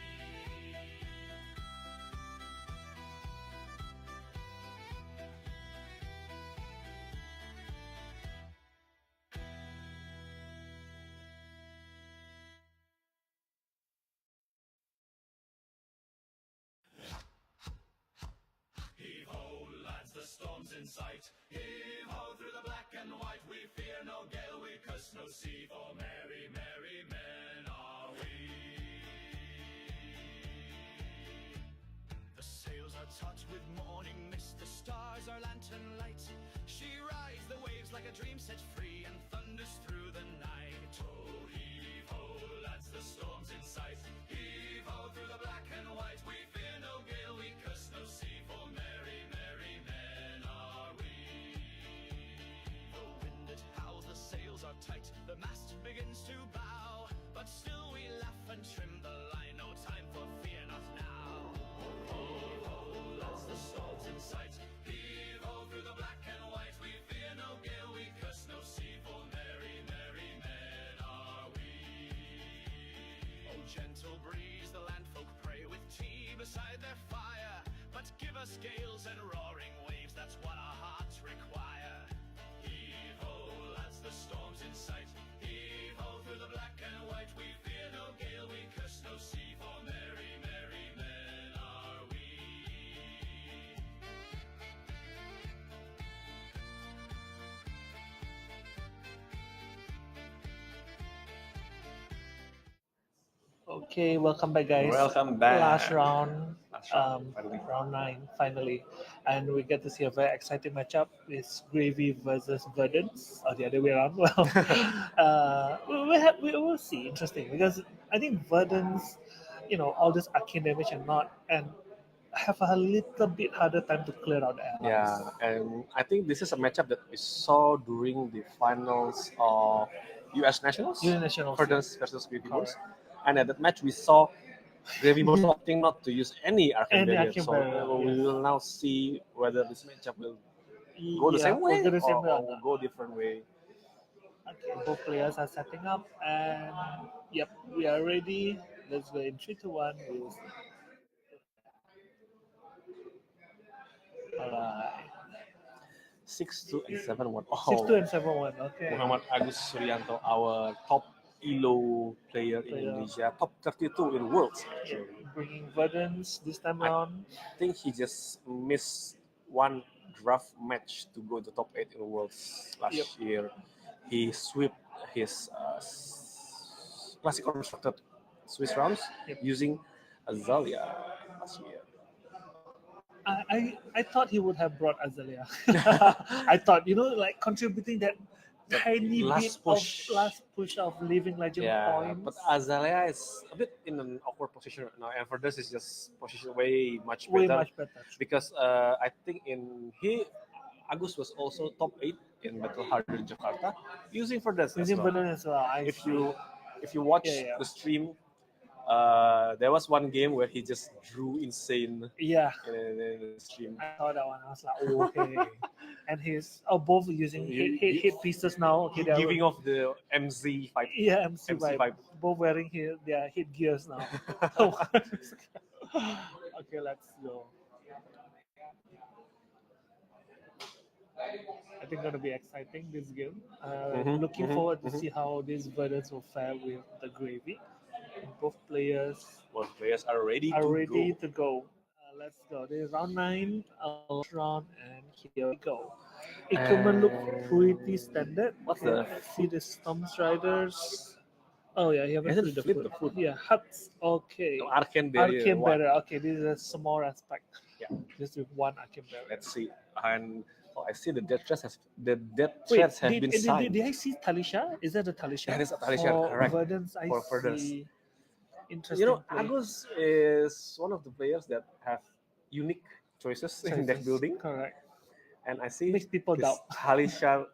Heave ho, lads, the storm's in sight. Heave ho through the black and white. We fear no gale, we curse no sea, for merry, merry men are we. The sails are taut with morning mist, the stars are lantern light. She rides the waves like a dream set free and thunders through the night. Oh, heave ho, lads, the storm's in sight. Heave ho through the black and white. We fear no gale, we curse no sea, for merry, merry men are we. The wind it howls, the sails are tight, the mast begins to bow, but still we laugh and trim the line, no time for fear, not now. Heave ho, lads, the storm's in sight. Heave ho through the black and white. We fear no gale, we curse no sea, for merry, merry men are we. Oh, gentle breeze, the landfolk pray with tea beside their fire, but give us gales and roaring waves, that's what our hearts require. Heave ho, lads, the storm's in sight. Heave ho through the black and white. We fear no gale, we curse no sea, for merry, merry men are we. Okay, welcome back, guys. Welcome back. Last round, Last round, finally. round 9, finally, and we get to see a very exciting matchup. It's Gravy versus Verdance, or the other way around. Well, we will see. Interesting, because I think Verdance, all this arcane damage and have a little bit harder time to clear out the allies. Yeah, and I think this is a matchup that we saw during the finals of US Nationals. US Nationals. Verdance versus Gravy Bones. And at that match, we saw Gravy Bones opting not to use any arcane barrier. Arcane So barrier, we will now see whether this matchup will go the same way go the same way or or not. go different way. Okay, both players are setting up, and yep, we are ready. Let's go in 3, 2, 1. Alright. 6-2 and 7-1. 6-2 and 7-1. Okay. Muhammad Agus Suryanto, our top ELO player in Indonesia, top 32 in Worlds. Yeah, bringing Verdance this time around. I think he just missed one draft match to go to top 8 in Worlds last year. He swept his classical constructed Swiss rounds using Azalea last year. I thought he would have brought Azalea. I thought, like contributing that tiny bit of last push of Living Legend points. But Azalea is a bit in an awkward position right now, and for this is just positioned way much better. Because I think Agus was also top 8 in Battle Harder in Jakarta using Verdance as well. As well. If you watch the stream There was one game where he just drew insane Yeah, in the stream. I saw that one. I was like, oh, okay. And he's both using hit pieces now. Okay, they're Giving off the MZ vibe. yeah MC MC vibe. vibe. Both wearing their hit gears now. Okay, let's go. I think gonna be exciting this game. Looking forward to see how these Invaders will fare with the gravy. Both players Both players are ready to go. Let's go. This is round 9, last round, and here we go. Equipment look pretty standard. What's Okay, the see the Storm Riders. Oh yeah, you haven't Hasn't flipped flipped the the food. food. Yeah, huts. Okay. No, Arcane Barrier. Arcane one. Barrier. Okay, this is a small aspect. Yeah. Just with one Arcane Barrier. Let's see. And I see the death threats have been signed. Did I see Talisha? Is that the Talisha? That is a Talisha, correct. Verdance, I For Verdance. see. Interesting. You know, play. Agus is one of the players that have unique choices in deck Choices. building, Correct. and I see Makes people this doubt. Talisha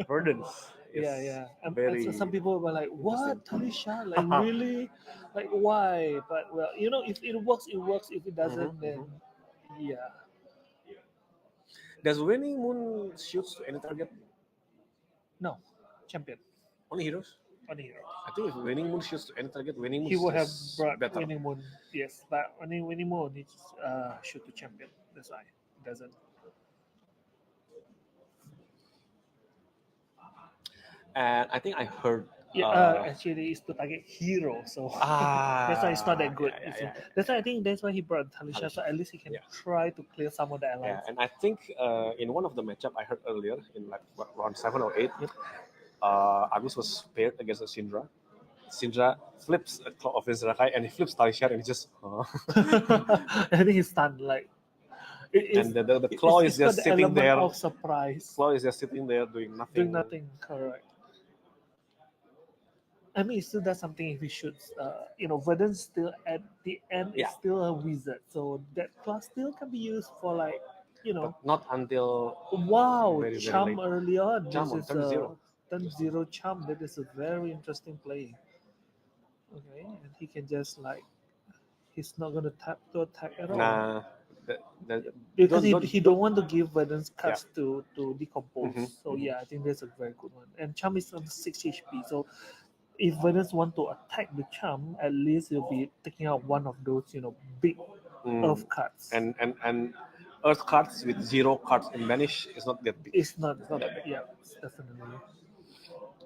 Verdance. Yeah. And very so some people were like, "What, Talisha? Like really? Like why?" But well, you know, if it works, it works. If it doesn't, then yeah. Does Winning Moon shoots to any target? No, champion. Only heroes? Only hero. I think if Winning Moon shoots to any target, Winning Moon He would have is brought better. Winning Moon, yes, but Winning Moon needs shoot to champion. That's why it doesn't. And I think I heard. Yeah, actually, it's to target hero, so that's why it's not that good. Yeah. That's why I think that's why he brought Talisha, so at least he can try to clear some of the Yeah, allies. and I think in one of the matchup I heard earlier in like round 7 or 8, Agus was paired against a Syndra. Syndra flips a Claw of his Rakai and he flips Talisha and he just. I think he's stunned. Like, And the claw is just sitting there. Of surprise. Claw is just sitting there doing nothing. Doing nothing. Correct. I mean, it still does something if he shoots. Verdance still at the end is still a wizard, so that class still can be used for like, But not until Wow, very, very Chum late. early on. Chum on This is turn 0. Turn 0 Chum. That is a very interesting play. Okay, and he can just like, he's not gonna tap to attack at all. Nah, Because he don't want to give Verdance cards to decompose. So yeah, I think that's a very good one. And Chum is on 6 HP, so if Verdance want to attack the Chum, at least he'll be taking out one of those, big Earth cards. and Earth cards with 0 cards in Vanish is not that big. It's not that. Yeah, it's definitely.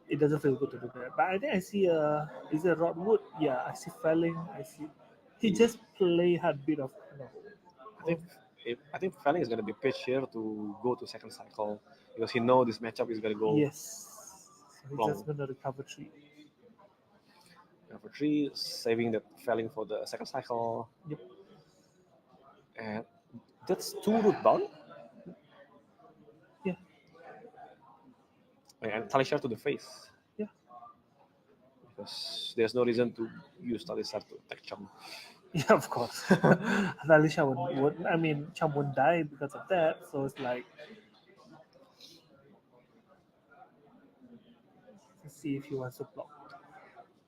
It doesn't feel good to do that. But I think I see is it Rodwood? Yeah, I see Felling. I see. He just play Heartbeat of. I think Felling is going to be pitched here to go to second cycle because he know this matchup is going to go. Yes. So long. He's just gonna recover 3. For 3, saving the Felling for the second cycle. Yep. And that's 2 root bound. Yeah. And Talisha to the face. Yeah. Because there's no reason to use Talisha to attack Chum. Yeah, of course. Talisha would. I mean, Chum would die because of that. So it's like. Let's see if he wants to block.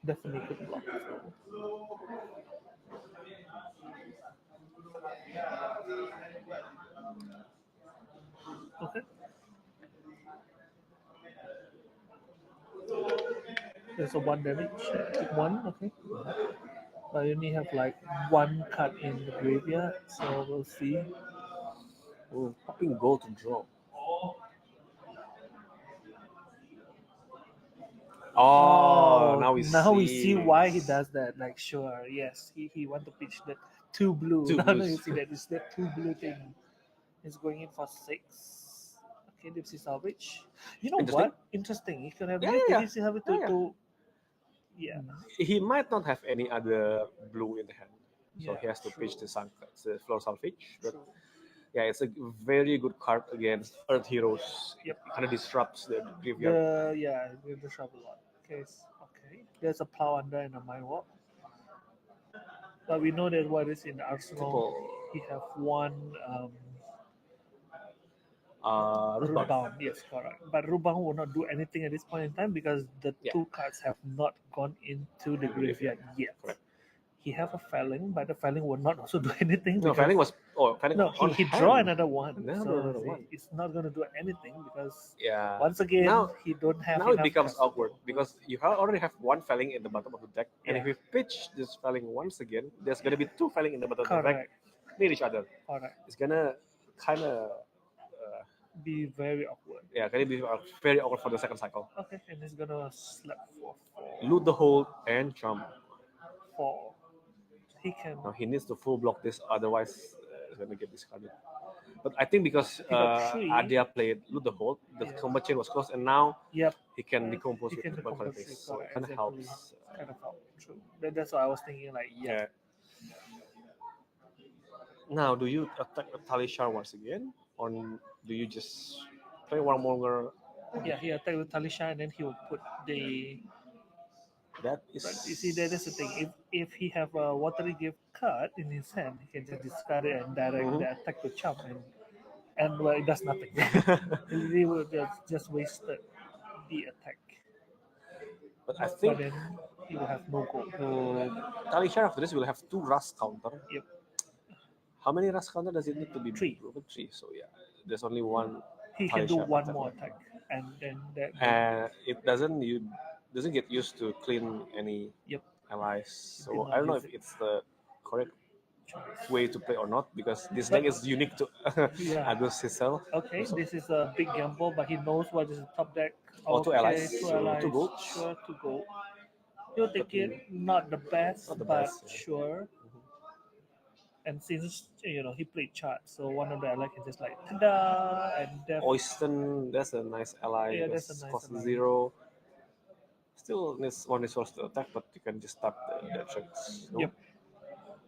Definitely could block. Okay. There's a 1 damage. Take 1, okay. But you only have like 1 card in the graveyard, so we'll see. Popping gold to draw. Oh, now we see why he does that. Like, sure, yes, he want to pitch that 2 blue. Now you see that it's that 2 blue thing. He's going in for 6. Okay, Deep Sea Salvage. You know what? Interesting. You can have Deep Sea Salvage to. Yeah. He might not have any other blue in the hand, so Yeah, he has to true. pitch the floor salvage. But yeah, it's a very good card against Earth Heroes. Yep. It kind of disrupts the graveyard. We disrupt a lot. Okay. There's a Plow Under and a Mind Warp. But we know that what is in the arsenal. He have 1 Rootbound. Rootbound. Yes, correct. But Rootbound will not do anything at this point in time because the 2 cards have not gone into the graveyard yet. Correct. he have a failing, but the failing will not also do anything. No, because, failing was failing no, on he hand. draw another one, Another so one. it's not going to do anything because Yeah. once again Now- he don't have. Now it enough becomes cards to awkward do. because you already have one failing in the bottom of the deck, and if Yeah. you pitch this failing once again, there's gonna be two failing in the bottom of the deck Correct. near each other. Correct. It's gonna kind of Be very awkward. gonna be very awkward for the second cycle. Okay, and he's gonna slap for Loot the hold and jump. 4. He can. Now he needs to full block this, otherwise it's gonna get discarded. But I think because got 3. Adia played loot the hold, the Yeah. combat chain was closed, and now Yep. he can decompose He with can the bottom decompose face, it, so it correct, kind of exactly. helps. Kind of help. True. That's what I was thinking. Like, yeah. Now, do you attack a Talishar once again, or do you just play one longer? Yeah, he attacked with Talisha, and then he will put the. That is. But you see, that is the thing. If he have a watery gift card in his hand, he can just discard it and direct Mhm. the attack to Chump, and well, it does nothing. He will just wasted the attack. But I But think then he will have no goal. Talishar after this will have 2 Rust counter. Yep. How many Rust counter does it need to be? 3. Broken? 3. So yeah, there's only one. He can do Talishar one attack more left. attack, and then that. It doesn't get used to clean any Yep. allies. Did So not I don't know use if it. it's the correct Choice. way to play or not, because this But- deck is unique to Yeah. Agus himself. Okay, So- this is a big gamble, but he knows what is the top deck. Oh, 2 allies, Two so allies, 2 gold. sure to go. He'll take it, not the best, Not the but best, yeah. sure. And since he played chart, so one of the allies can just like tada and def. Oyston, that's a nice ally. Yeah, that's a nice cost ally. 0. Still needs 1 resource to attack, but you can just tap the tricks. No? Yep.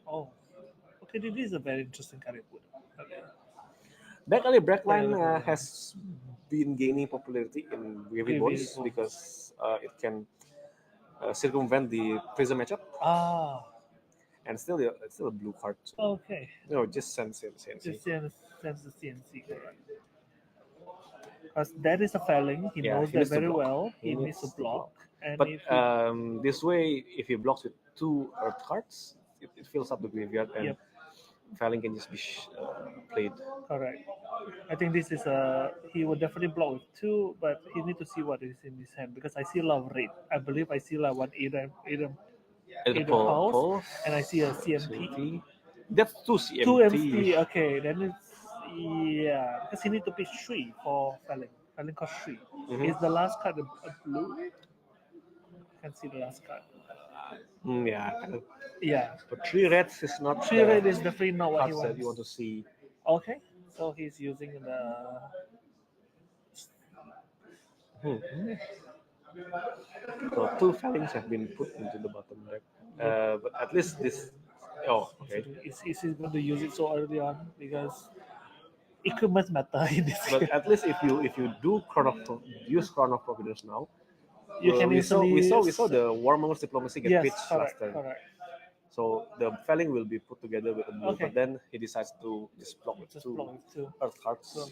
Oh, okay. This is a very interesting card. Okay. Backalley Blackline Yeah. has been gaining popularity in Wavy Wavy Boards Boards. because it can circumvent the Prism matchup, Ah, and still it's still a blue card. So, okay. no, just send CNC. Just sends the CNC, correct? Because that is a failing. He Yeah, knows he that needs to very block. well. He He needs needs to to block. And But if this way, if he blocks with 2 Earth cards, it fills up the graveyard, and Yep. Failing can just be played. correct. I think this is he will definitely block with 2, but he need to see what is in his hand because I see a lot of red. I believe I see like one Adam And Pulse, and I see a CMP. CMT. That's 2 CMT. 2 MC, okay, then it's because he need to pick 3 for Failing. Failing cost 3. Mhm. Is the last card a blue? I can see the last card. Yeah, kind of. Yeah. But 3 reds is not 3 red is definitely not what he cards wants. that you want to see. Okay, so he's using the. So 2 Failings have been put into the bottom deck. But at least this. Oh, okay. Is he going to use it so early on because equipment matter in this But game. at least if you do use Crown of Providence now, You can we saw easily. we saw the Warmongers Diplomacy get Yes, pitched last correct, turn. correct. So the Failing will be put together with a blue, Okay. but then he decides to just block with Just 2 block with 2. Earth cards. So,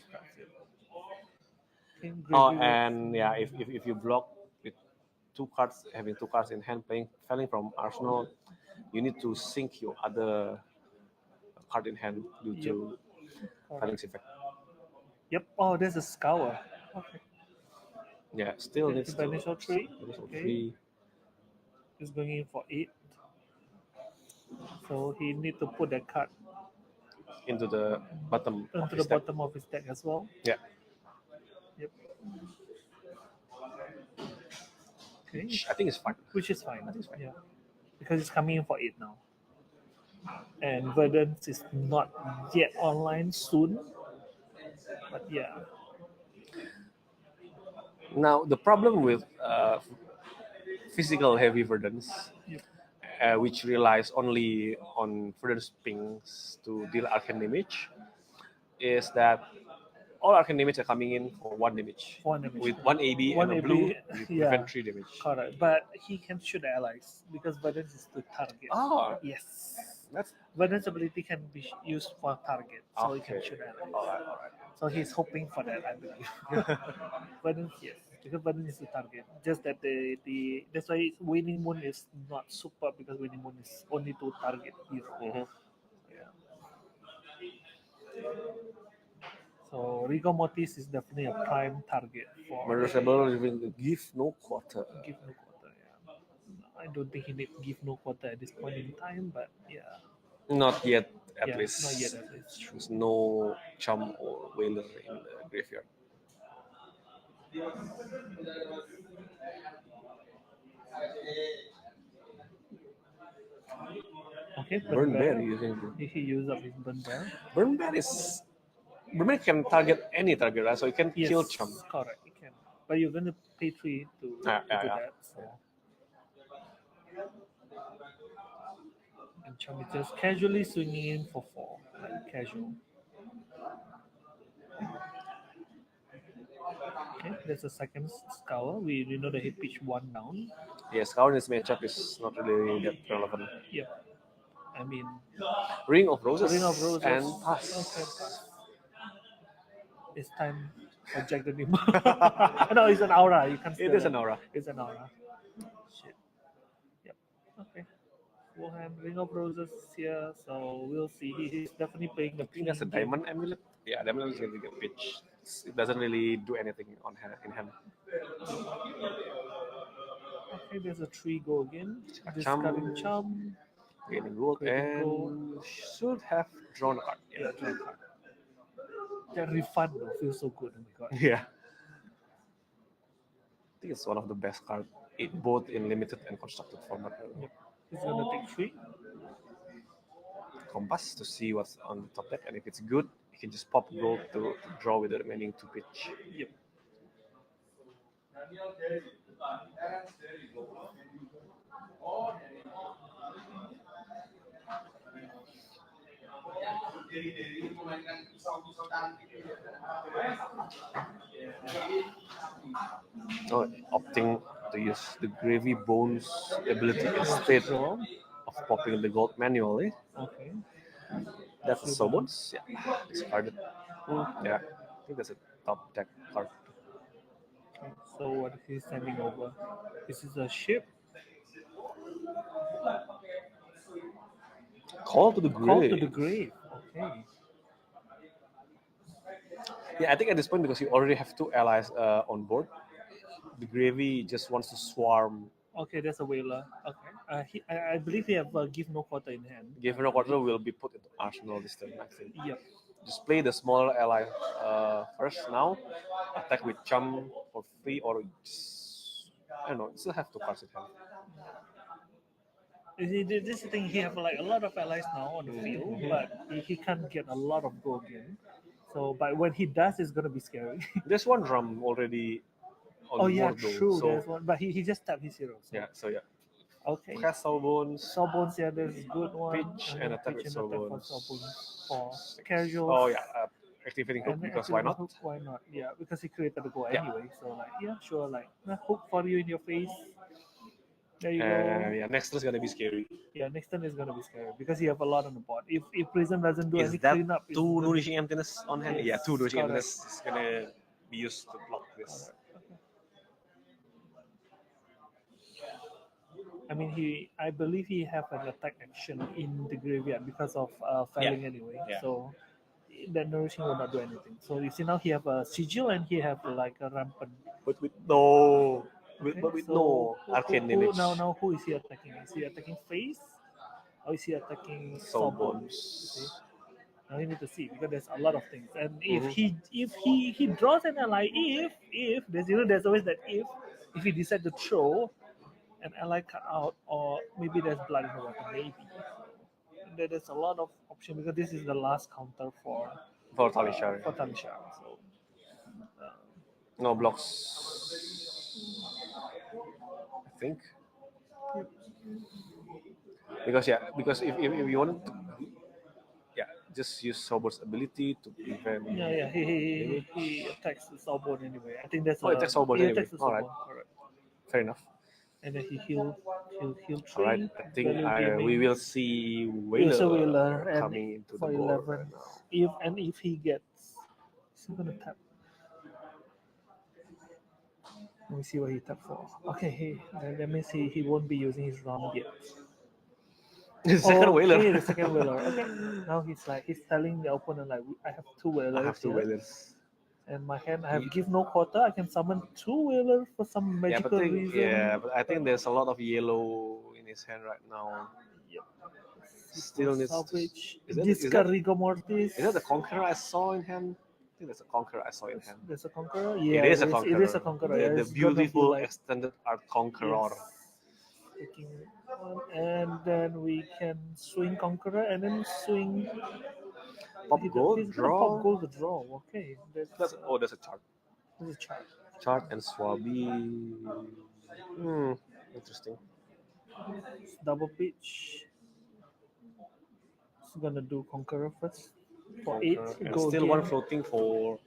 okay, Oh, gravy and yeah, if you block with 2 cards, having 2 cards in hand, Failing from Arsenal, you need to sync your other card in hand due to Failing's effect. Yep. Oh, there's a scour. Okay. Yeah, still Okay, needs to. Indonesia 3. Indonesia Okay. 3. He's going in for 8. So he need to put that card Into the bottom of into his the deck. bottom of his deck as well. Yeah. Yep. Okay. I think it's fine. Which is fine. I think it's fine. Yeah. Because it's coming in for 8 now. And Verdance is not yet online soon. But yeah. Now the problem with physical heavy Verdance, Yep. which relies only on Verdance pings to deal arcane damage, is that all arcane damage are coming in for 1 damage. 1 damage. With 1 AB One and a AB, blue, you yeah. prevent 3 damage. Correct. But he can shoot the allies because Verdance is to target. Oh, Yes. that's Verdance ability can be used for target. So he can okay. shoot allies. All right. So he's hoping for that, I believe. Verdance, yes. because button is the target. Just that the that's why Winning Moon is not super because Winning Moon is only to target hero. Mm-hmm. Yeah. So Rigor Mortis is definitely a prime target for Murder Saber will give no quarter. give no quarter. Yeah. I don't think he need give no quarter at this point in time, but yeah, Not yet, at yeah, least. not yet at least. There's no Chum or Whaler in the graveyard. Okay, Burn Bear Bear. using He used up his Burn Bear. Burn Bear is Burn Bear can target any target, right? So it can Yes, kill Chum. correct. You can, but you're gonna pay 3 to do Yeah. that. So. And Chum is just casually swinging in for 4, like casual. Okay, there's a second scour. We know that he pitched 1 down. Yes, how this matchup is not really that relevant. Yep. I mean, Ring of Roses, Ring of Roses. and pass. Okay, pass. It's time for Jack the Nemo. No, it's an aura. You can't. It is an aura. It's an aura. Shit. Yep. Okay. Full hand Ring of Roses here, so we'll see. He's definitely playing the. I think that's a Diamond Amulet. Yeah, Diamond Amulet is going to get pitch. It doesn't really do anything on hand, in hand. Okay, there's a 3 go again. Chum. Chum. Gaining gold Gaining and gold. should have drawn a card. Yeah, draw a card. That refund though feels so good. Oh my god. Yeah. I think it's one of the best cards, both in limited and constructed format. Yep. He's gonna take 3. Compass to see what's on the top deck, and if it's good, you can just pop gold to draw with the remaining 2 pitch. Yep. Oh, opting to use the Gravy Bones ability instead Draw. of popping the gold manually. Okay. That's a Sobons. Yeah, discarded. Yeah, I think that's a top deck card. Okay. So what he's sending over? This is a ship. Call to the grave. Call to the grave. Okay. Yeah, I think at this point, because you already have 2 allies on board, the Gravy just wants to swarm. Okay, there's a whaler. Okay. I believe he have give no quarter in hand. Give no quarter will be put into arsenal this turn, I think. Yep. Just play the smaller ally first now. Attack with Chum for free, or just, I don't know, you still have 2 cards in hand. This is the thing. He have like a lot of allies now on the field, but he can't get a lot of go again. So, but when he does, it's gonna be scary. There's 1 drum already on Oh board yeah, though. true. So, There's one, but he just tapped his hero. So. yeah, so yeah. Okay. Cast Sawbones. Sawbones, yeah, there's a good one. Pitch and attack with Sawbones. For casual. Oh yeah, activating hook, And because why not? Hook, why not? Yeah, because he created the goal Yeah. anyway. So like, yeah, sure, like hook for you in your face. There you go. Yeah, next turn is gonna be scary. Yeah, next turn is gonna be scary because you have a lot on the board. If Prism doesn't do Is any that cleanup, it's 2 gonna be- Nourishing Emptiness on hand? Yes, Yeah, 2 Nourishing correct. Emptiness is gonna be used to block this. Correct. I mean, I believe he have an attack action in the graveyard because of failing anyway. Yeah. So that nourishing will not do anything. So you see now he have a sigil and he have like a rampant. But with no, Okay, but with so no arcane damage. Now who is he attacking? Is he attacking face? Or is he attacking Sawbones? See? Now you need to see because there's a lot of things. And if he draws an ally, if there's always that if he decide to throw an ally cut out, or maybe there's blood in the water, maybe. There's a lot of option because this is the last counter for Talishar. For Talishar. So No blocks, I think. Because if you want to, just use Sober's ability to prevent. Yeah, he attacks the Sawbone anyway. I think that's. Oh, attacks Sawbone anyway. Attacks the Sawbone. Alright. Correct. Fair enough. And then he healed 3. All right, I think we will see Whaler coming into for the board 11. right now. If he gets, he's gonna tap. Let me see what he tapped for. Okay, that means he won't be using his round yet. The second Okay, whaler. the second whaler. Okay, now he's telling the opponent like I have two whalers I have two here, whalers. and my hand I have give no quarter. I can summon two whalers for some magical reason. But I think there's a lot of yellow in his hand right now. Yep. Still needs to. salvage. Is that Discard Rigor Mortis. is that the Conqueror I saw in hand? I think that's a Conqueror I saw in hand. There's a conqueror. Yeah, It is a Conqueror. It is a conqueror. The, Yeah, the it's gonna be beautiful like, extended art Conqueror. taking one, and then we can swing conqueror and then swing Pop gold, he's gonna draw. pop gold, draw. Okay, That's a chart. there's a chart. Chart and Swabi. Interesting. It's double pitch. It's gonna do conqueror first for Conqueror. 8. And Go still again. one floating for.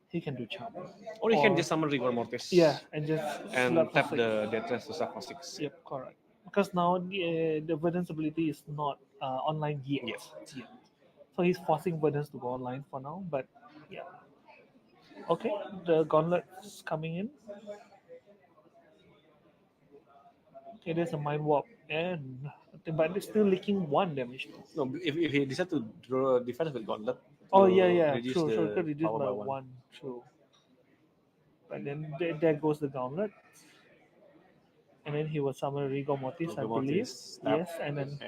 He can do charm. Or he can just summon Rigor Mortis. Yeah, and just And slap for tap 6. the Deathless to slap for 6. Yep, correct. Because now the Verdance ability is not online yet. Yes. Yet. So he's forcing Verdance to go online for now, but yeah. Okay, the gauntlet's coming in. Okay, there's a mind warp, but it's still leaking 1 damage. No, if he decides to draw defense with Gauntlet. Oh yeah, reduce true. the So it could reduce power by by 1. True. But then there goes the gauntlet. And then he will summon Rigor Mortis, I Rigor believe. Mortis, tap, Yes, and then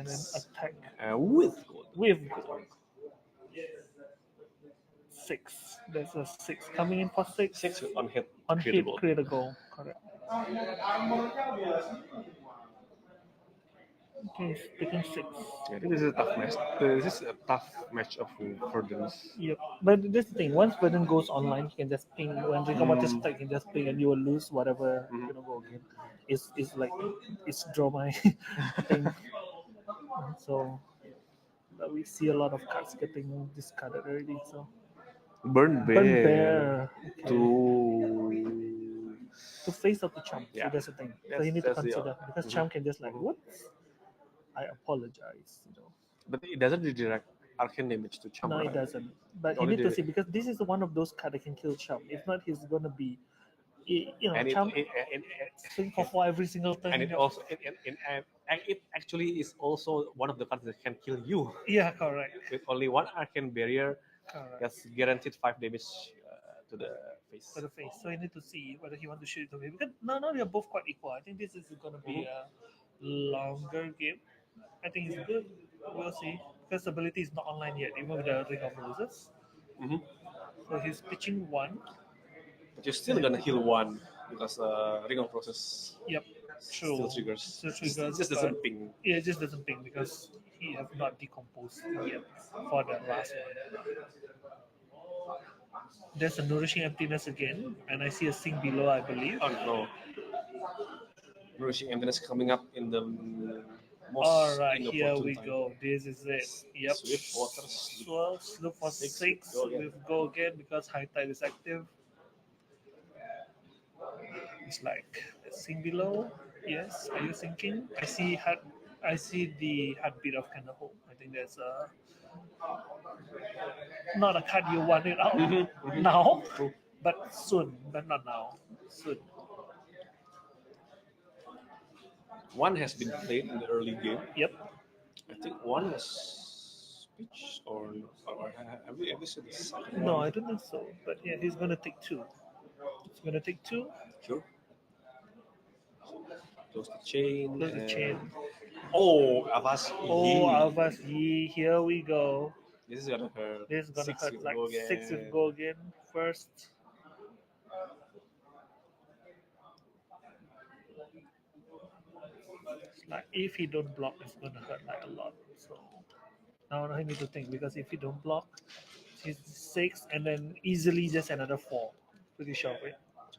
six. attack With gold. with gold. 6. There's a 6 coming in for 6. 6 on hit. On create a hit, goal. create a goal. Correct. Okay, he's picking 6. I think this is a tough match. This is a tough match of Verdance. Yep. But this thing, once Burden goes online, he can just ping. When Rigor Mortis attack, he can just ping, and you will lose whatever go again. It's like it's draw my thing. So but we see a lot of cards getting discarded already. So Burn Bear. To face up the Champ. Yeah. So that's the thing. So you need to consider because Champ can just like what? I apologize. But it doesn't redirect arcane damage to Champ. No, right? it doesn't. But you Only need to see because this is one of those cards that can kill Champ. If not, he's gonna be, And Champ it swing for 4 every single turn. and it also it actually is also one of the cards that can kill you Yeah, correct. with only 1 arcane barrier. Correct. That's guaranteed 5 damage to the face. For the face. So you need to see whether he wants to shoot it to me. Because no, they're both quite equal. I think this is going to be a longer game. I think it's good. We'll see. Because ability is not online yet, even with the Ring of Roses. So he's pitching 1. But you're still gonna heal 1 because Ring of Roses. Yep. True. Still triggers. It just doesn't ping. Yeah, it just doesn't ping because he have not decomposed yet for the last one. There's a Nourishing Emptiness again, and I see a Sing below, I believe. Oh no. Nourishing Emptiness coming up in the most Alright, here inopportune we time. go. This is it. Yep. Swift Water. Well, look for 6 with go again because High Tide is active. It's like sing below. Yes, are you thinking? I see the heartbeat of Kanaho. I think that's not a card you want it out now, but soon, but not now. Soon. 1 has been played in the early game. Yep. I think 1 was speech or have we ever seen this? No, I don't think so. But yeah, he's gonna take 2. He's gonna take 2. Sure. Close the chain. Close the chain. Oh, Avas. Oh, Avas Yi. Here we go. This is gonna hurt. This is gonna 6 hurt with like go again. 6 with go again first. Like if he don't block, it's gonna hurt like a lot. So now I need to think because if he don't block, he's 6 and then easily just another 4. Pretty sure, right?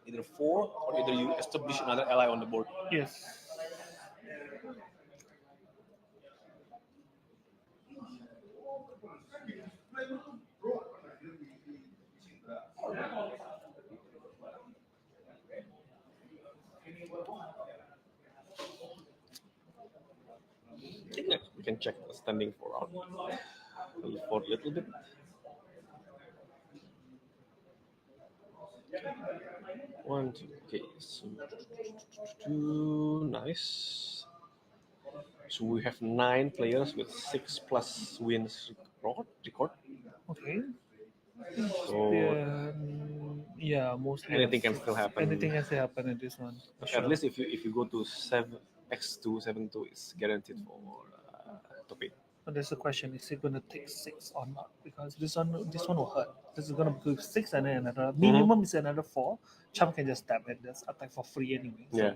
Either 4 or either you establish another ally on the board. Yes. I think we can check the standing for round 4 a little bit. 1, 2. Okay, so nice. So we have 9 players with 6 plus wins record. Okay. So Yeah, mostly anything can still happen. Anything can still happen in this one. But Sure. at least if you go to 7x2, it's guaranteed for top 8. But there's a question: is it gonna take 6 or not? Because this one will hurt. This is gonna go 6 and then another minimum is another 4. Chum can just tap it. Just attack for free anyway. So, Yeah.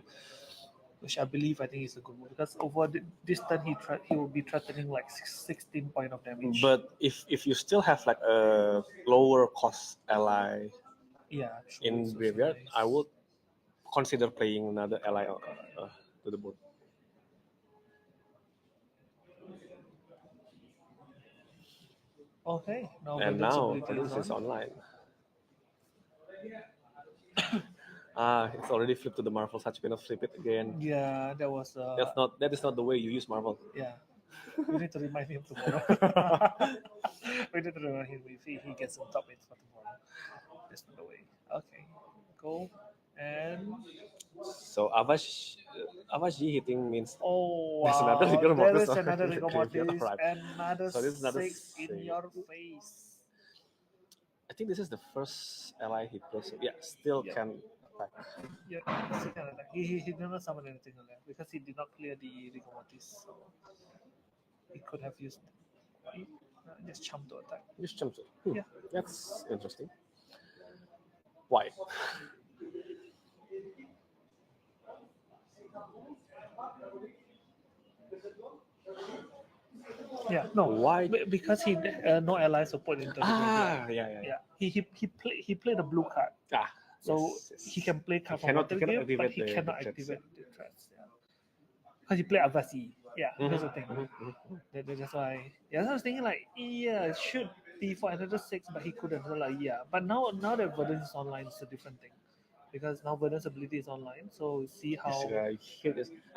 which I believe I think is a good move because over this turn he will be threatening like 16 point of damage. But if you still have like a lower cost ally yeah, true, in it's also graveyard, nice. I would consider playing another ally to the board. Okay, now And Venom's now ability this is on. online. It's already flipped to the Marvel. Such gonna flip it again. Yeah, that was. That is not the way you use Marvel. Yeah, we need to remind him tomorrow. We need to remind him if he gets some top 8 for tomorrow. That's not the way. Okay, go and So Avashi hitting means oh there's wow, another rigor there mortis is another in the rigor graveyard, mortis, right? another So this is another 6 in 6. your face. I think this is the first ally he plays. So yeah, still Yeah. can attack. Yeah, second attack. He did not summon anything on that because he did not clear the rigor mortis. So he could have used just chump to attack. Just jump to. Yeah. That's interesting. Why? Yeah, no. Why? Because he no ally support into the graveyard. Yeah. He played a blue card, so yes. he can play card He from cannot other game, but activate he the cannot threats, activate the threats. Yeah, because he played Avasi. Yeah, that's the thing. That's why. Yeah, so I was thinking like, yeah, it should be for another 6, but he couldn't. So like, yeah, but now that Verdun is online, it's a different thing. Because now Verdun's ability is online, so see how. I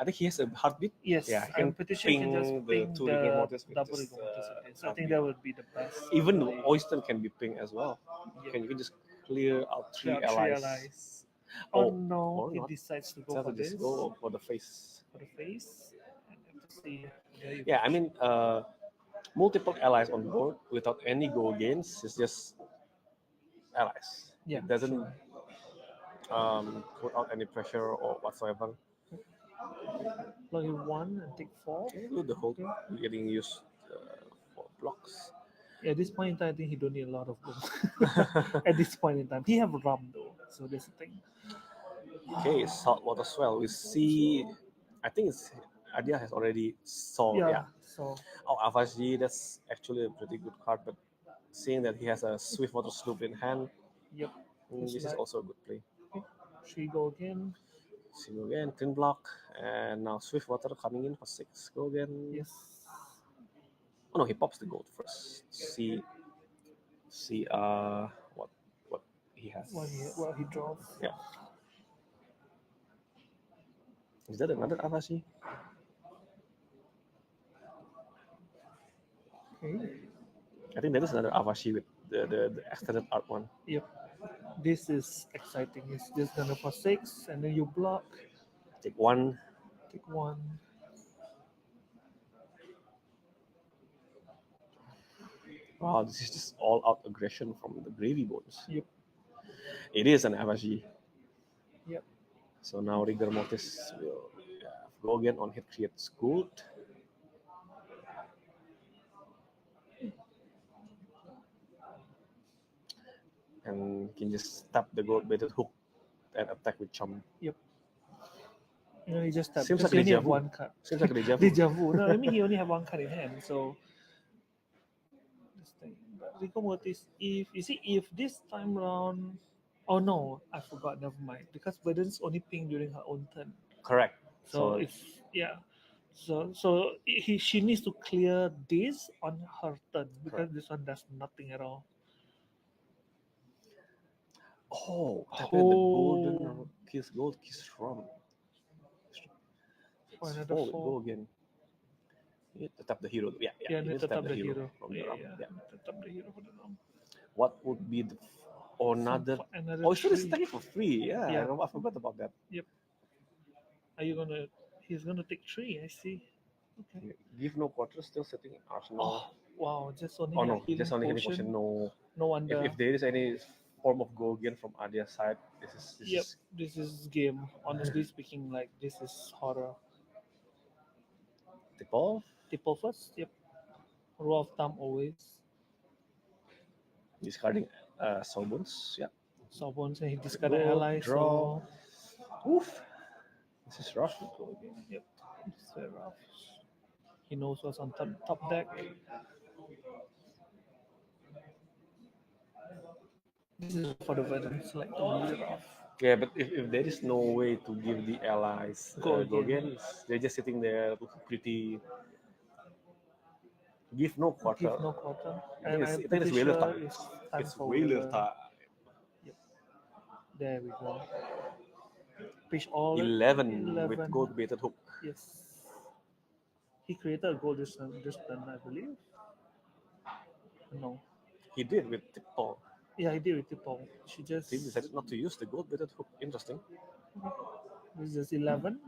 think he has a heartbeat. Yes, Yeah, I'm pretty sure you can just ping two the rigor mortis with double just, rigor mortis again. So I heartbeat. think that would be the best. Even play. Oyster can be ping as well. Yep. You can just clear out three Clear out allies. Oh no, or he not. decides to go So for just this. go for the face. For the face. And let's see. Yeah, I mean, multiple allies on board without any go gains is just allies. Yeah, It doesn't put out any pressure or whatsoever. Plug in 1 and take 4. Do the whole getting used for blocks. Yeah, at this point in time, I think he don't need a lot of gold. At this point in time, he have rum though, so that's the thing. Okay, saltwater swell. We see. I think it's Adia has already saw. Yeah. So. Oh, Avashi, that's actually a pretty good card, but seeing that he has a Swiftwater Sloop in hand, Yep. this is also a good play. Okay. She go again. See go again, twin block, and now Swiftwater coming in for 6. Go again. Yes. Oh no, he pops the gold first. See what he has. What he draws. Yeah. Is that another Avashi? Okay. I think that is another Avashi with the extended art one. Yep. This is exciting. It's just gonna for 6, and then you block. Take 1. Take 1. Wow, this is just all out aggression from the Gravy Bones. Yep. It is an Avashi. Yep. So now Rigor Mortis will go again on hit creates gold. And can just tap the gold baited hook and attack with Chum. Yep. You know, he just tapped. Seems like he only deja have vu. 1 card. Seems like deja vu. Deja vu. No, I mean he only have 1 card in hand, so this thing. But Rigor Mortis, if this time round, oh no, I forgot. Never mind. Because Verdun's only ping during her own turn. Correct. So if she needs to clear this on her turn because this one does nothing at all. Oh, tap in the golden gold kiss from. Go again. You tap the hero. Yeah, you tap the hero. from the realm. Tap the hero for the realm. What would be the Oh, another. Oh, so it's taking for free. Yeah, Yeah. I forgot about that. Are you gonna? He's gonna take 3. I see. Okay. Give no quarter, still sitting in Arsenal. Oh wow! Just only Oh a no, healing just only healing potion. potion. No. No wonder. If there is any form of go again from Adia's side, this Yep. is This is game. Honestly speaking, like this is horror. tip off. Tip of us. Yep. Rule of thumb always. Discarding Sawbones. Yeah. Someone say he discarded Go, ally. draw. So Oof. This is rough. yep. It's very rough. He knows what's on top deck. This is for the veterans, like really rough. Yeah, but if there is no way to give the allies Go go again. again, they're just sitting there looking pretty. Give no quarter. Give no quarter. I And think I'm it's pretty whaler sure time. it's time It's for whaler whaler. time. There we go. Pitch all 11 with gold baited hook. Yes. He created a goal this turn, I believe. No. He did with tip ball. Yeah, he did with Tipo. She just He decided not to use the gold baited hook. Interesting. this is 11.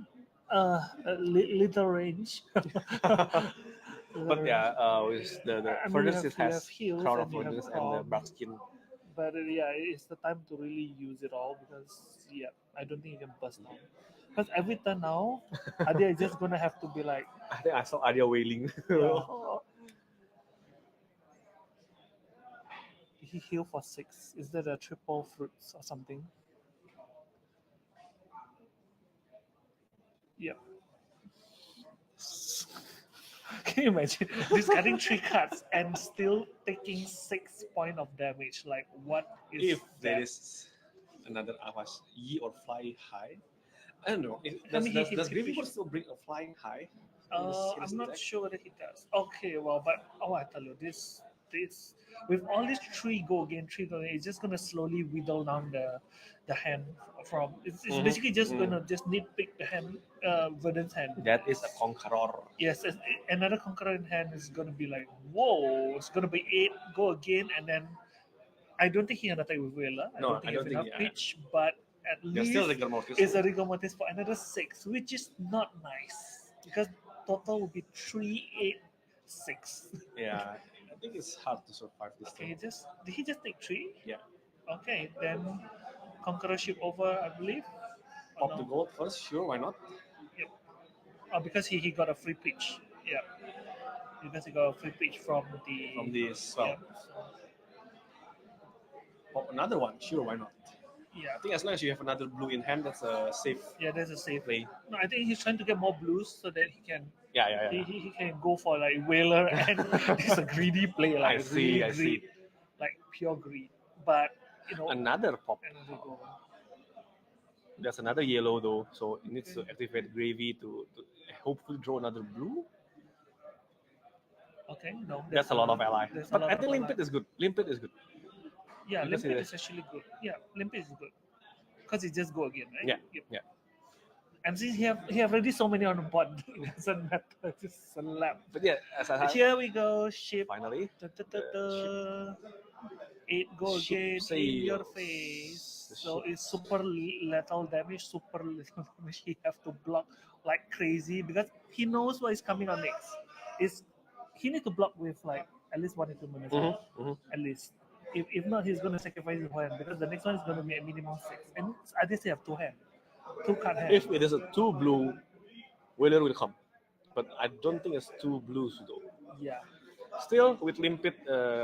Little range. But yeah, with the I mean, furnace you it have has heals crown and of you have furnace and the calm. black skin. But yeah, it's the time to really use it all because yeah, I don't think you can bust down. Because every turn now, Adia is just gonna have to be like, I think I saw Adia wailing. yeah. He heal for 6. Is that a triple fruits or something? Yep. Can you imagine discarding 3 cards and still taking 6 point of damage? Like what is If there is another Avash Yi or Fly High, I don't know. Does Gravy still bring a flying high? I'm not sure whether he does. Okay, well, but I tell you, this with all these 3 go again, it's just gonna slowly whittle down the hand from. It's basically just gonna just nitpick the hand, Verdant's hand. That is a conqueror. Yes, another conqueror in hand is gonna be like, whoa, it's gonna be 8 go again, and then I don't think he can attack with Whaler. I don't think he has enough pitch, but at least still rigor mortis. It's a rigor mortis for another 6, which is not nice because total will be 3, 8, 6. Yeah, I think it's hard to survive this Okay, thing. did he just take 3? Yeah. Okay, then conqueror ship over, I believe. Pop the gold first, sure, why not? Yep. Oh, because he got a free pitch. Yeah. Because he got a free pitch from the swell. Yeah, Pop another one, sure, why not? yeah. I think as long as you have another blue in hand, that's a safe. Yeah, that's a safe play. No, I think he's trying to get more blues so that he can. Yeah. He can go for like Whaler and it's a greedy play, like I see. greed, like pure greed. But Another pop. another goal. There's another yellow though, so it needs to activate Gravy to hopefully draw another blue. Okay, no. That's a lot of ally. But I think Limpet is good. Yeah, Because Limpet is actually good. Yeah, Limpet is good. Because it just go again, right? Yeah. And since he have already so many on the board, it doesn't matter. Just slap. But yeah, Here we go. Ship. Finally. 8 go again Ship in your sails. face. So it's super lethal damage. Super lethal damage. He have to block like crazy because he knows what is coming on next. He need to block with like at least 1 or 2 minutes. At least. If not, he's going to sacrifice his hand because the next one is going to be a minimum 6. And I just have 2 hand. 2 card hand. If it is a 2 blue, Whaler will come. But I don't think it's 2 blues though. Yeah. Still, with Limpet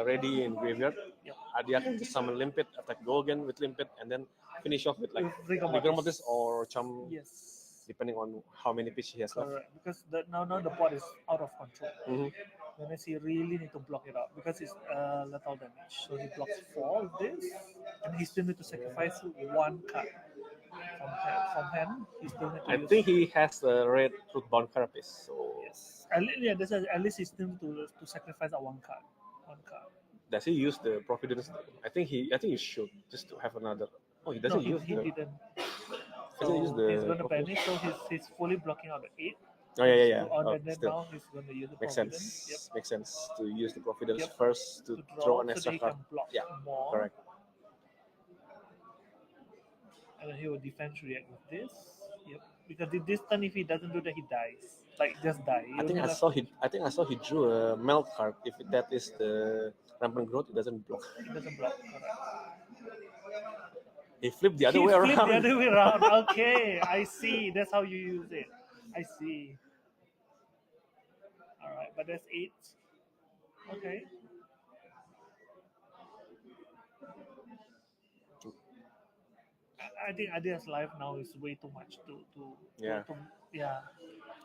ready in graveyard, Yep. Adia can just summon Limpet, attack go again with Limpet, and then finish off with like Rigor Rigor Mortis. Mortis or Chum, Yes. depending on how many pitch he has left. Correct. Because now the board is out of control. Then he really need to block it out because it's lethal damage. So he blocks 4 of this, and he still need to sacrifice 1 card from hand. He still need to I think he has a red Truthbound Carapace, so yes. At least he still need to sacrifice that 1 card. 1 card. does he use the Providence? I think he should just to have another. Oh, he doesn't use he the. didn't. Doesn't use the He's going to panic, so he's fully blocking out the 8. Oh yeah. And then Still. now he's going to use the Makes Providence. sense. Yep. Makes sense to use the Providence Yep. first to draw an so extra that he card. can block Yeah, more. correct. And then he will defense react with this. Yep. Because this turn, if he doesn't do that, he dies. Like just die. I think I saw he drew a melt card. If that is the rampant growth, it doesn't block. It doesn't block. Correct. He flipped the other He way flipped around. the other way around. Okay, I see. That's how you use it. I see. All right, but that's 8. Okay. I think Adia's life now is way too much Yeah. yeah.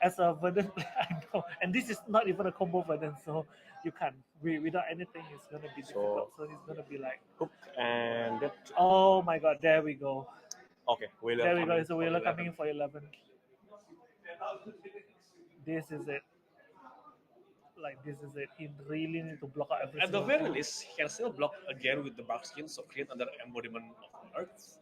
As a Verdant player, I know, and this is not even a combo Verdant, so you can't. Without anything, it's gonna be difficult. So he's gonna be like, Hook and that. oh my god, there we go. Okay, whaler. There we go. coming It's a for whaler 11. coming in for 11. This is it. Like this is it. He really need to block out every At the single very thing. least, he can still block again with the bark skin, so create another embodiment of Earth.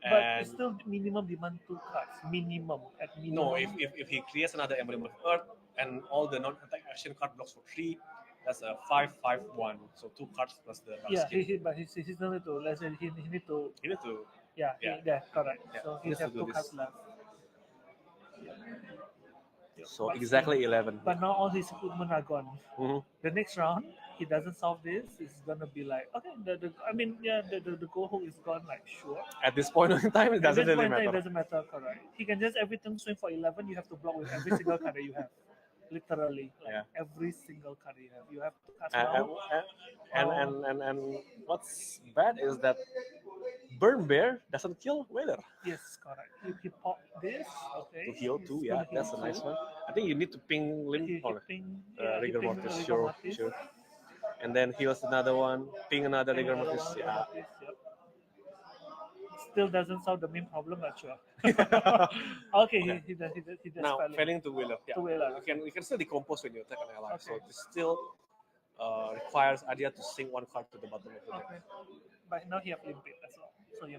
But And it's still minimum demand 2 cards. Minimum at minimum. no, if he creates another embodiment of Earth and all the non-attack action card blocks for 3, that's a 5/5/1. So 2 cards plus the bark Yeah, skin. but he's still need to. Let's say he need to. You need to. Yeah, Yeah. correct. Yeah, So he he needs has to do 2 cards this. left. Yeah, So but exactly still- 11. But now all his equipment are gone. Mhm. The next round, he doesn't solve this. It's gonna be like okay. The goal hook is gone. Like sure. At this point in time, it At doesn't this really point in time, matter. it doesn't matter. Correct. He can just every turn swing for 11. You have to block with every single card that you have. Literally, like Yeah. every single card you have. You have to cast And, now. and what's bad is that Burn Bear doesn't kill Whaler. Yes, correct. He pop this. Okay. To heal He's too, gonna yeah, heal that's a nice too. one. I think you need to ping He Limp or ping, Rigor he ping Mortis, rigor sure, mortis. sure. And then heals another one, ping another Ping Rigor another Mortis, one, rigor yeah. mortis, yep. Still doesn't solve the main problem, but sure. Okay, he does Now, failing. failing to Whaler, yeah. To Whaler. You can still decompose when you attack an ally, so Okay. it still requires Adia to sink one card to the bottom of the deck. Okay. But now he have limpid as well. So yeah,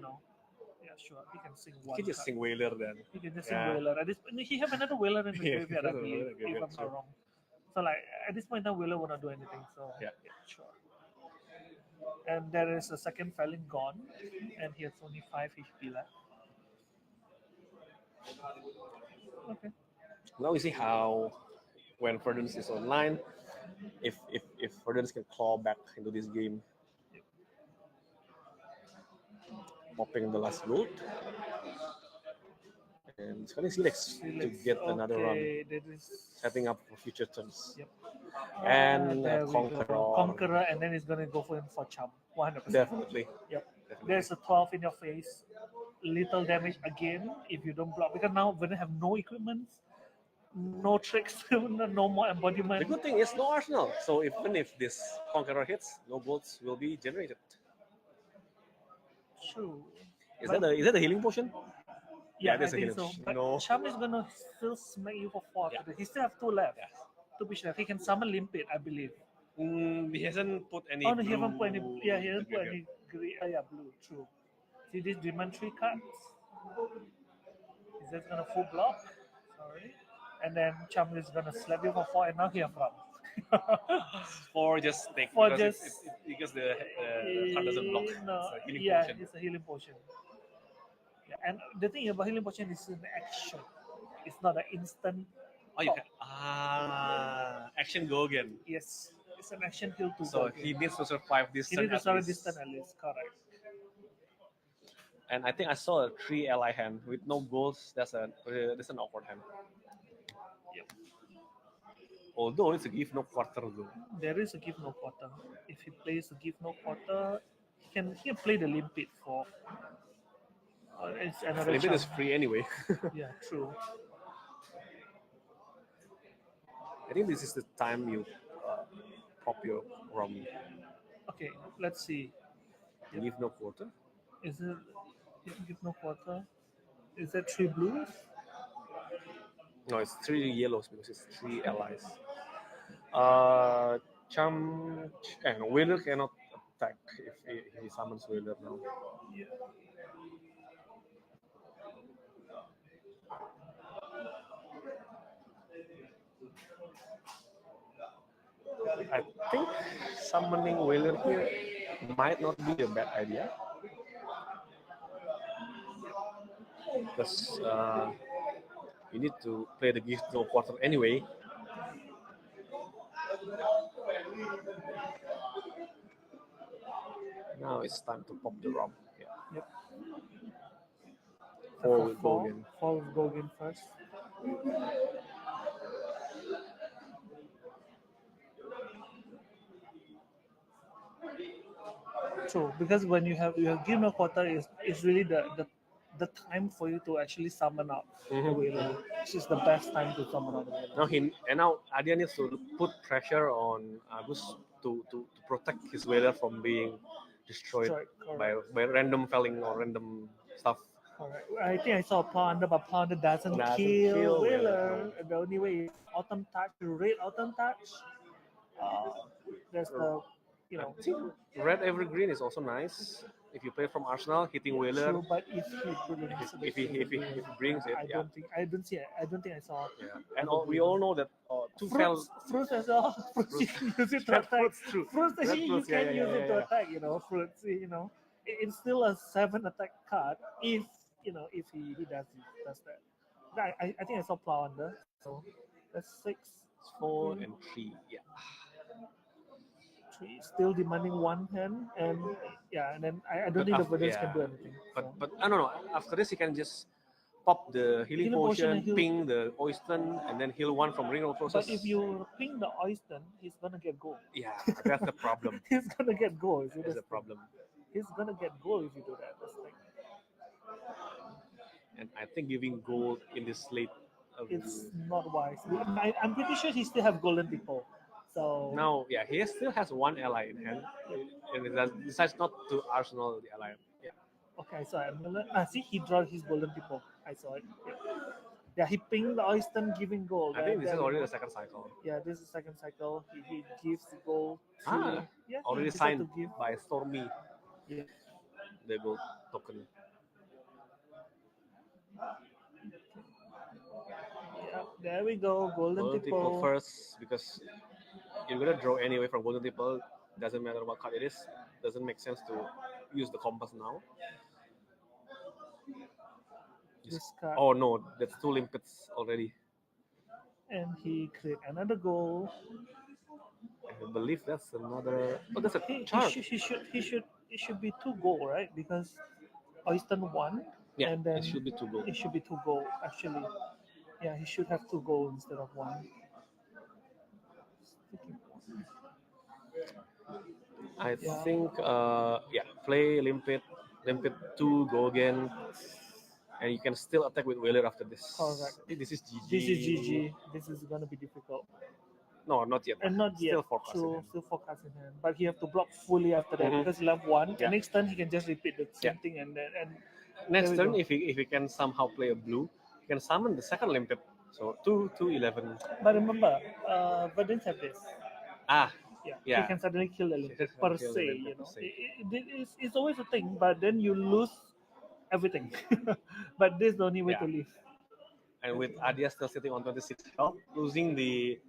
sure. He can sing You one can just card. sing Whaler then. He can just Yeah. sing Whaler. At this point, he have another Whaler in the Yeah, graveyard, I another believe, Whaler in the if I'm graveyard, not sure. wrong. So like at this point now Whaler will not do anything. So Yeah. sure. And there is a second failing gone, and he has only 5 HP left. Okay. Now we see how when Verdance is online, if Verdance can claw back into this game, popping the last gold, and it's gonna Silex to get another run, Okay, that is setting up for future turns. Yep. And there we go. Conqueror. Conqueror, and then he's gonna go for Chum. 100%. Definitely. Yep. Definitely. There's a 12 in your face. Little damage again if you don't block, because now when they have no equipment, no tricks, no more The embodiment. good thing is no arsenal, so even if this Conqueror hits, no bolts will be generated. True. Is But- that a healing potion? Yeah, there's I a think healing so. potion. But No. Chum is gonna still smack you for 4. Yeah. He still have 2 left. Yeah. 2 fish left. He can summon Limpid, I believe. He hasn't put any. Oh no, he haven't put any. blue Yeah, he hasn't in the put any green. Yeah, blue. True. See this demand 3 cards. Is that gonna full block? Sorry. And then Chum is gonna slap you for 4, and now he have run. For just take For because just- because the card doesn't block. No, It's a healing yeah, potion. it's a healing potion. Yeah, and the thing about healing potion is an action. It's not an instant. Oh, you can action go again. Yes, it's an action heal to So go again. he needs to survive this He turn needs to at survive least. this turn at least. Correct. And I think I saw a 3 ally hand with no goals. That's an awkward hand. Yep. Although it's a give no quarter though. There is a give no quarter. If he plays a give no quarter, he can play the limpid for. It's another Limit is chance. free anyway. Yeah, true. I think this is the time you pop your ROM. Okay, let's see. Give no quarter. Is it give no quarter? Is that 3 blues? No, it's 3 yellows because it's 3 allies. Chum and Whaler cannot attack if he summons Whaler now. Yeah. I think summoning Whaler here might not be a bad idea. because you need to play the gift no quarter anyway. Now it's time to pop the rock. Yeah. Yep. Four with Boardgame. 4 with Boardgame first. True, because when you have your game no quarter is really the time for you to actually summon out the whaler. This is the best time to summon out the whaler. Now Adia needs to put pressure on Agus to protect his whaler from being destroyed by random felling or random stuff. Correct. I think I saw a Pounder, but Pounder doesn't kill whaler. The only way is Autumn Touch, Red Autumn Touch. That's the, you know. I think Red Evergreen is also nice. If you play from Arsenal, hitting whaler. True, but if he brings it, I don't think I saw. Yeah. And we all know that fruits as well. Fruits you can use it to attack. Fruits actually you can use it to attack. You know, fruits. You know, it's still a 7 attack card if if he does that. I think I saw Plow under. So that's 6. It's 4 and 3. Yeah. 3 still demanding 1 hand, and then I don't think the Invaders can do anything. But I don't know. After this, he can just pop the healing potion, ping the Oyston, and then heal 1 from ring of process. But if you ping the Oyston, he's gonna get gold. Yeah, that's the problem. He's gonna get gold. That's the problem. He's gonna get gold if you do that. That's like. And I think giving gold in this late. It's not wise. I'm pretty sure he still have golden people. So now, yeah, he still has 1 ally in hand, and he decides not to arsenal the ally. Yeah. Okay, so I'm gonna see he draws his golden people. I saw it. Yeah, he pinged the Oyston giving gold. I think this is already the second cycle. Yeah, this is the second cycle. He gives the gold. Already signed by Stormy. Yeah. The gold token. Yeah, there we go. Golden people first, because you're gonna draw anyway from golden people. Doesn't matter what card it is. Doesn't make sense to use the compass now. This card. Oh no, that's 2 limpets already. And he create another goal. I believe that's another. Oh, that's a charge. It should be 2 goal, right? Because Oyston 1. Yeah, and then it should be 2 goal. It should be 2 goal actually. Yeah, he should have 2 goal instead of 1. I think play limpet 2, go again, and you can still attack with whaler after this. Correct. This is GG. This is GG. This is gonna be difficult. No, not yet. And not yet. Still 4 cards in hand. But he have to block fully after that because he left 1. And next turn he can just repeat the same thing and next turn if he can somehow play a blue, he can summon the second limpet. So 2, 11. But remember, Verdants have this. Yeah. He can suddenly kill the limpet per se. You know, it's always a thing. But then you lose everything. But this is the only way to live. And with Adia still sitting on 26 health, losing the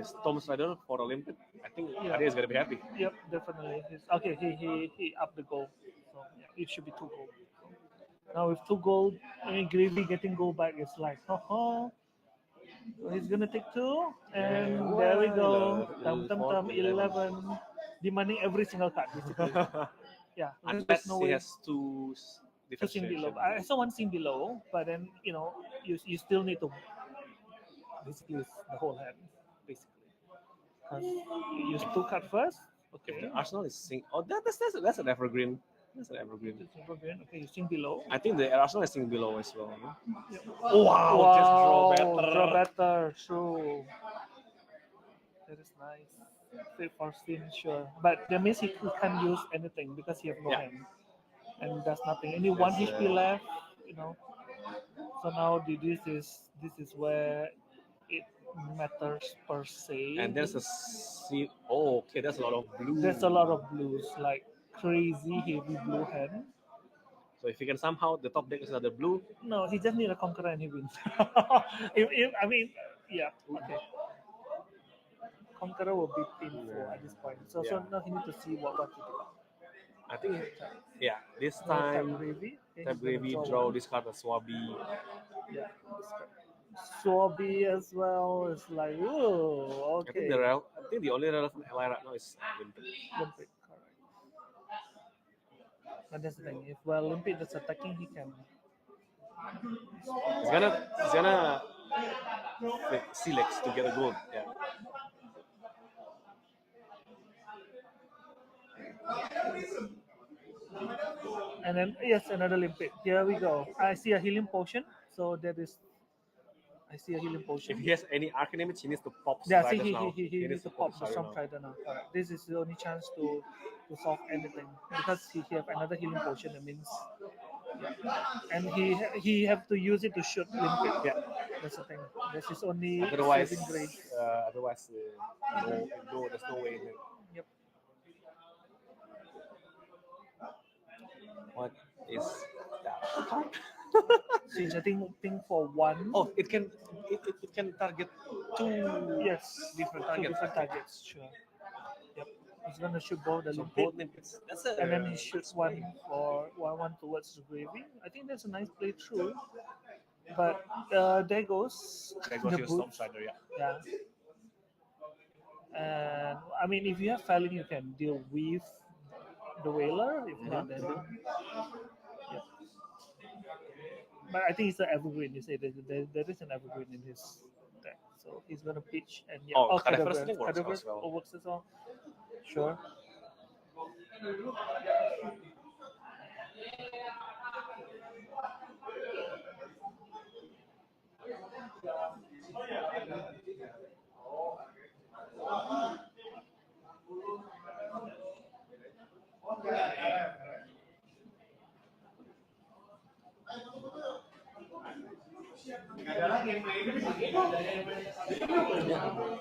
Storm Strider for a limpet, I think Adia is gonna be happy. Yep, definitely. He upped the goal, so it should be 2 gold. Now with 2 gold, Gravy getting gold back is like, so he's gonna take 2, and there we go. 11, demanding every single card basically. Yeah, unless he has 2 sing below. I saw 1 sing below, but then you still need to basically use the whole hand basically. Because you use 2 cards first. Okay. If the Arsenal is sing, that's an evergreen. That's an evergreen. Okay, you sing below. I think the Arsenal is sing below as well. No? Yeah. Wow, just draw better. True. That is nice. Fit for spin, sure. But that means he can't use anything because he has no hand. And there's nothing. Only 1 HP left, So now this is where it matters per se. And there's there's a lot of blue. There's a lot of blues, like crazy heavy blue hand. So if he can somehow the top deck is another blue. No, he just need a conqueror and he wins. Okay. Conqueror will be painful at this point. So now he need to see what to do. I think, yeah, this No tap time, gravy. Okay, tap he's gonna gravy, draw draw one. this card, a Swabi. Yeah. Swabi as well. It's like, ooh, I think okay. I think the only relevant ally right now is Olympic. Olympic, correct. And that's the thing. If Olympic is attacking, he can. He's gonna with Silex to get a gold. Yeah. And then yes, another Olympic. Here we go. I see a healing potion. So that is. I see a healing If potion. he has any arcane damage, he needs to pop Yeah, see, Striders now. he needs to pop the Strider Storm now. Strider now. Correct. This is the only chance to solve anything because he have another healing potion. That means, and he have to use it to shoot Limpet. Yeah. That's the thing. That's his only Otherwise, saving grace. no, there's no way in it. Yep. What is that card? Since I think for one. Oh, it can target two Yes, different two targets. different targets. Sure. Yep. He's gonna shoot both the So Limpet. both Limpets. That's a And then he shoots play. one for one towards the gravy. I think that's a nice play through. But there goes There goes the your Storm boots. Strider, yeah. Yeah. And I mean, if you have Felling, you can deal with the Whaler. If not, then yeah. But I think it's an evergreen. You say there is an evergreen in his deck, so he's gonna pitch and yeah. Oh, Cadaver. Cadaver works Cadaver as well. works as well. Sure.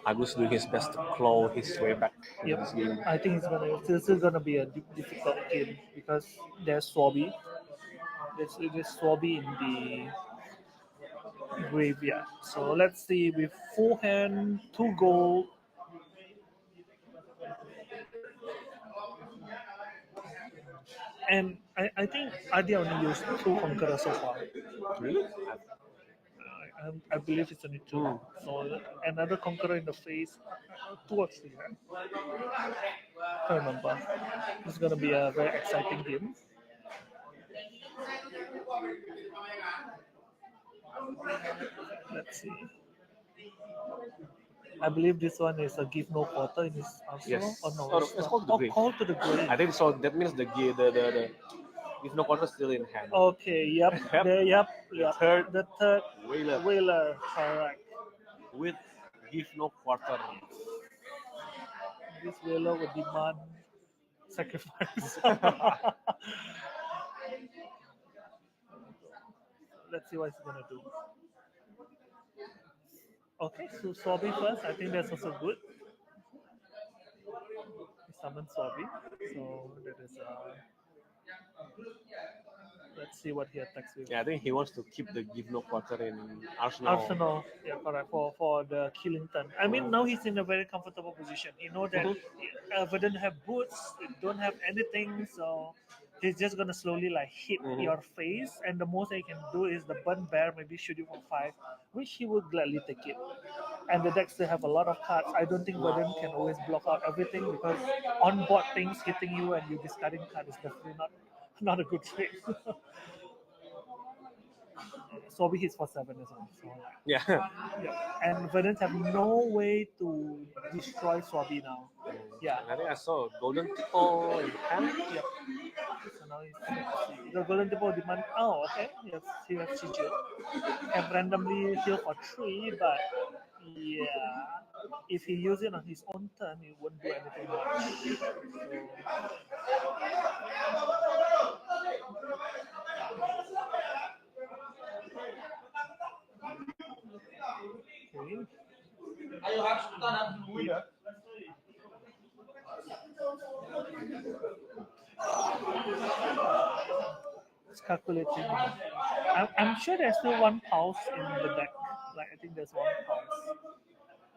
Agus doing his best to claw his way back into Yep. this game. I think it's still gonna be a difficult game because there's Swabby. There's Swabby in the graveyard. So let's see with full hand, 2 gold. And I think Adi only used 2 conquerors so far. Really? I believe it's only 2. So another conqueror in the face, 2 or 3. I can't remember. It's gonna be a very exciting game. Let's see. I believe this one is a give no quarter in his arsenal. Yes. Oh no, It's called the grave. call to the grave. I think so. That means the if no quarter still in hand. Okay, yep. Yep. Third. The third Whaler Whaler, correct. with give no quarter. This Whaler would demand sacrifice. Let's see what he's gonna do. Okay, so Swabby first. I think that's also good. He summoned Swabby, so that is. Let's see what he attacks with. Yeah, I think he wants to keep the give no quarter in Arsenal. Arsenal, yeah, correct. For the killing turn. I mean, now he's in a very comfortable position. You know that we don't have boots, don't have anything, so he's just gonna slowly like hit your face, and the most he can do is the burn bear, maybe shoot you for 5, which he will gladly take it. And the decks still have a lot of cards. I don't think Verdun can always block out everything because on board things hitting you and you discarding card is definitely not a good trade. Sobi hits for 7 as well. So, Yeah. yeah. And Verdun have no way to destroy Swabi now. Yeah. And I think I saw Golden Tipo in hand. Yep. So now the Golden Tipo demand. Oh, okay. Yes, he has Sigil. And randomly heal for 3, but yeah, if he use it on his own turn, he won't do anything much. Okay. It's calculating. I'm sure there's still 1 pulse in the deck. Like I think there's 1 pulse.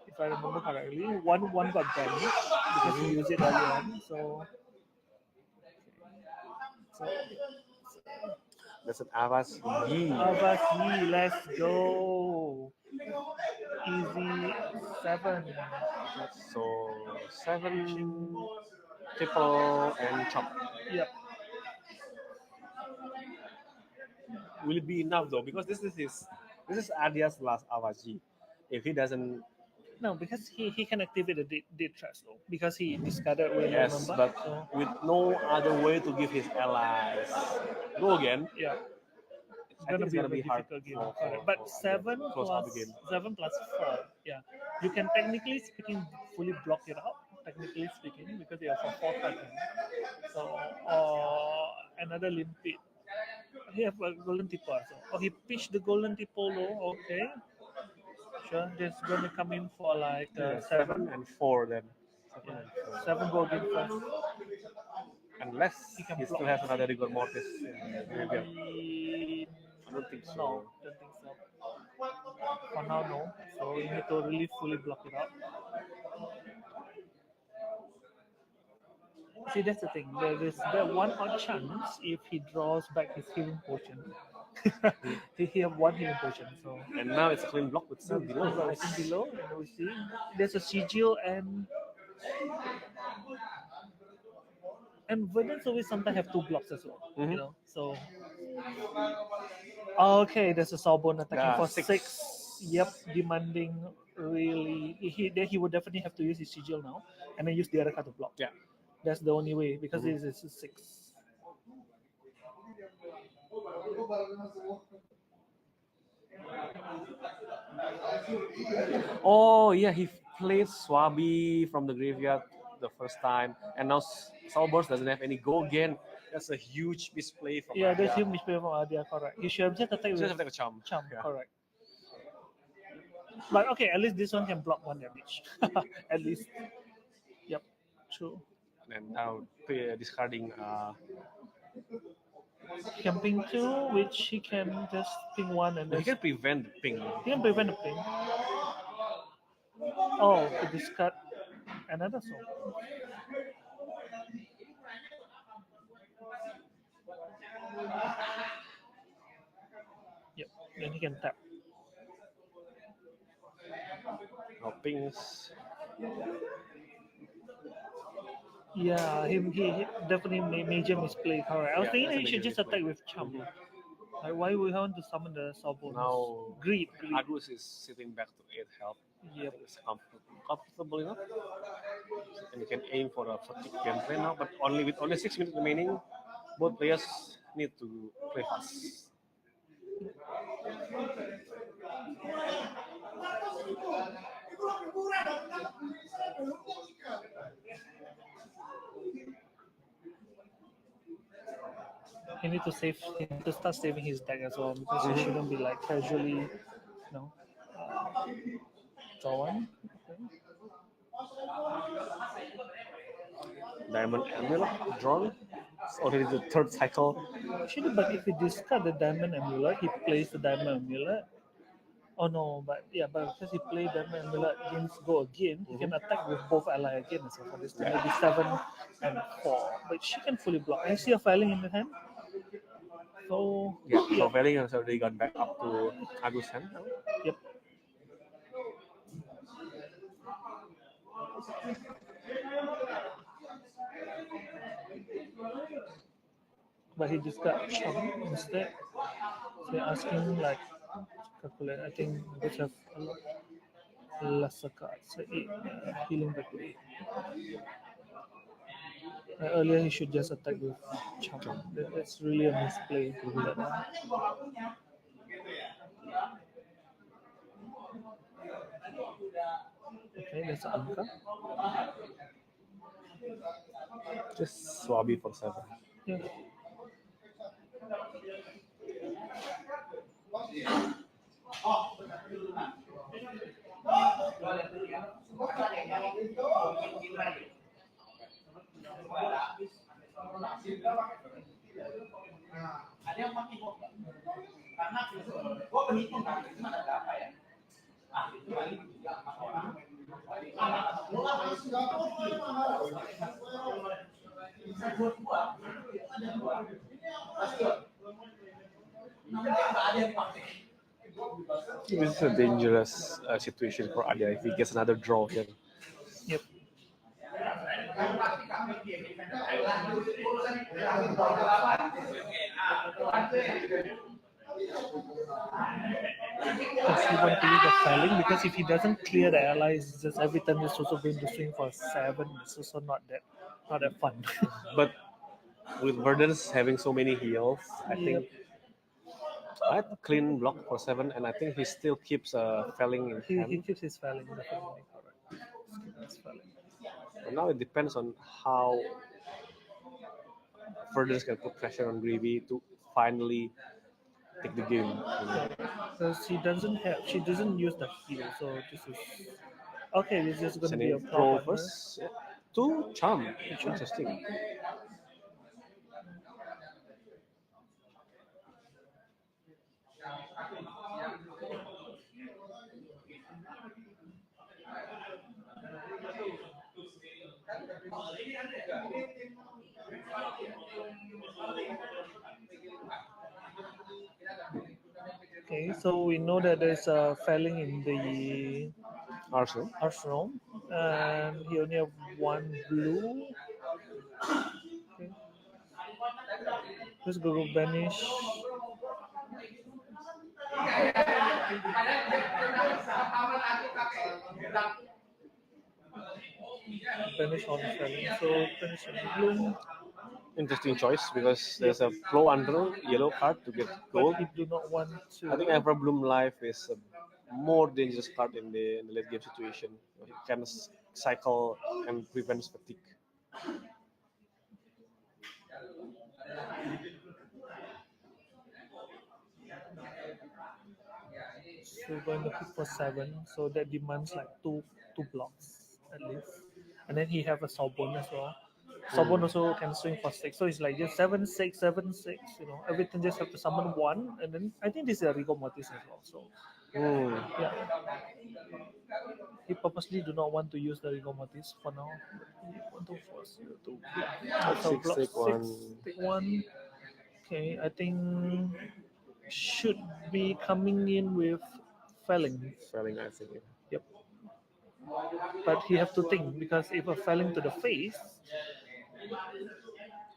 If I remember correctly, one got damaged because he used it earlier on. So That's an Avas Yi. Avasi, let's go. Easy 7. So 7 triple and chop. Yep. Will it be enough though? Because this is Adia's last Avaji. If he doesn't, No, because he can activate the dead trash though. Because he discarded when yes, remember. but So with no other way to give his allies go again, yeah. It's I think gonna it's be a gonna very be hard difficult game. for, Correct. for, But for seven Adia to close out the game. 4. Yeah, you can technically speaking fully block it out. Technically speaking, because they are for 4 card game. So another limpet. He have a golden tipper. So oh, he pitched the golden tipper low. Okay, sure. That's gonna come in for like Yeah, 7. 7 and 4 then. 7 Yeah, and 4. 7 go again first. Unless He can he block. still has another rigor mortis in the graveyard. I don't think so. No, don't think so. For now, no. So you need to really fully block it out. See, that's the thing. There is that one odd chance if he draws back his healing potion. he have one healing potion, so And now it's a clean block with 7 below. I Nice. think below, and we see there's a sigil and Verdance always sometimes have 2 blocks as well. Mhm. You know, so okay, there's a Sawbone attacking Yeah, for 6. 6. Yep, demanding really. Then he would definitely have to use his sigil now, and then use the other card to block. Yeah. That's the only way because this is 6. Oh yeah, he played Swabi from the graveyard the first time, and now Salbors doesn't have any go again. That's a huge misplay from Yeah, that's Adia. him misplay from Adia, correct. He should have just attacked Just with have like a charm. Yeah. correct. But okay, at least this one can block 1 damage. At least. Yep, true. And now discarding. He can ping 2, which he can just ping 1 and He then can prevent the ping. he can prevent the ping. Oh, to discard another soul. Yep, then he can tap. No pings. Yeah, he definitely major misplay. Correct. I was Yeah, thinking that's a he should major just misplay. attack with Chum. Like, why we want to summon the Sawbones? Now Greed. Agus is sitting back to 8 health. I Yep. think it's comfortable enough. And you can aim for a fatigue gameplay now, but only with only 6 minutes remaining, both players need to play fast. He need to save. He need to start saving his deck as well because he shouldn't be like casually, draw 1. Okay. Diamond Amulet drawn. It's already the 3rd cycle. Actually, but if he discard the Diamond Amulet, he plays the Diamond Amulet. Oh no, but because he played Diamond Amulet against Go again, he can attack with both ally again as well for this thing. Maybe 7 and 4. But she can fully block. I see a filing in the hand. So So Veiling has already gone back up to Agus hand now. Yep. But he just got Chum instead. So they're asking like calculate. I think they have a lot lesser cards. So 8, healing back to 8. Earlier he should just attack with Chum. That's really a misplay. Okay, that's Anka. Just Swabi for 7. Yeah. Ada yang pakai hook karena gue perhitungan itu ada berapa ya? Itu balik juga sama orang. Bisa 2 ada 2. This is a dangerous situation for Adia if he gets another draw here. Yep. Because he want to use the felling, because if he doesn't clear the allies, it's just every time he's also going to swing for 7. It's also not that fun. But with Verdens having so many heals, I think I clean block for 7, and I think he still keeps felling in he hand. keeps his felling, definitely correct. He's keeping his felling. But now it depends on how Verdens can put pressure on Greavy to finally take the game. Because she doesn't use the heal, so this is okay. This is going to be a Sending problem. Pro first. Yeah. 2 charm. Interesting. Okay, so we know that there's a felling in the arsenal, and he only have 1 blue. Okay. Let's go banish. Banish all the felling. So finish the blue. Interesting choice because there's a flow under yellow card to get gold. But he do not want to. I think Everbloom Life is a more dangerous card in the late game situation. It can cycle and prevents fatigue. So we're going to hit for 7. So that demands like two blocks at least. And then he have a Sorbonne as well. Sorbonne also can swing for 6. So it's like just 7, 6, 7, 6. Everything just have to summon 1. And then I think this is a Rigor Mortis as well. So yeah. He purposely do not want to use the Rigor Mortis for now. He want to force you to so block 6, take 1. Okay, I think should be coming in with felling. Felling, I think. Yep. But he have to think, because if a felling to the face.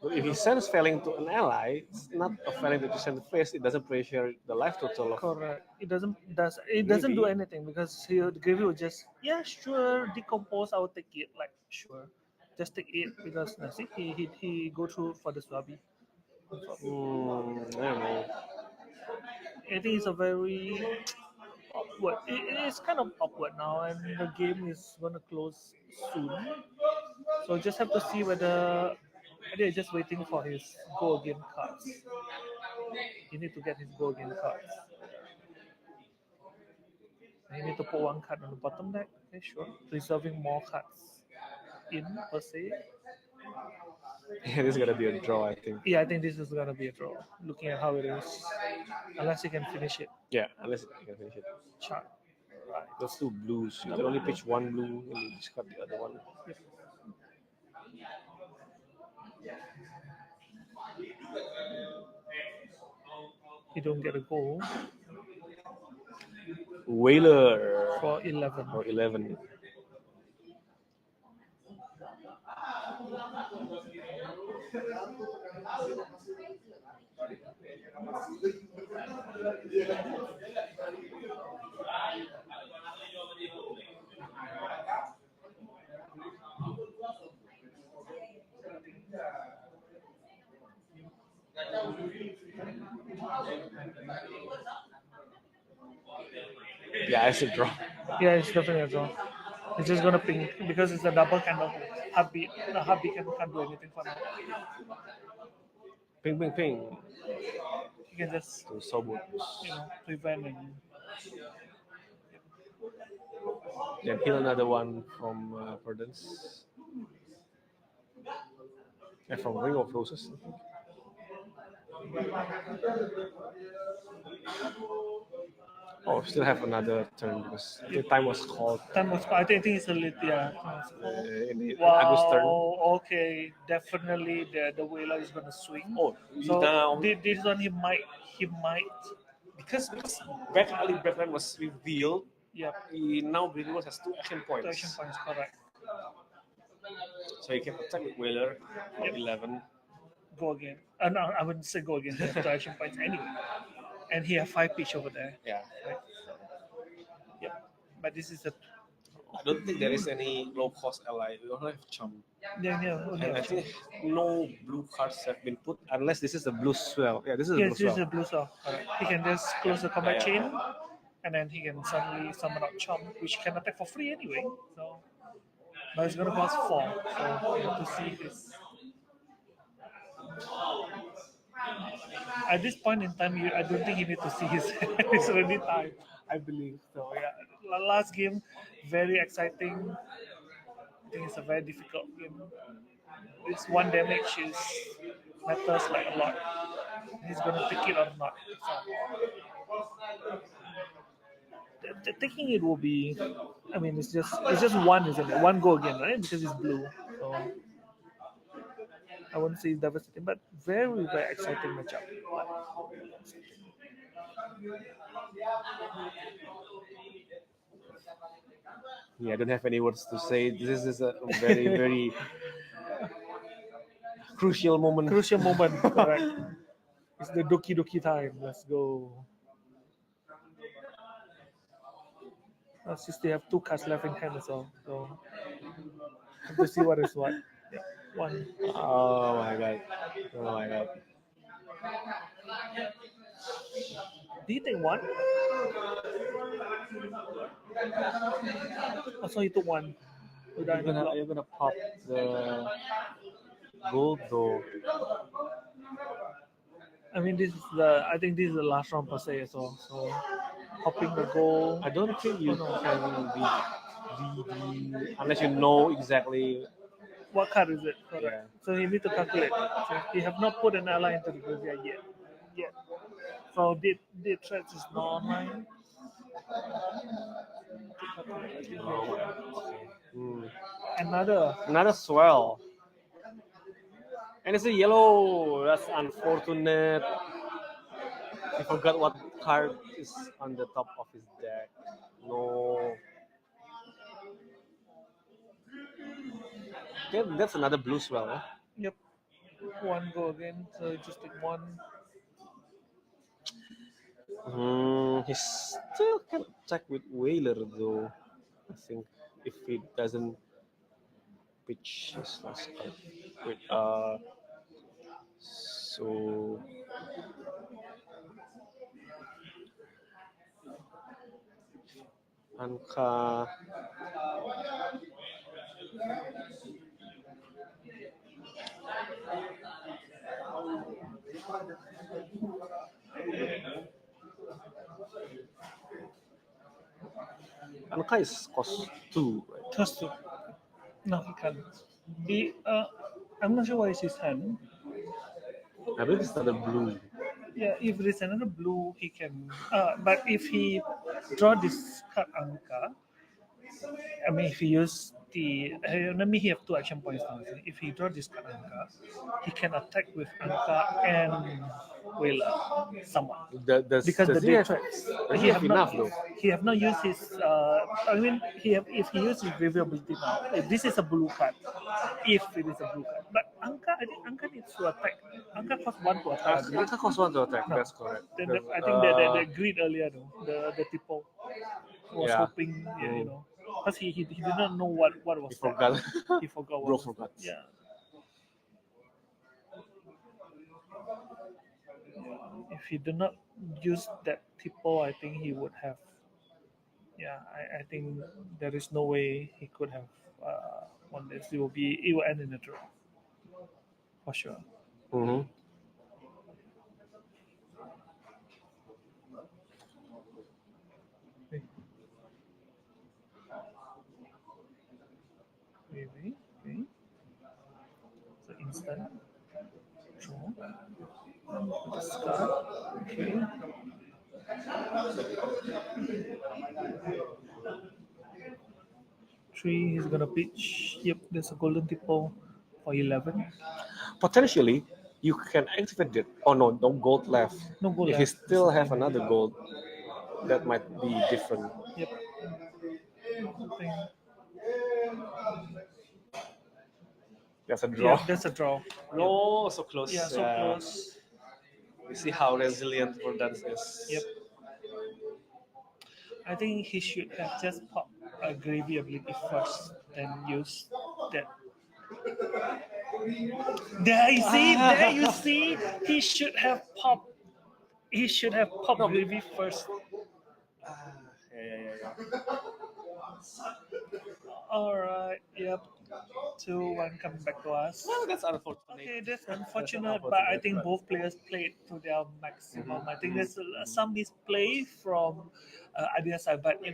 But if he sends felling to an ally, it's not a felling that you send to the face. It doesn't pressure the life total. Correct. It doesn't do anything, because Gravy will just sure decompose. I will take it, like sure, just take it, because see he go through for the Swabi. I don't know. I think it's a very awkward. It's kind of awkward now, and the game is gonna close soon. So just have to see whether they're just waiting for his go again cards. He need to get his go again cards. You need to put 1 card on the bottom deck. Okay, sure. Preserving more cards in per se. Yeah, this is gonna be a draw, I think. Yeah, I think this is gonna be a draw. Looking at how it is, unless he can finish it. Yeah, unless he can finish it. Chart. Right. Let's do blues. You can only pitch 1 blue and you discard the other one. Yep. You don't get a goal. Whaler for 11. For 11. Yeah, it's a draw. Yeah, it's definitely a draw. It's just gonna ping because it's a double candle. Heartbeat. The heartbeat can't do anything for now. Ping, ping, ping. You can just To Sobot. prevent and Then heal another one from Prudence. And from Ring of Roses, I think. Oh, still have another turn because the time was called I think it's a little, yeah. in Agus turn. Wow. Okay. Definitely, the whaler is gonna swing. Oh, So now this one he might. because back early backline was revealed. Yep. He now Blibli has 2 action Two action points. points, correct. So he can attack with Whaler for Yep. 11. Go again. No, I wouldn't say go again. He have two action points anyway, and he have 5 pitch over there. Yeah. Right. So, yep. But this is a I don't think there is any low cost ally. We don't have Chum. yeah. Only And I have think no blue cards have been put unless this is the blue swell. Yeah, this is the blue yes, this is swell. a blue saw. Correct. He can just close the combat Yeah. chain, and then he can suddenly summon out Chomp, which can attack for free anyway. So, but it's gonna cost 4. So we have to see this. At this point in time, I don't think you need to see his hand. It's already time, I believe. So yeah, last game, very exciting. I think it's a very difficult game. This one damage is matters like a lot. He's gonna take it or not. So, taking it will be. I mean, it's just one, isn't it? One go again, right? Because it's blue. So I wouldn't say it's devastating, but very exciting matchup. Yeah, I don't have any words to say. This is a very, very crucial moment. Crucial moment, correct. It's the Doki Doki time. Let's go. Since they have 2 cards left in hand as well, so have to see what is what. Yeah, 1. Oh my god. Oh my god. Do you take 1? Oh, so he took 1. You're gonna pop the gold though. I mean, I think this is the last round per se as well. So hopping the goal. I don't think you can be greedy unless you know exactly. What card is it? Correct. Yeah. So you need to calculate. So you have not put an ally into the graveyard yet. So the threats is not online. Hmm. Another swell. And it's a yellow. That's unfortunate. He forgot what card is on the top of his deck. No. Okay, that's another blue swell. Huh? Yep. 1 go again. So just take 1. He still can attack with Whaler though. I think if he doesn't pitch his last card with so Anka Anka is cost 2, right? Cost 2. No, he can't. I'm not sure why it's his hand. I believe it's another blue. Yeah, if there's another blue, he can. But if he draw this card Anka, I mean, if he use the. Let me have 2 action points now. If he draw this card Anka, he can attack with Anka and Whaler, someone. Because the dead threats. He have enough though. He have not used his. I mean, if he uses his graveyard ability now, this is a blue card. If it is a blue card, but Anka, I think Anka needs to attack. Anka costs 1 to attack. Anka cost 1 to attack. No. That's correct. I think the greed earlier though, the tipo was Yeah. hoping, you know, because he did not know what was He forgot. that. He forgot. Bro What forgot. Yeah. If he did not use that tipo, I think he would have. Yeah, I think there is no way he could have won this. It will end in a draw for sure. Mm-hmm. Maybe. So instant draw. Discard. Okay. Three, he's gonna pitch. Yep, there's a golden tipo for 11. Potentially, you can activate it. Oh no, no gold left. No gold If he left. still have another gold, that might be different. Yep. I think, That's a yeah, draw. that's a draw. No, so close. Yeah, so close. We see how resilient Verdance is. Yep. I think he should have just popped a gravy ability first, then use that. There you see, he should have popped. He should have popped No, gravy first. Yeah. All right. Yep. 2-1 coming back to us. Well, that's unfortunate. Okay, that's unfortunate, but I think both players played to their maximum. I think there's some misplay from either side, but we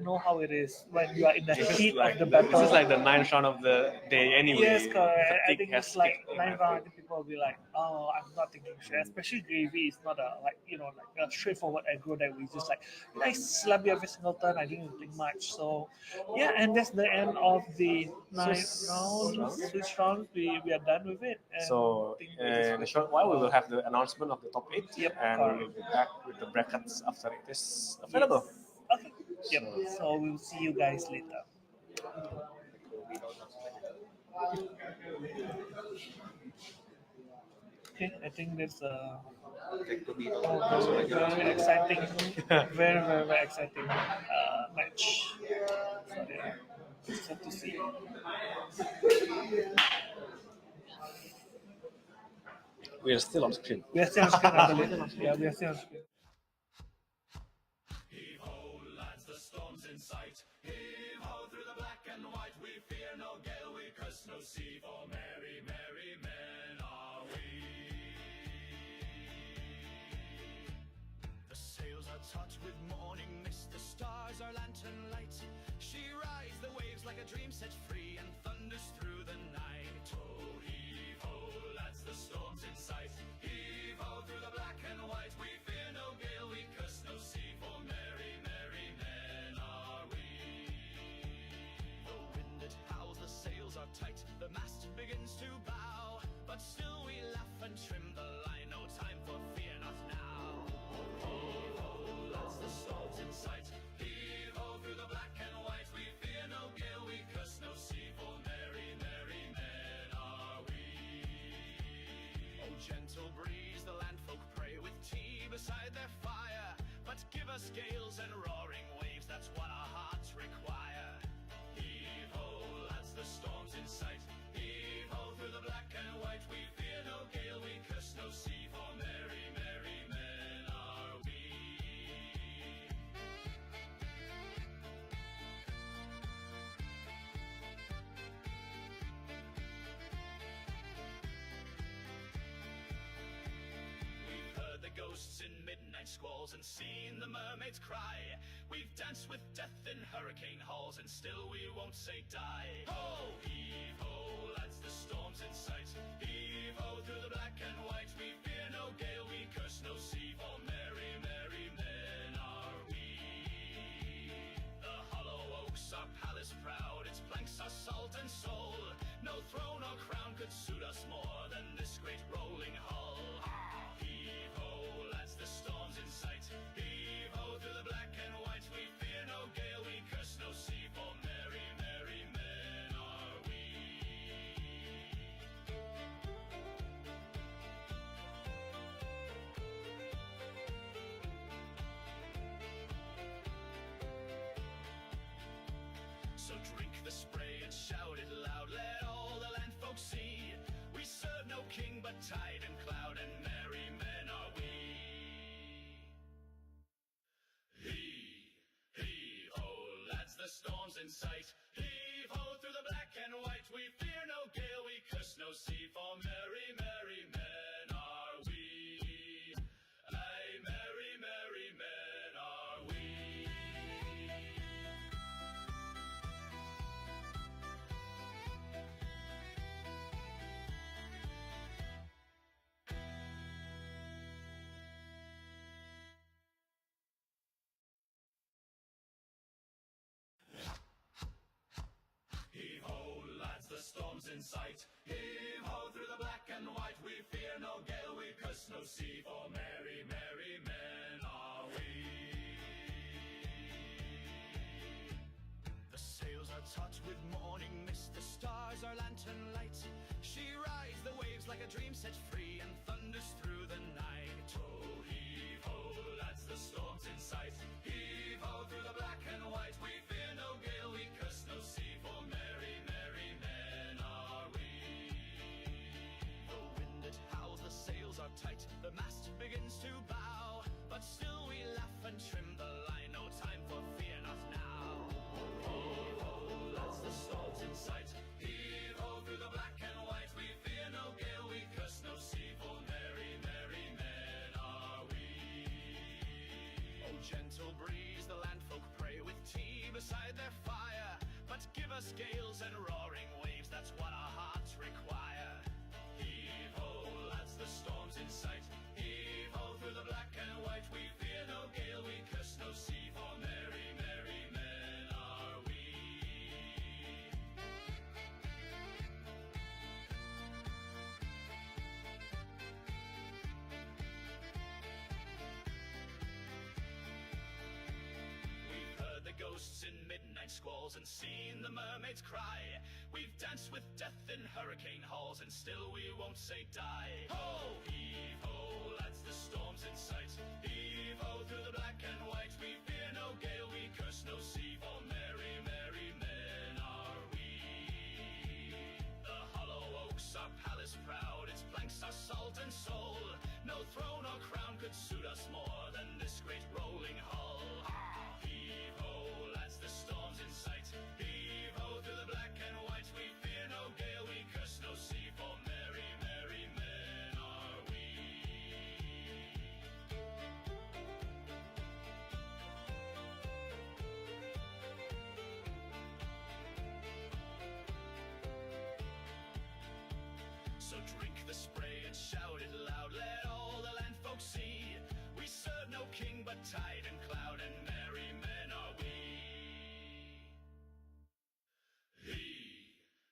know how it is when you are in the heat of the battle. This is like the 9th round of the day anyway. Yes, correct. I Fatigue think has it's like kicked in, 9 I round. I think. think people will be like, "Oh, I'm not thinking straight." Especially gravy is not a like a straightforward aggro that we just like slap you every single turn. I didn't think much. So yeah, and that's the end of the 9th round. Switch round. We are done with it. And So, I think in a short while, we will have the announcement of the top 8, Yep, and correct. we will be back with the brackets after it is available. Okay. Yep. So we'll see you guys later. Okay, I think that's very exciting, very exciting match. So yeah, excited to see. We are still on screen. We are still on screen, I believe. Yeah, we are still on screen. Heave-ho, lads, the storm's in sight. Heave-ho, through the black and white. We fear no gale, we curse no sea. For merry, merry men are we. The sails are taut with morning mist. The stars are lantern light. She rides the waves like a dream set free and thunders through the night. Oh, heave-ho, lads, the storm's in sight. Heave-ho, through the black and white. We fear no gale, we curse no sea. For merry, merry men are we. The wind it howls, the sails are tight. The mast begins to bow, but still we laugh and trim the line. No time for fear, not now. Heave-ho, lads, the storm's in sight. Heave-ho, through the black and white. We fear no gale, we curse no sea. For merry, merry men are we. Oh, gentle breeze, the landfolk pray with tea beside their fire. But give us gales and roaring waves, that's what our hearts require. Heave-ho, lads, the storm's in sight. Heave-ho, through the black and white. We fear no gale, we curse no sea. For merry, merry men are we. We've heard the ghosts in midnight squalls and seen the mermaids cry. We've danced with death in hurricane halls and still we won't say die. Ho! Heave-ho, lads, the storm's in sight. Heave-ho, through the black and white. We fear no gale, we curse no sea. For merry, merry men are we. The hollow oaks are palace proud, its planks are salt and soul. No throne or crown could suit us more than this great rolling hull. Heave-ho, lads, the storm's in sight. Heave-ho, through the black and white. We fear no gale, we curse no sea. For merry, merry men are we. So drink the spray and shout it loud, let all the land folk see. We serve no king but tide and cloud, and merry men are we. Heave-ho, lads, the storm's in sight. Heave-ho, through the black and white. We fear no gale, we curse no sea. For merry, merry men are we. Aye, merry, merry men are we. in sight. Heave-ho through the black and white, we fear no gale, we curse no sea, for merry, merry men are we. The sails are taut with morning mist, the stars are lantern light. She rides the waves like a dream set free, and thunders through the night. Oh, heave-ho, lads, the storm's in sight. Heave-ho through the black and white, we fear no gale, we curse no sea, for merry, merry men are we. The wind it howls, the sails are tight, the mast begins to bow, but still we laugh and trim the line, no time for fear, not now. Heave-ho, lads, the storm's in sight. Heave-ho through the black and white, we fear no gale, we curse no sea, for merry, merry men are we. Oh, gentle breeze, the landfolk pray with tea beside their fire, but give us gales and roaring waves, that's what our hearts require. Heave-ho, lads, the storm's in sight. Heave-ho through the black and white, we fear no gale, we curse no sea, for merry, merry men are we. We've heard the ghosts in midnight squalls and seen the mermaids cry. We've danced with death in hurricane halls, and still we won't say die. Ho! Heave-ho, lads, the storm's in sight. Heave-ho through the black and white, we fear no gale, we curse no sea, for merry, merry men are we. The hollow oaks are palace proud, its planks are salt and soul. No throne or crown could suit us more than this great rolling hull. Heave-ho, lads, the storm's in sight. Heave-ho through the black and white, we fear no gale, we curse no sea, for merry, merry men are we. So drink the spray and shout it loud, let all the land folks see. We serve no king but tide and cloud, and merry men are we.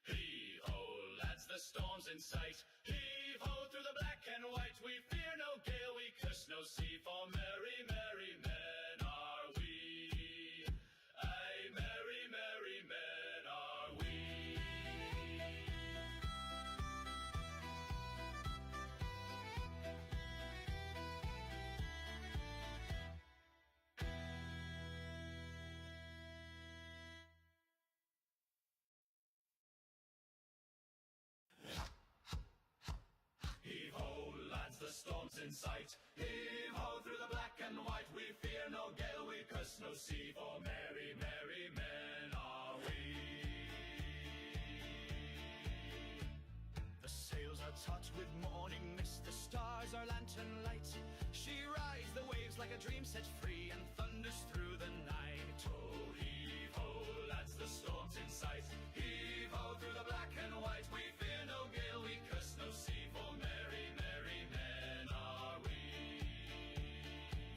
Hee-ho, lads, the storm's in sight. Heave-ho through the black and white, we fear no gale, we curse no sea, for merry, merry men are we. Aye, merry, merry men are we. Heave-ho, lads, the storm's in sight. Heave-ho through the black and white, we fear no gale, we curse no sea, for merry, merry men are we. The sails are taut with morning mist, the stars are lantern light. She rides the waves like a dream set free, and thunders through the night. Oh, heave-ho, lads, the storm's in sight. Heave-ho through the black and white, we fear no gale, we curse no sea, for merry, merry men are we.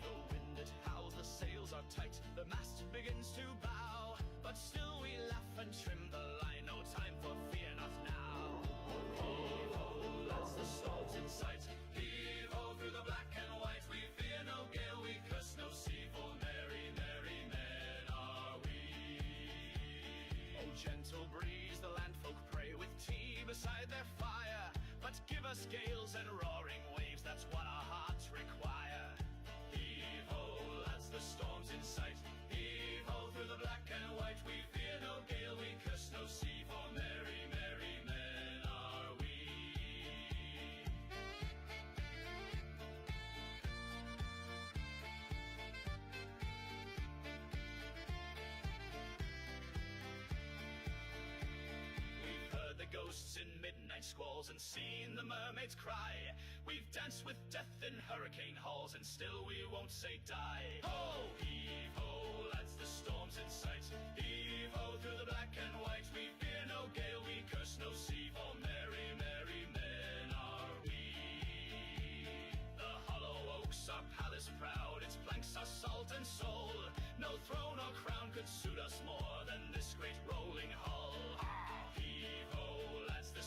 The wind it howls, the sails are tight, the mast begins to bow, but still we laugh and trim the line, no time for fear, not now. Heave-ho, lads, the storm's in sight. Heave-ho through the black and white, we fear no gale, we curse no sea, for merry, merry men are we. Oh, gentle breeze, the landfolk pray with tea beside their fire, but give us gales and roaring waves, that's what our hearts require. Heave-ho, lads, the storm's in sight. Heave-ho through the black and white, we fear no gale, we curse no sea, for merry, merry men are we. We've heard the ghosts in midnight squalls and seen the mermaids cry. We've danced with death in hurricane halls, and still we won't say die. Ho! Heave-ho, lads, the storm's in sight. Heave-ho through the black and white, we fear no gale, we curse no sea, for merry, merry men are we. The hollow oaks are palace proud, its planks are salt and soul. No throne or crown could suit us more than this great rolling hull. Heave-ho, lads, the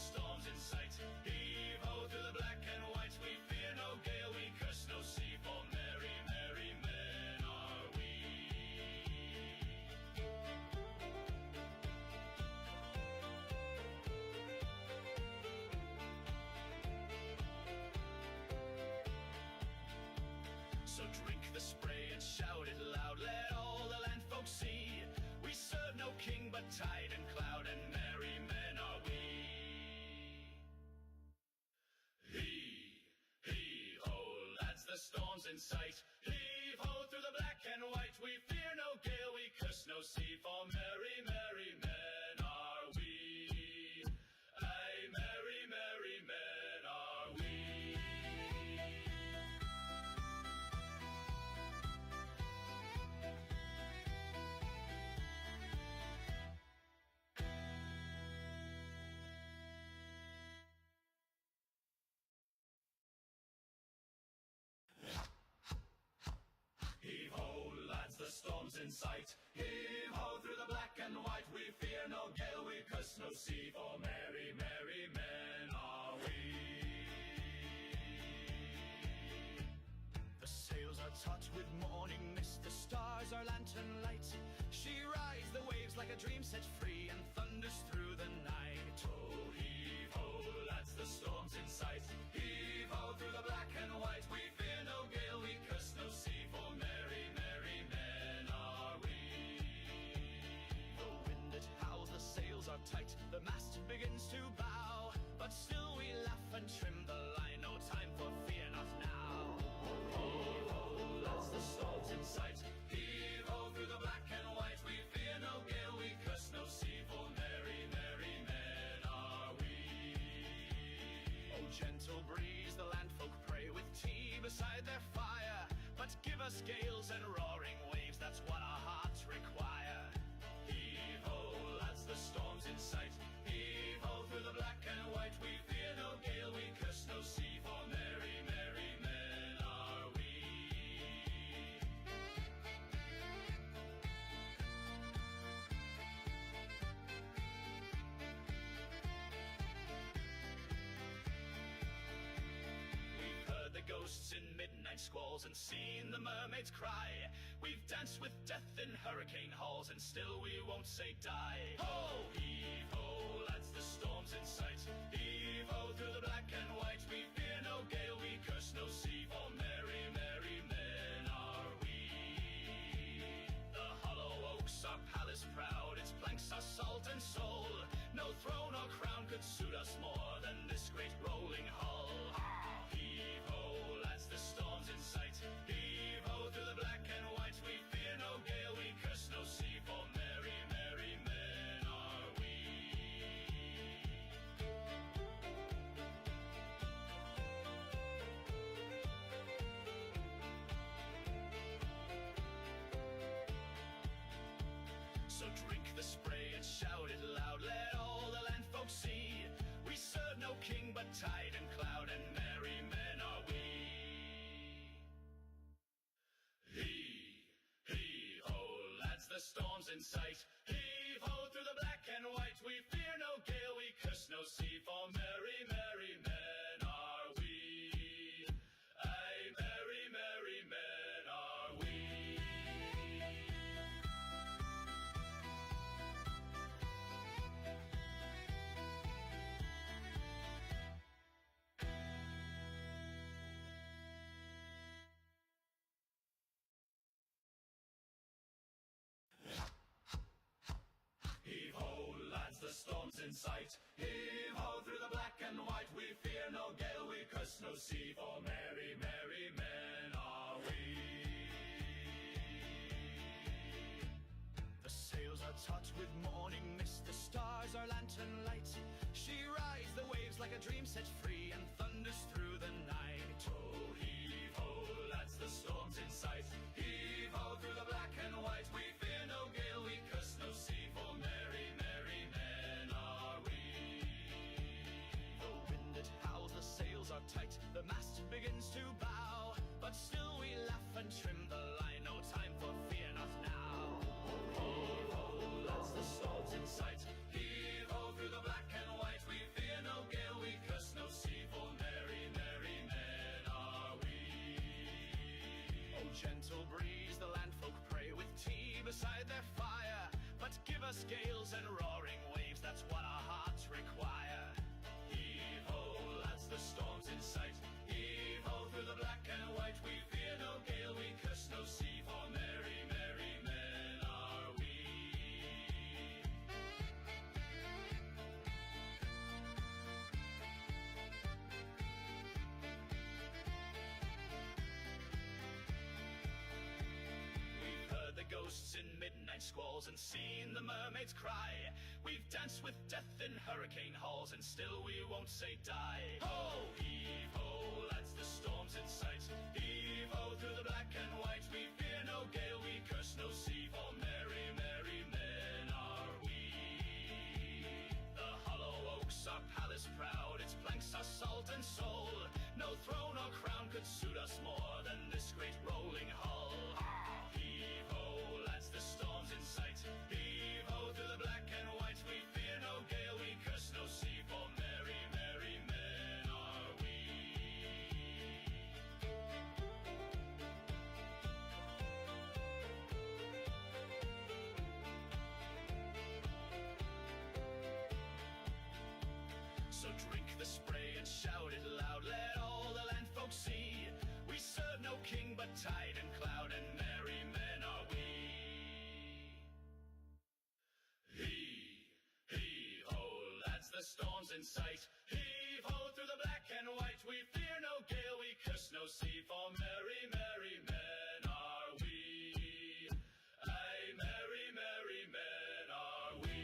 tide and cloud, and merry men are we. Heave-ho, lads, the storm's in sight. Heave-ho, through the black and white, we fear no gale, we curse no sea, for merry, merry men are we. Aye, merry, merry men are we. Heave-ho, lads, the storm's in sight. Heave-ho, through the black and white, we fear no gale, we curse no sea, for merry, merry men are we. The sails are taut with morning mist, the stars are lantern light. She rides the waves like a dream set free, and thunders through the night. Oh, heave-ho, lads, the storm's in sight. Heave-ho, through the black and white, we fear no gale, we curse no sea, for merry, merry men are we. The wind it howls, the sails are tight, the mast begins to bow, but still we laugh and trim the line, no time for fear, not now. Heave-ho, lads, the storm's in sight. Heave-ho, through the black and white, we fear no gale, we curse no sea, for merry, merry men are we. Oh, gentle breeze, the landfolk pray with tea beside their fire, but give us gales and roaring waves, that's what our hearts require. Heave-ho, lads, the storm's in sight. Heave-ho, through the black and white, we fear no gale, we curse no sea, for merry, merry men are we. We've heard the ghosts in midnight squalls and seen the mermaids cry. We've danced with death in hurricane halls, and still we won't say die. Ho! Heave-ho, lads, the storm's in sight. Heave-ho, through the black and white, we fear no gale, we curse no sea, for merry, merry men are we. The hollow oaks are palace proud, its planks are salt and soul. No throne or crown could suit us more than this great rolling hull. Heave-ho, lads, the storm's in sight. Heave-ho, through the black and white, we fear no gale, we curse no sea, for merry, merry men are we. So drink the spray and shout it loud, let all the landfolk see. We serve no king but tide and cloud, and merry men are we. Heave-ho, lads, the storm's in sight. Heave-ho, through the black and white, we fear no gale, we curse no sea, for merry, merry men are we. Aye, merry, merry men are we. Heave-ho, lads, the storm's in sight. Heave-ho, through the black and white, we fear no gale, we curse no sea, for merry, merry men are we. The sails are taut with morning mist, the stars are lantern light. She rides the waves like a dream set free, and thunders through the night. Oh, heave-ho, lads, the storm's in sight. Heave-ho, through the black and white, we fear no gale, we curse no sea, for merry, merry men are we. The wind it howls, the sails are tight, the mast begins to bow, but still we laugh and trim the line, no time for fear, not now. Heave-ho, lads, the storm's in sight. Heave-ho, through the black and white, we fear no gale, we curse no sea, for merry, merry men are we. Oh, gentle breeze, the landfolk pray with tea beside their fire, but give us gales and roaring waves, that's what our hearts require. Heave-ho, lads, the storm's in sight. Heave-ho, through the black and white, we fear no gale, we curse no sea, for merry, merry men are we. squalls and seen the mermaids cry. We've danced with death in hurricane halls, and still we won't say die. Ho, heave ho, lads, the storm's in sight. Heave ho through the black and white. We fear no gale, we curse no sea, for merry, merry men are we. The hollow oaks are palace proud, its planks are salt and soul. No throne or crown could suit us more than this great rolling hull. Heave ho, lads, the storm's in sight. Heave ho through the black and white. We fear no gale, we curse no sea, for merry, merry men are we. So drink the spray and shout it loud, let all the land folk see. We serve no king but tide and cloud, and merry men are we. Heave-ho, lads, the storm's in sight. Heave-ho through the black and white. We fear no gale, we curse no sea, for merry, merry men are we. Aye, merry, merry men are we.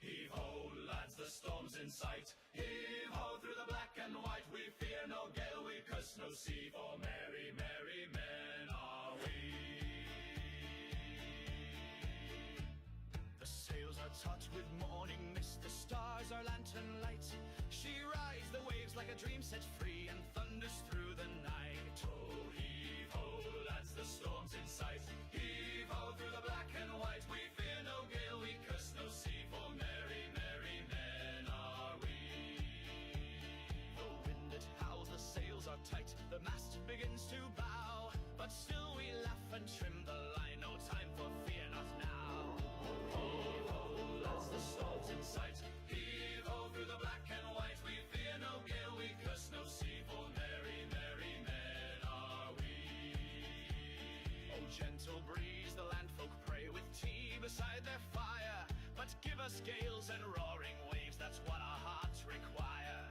Heave-ho, lads, the storm's in sight. Heave-ho through the black and white. We fear no gale, we curse no sea, for merry, merry men are we. The sails are taut with morning mist, the stars are lantern light. She rides the waves like a dream set free, and thunders through the night. Oh, heave-ho, lads, the storm's in sight. Heave-ho through the black and white. We fear no gale, we curse no sea, for merry, merry men are we. The wind it howls, the sails are tight, the mast begins to bow, but still we laugh and trim the line, no time for fear, not now. Heave-ho, lads, the storm's in sight. Heave-ho through the black and white. We fear no gale, we curse no sea, for merry, merry men are we. Oh, gentle breeze, the landfolk pray with tea beside their fire, but give us gales and roaring waves, that's what our hearts require.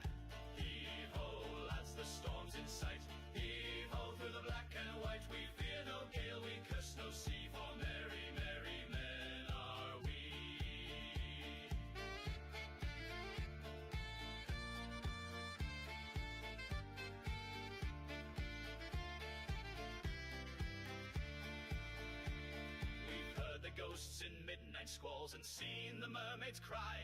Heave-ho, lads, the storm's in sight. Heave-ho through the black and white. We fear no gale, we curse no sea, for merry, merry men are we. We've heard the ghosts in midnight squalls and seen the mermaids cry.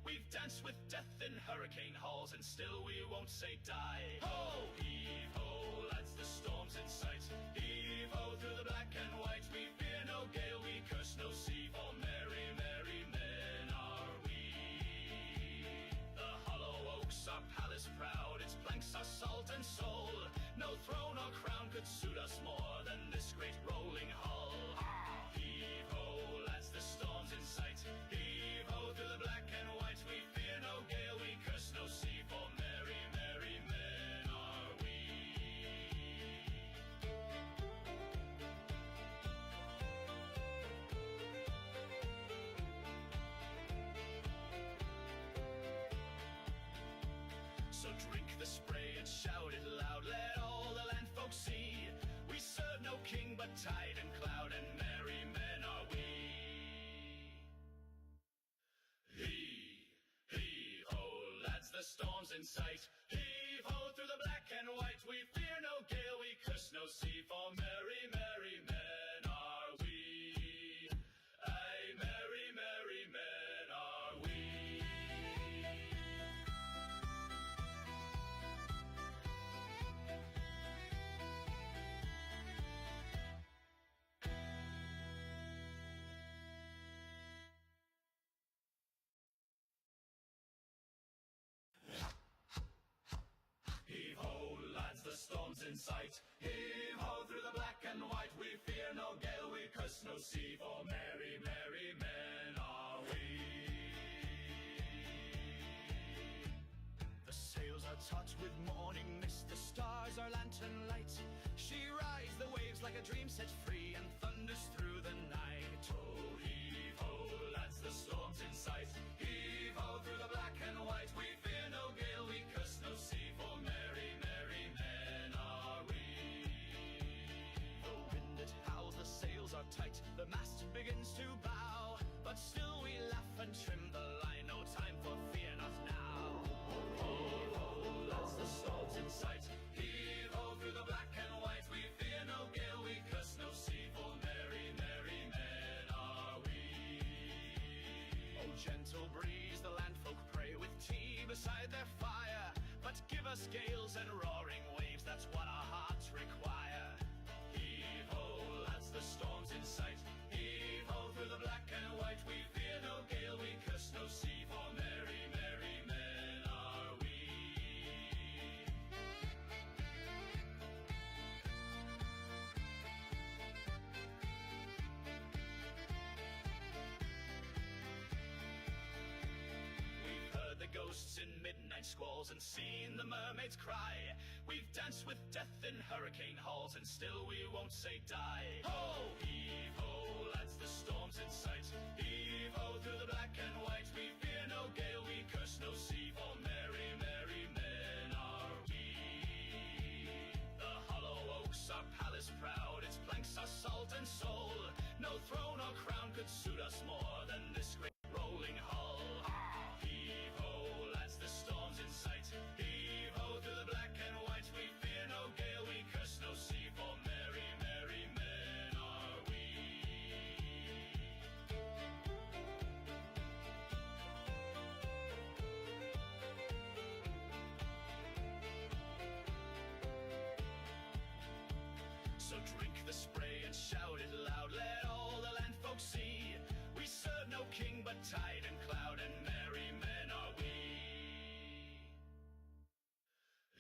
We've danced with death in hurricane halls, and still we won't say die. Ho, heave-ho, lads, the storm's in sight. Heave-ho through the black and white. We fear no gale, we curse no sea, for merry, merry men are we. The hollow oaks are palace proud, its planks are salt and soul. No throne or crown could suit us more than this great rolling hull. Heave-ho, lads, the storm's in sight. Heave-ho through the black and white. We fear no gale, we curse no sea, for merry, merry men are we. So drink the spray and shout it loud, let all the land folk see. We serve no king but tide and cloud, and merry men are we. Heave-ho, lads, the storm's in sight. Heave-ho through the black and white. We fear no gale, we curse no sea, for merry, merry men are we. Aye, merry, merry men are we. Heave-ho, lads, the storm's in sight. Heave-ho through the black and white. We fear no gale, we curse no sea, for merry, merry men are we. The sails are taut with morning mist, the stars are lantern light. She rides the waves like a dream set free and thunders through the night. Oh, heave ho, lads, the storm's in sight. Heave ho through the black and white. We fear no gale, we curse no sea, for merry, merry men are we. The wind it howls, the sails are tight, the mast begins to bow, but still we laugh and trim the line, no time for fear, not now. Heave ho, lads, the storm's in sight. Heave ho through the black and white. We fear no gale, we curse no sea, for merry, merry men are we. Oh, gentle breeze, the landfolk pray with tea beside their fire, but give us gales and roaring waves, that's what our hearts require. Heave ho, lads, the storm's in sight. Heave ho through the black and white. We fear no gale, we curse no sea, for merry, merry men are we. We've heard the ghosts in midnight squalls and seen the mermaids cry. We've danced with death in hurricane halls and still we won't say die. Ho, heave ho, lads, the storm's in sight. Heave ho through the black and white. We fear no gale, we curse no sea, for merry, merry men are we. The hollow oaks are palace proud, its planks are salt and soul. No throne or crown could suit us more than this great rolling hull. Heave ho, lads, the storm's in sight. Heave ho through the black and white. We fear no gale, we curse no sea, for merry, merry men are we. So drink the spray and shout it loud, let all the land folk see. We serve no king but tide and cloud, and merry men are we.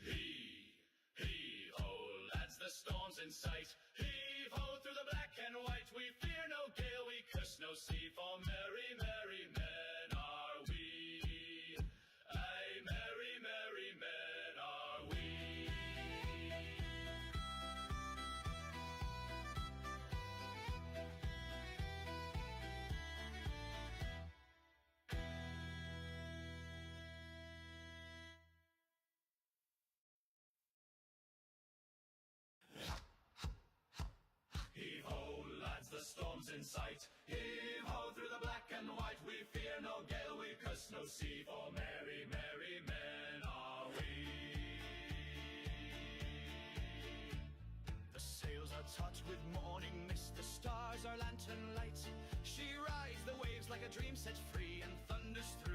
Heave ho, lads, the storm's in sight. Heave ho through the black and white. We fear no gale, we curse no sea, for merry, merry men are we. Aye, merry, merry men are we. Heave ho, lads, the storm's in sight. Heave ho through the black and white. We fear no gale, we curse no sea, for merry, merry men are we. The sails are taut with morning mist, the stars are lantern light. She rides the waves like a dream set free and thunders through